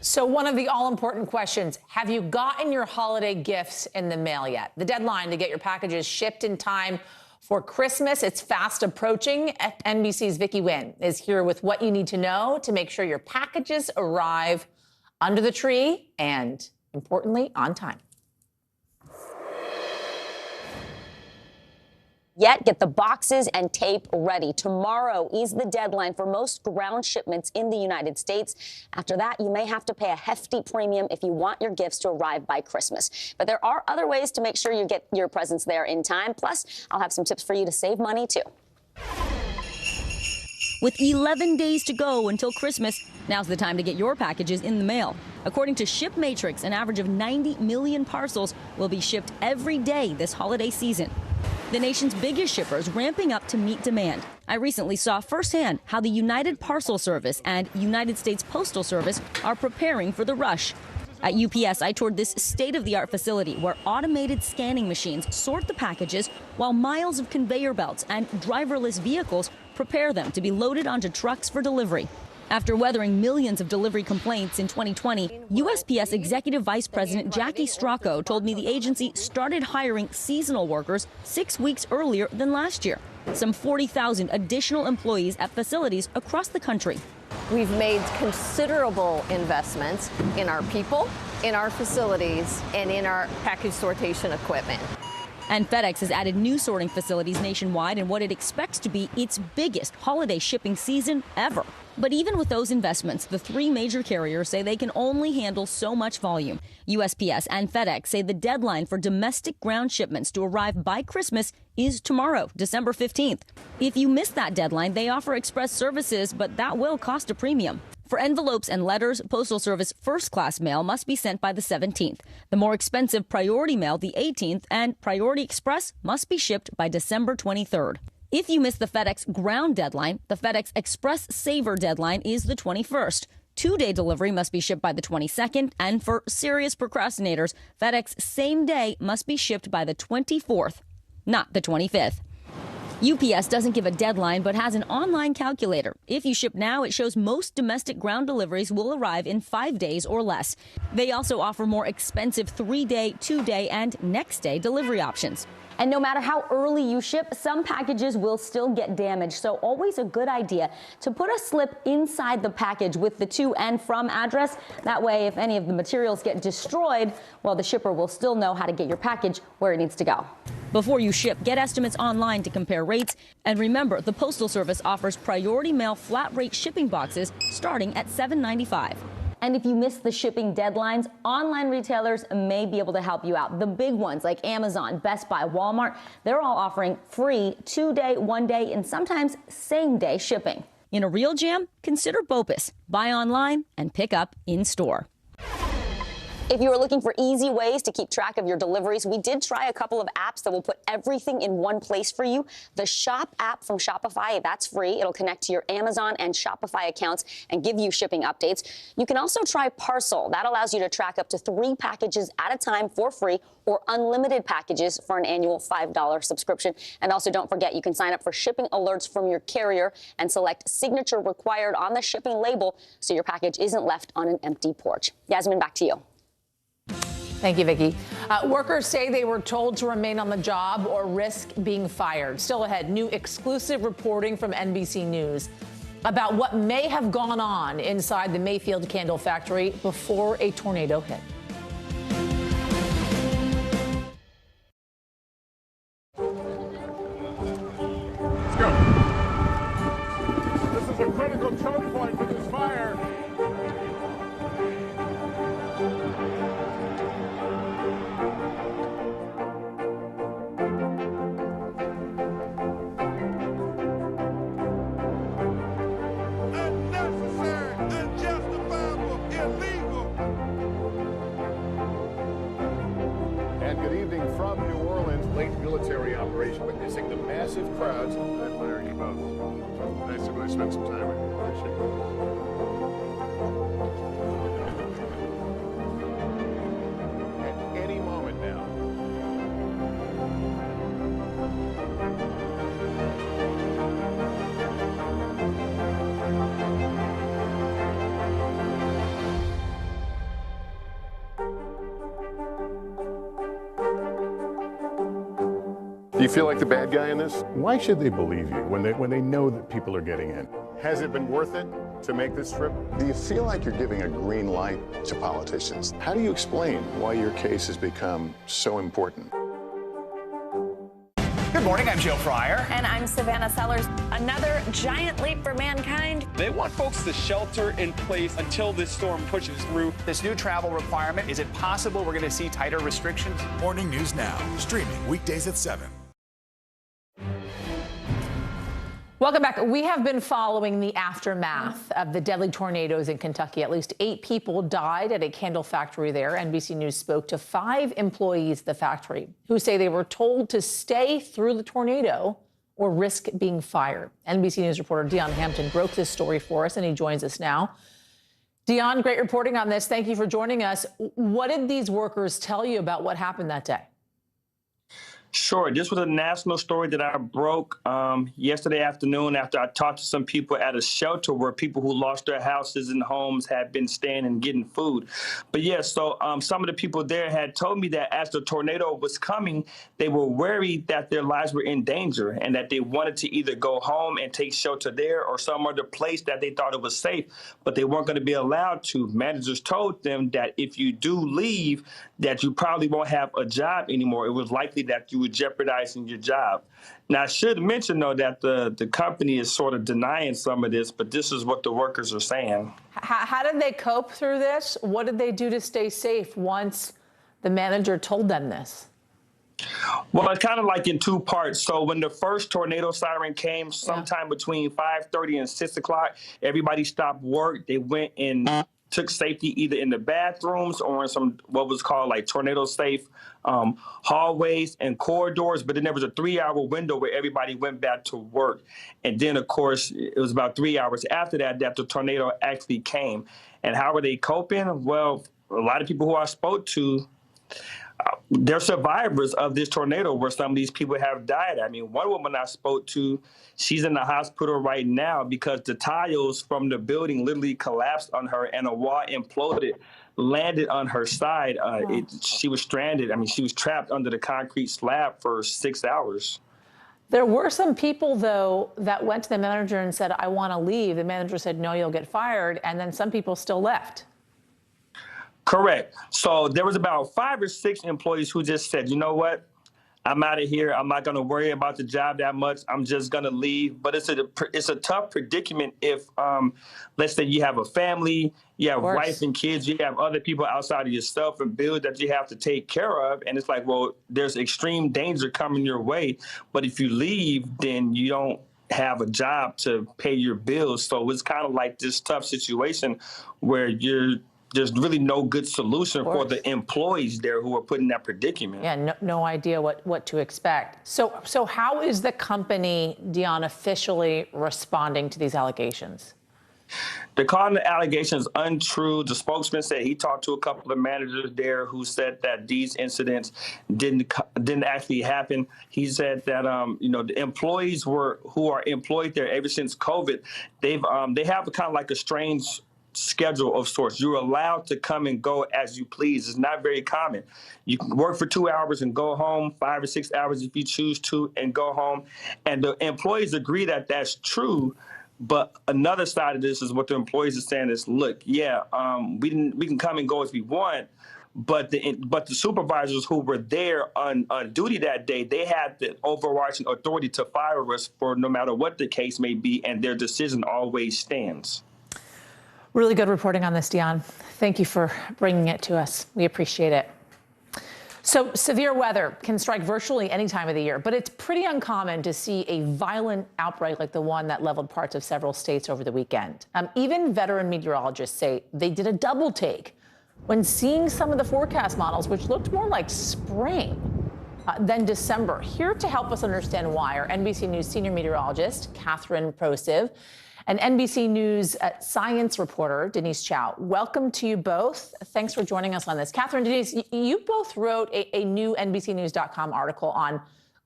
So one of the all-important questions, have you gotten your holiday gifts in the mail yet? The deadline to get your packages shipped in time for Christmas, it's fast approaching. NBC's Vicky Nguyen is here with what you need to know to make sure your packages arrive under the tree and, importantly, on time. Yet, get the boxes and tape ready. Tomorrow is the deadline for most ground shipments in the United States. After that, you may have to pay a hefty premium if you want your gifts to arrive by Christmas. But there are other ways to make sure you get your presents there in time. Plus, I'll have some tips for you to save money, too. With 11 days to go until Christmas, now's the time to get your packages in the mail. According to ShipMatrix, an average of 90 million parcels will be shipped every day this holiday season. The nation's biggest shippers ramping up to meet demand. I recently saw firsthand how the United Parcel Service and United States Postal Service are preparing for the rush. At UPS, I toured this state-of-the-art facility where automated scanning machines sort the packages while miles of conveyor belts and driverless vehicles prepare them to be loaded onto trucks for delivery. After weathering millions of delivery complaints in 2020, USPS Executive Vice President Jackie Stracco told me the agency started hiring seasonal workers 6 weeks earlier than last year. some 40,000 additional employees at facilities across the country. We've made considerable investments in our people, in our facilities, and in our package sortation equipment. And FedEx has added new sorting facilities nationwide in what it expects to be its biggest holiday shipping season ever. But even with those investments, the three major carriers say they can only handle so much volume. USPS and FedEx say the deadline for domestic ground shipments to arrive by Christmas is tomorrow, December 15th. If you miss that deadline, they offer express services, but that will cost a premium. For envelopes and letters, Postal Service first-class mail must be sent by the 17th. The more expensive Priority Mail, the 18th, and Priority Express must be shipped by December 23rd. If you miss the FedEx ground deadline, the FedEx Express Saver deadline is the 21st. Two-day delivery must be shipped by the 22nd, and for serious procrastinators, FedEx same day must be shipped by the 24th, not the 25th. UPS doesn't give a deadline but has an online calculator. If you ship now, it shows most domestic ground deliveries will arrive in 5 days or less. They also offer more expensive 3-day, 2-day, and next-day delivery options. And no matter how early you ship, some packages will still get damaged. So always a good idea to put a slip inside the package with the to and from address. That way, if any of the materials get destroyed, well, the shipper will still know how to get your package where it needs to go. Before you ship, get estimates online to compare rates. And remember, the Postal Service offers Priority Mail flat rate shipping boxes starting at $7.95. And if you miss the shipping deadlines, online retailers may be able to help you out. The big ones like Amazon, Best Buy, Walmart, they're all offering free 2-day, 1-day, and sometimes same-day shipping. In a real jam, consider BOPUS. Buy online and pick up in store. If you are looking for easy ways to keep track of your deliveries, we did try a couple of apps that will put everything in one place for you. The Shop app from Shopify, that's free. It'll connect to your Amazon and Shopify accounts and give you shipping updates. You can also try Parcel. That allows you to track up to 3 packages at a time for free or unlimited packages for an annual $5 subscription. And also don't forget, you can sign up for shipping alerts from your carrier and select signature required on the shipping label so your package isn't left on an empty porch. Yasmin, back to you. Thank you, Vicki. Workers say they were told to remain on the job or risk being fired. Still ahead, new exclusive reporting from NBC News about what may have gone on inside the Mayfield candle factory before a tornado hit. Let's go. This is a critical choke point for this fire. Military operation witnessing the massive crowds. I admire you both. Nice to really spend some time with you. Appreciate it. At any moment now. Do you feel like the bad guy in this? Why should they believe you when they know that people are getting in? Has it been worth it to make this trip? Do you feel like you're giving a green light to politicians? How do you explain why your case has become so important? Good morning, I'm Joe Fryer. And I'm Savannah Sellers. Another giant leap for mankind. They want folks to shelter in place until this storm pushes through. This new travel requirement, is it possible we're going to see tighter restrictions? Morning News Now, streaming weekdays at 7. Welcome back. We have been following the aftermath of the deadly tornadoes in Kentucky. At least 8 people died at a candle factory there. NBC News spoke to 5 employees at the factory who say they were told to stay through the tornado or risk being fired. NBC News reporter Dion Hampton broke this story for us, and he joins us now. Dion, great reporting on this. Thank you for joining us. What did these workers tell you about what happened that day? Sure. This was a national story that I broke yesterday afternoon after I talked to some people at a shelter where people who lost their houses and homes had been staying and getting food. But yeah, so some of the people there had told me that as the tornado was coming, they were worried that their lives were in danger and that they wanted to either go home and take shelter there or some other place that they thought it was safe, but they weren't going to be allowed to. Managers told them that if you do leave, that you probably won't have a job anymore. It was likely that you would jeopardizing your job. Now, I should mention, though, that the company is sort of denying some of this, but this is what the workers are saying. How did they cope through this? What did they do to stay safe once the manager told them this? Well, it's kind of like in two parts. So when the first tornado siren came sometime between 5:30 and 6 o'clock, everybody stopped work. They went and took safety either in the bathrooms or in some what was called like tornado safe hallways and corridors. But then there was a 3-hour window where everybody went back to work. And then, of course, it was about 3 hours after that the tornado actually came. And how are they coping? Well, a lot of people who I spoke to, they're survivors of this tornado where some of these people have died. I mean, one woman I spoke to, she's in the hospital right now because the tiles from the building literally collapsed on her and a wall imploded, landed on her side. She was stranded. I mean, she was trapped under the concrete slab for 6 hours. There were some people, though, that went to the manager and said, I want to leave. The manager said, no, you'll get fired. And then some people still left. Correct. So there was about 5 or 6 employees who just said, you know what? I'm out of here. I'm not going to worry about the job that much. I'm just going to leave. But it's a tough predicament if, let's say, you have a family, you have wife and kids, you have other people outside of yourself and bills that you have to take care of. And it's like, well, there's extreme danger coming your way. But if you leave, then you don't have a job to pay your bills. So it's kind of like this tough situation where there's really no good solution for the employees there who are put in that predicament. Yeah, no idea what to expect. So how is the company, Dion, officially responding to these allegations? They're calling the allegations untrue. The spokesman said he talked to a couple of managers there who said that these incidents didn't actually happen. He said that the employees who are employed there ever since COVID, they have kind of like a strange schedule of sorts. You're allowed to come and go as you please. It's not very common. You can work for 2 hours and go home, 5 or 6 hours if you choose to, and go home. And the employees agree that that's true. But another side of this is what the employees are saying is, look, we can come and go as we want, but the supervisors who were there on duty that day, they had the overarching authority to fire us for no matter what the case may be, and their decision always stands. Really good reporting on this, Dion. Thank you for bringing it to us. We appreciate it. So severe weather can strike virtually any time of the year, but it's pretty uncommon to see a violent outbreak like the one that leveled parts of several states over the weekend. Even veteran meteorologists say they did a double take when seeing some of the forecast models, which looked more like spring than December. Here to help us understand why are NBC News senior meteorologist Catherine Prosiv and NBC News science reporter Denise Chow. Welcome to you both. Thanks for joining us on this. Catherine, Denise, you both wrote a new NBCnews.com article on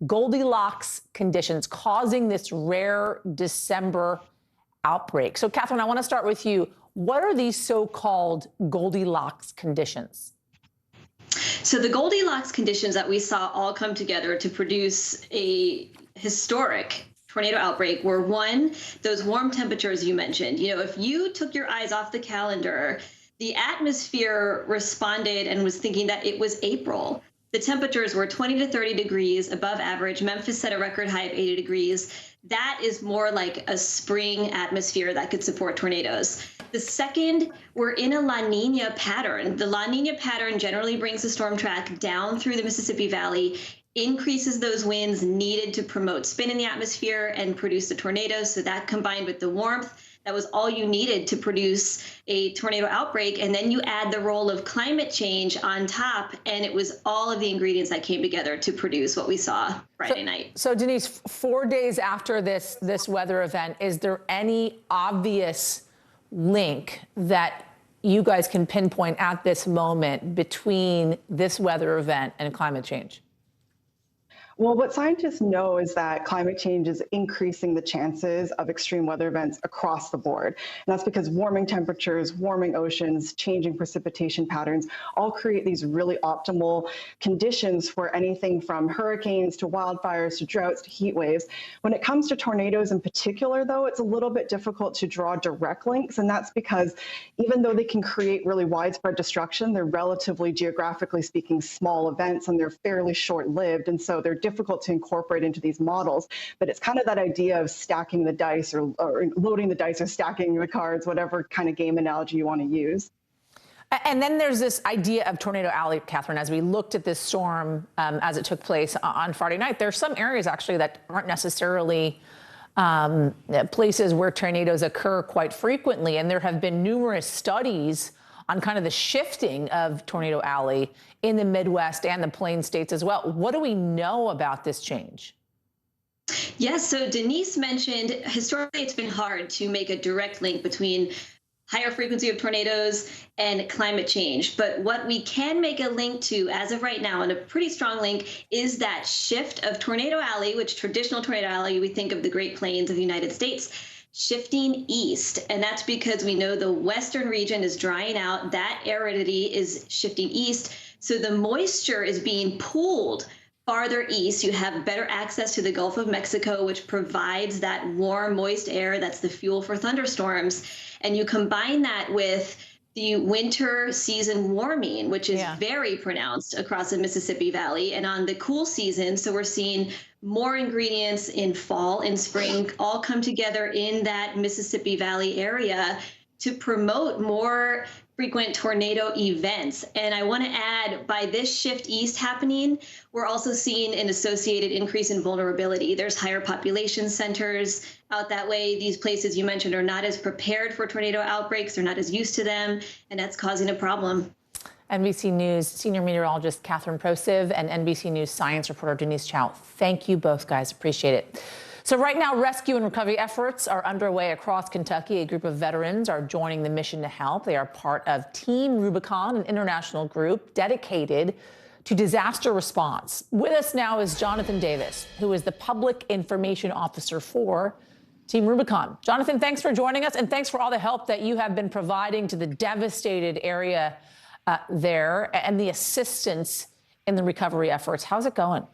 Goldilocks conditions causing this rare December outbreak. So, Catherine, I want to start with you. What are these so-called Goldilocks conditions? So the Goldilocks conditions that we saw all come together to produce a historic tornado outbreak were, one, those warm temperatures you mentioned. If you took your eyes off the calendar, the atmosphere responded and was thinking that it was April. The temperatures were 20 to 30 degrees above average. Memphis set a record high of 80 degrees. That is more like a spring atmosphere that could support tornadoes. The second, we're in a La Nina pattern. The La Nina pattern generally brings the storm track down through the Mississippi Valley, increases those winds needed to promote spin in the atmosphere and produce the tornadoes. So that combined with the warmth, that was all you needed to produce a tornado outbreak. And then you add the role of climate change on top, and it was all of the ingredients that came together to produce what we saw Friday night. So Denise, 4 days after this weather event, is there any obvious link that you guys can pinpoint at this moment between this weather event and climate change? Well, what scientists know is that climate change is increasing the chances of extreme weather events across the board. And that's because warming temperatures, warming oceans, changing precipitation patterns all create these really optimal conditions for anything from hurricanes to wildfires to droughts to heat waves. When it comes to tornadoes in particular, though, it's a little bit difficult to draw direct links. And that's because even though they can create really widespread destruction, they're relatively, geographically speaking, small events, and they're fairly short-lived. And so they're difficult to incorporate into these models, but it's kind of that idea of stacking the dice or loading the dice or stacking the cards, whatever kind of game analogy you want to use. And then there's this idea of Tornado Alley, Catherine. As we looked at this storm as it took place on Friday night, there's some areas actually that aren't necessarily places where tornadoes occur quite frequently. And there have been numerous studies on kind of the shifting of Tornado Alley in the Midwest and the Plain States as well. What do we know about this change? Yes, so Denise mentioned historically it's been hard to make a direct link between higher frequency of tornadoes and climate change. But what we can make a link to as of right now, and a pretty strong link, is that shift of Tornado Alley, which traditional Tornado Alley, we think of the Great Plains of the United States, shifting east. And that's because we know the western region is drying out. That aridity is shifting east. So the moisture is being pulled farther east. You have better access to the Gulf of Mexico, which provides that warm, moist air that's the fuel for thunderstorms. And you combine that with the winter season warming, which is very pronounced across the Mississippi Valley, and on the cool season. So we're seeing more ingredients in fall and spring all come together in that Mississippi Valley area to promote more frequent tornado events. And I want to add, by this shift east happening, we're also seeing an associated increase in vulnerability. There's higher population centers out that way. These places you mentioned are not as prepared for tornado outbreaks. They're not as used to them, and that's causing a problem. NBC News senior meteorologist Catherine Prosiv and NBC News science reporter Denise Chow. Thank you both, guys. Appreciate it. So right now, rescue and recovery efforts are underway across Kentucky. A group of veterans are joining the mission to help. They are part of Team Rubicon, an international group dedicated to disaster response. With us now is Jonathan Davis, who is the public information officer for Team Rubicon. Jonathan, thanks for joining us, and thanks for all the help that you have been providing to the devastated area there and the assistance in the recovery efforts. How's it going?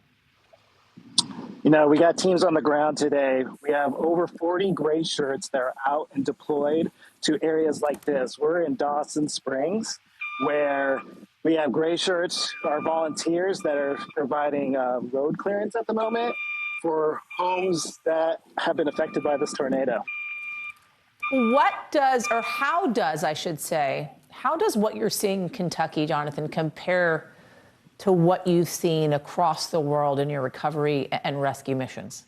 You know, we got teams on the ground today. We have over 40 gray shirts that are out and deployed to areas like this. We're in Dawson Springs, where we have gray shirts, our volunteers that are providing road clearance at the moment for homes that have been affected by this tornado. How does what you're seeing in Kentucky, Jonathan, compare to what you've seen across the world in your recovery and rescue missions?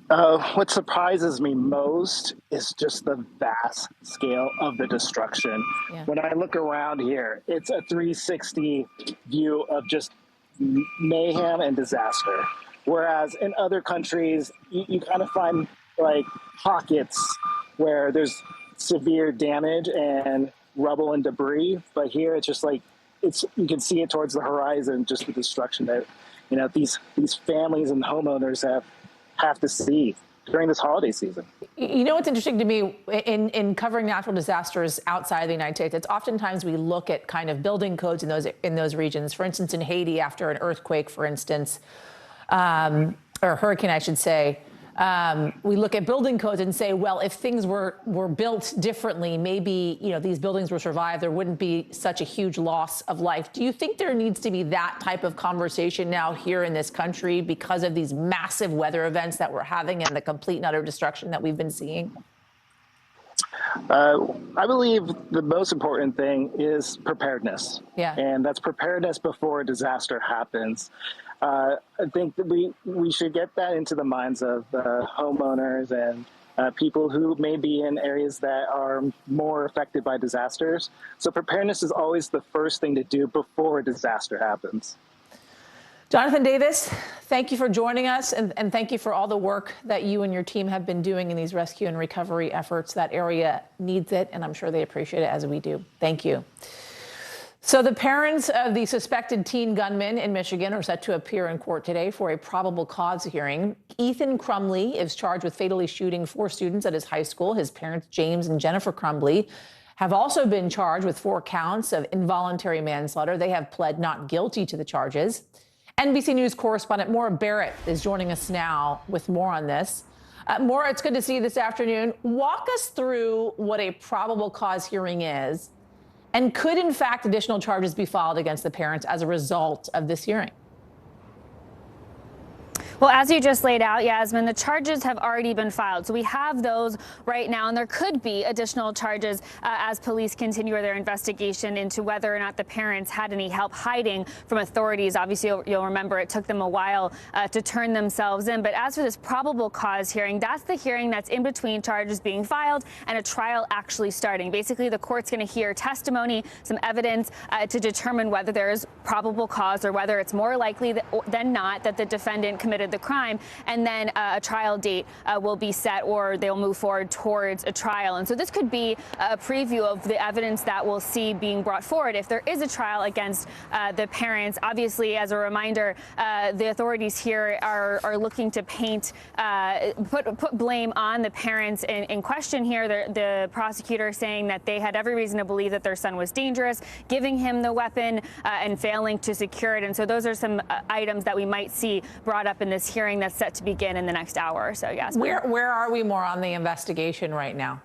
What surprises me most is just the vast scale of the destruction. Yeah. When I look around here, it's a 360 view of just mayhem and disaster. Whereas in other countries, you kind of find like pockets where there's severe damage and rubble and debris. But here it's just like, you can see it towards the horizon, just the destruction that, you know, these families and homeowners have to see during this holiday season. You know what's interesting to me in covering natural disasters outside the United States, it's oftentimes we look at kind of building codes in those regions. For instance, in Haiti, after an earthquake, for instance, or hurricane, I should say, we look at building codes and say, well, if things were built differently, maybe, you know, these buildings will survive. There wouldn't be such a huge loss of life. Do you think there needs to be that type of conversation now here in this country because of these massive weather events that we're having and the complete and utter destruction that we've been seeing? I believe the most important thing is preparedness. Yeah. And that's preparedness before a disaster happens. I think that we should get that into the minds of homeowners and people who may be in areas that are more affected by disasters. So preparedness is always the first thing to do before a disaster happens. Jonathan Davis, thank you for joining us, and thank you for all the work that you and your team have been doing in these rescue and recovery efforts. That area needs it, and I'm sure they appreciate it as we do. Thank you. So the parents of the suspected teen gunman in Michigan are set to appear in court today for a probable cause hearing. Ethan Crumbley is charged with fatally shooting 4 students at his high school. His parents, James and Jennifer Crumbley, have also been charged with 4 counts of involuntary manslaughter. They have pled not guilty to the charges. NBC News correspondent Maura Barrett is joining us now with more on this. Maura, it's good to see you this afternoon. Walk us through what a probable cause hearing is. And could, in fact, additional charges be filed against the parents as a result of this hearing? Well, as you just laid out, Yasmin, the charges have already been filed. So we have those right now, and there could be additional charges as police continue their investigation into whether or not the parents had any help hiding from authorities. Obviously, you'll remember it took them a while to turn themselves in. But as for this probable cause hearing, that's the hearing that's in between charges being filed and a trial actually starting. Basically, the court's going to hear testimony, some evidence to determine whether there is probable cause or whether it's more likely than not that the defendant committed the crime, and then a trial date will be set, or they'll move forward towards a trial. And so this could be a preview of the evidence that we'll see being brought forward if there is a trial against the parents. Obviously, as a reminder, the authorities here are looking to put blame on the parents in question here. The prosecutor saying that they had every reason to believe that their son was dangerous, giving him the weapon and failing to secure it. And so those are some items that we might see brought up in this hearing that's set to begin in the next hour or so. Yes. Where are we more on the investigation right now?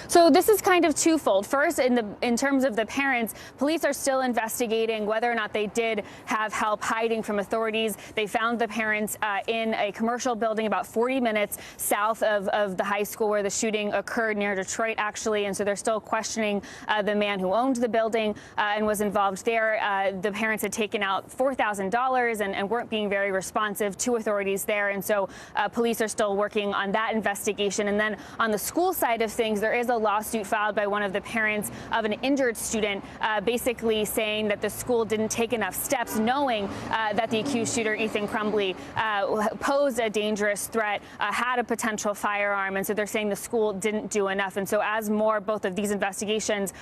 So this is kind of twofold. First, in terms of the parents, police are still investigating whether or not they did have help hiding from authorities. They found the parents in a commercial building about 40 minutes south of the high school where the shooting occurred, near Detroit, actually. And so they're still questioning the man who owned the building and was involved there. The parents had taken out $4,000 and weren't being very responsive to authorities there. And so police are still working on that investigation. And then on the school side of things, there is a lawsuit filed by one of the parents of an injured student, basically saying that the school didn't take enough steps, knowing that the accused shooter, Ethan Crumbley, posed a dangerous threat, had a potential firearm. And so they're saying the school didn't do enough. And so as both of these investigations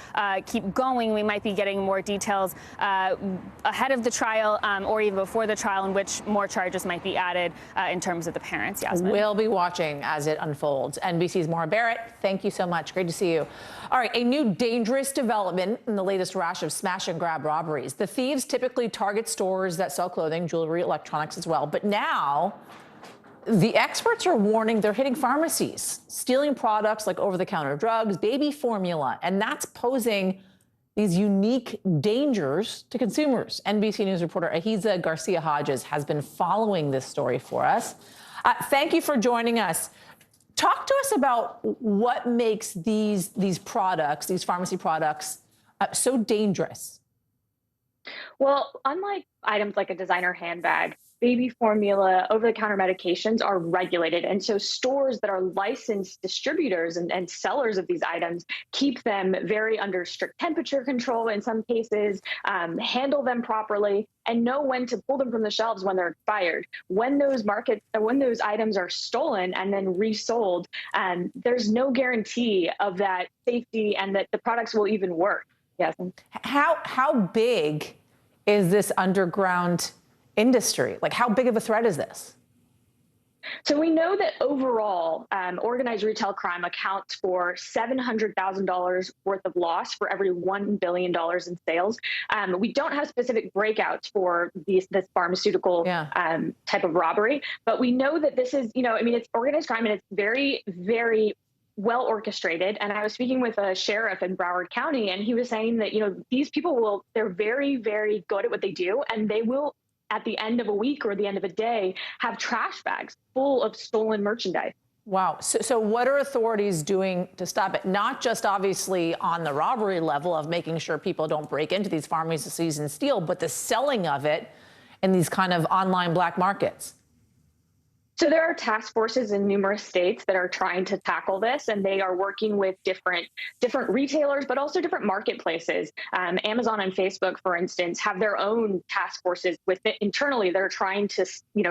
keep going, we might be getting more details ahead of the trial or even before the trial in which more charges might be added in terms of the parents. Yasmin. We'll be watching as it unfolds. NBC's Maura Barrett, thank you so much. Great to see you. All right, a new dangerous development in the latest rash of smash and grab robberies. The thieves typically target stores that sell clothing, jewelry, electronics as well. But now the experts are warning they're hitting pharmacies, stealing products like over-the-counter drugs, baby formula, and that's posing these unique dangers to consumers. NBC News reporter Ahiza Garcia-Hodges has been following this story for us. Thank you for joining us. Talk to us about what makes these products, these pharmacy products, so dangerous. Well, unlike items like a designer handbag, baby formula, over-the-counter medications are regulated. And so stores that are licensed distributors and sellers of these items keep them very under strict temperature control in some cases, handle them properly, and know when to pull them from the shelves when they're expired. When those items are stolen and then resold, there's no guarantee of that safety and that the products will even work. Yes. How big is this underground industry? Like, how big of a threat is this? So we know that overall, organized retail crime accounts for $700,000 worth of loss for every $1 billion in sales. We don't have specific breakouts for this pharmaceutical type of robbery, but we know that this is, it's organized crime and it's very, very well orchestrated. And I was speaking with a sheriff in Broward County, and he was saying that, these people they're very, very good at what they do, and they will, at the end of a week or the end of a day, have trash bags full of stolen merchandise. Wow. So what are authorities doing to stop it? Not just obviously on the robbery level of making sure people don't break into these pharmacies and steal, but the selling of it in these kind of online black markets. So there are task forces in numerous states that are trying to tackle this, and they are working with different retailers, but also different marketplaces. Amazon and Facebook, for instance, have their own task forces with it internally. They're trying to,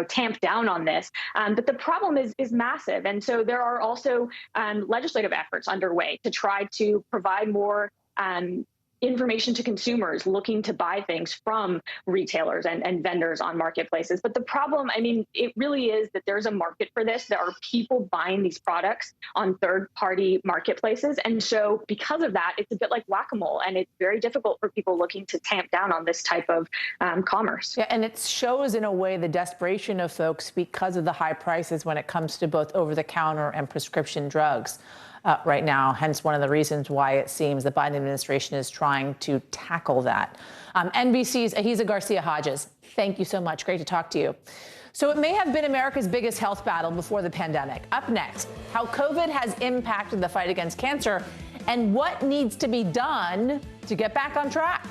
tamp down on this. But the problem is massive. And so there are also legislative efforts underway to try to provide more information to consumers looking to buy things from retailers and vendors on marketplaces. But the problem, I mean, it really is that there's a market for this. There are people buying these products on third-party marketplaces. And so because of that, it's a bit like whack-a-mole, and it's very difficult for people looking to tamp down on this type of commerce. Yeah, and it shows in a way the desperation of folks because of the high prices when it comes to both over-the-counter and prescription drugs. Right now, hence one of the reasons why it seems the Biden administration is trying to tackle that. NBC's Ahiza Garcia-Hodges, thank you so much. Great to talk to you. So it may have been America's biggest health battle before the pandemic. Up next, how COVID has impacted the fight against cancer and what needs to be done to get back on track.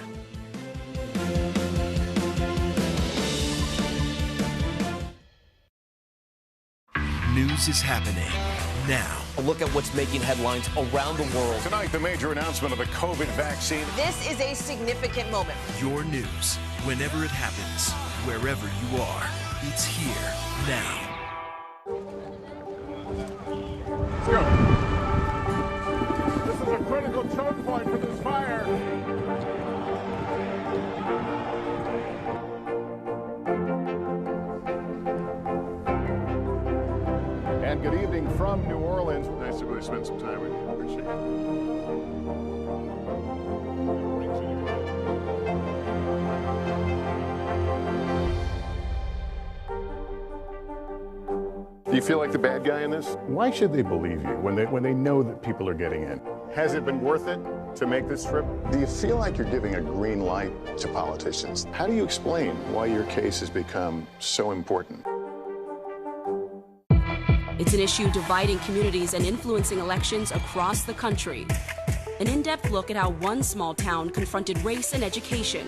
News is happening now. A look at what's making headlines around the world. Tonight, the major announcement of the COVID vaccine. This is a significant moment. Your news, whenever it happens, wherever you are, it's here now. Let's go. This is a critical choke point for this fire. And good evening from New Orleans. Nice to really spend some time with you. Appreciate it. Do you feel like the bad guy in this? Why should they believe you when they know that people are getting in? Has it been worth it to make this trip? Do you feel like you're giving a green light to politicians? How do you explain why your case has become so important? It's an issue dividing communities and influencing elections across the country. An in-depth look at how one small town confronted race and education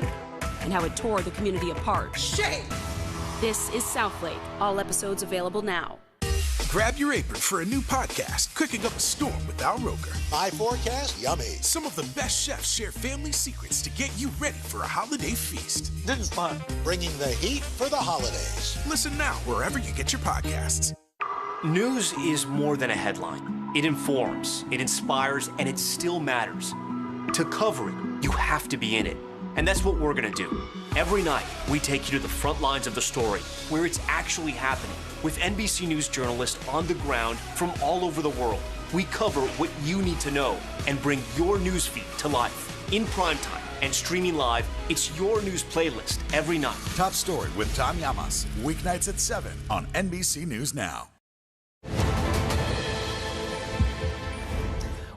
and how it tore the community apart. Shame! This is Southlake. All episodes available now. Grab your apron for a new podcast, Cooking Up a Storm with Al Roker. My forecast, yummy. Some of the best chefs share family secrets to get you ready for a holiday feast. This is fun. Bringing the heat for the holidays. Listen now wherever you get your podcasts. News is more than a headline. It informs, it inspires, and it still matters. To cover it, you have to be in it. And that's what we're gonna do. Every night, we take you to the front lines of the story, where it's actually happening, with NBC News journalists on the ground from all over the world. We cover what you need to know and bring your newsfeed to life. In primetime and streaming live, it's your news playlist every night. Top Story with Tom Llamas, weeknights at 7 on NBC News Now.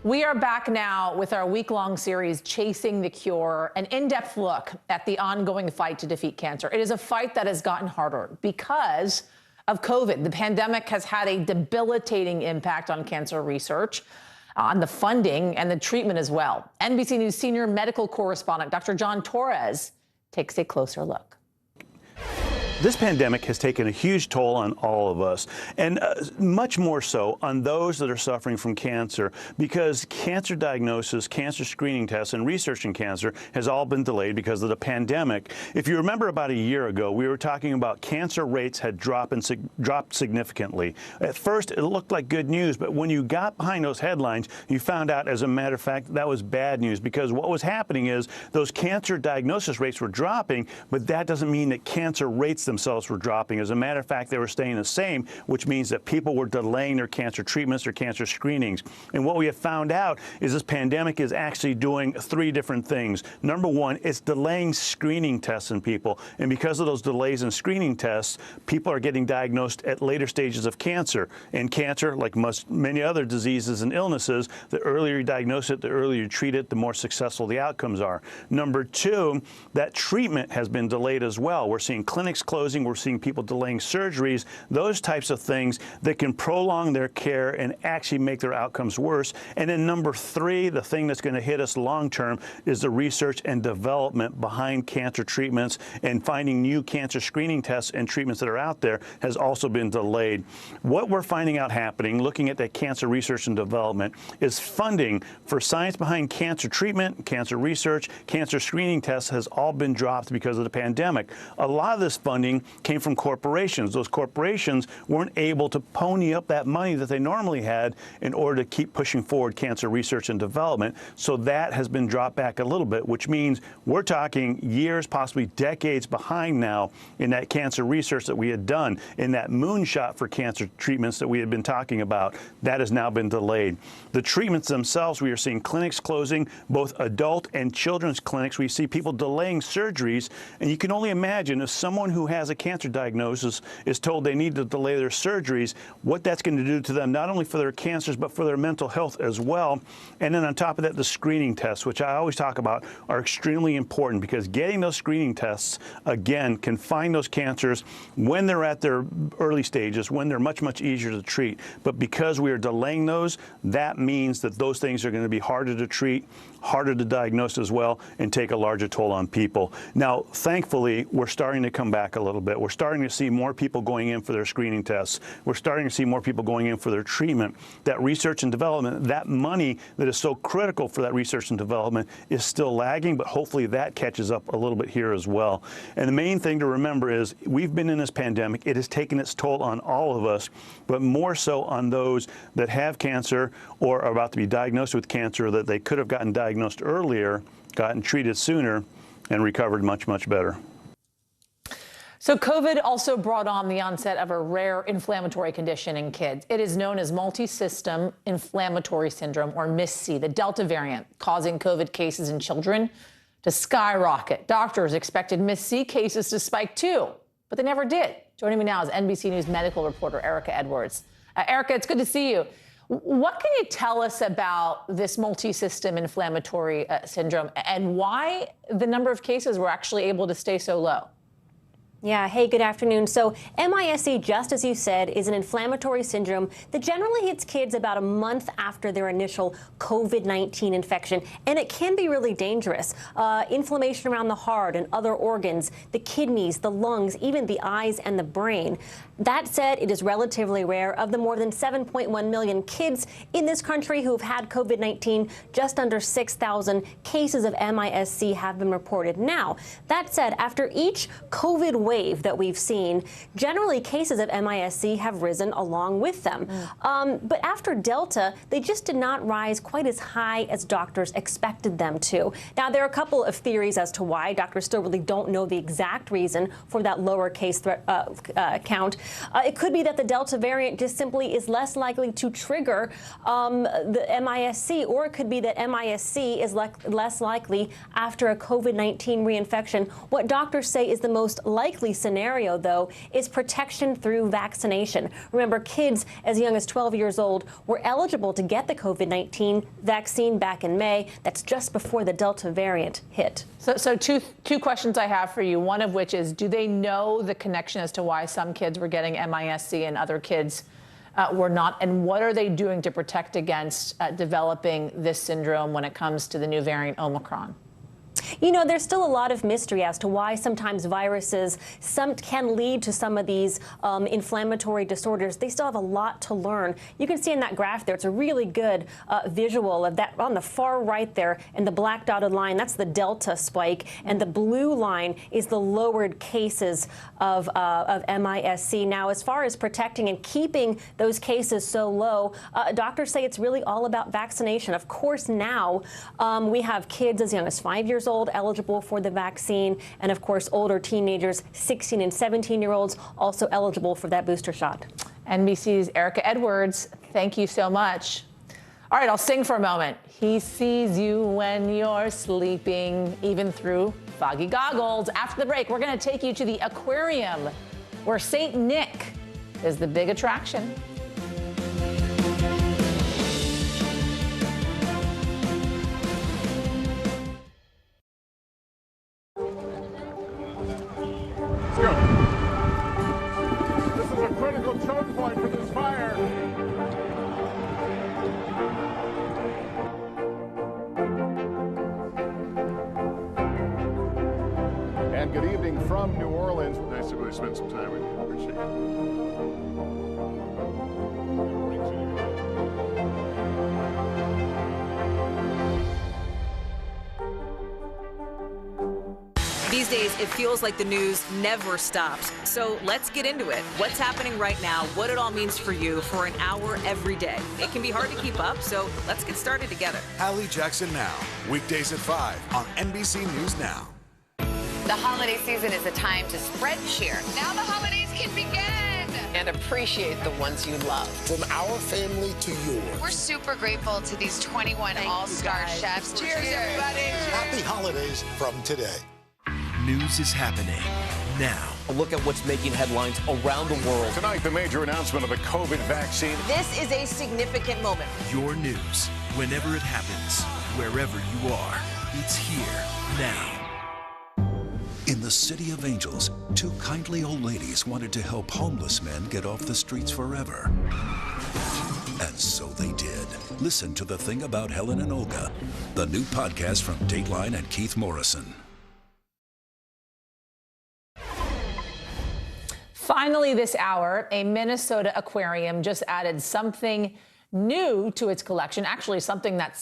We are back now with our week-long series, Chasing the Cure, an in-depth look at the ongoing fight to defeat cancer. It is a fight that has gotten harder because of COVID. The pandemic has had a debilitating impact on cancer research, on the funding and the treatment as well. NBC News senior medical correspondent Dr. John Torres takes a closer look. This pandemic has taken a huge toll on all of us, and much more so on those that are suffering from cancer, because cancer diagnosis, cancer screening tests, and research in cancer has all been delayed because of the pandemic. If you remember about a year ago, we were talking about cancer rates had dropped significantly. At first, it looked like good news, but when you got behind those headlines, you found out, as a matter of fact, that was bad news, because what was happening is those cancer diagnosis rates were dropping, but that doesn't mean that cancer rates themselves were dropping. As a matter of fact, they were staying the same, which means that people were delaying their cancer treatments or cancer screenings. And what we have found out is this pandemic is actually doing three different things. Number one, it's delaying screening tests in people. And because of those delays in screening tests, people are getting diagnosed at later stages of cancer. And cancer, like many other diseases and illnesses, the earlier you diagnose it, the earlier you treat it, the more successful the outcomes are. Number two, that treatment has been delayed as well. We're seeing clinics closing, we're seeing people delaying surgeries, those types of things that can prolong their care and actually make their outcomes worse. And then number three, the thing that's going to hit us long term is the research and development behind cancer treatments, and finding new cancer screening tests and treatments that are out there has also been delayed. What we're finding out happening, looking at that cancer research and development, is funding for science behind cancer treatment, cancer research, cancer screening tests has all been dropped because of the pandemic. A lot of this funding funding came from corporations. Those corporations weren't able to pony up that money that they normally had in order to keep pushing forward cancer research and development. So that has been dropped back a little bit, which means we're talking years, possibly decades behind now in that cancer research that we had done, in that moonshot for cancer treatments that we had been talking about. That has now been delayed. The treatments themselves, we are seeing clinics closing, both adult and children's clinics. We see people delaying surgeries, and you can only imagine if someone who has a cancer diagnosis is told they need to delay their surgeries, what that's going to do to them, not only for their cancers, but for their mental health as well. And then on top of that, the screening tests, which I always talk about, are extremely important, because getting those screening tests, again, can find those cancers when they're at their early stages, when they're much, much easier to treat. But because we are delaying those, that means that those things are going to be harder to treat, harder to diagnose as well, and take a larger toll on people. Now, thankfully, we're starting to come back a little bit. We're starting to see more people going in for their screening tests. We're starting to see more people going in for their treatment. That research and development, that money that is so critical for that research and development is still lagging, but hopefully that catches up a little bit here as well. And the main thing to remember is we've been in this pandemic. It has taken its toll on all of us, but more so on those that have cancer or are about to be diagnosed with cancer that they could have gotten diagnosed earlier, gotten treated sooner, and recovered much, much better. So COVID also brought on the onset of a rare inflammatory condition in kids. It is known as multisystem inflammatory syndrome, or MIS-C, the Delta variant, causing COVID cases in children to skyrocket. Doctors expected MIS-C cases to spike too, but they never did. Joining me now is NBC News medical reporter Erica Edwards. Erica, it's good to see you. What can you tell us about this multisystem inflammatory syndrome and why the number of cases were actually able to stay so low? Yeah, hey, good afternoon. So MIS-C, just as you said, is an inflammatory syndrome that generally hits kids about a month after their initial COVID-19 infection, and it can be really dangerous. Inflammation around the heart and other organs, the kidneys, the lungs, even the eyes and the brain. That said, it is relatively rare. Of the more than 7.1 million kids in this country who have had COVID-19, just under 6,000 cases of MIS-C have been reported. Now, that said, after each COVID wave that we've seen, generally cases of MIS-C have risen along with them. But after Delta, they just did not rise quite as high as doctors expected them to. Now, there are a couple of theories as to why. Doctors still really don't know the exact reason for that lower case count. It could be that the Delta variant just simply is less likely to trigger the MIS-C, or it could be that MIS-C is less likely after a COVID-19 reinfection. What doctors say is the most likely scenario, though, is protection through vaccination. Remember, kids as young as 12 years old were eligible to get the COVID-19 vaccine back in May. That's just before the Delta variant hit. So two questions I have for you, one of which is, do they know the connection as to why some kids were getting MIS-C and other kids were not? And what are they doing to protect against developing this syndrome when it comes to the new variant Omicron? You know, there's still a lot of mystery as to why sometimes viruses can lead to some of these inflammatory disorders. They still have a lot to learn. You can see in that graph there, it's a really good visual of that on the far right there, and the black dotted line, that's the Delta spike, and the blue line is the lowered cases of MIS-C. Now, as far as protecting and keeping those cases so low, doctors say it's really all about vaccination. Of course, now we have kids as young as 5 years old eligible for the vaccine, and of course older teenagers, 16 and 17-year-olds, also eligible for that booster shot. NBC's Erica Edwards, thank you so much. All right, I'll sing for a moment. He sees you when you're sleeping, even through foggy goggles. After the break, we're going to take you to the aquarium, where St. Nick is the big attraction. Choke point for this fire. And good evening from New Orleans. Nice to really spend some time with you. Appreciate These These days, it feels like the news never stops. So let's get into it. What's happening right now, what it all means for you for an hour every day. It can be hard to keep up, so let's get started together. Hallie Jackson Now, weekdays at 5 on NBC News Now. The holiday season is a time to spread cheer. Now the holidays can begin. And appreciate the ones you love. From our family to yours. We're super grateful to these 21 all-star chefs. Cheers, everybody. Happy holidays from today. News is happening now. A look at what's making headlines around the world. Tonight, the major announcement of the COVID vaccine. This is a significant moment. Your news, whenever it happens, wherever you are, it's here now. In the City of Angels, two kindly old ladies wanted to help homeless men get off the streets forever. And so they did. Listen to The Thing About Helen and Olga, the new podcast from Dateline and Keith Morrison. Finally this hour, a Minnesota aquarium just added something new to its collection, actually something that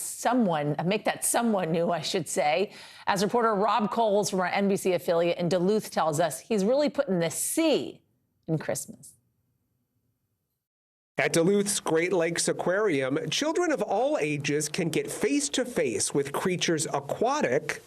make that someone new, I should say. As reporter Rob Coles from our NBC affiliate in Duluth tells us, he's really putting the C in Christmas. At Duluth's Great Lakes Aquarium, children of all ages can get face-to-face with creatures aquatic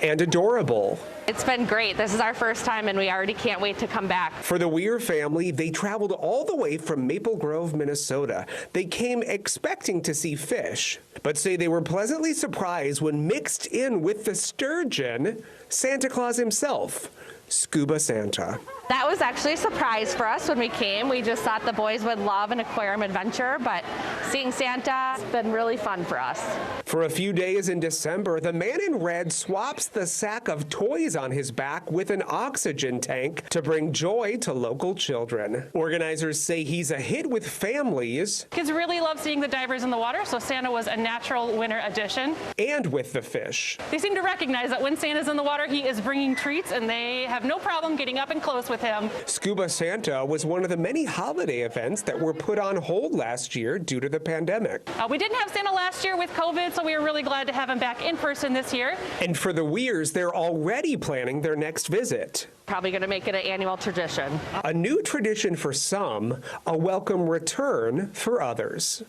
and adorable. It's been great. This is our first time, and we already can't wait to come back. For the Weir family, they traveled all the way from Maple Grove, Minnesota. They came expecting to see fish, but say they were pleasantly surprised when mixed in with the sturgeon, Santa Claus himself, Scuba Santa. That was actually a surprise for us when we came. We just thought the boys would love an aquarium adventure, but seeing Santa has been really fun for us. For a few days in December, the man in red swaps the sack of toys on his back with an oxygen tank to bring joy to local children. Organizers say he's a hit with families. Kids really love seeing the divers in the water, so Santa was a natural winter addition. And with the fish. They seem to recognize that when Santa's in the water, he is bringing treats, and they have no problem getting up and close with him. Scuba Santa was one of the many holiday events that were put on hold last year due to the pandemic. We didn't have Santa last year with COVID, so we were really glad to have him back in person this year. And for the Weirs, they're already planning their next visit. Probably going to make it an annual tradition. A new tradition for some, a welcome return for others.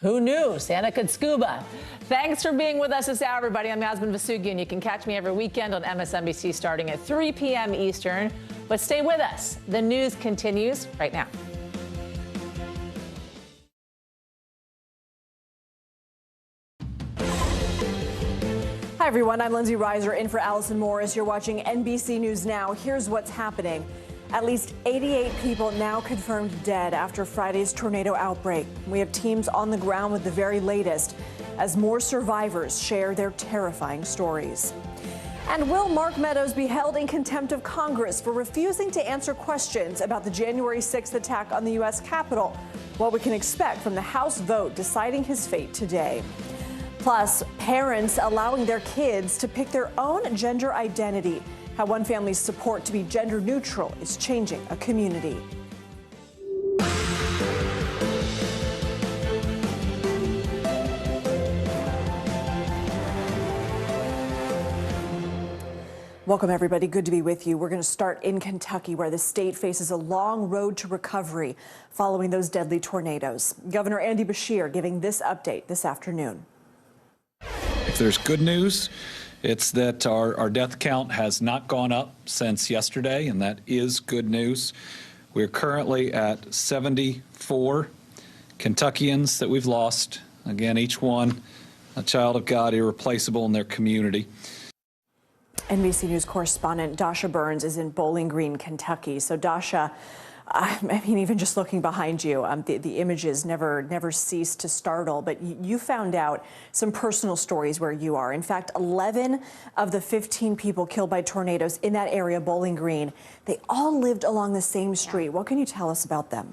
Who knew Santa could scuba? Thanks for being with us this hour, everybody. I'm Yasmin Vasugian. You can catch me every weekend on MSNBC starting at 3 p.m. Eastern. But stay with us. The news continues right now. Hi, everyone. I'm Lindsay Reiser in for Allison Morris. You're watching NBC News Now. Here's what's happening. At least 88 people now confirmed dead after Friday's tornado outbreak. We have teams on the ground with the very latest as more survivors share their terrifying stories. And will Mark Meadows be held in contempt of Congress for refusing to answer questions about the January 6th attack on the U.S. Capitol? What we can expect from the House vote deciding his fate today. Plus, parents allowing their kids to pick their own gender identity. How one family's support to be gender neutral is changing a community. Welcome, everybody. Good to be with you. We're going to start in Kentucky, where the state faces a long road to recovery following those deadly tornadoes. Governor Andy Beshear giving this update this afternoon. If there's good news, it's that our death count has not gone up since yesterday, and that is good news. We're currently at 74 Kentuckians that we've lost. Again, each one a child of God, irreplaceable in their community. NBC News correspondent Dasha Burns is in Bowling Green, Kentucky. So, Dasha, I mean, even just looking behind you, the images never cease to startle. But you found out some personal stories where you are. In fact, 11 of the 15 people killed by tornadoes in that area, Bowling Green, they all lived along the same street. What can you tell us about them?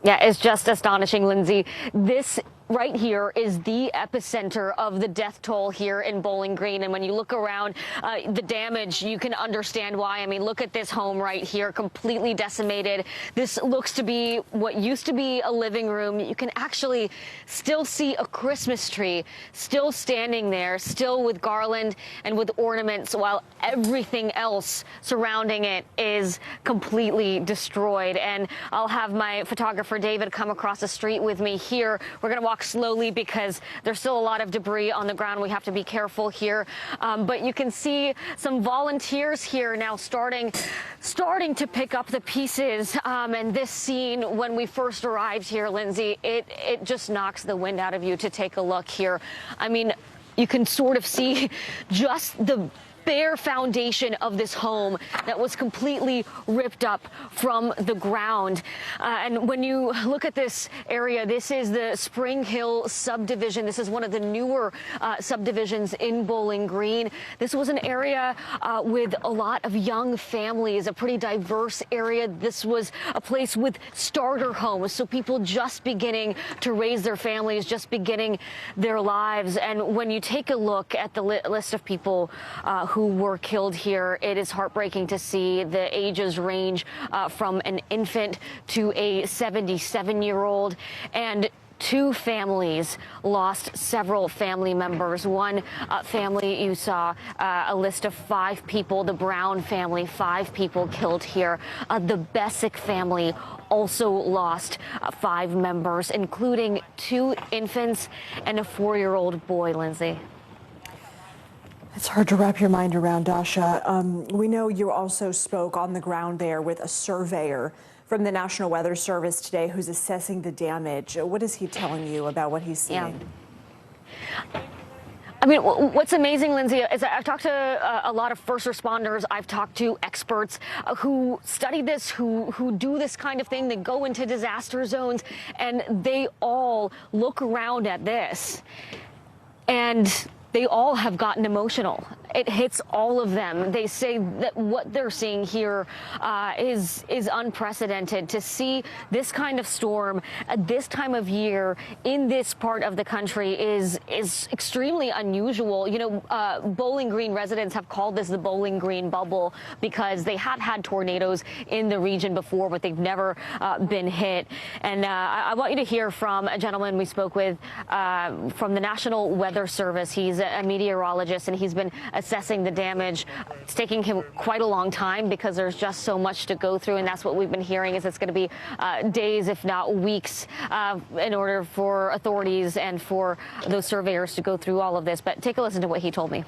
Yeah, it's just astonishing, Lindsay. This right here is the epicenter of the death toll here in Bowling Green. And when you look around the damage, you can understand why. I mean, look at this home right here, completely decimated. This looks to be what used to be a living room. You can actually still see a Christmas tree still standing there, still with garland and with ornaments, while everything else surrounding it is completely destroyed. And I'll have my photographer David come across the street with me here. We're going to walk slowly because there's still a lot of debris on the ground. We have to be careful here. But you can see some volunteers here now starting to pick up the pieces. And this scene, when we first arrived here, Lindsay, it just knocks the wind out of you to take a look here. I mean, you can sort of see just the bare foundation of this home that was completely ripped up from the ground. And when you look at this area, this is the Spring Hill subdivision. This is one of the newer subdivisions in Bowling Green. This was an area with a lot of young families, a pretty diverse area. This was a place with starter homes, so people just beginning to raise their families, just beginning their lives. And when you take a look at the list of people who were killed here, it is heartbreaking to see. The ages range from an infant to a 77-year-old, and two families lost several family members. One family, you saw a list of 5 people, the Brown family, 5 people killed here. The Bessick family also lost 5 members, including 2 infants and a 4-year-old boy, Lindsay. It's hard to wrap your mind around, Dasha. We know you also spoke on the ground there with a surveyor from the National Weather Service today who's assessing the damage. What is he telling you about what he's seeing? Yeah. I mean, what's amazing, Lindsay, is I've talked to a lot of first responders. I've talked to experts who study this, who do this kind of thing. They go into disaster zones, and they all look around at this, and they all have gotten emotional. It hits all of them. They say that what they're seeing here is unprecedented. To see this kind of storm at this time of year in this part of the country is extremely unusual. You know, Bowling Green residents have called this the Bowling Green bubble because they have had tornadoes in the region before, but they've never been hit. And I want you to hear from a gentleman we spoke with from the National Weather Service. He's a meteorologist, and he's been assessing the damage. It's taking him quite a long time because there's just so much to go through, and that's what we've been hearing is it's going to be days, if not weeks, in order for authorities and for those surveyors to go through all of this. But take a listen to what he told me.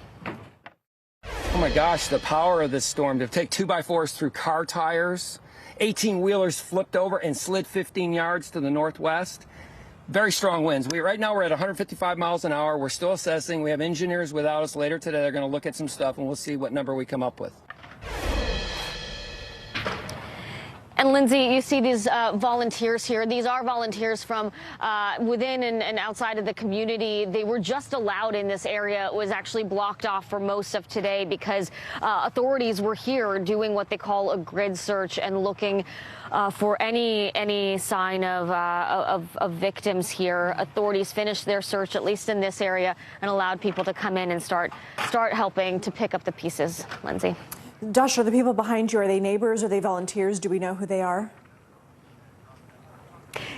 Oh my gosh, the power of this storm to take 2x4s through car tires, 18-wheelers flipped over and slid 15 yards to the northwest. Very strong winds. Right now we're at 155 miles an hour. We're still assessing. We have engineers without us later today. They're going to look at some stuff, and we'll see what number we come up with. And Lindsay, you see these volunteers here. These are volunteers from within and outside of the community. They were just allowed in this area. It was actually blocked off for most of today because authorities were here doing what they call a grid search and looking for any sign of victims here. Authorities finished their search, at least in this area, and allowed people to come in and start helping to pick up the pieces. Lindsay. Dasha, the people behind you, are they neighbors? Are they volunteers? Do we know who they are?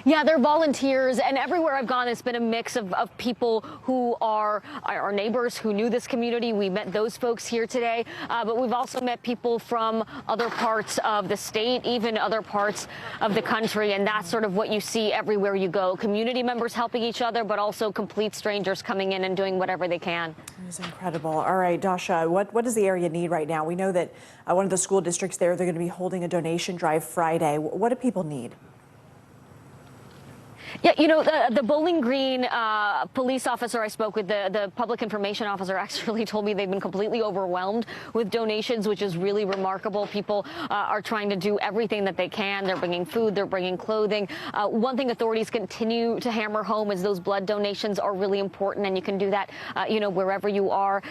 Yeah, they're volunteers, and everywhere I've gone, it's been a mix of people who are our neighbors who knew this community. We met those folks here today, but we've also met people from other parts of the state, even other parts of the country, and that's sort of what you see everywhere you go. Community members helping each other, but also complete strangers coming in and doing whatever they can. It was incredible. All right, Dasha, what does the area need right now? We know that one of the school districts there, they're going to be holding a donation drive Friday. What do people need? Yeah, you know, the Bowling Green police officer I spoke with, the public information officer, actually told me they've been completely overwhelmed with donations, which is really remarkable. People are trying to do everything that they can. They're bringing food, they're bringing clothing. One thing authorities continue to hammer home is those blood donations are really important, and you can do that, you know, wherever you are.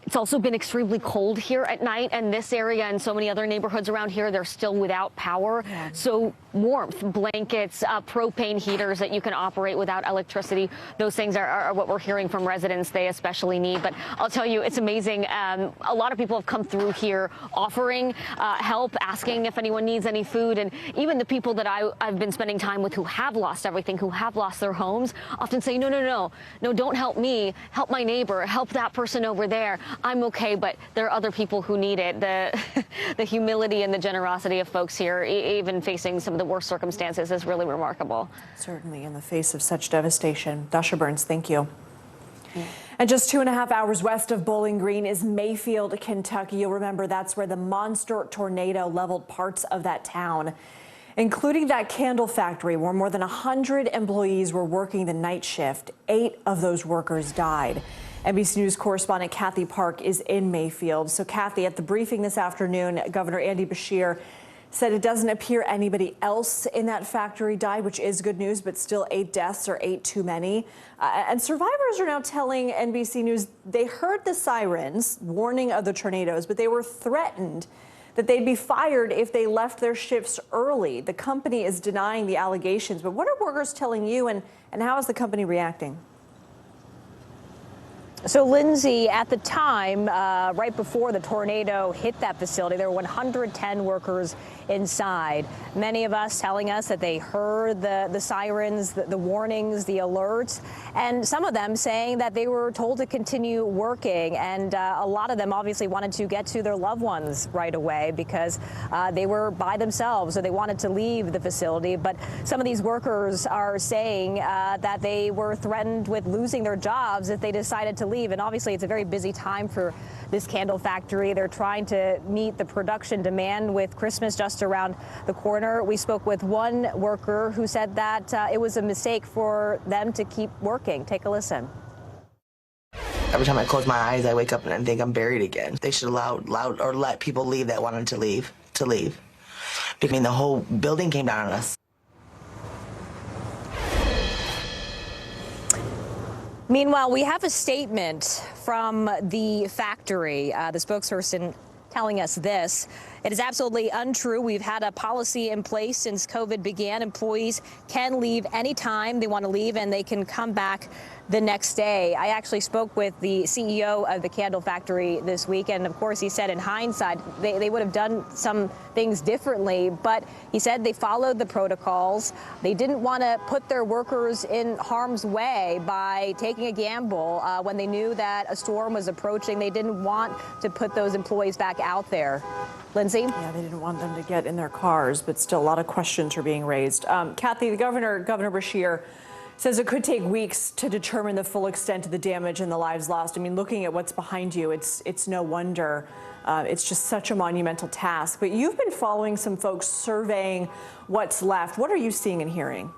It's also been extremely cold here at night, and this area and so many other neighborhoods around here, they're still without power. Yeah. So warmth, blankets, propane heaters that you can operate without electricity, those things are what we're hearing from residents they especially need. But I'll tell you, it's amazing. A lot of people have come through here offering help, asking if anyone needs any food. And even the people that I've been spending time with who have lost everything, who have lost their homes, often say, no, don't help me, help my neighbor, help that person over there. I'm okay, but there are other people who need it. The humility and the generosity of folks here, even facing some of the worst circumstances, is really remarkable. Certainly in the face of such devastation. Dasha Burns, thank you. And just 2.5 hours west of Bowling Green is Mayfield, Kentucky. You'll remember that's where the monster tornado leveled parts of that town, including that candle factory where more than 100 employees were working the night shift. 8 of those workers died. NBC News correspondent Kathy Park is in Mayfield. So Kathy, at the briefing this afternoon, Governor Andy Beshear said it doesn't appear anybody else in that factory died, which is good news, but still 8 deaths are 8 too many. And survivors are now telling NBC News they heard the sirens warning of the tornadoes, but they were threatened that they'd be fired if they left their shifts early. The company is denying the allegations, but what are workers telling you, and how is the company reacting? So, Lindsay, at the time, right before the tornado hit that facility, there were 110 workers inside. Many of us telling us that they heard the sirens, the warnings, the alerts, and some of them saying that they were told to continue working. And a lot of them obviously wanted to get to their loved ones right away because they were by themselves, or they wanted to leave the facility. But some of these workers are saying that they were threatened with losing their jobs if they decided to leave. And obviously, it's a very busy time for this candle factory. They're trying to meet the production demand with Christmas just around the corner. We spoke with one worker who said that it was a mistake for them to keep working. Take a listen. Every time I close my eyes, I wake up and think I'm buried again. They should allow or let people leave that wanted to leave. I mean, the whole building came down on us. Meanwhile, we have a statement from the factory. The spokesperson telling us this. It is absolutely untrue. We've had a policy in place since COVID began. Employees can leave anytime they want to leave, and they can come back the next day. I actually spoke with the CEO of the candle factory this week, and of course he said in hindsight they would have done some things differently, but he said they followed the protocols. They didn't want to put their workers in harm's way by taking a gamble when they knew that a storm was approaching. They didn't want to put those employees back out there. Lindsay? Yeah, they didn't want them to get in their cars, but still a lot of questions are being raised. Kathy, the Governor Beshear says it could take weeks to determine the full extent of the damage and the lives lost. I mean, looking at what's behind you, it's no wonder. It's just such a monumental task. But you've been following some folks surveying what's left. What are you seeing and hearing?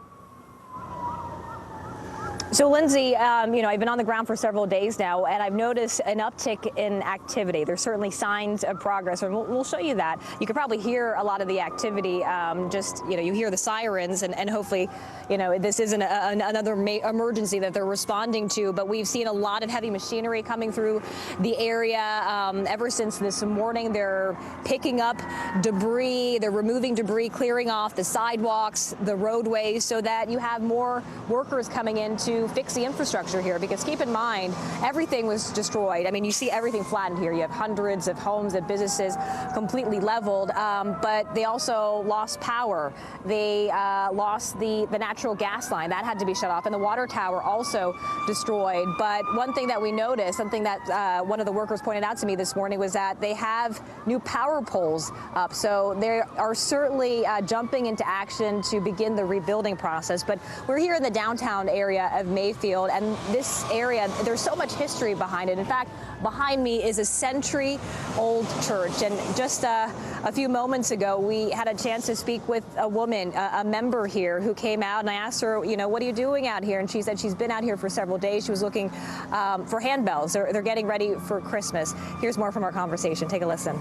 So, Lindsay, I've been on the ground for several days now, and I've noticed an uptick in activity. There's certainly signs of progress, and we'll show you that. You can probably hear a lot of the activity. You hear the sirens, and hopefully, this isn't another emergency that they're responding to. But we've seen a lot of heavy machinery coming through the area ever since this morning. They're picking up debris, they're removing debris, clearing off the sidewalks, the roadways, so that you have more workers coming in to fix the infrastructure here, because keep in mind, everything was destroyed. I mean, you see everything flattened here. You have hundreds of homes and businesses completely leveled, but they also lost power. They lost the natural gas line. That had to be shut off, and the water tower also destroyed. But one thing that we noticed, something that one of the workers pointed out to me this morning, was that they have new power poles up. So they are certainly jumping into action to begin the rebuilding process. But we're here in the downtown area of Mayfield, and this area, there's so much history behind it. In fact, behind me is a century-old church, and just a few moments ago, we had a chance to speak with a woman, a member here, who came out, and I asked her, what are you doing out here? And she said she's been out here for several days. She was looking for handbells. They're getting ready for Christmas. Here's more from our conversation. Take a listen.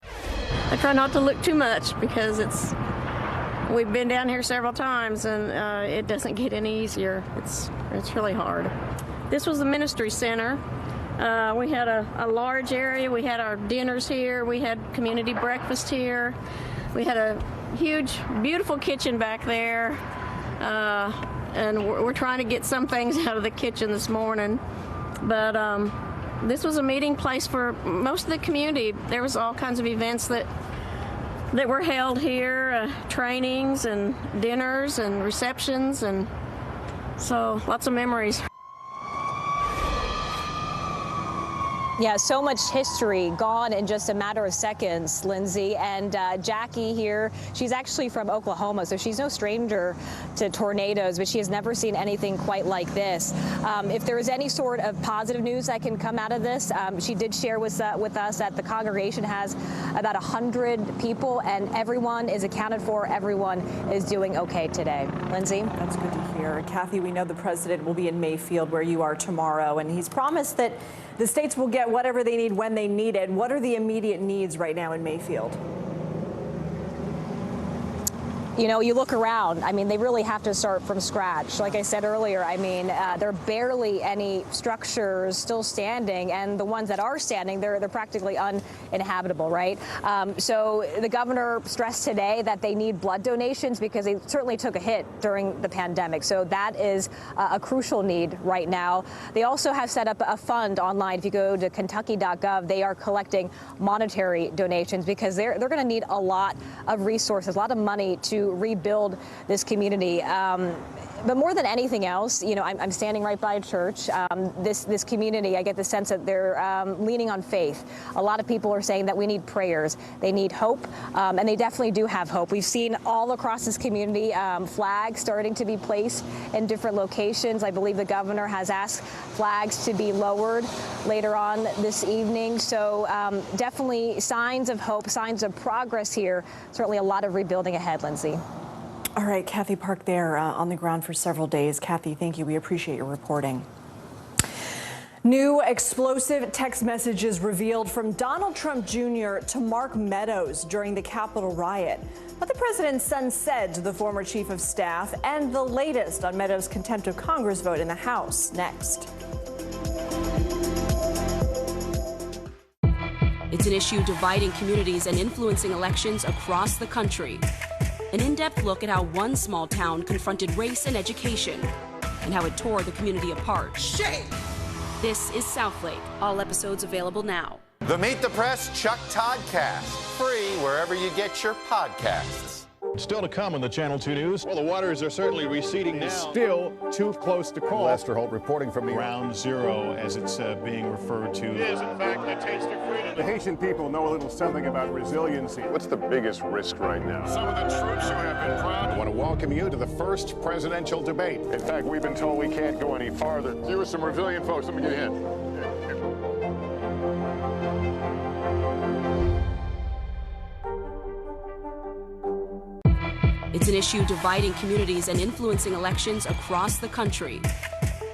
I try not to look too much because we've been down here several times, and it doesn't get any easier. It's really hard. This was the ministry center. We had a large area. We had our dinners here. We had community breakfast here. We had a huge, beautiful kitchen back there. And we're trying to get some things out of the kitchen this morning. But this was a meeting place for most of the community. There was all kinds of events that were held here, trainings and dinners and receptions, and so lots of memories. Yeah, so much history gone in just a matter of seconds, Lindsay. And Jackie here, she's actually from Oklahoma, so she's no stranger to tornadoes, but she has never seen anything quite like this. If there is any sort of positive news that can come out of this, she did share with us that the congregation has about 100 people, and everyone is accounted for. Everyone is doing okay today. Lindsay? That's good to hear. Kathy, we know the president will be in Mayfield, where you are tomorrow, and he's promised that the states will get whatever they need when they need it. What are the immediate needs right now in Mayfield? You know, you look around, I mean, they really have to start from scratch. Like I said earlier, I mean, there are barely any structures still standing, and the ones that are standing, they're practically uninhabitable, right? So the governor stressed today that they need blood donations because they certainly took a hit during the pandemic. So that is a crucial need right now. They also have set up a fund online. If you go to Kentucky.gov, they are collecting monetary donations because they're going to need a lot of resources, a lot of money to rebuild this community. But more than anything else, you know, I'm standing right by a church. This community, I get the sense that they're leaning on faith. A lot of people are saying that we need prayers. They need hope, and they definitely do have hope. We've seen all across this community flags starting to be placed in different locations. I believe the governor has asked flags to be lowered later on this evening. So definitely signs of hope, signs of progress here. Certainly a lot of rebuilding ahead, Lindsay. All right, Kathy Park there on the ground for several days. Kathy, thank you. We appreciate your reporting. New explosive text messages revealed from Donald Trump Jr. to Mark Meadows during the Capitol riot. What the president's son said to the former chief of staff, and the latest on Meadows' contempt of Congress vote in the House. Next. It's an issue dividing communities and influencing elections across the country. An in-depth look at how one small town confronted race and education and how it tore the community apart. Shame! This is Southlake. All episodes available now. The Meet the Press Chuck Todd Cast. Free wherever you get your podcasts. Still to come on the Channel 2 News. Well, the waters are certainly receding now. Still too close to call. Lester Holt reporting from Ground Zero, as it's being referred to. It is, in fact, the taste of freedom. The Haitian people know a little something about resiliency. What's the biggest risk right now? Some of the troops who have been proud. I want to welcome you to the first presidential debate. In fact, we've been told we can't go any farther. You with some resilient folks, let me get a hint. It's an issue dividing communities and influencing elections across the country.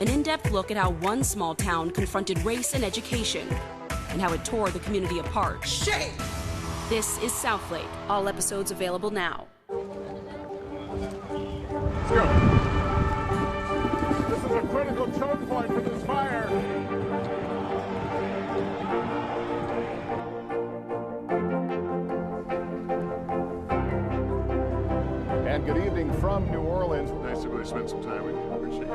An in-depth look at how one small town confronted race and education and how it tore the community apart. Shame! This is Southlake. All episodes available now. Let's go. This is a critical choke point for this fire. And good evening from New Orleans. Nice to really spend some time with you. Appreciate it.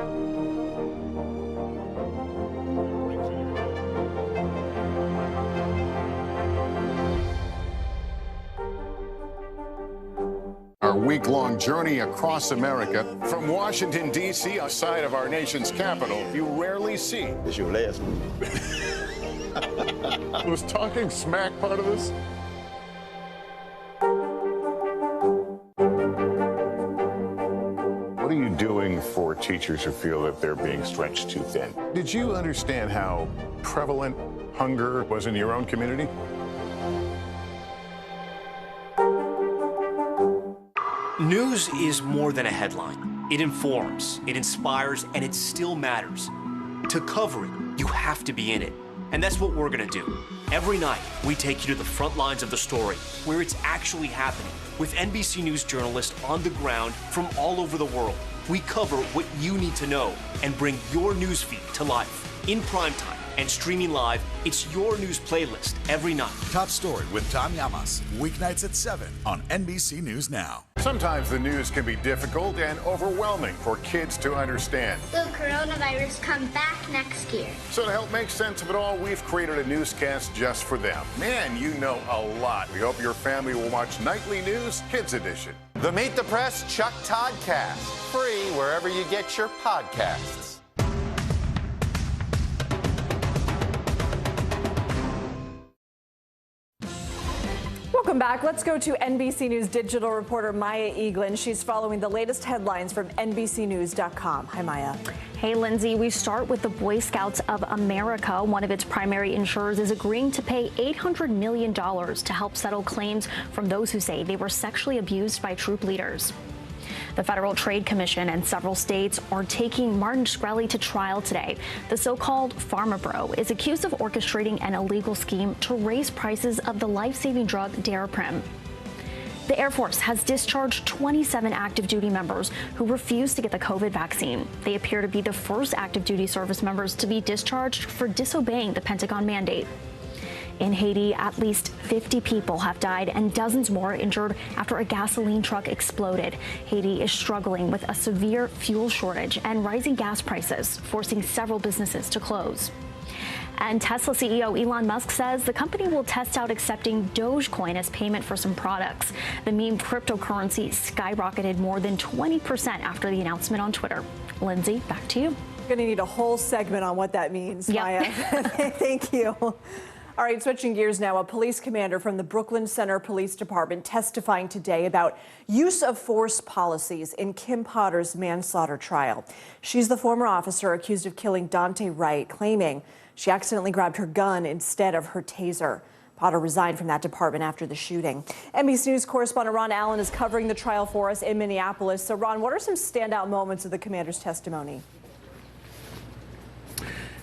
Our week-long journey across America from Washington, D.C., outside of our nation's capital, you rarely see. It's your last move. Was talking smack part of this? What are you doing for teachers who feel that they're being stretched too thin? Did you understand how prevalent hunger was in your own community? News is more than a headline. It informs, it inspires, and it still matters. To cover it, you have to be in it. And that's what we're gonna do. Every night, we take you to the front lines of the story, where it's actually happening, with NBC News journalists on the ground from all over the world. We cover what you need to know and bring your newsfeed to life in prime time And streaming live, it's your news playlist every night. Top Story with Tom Llamas, weeknights at 7 on NBC News Now. Sometimes the news can be difficult and overwhelming for kids to understand. Will coronavirus come back next year? So to help make sense of it all, we've created a newscast just for them. Man, you know a lot. We hope your family will watch Nightly News Kids Edition. The Meet the Press Chuck Toddcast, free wherever you get your podcasts. Welcome back. Let's go to NBC News digital reporter Maya Eaglin. She's following the latest headlines from NBCnews.com. Hi, Maya. Hey, Lindsay. We start with the Boy Scouts of America. One of its primary insurers is agreeing to pay $800 million to help settle claims from those who say they were sexually abused by troop leaders. The Federal Trade Commission and several states are taking Martin Shkreli to trial today. The so-called Pharma Bro is accused of orchestrating an illegal scheme to raise prices of the life-saving drug Daraprim. The Air Force has discharged 27 active duty members who refused to get the COVID vaccine. They appear to be the first active duty service members to be discharged for disobeying the Pentagon mandate. In Haiti, at least 50 people have died and dozens more injured after a gasoline truck exploded. Haiti is struggling with a severe fuel shortage and rising gas prices, forcing several businesses to close. And Tesla CEO Elon Musk says the company will test out accepting Dogecoin as payment for some products. The meme cryptocurrency skyrocketed more than 20% after the announcement on Twitter. Lindsay, back to you. We're going to need a whole segment on what that means, Maya. Thank you. All right, switching gears now, a police commander from the Brooklyn Center Police Department testifying today about use of force policies in Kim Potter's manslaughter trial. She's the former officer accused of killing Dante Wright, claiming she accidentally grabbed her gun instead of her taser. Potter resigned from that department after the shooting. NBC News correspondent Ron Allen is covering the trial for us in Minneapolis. So, Ron, what are some standout moments of the commander's testimony?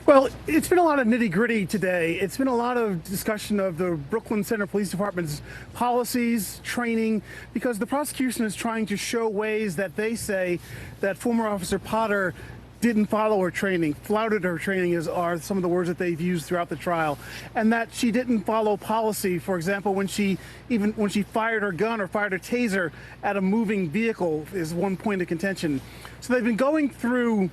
Well, it's been a lot of nitty-gritty today. It's been a lot of discussion of the Brooklyn Center Police Department's policies, training, because the prosecution is trying to show ways that they say that former Officer Potter didn't follow her training, flouted her training are some of the words that they've used throughout the trial, and that she didn't follow policy. For example, when she fired her gun or fired her taser at a moving vehicle is one point of contention. So they've been going through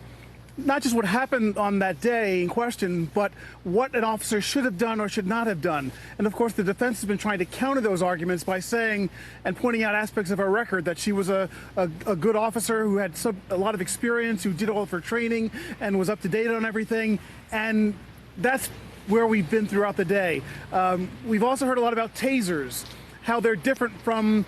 not just what happened on that day in question, but what an officer should have done or should not have done. And of course, the defense has been trying to counter those arguments by saying and pointing out aspects of her record that she was a good officer who had a lot of experience, who did all of her training and was up to date on everything. And that's where we've been throughout the day. We've also heard a lot about tasers, how they're different from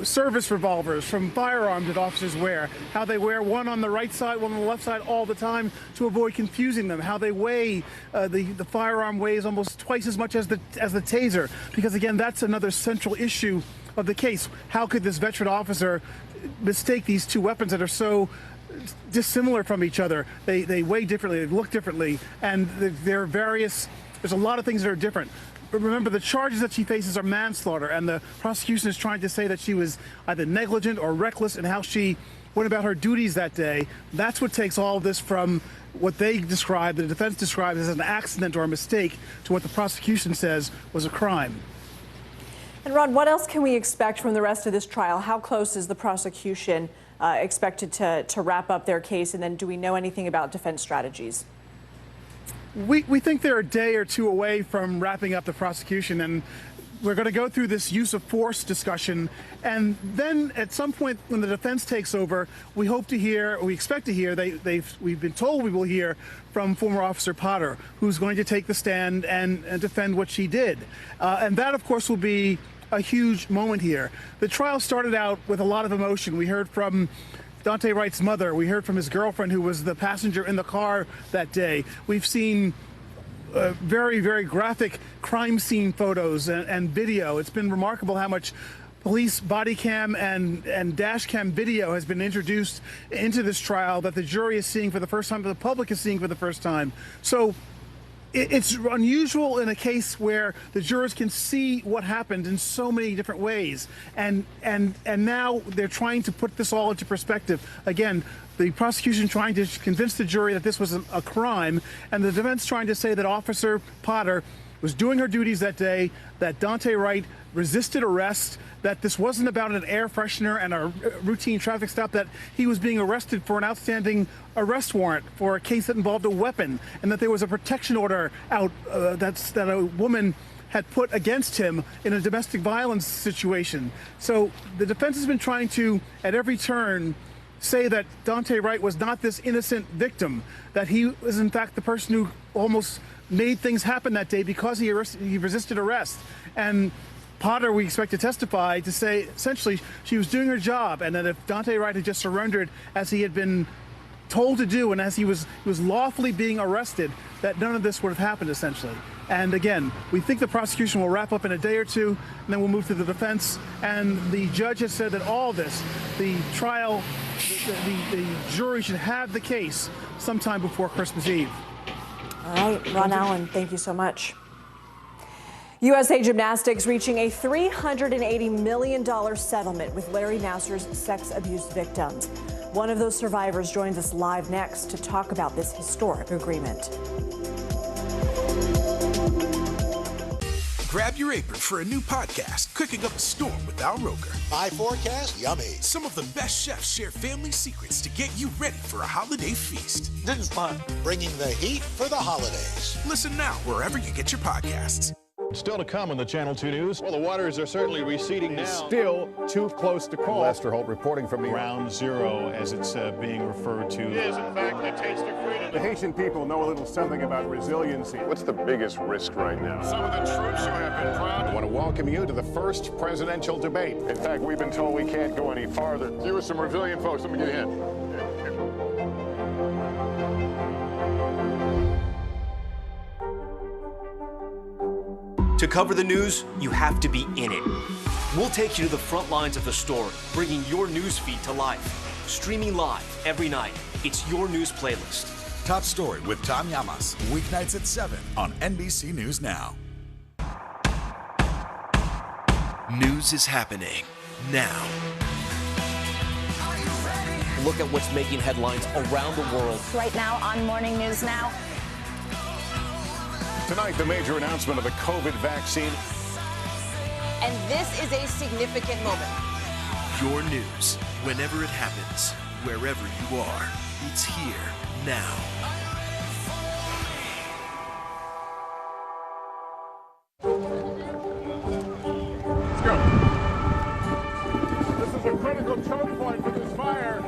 service revolvers, from firearms that officers wear, how they wear one on the right side, one on the left side all the time to avoid confusing them, how they weigh, the firearm weighs almost twice as much as the taser, because again, that's another central issue of the case. How could this veteran officer mistake these two weapons that are so dissimilar from each other? They weigh differently, they look differently, and there's a lot of things that are different. But remember, the charges that she faces are manslaughter, and the prosecution is trying to say that she was either negligent or reckless in how she went about her duties that day. That's what takes all of this from what they described, the defense described as an accident or a mistake, to what the prosecution says was a crime. And Ron, what else can we expect from the rest of this trial? How close is the prosecution expected to wrap up their case? And then do we know anything about defense strategies? We think they're a day or two away from wrapping up the prosecution, and we're going to go through this use of force discussion. And then at some point when the defense takes over, we expect to hear, we've been told we will hear from former Officer Potter, who's going to take the stand and defend what she did. And that, of course, will be a huge moment here. The trial started out with a lot of emotion. We heard from Dante Wright's mother. We heard from his girlfriend, who was the passenger in the car that day. We've seen very, very graphic crime scene photos and video. It's been remarkable how much police body cam and dash cam video has been introduced into this trial that the jury is seeing for the first time, that the public is seeing for the first time. So It's unusual in a case where the jurors can see what happened in so many different ways, and now they're trying to put this all into perspective. Again, the prosecution trying to convince the jury that this was a crime, and the defense trying to say that Officer Potter was doing her duties that day, that Daunte Wright resisted arrest, that this wasn't about an air freshener and a routine traffic stop, that he was being arrested for an outstanding arrest warrant for a case that involved a weapon, and that there was a protection order out that a woman had put against him in a domestic violence situation. So the defense has been trying to, at every turn, say that Daunte Wright was not this innocent victim, that he was in fact the person who almost made things happen that day because he resisted arrest. And Potter, we expect to testify to say essentially she was doing her job, and that if Daunte Wright had just surrendered as he had been told to do and as he was lawfully being arrested, that none of this would have happened essentially. And again, we think the prosecution will wrap up in a day or two, and then we'll move to the defense. And the judge has said that all this, the trial, the jury should have the case sometime before Christmas Eve. All right, Ron Allen, thank you so much. USA Gymnastics reaching a $380 million settlement with Larry Nassar's sex abuse victims. One of those survivors joins us live next to talk about this historic agreement. Grab your apron for a new podcast, Cooking Up a Storm with Al Roker. My forecast, yummy. Some of the best chefs share family secrets to get you ready for a holiday feast. This is fun. Bringing the heat for the holidays. Listen now wherever you get your podcasts. Still to come on the Channel 2 News. Well, the waters are certainly receding now. Still too close to call. Lester Holt reporting from Ground Zero, as it's being referred to. It is, in fact, a taste of freedom. The Haitian people know a little something about resiliency. What's the biggest risk right now? Some of the troops who have been proud. I want to welcome you to the first presidential debate. In fact, we've been told we can't go any farther. You with some resilient folks. Let me get a hint. To cover the news, you have to be in it. We'll take you to the front lines of the story, bringing your news feed to life. Streaming live every night. It's your news playlist. Top Story with Tom Llamas, weeknights at 7 on NBC News Now. News is happening now. Look at what's making headlines around the world. Right now on Morning News Now. Tonight, the major announcement of the COVID vaccine. And this is a significant moment. Your news, whenever it happens, wherever you are, it's here now. Let's go. This is a critical choke point for this fire.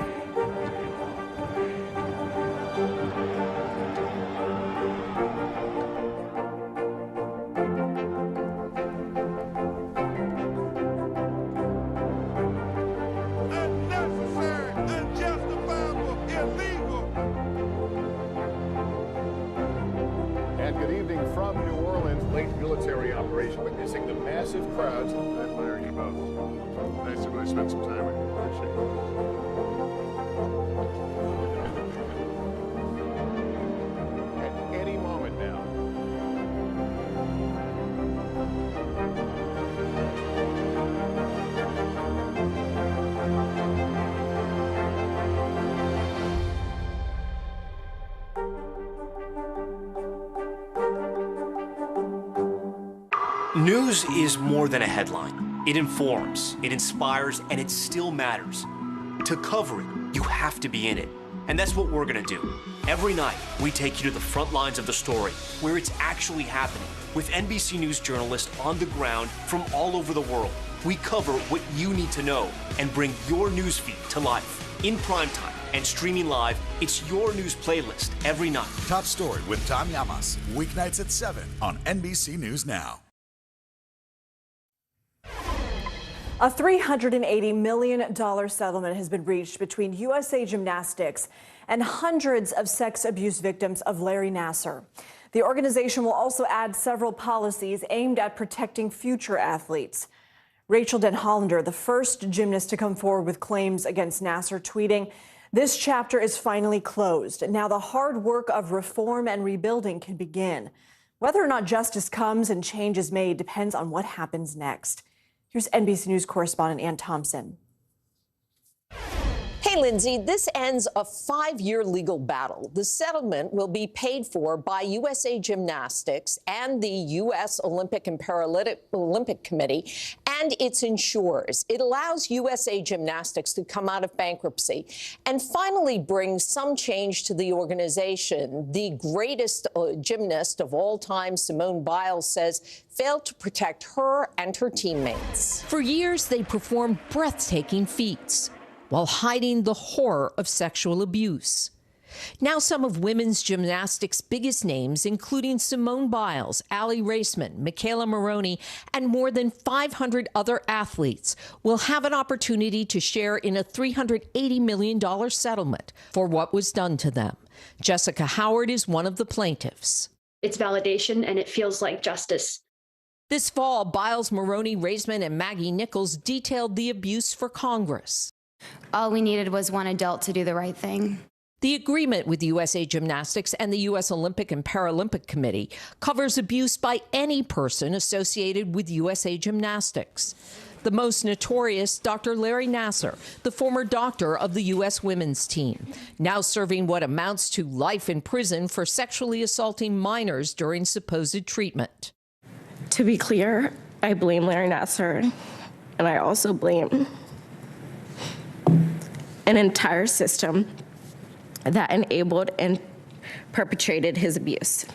From New Orleans, late military operation, witnessing the massive crowds. I admire you both. Nice to really spend some time with you. Appreciate it. At any moment now. News is more than a headline. It informs, it inspires, and it still matters. To cover it, you have to be in it. And that's what we're gonna do. Every night, we take you to the front lines of the story, where it's actually happening, with NBC News journalists on the ground from all over the world. We cover what you need to know and bring your newsfeed to life. In primetime and streaming live, it's your news playlist every night. Top Story with Tom Llamas, weeknights at 7 on NBC News Now. A $380 million settlement has been reached between USA Gymnastics and hundreds of sex abuse victims of Larry Nassar. The organization will also add several policies aimed at protecting future athletes. Rachel Den Hollander, the first gymnast to come forward with claims against Nassar, tweeting, "This chapter is finally closed. Now the hard work of reform and rebuilding can begin." Whether or not justice comes and change is made depends on what happens next. Here's NBC News correspondent Ann Thompson. Hey, Lindsay, this ends a 5-year legal battle. The settlement will be paid for by USA Gymnastics and the U.S. Olympic and Paralympic Committee and its insurers. It allows USA Gymnastics to come out of bankruptcy and finally bring some change to the organization. The greatest gymnast of all time, Simone Biles, says failed to protect her and her teammates. For years, they performed breathtaking feats while hiding the horror of sexual abuse. Now some of women's gymnastics' biggest names, including Simone Biles, Aly Raisman, Michaela Maroney, and more than 500 other athletes, will have an opportunity to share in a $380 million settlement for what was done to them. Jessica Howard is one of the plaintiffs. It's validation and it feels like justice. This fall, Biles, Maroney, Raisman, and Maggie Nichols detailed the abuse for Congress. All we needed was one adult to do the right thing. The agreement with USA Gymnastics and the U.S. Olympic and Paralympic Committee covers abuse by any person associated with USA Gymnastics. The most notorious, Dr. Larry Nassar, the former doctor of the U.S. women's team, now serving what amounts to life in prison for sexually assaulting minors during supposed treatment. To be clear, I blame Larry Nassar, and I also blame an entire system that enabled and perpetrated his abuse.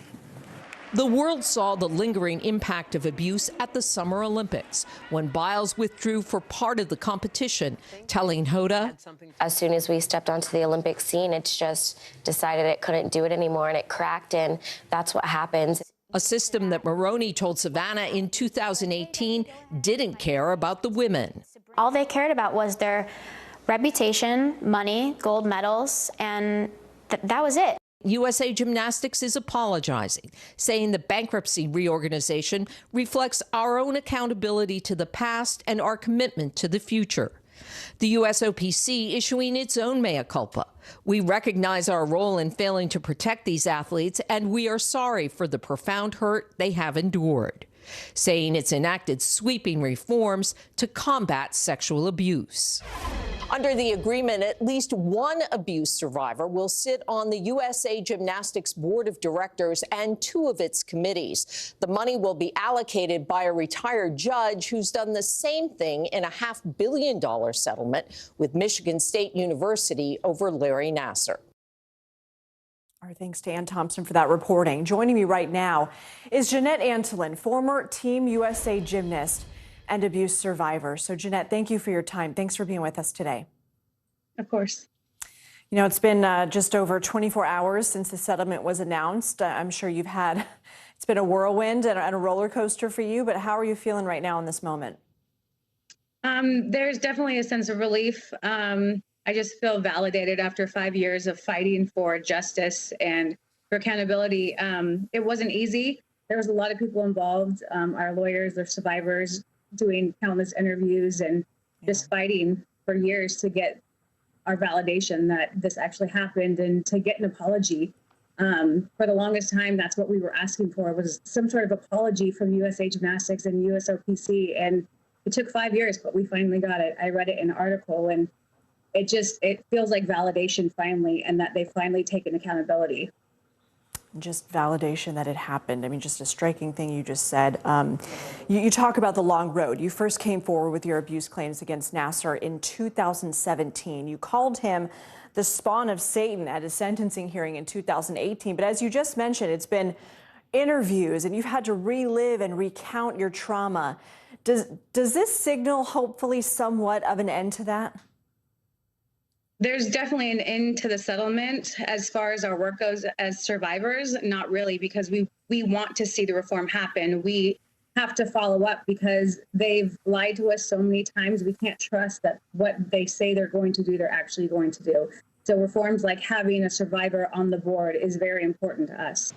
The world saw the lingering impact of abuse at the Summer Olympics when Biles withdrew for part of the competition, telling Hoda, as soon as we stepped onto the Olympic scene, it's just decided it couldn't do it anymore and it cracked, and that's what happens. A system that Maroney told Savannah in 2018 didn't care about the women. All they cared about was their reputation, money, gold medals, and that was it. USA Gymnastics is apologizing, saying the bankruptcy reorganization reflects our own accountability to the past and our commitment to the future. The USOPC issuing its own mea culpa. We recognize our role in failing to protect these athletes, and we are sorry for the profound hurt they have endured, saying it's enacted sweeping reforms to combat sexual abuse. Under the agreement, at least one abuse survivor will sit on the USA Gymnastics Board of Directors and 2 of its committees. The money will be allocated by a retired judge who's done the same thing in a $500 million settlement with Michigan State University over Larry Nassar. Our thanks to Ann Thompson for that reporting. Joining me right now is Jeanette Antolin, former Team USA gymnast and abuse survivor. So, Jeanette, thank you for your time. Thanks for being with us today. Of course. You know, it's been just over 24 hours since the settlement was announced. I'm sure you've had, it's been a whirlwind and a roller coaster for you, but how are you feeling right now in this moment? There's definitely a sense of relief. I just feel validated after 5 years of fighting for justice and for accountability. It wasn't easy. There was a lot of people involved, our lawyers, the survivors, doing countless interviews and just fighting for years to get our validation that this actually happened and to get an apology. For the longest time, that's what we were asking for, was some sort of apology from USA Gymnastics and USOPC. And it took 5 years, but we finally got it. I read it in an article, and it feels like validation finally, and that they've finally taken accountability. Just validation that it happened. I mean, just a striking thing you just said. You talk about the long road. You first came forward with your abuse claims against Nassar in 2017. You called him the spawn of Satan at his sentencing hearing in 2018. But as you just mentioned, it's been interviews and you've had to relive and recount your trauma. Does this signal hopefully somewhat of an end to that? There's definitely an end to the settlement. As far as our work goes as survivors, not really, because we want to see the reform happen. We have to follow up because they've lied to us so many times. We can't trust that what they say they're going to do, they're actually going to do. So reforms like having a survivor on the board is very important to us.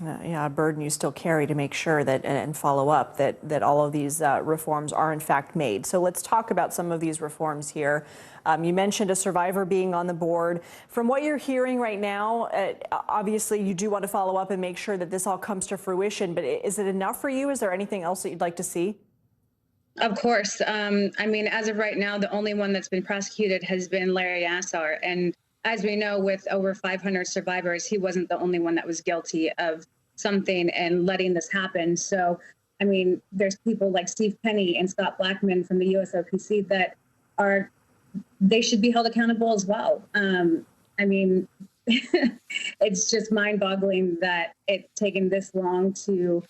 Yeah, a burden you still carry to make sure that and follow up that all of these reforms are in fact made. So let's talk about some of these reforms here. You mentioned a survivor being on the board. From what you're hearing right now, obviously you do want to follow up and make sure that this all comes to fruition, but is it enough for you? Is there anything else that you'd like to see? Of course. I mean, as of right now, the only one that's been prosecuted has been Larry Nassar. And as we know, with over 500 survivors, he wasn't the only one that was guilty of something and letting this happen. So, I mean, there's people like Steve Penny and Scott Blackman from the USOPC that they should be held accountable as well. I mean, it's just mind-boggling that it's taken this long to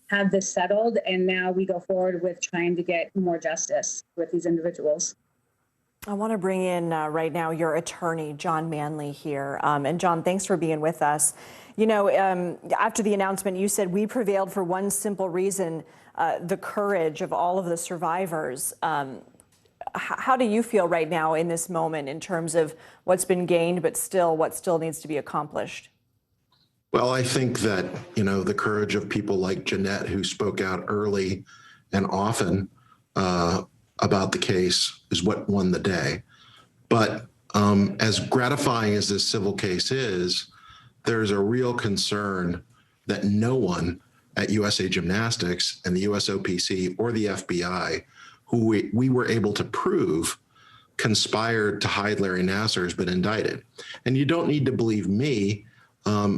have this settled, and now we go forward with trying to get more justice with these individuals. I want to bring in right now your attorney, John Manley, here. And John, thanks for being with us. You know, after the announcement, you said we prevailed for one simple reason, the courage of all of the survivors. How do you feel right now in this moment in terms of what's been gained, but still what still needs to be accomplished? Well, I think that, you know, the courage of people like Jeanette, who spoke out early and often about the case, is what won the day. But as gratifying as this civil case is, there's a real concern that no one at USA Gymnastics and the USOPC or the FBI, who we were able to prove conspired to hide Larry Nassar, has been indicted. And you don't need to believe me.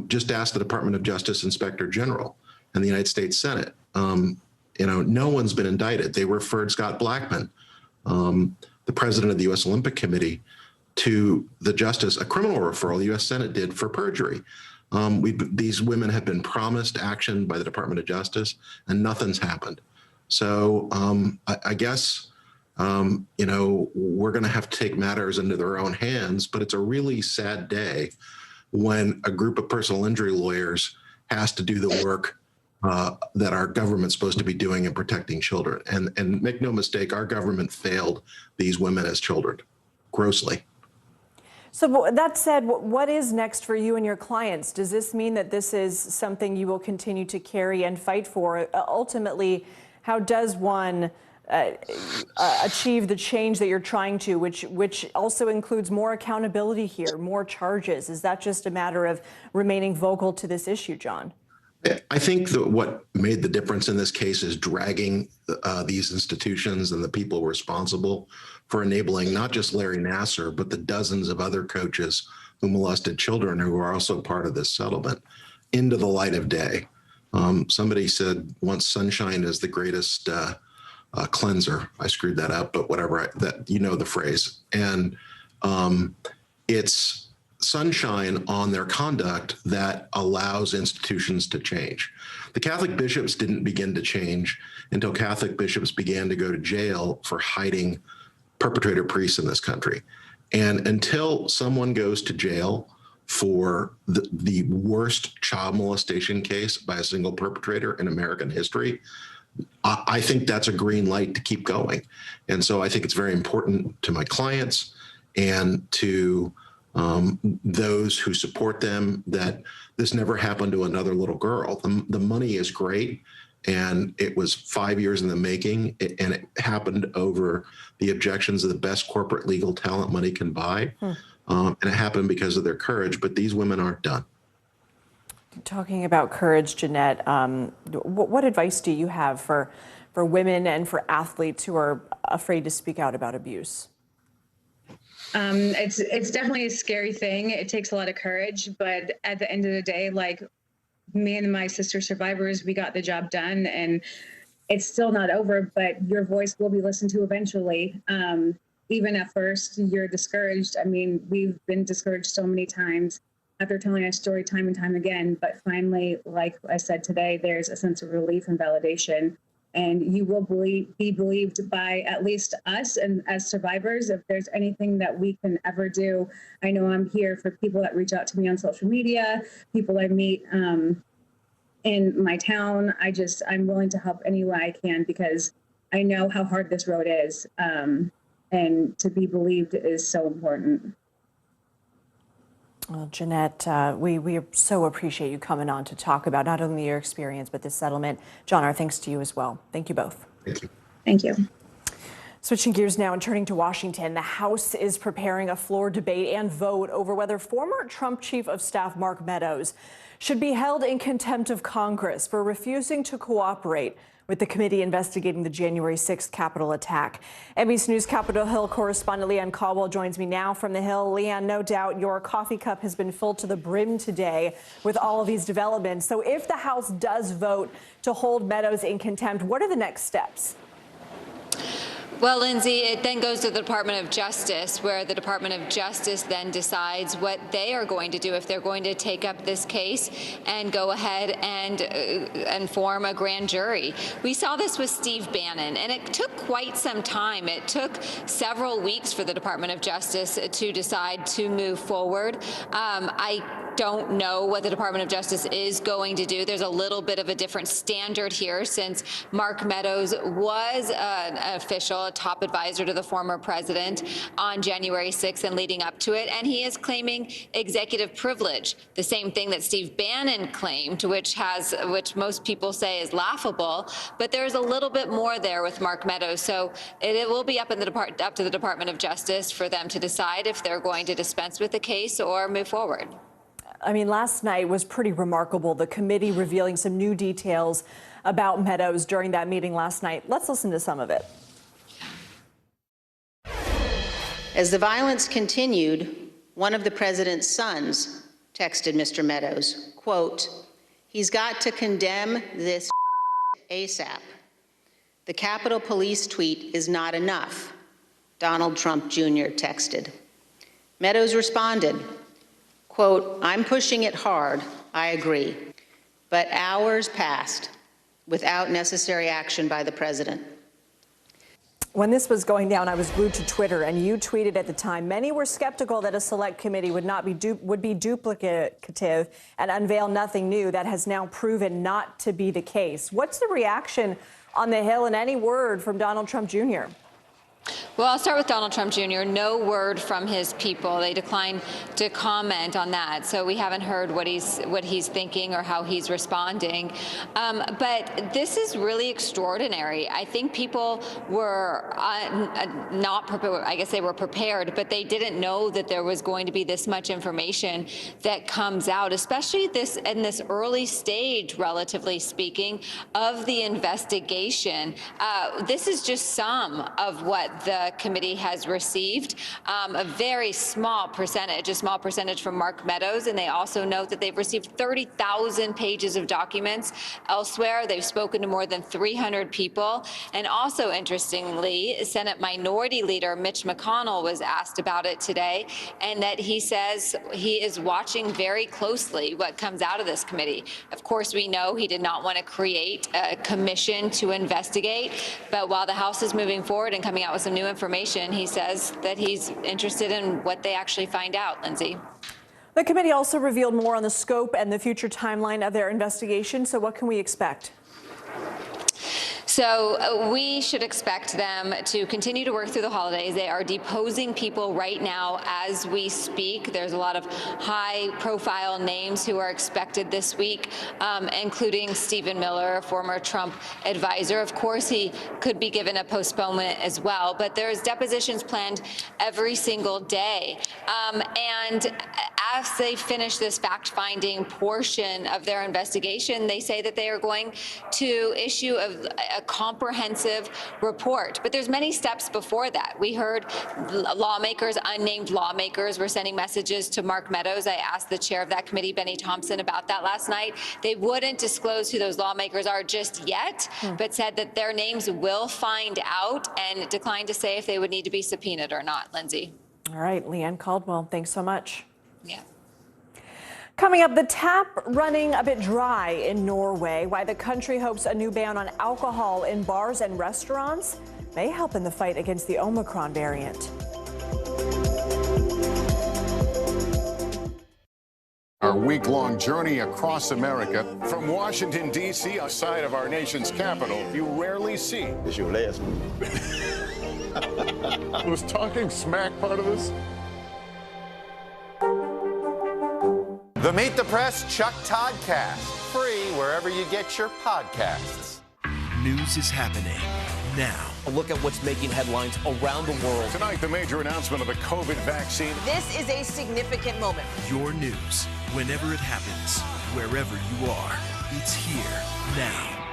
Just ask the Department of Justice Inspector General and the United States Senate. You know, no one's been indicted. They referred Scott Blackman, the president of the U.S. Olympic Committee, to the justice, a criminal referral the U.S. Senate did for perjury. These women have been promised action by the Department of Justice, and nothing's happened. So I guess, you know, we're going to have to take matters into their own hands, but it's a really sad day when a group of personal injury lawyers has to do the work that our government's supposed to be doing in protecting children. And make no mistake, our government failed these women as children grossly. So that said, what is next for you and your clients? Does this mean that this is something you will continue to carry and fight for? Ultimately, how does one achieve the change that you're trying to, which also includes more accountability here, more charges? Is that just a matter of remaining vocal to this issue, John? I think that what made the difference in this case is dragging these institutions and the people responsible for enabling not just Larry Nassar, but the dozens of other coaches who molested children who are also part of this settlement into the light of day. Somebody said once sunshine is the greatest cleanser. I screwed that up, but whatever, that, you know the phrase. And it's sunshine on their conduct that allows institutions to change. The Catholic bishops didn't begin to change until Catholic bishops began to go to jail for hiding perpetrator priests in this country. And until someone goes to jail for the worst child molestation case by a single perpetrator in American history, I think that's a green light to keep going. And so I think it's very important to my clients and to those who support them that this never happened to another little girl. The money is great, and it was 5 years in the making, and it happened over the objections of the best corporate legal talent money can buy. And it happened because of their courage, but these women aren't done. Talking about courage, Jeanette, what advice do you have for women and for athletes who are afraid to speak out about abuse? It's definitely a scary thing. It takes a lot of courage, but at the end of the day, like me and my sister survivors, we got the job done, and it's still not over, but your voice will be listened to eventually. Even at first, you're discouraged. I mean, we've been discouraged so many times after telling our story time and time again, but finally, like I said today, there's a sense of relief and validation. And you will be believed by at least us and as survivors. If there's anything that we can ever do, I know I'm here for people that reach out to me on social media, people I meet in my town. I'm willing to help any way I can, because I know how hard this road is. And to be believed is so important. Well, Jeanette, we so appreciate you coming on to talk about not only your experience, but this settlement. John, our thanks to you as well. Thank you both. Thank you. Thank you. Switching gears now and turning to Washington, the House is preparing a floor debate and vote over whether former Trump Chief of Staff Mark Meadows should be held in contempt of Congress for refusing to cooperate with the committee investigating the January 6th Capitol attack. NBC News Capitol Hill correspondent Leanne Caldwell joins me now from the Hill. Leanne, no doubt your coffee cup has been filled to the brim today with all of these developments. So if the House does vote to hold Meadows in contempt, what are the next steps? Well, Lindsay, it then goes to the Department of Justice, where the Department of Justice then decides what they are going to do, if they're going to take up this case and go ahead and form a grand jury. We saw this with Steve Bannon, and it took quite some time. It took several weeks for the Department of Justice to decide to move forward. I don't know what the Department of Justice is going to do. There's a little bit of a different standard here since Mark Meadows was an official, a top advisor to the former president on January 6th and leading up to it, and he is claiming executive privilege, the same thing that Steve Bannon claimed, which most people say is laughable, but there's a little bit more there with Mark Meadows. So it will be up to the Department of Justice for them to decide if they're going to dispense with the case or move forward. I mean, last night was pretty remarkable. The committee revealing some new details about Meadows during that meeting last night. Let's listen to some of it. As the violence continued, one of the president's sons texted Mr. Meadows, quote, "He's got to condemn this ASAP. The Capitol Police tweet is not enough," Donald Trump Jr. texted. Meadows responded, quote, "I'm pushing it hard, I agree, but hours passed without necessary action by the president." When this was going down, I was glued to Twitter, and you tweeted at the time, many were skeptical that a select committee would be duplicative and unveil nothing new. That has now proven not to be the case. What's the reaction on the Hill, and any word from Donald Trump Jr.? Well, I'll start with Donald Trump Jr. No word from his people. They declined to comment on that, so we haven't heard what he's thinking or how he's responding. But this is really extraordinary. I think people were not prepared. I guess they were prepared, but they didn't know that there was going to be this much information that comes out, especially in this early stage, relatively speaking, of the investigation. This is just some of what the committee has received, a very small percentage from Mark Meadows, and they also note that they've received 30,000 pages of documents elsewhere. They've spoken to more than 300 people, and also interestingly, Senate Minority Leader Mitch McConnell was asked about it today, and that he says he is watching very closely what comes out of this committee. Of course, we know he did not want to create a commission to investigate, but while the House is moving forward and coming out with some new information, he says that he's interested in what they actually find out, Lindsay. The committee also revealed more on the scope and the future timeline of their investigation. So what can we expect? So we should expect them to continue to work through the holidays. They are deposing people right now as we speak. There's a lot of high-profile names who are expected this week, including Stephen Miller, a former Trump advisor. Of course, he could be given a postponement as well, but there's depositions planned every single day. And as they finish this fact-finding portion of their investigation, they say that they are going to issue a comprehensive report. But there's many steps before that. We heard lawmakers, unnamed lawmakers, were sending messages to Mark Meadows. I asked the chair of that committee, Benny Thompson, about that last night. They wouldn't disclose who those lawmakers are just yet, but said that their names will find out, and declined to say if they would need to be subpoenaed or not. Lindsay. All right, Leanne Caldwell, thanks so much. Yeah. Coming up, the tap running a bit dry in Norway. Why the country hopes a new ban on alcohol in bars and restaurants may help in the fight against the Omicron variant. Our week-long journey across America from Washington, D.C., outside of our nation's capital, you rarely see. It's your last Was talking smack part of this? The Meet the Press Chuck Toddcast, free wherever you get your podcasts. News is happening now. A look at what's making headlines around the world. Tonight, the major announcement of the COVID vaccine. This is a significant moment. Your news, whenever it happens, wherever you are, it's here now.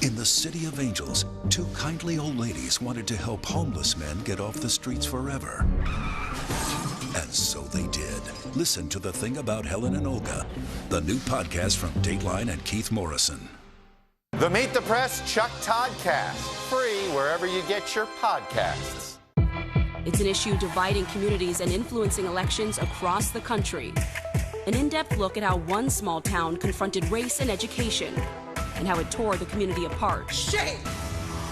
In the City of Angels, two kindly old ladies wanted to help homeless men get off the streets forever. And so they did. Listen to The Thing About Helen and Olga, the new podcast from Dateline and Keith Morrison. The Meet the Press Chuck Toddcast, free wherever you get your podcasts. It's an issue dividing communities and influencing elections across the country. An in-depth look at how one small town confronted race and education and how it tore the community apart. Shame!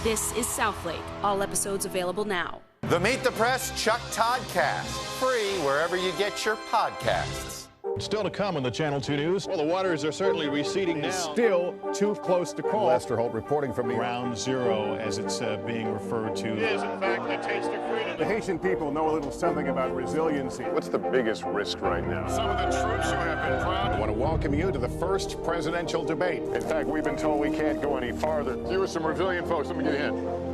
This is Southlake. All episodes available now. The Meet the Press Chuck Toddcast, free wherever you get your podcasts. Still to come on the Channel 2 News. Well, the waters are certainly receding now. Still too close to call. Lester Holt reporting from Ground Zero, as it's being referred to. It is, in fact, the taste of freedom. The Haitian people know a little something about resiliency. What's the biggest risk right now? Some of the troops who have been proud. I want to welcome you to the first presidential debate. In fact, we've been told we can't go any farther. You are some resilient folks. Let me get in.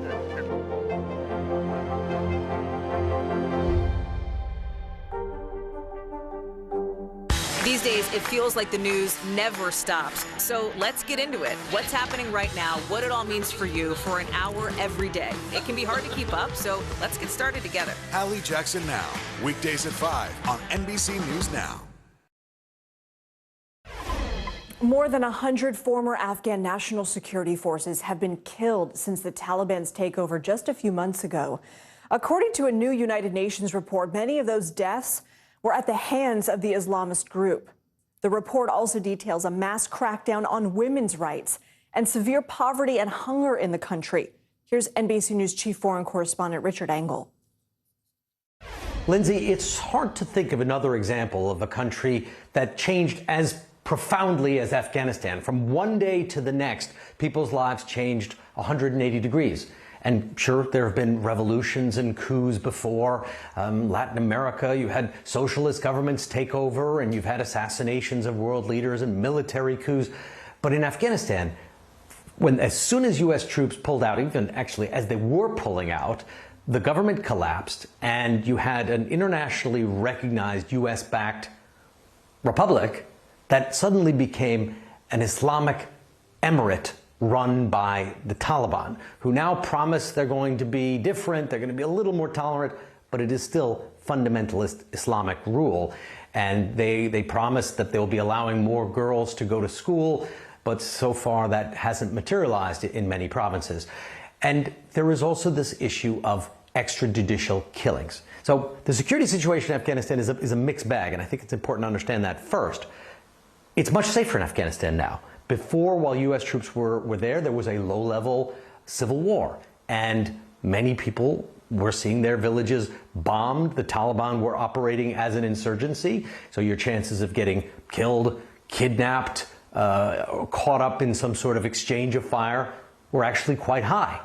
These days, it feels like the news never stops. So let's get into it. What's happening right now, what it all means for you for an hour every day. It can be hard to keep up, so let's get started together. Hallie Jackson Now, weekdays at 5 on NBC News Now. More than 100 former Afghan national security forces have been killed since the Taliban's takeover just a few months ago. According to a new United Nations report, many of those deaths were at the hands of the Islamist group. The report also details a mass crackdown on women's rights and severe poverty and hunger in the country. Here's NBC News Chief Foreign Correspondent Richard Engel. Lindsay, it's hard to think of another example of a country that changed as profoundly as Afghanistan. From one day to the next, people's lives changed 180 degrees. And sure, there have been revolutions and coups before. Latin America, you had socialist governments take over, and you've had assassinations of world leaders and military coups. But in Afghanistan, as soon as U.S. troops pulled out, even actually as they were pulling out, the government collapsed, and you had an internationally recognized U.S.-backed republic that suddenly became an Islamic emirate run by the Taliban, who now promise they're going to be different, they're going to be a little more tolerant, but it is still fundamentalist Islamic rule. And they promise that they'll be allowing more girls to go to school, but so far that hasn't materialized in many provinces. And there is also this issue of extrajudicial killings. So the security situation in Afghanistan is a mixed bag, and I think it's important to understand that first. It's much safer in Afghanistan now. Before, while U.S. troops were there was a low-level civil war, and many people were seeing their villages bombed. The Taliban were operating as an insurgency, so your chances of getting killed, kidnapped, caught up in some sort of exchange of fire were actually quite high.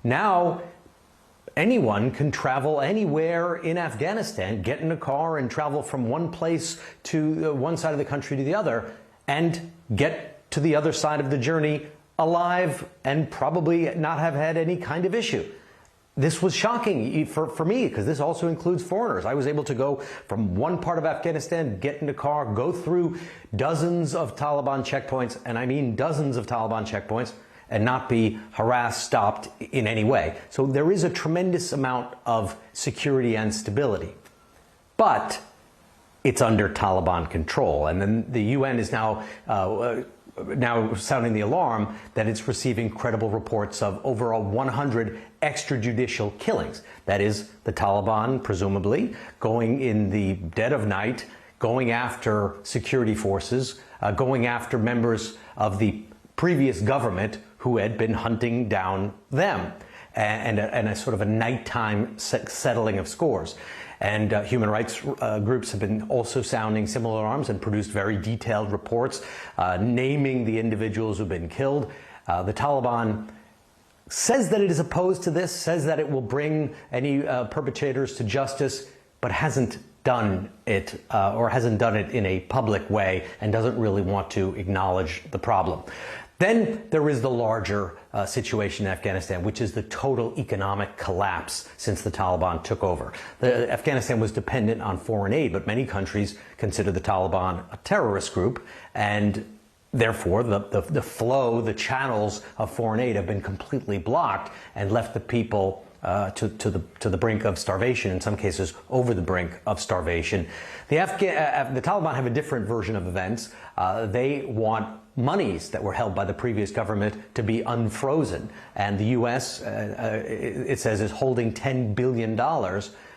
Now, anyone can travel anywhere in Afghanistan, get in a car and travel from one place to one side of the country to the other, and get to the other side of the journey alive and probably not have had any kind of issue. This was shocking for me, because this also includes foreigners. I was able to go from one part of Afghanistan, get in a car, go through dozens of Taliban checkpoints, and I mean dozens of Taliban checkpoints, and not be harassed, stopped in any way. So there is a tremendous amount of security and stability. But it's under Taliban control. And then the UN is now sounding the alarm that it's receiving credible reports of over 100 extrajudicial killings. That is, the Taliban, presumably, going in the dead of night, going after security forces, going after members of the previous government who had been hunting down them, and a sort of a nighttime settling of scores. And human rights groups have been also sounding similar alarms and produced very detailed reports naming the individuals who've been killed. The Taliban says that it is opposed to this, says that it will bring any perpetrators to justice, but hasn't done it or hasn't done it in a public way and doesn't really want to acknowledge the problem. Then there is the larger situation in Afghanistan, which is the total economic collapse since the Taliban took over. Afghanistan was dependent on foreign aid, but many countries consider the Taliban a terrorist group, and therefore the flow, the channels of foreign aid have been completely blocked and left the people to the brink of starvation, in some cases over the brink of starvation. The Taliban have a different version of events. They want monies that were held by the previous government to be unfrozen. And the U.S., it says, is holding $10 billion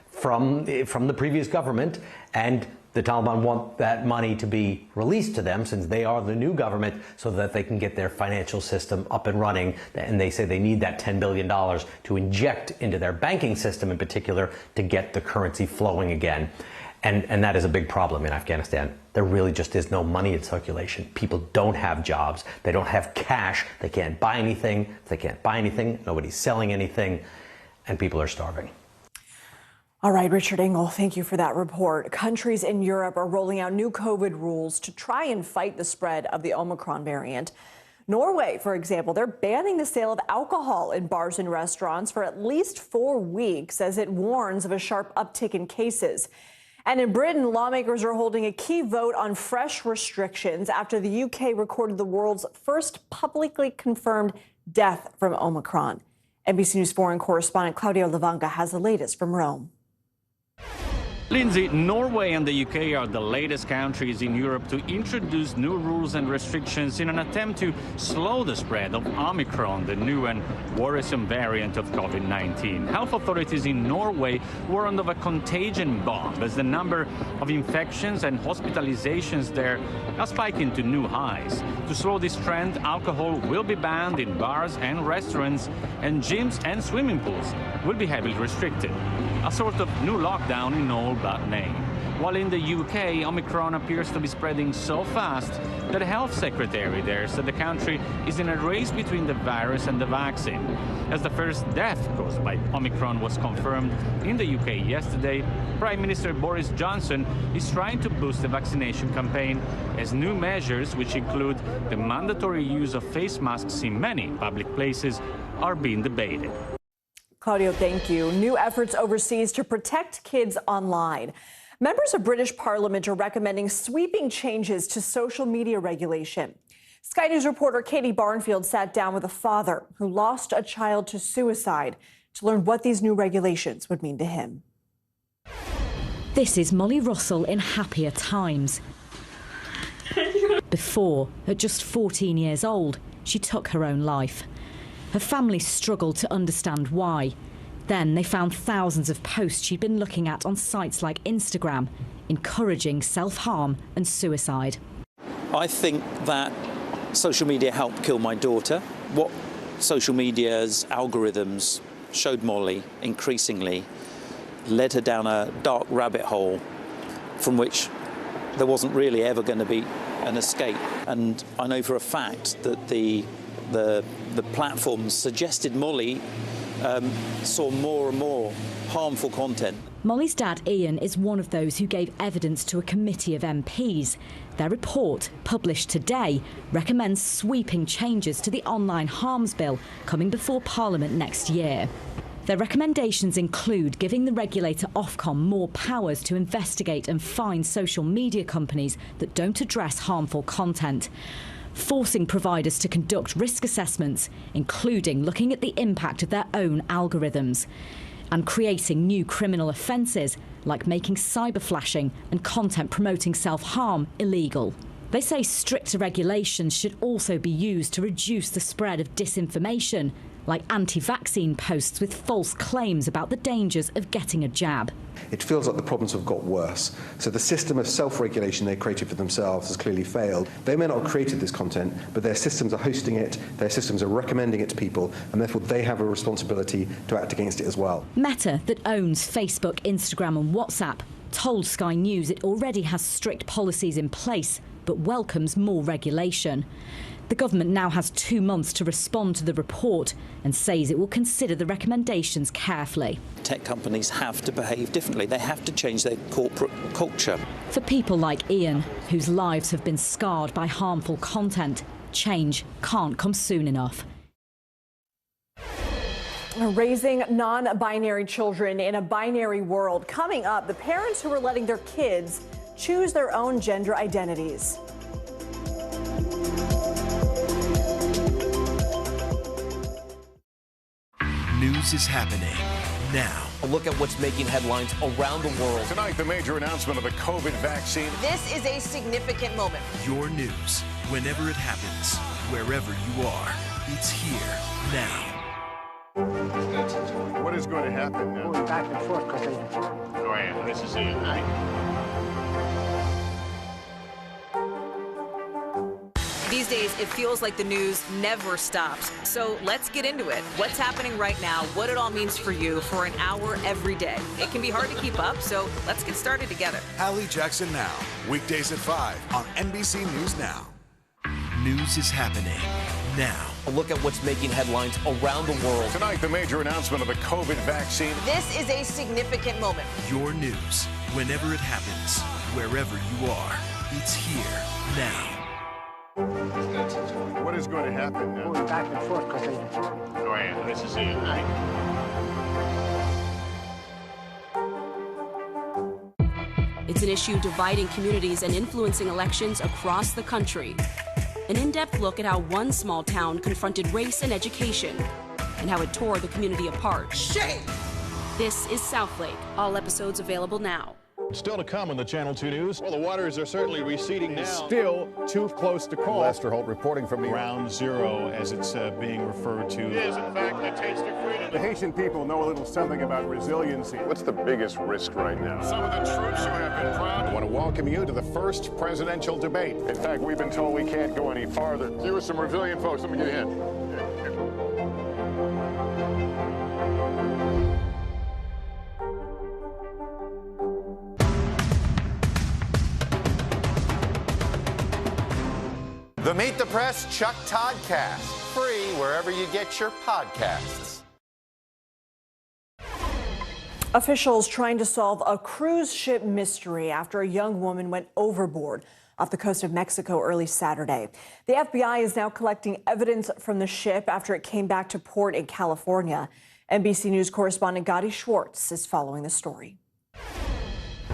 from the previous government. And the Taliban want that money to be released to them since they are the new government so that they can get their financial system up and running. And they say they need that $10 billion to inject into their banking system in particular to get the currency flowing again. And that is a big problem in Afghanistan. There really just is no money in circulation. People don't have jobs. They don't have cash. They can't buy anything. If they can't buy anything, nobody's selling anything, and people are starving. All right, Richard Engel, thank you for that report. Countries in Europe are rolling out new COVID rules to try and fight the spread of the Omicron variant. Norway, for example, they're banning the sale of alcohol in bars and restaurants for at least 4 weeks as it warns of a sharp uptick in cases. And in Britain, lawmakers are holding a key vote on fresh restrictions after the UK recorded the world's first publicly confirmed death from Omicron. NBC News foreign correspondent Claudio Lavanga has the latest from Rome. Lindsay, Norway and the UK are the latest countries in Europe to introduce new rules and restrictions in an attempt to slow the spread of Omicron, the new and worrisome variant of COVID-19. Health authorities in Norway warned of a contagion bomb as the number of infections and hospitalizations there are spiking to new highs. To slow this trend, alcohol will be banned in bars and restaurants, and gyms and swimming pools will be heavily restricted. A sort of new lockdown in all but name. While in the UK, Omicron appears to be spreading so fast that the health secretary there said the country is in a race between the virus and the vaccine. As the first death caused by Omicron was confirmed in the UK yesterday, Prime Minister Boris Johnson is trying to boost the vaccination campaign as new measures, which include the mandatory use of face masks in many public places, are being debated. Claudio, thank you. New efforts overseas to protect kids online. Members of British Parliament are recommending sweeping changes to social media regulation. Sky News reporter Katie Barnfield sat down with a father who lost a child to suicide to learn what these new regulations would mean to him. This is Molly Russell in happier times. Before, at just 14 years old, she took her own life. Her family struggled to understand why. Then they found thousands of posts she'd been looking at on sites like Instagram, encouraging self-harm and suicide. I think that social media helped kill my daughter. What social media's algorithms showed Molly increasingly led her down a dark rabbit hole from which there wasn't really ever going to be an escape. And I know for a fact that the platforms suggested Molly saw more and more harmful content. Molly's dad, Ian, is one of those who gave evidence to a committee of MPs. Their report, published today, recommends sweeping changes to the online harms bill coming before Parliament next year. Their recommendations include giving the regulator Ofcom more powers to investigate and fine social media companies that don't address harmful content, forcing providers to conduct risk assessments, including looking at the impact of their own algorithms, and creating new criminal offences like making cyberflashing and content promoting self-harm illegal. They say stricter regulations should also be used to reduce the spread of disinformation, like anti-vaccine posts with false claims about the dangers of getting a jab. It feels like the problems have got worse. So the system of self-regulation they created for themselves has clearly failed. They may not have created this content, but their systems are hosting it, their systems are recommending it to people, and therefore they have a responsibility to act against it as well. Meta, that owns Facebook, Instagram and WhatsApp, told Sky News it already has strict policies in place, but welcomes more regulation. The government now has 2 months to respond to the report and says it will consider the recommendations carefully. Tech companies have to behave differently. They have to change their corporate culture. For people like Ian, whose lives have been scarred by harmful content, change can't come soon enough. Raising non-binary children in a binary world. Coming up, the parents who are letting their kids choose their own gender identities. News is happening now. A look at what's making headlines around the world. Tonight, the major announcement of the COVID vaccine. This is a significant moment. Your news, whenever it happens, wherever you are, it's here now. What is going to happen now? Going back and forth because they... Oh, yeah, this is it, right? These days, it feels like the news never stops. So let's get into it. What's happening right now, what it all means for you for an hour every day. It can be hard to keep up, so let's get started together. Hallie Jackson Now, weekdays at 5 on NBC News Now. News is happening now. A look at what's making headlines around the world. Tonight, the major announcement of the COVID vaccine. This is a significant moment. Your news, whenever it happens, wherever you are, it's here now. What is going to happen now? Going back and forth because they... Oh, yeah, this is it, right? It's an issue dividing communities and influencing elections across the country. An in-depth look at how one small town confronted race and education and how it tore the community apart. Shame! This is Southlake. All episodes available now. Still to come on the Channel 2 News. Well, the waters are certainly receding now. Still too close to call. Lester Holt reporting from Ground Zero, as it's being referred to. It is, in fact, the taste of freedom. The Haitian people know a little something about resiliency. What's the biggest risk right now? Some of the troops who have been proud. I want to welcome you to the first presidential debate. In fact, we've been told we can't go any farther. You with some resilient folks, let me get in. The Meet the Press Chuck Toddcast, free wherever you get your podcasts. Officials trying to solve a cruise ship mystery after a young woman went overboard off the coast of Mexico early Saturday. The FBI is now collecting evidence from the ship after it came back to port in California. NBC News correspondent Gadi Schwartz is following the story.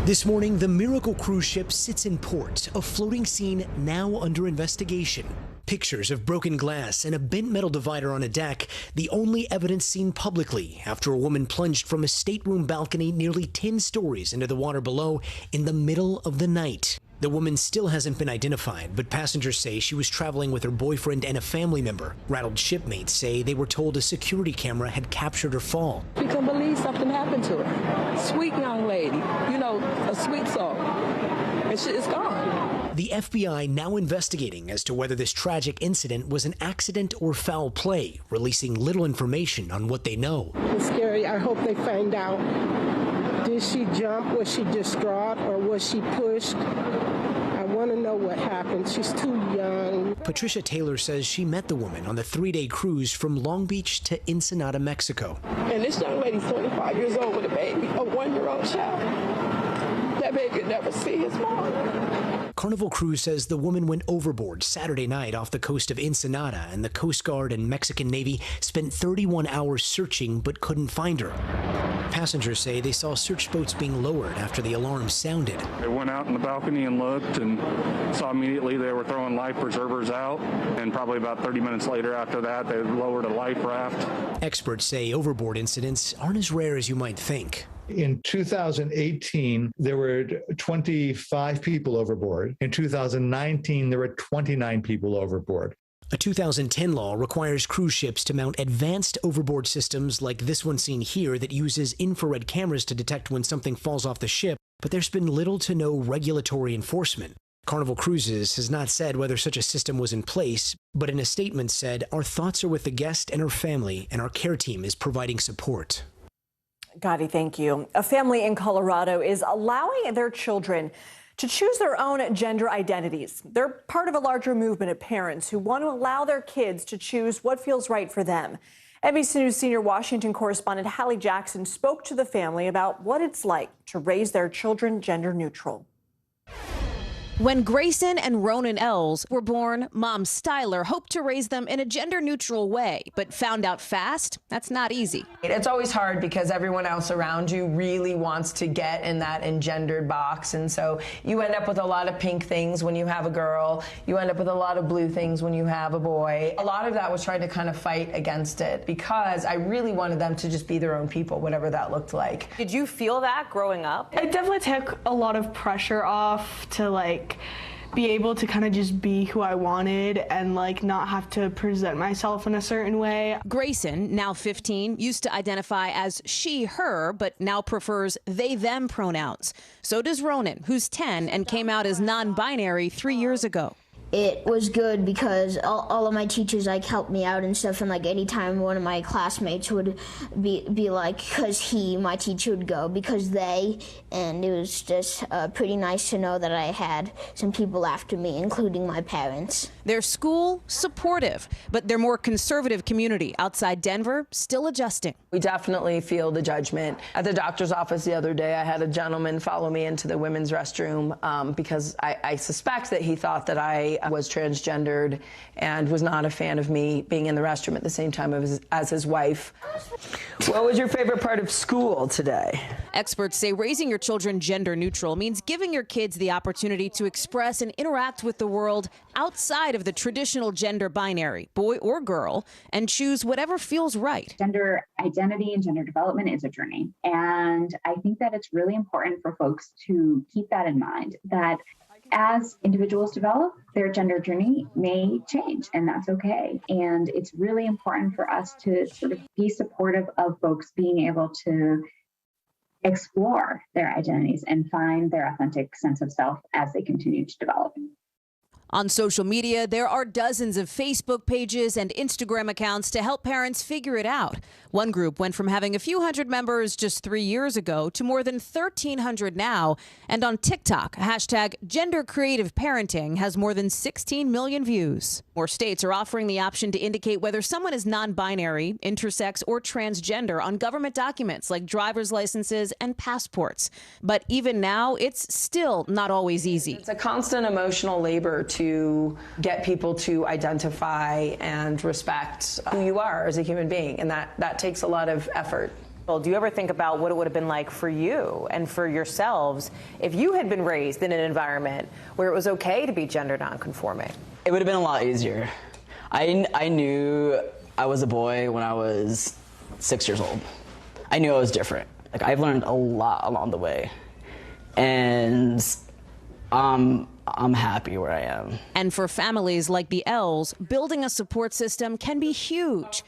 This morning, the Miracle cruise ship sits in port, a floating scene now under investigation. Pictures of broken glass and a bent metal divider on a deck, the only evidence seen publicly after a woman plunged from a stateroom balcony nearly 10 stories into the water below in the middle of the night. The woman still hasn't been identified, but passengers say she was traveling with her boyfriend and a family member. Rattled shipmates say they were told a security camera had captured her fall. We can believe something happened to her. Sweet young lady, you know, a sweet soul. And she is gone. The FBI now investigating as to whether this tragic incident was an accident or foul play, releasing little information on what they know. It's scary. I hope they find out. Did she jump? Was she distraught or was she pushed? I want to know what happened. She's too young. Patricia Taylor says she met the woman on the 3-day cruise from Long Beach to Ensenada, Mexico. And this young lady's 25 years old with a baby, a 1-year-old child. That baby could never see his mom. Carnival Cruise says the woman went overboard Saturday night off the coast of Ensenada, and the Coast Guard and Mexican Navy spent 31 hours searching but couldn't find her. Passengers say they saw search boats being lowered after the alarm sounded. They went out on the balcony and looked and saw immediately they were throwing life preservers out, and probably about 30 minutes later after that they lowered a life raft. Experts say overboard incidents aren't as rare as you might think. In 2018, there were 25 people overboard. In 2019, there were 29 people overboard. A 2010 law requires cruise ships to mount advanced overboard systems like this one seen here that uses infrared cameras to detect when something falls off the ship, but there's been little to no regulatory enforcement. Carnival Cruises has not said whether such a system was in place, but in a statement said, "Our thoughts are with the guest and her family, and our care team is providing support." Gadi, thank you. A family in Colorado is allowing their children to choose their own gender identities. They're part of a larger movement of parents who want to allow their kids to choose what feels right for them. NBC News senior Washington correspondent Hallie Jackson spoke to the family about what it's like to raise their children gender neutral. When Grayson and Ronan Els were born, Mom Styler hoped to raise them in a gender-neutral way, but found out fast that's not easy. It's always hard because everyone else around you really wants to get in that engendered box, and so you end up with a lot of pink things when you have a girl. You end up with a lot of blue things when you have a boy. A lot of that was trying to kind of fight against it because I really wanted them to just be their own people, whatever that looked like. Did you feel that growing up? It definitely took a lot of pressure off to be able to kind of just be who I wanted and not have to present myself in a certain way. Grayson, now 15, used to identify as she, her, but now prefers they, them pronouns. So does Ronan, who's 10 and came out as non-binary 3 years ago. It was good because all of my teachers helped me out and stuff, and anytime one of my classmates would be like, because my teacher would go because they, and it was just pretty nice to know that I had some people after me, including my parents. Their school, supportive, but their more conservative community outside Denver still adjusting. We definitely feel the judgment. At the doctor's office the other day, I had a gentleman follow me into the women's restroom because I suspect that he thought that I was transgendered and was not a fan of me being in the restroom at the same time as his wife. What was your favorite part of school today? Experts say raising your children gender neutral means giving your kids the opportunity to express and interact with the world outside of the traditional gender binary, boy or girl, and choose whatever feels right. Gender identity and gender development is a journey. And I think that it's really important for folks to keep that in mind, that as individuals develop, their gender journey may change, and that's okay. And it's really important for us to sort of be supportive of folks being able to explore their identities and find their authentic sense of self as they continue to develop. On social media, there are dozens of Facebook pages and Instagram accounts to help parents figure it out. One group went from having a few hundred members just 3 years ago to more than 1,300 now. And on TikTok, hashtag Gender Creative Parenting has more than 16 million views. More states are offering the option to indicate whether someone is non-binary, intersex, or transgender on government documents like driver's licenses and passports. But even now, it's still not always easy. It's a constant emotional labor to get people to identify and respect who you are as a human being, and that takes a lot of effort. Well, do you ever think about what it would have been like for you and for yourselves if you had been raised in an environment where it was okay to be gender nonconforming? It would have been a lot easier. I knew I was a boy when I was 6 years old. I knew I was different. I've learned a lot along the way, and I'm happy where I am. And for families like the Els, building a support system can be huge.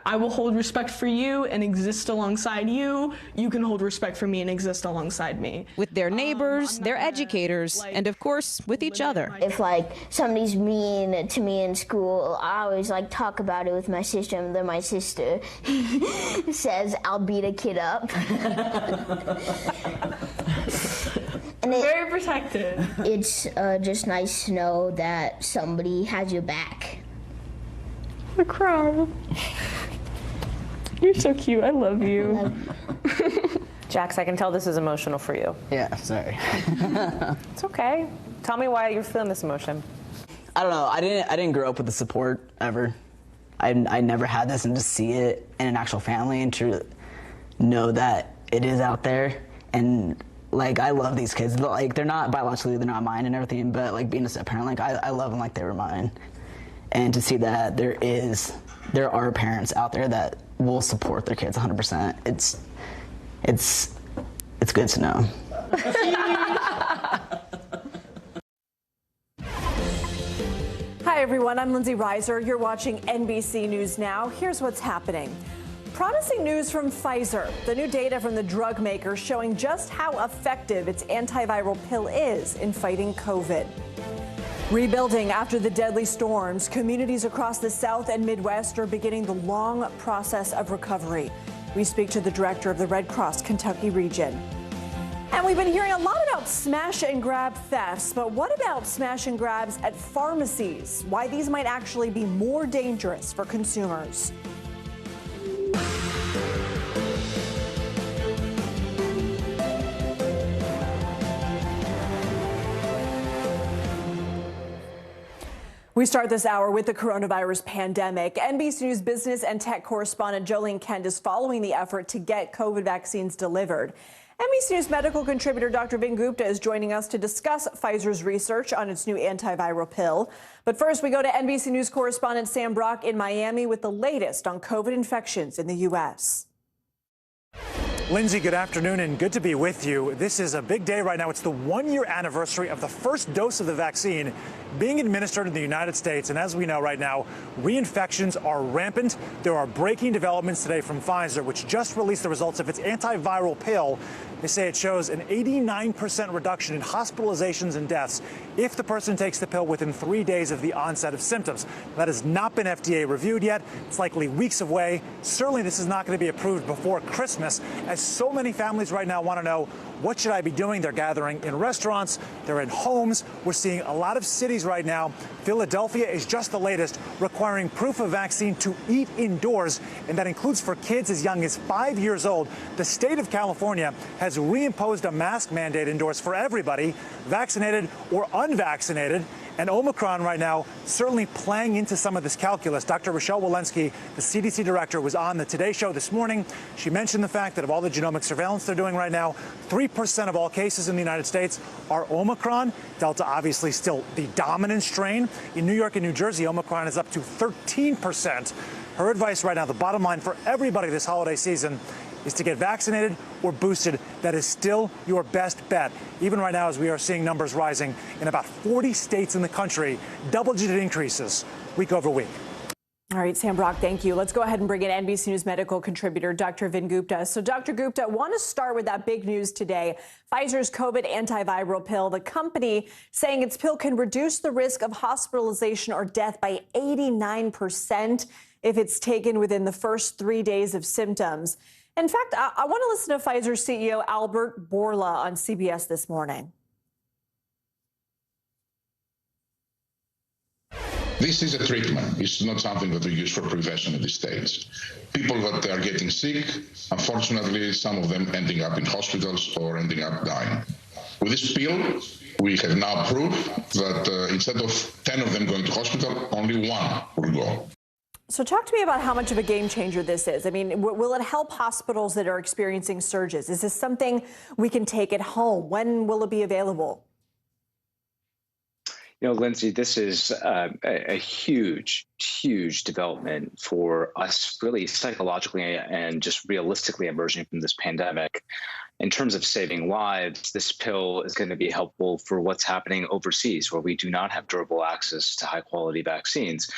I will hold respect for you and exist alongside you. You can hold respect for me and exist alongside me. With their neighbors, their educators, and of course, with each other. If somebody's mean to me in school, I always talk about it with my sister, and then my sister says I'll beat a kid up. And very protected. It's just nice to know that somebody has your back. I cry. You're so cute. I love you. Jax, I can tell this is emotional for you. Yeah, sorry. It's okay. Tell me why you're feeling this emotion. I don't know. I didn't grow up with the support ever. I never had this, and to see it in an actual family and to know that it is out there, and I love these kids. They're not biologically, they're not mine and everything, but being a step parent, I love them like they were mine. And to see that there are parents out there that will support their kids 100%. It's good to know. Hi, everyone. I'm Lindsay Reiser. You're watching NBC News Now. Here's what's happening. Promising news from Pfizer. The new data from the drug maker showing just how effective its antiviral pill is in fighting COVID. Rebuilding after the deadly storms, communities across the South and Midwest are beginning the long process of recovery. We speak to the director of the Red Cross Kentucky region. And we've been hearing a lot about smash and grab thefts, but what about smash and grabs at pharmacies? Why these might actually be more dangerous for consumers. We start this hour with the coronavirus pandemic. NBC News business and tech correspondent Jolene Kent is following the effort to get COVID vaccines delivered. NBC News medical contributor Dr. Vin Gupta is joining us to discuss Pfizer's research on its new antiviral pill. But first, we go to NBC News correspondent Sam Brock in Miami with the latest on COVID infections in the U.S. Lindsay, good afternoon and good to be with you. This is a big day right now. It's the 1-year anniversary of the first dose of the vaccine being administered in the United States. And as we know right now, reinfections are rampant. There are breaking developments today from Pfizer, which just released the results of its antiviral pill. They say it shows an 89% reduction in hospitalizations and deaths if the person takes the pill within 3 days of the onset of symptoms. That has not been FDA reviewed yet. It's likely weeks away. Certainly this is not going to be approved before Christmas, as so many families right now want to know, what should I be doing? They're gathering in restaurants, they're in homes. We're seeing a lot of cities right now. Philadelphia is just the latest, requiring proof of vaccine to eat indoors, and that includes for kids as young as 5 years old. The state of California has reimposed a mask mandate indoors for everybody, vaccinated or unvaccinated. And Omicron right now certainly playing into some of this calculus. Dr. Rochelle Walensky, the CDC director, was on the Today Show this morning. She mentioned the fact that of all the genomic surveillance they're doing right now, 3% of all cases in the United States are Omicron. Delta obviously still the dominant strain. In New York and New Jersey, Omicron is up to 13%. Her advice right now, the bottom line for everybody this holiday season, is to get vaccinated or boosted. That is still your best bet. Even right now, as we are seeing numbers rising in about 40 states in the country, double-digit increases week over week. All right, Sam Brock, thank you. Let's go ahead and bring in NBC News medical contributor Dr. Vin Gupta. So, Dr. Gupta, I want to start with that big news today. Pfizer's COVID antiviral pill, the company saying its pill can reduce the risk of hospitalization or death by 89% if it's taken within the first 3 days of symptoms. In fact, I want to listen to Pfizer CEO Albert Bourla on CBS this morning. This is a treatment. It's not something that we use for prevention at this stage. People that are getting sick, unfortunately, some of them ending up in hospitals or ending up dying. With this pill, we have now proved that instead of 10 of them going to hospital, only 1 will go. So talk to me about how much of a game changer this is. I mean, will it help hospitals that are experiencing surges? Is this something we can take at home? When will it be available? You know, Lindsay, this is a huge, huge development for us, really psychologically and just realistically emerging from this pandemic. In terms of saving lives, this pill is going to be helpful for what's happening overseas, where we do not have durable access to high-quality vaccines.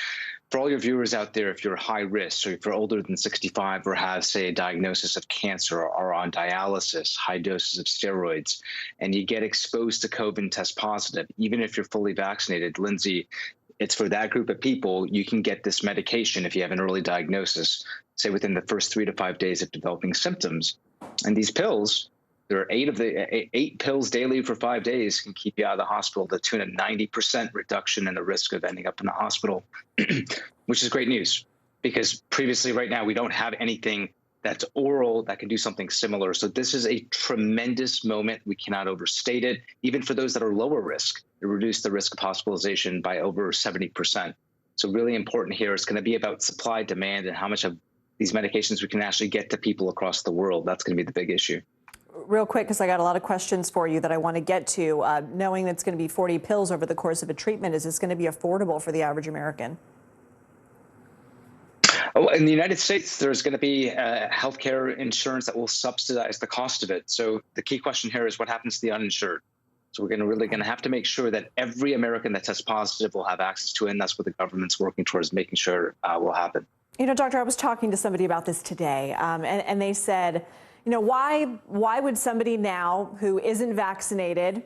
For all your viewers out there, if you're high risk, or if you're older than 65 or have, say, a diagnosis of cancer or are on dialysis, high doses of steroids, and you get exposed to COVID and test positive, even if you're fully vaccinated, Lindsay, it's for that group of people, you can get this medication if you have an early diagnosis, say within the first 3 to 5 days of developing symptoms. And these pills, there are 8 pills daily for 5 days can keep you out of the hospital to the tune of 90% reduction in the risk of ending up in the hospital, which is great news because previously right now we don't have anything that's oral that can do something similar. So this is a tremendous moment. We cannot overstate it. Even for those that are lower risk, it reduced the risk of hospitalization by over 70%. So really important here. It's going to be about supply, demand, and how much of these medications we can actually get to people across the world. That's going to be the big issue. Real quick, because I got a lot of questions for you that I want to get to. Knowing that it's going to be 40 pills over the course of a treatment, is this going to be affordable for the average American? Oh, in the United States, there's going to be healthcare insurance that will subsidize the cost of it. So the key question here is what happens to the uninsured? So we're really going to have to make sure that every American that tests positive will have access to it, and that's what the government's working towards making sure will happen. You know, Doctor, I was talking to somebody about this today, and they said, you know, why would somebody now who isn't vaccinated,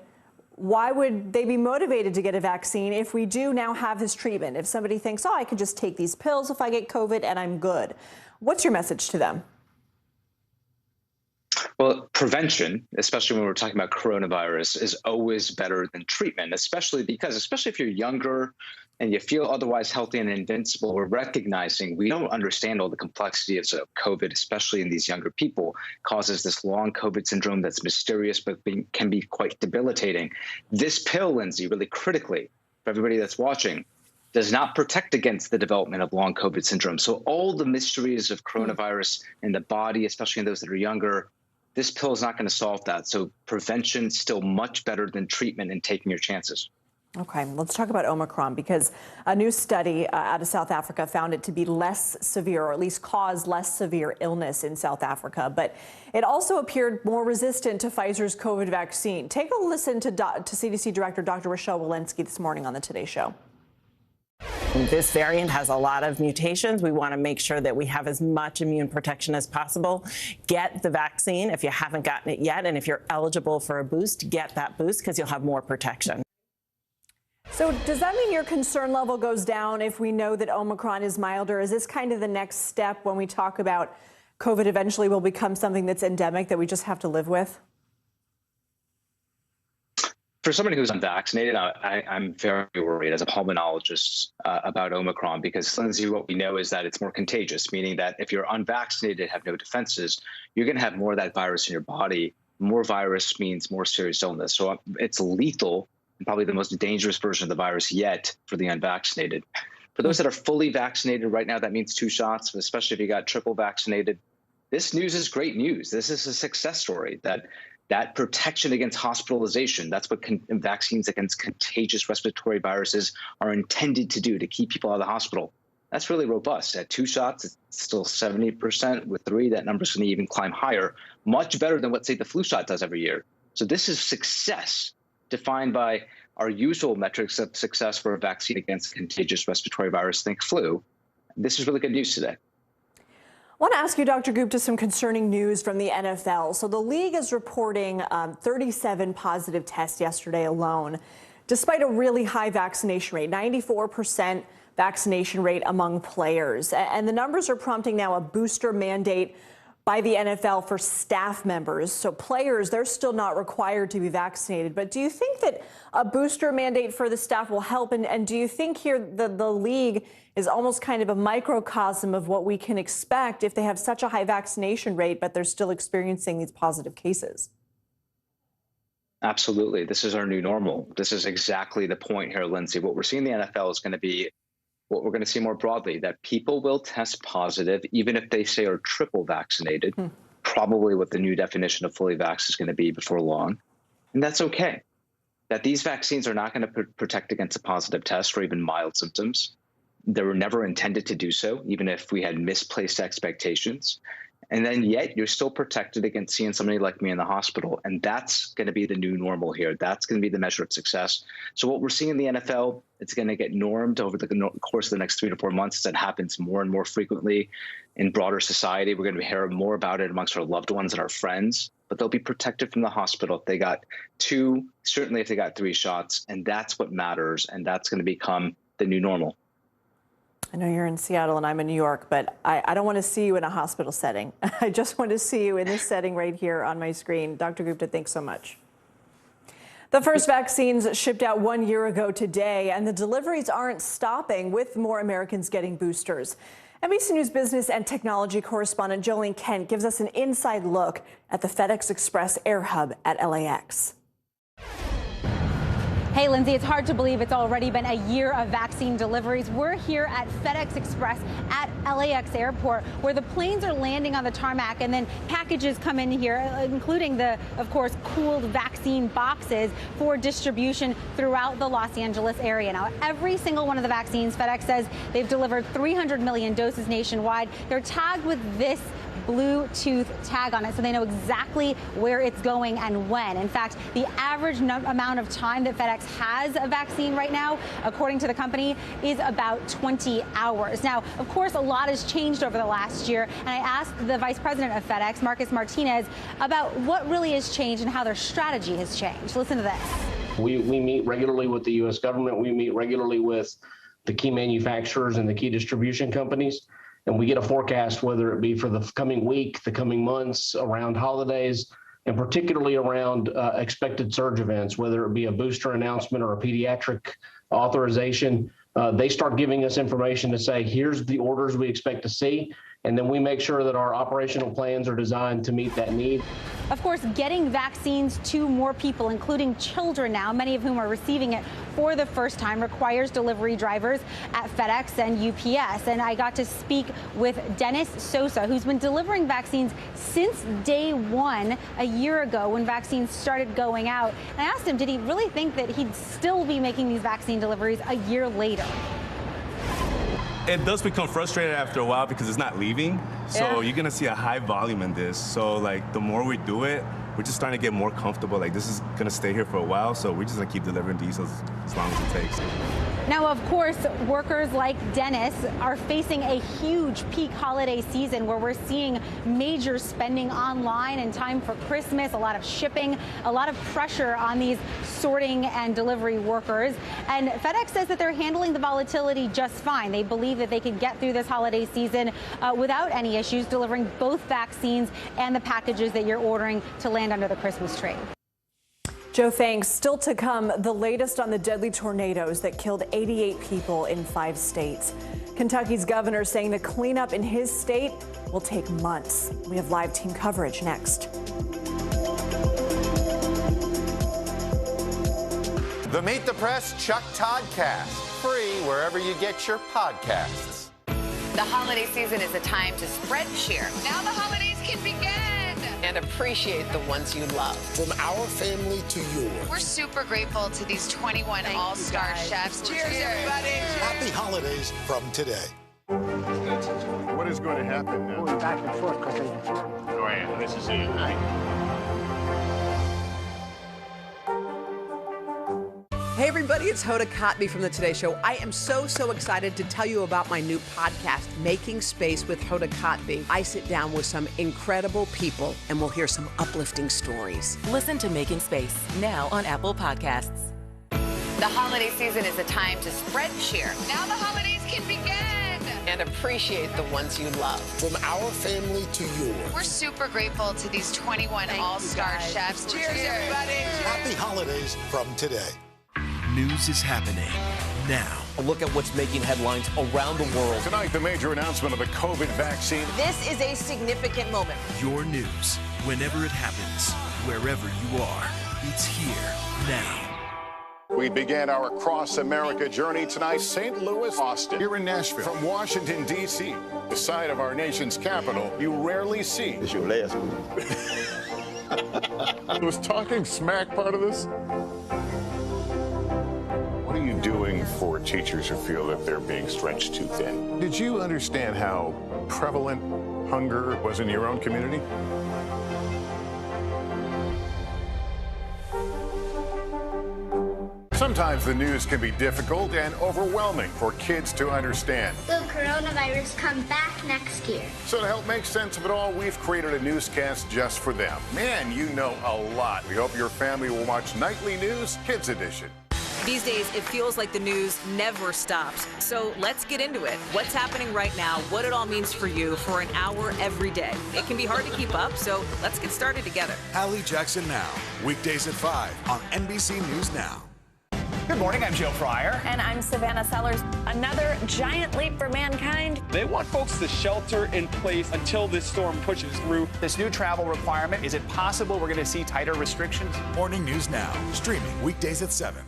why would they be motivated to get a vaccine if we do now have this treatment? If somebody thinks, oh, I could just take these pills if I get COVID and I'm good. What's your message to them? Well, prevention, especially when we're talking about coronavirus, is always better than treatment, especially if you're younger and you feel otherwise healthy and invincible, we're recognizing we don't understand all the complexities of COVID, especially in these younger people, causes this long COVID syndrome that's mysterious, but can be quite debilitating. This pill, Lindsay, really critically, for everybody that's watching, does not protect against the development of long COVID syndrome. So all the mysteries of coronavirus in the body, especially in those that are younger, this pill is not going to solve that. So prevention is still much better than treatment and taking your chances. Okay, let's talk about Omicron, because a new study out of South Africa found it to be less severe, or at least cause less severe illness in South Africa. But it also appeared more resistant to Pfizer's COVID vaccine. Take a listen to CDC Director Dr. Rochelle Walensky this morning on the Today Show. This variant has a lot of mutations. We want to make sure that we have as much immune protection as possible. Get the vaccine if you haven't gotten it yet. And if you're eligible for a boost, get that boost because you'll have more protection. So does that mean your concern level goes down if we know that Omicron is milder? Is this kind of the next step when we talk about COVID eventually will become something that's endemic that we just have to live with? For somebody who's unvaccinated, I'm very worried as a pulmonologist about Omicron, because, Lindsay, what we know is that it's more contagious, meaning that if you're unvaccinated, have no defenses, you're going to have more of that virus in your body. More virus means more serious illness. So it's lethal and probably the most dangerous version of the virus yet for the unvaccinated. For those that are fully vaccinated right now, that means 2 shots, especially if you got triple vaccinated. This news is great news. This is a success story, that protection against hospitalization. That's what vaccines against contagious respiratory viruses are intended to do, to keep people out of the hospital. That's really robust. At 2 shots, it's still 70%. With 3, that number's going to even climb higher. Much better than what, say, the flu shot does every year. So this is success defined by our usual metrics of success for a vaccine against contagious respiratory virus, think flu. This is really good news today. I want to ask you, Dr. Gupta, some concerning news from the NFL. So the league is reporting 37 positive tests yesterday alone, despite a really high vaccination rate, 94% vaccination rate among players. And the numbers are prompting now a booster mandate by the NFL for staff members. So players, they're still not required to be vaccinated. But do you think that a booster mandate for the staff will help? And do you think here the league is almost kind of a microcosm of what we can expect if they have such a high vaccination rate, but they're still experiencing these positive cases? Absolutely. This is our new normal. This is exactly the point here, Lindsay. What we're seeing in the NFL is going to be what we're going to see more broadly, that people will test positive, even if they say are triple vaccinated, probably what the new definition of fully vaxxed is going to be before long. And that's okay. That these vaccines are not going to protect against a positive test or even mild symptoms. They were never intended to do so, even if we had misplaced expectations. And then yet you're still protected against seeing somebody like me in the hospital. And that's going to be the new normal here. That's going to be the measure of success. So what we're seeing in the NFL, it's going to get normed over the course of the next 3 to 4 months. That happens more and more frequently in broader society. We're going to hear more about it amongst our loved ones and our friends. But they'll be protected from the hospital if they got 2, certainly if they got 3 shots. And that's what matters. And that's going to become the new normal. I know you're in Seattle and I'm in New York, but I don't want to see you in a hospital setting. I just want to see you in this setting right here on my screen. Dr. Gupta, thanks so much. The first vaccines shipped out 1 year ago today, and the deliveries aren't stopping, with more Americans getting boosters. NBC News business and technology correspondent Jolene Kent gives us an inside look at the FedEx Express Air Hub at LAX. Hey, Lindsay, it's hard to believe it's already been a year of vaccine deliveries. We're here at FedEx Express at LAX Airport, where the planes are landing on the tarmac and then packages come in here, including the, of course, cooled vaccine boxes for distribution throughout the Los Angeles area. Now, every single one of the vaccines, FedEx says they've delivered 300 million doses nationwide. They're tagged with this Bluetooth tag on it, so they know exactly where it's going and when. In fact, the average amount of time that FedEx has a vaccine right now, according to the company, is about 20 hours. Now, of course, a lot has changed over the last year, and I asked the vice president of FedEx, Marcus Martinez, about what really has changed and how their strategy has changed. Listen to this. We meet regularly with the U.S. government. We meet regularly with the key manufacturers and the key distribution companies. and we get a forecast, whether it be for the coming week, the coming months, around holidays, and particularly around expected surge events, whether it be a booster announcement or a pediatric authorization, they start giving us information to say, here's the orders we expect to see. And then we make sure that our operational plans are designed to meet that need. Of course, getting vaccines to more people, including children now, many of whom are receiving it for the first time, requires delivery drivers at FedEx and UPS. And I got to speak with Dennis Sosa, who's been delivering vaccines since day one a year ago when vaccines started going out. And I asked him, did he really think that he'd still be making these vaccine deliveries a year later? It does become frustrating after a while because it's not leaving. So you're gonna see a high volume in this. So like the more we do it, we're just starting to get more comfortable. Like this is gonna stay here for a while, so we're just gonna keep delivering these as long as it takes. Now, of course, workers like Dennis are facing a huge peak holiday season where we're seeing major spending online in time for Christmas, a lot of shipping, a lot of pressure on these sorting and delivery workers. And FedEx says that they're handling the volatility just fine. They believe that they can get through this holiday season without any issues, delivering both vaccines and the packages that you're ordering to land under the Christmas tree. Joe, thanks. Still to come, the latest on the deadly tornadoes that killed 88 people in 5 states. Kentucky's governor saying the cleanup in his state will take months. We have live team coverage next. The Meet the Press Chuck Toddcast, free wherever you get your podcasts. The holiday season is a time to spread cheer. Now the holidays can begin. And appreciate the ones you love. From our family to yours. We're super grateful to these 21 all-star chefs. Cheers, everybody. Happy holidays from today. What is going to happen now? Going back and forth because Oh, yeah, this is it, right? Hey everybody, it's Hoda Kotb from The Today Show. I am so excited to tell you about my new podcast, Making Space with Hoda Kotb. I sit down with some incredible people and we'll hear some uplifting stories. Listen to Making Space now on Apple Podcasts. The holiday season is a time to spread cheer. Now the holidays can begin. And appreciate the ones you love. From our family to yours. We're super grateful to these 21 all-star chefs. Cheers, everybody. Happy holidays from today. News is happening now. A look at what's making headlines around the world. Tonight, the major announcement of the COVID vaccine. This is a significant moment. Your news, whenever it happens, wherever you are, it's here now. We began our Across America journey tonight, St. Louis, Austin, here in Nashville. From Washington, D.C., the site of our nation's capital, you rarely see. It's your last move. Was talking smack part of this? What are you doing for teachers who feel that they're being stretched too thin? Did you understand how prevalent hunger was in your own community? Sometimes the news can be difficult and overwhelming for kids to understand. Will coronavirus come back next year? So to help make sense of it all, we've created a newscast just for them. Man, you know a lot. We hope your family will watch Nightly News Kids Edition. These days, it feels like the news never stops. So let's get into it. What's happening right now, what it all means for you for an hour every day. It can be hard to keep up, so let's get started together. Hallie Jackson Now, weekdays at 5 on NBC News Now. Good morning, I'm Joe Fryer. And I'm Savannah Sellers. Another giant leap for mankind. They want folks to shelter in place until this storm pushes through. This new travel requirement, is it possible we're going to see tighter restrictions? Morning News Now, streaming weekdays at 7.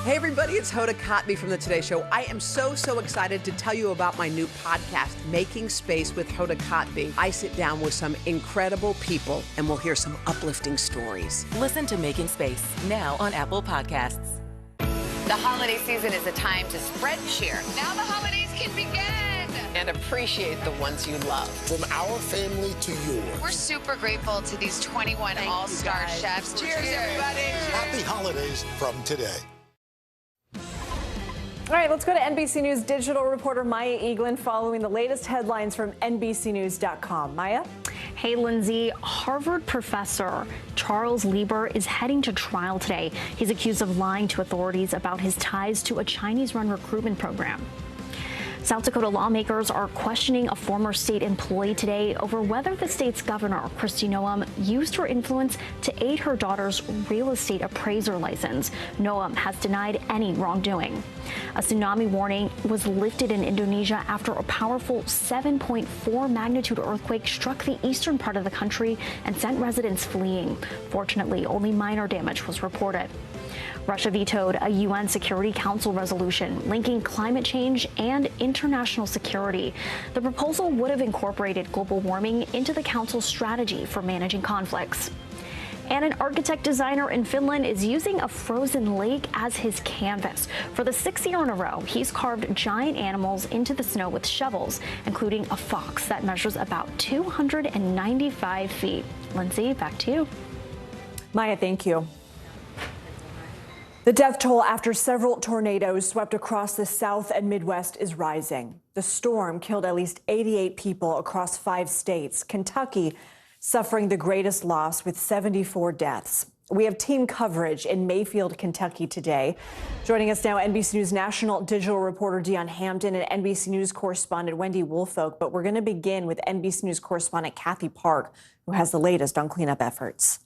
Hey everybody, it's Hoda Kotb from The Today Show. I am so excited to tell you about my new podcast, Making Space with Hoda Kotb. I sit down with some incredible people and we'll hear some uplifting stories. Listen to Making Space now on Apple Podcasts. The holiday season is a time to spread cheer. Now the holidays can begin. And appreciate the ones you love. From our family to yours. We're super grateful to these 21 all-star chefs. Cheers, everybody. Happy holidays from today. All right, let's go to NBC News digital reporter Maya Eaglin following the latest headlines from NBCnews.com. Maya? Hey, Lindsay. Harvard professor Charles Lieber is heading to trial today. He's accused of lying to authorities about his ties to a Chinese-run recruitment program. South Dakota lawmakers are questioning a former state employee today over whether the state's governor, Kristi Noem, used her influence to aid her daughter's real estate appraiser license. Noem has denied any wrongdoing. A tsunami warning was lifted in Indonesia after a powerful 7.4 magnitude earthquake struck the eastern part of the country and sent residents fleeing. Fortunately, only minor damage was reported. Russia vetoed a UN Security Council resolution linking climate change and international security. The proposal would have incorporated global warming into the Council's strategy for managing conflicts. And an architect designer in Finland is using a frozen lake as his canvas. For the 6th year in a row, he's carved giant animals into the snow with shovels, including a fox that measures about 295 feet. Lindsay, back to you. Maya, thank you. The death toll after several tornadoes swept across the South and Midwest is rising. The storm killed at least 88 people across 5 states. Kentucky suffering the greatest loss with 74 deaths. We have team coverage in Mayfield, Kentucky today. Joining us now, NBC News national digital reporter Dion Hampton and NBC News correspondent Wendy Woolfolk. But we're going to begin with NBC News correspondent Kathy Park, who has the latest on cleanup efforts.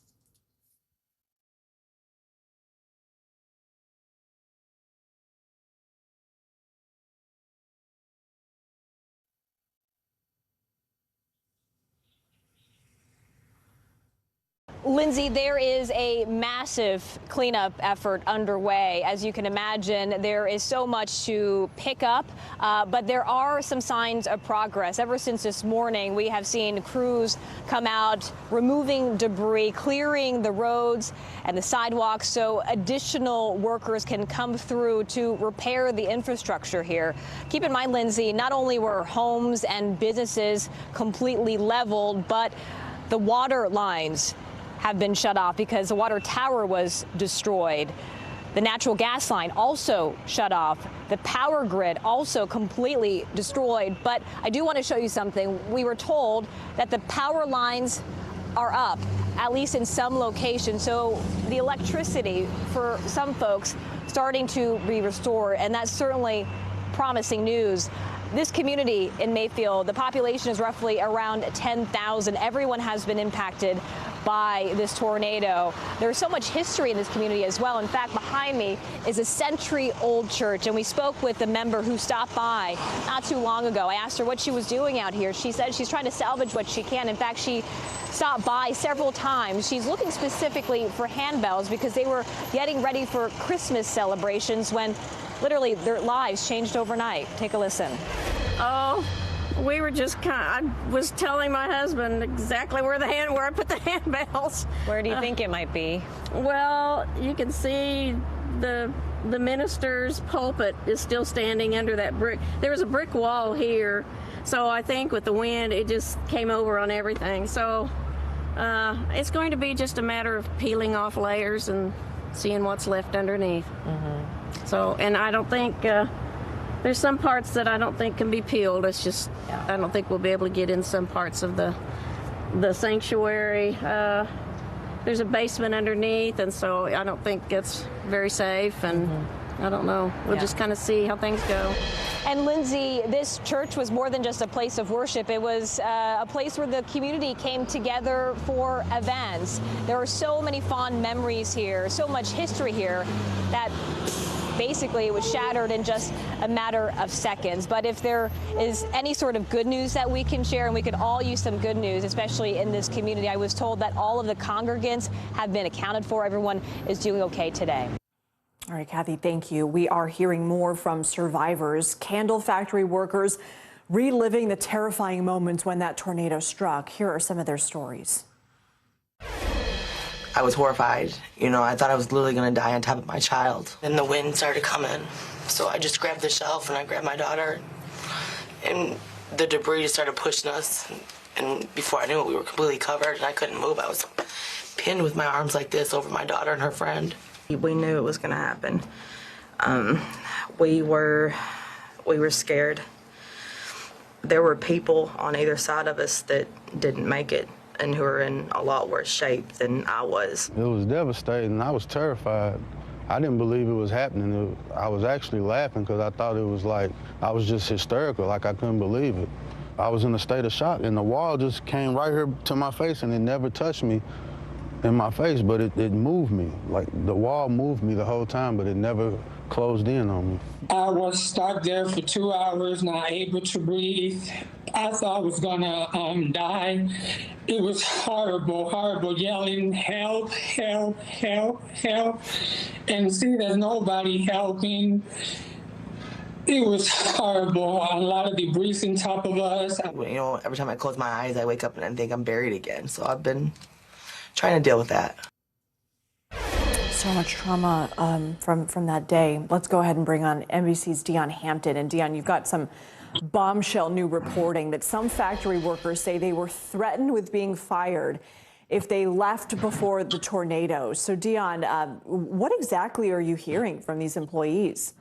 Lindsay, there is a massive cleanup effort underway. As you can imagine, there is so much to pick up, but there are some signs of progress. Ever since this morning, we have seen crews come out, removing debris, clearing the roads and the sidewalks so additional workers can come through to repair the infrastructure here. Keep in mind, Lindsay, not only were homes and businesses completely leveled, but the water lines have been shut off because the water tower was destroyed. The natural gas line also shut off. The power grid also completely destroyed. But I do want to show you something. We were told that the power lines are up, at least in some locations. So the electricity for some folks starting to be restored, and that's certainly promising news. This community in Mayfield, the population is roughly around 10,000. Everyone has been impacted by this tornado. There's so much history in this community as well. In fact, behind me is a century-old church, and we spoke with a member who stopped by not too long ago. I asked her what she was doing out here. She said she's trying to salvage what she can. In fact, she stopped by several times. She's looking specifically for handbells because they were getting ready for Christmas celebrations when literally their lives changed overnight. Take a listen. Oh, we were just I was telling my husband exactly where I put the handbells. Where do you think it might be? Well, you can see the minister's pulpit is still standing under that brick. There was a brick wall here, so I think with the wind it just came over on everything. So it's going to be just a matter of peeling off layers and seeing what's left underneath. Mm-hmm. So, and I don't think there's some parts that I don't think can be peeled. It's just, I don't think we'll be able to get in some parts of the sanctuary. There's a basement underneath, and so I don't think it's very safe, and I don't know. We'll just kind of see how things go. And Lindsay, this church was more than just a place of worship. It was a place where the community came together for events. There are so many fond memories here, so much history here that basically it was shattered in just a matter of seconds. But if there is any sort of good news that we can share, and we could all use some good news, especially in this community, I was told that all of the congregants have been accounted for. Everyone is doing okay today. All right, Kathy, thank you. We are hearing more from survivors, candle factory workers, reliving the terrifying moments when that tornado struck. Here are some of their stories. I was horrified. You know, I thought I was literally going to die on top of my child. And the wind started coming. So I just grabbed the shelf and I grabbed my daughter. And the debris just started pushing us. And before I knew it, we were completely covered and I couldn't move. I was pinned with my arms like this over my daughter and her friend. We knew it was going to happen. We were scared. There were people on either side of us that didn't make it and who were in a lot worse shape than I was. It was devastating. I was terrified. I didn't believe it was happening. I was actually laughing because I thought it was like, I was just hysterical, like I couldn't believe it. I was in a state of shock, and the wall just came right here to my face, and it never touched me in my face, but it moved me. Like, the wall moved me the whole time, but it never closed in on me. I was stuck there for 2 hours, not able to breathe. I thought I was gonna die. It was horrible, horrible, yelling, help, help, help, help, and see there's nobody helping. It was horrible. A lot of debris on top of us. You know, every time I close my eyes, I wake up and I think I'm buried again. So I've been trying to deal with that. So much trauma from that day. Let's go ahead and bring on NBC's Dion Hampton. And Dion, you've got some bombshell new reporting that some factory workers say they were threatened with being fired if they left before the tornado. So Dion, what exactly are you hearing from these employees?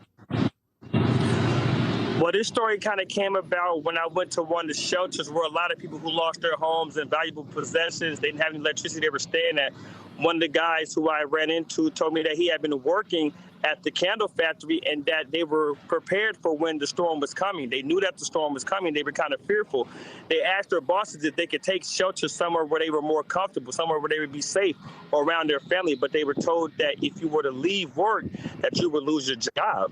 Well, this story kind of came about when I went to one of the shelters where a lot of people who lost their homes and valuable possessions, they didn't have any electricity they were staying at. One of the guys who I ran into told me that he had been working at the candle factory and that they were prepared for when the storm was coming. They knew that the storm was coming. They were kind of fearful. They asked their bosses if they could take shelter somewhere where they were more comfortable, somewhere where they would be safe or around their family. But they were told that if you were to leave work, that you would lose your job.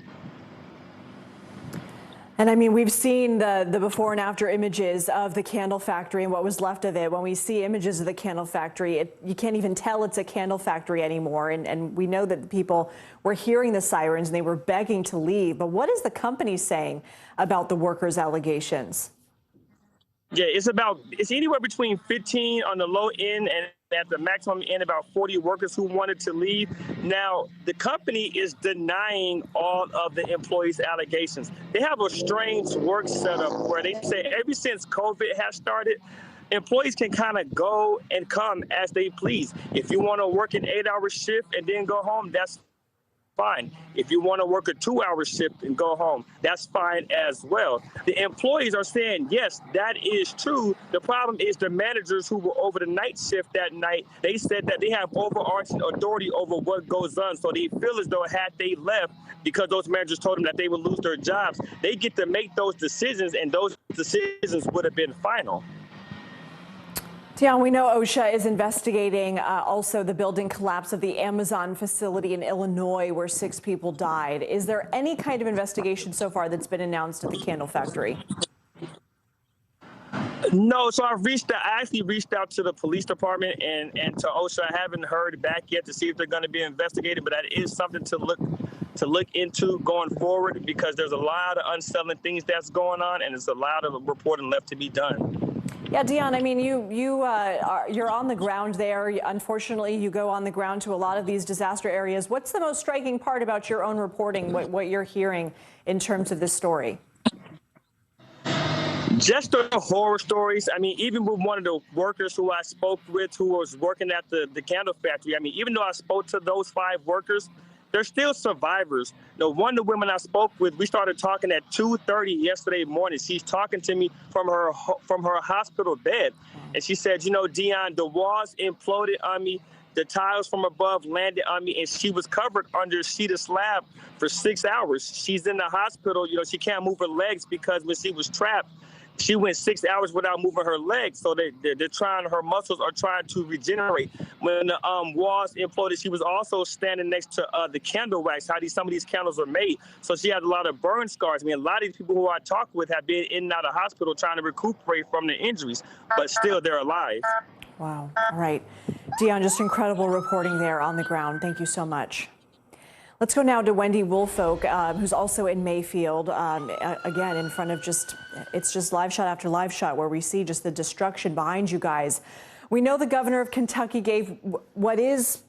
And I mean, we've seen the before and after images of the candle factory and what was left of it. When we see images of the candle factory, you can't even tell it's a candle factory anymore. And we know that the people were hearing the sirens and they were begging to leave. But what is the company saying about the workers' allegations? Yeah, it's anywhere between 15 on the low end and at the maximum end about 40 workers who wanted to leave. Now, the company is denying all of the employees' allegations. They have a strange work setup where they say ever since COVID has started, employees can kind of go and come as they please. If you want to work an 8-hour shift and then go home, that's fine. If you want to work a 2-hour shift and go home, that's fine as well. The employees are saying, yes, that is true. The problem is the managers who were over the night shift that night, they said that they have overarching authority over what goes on. So they feel as though had they left, because those managers told them that they would lose their jobs, they get to make those decisions, and those decisions would have been final. Dion, we know OSHA is investigating also the building collapse of the Amazon facility in Illinois where 6 people died. Is there any kind of investigation so far that's been announced at the candle factory? No, so I actually reached out to the police department and to OSHA. I haven't heard back yet to see if they're going to be investigated, but that is something to look into going forward, because there's a lot of unsettling things that's going on, and there's a lot of reporting left to be done. Yeah, Dion, I mean, you're on the ground there. Unfortunately, you go on the ground to a lot of these disaster areas. What's the most striking part about your own reporting, what you're hearing in terms of this story? Just the horror stories. I mean, even with one of the workers who I spoke with who was working at the candle factory, I mean, even though I spoke to those 5 workers, they're still survivors. The one of the women I spoke with, we started talking at 2:30 yesterday morning. She's talking to me from her hospital bed. And she said, you know, Dion, the walls imploded on me. The tiles from above landed on me, and she was covered under a sheet of slab for 6 hours. She's in the hospital. You know, she can't move her legs because when she was trapped, she went 6 hours without moving her legs. So they're trying, her muscles are trying to regenerate. When the walls imploded, she was also standing next to the candle wax, how some of these candles are made. So she had a lot of burn scars. I mean, a lot of these people who I talked with have been in and out of hospital trying to recuperate from the injuries, but still they're alive. Wow. All right. Dion, just incredible reporting there on the ground. Thank you so much. Let's go now to Wendy Woolfolk, who's also in Mayfield, again, in front of it's just live shot after live shot where we see just the destruction behind you guys. We know the governor of Kentucky gave what is,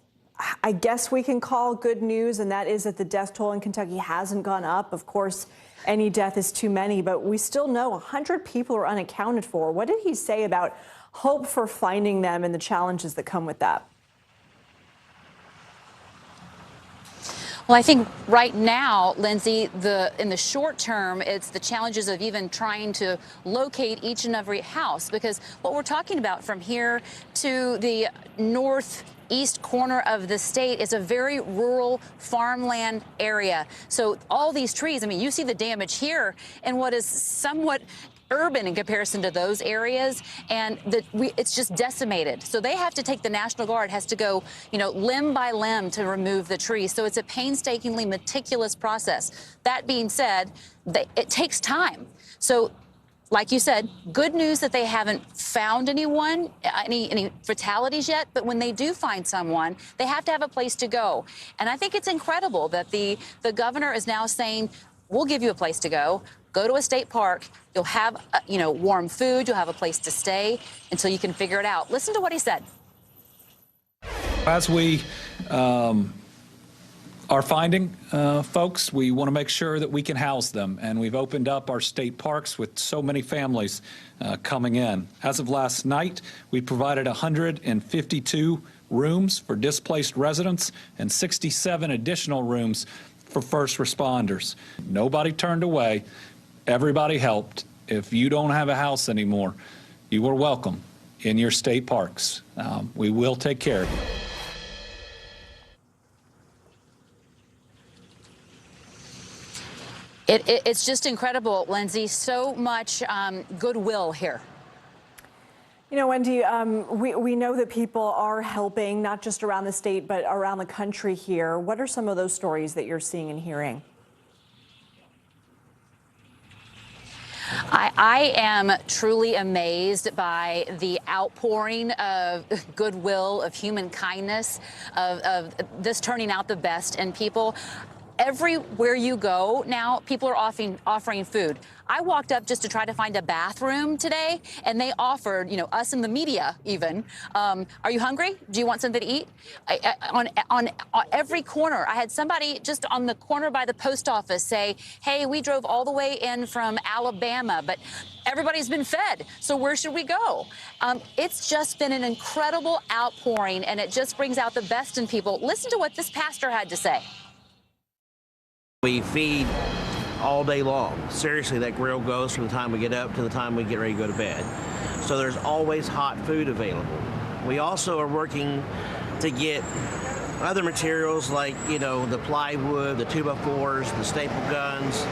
I guess we can call good news, and that is that the death toll in Kentucky hasn't gone up. Of course, any death is too many, but we still know 100 people are unaccounted for. What did he say about hope for finding them and the challenges that come with that? Well, I think right now, Lindsay, in the short term, it's the challenges of even trying to locate each and every house, because what we're talking about from here to the northeast corner of the state is a very rural farmland area. So all these trees, I mean, you see the damage here in what is somewhat urban in comparison to those areas, and it's just decimated. So they have to take, the National Guard has to go, limb by limb to remove the trees. So it's a painstakingly meticulous process. That being said, it takes time. So like you said, good news that they haven't found anyone, any fatalities yet, but when they do find someone, they have to have a place to go. And I think it's incredible that the governor is now saying, we'll give you a place to go. Go to a state park. You'll have, warm food. You'll have a place to stay until you can figure it out. Listen to what he said. As we are finding folks, we want to make sure that we can house them. And we've opened up our state parks with so many families coming in. As of last night, we provided 152 rooms for displaced residents and 67 additional rooms for first responders. Nobody turned away. Everybody helped. If you don't have a house anymore, you are welcome in your state parks. We will take care of you. It's just incredible, Lindsay. So much goodwill here. Wendy, we know that people are helping, not just around the state, but around the country here. What are some of those stories that you're seeing and hearing? I am truly amazed by the outpouring of goodwill, of human kindness, of this turning out the best in people. Everywhere you go now, people are offering food. I walked up just to try to find a bathroom today, and they offered, us in the media even, are you hungry? Do you want something to eat? On every corner, I had somebody just on the corner by the post office say, hey, we drove all the way in from Alabama, but everybody's been fed, so where should we go? It's just been an incredible outpouring, and it just brings out the best in people. Listen to what this pastor had to say. We feed all day long. Seriously, that grill goes from the time we get up to the time we get ready to go to bed. So there's always hot food available. We also are working to get other materials like, the plywood, the 2x4s, the staple guns,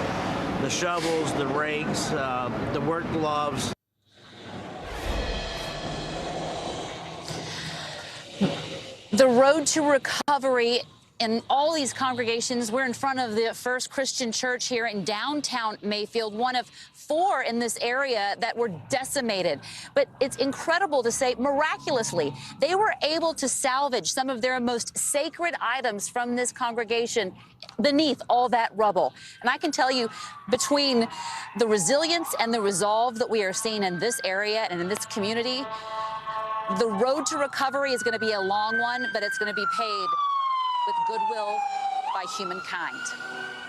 the shovels, the rakes, the work gloves. The road to recovery in all these congregations. We're in front of the First Christian Church here in downtown Mayfield, one of 4 in this area that were decimated. But it's incredible to say, miraculously, they were able to salvage some of their most sacred items from this congregation beneath all that rubble. And I can tell you, between the resilience and the resolve that we are seeing in this area and in this community, the road to recovery is going to be a long one, but it's going to be paid with goodwill by humankind.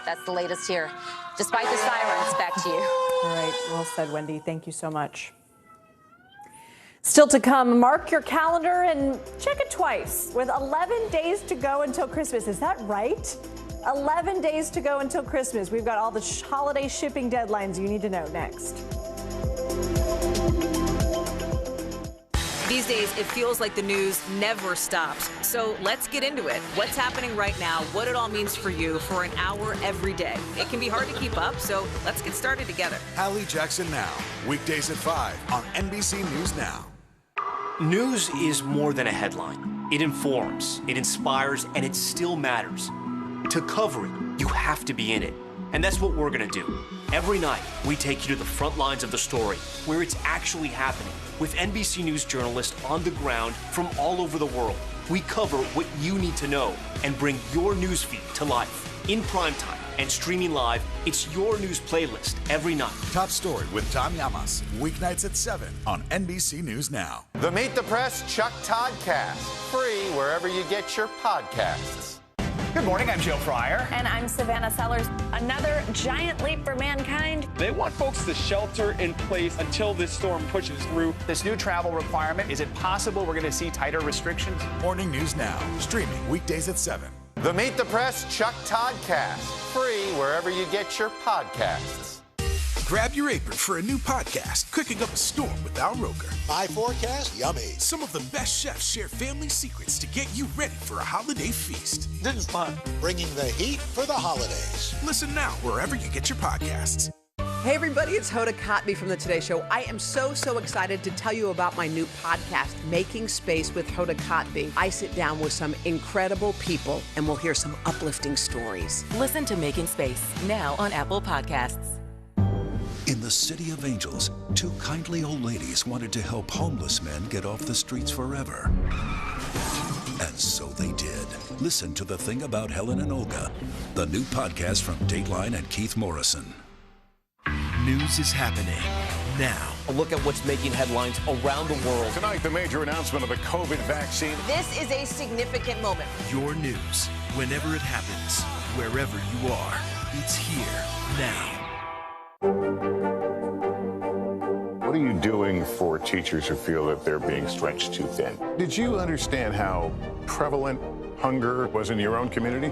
That's the latest here. Despite the sirens, back to you. All right, well said, Wendy. Thank you so much. Still to come, mark your calendar and check it twice. With 11 days to go until Christmas. Is that right? 11 days to go until Christmas. We've got all the holiday shipping deadlines you need to know next. These days, it feels like the news never stops. So let's get into it. What's happening right now, what it all means for you for an hour every day. It can be hard to keep up, so let's get started together. Hallie Jackson Now, weekdays at 5 on NBC News Now. News is more than a headline. It informs, it inspires, and it still matters. To cover it, you have to be in it. And that's what we're going to do. Every night, we take you to the front lines of the story, where it's actually happening, with NBC News journalists on the ground from all over the world. We cover what you need to know and bring your news feed to life. In primetime and streaming live, it's your news playlist every night. Top Story with Tom Llamas, weeknights at 7 on NBC News Now. The Meet the Press Chuck Todd Cast, free wherever you get your podcasts. Good morning, I'm Joe Fryer. And I'm Savannah Sellers. Another giant leap for mankind. They want folks to shelter in place until this storm pushes through. This new travel requirement, is it possible we're going to see tighter restrictions? Morning News Now, streaming weekdays at 7. The Meet the Press Chuck Todd Cast, free wherever you get your podcasts. Grab your apron for a new podcast, Cooking Up a Storm with Al Roker. My forecast, yummy. Some of the best chefs share family secrets to get you ready for a holiday feast. This is fun. Bringing the heat for the holidays. Listen now wherever you get your podcasts. Hey everybody, it's Hoda Kotb from the Today Show. I am so excited to tell you about my new podcast, Making Space with Hoda Kotb. I sit down with some incredible people and we'll hear some uplifting stories. Listen to Making Space now on Apple Podcasts. In the City of Angels, two kindly old ladies wanted to help homeless men get off the streets forever. And so they did. Listen to The Thing About Helen and Olga, the new podcast from Dateline and Keith Morrison. News is happening now. A look at what's making headlines around the world. Tonight, the major announcement of the COVID vaccine. This is a significant moment. Your news, whenever it happens, wherever you are, it's here now. What are you doing for teachers who feel that they're being stretched too thin? Did you understand how prevalent hunger was in your own community?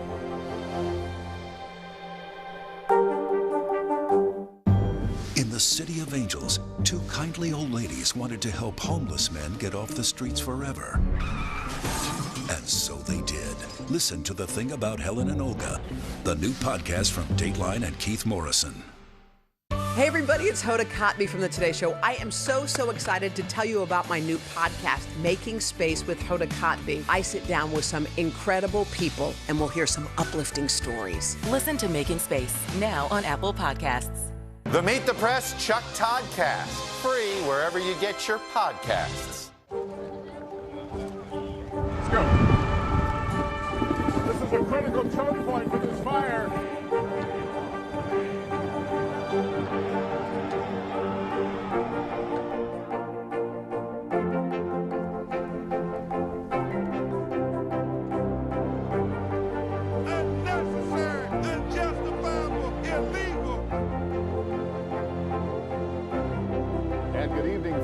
In the City of Angels, two kindly old ladies wanted to help homeless men get off the streets forever. And so they did. Listen to The Thing About Helen and Olga, the new podcast from Dateline and Keith Morrison. Hey everybody, it's Hoda Kotb from the Today Show. I am so excited to tell you about my new podcast, Making Space with Hoda Kotb. I sit down with some incredible people and we'll hear some uplifting stories. Listen to Making Space now on Apple Podcasts. The Meet the Press Chuck Todd Cast, free wherever you get your podcasts. Let's go. This is a critical choke point for this fire.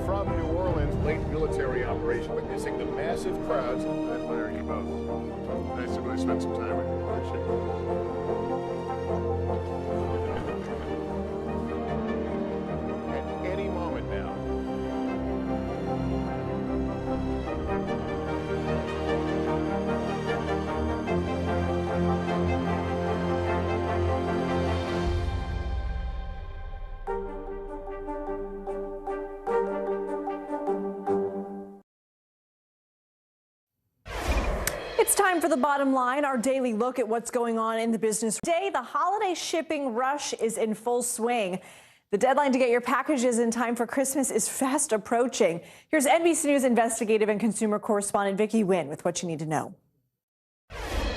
From New Orleans, late military operation witnessing the massive crowds. I admire you both. Nice to really spend some time with you. Appreciate it. At any moment now. It's time for The Bottom Line, our daily look at what's going on in the business. Today, the holiday shipping rush is in full swing. The deadline to get your packages in time for Christmas is fast approaching. Here's NBC News investigative and consumer correspondent Vicki Nguyen with what you need to know.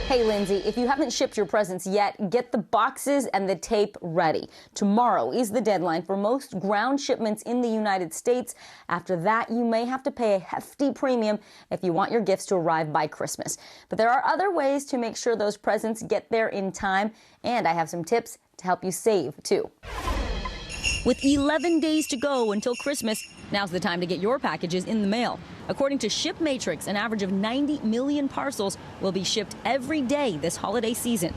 Hey, Lindsay, if you haven't shipped your presents yet, get the boxes and the tape ready. Tomorrow is the deadline for most ground shipments in the United States. After that, you may have to pay a hefty premium if you want your gifts to arrive by Christmas. But there are other ways to make sure those presents get there in time, and I have some tips to help you save, too. With 11 days to go until Christmas, now's the time to get your packages in the mail. According to ShipMatrix, an average of 90 million parcels will be shipped every day this holiday season.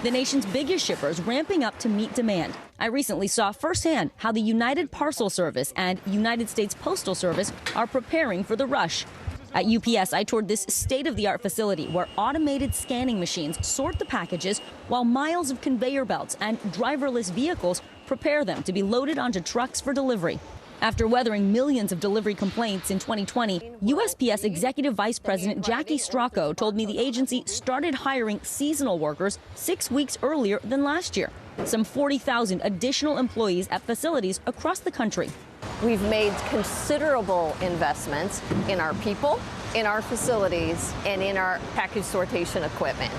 The nation's biggest shippers ramping up to meet demand. I recently saw firsthand how the United Parcel Service and United States Postal Service are preparing for the rush. At UPS, I toured this state-of-the-art facility where automated scanning machines sort the packages while miles of conveyor belts and driverless vehicles prepare them to be loaded onto trucks for delivery. After weathering millions of delivery complaints in 2020, USPS Executive Vice President Jackie Stracco told me the agency started hiring seasonal workers 6 weeks earlier than last year. Some 40,000 additional employees at facilities across the country. We've made considerable investments in our people, in our facilities, and in our package sortation equipment.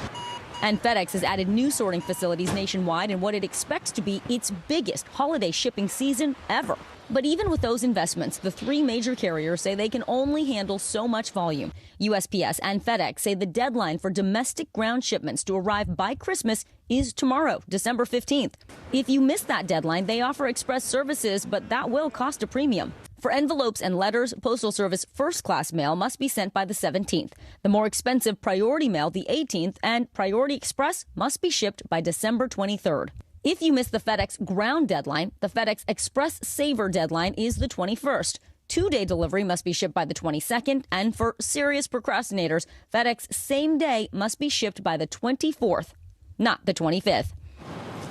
And FedEx has added new sorting facilities nationwide in what it expects to be its biggest holiday shipping season ever. But even with those investments, the three major carriers say they can only handle so much volume. USPS and FedEx say the deadline for domestic ground shipments to arrive by Christmas is tomorrow, December 15th. If you miss that deadline, they offer express services, but that will cost a premium. For envelopes and letters, Postal Service first-class mail must be sent by the 17th. The more expensive Priority Mail, the 18th, and Priority Express must be shipped by December 23rd. If you miss the FedEx ground deadline, the FedEx Express Saver deadline is the 21st. Two-day delivery must be shipped by the 22nd, and for serious procrastinators, FedEx same day must be shipped by the 24th, not the 25th.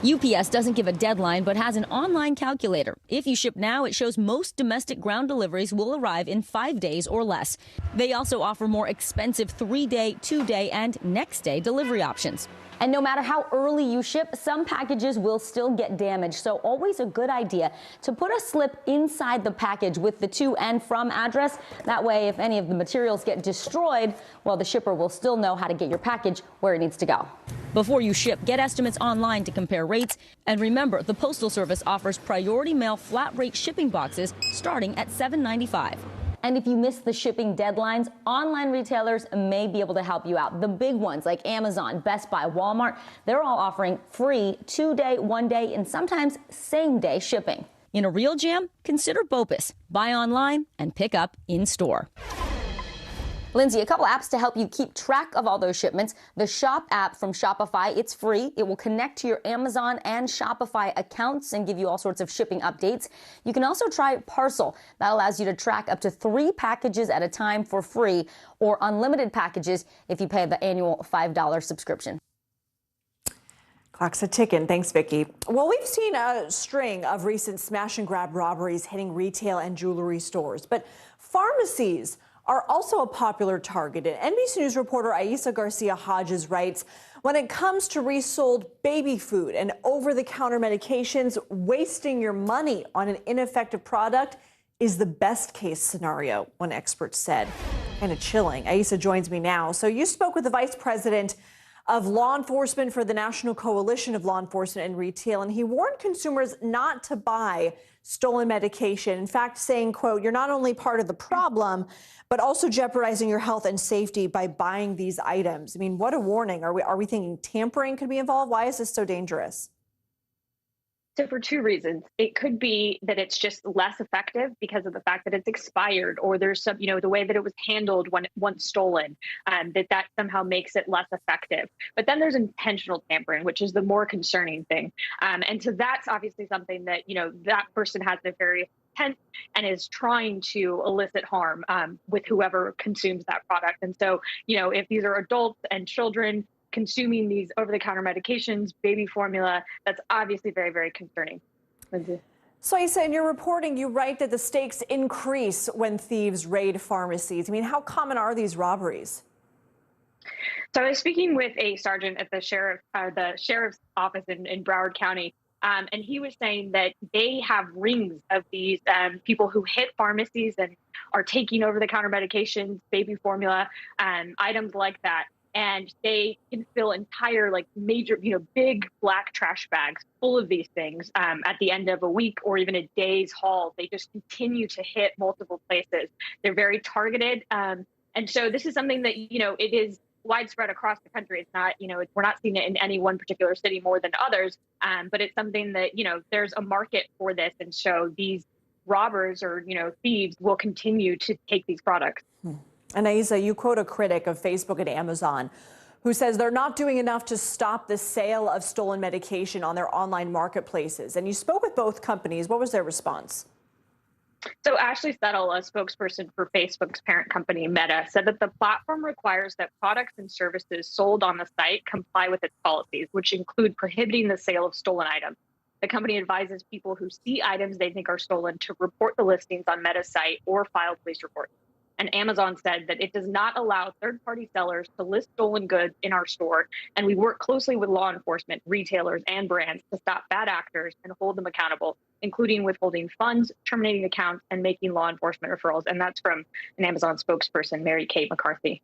UPS doesn't give a deadline, but has an online calculator. If you ship now, it shows most domestic ground deliveries will arrive in 5 days or less. They also offer more expensive 3-day, 2-day, and next-day delivery options. And no matter how early you ship, some packages will still get damaged. So always a good idea to put a slip inside the package with the to and from address. That way, if any of the materials get destroyed, well, the shipper will still know how to get your package where it needs to go. Before you ship, get estimates online to compare rates. And remember, the Postal Service offers Priority Mail flat rate shipping boxes starting at $7.95. And if you miss the shipping deadlines, online retailers may be able to help you out. The big ones like Amazon, Best Buy, Walmart, they're all offering free 2-day, 1-day, and sometimes same-day shipping. In a real jam, consider BOPUS. Buy online and pick up in store. Lindsay, a couple apps to help you keep track of all those shipments. The Shop app from Shopify, it's free. It will connect to your Amazon and Shopify accounts and give you all sorts of shipping updates. You can also try Parcel. That allows you to track up to 3 packages at a time for free, or unlimited packages if you pay the annual $5 subscription. Clock's a ticking. Thanks, Vicki. Well, we've seen a string of recent smash and grab robberies hitting retail and jewelry stores, but pharmacies are also a popular target. And NBC News reporter Aisa Garcia Hodges writes, when it comes to resold baby food and over-the-counter medications, wasting your money on an ineffective product is the best case scenario, one expert said. Kind of chilling. Aisa joins me now. So you spoke with the vice president of law enforcement for the National Coalition of Law Enforcement and Retail, and he warned consumers not to buy stolen medication. In fact, saying, quote, you're not only part of the problem, but also jeopardizing your health and safety by buying these items. I mean, what a warning. Are we thinking tampering could be involved? Why is this so dangerous? So for 2 reasons. It could be that it's just less effective because of the fact that it's expired, or there's some, the way that it was handled when once stolen, that somehow makes it less effective. But then there's intentional tampering, which is the more concerning thing. And so that's obviously something that, that person has nefarious intent and is trying to elicit harm with whoever consumes that product. And so, if these are adults and children consuming these over-the-counter medications, baby formula, that's obviously very, very concerning. Lindsay. So, Aisa, in your reporting, you write that the stakes increase when thieves raid pharmacies. I mean, how common are these robberies? So I was speaking with a sergeant at the sheriff's office in Broward County, and he was saying that they have rings of these people who hit pharmacies and are taking over-the-counter medications, baby formula, items like that. And they can fill entire, major, big black trash bags full of these things at the end of a week or even a day's haul. They just continue to hit multiple places. They're very targeted. And so this is something that, it is widespread across the country. It's not, we're not seeing it in any one particular city more than others. But it's something that, there's a market for this. And so these robbers or, thieves will continue to take these products. And Aisa, you quote a critic of Facebook and Amazon who says they're not doing enough to stop the sale of stolen medication on their online marketplaces. And you spoke with both companies. What was their response? So Ashley Settle, a spokesperson for Facebook's parent company, Meta, said that the platform requires that products and services sold on the site comply with its policies, which include prohibiting the sale of stolen items. The company advises people who see items they think are stolen to report the listings on Meta's site or file police reports. And Amazon said that it does not allow third-party sellers to list stolen goods in our store, and we work closely with law enforcement, retailers, and brands to stop bad actors and hold them accountable, including withholding funds, terminating accounts, and making law enforcement referrals. And that's from an Amazon spokesperson, Mary Kate McCarthy.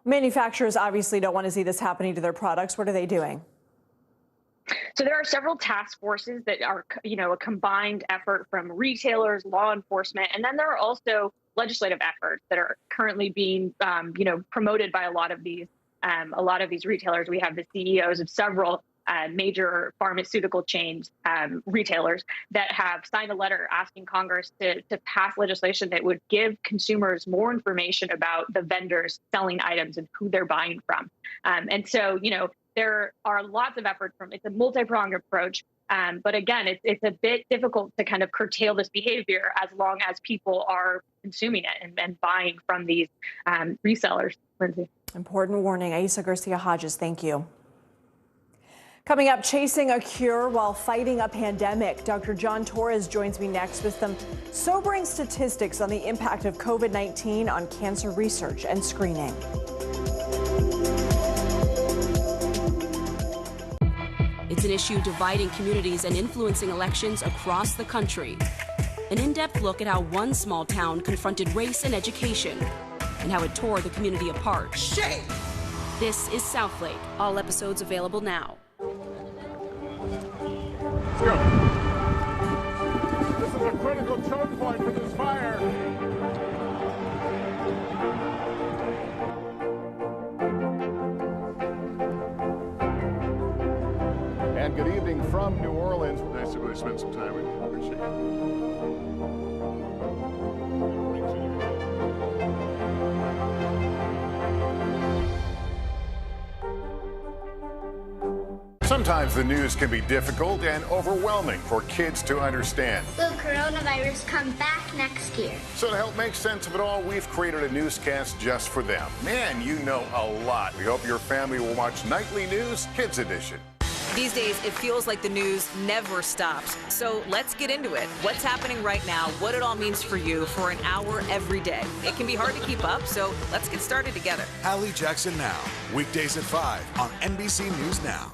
Manufacturers obviously don't want to see this happening to their products. What are they doing? So there are several task forces that are, a combined effort from retailers, law enforcement, and then there are also legislative efforts that are currently being, promoted by a lot of these retailers. We have the CEOs of several major pharmaceutical chains, retailers that have signed a letter asking Congress to pass legislation that would give consumers more information about the vendors selling items and who they're buying from. And so, there are lots of efforts it's a multi-pronged approach. But again, it's a bit difficult to kind of curtail this behavior as long as people are consuming it and buying from these resellers. Lindsay. Important warning. Aisa Garcia-Hodges, thank you. Coming up, chasing a cure while fighting a pandemic. Dr. John Torres joins me next with some sobering statistics on the impact of COVID-19 on cancer research and screening. It's an issue dividing communities and influencing elections across the country. An in-depth look at how one small town confronted race and education and how it tore the community apart. Shame! This is Southlake. All episodes available now. Let's go. This is a critical choke point for this fire. And good evening from New Orleans. Nice to really spend some time with you. Appreciate it. Sometimes the news can be difficult and overwhelming for kids to understand. Will coronavirus come back next year? So to help make sense of it all, we've created a newscast just for them. Man, you know a lot. We hope your family will watch Nightly News Kids Edition. These days, it feels like the news never stops. So let's get into it. What's happening right now, what it all means for you for an hour every day. It can be hard to keep up, so let's get started together. Hallie Jackson Now, weekdays at 5 on NBC News Now.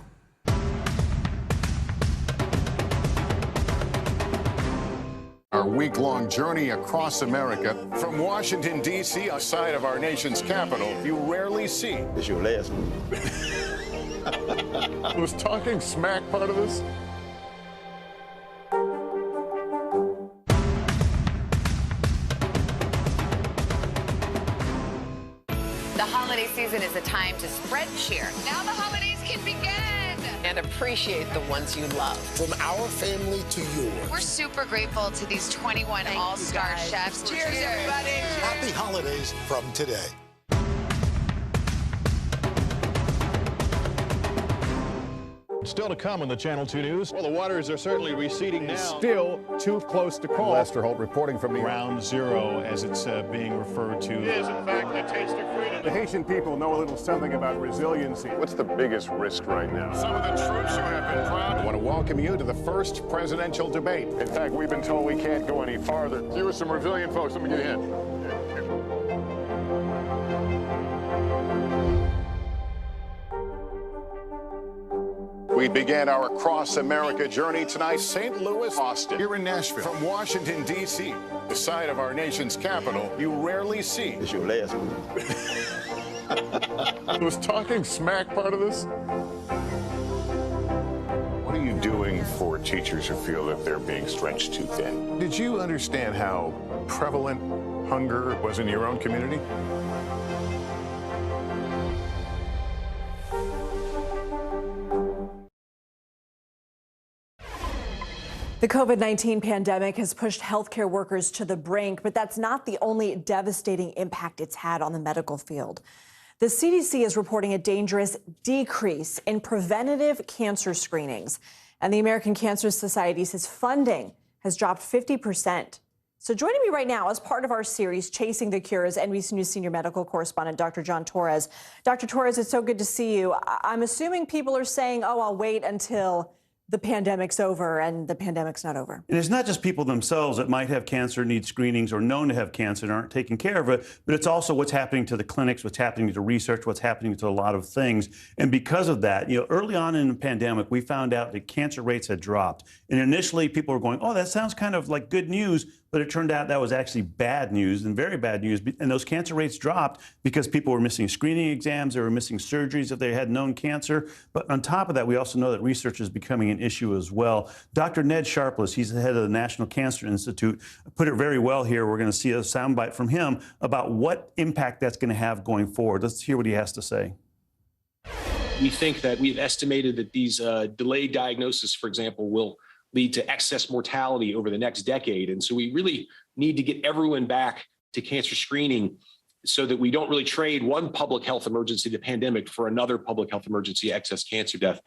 Our week-long journey across America from Washington, D.C., outside of our nation's capital, you rarely see. It's your last move. Was talking smack part of this? The holiday season is a time to spread cheer. Now the holidays can begin. And appreciate the ones you love. From our family to yours. We're super grateful to these 21 all-star chefs. Cheers, everybody. Happy holidays from today. Still to come on the Channel 2 News. Well, the waters are certainly receding now. Still too close to call. Lester Holt reporting from Ground Zero, as it's being referred to. It is, in fact, a taste of freedom. The Haitian people know a little something about resiliency. What's the biggest risk right now? Some of the troops who have been proud. I want to welcome you to the first presidential debate. In fact, we've been told we can't go any farther. You with some resilient folks, let me get a hint. We began our across-America journey tonight, St. Louis, Austin, here in Nashville. From Washington, D.C., the site of our nation's capital, you rarely see. It's your last move. Was talking smack part of this? What are you doing for teachers who feel that they're being stretched too thin? Did you understand how prevalent hunger was in your own community? The COVID-19 pandemic has pushed healthcare workers to the brink, but that's not the only devastating impact it's had on the medical field. The CDC is reporting a dangerous decrease in preventative cancer screenings, and the American Cancer Society says funding has dropped 50%. So joining me right now as part of our series, Chasing the Cure, is NBC News senior medical correspondent Dr. John Torres. Dr. Torres, it's so good to see you. I'm assuming people are saying, oh, I'll wait until the pandemic's over, and the pandemic's not over. And it's not just people themselves that might have cancer, need screenings, or known to have cancer and aren't taking care of it, but it's also what's happening to the clinics, what's happening to research, what's happening to a lot of things. And because of that, early on in the pandemic, we found out that cancer rates had dropped. And initially, people were going, oh, that sounds kind of like good news. but it turned out that was actually bad news and very bad news. And those cancer rates dropped because people were missing screening exams, they were missing surgeries if they had known cancer. But on top of that, we also know that research is becoming an issue as well. Dr. Ned Sharpless, he's the head of the National Cancer Institute, put it very well here. We're going to see a soundbite from him about what impact that's going to have going forward. Let's hear what he has to say. We think that we've estimated that these delayed diagnosis, for example, will lead to excess mortality over the next decade. And so we really need to get everyone back to cancer screening so that we don't really trade one public health emergency, the pandemic, for another public health emergency, excess cancer death.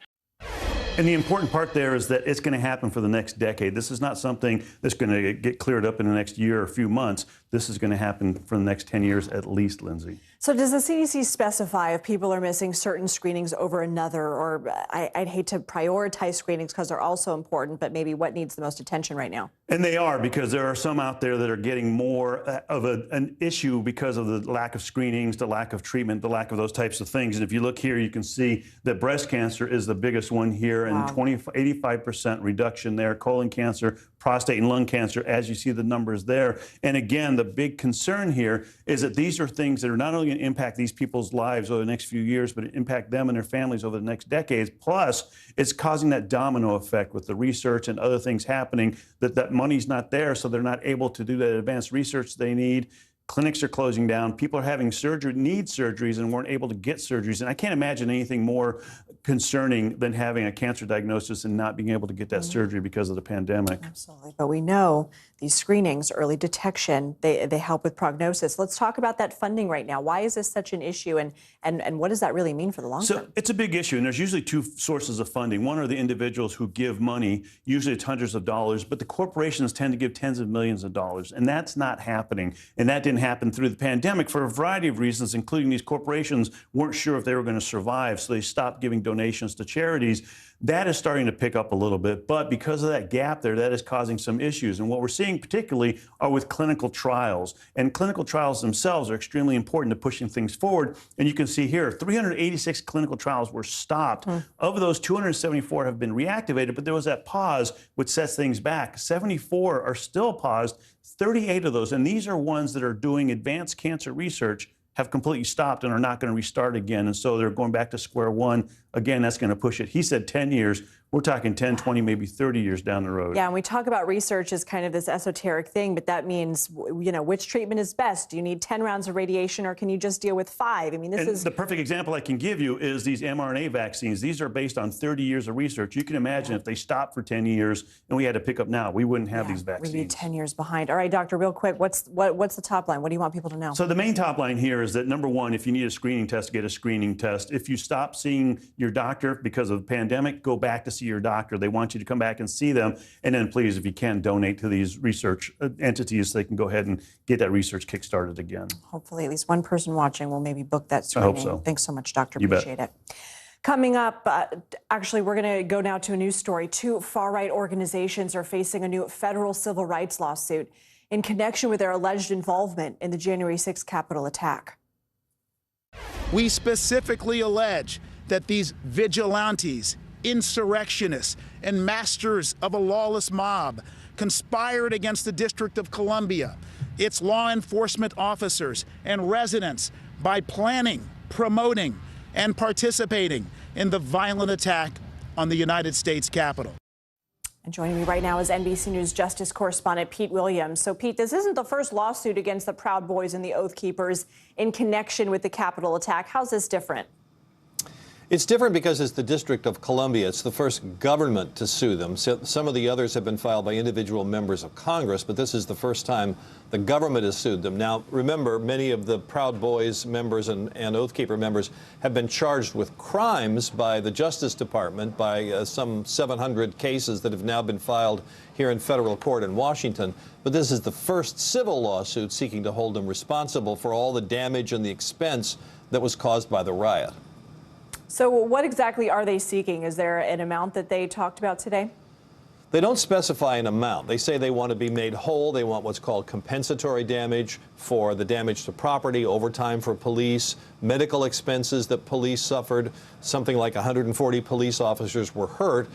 And the important part there is that it's going to happen for the next decade. This is not something that's going to get cleared up in the next year or a few months. This is going to happen for the next 10 years at least, Lindsay. So does the CDC specify if people are missing certain screenings over another? Or I'd hate to prioritize screenings because they're also important, but maybe what needs the most attention right now? And they are, because there are some out there that are getting more of an issue because of the lack of screenings, the lack of treatment, the lack of those types of things. And if you look here, you can see that breast cancer is the biggest one here, and 85% reduction there. Colon cancer, prostate and lung cancer, as you see the numbers there. And again, the big concern here is that these are things that are not only going to impact these people's lives over the next few years, but impact them and their families over the next decades. Plus, it's causing that domino effect with the research and other things happening, that money's not there, so they're not able to do that advanced research they need. Clinics are closing down. People are having surgery, need surgeries, and weren't able to get surgeries. And I can't imagine anything more concerning than having a cancer diagnosis and not being able to get that surgery because of the pandemic. Absolutely. But we know these screenings, early detection, they help with prognosis. Let's talk about that funding right now. Why is this such an issue, and what does that really mean for the long term? So it's a big issue, and there's usually two sources of funding. One are the individuals who give money, usually it's hundreds of dollars, but the corporations tend to give tens of millions of dollars, and that's not happening. And that didn't happen through the pandemic for a variety of reasons, including these corporations weren't sure if they were going to survive, so they stopped giving donations to charities. That is starting to pick up a little bit, but because of that gap there, that is causing some issues. And what we're seeing particularly are with clinical trials. And clinical trials themselves are extremely important to pushing things forward. And you can see here, 386 clinical trials were stopped. Of those, 274 have been reactivated, but there was that pause which sets things back. 74 are still paused, 38 of those, and these are ones that are doing advanced cancer research, have completely stopped and are not going to restart again. And so they're going back to square one. Again, that's going to push it. He said 10 years. We're talking 10, 20, maybe 30 years down the road. Yeah, and we talk about research as kind of this esoteric thing, but that means, you know, which treatment is best? Do you need 10 rounds of radiation, or can you just deal with 5? I mean, this is... The perfect example I can give you is these mRNA vaccines. These are based on 30 years of research. You can imagine if they stopped for 10 years and we had to pick up now, we wouldn't have these vaccines. We'd be 10 years behind. All right, doctor, real quick, what's the top line? What do you want people to know? So the main top line here is that, number one, if you need a screening test, get a screening test. If you stop seeing your doctor because of the pandemic, go back to see your doctor. They want you to come back and see them. And then please, if you can, donate to these research entities so they can go ahead and get that research kick-started again. Hopefully at least one person watching will maybe book that screening. I hope so. Thanks so much, doctor. You Appreciate it. Coming up, actually, we're going to go now to a news story. 2 far-right organizations are facing a new federal civil rights lawsuit in connection with their alleged involvement in the January 6th Capitol attack. We specifically allege that these vigilantes, insurrectionists, and masters of a lawless mob conspired against the District of Columbia, its law enforcement officers and residents by planning, promoting, and participating in the violent attack on the United States Capitol. And joining me right now is NBC News Justice correspondent Pete Williams. So, Pete, this isn't the first lawsuit against the Proud Boys and the Oath Keepers in connection with the Capitol attack. How's this different? It's different because it's the District of Columbia. It's the first government to sue them. So some of the others have been filed by individual members of Congress, but this is the first time the government has sued them. Now, remember, many of the Proud Boys members and Oath Keeper members have been charged with crimes by the Justice Department, by some 700 cases that have now been filed here in federal court in Washington. But this is the first civil lawsuit seeking to hold them responsible for all the damage and the expense that was caused by the riot. So what exactly are they seeking? Is there an amount that they talked about today? They don't specify an amount. They say they want to be made whole. They want what's called compensatory damage for the damage to property, overtime for police, medical expenses that police suffered. Something like 140 police officers were hurt.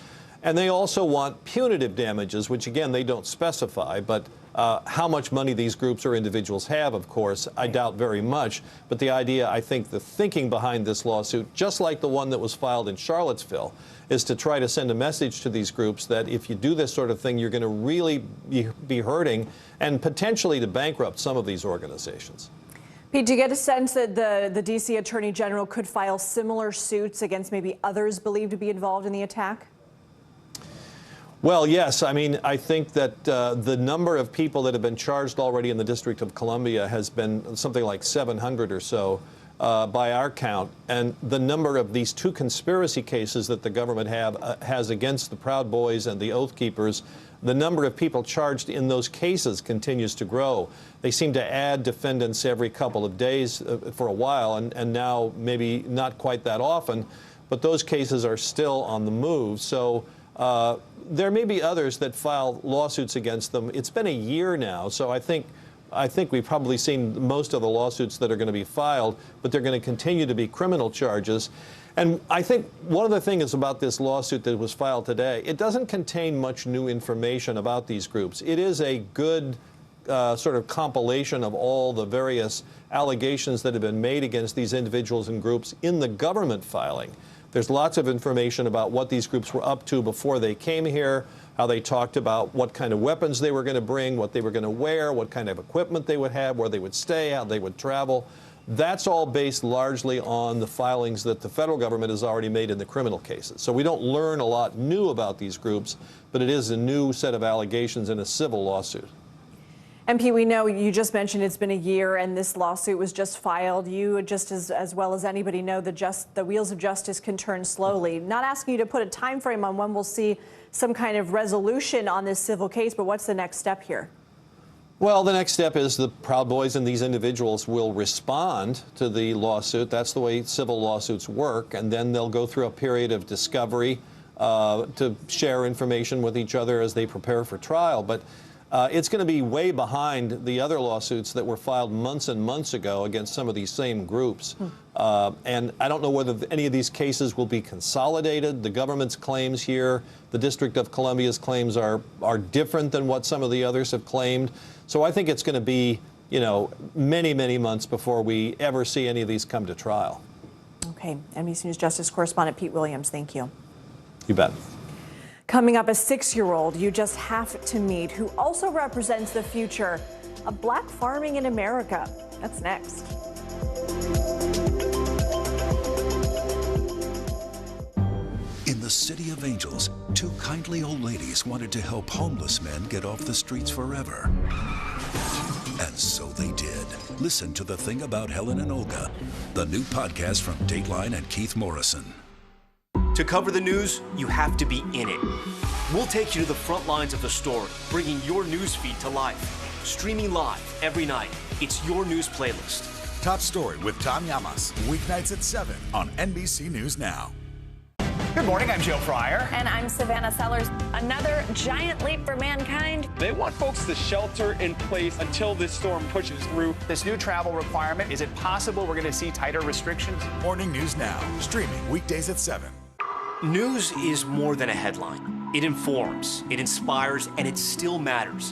And they also want punitive damages, which, again, they don't specify. But How much money these groups or individuals have, of course, I doubt very much. But the idea, I think the thinking behind this lawsuit, just like the one that was filed in Charlottesville, is to try to send a message to these groups that if you do this sort of thing, you're going to really be hurting and potentially to bankrupt some of these organizations. Pete, do you get a sense that the D.C. Attorney General could file similar suits against maybe others believed to be involved in the attack? Well, yes. I mean, I think that the number of people that have been charged already in the District of Columbia has been something like 700 or so by our count. And the number of these two conspiracy cases that the government has against the Proud Boys and the Oath Keepers, the number of people charged in those cases continues to grow. They seem to add defendants every couple of days for a while, and now maybe not quite that often, but those cases are still on the move. So there may be others that file lawsuits against them. It's been a year now, so I think we've probably seen most of the lawsuits that are going to be filed, but they're going to continue to be criminal charges. And I think one of the things about this lawsuit that was filed today, it doesn't contain much new information about these groups. It is a good sort of compilation of all the various allegations that have been made against these individuals and groups in the government filing. There's lots of information about what these groups were up to before they came here, how they talked about what kind of weapons they were going to bring, what they were going to wear, what kind of equipment they would have, where they would stay, how they would travel. That's all based largely on the filings that the federal government has already made in the criminal cases. So we don't learn a lot new about these groups, but it is a new set of allegations in a civil lawsuit. MP, we know you just mentioned it's been a year and this lawsuit was just filed. You, just as well as anybody, know the wheels of justice can turn slowly. Not asking you to put a time frame on when we'll see some kind of resolution on this civil case, but what's the next step here? Well, the next step is the Proud Boys and these individuals will respond to the lawsuit. That's the way civil lawsuits work. And then they'll go through a period of discovery to share information with each other as they prepare for trial. But it's going to be way behind the other lawsuits that were filed months and months ago against some of these same groups. And I don't know whether any of these cases will be consolidated. The government's claims here, the District of Columbia's claims are different than what some of the others have claimed. So I think it's going to be, many, many months before we ever see any of these come to trial. Okay. NBC News Justice correspondent Pete Williams, thank you. You bet. Coming up, a 6-year-old you just have to meet who also represents the future of black farming in America. That's next. In the City of Angels, two kindly old ladies wanted to help homeless men get off the streets forever. And so they did. Listen to The Thing About Helen and Olga, the new podcast from Dateline and Keith Morrison. To cover the news, you have to be in it. We'll take you to the front lines of the story, bringing your news feed to life. Streaming live every night. It's your news playlist. Top Story with Tom Llamas, weeknights at 7 on NBC News Now. Good morning, I'm Joe Fryer. And I'm Savannah Sellers. Another giant leap for mankind. They want folks to shelter in place until this storm pushes through. This new travel requirement, is it possible we're going to see tighter restrictions? Morning News Now, streaming weekdays at 7. News is more than a headline. It informs, it inspires, and it still matters.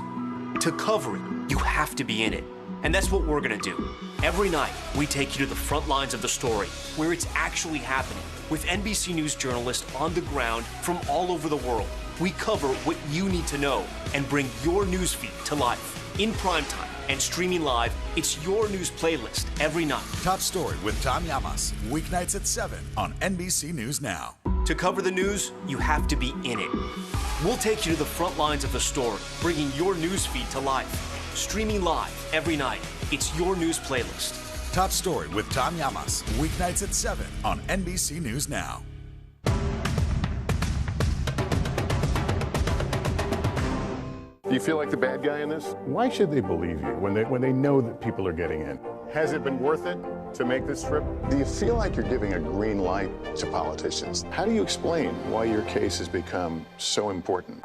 To cover it, you have to be in it. And that's what we're going to do. Every night, we take you to the front lines of the story, where it's actually happening, with NBC News journalists on the ground from all over the world. We cover what you need to know and bring your newsfeed to life. In primetime and streaming live, it's your news playlist every night. Top Story with Tom Llamas, weeknights at 7 on NBC News Now. To cover the news, you have to be in it. We'll take you to the front lines of the story, bringing your newsfeed to life. Streaming live every night, it's your news playlist. Top Story with Tom Llamas, weeknights at 7 on NBC News Now. Do you feel like the bad guy in this? Why should they believe you when they know that people are getting in? Has it been worth it to make this trip? Do you feel like you're giving a green light to politicians? How do you explain why your case has become so important?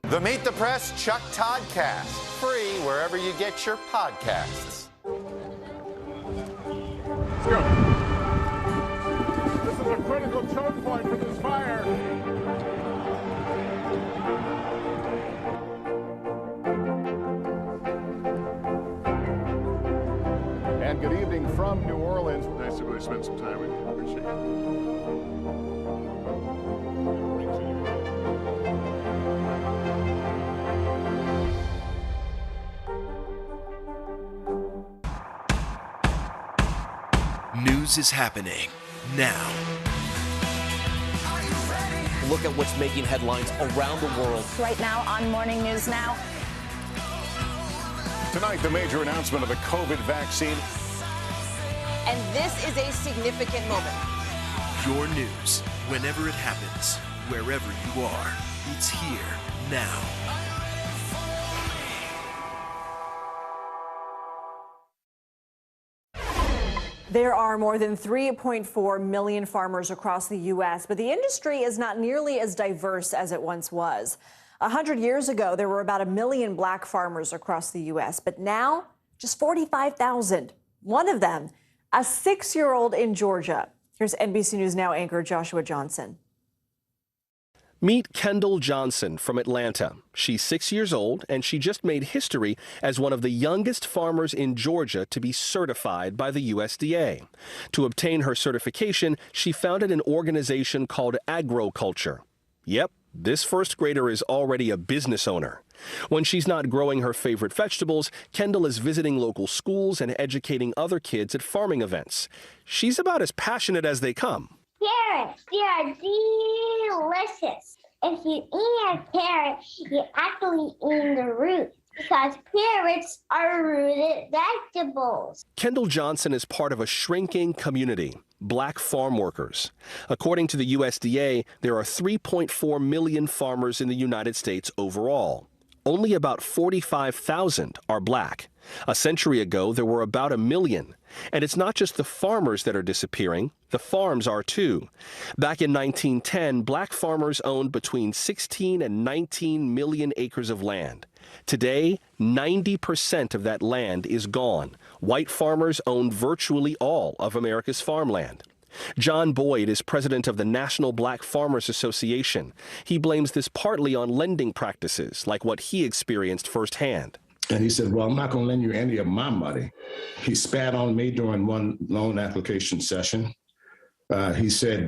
The Meet the Press Chuck Toddcast, free wherever you get your podcasts. Let's go. This is a critical choke point for this fight. And good evening from New Orleans. Nice to really spend some time with you. Appreciate it. News is happening now. Look at what's making headlines around the world. Right now on Morning News Now. Tonight, the major announcement of the COVID vaccine. And this is a significant moment. Your news, whenever it happens, wherever you are, it's here now. There are more than 3.4 million farmers across the U.S., but the industry is not nearly as diverse as it once was. 100 years ago, there were about 1 million black farmers across the U.S., but now just 45,000. One of them, a 6-year-old in Georgia. Here's NBC News Now anchor Joshua Johnson. Meet Kendall Johnson from Atlanta. She's 6 years old, and she just made history as one of the youngest farmers in Georgia to be certified by the USDA. To obtain her certification, she founded an organization called Agroculture. Yep, this first grader is already a business owner. When she's not growing her favorite vegetables, Kendall is visiting local schools and educating other kids at farming events. She's about as passionate as they come. Carrots, they are delicious. If you eat a carrot, you're actually eating the root because carrots are rooted vegetables. Kendall Johnson is part of a shrinking community, black farm workers. According to the USDA, there are 3.4 million farmers in the United States overall. Only about 45,000 are black. A century ago, there were about 1 million. And it's not just the farmers that are disappearing, the farms are too. Back in 1910, black farmers owned between 16 and 19 million acres of land. Today, 90% of that land is gone. White farmers own virtually all of America's farmland. John Boyd is president of the National Black Farmers Association. He blames this partly on lending practices, like what he experienced firsthand. And he said, well, I'm not going to lend you any of my money. He spat on me during one loan application session. He said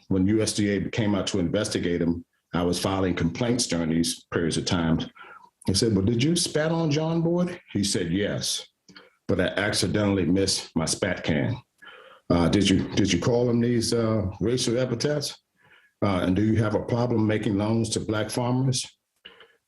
when USDA came out to investigate him, I was filing complaints during these periods of time. He said, well, did you spat on John Boyd? He said, yes, but I accidentally missed my spat can. Did you call him these racial epithets? And do you have a problem making loans to black farmers?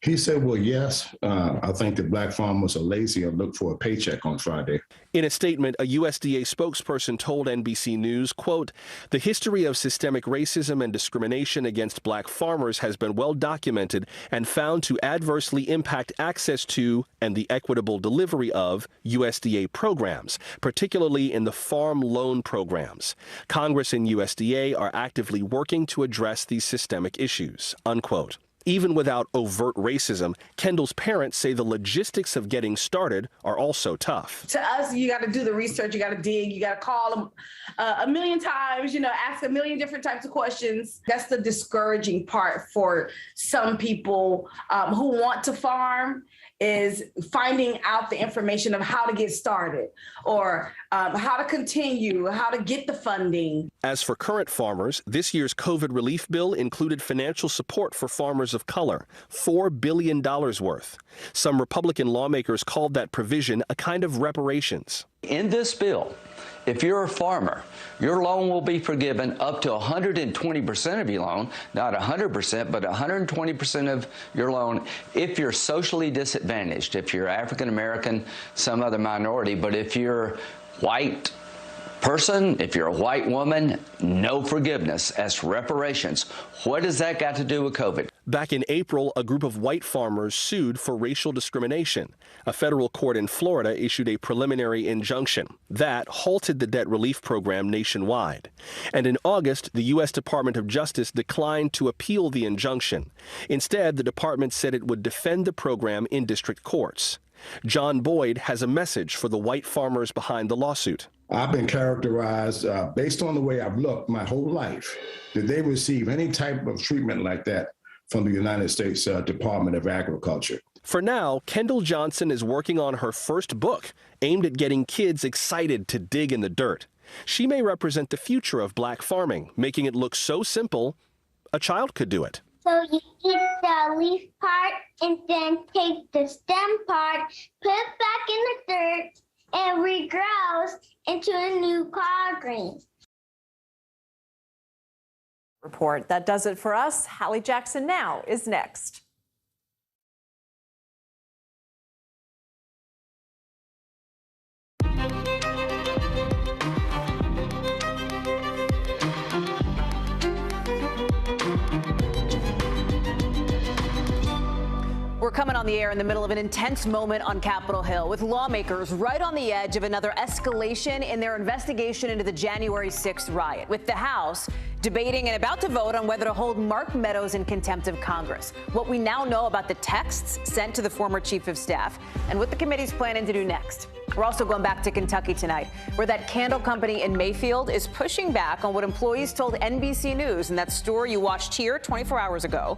He said, well, yes, I think that black farmers are lazy and look for a paycheck on Friday. In a statement, a USDA spokesperson told NBC News, quote, the history of systemic racism and discrimination against black farmers has been well documented and found to adversely impact access to and the equitable delivery of USDA programs, particularly in the farm loan programs. Congress and USDA are actively working to address these systemic issues, unquote. Even without overt racism, Kendall's parents say the logistics of getting started are also tough. To us, you got to do the research, you got to dig, you got to call them a million times, ask a million different types of questions. That's the discouraging part for some people who want to farm, is finding out the information of how to get started or how to continue, how to get the funding. As for current farmers, this year's COVID relief bill included financial support for farmers of color, $4 billion worth. Some Republican lawmakers called that provision a kind of reparations. In this bill, if you're a farmer, your loan will be forgiven up to 120% of your loan, not 100%, but 120% of your loan if you're socially disadvantaged, if you're African American, some other minority, but if you're white person, if you're a white woman, no forgiveness as reparations. What does that got to do with COVID? Back in April, a group of white farmers sued for racial discrimination. A federal court in Florida issued a preliminary injunction. That halted the debt relief program nationwide. And in August, the U.S. Department of Justice declined to appeal the injunction. Instead, the department said it would defend the program in district courts. John Boyd has a message for the white farmers behind the lawsuit. I've been characterized based on the way I've looked my whole life. Did they receive any type of treatment like that from the United States Department of Agriculture? For now, Kendall Johnson is working on her first book aimed at getting kids excited to dig in the dirt. She may represent the future of black farming, making it look so simple, a child could do it. So you get the leaf part and then take the stem part, put it back in the dirt, and regrows into a new collard green. Report. That does it for us. Hallie Jackson Now is next. We're coming on the air in the middle of an intense moment on Capitol Hill with lawmakers right on the edge of another escalation in their investigation into the January 6th riot, with the House debating and about to vote on whether to hold Mark Meadows in contempt of Congress. What we now know about the texts sent to the former chief of staff and what the committee's planning to do next. We're also going back to Kentucky tonight, where that candle company in Mayfield is pushing back on what employees told NBC News in that story you watched here 24 hours ago,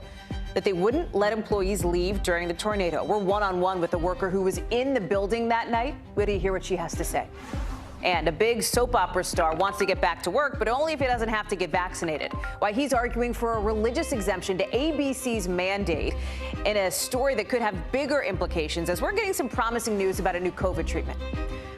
that they wouldn't let employees leave during the tornado. We're one-on-one with a worker who was in the building that night. Wait till you hear what she has to say. And a big soap opera star wants to get back to work, but only if he doesn't have to get vaccinated. Why he's arguing for a religious exemption to ABC's mandate in a story that could have bigger implications, as we're getting some promising news about a new COVID treatment.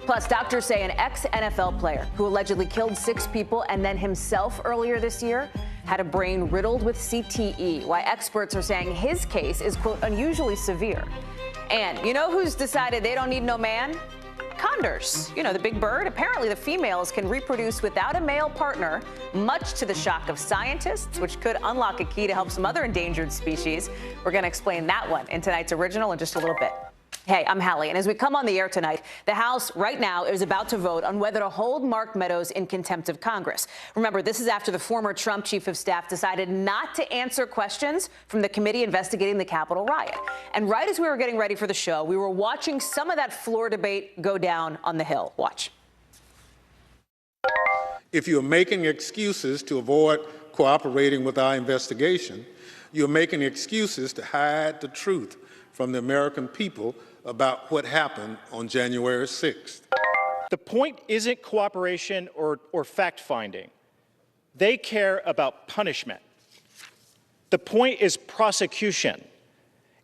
Plus, doctors say an ex-NFL player who allegedly killed 6 people and then himself earlier this year had a brain riddled with CTE. Why experts are saying his case is, quote, unusually severe. And you know who's decided they don't need no man? Condors, you know, the big bird. Apparently the females can reproduce without a male partner, much to the shock of scientists, which could unlock a key to help some other endangered species. We're going to explain that one in tonight's original in just a little bit. Hey, I'm Hallie, and as we come on the air tonight, the House right now is about to vote on whether to hold Mark Meadows in contempt of Congress. Remember, this is after the former Trump chief of staff decided not to answer questions from the committee investigating the Capitol riot. And right as we were getting ready for the show, we were watching some of that floor debate go down on the Hill. Watch. If you're making excuses to avoid cooperating with our investigation, you're making excuses to hide the truth from the American people about what happened on January 6th. The point isn't cooperation or fact-finding. They care about punishment. The point is prosecution.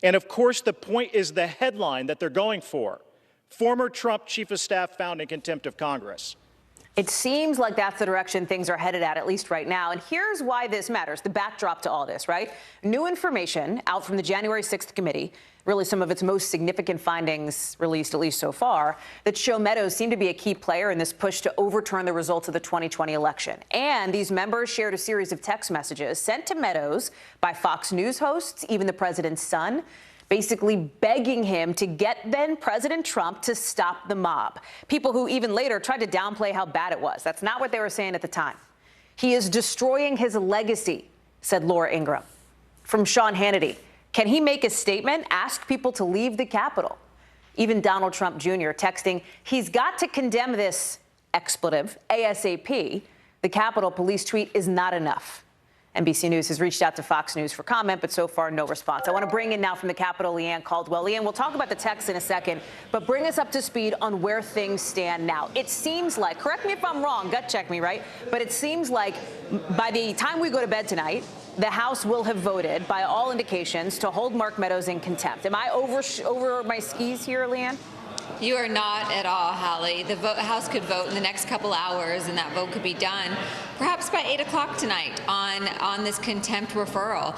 And of course, the point is the headline that they're going for. Former Trump chief of staff found in contempt of Congress. It seems like that's the direction things are headed at least right now. And here's why this matters, the backdrop to all this, right? New information out from the January 6th committee, really some of its most significant findings released, at least so far, that show Meadows seemed to be a key player in this push to overturn the results of the 2020 election. And these members shared a series of text messages sent to Meadows by Fox News hosts, even the president's son, basically begging him to get then President Trump to stop the mob. People who even later tried to downplay how bad it was. That's not what they were saying at the time. He is destroying his legacy, said Laura Ingraham. From Sean Hannity, can he make a statement, ask people to leave the Capitol? Even Donald Trump Jr. texting, he's got to condemn this expletive ASAP. The Capitol Police tweet is not enough. NBC News has reached out to Fox News for comment, but so far, no response. I want to bring in now from the Capitol, Leanne Caldwell. Leanne, we'll talk about the text in a second, but bring us up to speed on where things stand now. It seems like, correct me if I'm wrong, gut check me, right? But it seems like by the time we go to bed tonight, the House will have voted, by all indications, to hold Mark Meadows in contempt. Am I over my skis here, Leanne? You are not at all, Hallie. The House could vote in the next couple hours, and that vote could be done perhaps by 8 o'clock tonight on this contempt referral.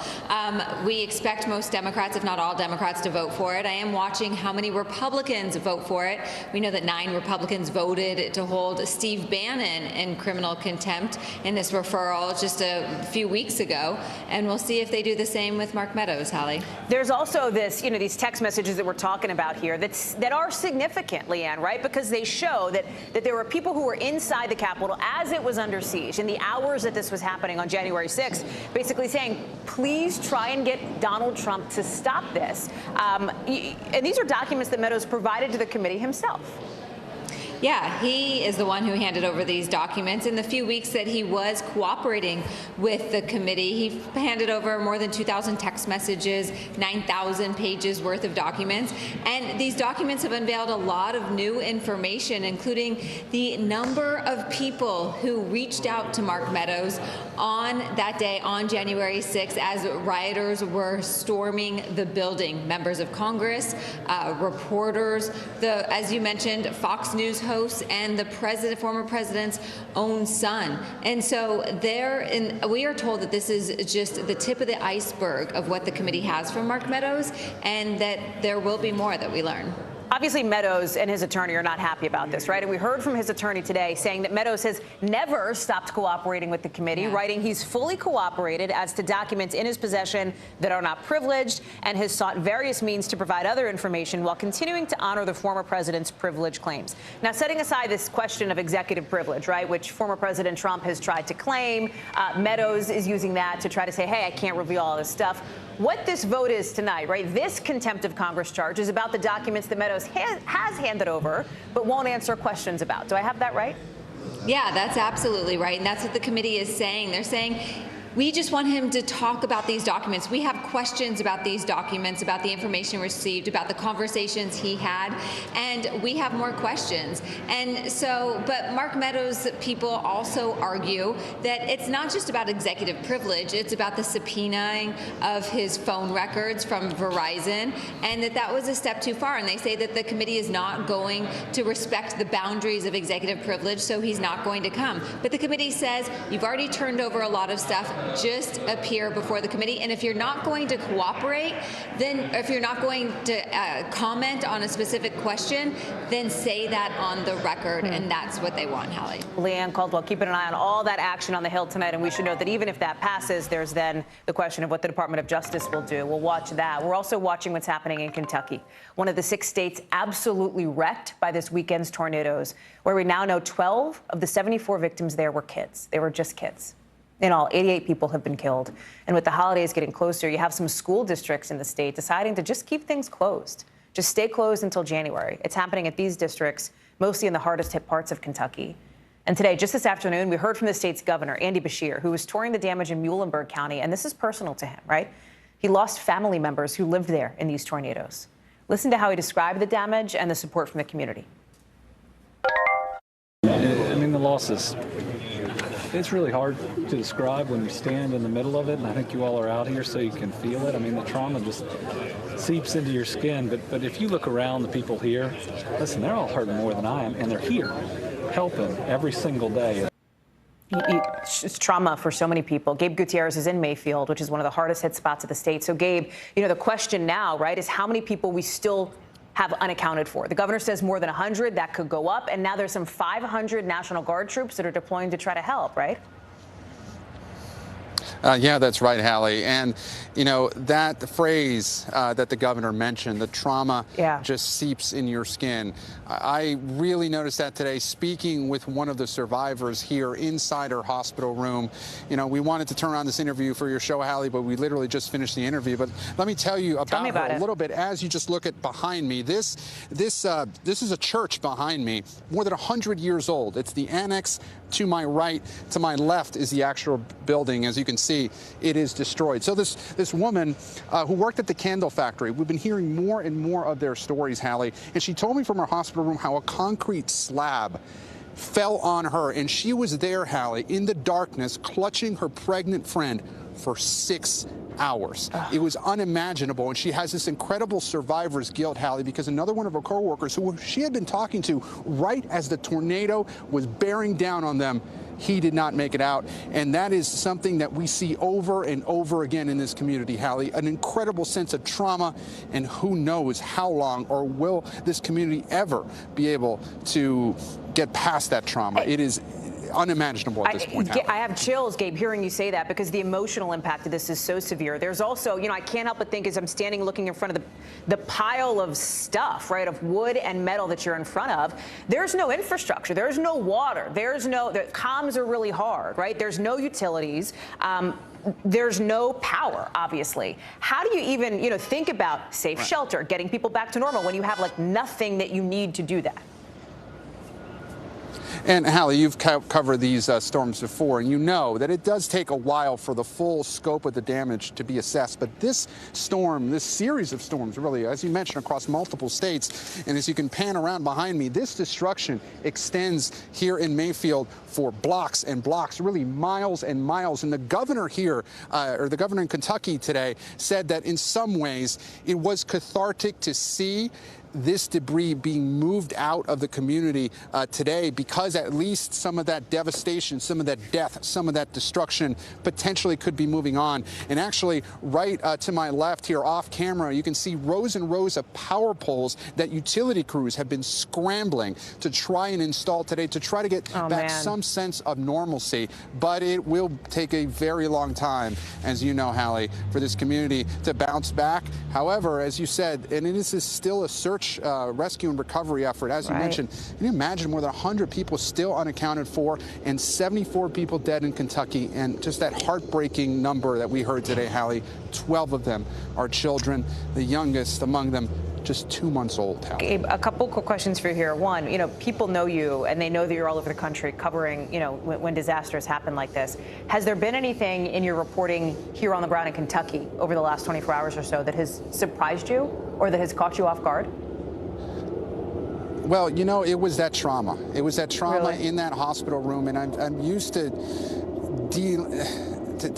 We expect most Democrats, if not all Democrats, to vote for it. I am watching how many Republicans vote for it. We know that 9 Republicans voted to hold Steve Bannon in criminal contempt in this referral just a few weeks ago, and we'll see if they do the same with Mark Meadows, Hallie. There's also this, these text messages that we're talking about here that are significant, Leanne, right? Because they show that there were people who were inside the Capitol as it was under siege in the hours that this was happening on January 6th, basically saying, please try and get Donald Trump to stop this. And these are documents that Meadows provided to the committee himself. Yeah, he is the one who handed over these documents. In the few weeks that he was cooperating with the committee, he handed over more than 2,000 text messages, 9,000 pages worth of documents. And these documents have unveiled a lot of new information, including the number of people who reached out to Mark Meadows on that day, on January 6th, as rioters were storming the building. Members of Congress, reporters, as you mentioned, Fox News hosts, and the former president's own son. And so we are told that this is just the tip of the iceberg of what the committee has from Mark Meadows, and that there will be more that we learn. Obviously, Meadows and his attorney are not happy about this, right? And we heard from his attorney today saying that Meadows has never stopped cooperating with the committee, writing he's fully cooperated as to documents in his possession that are not privileged, and has sought various means to provide other information while continuing to honor the former president's privilege claims. Now, setting aside this question of executive privilege, right, which former President Trump has tried to claim, Meadows is using that to try to say, hey, I can't reveal all this stuff. What this vote is tonight, right, this contempt of Congress charge is about the documents that Meadows has handed over but won't answer questions about. Do I have that right? Yeah, that's absolutely right. And that's what the committee is saying. They're saying, we just want him to talk about these documents. We have questions about these documents, about the information received, about the conversations he had, and we have more questions. And so, but Mark Meadows people also argue that it's not just about executive privilege, it's about the subpoenaing of his phone records from Verizon, and that was a step too far. And they say that the committee is not going to respect the boundaries of executive privilege, so he's not going to come. But the committee says, you've already turned over a lot of stuff. Just appear before the committee, and if you're not going to cooperate, then if you're not going to comment on a specific question, then say that on the record, and that's what they want, Hallie. Leanne Caldwell, keeping an eye on all that action on the Hill tonight, and we should note that even if that passes, there's then the question of what the Department of Justice will do. We'll watch that. We're also watching what's happening in Kentucky, one of the 6 states absolutely wrecked by this weekend's tornadoes, where we now know 12 of the 74 victims there were kids. They were just kids. In all, 88 people have been killed. And with the holidays getting closer, you have some school districts in the state deciding to just keep things closed. Just stay closed until January. It's happening at these districts, mostly in the hardest hit parts of Kentucky. And today, just this afternoon, we heard from the state's governor, Andy Beshear, who was touring the damage in Muhlenberg County. And this is personal to him, right? He lost family members who lived there in these tornadoes. Listen to how he described the damage and the support from the community. I mean, the losses. It's really hard to describe when you stand in the middle of it, and I think you all are out here so you can feel it. I mean, the trauma just seeps into your skin, but if you look around the people here, listen, they're all hurting more than I am, and they're here helping every single day. It's trauma for so many people. Gabe Gutierrez is in Mayfield, which is one of the hardest hit spots of the state. So, Gabe, you know, the question now, right, is how many people we still have unaccounted for. The governor says more than 100. That could go up. And now there's some 500 National Guard troops that are deploying to try to help, right? Yeah, that's right, Hallie. And, you know, that phrase that the governor mentioned, the trauma just seeps in your skin. I really noticed that today speaking with one of the survivors here inside her hospital room. You know, we wanted to turn on this interview for your show, Hallie, but we literally just finished the interview. But let me tell you about her a little bit as you just look at behind me. This is a church behind me, more than 100 years old. It's the annex to my right. To my left is the actual building. As you can see, it is destroyed. So this woman who worked at the candle factory, we've been hearing more and more of their stories, Hallie, and she told me from her hospital room how a concrete slab fell on her, and she was there, Hallie, in the darkness, clutching her pregnant friend for 6 hours. It was unimaginable, and she has this incredible survivor's guilt, Hallie, because another one of her coworkers who she had been talking to right as the tornado was bearing down on them, he did not make it out. And that is something that we see over and over again in this community, Hallie, an incredible sense of trauma, and who knows how long or will this community ever be able to get past that trauma. It is unimaginable at this point. I have chills, Gabe, hearing you say that, because the emotional impact of this is so severe. There's also, you know, I can't help but think as I'm standing looking in front of the pile of stuff, right, of wood and metal that you're in front of, there's no infrastructure. There's no water. The comms are really hard, right? There's no utilities. There's no power, obviously. How do you even, you know, think about safe shelter, getting people back to normal when you have like nothing that you need to do that? And Hallie, you've covered these storms before, and you know that it does take a while for the full scope of the damage to be assessed. But this storm, this series of storms, really, as you mentioned, across multiple states, and as you can pan around behind me, this destruction extends here in Mayfield for blocks and blocks, really miles and miles. And the governor here, or the governor in Kentucky today, said that in some ways it was cathartic to see this debris being moved out of the community today, because at least some of that devastation, some of that death, some of that destruction potentially could be moving on. And actually, right to my left here off camera, you can see rows and rows of power poles that utility crews have been scrambling to try and install today to try to get back some sense of normalcy. But it will take a very long time, as you know, Hallie, for this community to bounce back. However, as you said, and it is still a search, rescue and recovery effort, as you mentioned. Can you imagine more than 100 people still unaccounted for and 74 people dead in Kentucky? And just that heartbreaking number that we heard today, Hallie, 12 of them are children, the youngest among them just 2 months old. Gabe, a couple quick questions for you here. One, people know you and they know that you're all over the country covering, when disasters happen like this. Has there been anything in your reporting here on the ground in Kentucky over the last 24 hours or so that has surprised you or that has caught you off guard? Well, it was that trauma. It was that trauma in that hospital room, and I'm used to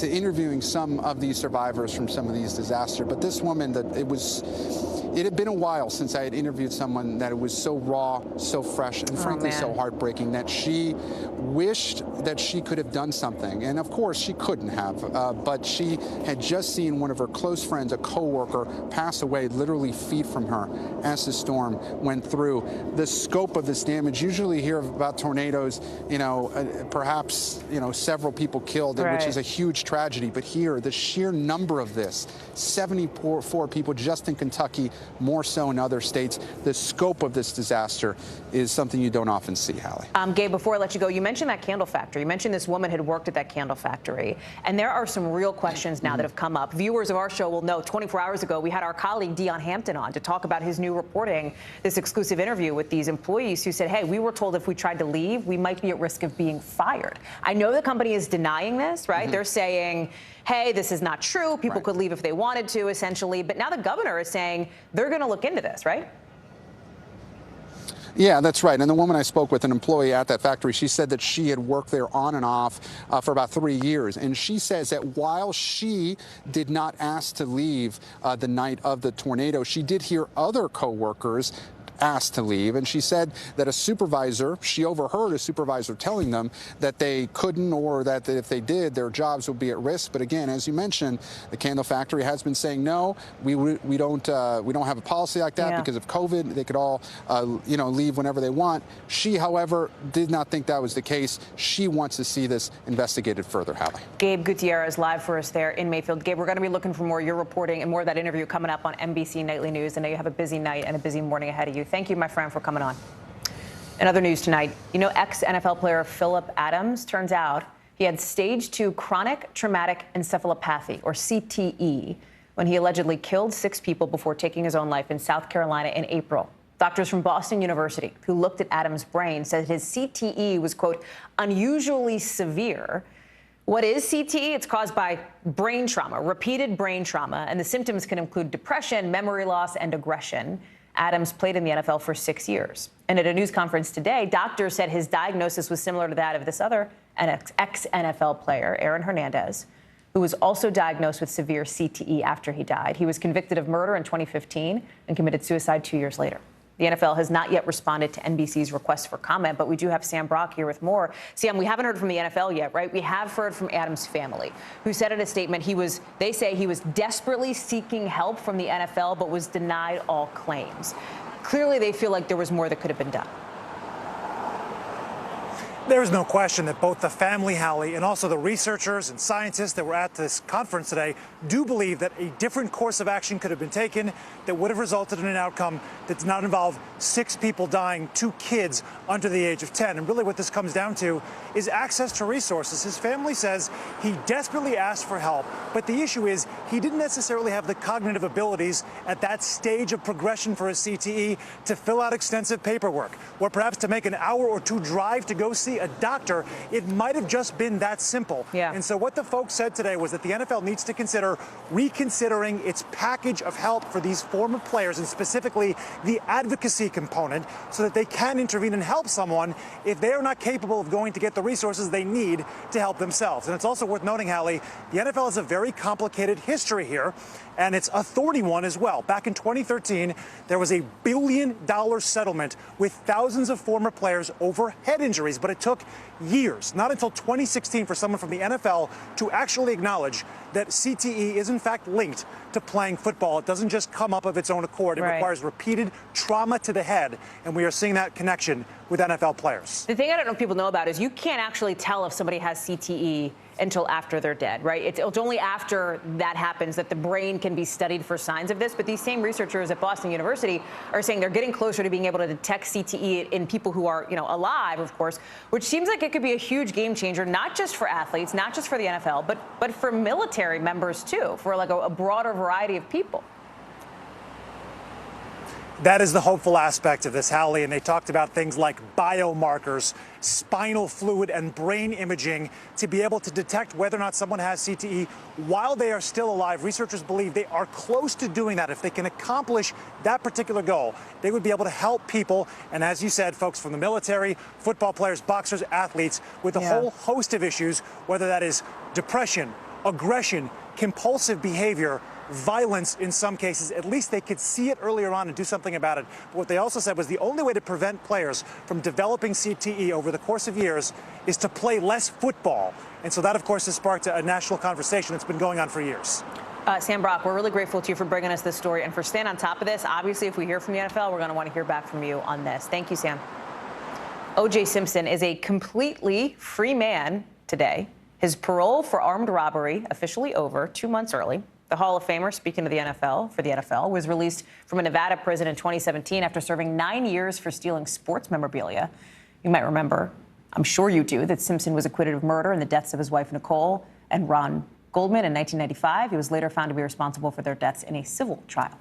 interviewing some of these survivors from some of these disasters. But this woman, it had been a while since I had interviewed someone that it was so raw, so fresh, and frankly so heartbreaking that she wished that she could have done something. And of course, she couldn't have. But she had just seen one of her close friends, a co-worker, pass away literally feet from her as the storm went through. The scope of this damage, usually you hear about tornadoes, perhaps, several people killed, which is a huge tragedy. But here, the sheer number of this, 74 people just in Kentucky, more so in other states. The scope of this disaster is something you don't often see, Hallie. Gabe, before I let you go, you mentioned that candle factory. You mentioned this woman had worked at that candle factory. And there are some real questions now that have come up. Viewers of our show will know 24 hours ago, we had our colleague Dion Hampton on to talk about his new reporting, this exclusive interview with these employees who said, hey, we were told if we tried to leave, we might be at risk of being fired. I know the company is denying this, right? They're saying, hey, this is not true. People could leave if they wanted to, essentially. But now the governor is saying they're going to look into this, right? Yeah, that's right. And the woman I spoke with, an employee at that factory, she said that she had worked there on and off for about 3 years. And she says that while she did not ask to leave the night of the tornado, she did hear other coworkers asked to leave. And she said that she overheard a supervisor telling them that they couldn't, or that if they did, their jobs would be at risk. But again, as you mentioned, the candle factory has been saying, no, we don't have a policy like that because of COVID. They could all, leave whenever they want. She, however, did not think that was the case. She wants to see this investigated further, Hallie. Gabe Gutierrez live for us there in Mayfield. Gabe, we're going to be looking for more of your reporting and more of that interview coming up on NBC Nightly News. I know you have a busy night and a busy morning ahead of you. Thank you, my friend, for coming on. In other news tonight, ex-NFL player Phillip Adams, turns out he had stage 2 chronic traumatic encephalopathy, or CTE, when he allegedly killed 6 people before taking his own life in South Carolina in April. Doctors from Boston University who looked at Adams' brain said his CTE was, quote, unusually severe. What is CTE? It's caused by brain trauma, repeated brain trauma, and the symptoms can include depression, memory loss, and aggression. Adams played in the NFL for 6 years. And at a news conference today, doctors said his diagnosis was similar to that of this other ex-NFL player, Aaron Hernandez, who was also diagnosed with severe CTE after he died. He was convicted of murder in 2015 and committed suicide 2 years later. The NFL has not yet responded to NBC's request for comment, but we do have Sam Brock here with more. Sam, we haven't heard from the NFL yet, right? We have heard from Adams' family, who said in a statement they say he was desperately seeking help from the NFL, but was denied all claims. Clearly, they feel like there was more that could have been done. There is no question that both the family, Hallie, and also the researchers and scientists that were at this conference today do believe that a different course of action could have been taken that would have resulted in an outcome that did not involve 6 people dying, 2 kids under the age of 10. And really what this comes down to is access to resources. His family says he desperately asked for help, but the issue is he didn't necessarily have the cognitive abilities at that stage of progression for his CTE to fill out extensive paperwork, or perhaps to make an hour or 2 drive to go see a doctor. It might have just been that simple. Yeah. And so what the folks said today was that the NFL needs to consider reconsidering its package of help for these former players, and specifically the advocacy component, so that they can intervene and help someone if they are not capable of going to get the resources they need to help themselves. And it's also worth noting, Hallie, the NFL has a very complicated history here, and it's a thorny one as well. Back in 2013, there was $1 billion settlement with thousands of former players over head injuries, but it took years, not until 2016, for someone from the NFL to actually acknowledge that CTE is in fact linked to playing football. It doesn't just come up of its own accord. It requires repeated trauma to the head, and we are seeing that connection with NFL players. The thing I don't know if people know about is you can't actually tell if somebody has CTE until after they're dead, right? It's only after that happens that the brain can be studied for signs of this. But these same researchers at Boston University are saying they're getting closer to being able to detect CTE in people who are, alive, of course, which seems like it could be a huge game changer, not just for athletes, not just for the NFL, but for military members too, for like a broader variety of people. That is the hopeful aspect of this, Hallie, and they talked about things like biomarkers, spinal fluid, and brain imaging to be able to detect whether or not someone has CTE while they are still alive. Researchers believe they are close to doing that. If they can accomplish that particular goal, they would be able to help people, and as you said, folks from the military, football players, boxers, athletes, with a whole host of issues, whether that is depression, aggression, compulsive behavior, violence in some cases. At least they could see it earlier on and do something about it. But what they also said was the only way to prevent players from developing CTE over the course of years is to play less football. And so that, of course, has sparked a national conversation that's been going on for years. Sam Brock, we're really grateful to you for bringing us this story and for staying on top of this. Obviously, if we hear from the NFL, we're going to want to hear back from you on this. Thank you, Sam. O.J. Simpson is a completely free man today. His parole for armed robbery officially over 2 months early. The Hall of Famer, speaking to the NFL, was released from a Nevada prison in 2017 after serving 9 years for stealing sports memorabilia. You might remember, I'm sure you do, that Simpson was acquitted of murder in the deaths of his wife Nicole and Ron Goldman in 1995. He was later found to be responsible for their deaths in a civil trial.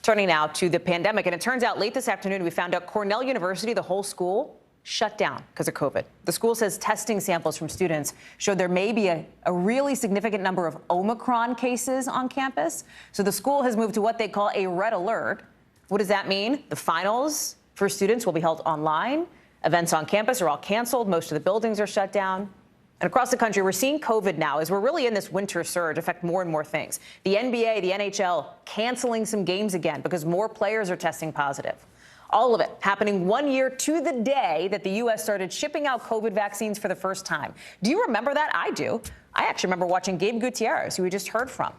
Turning now to the pandemic, and it turns out late this afternoon we found out Cornell University, the whole school, shut down because of COVID. The school says testing samples from students showed there may be a really significant number of Omicron cases on campus. So the school has moved to what they call a red alert. What does that mean? The finals for students will be held online. Events on campus are all canceled. Most of the buildings are shut down. And across the country, we're seeing COVID now as we're really in this winter surge affect more and more things. The NBA, the NHL canceling some games again because more players are testing positive. All of it happening 1 year to the day that the U.S. started shipping out COVID vaccines for the first time. Do you remember that? I do. I actually remember watching Gabe Gutierrez, who we just heard from,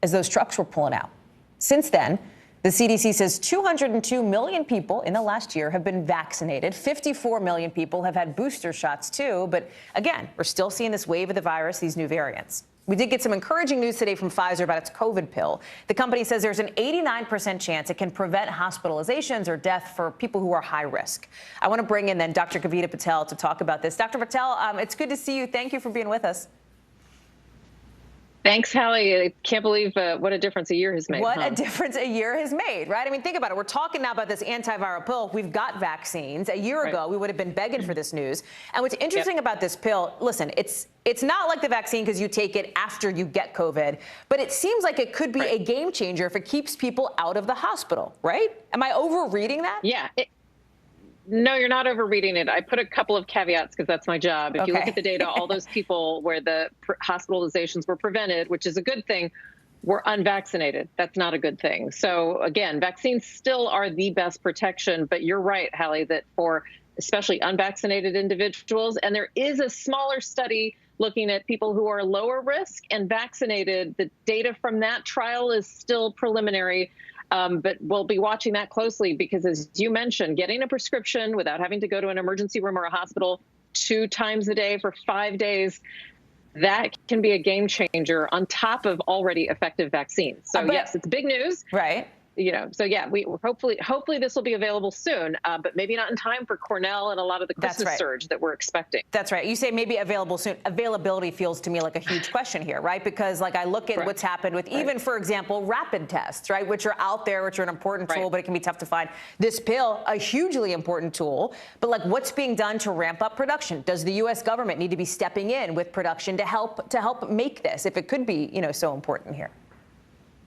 as those trucks were pulling out. Since then, the CDC says 202 million people in the last year have been vaccinated. 54 million people have had booster shots, too. But again, we're still seeing this wave of the virus, these new variants. We did get some encouraging news today from Pfizer about its COVID pill. The company says there's an 89% chance it can prevent hospitalizations or death for people who are high risk. I want to bring in then Dr. Kavita Patel to talk about this. Dr. Patel, it's good to see you. Thank you for being with us. Thanks, Hallie. I can't believe what a difference a year has made. What a difference a year has made, right? I mean, think about it. We're talking now about this antiviral pill. We've got vaccines. A year ago, we would have been begging for this news. And what's interesting about this pill, listen, it's not like the vaccine because you take it after you get COVID, but it seems like it could be a game changer if it keeps people out of the hospital, right? Am I overreading that? Yeah. No, you're not overreading it. I put a couple of caveats because that's my job. If you look at the data, all those people where the hospitalizations were prevented, which is a good thing, were unvaccinated. That's not a good thing. So again, vaccines still are the best protection, but you're right, Hallie, that for especially unvaccinated individuals, and there is a smaller study looking at people who are lower risk and vaccinated. The data from that trial is still preliminary. But we'll be watching that closely because, as you mentioned, getting a prescription without having to go to an emergency room or a hospital 2 times a day for 5 days, that can be a game changer on top of already effective vaccines. So, yes, it's big news. Right. So yeah, we hopefully this will be available soon, but maybe not in time for Cornell and a lot of the Christmas surge that we're expecting. That's right. You say maybe available soon. Availability feels to me like a huge question here, right? Because like I look at what's happened with even, for example, rapid tests, right, which are out there, which are an important tool, but it can be tough to find. This pill, a hugely important tool, but like what's being done to ramp up production? Does the U.S. government need to be stepping in with production to help make this, if it could be, so important here?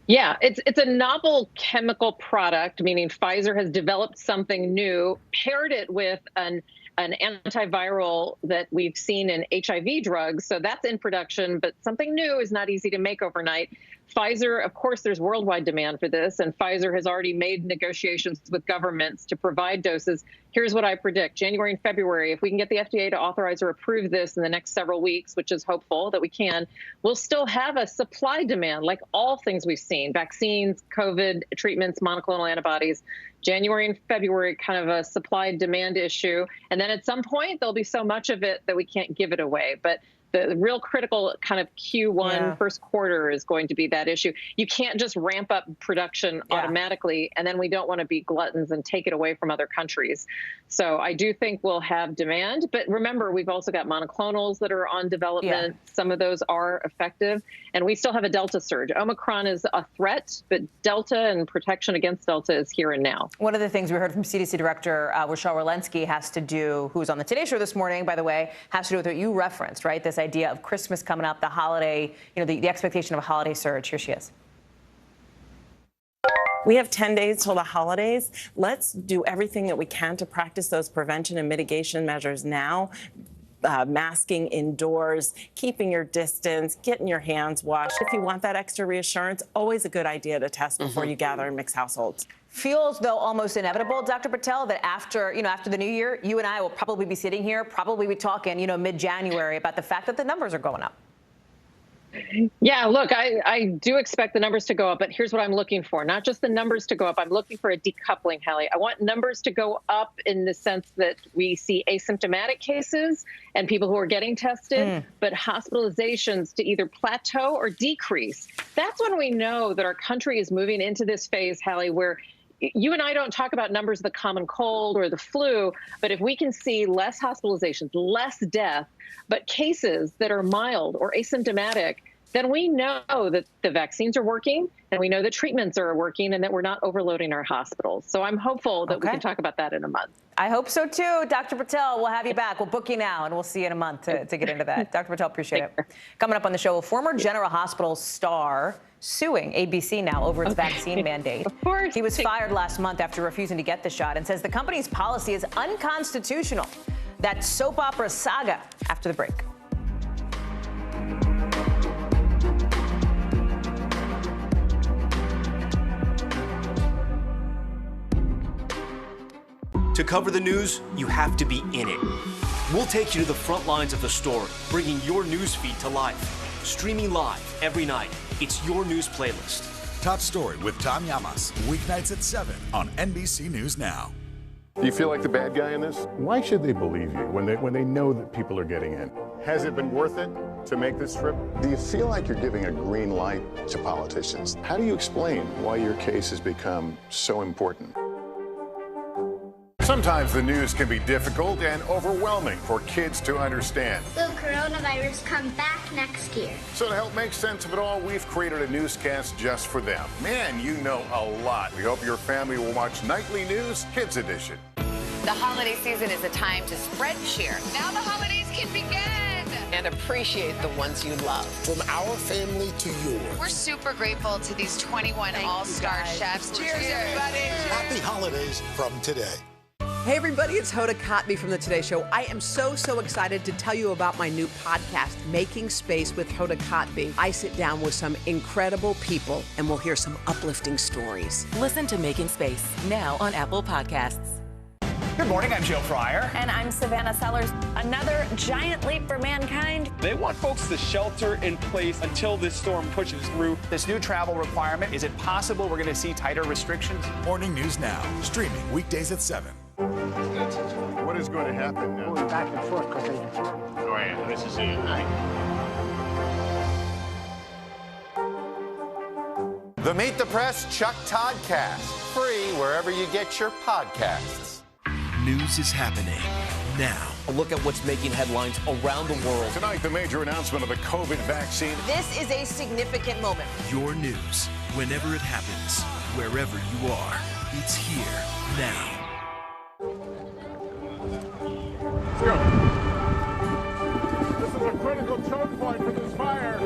Yeah, it's a novel chemical product, meaning Pfizer has developed something new, paired it with an antiviral that we've seen in HIV drugs. So that's in production, but something new is not easy to make overnight. Pfizer, of course, there's worldwide demand for this, and Pfizer has already made negotiations with governments to provide doses. Here's what I predict. January and February, if we can get the FDA to authorize or approve this in the next several weeks, which is hopeful that we can, we'll still have a supply demand like all things we've seen, vaccines, COVID treatments, monoclonal antibodies. January and February, kind of a supply demand issue. And then at some point, there'll be so much of it that we can't give it away. But the real critical kind of Q1 first quarter is going to be that issue. You can't just ramp up production automatically, and then we don't want to be gluttons and take it away from other countries. So I do think we'll have demand. But remember, we've also got monoclonals that are on development. Some of those are effective. And we still have a Delta surge. Omicron is a threat, but Delta and protection against Delta is here and now. One of the things we heard from CDC Director Rochelle Walensky has to do, who's on the Today Show this morning, by the way, has to do with what you referenced, right? This idea of Christmas coming up, the holiday, the expectation of a holiday surge. Here she is. We have 10 days till the holidays. Let's do everything that we can to practice those prevention and mitigation measures now. Masking indoors, keeping your distance, getting your hands washed. If you want that extra reassurance, always a good idea to test before you gather in mixed households. Feels, though, almost inevitable, Dr. Patel, that after the new year, you and I will probably be sitting here, probably be talking, mid-January about the fact that the numbers are going up. Yeah, look, I do expect the numbers to go up, but here's what I'm looking for. Not just the numbers to go up. I'm looking for a decoupling, Hallie. I want numbers to go up in the sense that we see asymptomatic cases and people who are getting tested, but hospitalizations to either plateau or decrease. That's when we know that our country is moving into this phase, Hallie, where you and I don't talk about numbers of the common cold or the flu, but if we can see less hospitalizations, less death, but cases that are mild or asymptomatic, then we know that the vaccines are working and we know the treatments are working and that we're not overloading our hospitals. So I'm hopeful that we can talk about that in a month. I hope so, too. Dr. Patel, we'll have you back. We'll book you now, and we'll see you in a month to get into that. Dr. Patel, appreciate it. Coming up on the show, a former General Hospital star suing ABC now over its vaccine mandate. Of course. He was fired last month after refusing to get the shot and says the company's policy is unconstitutional. That soap opera saga after the break. To cover the news, you have to be in it. We'll take you to the front lines of the story, bringing your news feed to life. Streaming live every night. It's your news playlist. Top Story with Tom Llamas, weeknights at 7 on NBC News Now. Do you feel like the bad guy in this? Why should they believe you when they know that people are getting in? Has it been worth it to make this trip? Do you feel like you're giving a green light to politicians? How do you explain why your case has become so important? Sometimes the news can be difficult and overwhelming for kids to understand. Will coronavirus come back next year? So to help make sense of it all, we've created a newscast just for them. Man, you know a lot. We hope your family will watch Nightly News Kids Edition. The holiday season is a time to spread cheer. Now the holidays can begin. And appreciate the ones you love. From our family to yours. We're super grateful to these 21 all-star chefs. Cheers, everybody. Happy holidays from today. Hey everybody, it's Hoda Kotb from The Today Show. I am so excited to tell you about my new podcast, Making Space with Hoda Kotb. I sit down with some incredible people and we'll hear some uplifting stories. Listen to Making Space now on Apple Podcasts. Good morning, I'm Joe Fryer. And I'm Savannah Sellers. Another giant leap for mankind. They want folks to shelter in place until this storm pushes through. This new travel requirement, is it possible we're going to see tighter restrictions? Morning News Now, streaming weekdays at 7. What is going to happen now? Going back and forth because they... Go ahead, this is it. The Meet the Press Chuck Toddcast, free wherever you get your podcasts. News is happening now. A look at what's making headlines around the world. Tonight, the major announcement of the COVID vaccine. This is a significant moment. Your news, whenever it happens, wherever you are. It's here now. Let's go. This is a critical choke point for this fire.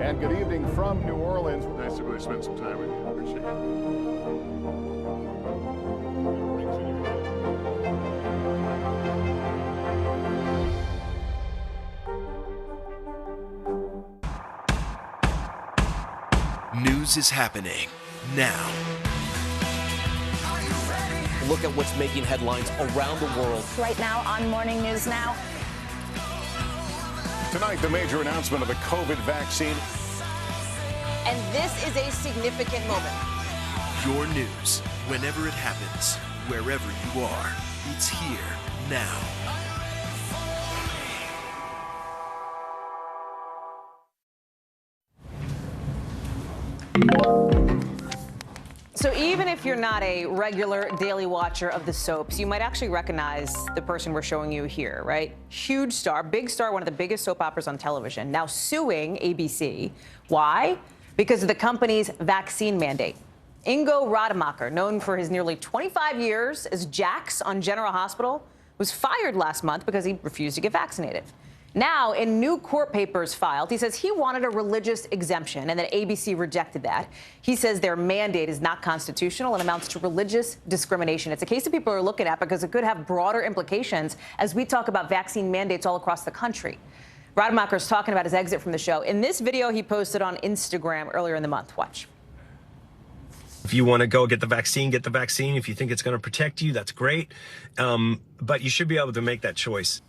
And good evening from New Orleans. Nice to really spend some time with you. Appreciate it. News is happening now. A look at what's making headlines around the world. Right now on Morning News Now. Tonight, the major announcement of the COVID vaccine. And this is a significant moment. Your news, whenever it happens, wherever you are. It's here now. So even if you're not a regular daily watcher of the soaps, you might actually recognize the person we're showing you here, right? Huge star, big star, one of the biggest soap operas on television, now suing ABC. Why? Because of the company's vaccine mandate. Ingo Rademacher, known for his nearly 25 years as Jax on General Hospital, was fired last month because he refused to get vaccinated. Now, in new court papers filed, he says he wanted a religious exemption and that ABC rejected that. He says their mandate is not constitutional and amounts to religious discrimination. It's a case that people are looking at because it could have broader implications as we talk about vaccine mandates all across the country. Rademacher's talking about his exit from the show. In this video he posted on Instagram earlier in the month. Watch. If you want to go get the vaccine, get the vaccine. If you think it's going to protect you, that's great. But you should be able to make that choice.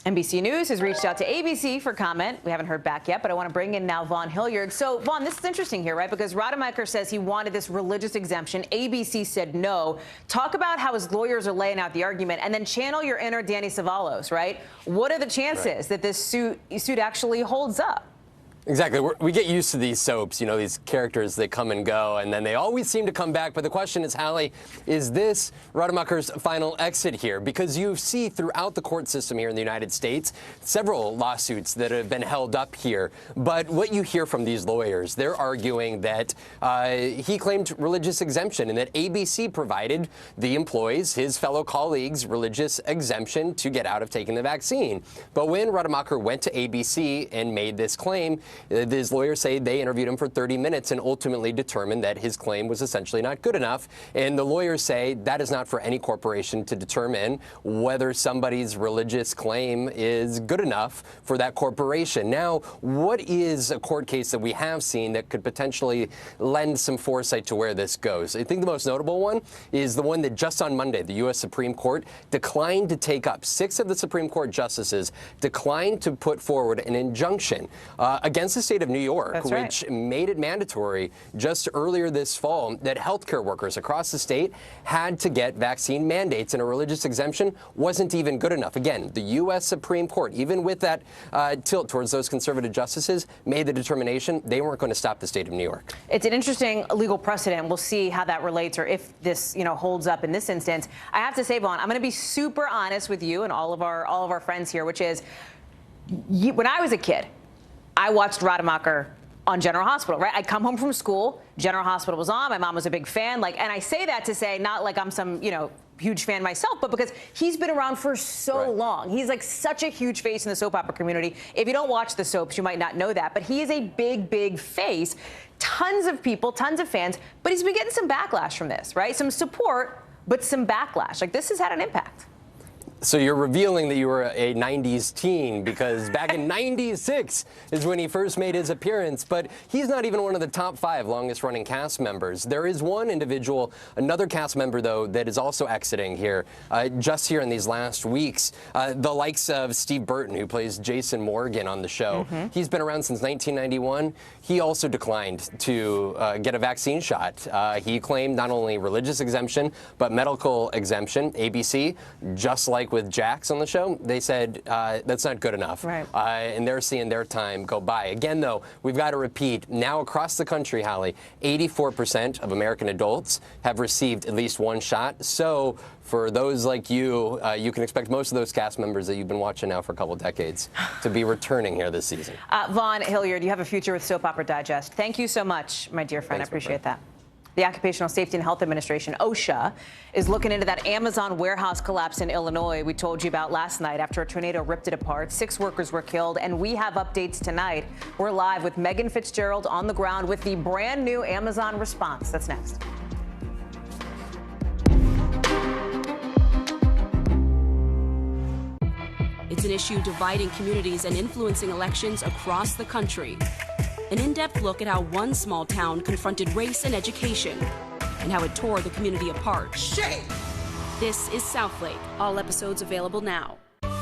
NBC News has reached out to ABC for comment. We haven't heard back yet, but I want to bring in now Vaughn Hilliard. So, Vaughn, this is interesting here, right? Because Rademacher says he wanted this religious exemption. ABC said no. Talk about how his lawyers are laying out the argument, and then channel your inner Danny Savalos, right? What are the chances that this suit actually holds up? Exactly. We get used to these soaps, you know, these characters, they come and go, and then they always seem to come back. But the question is, Hallie, is this Rademacher's final exit here? Because you see throughout the court system here in the United States, several lawsuits that have been held up here. But what you hear from these lawyers, they're arguing that he claimed religious exemption and that ABC provided the employees, his fellow colleagues, religious exemption to get out of taking the vaccine. But when Rademacher went to ABC and made this claim, his lawyers say they interviewed him for 30 minutes and ultimately determined that his claim was essentially not good enough. And the lawyers say that is not for any corporation to determine whether somebody's religious claim is good enough for that corporation. Now, what is a court case that we have seen that could potentially lend some foresight to where this goes? I think the most notable one is the one that just on Monday, the U.S. Supreme Court declined to take up. 6 of the Supreme Court justices declined to put forward an injunction against the state of New York, which made it mandatory just earlier this fall that healthcare workers across the state had to get vaccine mandates, and a religious exemption wasn't even good enough. Again, the U.S. Supreme Court, even with that tilt towards those conservative justices, made the determination they weren't going to stop the state of New York. It's an interesting legal precedent. We'll see how that relates or if this, holds up in this instance. I have to say, Vaughn, I'm going to be super honest with you and all of our friends here, which is when I was a kid, I watched Rademacher on General Hospital, right? I'd come home from school, General Hospital was on, my mom was a big fan, and I say that to say, not like I'm some, huge fan myself, but because he's been around for so long. He's like such a huge face in the soap opera community. If you don't watch the soaps, you might not know that, but he is a big, big face. Tons of people, tons of fans, but he's been getting some backlash from this, right? Some support, but some backlash. Like, this has had an impact. So you're revealing that you were a 90s teen, because back in 96 is when he first made his appearance, but he's not even one of the top 5 longest running cast members. There is one individual, another cast member, though, that is also exiting here, just here in these last weeks. The likes of Steve Burton, who plays Jason Morgan on the show. He's been around since 1991. He also declined to get a vaccine shot. He claimed not only religious exemption, but medical exemption. ABC, just like with Jax on the show, they said that's not good enough. Right. And they're seeing their time go by. Again, though, we've got to repeat, now across the country, Hallie, 84% of American adults have received at least one shot. So for those like you, you can expect most of those cast members that you've been watching now for a couple of decades to be returning here this season. Vaughn Hilliard, you have a future with Soap Opera Digest. Thank you so much, my dear friend. Thanks, I appreciate that. The Occupational Safety and Health Administration, OSHA, is looking into that Amazon warehouse collapse in Illinois we told you about last night after a tornado ripped it apart. 6 workers were killed, and we have updates tonight. We're live with Megan Fitzgerald on the ground with the brand new Amazon response. That's next. It's an issue dividing communities and influencing elections across the country. An in-depth look at how one small town confronted race and education, and how it tore the community apart. Shame! This is Southlake. All episodes available now.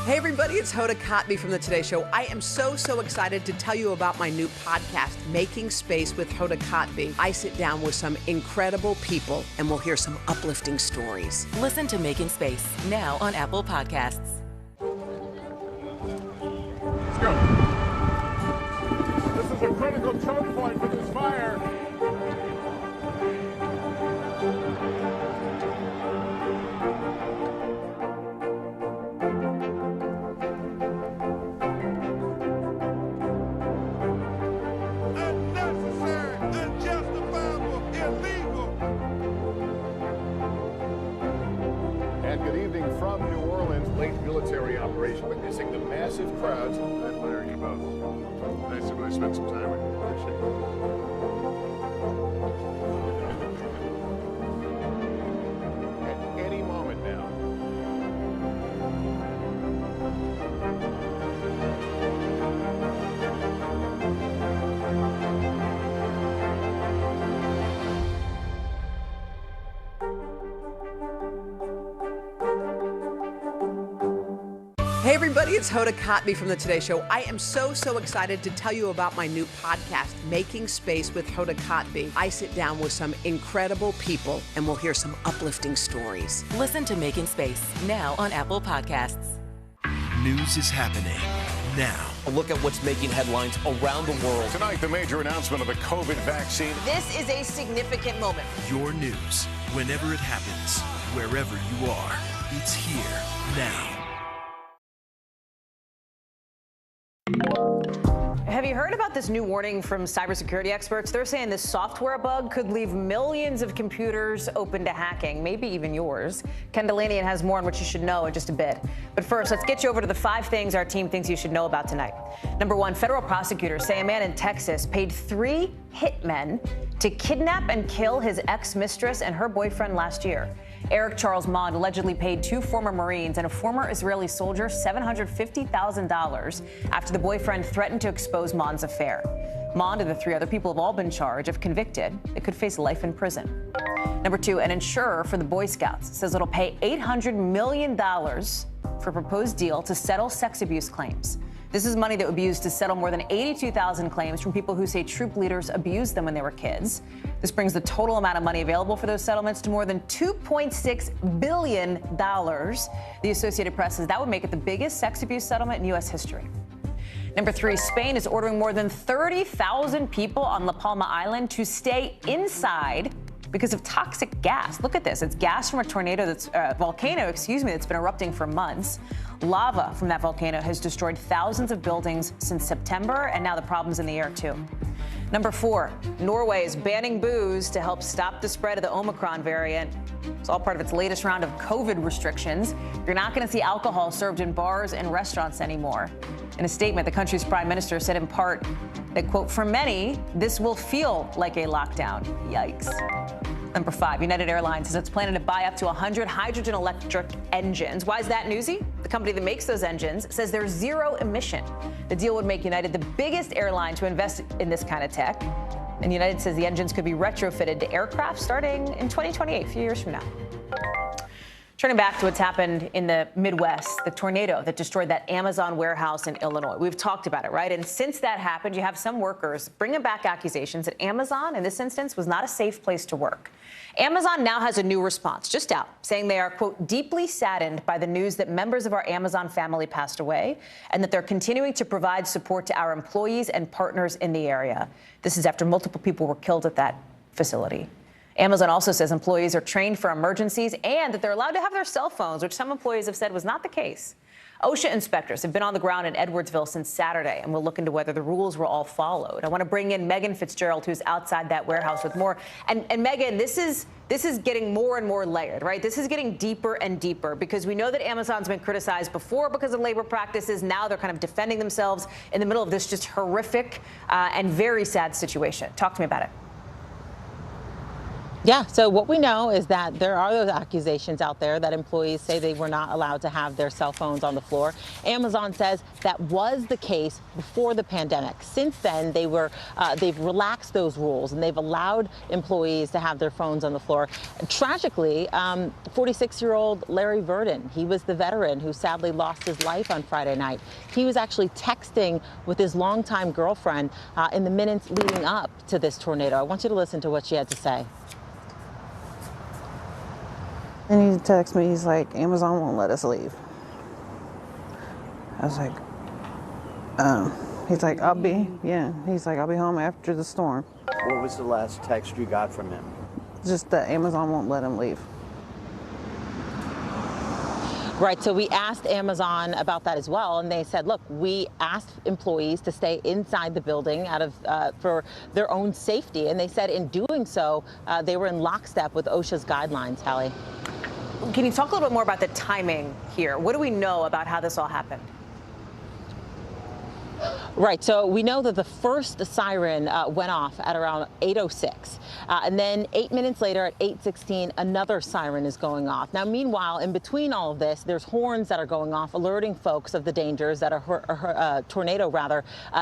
Hey everybody, it's Hoda Kotb from the Today Show. I am so excited to tell you about my new podcast, Making Space with Hoda Kotb. I sit down with some incredible people and we'll hear some uplifting stories. Listen to Making Space now on Apple Podcasts. Let's go. This is a critical choke point for this fire. Unnecessary, unjustifiable, illegal. And good evening from New Orleans. Late military operation witnessing the massive crowds. I admire you both. Nice to really spend some time with you. Appreciate it. At any moment now. Hey everybody, it's Hoda Kotb from the Today Show. I am so excited to tell you about my new podcast, Making Space with Hoda Kotb. I sit down with some incredible people and we'll hear some uplifting stories. Listen to Making Space now on Apple Podcasts. News is happening now. A look at what's making headlines around the world. Tonight, the major announcement of the COVID vaccine. This is a significant moment. Your news, whenever it happens, wherever you are, it's here now. Have you heard about this new warning from cybersecurity experts? They're saying this software bug could leave millions of computers open to hacking, maybe even yours. Ken Delanian has more on what you should know in just a bit. But first, let's get you over to the 5 things our team thinks you should know about tonight. Number 1, federal prosecutors say a man in Texas paid 3 hitmen to kidnap and kill his ex-mistress and her boyfriend last year. Eric Charles Mond allegedly paid 2 former Marines and a former Israeli soldier $750,000 after the boyfriend threatened to expose Mond's affair. Mond and the 3 other people have all been charged. If convicted, they could face life in prison. Number 2, an insurer for the Boy Scouts says it'll pay $800 million for a proposed deal to settle sex abuse claims. This is money that would be used to settle more than 82,000 claims from people who say troop leaders abused them when they were kids. This brings the total amount of money available for those settlements to more than $2.6 billion. The Associated Press says that would make it the biggest sex abuse settlement in U.S. history. Number 3, Spain is ordering more than 30,000 people on La Palma Island to stay inside because of toxic gas. Look at this. It's gas from a volcano that's been erupting for months. Lava from that volcano has destroyed thousands of buildings since September, and now the problem's in the air too. Number 4, Norway is banning booze to help stop the spread of the Omicron variant. It's all part of its latest round of COVID restrictions. You're not going to see alcohol served in bars and restaurants anymore. In a statement, the country's prime minister said in part that, quote, for many, this will feel like a lockdown. Yikes. Number 5, United Airlines says it's planning to buy up to 100 hydrogen electric engines. Why is that newsy? The company that makes those engines says they're zero emission. The deal would make United the biggest airline to invest in this kind of tech. And United says the engines could be retrofitted to aircraft starting in 2028, a few years from now. Turning back to what's happened in the Midwest, the tornado that destroyed that Amazon warehouse in Illinois. We've talked about it, right? And since that happened, you have some workers bringing back accusations that Amazon, in this instance, was not a safe place to work. Amazon now has a new response, just out, saying they are, quote, deeply saddened by the news that members of our Amazon family passed away and that they're continuing to provide support to our employees and partners in the area. This is after multiple people were killed at that facility. Amazon also says employees are trained for emergencies and that they're allowed to have their cell phones, which some employees have said was not the case. OSHA inspectors have been on the ground in Edwardsville since Saturday and will look into whether the rules were all followed. I want to bring in Megan Fitzgerald, who's outside that warehouse with more. And Megan, this is getting more and more layered, right? This is getting deeper and deeper because we know that Amazon's been criticized before because of labor practices. Now they're kind of defending themselves in the middle of this just horrific and very sad situation. Talk to me about it. Yeah, so what we know is that there are those accusations out there that employees say they were not allowed to have their cell phones on the floor. Amazon says that was the case before the pandemic. Since then, they've relaxed those rules and they've allowed employees to have their phones on the floor. Tragically, 46-year-old Larry Verdon, he was the veteran who sadly lost his life on Friday night. He was actually texting with his longtime girlfriend in the minutes leading up to this tornado. I want you to listen to what she had to say. And he texts me, he's like, Amazon won't let us leave. I was like, he's like, I'll be home after the storm. What was the last text you got from him? Just that Amazon won't let him leave. Right, so we asked Amazon about that as well, and they said, look, we asked employees to stay inside the building for their own safety, and they said in doing so, they were in lockstep with OSHA's guidelines, Hallie. Can you talk a little bit more about the timing here? What do we know about how this all happened? Right, so we know that the first siren went off at around 8:06, and then 8 minutes later at 8:16, another siren is going off. Now, meanwhile, in between all of this, there's horns that are going off, alerting folks of the dangers that a tornado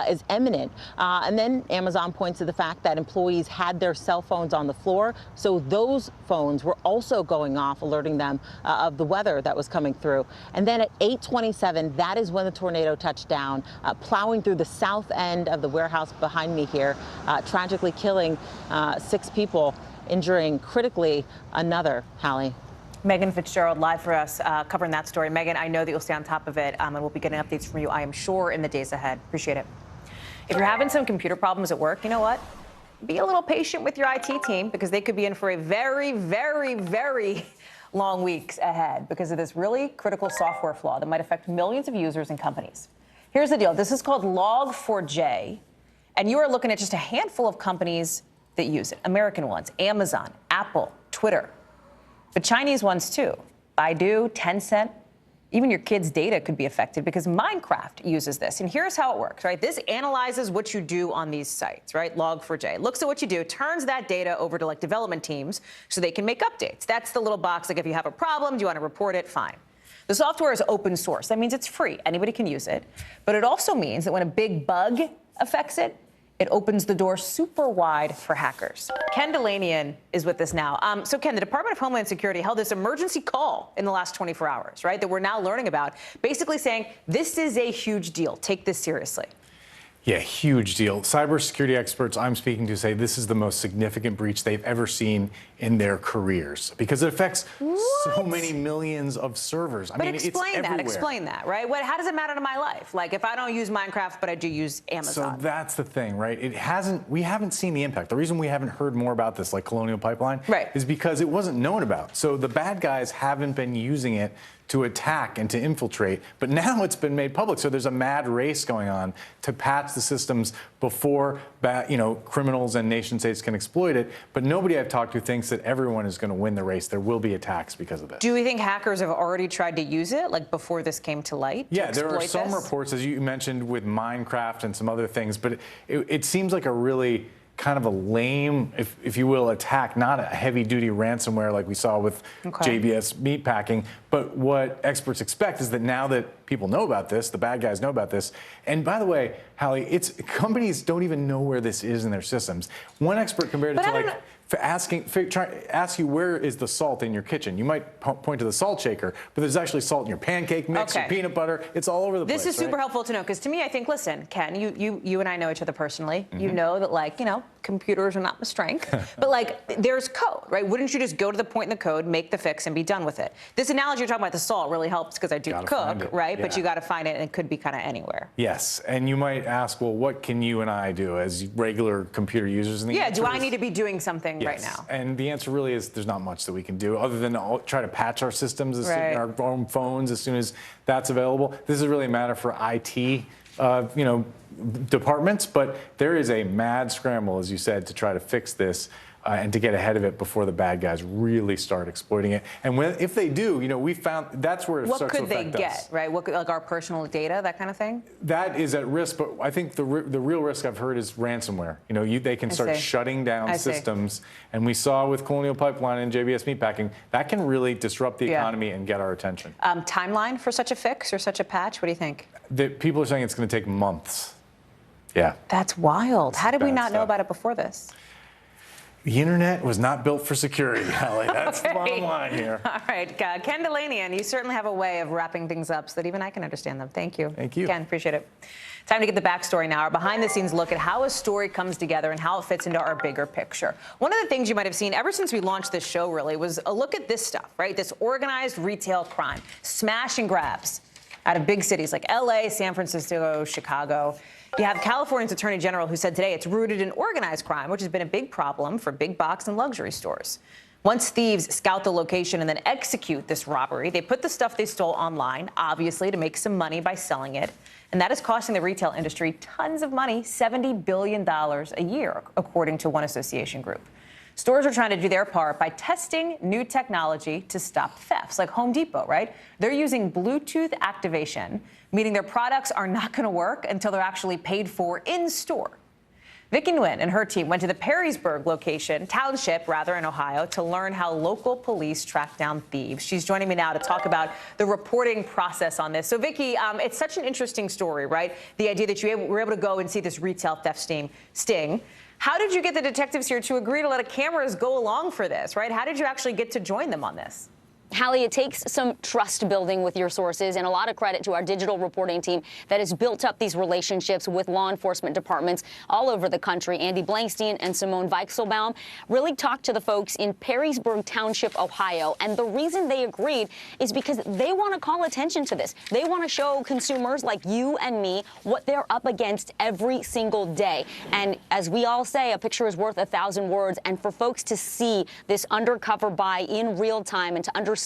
is imminent. And then Amazon points to the fact that employees had their cell phones on the floor, so those phones were also going off, alerting them of the weather that was coming through. And then at 8:27, that is when the tornado touched down, plowing through the south end of the warehouse behind me here, tragically killing 6 people, injuring critically another, Hallie. Megan Fitzgerald live for us covering that story. Megan, I know that you'll stay on top of it, and we'll be getting updates from you, I am sure, in the days ahead. Appreciate it. If you're having some computer problems at work, you know what? Be a little patient with your IT team because they could be in for a very, very, very long weeks ahead because of this really critical software flaw that might affect millions of users and companies. Here's the deal. This is called Log4j, and you are looking at just a handful of companies that use it. American ones, Amazon, Apple, Twitter, but Chinese ones too. Baidu, Tencent, even your kids' data could be affected because Minecraft uses this. And here's how it works, right? This analyzes what you do on these sites, right? Log4j looks at what you do, turns that data over to like development teams so they can make updates. That's the little box, like if you have a problem, do you want to report it? Fine. The software is open source. That means it's free. Anybody can use it. But it also means that when a big bug affects it, it opens the door super wide for hackers. Ken Dilanian is with us now. So, Ken, the Department of Homeland Security held this emergency call in the last 24 hours, right, that we're now learning about, basically saying this is a huge deal. Take this seriously. Yeah, huge deal. Cybersecurity experts I'm speaking to say this is the most significant breach they've ever seen in their careers because it affects so many millions of servers. I mean, explain it's everywhere. Explain that, right? How does it matter to my life? Like if I don't use Minecraft, but I do use Amazon. So that's the thing, right? We haven't seen the impact. The reason we haven't heard more about this, like Colonial Pipeline, is because it wasn't known about. So the bad guys haven't been using it to attack and to infiltrate, but now it's been made public. So there's a mad race going on to patch the systems before criminals and nation states can exploit it. But nobody I've talked to thinks that everyone is going to win the race. There will be attacks because of this. Do we think hackers have already tried to use it, like before this came to light? Yeah, there are some reports, as you mentioned, with Minecraft and some other things, but it seems like a really kind of a lame, if you will, attack, not a heavy-duty ransomware like we saw with JBS Meatpacking. But what experts expect is that now that people know about this, the bad guys know about this, and by the way, Hallie, companies don't even know where this is in their systems. One expert compared it to like ask you where is the salt in your kitchen. You might point to the salt shaker, but there's actually salt in your pancake mix, your peanut butter. It's all over the place. This is super helpful to know, because to me, I think, listen, Ken, you and I know each other personally. You know that, like, computers are not my strength, but like, there's code, right? Wouldn't you just go to the point in the code, make the fix, and be done with it? This analogy you're talking about the salt really helps because I do cook, right? Yeah. But you got to find it, and it could be kind of anywhere. Yes, and you might ask, well, what can you and I do as regular computer users? And do I need to be doing something right now? And the answer really is there's not much that we can do other than try to patch our systems, our own phones, as soon as that's available. This is really a matter for IT, departments, but there is a mad scramble, as you said, to try to fix this. And to get ahead of it before the bad guys really start exploiting it. And if they do, we found that's where it starts to affect us. What could they get, right? What could, like, our personal data, that kind of thing? That is at risk, but I think the real risk I've heard is ransomware. They can start shutting down systems. And we saw with Colonial Pipeline and JBS Meatpacking, that can really disrupt the economy and get our attention. Timeline for such a fix or such a patch? What do you think? People are saying it's going to take months. Yeah. That's wild. How did we not know about it before this? The internet was not built for security, Hallie. That's the bottom line here. All right, Ken Dilanian, you certainly have a way of wrapping things up so that even I can understand them. Thank you. Thank you. Ken, appreciate it. Time to get the backstory now, our behind-the-scenes look at how a story comes together and how it fits into our bigger picture. One of the things you might have seen ever since we launched this show, really, was a look at this stuff, right? This organized retail crime, smash and grabs out of big cities like L.A., San Francisco, Chicago. You have California's Attorney General who said today it's rooted in organized crime, which has been a big problem for big box and luxury stores. Once thieves scout the location and then execute this robbery, they put the stuff they stole online, obviously to make some money by selling it. And that is costing the retail industry tons of money, $70 billion a year, according to one association group. Stores are trying to do their part by testing new technology to stop thefts, like Home Depot, right? They're using Bluetooth activation, meaning their products are not going to work until they're actually paid for in store. Vicki Nguyen and her team went to the Perrysburg township in Ohio, to learn how local police track down thieves. She's joining me now to talk about the reporting process on this. So, Vicki, it's such an interesting story, right? The idea that you were able to go and see this retail theft sting. How did you get the detectives here to agree to let cameras go along for this, right? How did you actually get to join them on this? Hallie, it takes some trust building with your sources, and a lot of credit to our digital reporting team that has built up these relationships with law enforcement departments all over the country. Andy Blankstein and Simone Weichselbaum really talked to the folks in Perrysburg Township, Ohio, and the reason they agreed is because they want to call attention to this. They want to show consumers like you and me what they're up against every single day. And as we all say, a picture is worth 1,000 words, and for folks to see this undercover buy in real time and to understand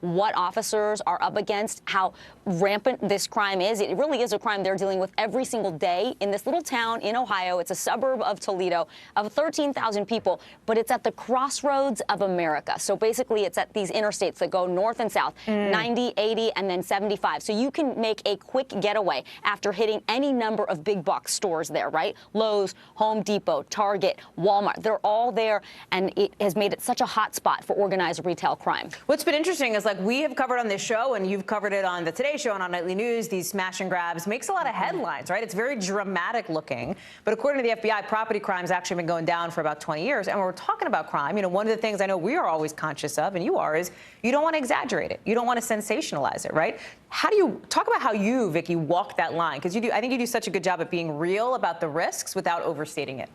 what officers are up against, how rampant this crime is. It really is a crime they're dealing with every single day in this little town in Ohio. It's a suburb of Toledo of 13,000 people, but it's at the crossroads of America. So basically, it's at these interstates that go north and south, 90, 80, and then 75. So you can make a quick getaway after hitting any number of big box stores there, right? Lowe's, Home Depot, Target, Walmart, they're all there, and it has made it such a hot spot for organized retail crime. What's been interesting is, like, we have covered on this show, and you've covered it on the Today Show and on Nightly News, these smash and grabs makes a lot of headlines, right? It's very dramatic looking. But according to the FBI, property crime's actually been going down for about 20 years. And when we're talking about crime, one of the things I know we are always conscious of, and you are, is you don't want to exaggerate it. You don't want to sensationalize it, right? How do you talk about how you, Vicki, walk that line? Because I think you do such a good job at being real about the risks without overstating it.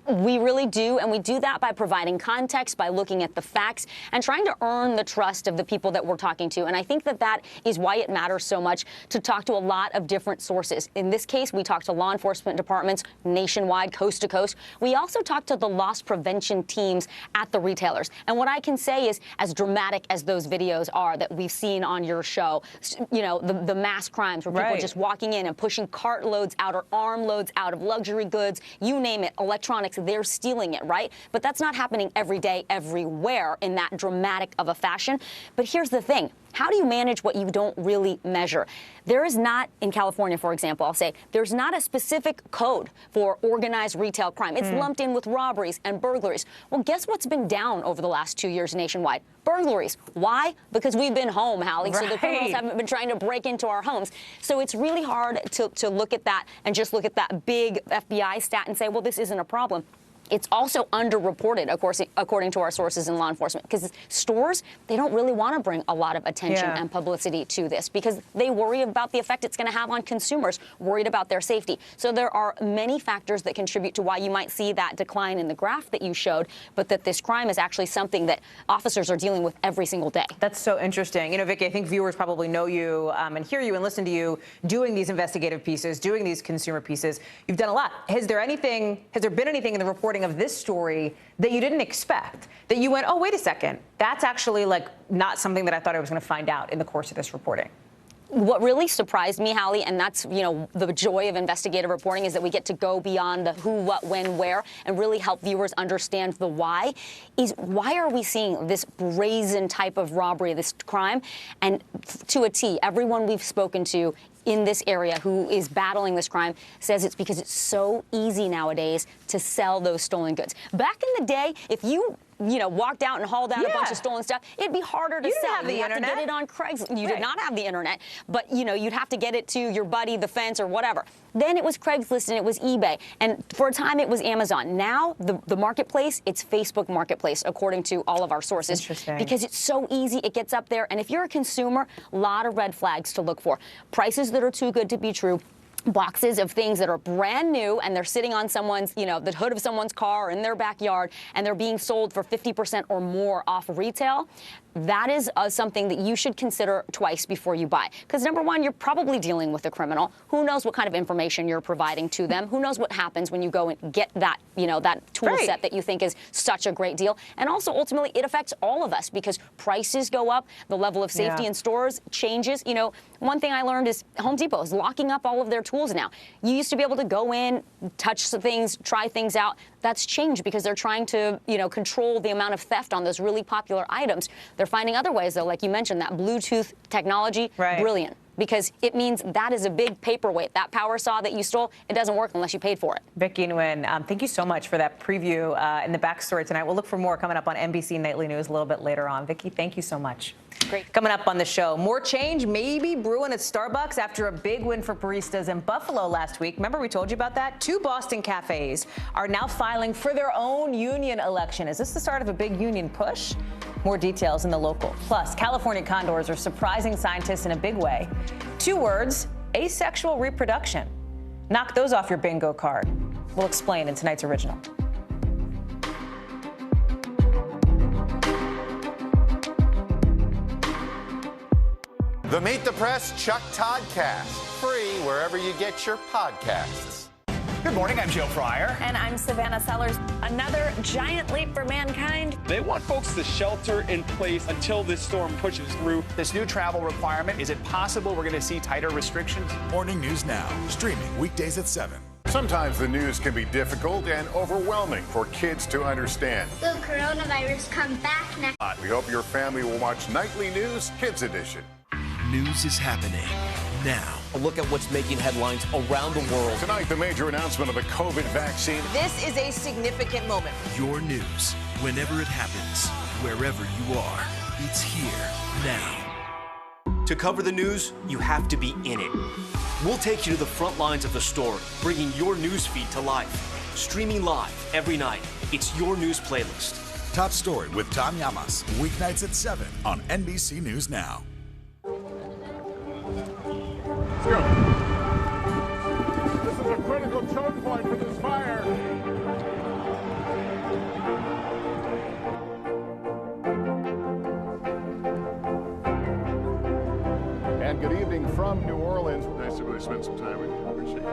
We really do, and we do that by providing context, by looking at the facts, and trying to earn the trust of the people that we're talking to. And I think that is why it matters so much to talk to a lot of different sources. In this case, we talk to law enforcement departments nationwide, coast to coast. We also talk to the loss prevention teams at the retailers. And what I can say is, as dramatic as those videos are that we've seen on your show, the mass crimes where people are just walking in and pushing cart loads out or arm loads out of luxury goods, you name it, electronics, they're stealing it, right? But that's not happening every day, everywhere in that dramatic of a fashion. But here's the thing. How do you manage what you don't really measure? There is not, in California, for example, I'll say, there's not a specific code for organized retail crime. It's lumped in with robberies and burglaries. Well, guess what's been down over the last 2 years nationwide? Burglaries. Why? Because we've been home, Hallie, so the criminals haven't been trying to break into our homes. So it's really hard to look at that and just look at that big FBI stat and say, well, this isn't a problem. It's also underreported, of course, according to our sources in law enforcement, because stores, they don't really want to bring a lot of attention and publicity to this because they worry about the effect it's going to have on consumers, worried about their safety. So there are many factors that contribute to why you might see that decline in the graph that you showed, but that this crime is actually something that officers are dealing with every single day. That's so interesting. You know, Vicki, I think viewers probably know you and hear you and listen to you doing these investigative pieces, doing these consumer pieces. You've done a lot. Has there been anything in the reporting of this story that you didn't expect, that you went, oh, wait a second, that's actually like not something that I thought I was going to find out in the course of this reporting? What really surprised me, Hallie, and that's, you know, the joy of investigative reporting, is that we get to go beyond the who, what, when, where, and really help viewers understand the why, is why are we seeing this brazen type of robbery, this crime? And to a T, everyone we've spoken to in this area who is battling this crime says it's because it's so easy nowadays to sell those stolen goods. Back in the day, if you walked out and hauled out a bunch of stolen stuff, it'd be harder to sell. You have to get it on Craigslist. You did not have the internet, but you'd have to get it to your buddy, the fence, or whatever. Then it was Craigslist and it was eBay, and for a time it was Amazon. Now the marketplace, it's Facebook Marketplace, according to all of our sources. Interesting. Because it's so easy, it gets up there, and if you're a consumer, a lot of red flags to look for. Prices that are too good to be true. Boxes of things that are brand new and they're sitting on someone's, the hood of someone's car or in their backyard, and they're being sold for 50% or more off retail. That is something that you should consider twice before you buy. Because number one, you're probably dealing with a criminal. Who knows what kind of information you're providing to them? Who knows what happens when you go and get that, that tool set that you think is such a great deal? And also, ultimately, it affects all of us because prices go up, the level of safety in stores changes. One thing I learned is Home Depot is locking up all of their tools now. You used to be able to go in, touch some things, try things out. That's changed because they're trying to, control the amount of theft on those really popular items. They're finding other ways, though, like you mentioned, that Bluetooth technology, brilliant, because it means that is a big paperweight. That power saw that you stole, it doesn't work unless you paid for it. Vicki Nguyen, thank you so much for that preview and the backstory tonight. We'll look for more coming up on NBC Nightly News a little bit later on. Vicki, thank you so much. Great. Coming up on the show, more change maybe brewing at Starbucks after a big win for baristas in Buffalo last week. Remember we told you about that? 2 Boston cafes are now filing for their own union election. Is this the start of a big union push? More details in the local. Plus, California condors are surprising scientists in a big way. 2 words, asexual reproduction. Knock those off your bingo card. We'll explain in tonight's original. The Meet the Press Chuck Todd Cast, free wherever you get your podcasts. Good morning, I'm Joe Fryer. And I'm Savannah Sellers. Another giant leap for mankind. They want folks to shelter in place until this storm pushes through. This new travel requirement, is it possible we're going to see tighter restrictions? Morning News Now, streaming weekdays at 7. Sometimes the news can be difficult and overwhelming for kids to understand. Will coronavirus come back next? We hope your family will watch Nightly News Kids Edition. News is happening now. A look at what's making headlines around the world. Tonight, the major announcement of the COVID vaccine. This is a significant moment. Your news, whenever it happens, wherever you are, it's here now. To cover the news, you have to be in it. We'll take you to the front lines of the story, bringing your news feed to life. Streaming live every night. It's your news playlist. Top Story with Tom Llamas, weeknights at 7 on NBC News Now. Let's go. This is a critical choke point for this fire. And good evening from New Orleans. Nice to really spend some time with you. Appreciate it.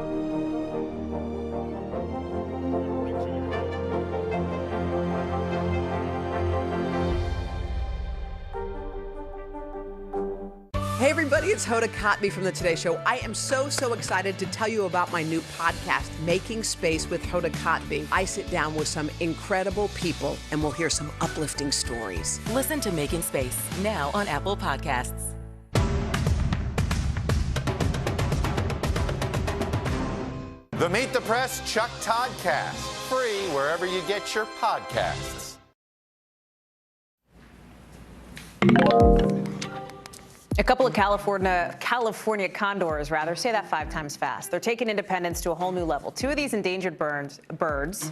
Hey everybody, it's Hoda Kotb from The Today Show. I am so excited to tell you about my new podcast, Making Space with Hoda Kotb. I sit down with some incredible people and we'll hear some uplifting stories. Listen to Making Space now on Apple Podcasts. The Meet the Press Chuck Todd Cast, free wherever you get your podcasts. A couple of California condors, say that 5 times fast. They're taking independence to a whole new level. 2 of these endangered birds.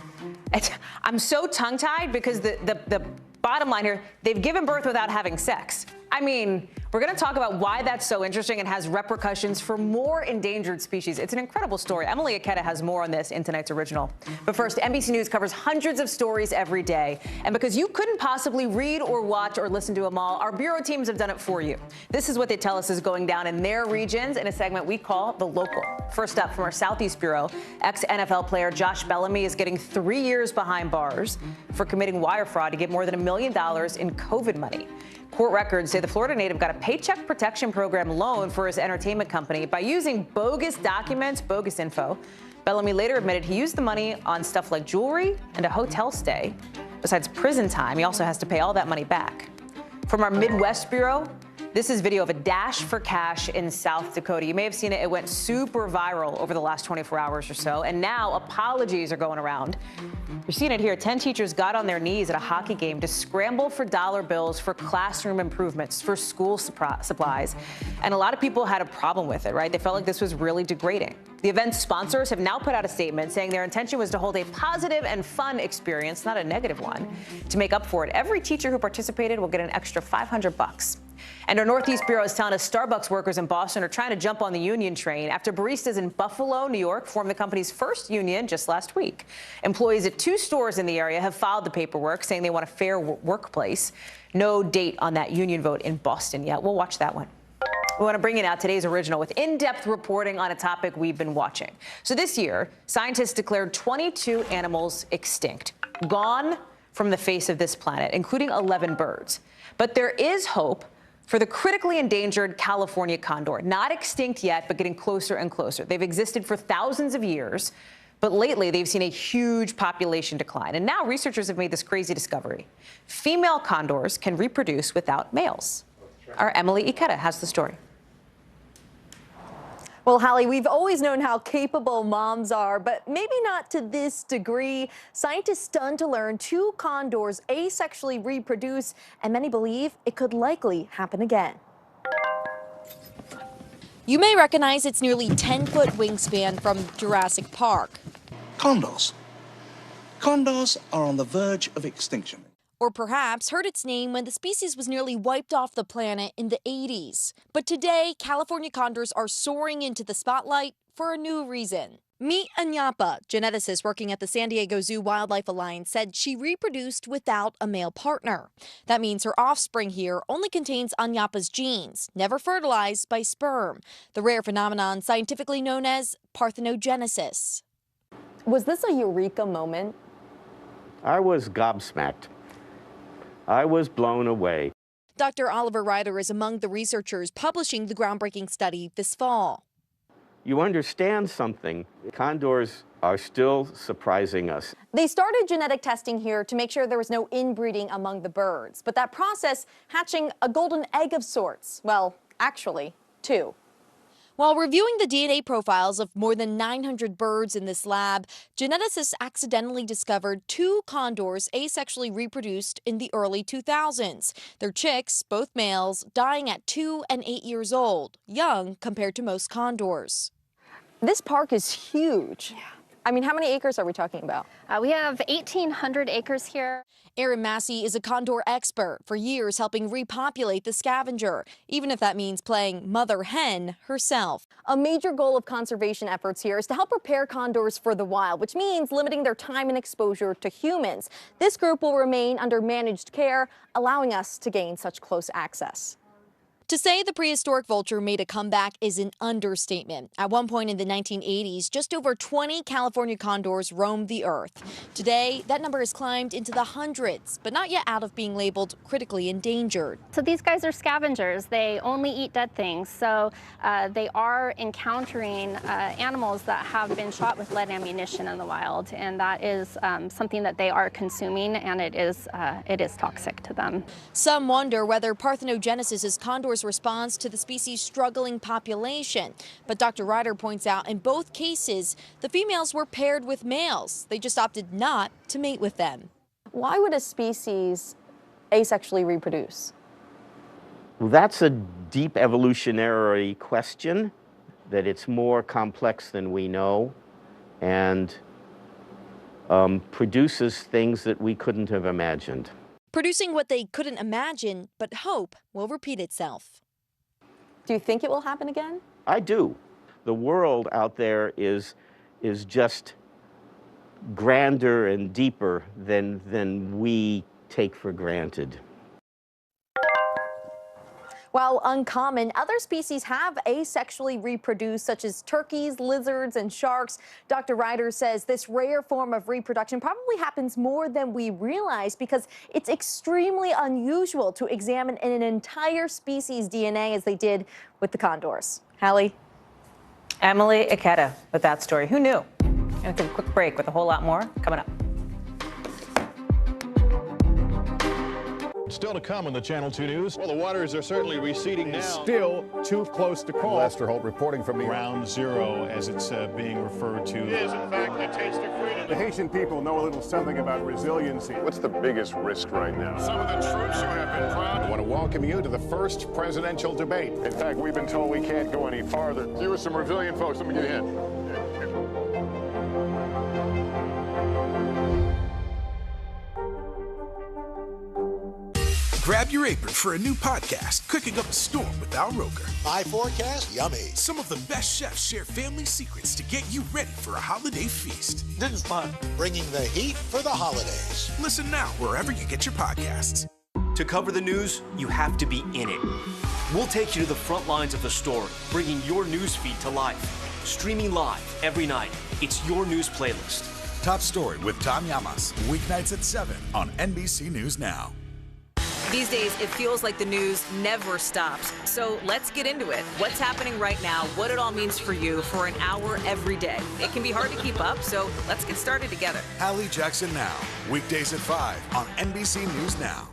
I'm so tongue-tied because the bottom line here, they've given birth without having sex. I mean, we're going to talk about why that's so interesting and has repercussions for more endangered species. It's an incredible story. Emily Ikeda has more on this in tonight's original. But first, NBC News covers hundreds of stories every day. And because you couldn't possibly read or watch or listen to them all, our bureau teams have done it for you. This is what they tell us is going down in their regions in a segment we call The Local. First up, from our Southeast Bureau, ex-NFL player Josh Bellamy is getting 3 years behind bars for committing wire fraud to get more than $1 million in COVID money. Court records say the Florida native got a Paycheck Protection Program loan for his entertainment company by using bogus documents, bogus info. Bellamy later admitted he used the money on stuff like jewelry and a hotel stay. Besides prison time, he also has to pay all that money back. From our Midwest Bureau, this is video of a dash for cash in South Dakota. You may have seen it. It went super viral over the last 24 hours or so. And now apologies are going around. You're seeing it here. 10 teachers got on their knees at a hockey game to scramble for dollar bills for classroom improvements, for school supplies. And a lot of people had a problem with it, right? They felt like this was really degrading. The event's sponsors have now put out a statement saying their intention was to hold a positive and fun experience, not a negative one. To make up for it, every teacher who participated will get an extra $500. And our Northeast Bureau is telling us Starbucks workers in Boston are trying to jump on the union train after baristas in Buffalo, New York, formed the company's first union just last week. Employees at 2 stores in the area have filed the paperwork saying they want a fair workplace. No date on that union vote in Boston yet. We'll watch that one. We want to bring you now today's original with in-depth reporting on a topic we've been watching. So this year, scientists declared 22 animals extinct, gone from the face of this planet, including 11 birds. But there is hope for the critically endangered California condor, not extinct yet, but getting closer and closer. They've existed for thousands of years, but lately they've seen a huge population decline. And now researchers have made this crazy discovery. Female condors can reproduce without males. Our Emily Ikeda has the story. Well, Hallie, we've always known how capable moms are, but maybe not to this degree. Scientists stunned to learn 2 condors asexually reproduce, and many believe it could likely happen again. You may recognize its nearly 10-foot wingspan from Jurassic Park. Condors. Condors are on the verge of extinction. Or perhaps heard its name when the species was nearly wiped off the planet in the 80s. But today, California condors are soaring into the spotlight for a new reason. Meet Anyapa, geneticist working at the San Diego Zoo Wildlife Alliance, said she reproduced without a male partner. That means her offspring here only contains Anyapa's genes, never fertilized by sperm, the rare phenomenon scientifically known as parthenogenesis. Was this a eureka moment? I was gobsmacked. I was blown away. Dr. Oliver Ryder is among the researchers publishing the groundbreaking study this fall. You understand something. Condors are still surprising us. They started genetic testing here to make sure there was no inbreeding among the birds, but that process hatching a golden egg of sorts. Well, actually, 2. While reviewing the DNA profiles of more than 900 birds in this lab, geneticists accidentally discovered 2 condors asexually reproduced in the early 2000s. Their chicks, both males, dying at 2 and 8 years old, young compared to most condors. This park is huge. Yeah. I mean, how many acres are we talking about? We have 1,800 acres here. Erin Massey is a condor expert, for years helping repopulate the scavenger, even if that means playing mother hen herself. A major goal of conservation efforts here is to help prepare condors for the wild, which means limiting their time and exposure to humans. This group will remain under managed care, allowing us to gain such close access. To say the prehistoric vulture made a comeback is an understatement. At one point in the 1980s, just over 20 California condors roamed the earth. Today, that number has climbed into the hundreds, but not yet out of being labeled critically endangered. So these guys are scavengers. They only eat dead things. So they are encountering animals that have been shot with lead ammunition in the wild, and that is something that they are consuming, and it is toxic to them. Some wonder whether parthenogenesis is condors' response to the species' struggling population. But Dr. Ryder points out in both cases, the females were paired with males. They just opted not to mate with them. Why would a species asexually reproduce? Well, that's a deep evolutionary question, that it's more complex than we know, and produces things that we couldn't have imagined. Producing what they couldn't imagine, but hope will repeat itself. Do you think it will happen again? I do. The world out there is just grander and deeper than we take for granted. While uncommon, other species have asexually reproduced, such as turkeys, lizards, and sharks. Dr. Ryder says this rare form of reproduction probably happens more than we realize because it's extremely unusual to examine an entire species' DNA as they did with the condors. Hallie? Emily Ikeda with that story. Who knew? Gonna take a quick break with a whole lot more coming up. Still to come on the Channel 2 News. Well, the waters are certainly receding now. Still too close to call. Lester Holt reporting from the Ground Zero, as it's being referred to. It is, in fact, the taste of freedom. The Haitian people know a little something about resiliency. What's the biggest risk right now? Some of the troops who have been proud. I want to welcome you to the first presidential debate. In fact, we've been told we can't go any farther. You were some resilient folks. Let me get a hint. Grab your apron for a new podcast, Cooking Up a Storm with Al Roker. My forecast, yummy. Some of the best chefs share family secrets to get you ready for a holiday feast. This is fun. Bringing the heat for the holidays. Listen now wherever you get your podcasts. To cover the news, you have to be in it. We'll take you to the front lines of the story, bringing your news feed to life. Streaming live every night. It's your news playlist. Top Story with Tom Llamas, weeknights at 7 on NBC News Now. These days, it feels like the news never stops. So let's get into it. What's happening right now, what it all means for you for an hour every day. It can be hard to keep up, so let's get started together. Hallie Jackson Now, weekdays at 5 on NBC News Now.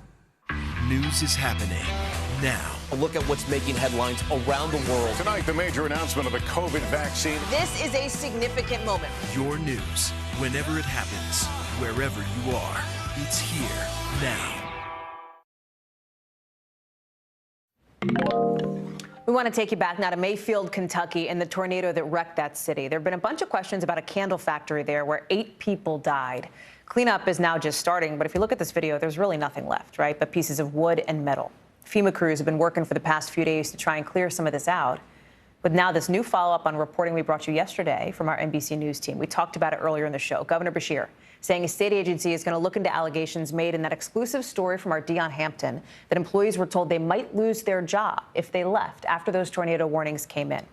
News is happening now. A look at what's making headlines around the world. Tonight, the major announcement of the COVID vaccine. This is a significant moment. Your news, whenever it happens, wherever you are. It's here now. We want to take you back now to Mayfield, Kentucky, and the tornado that wrecked that city. There have been a bunch of questions about a candle factory there where 8 people died. Cleanup is now just starting, but if you look at this video, there's really nothing left, right, but pieces of wood and metal. FEMA crews have been working for the past few days to try and clear some of this out. But now this new follow-up on reporting we brought you yesterday from our NBC News team. We talked about it earlier in the show. Governor Beshear saying a state agency is going to look into allegations made in that exclusive story from our Dion Hampton that employees were told they might lose their job if they left after those tornado warnings came in.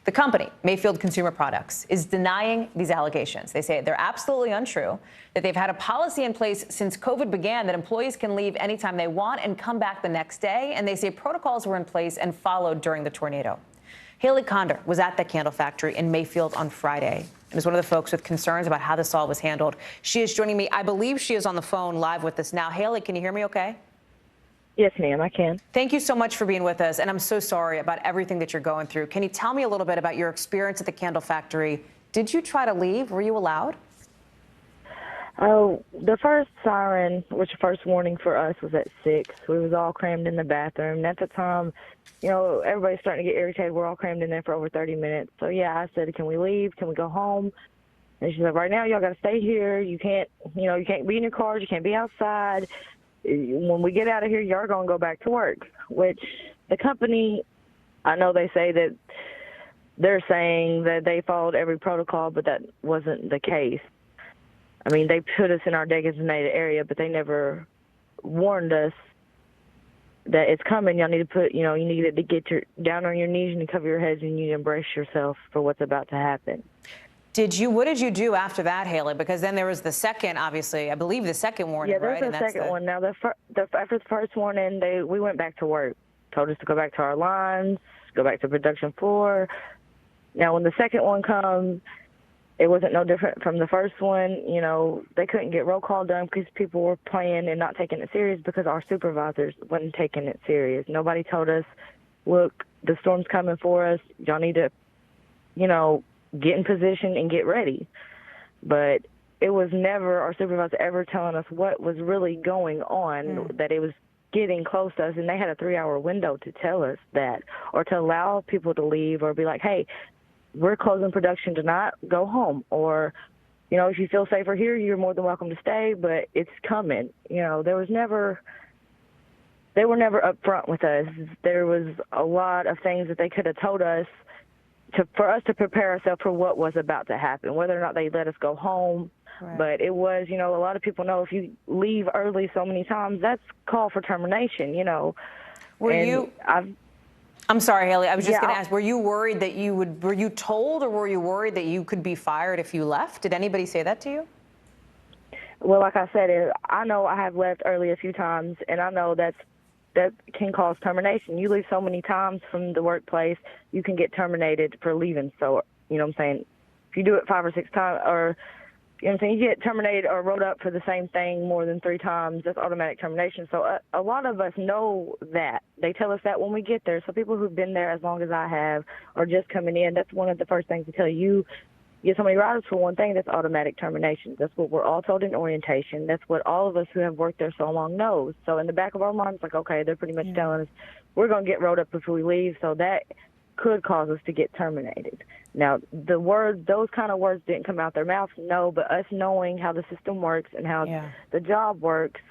The company, Mayfield Consumer Products, is denying these allegations. They say they're absolutely untrue, that they've had a policy in place since COVID began that employees can leave anytime they want and come back the next day, and they say protocols were in place and followed during the tornado. Haley Condor was at the candle factory in Mayfield on Friday and is one of the folks with concerns about how this all was handled. She is joining me. I believe she is on the phone live with us now. Haley, can you hear me okay? Yes, ma'am, I can. Thank you so much for being with us, and I'm so sorry about everything that you're going through. Can you tell me a little bit about your experience at the candle factory? Did you try to leave? Were you allowed? Oh, the first siren, which the first warning for us was at 6. We was all crammed in the bathroom. And at the time, you know, everybody's starting to get irritated. We're all crammed in there for over 30 minutes. So, yeah, I said, can we leave? Can we go home? And she said, right now, y'all got to stay here. You can't, you know, you can't be in your cars. You can't be outside. When we get out of here, y'all are going to go back to work, which the company, I know they say that they're saying that they followed every protocol, but that wasn't the case. I mean, they put us in our designated area, but they never warned us that it's coming. Y'all need to put, you know, you need to get your down on your knees and cover your heads, and you need to embrace yourself for what's about to happen. What did you do after that, Haley? Because then there was the second, obviously, I believe the second warning, right? Yeah, there's right? the second one. Now, after the first warning, we went back to work, told us to go back to our lines, go back to production floor. Now, when the second one comes, it wasn't no different from the first one. You know, they couldn't get roll call done because people were playing and not taking it serious because our supervisors wasn't taking it serious. Nobody told us, look, the storm's coming for us. Y'all need to, you know, get in position and get ready. But it was never our supervisor ever telling us what was really going on, that it was getting close to us, and they had a 3-hour window to tell us that, or to allow people to leave, or be like, hey, we're closing production tonight, go home. Or, you know, if you feel safer here, you're more than welcome to stay, but it's coming. You know, they were never upfront with us. There was a lot of things that they could have told us for us to prepare ourselves for what was about to happen, whether or not they let us go home. Right. But it was, you know, a lot of people know if you leave early so many times, that's call for termination, you know. I'm sorry, Haley, I was just going to ask, were you worried that were you told, or were you worried that you could be fired if you left? Did anybody say that to you? Well, like I said, I know I have left early a few times, and I know that can cause termination. You leave so many times from the workplace, you can get terminated for leaving. So, you know what I'm saying? If you do it 5 or 6 times, or, you know what I'm saying, you get terminated or wrote up for the same thing more than 3 times, that's automatic termination. So a lot of us know that. They tell us that when we get there. So people who've been there as long as I have, or just coming in, that's one of the first things to tell you. Get so many riders for one thing, that's automatic termination. That's what we're all told in orientation. That's what all of us who have worked there so long knows. So in the back of our minds, like, okay, they're pretty much telling us we're going to get rolled up if we leave, so that could cause us to get terminated. Now, those kind of words didn't come out their mouths, no, but us knowing how the system works and how the job works,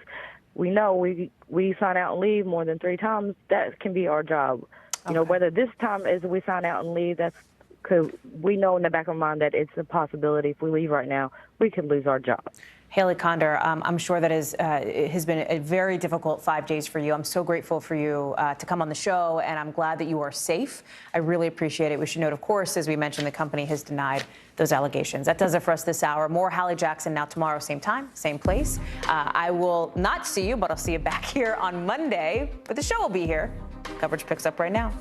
we know we sign out and leave more than 3 times, that can be our job. You know, whether this time is we sign out and leave, that's because we know in the back of our mind that it's a possibility. If we leave right now, we could lose our job. Haley Condor, I'm sure that it has been a very difficult 5 days for you. I'm so grateful for you to come on the show, and I'm glad that you are safe. I really appreciate it. We should note, of course, as we mentioned, the company has denied those allegations. That does it for us this hour. More Hallie Jackson now tomorrow, same time, same place. I will not see you, but I'll see you back here on Monday. But the show will be here. Coverage picks up right now.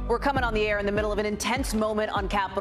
We're coming on the air in the middle of an intense moment on Capitol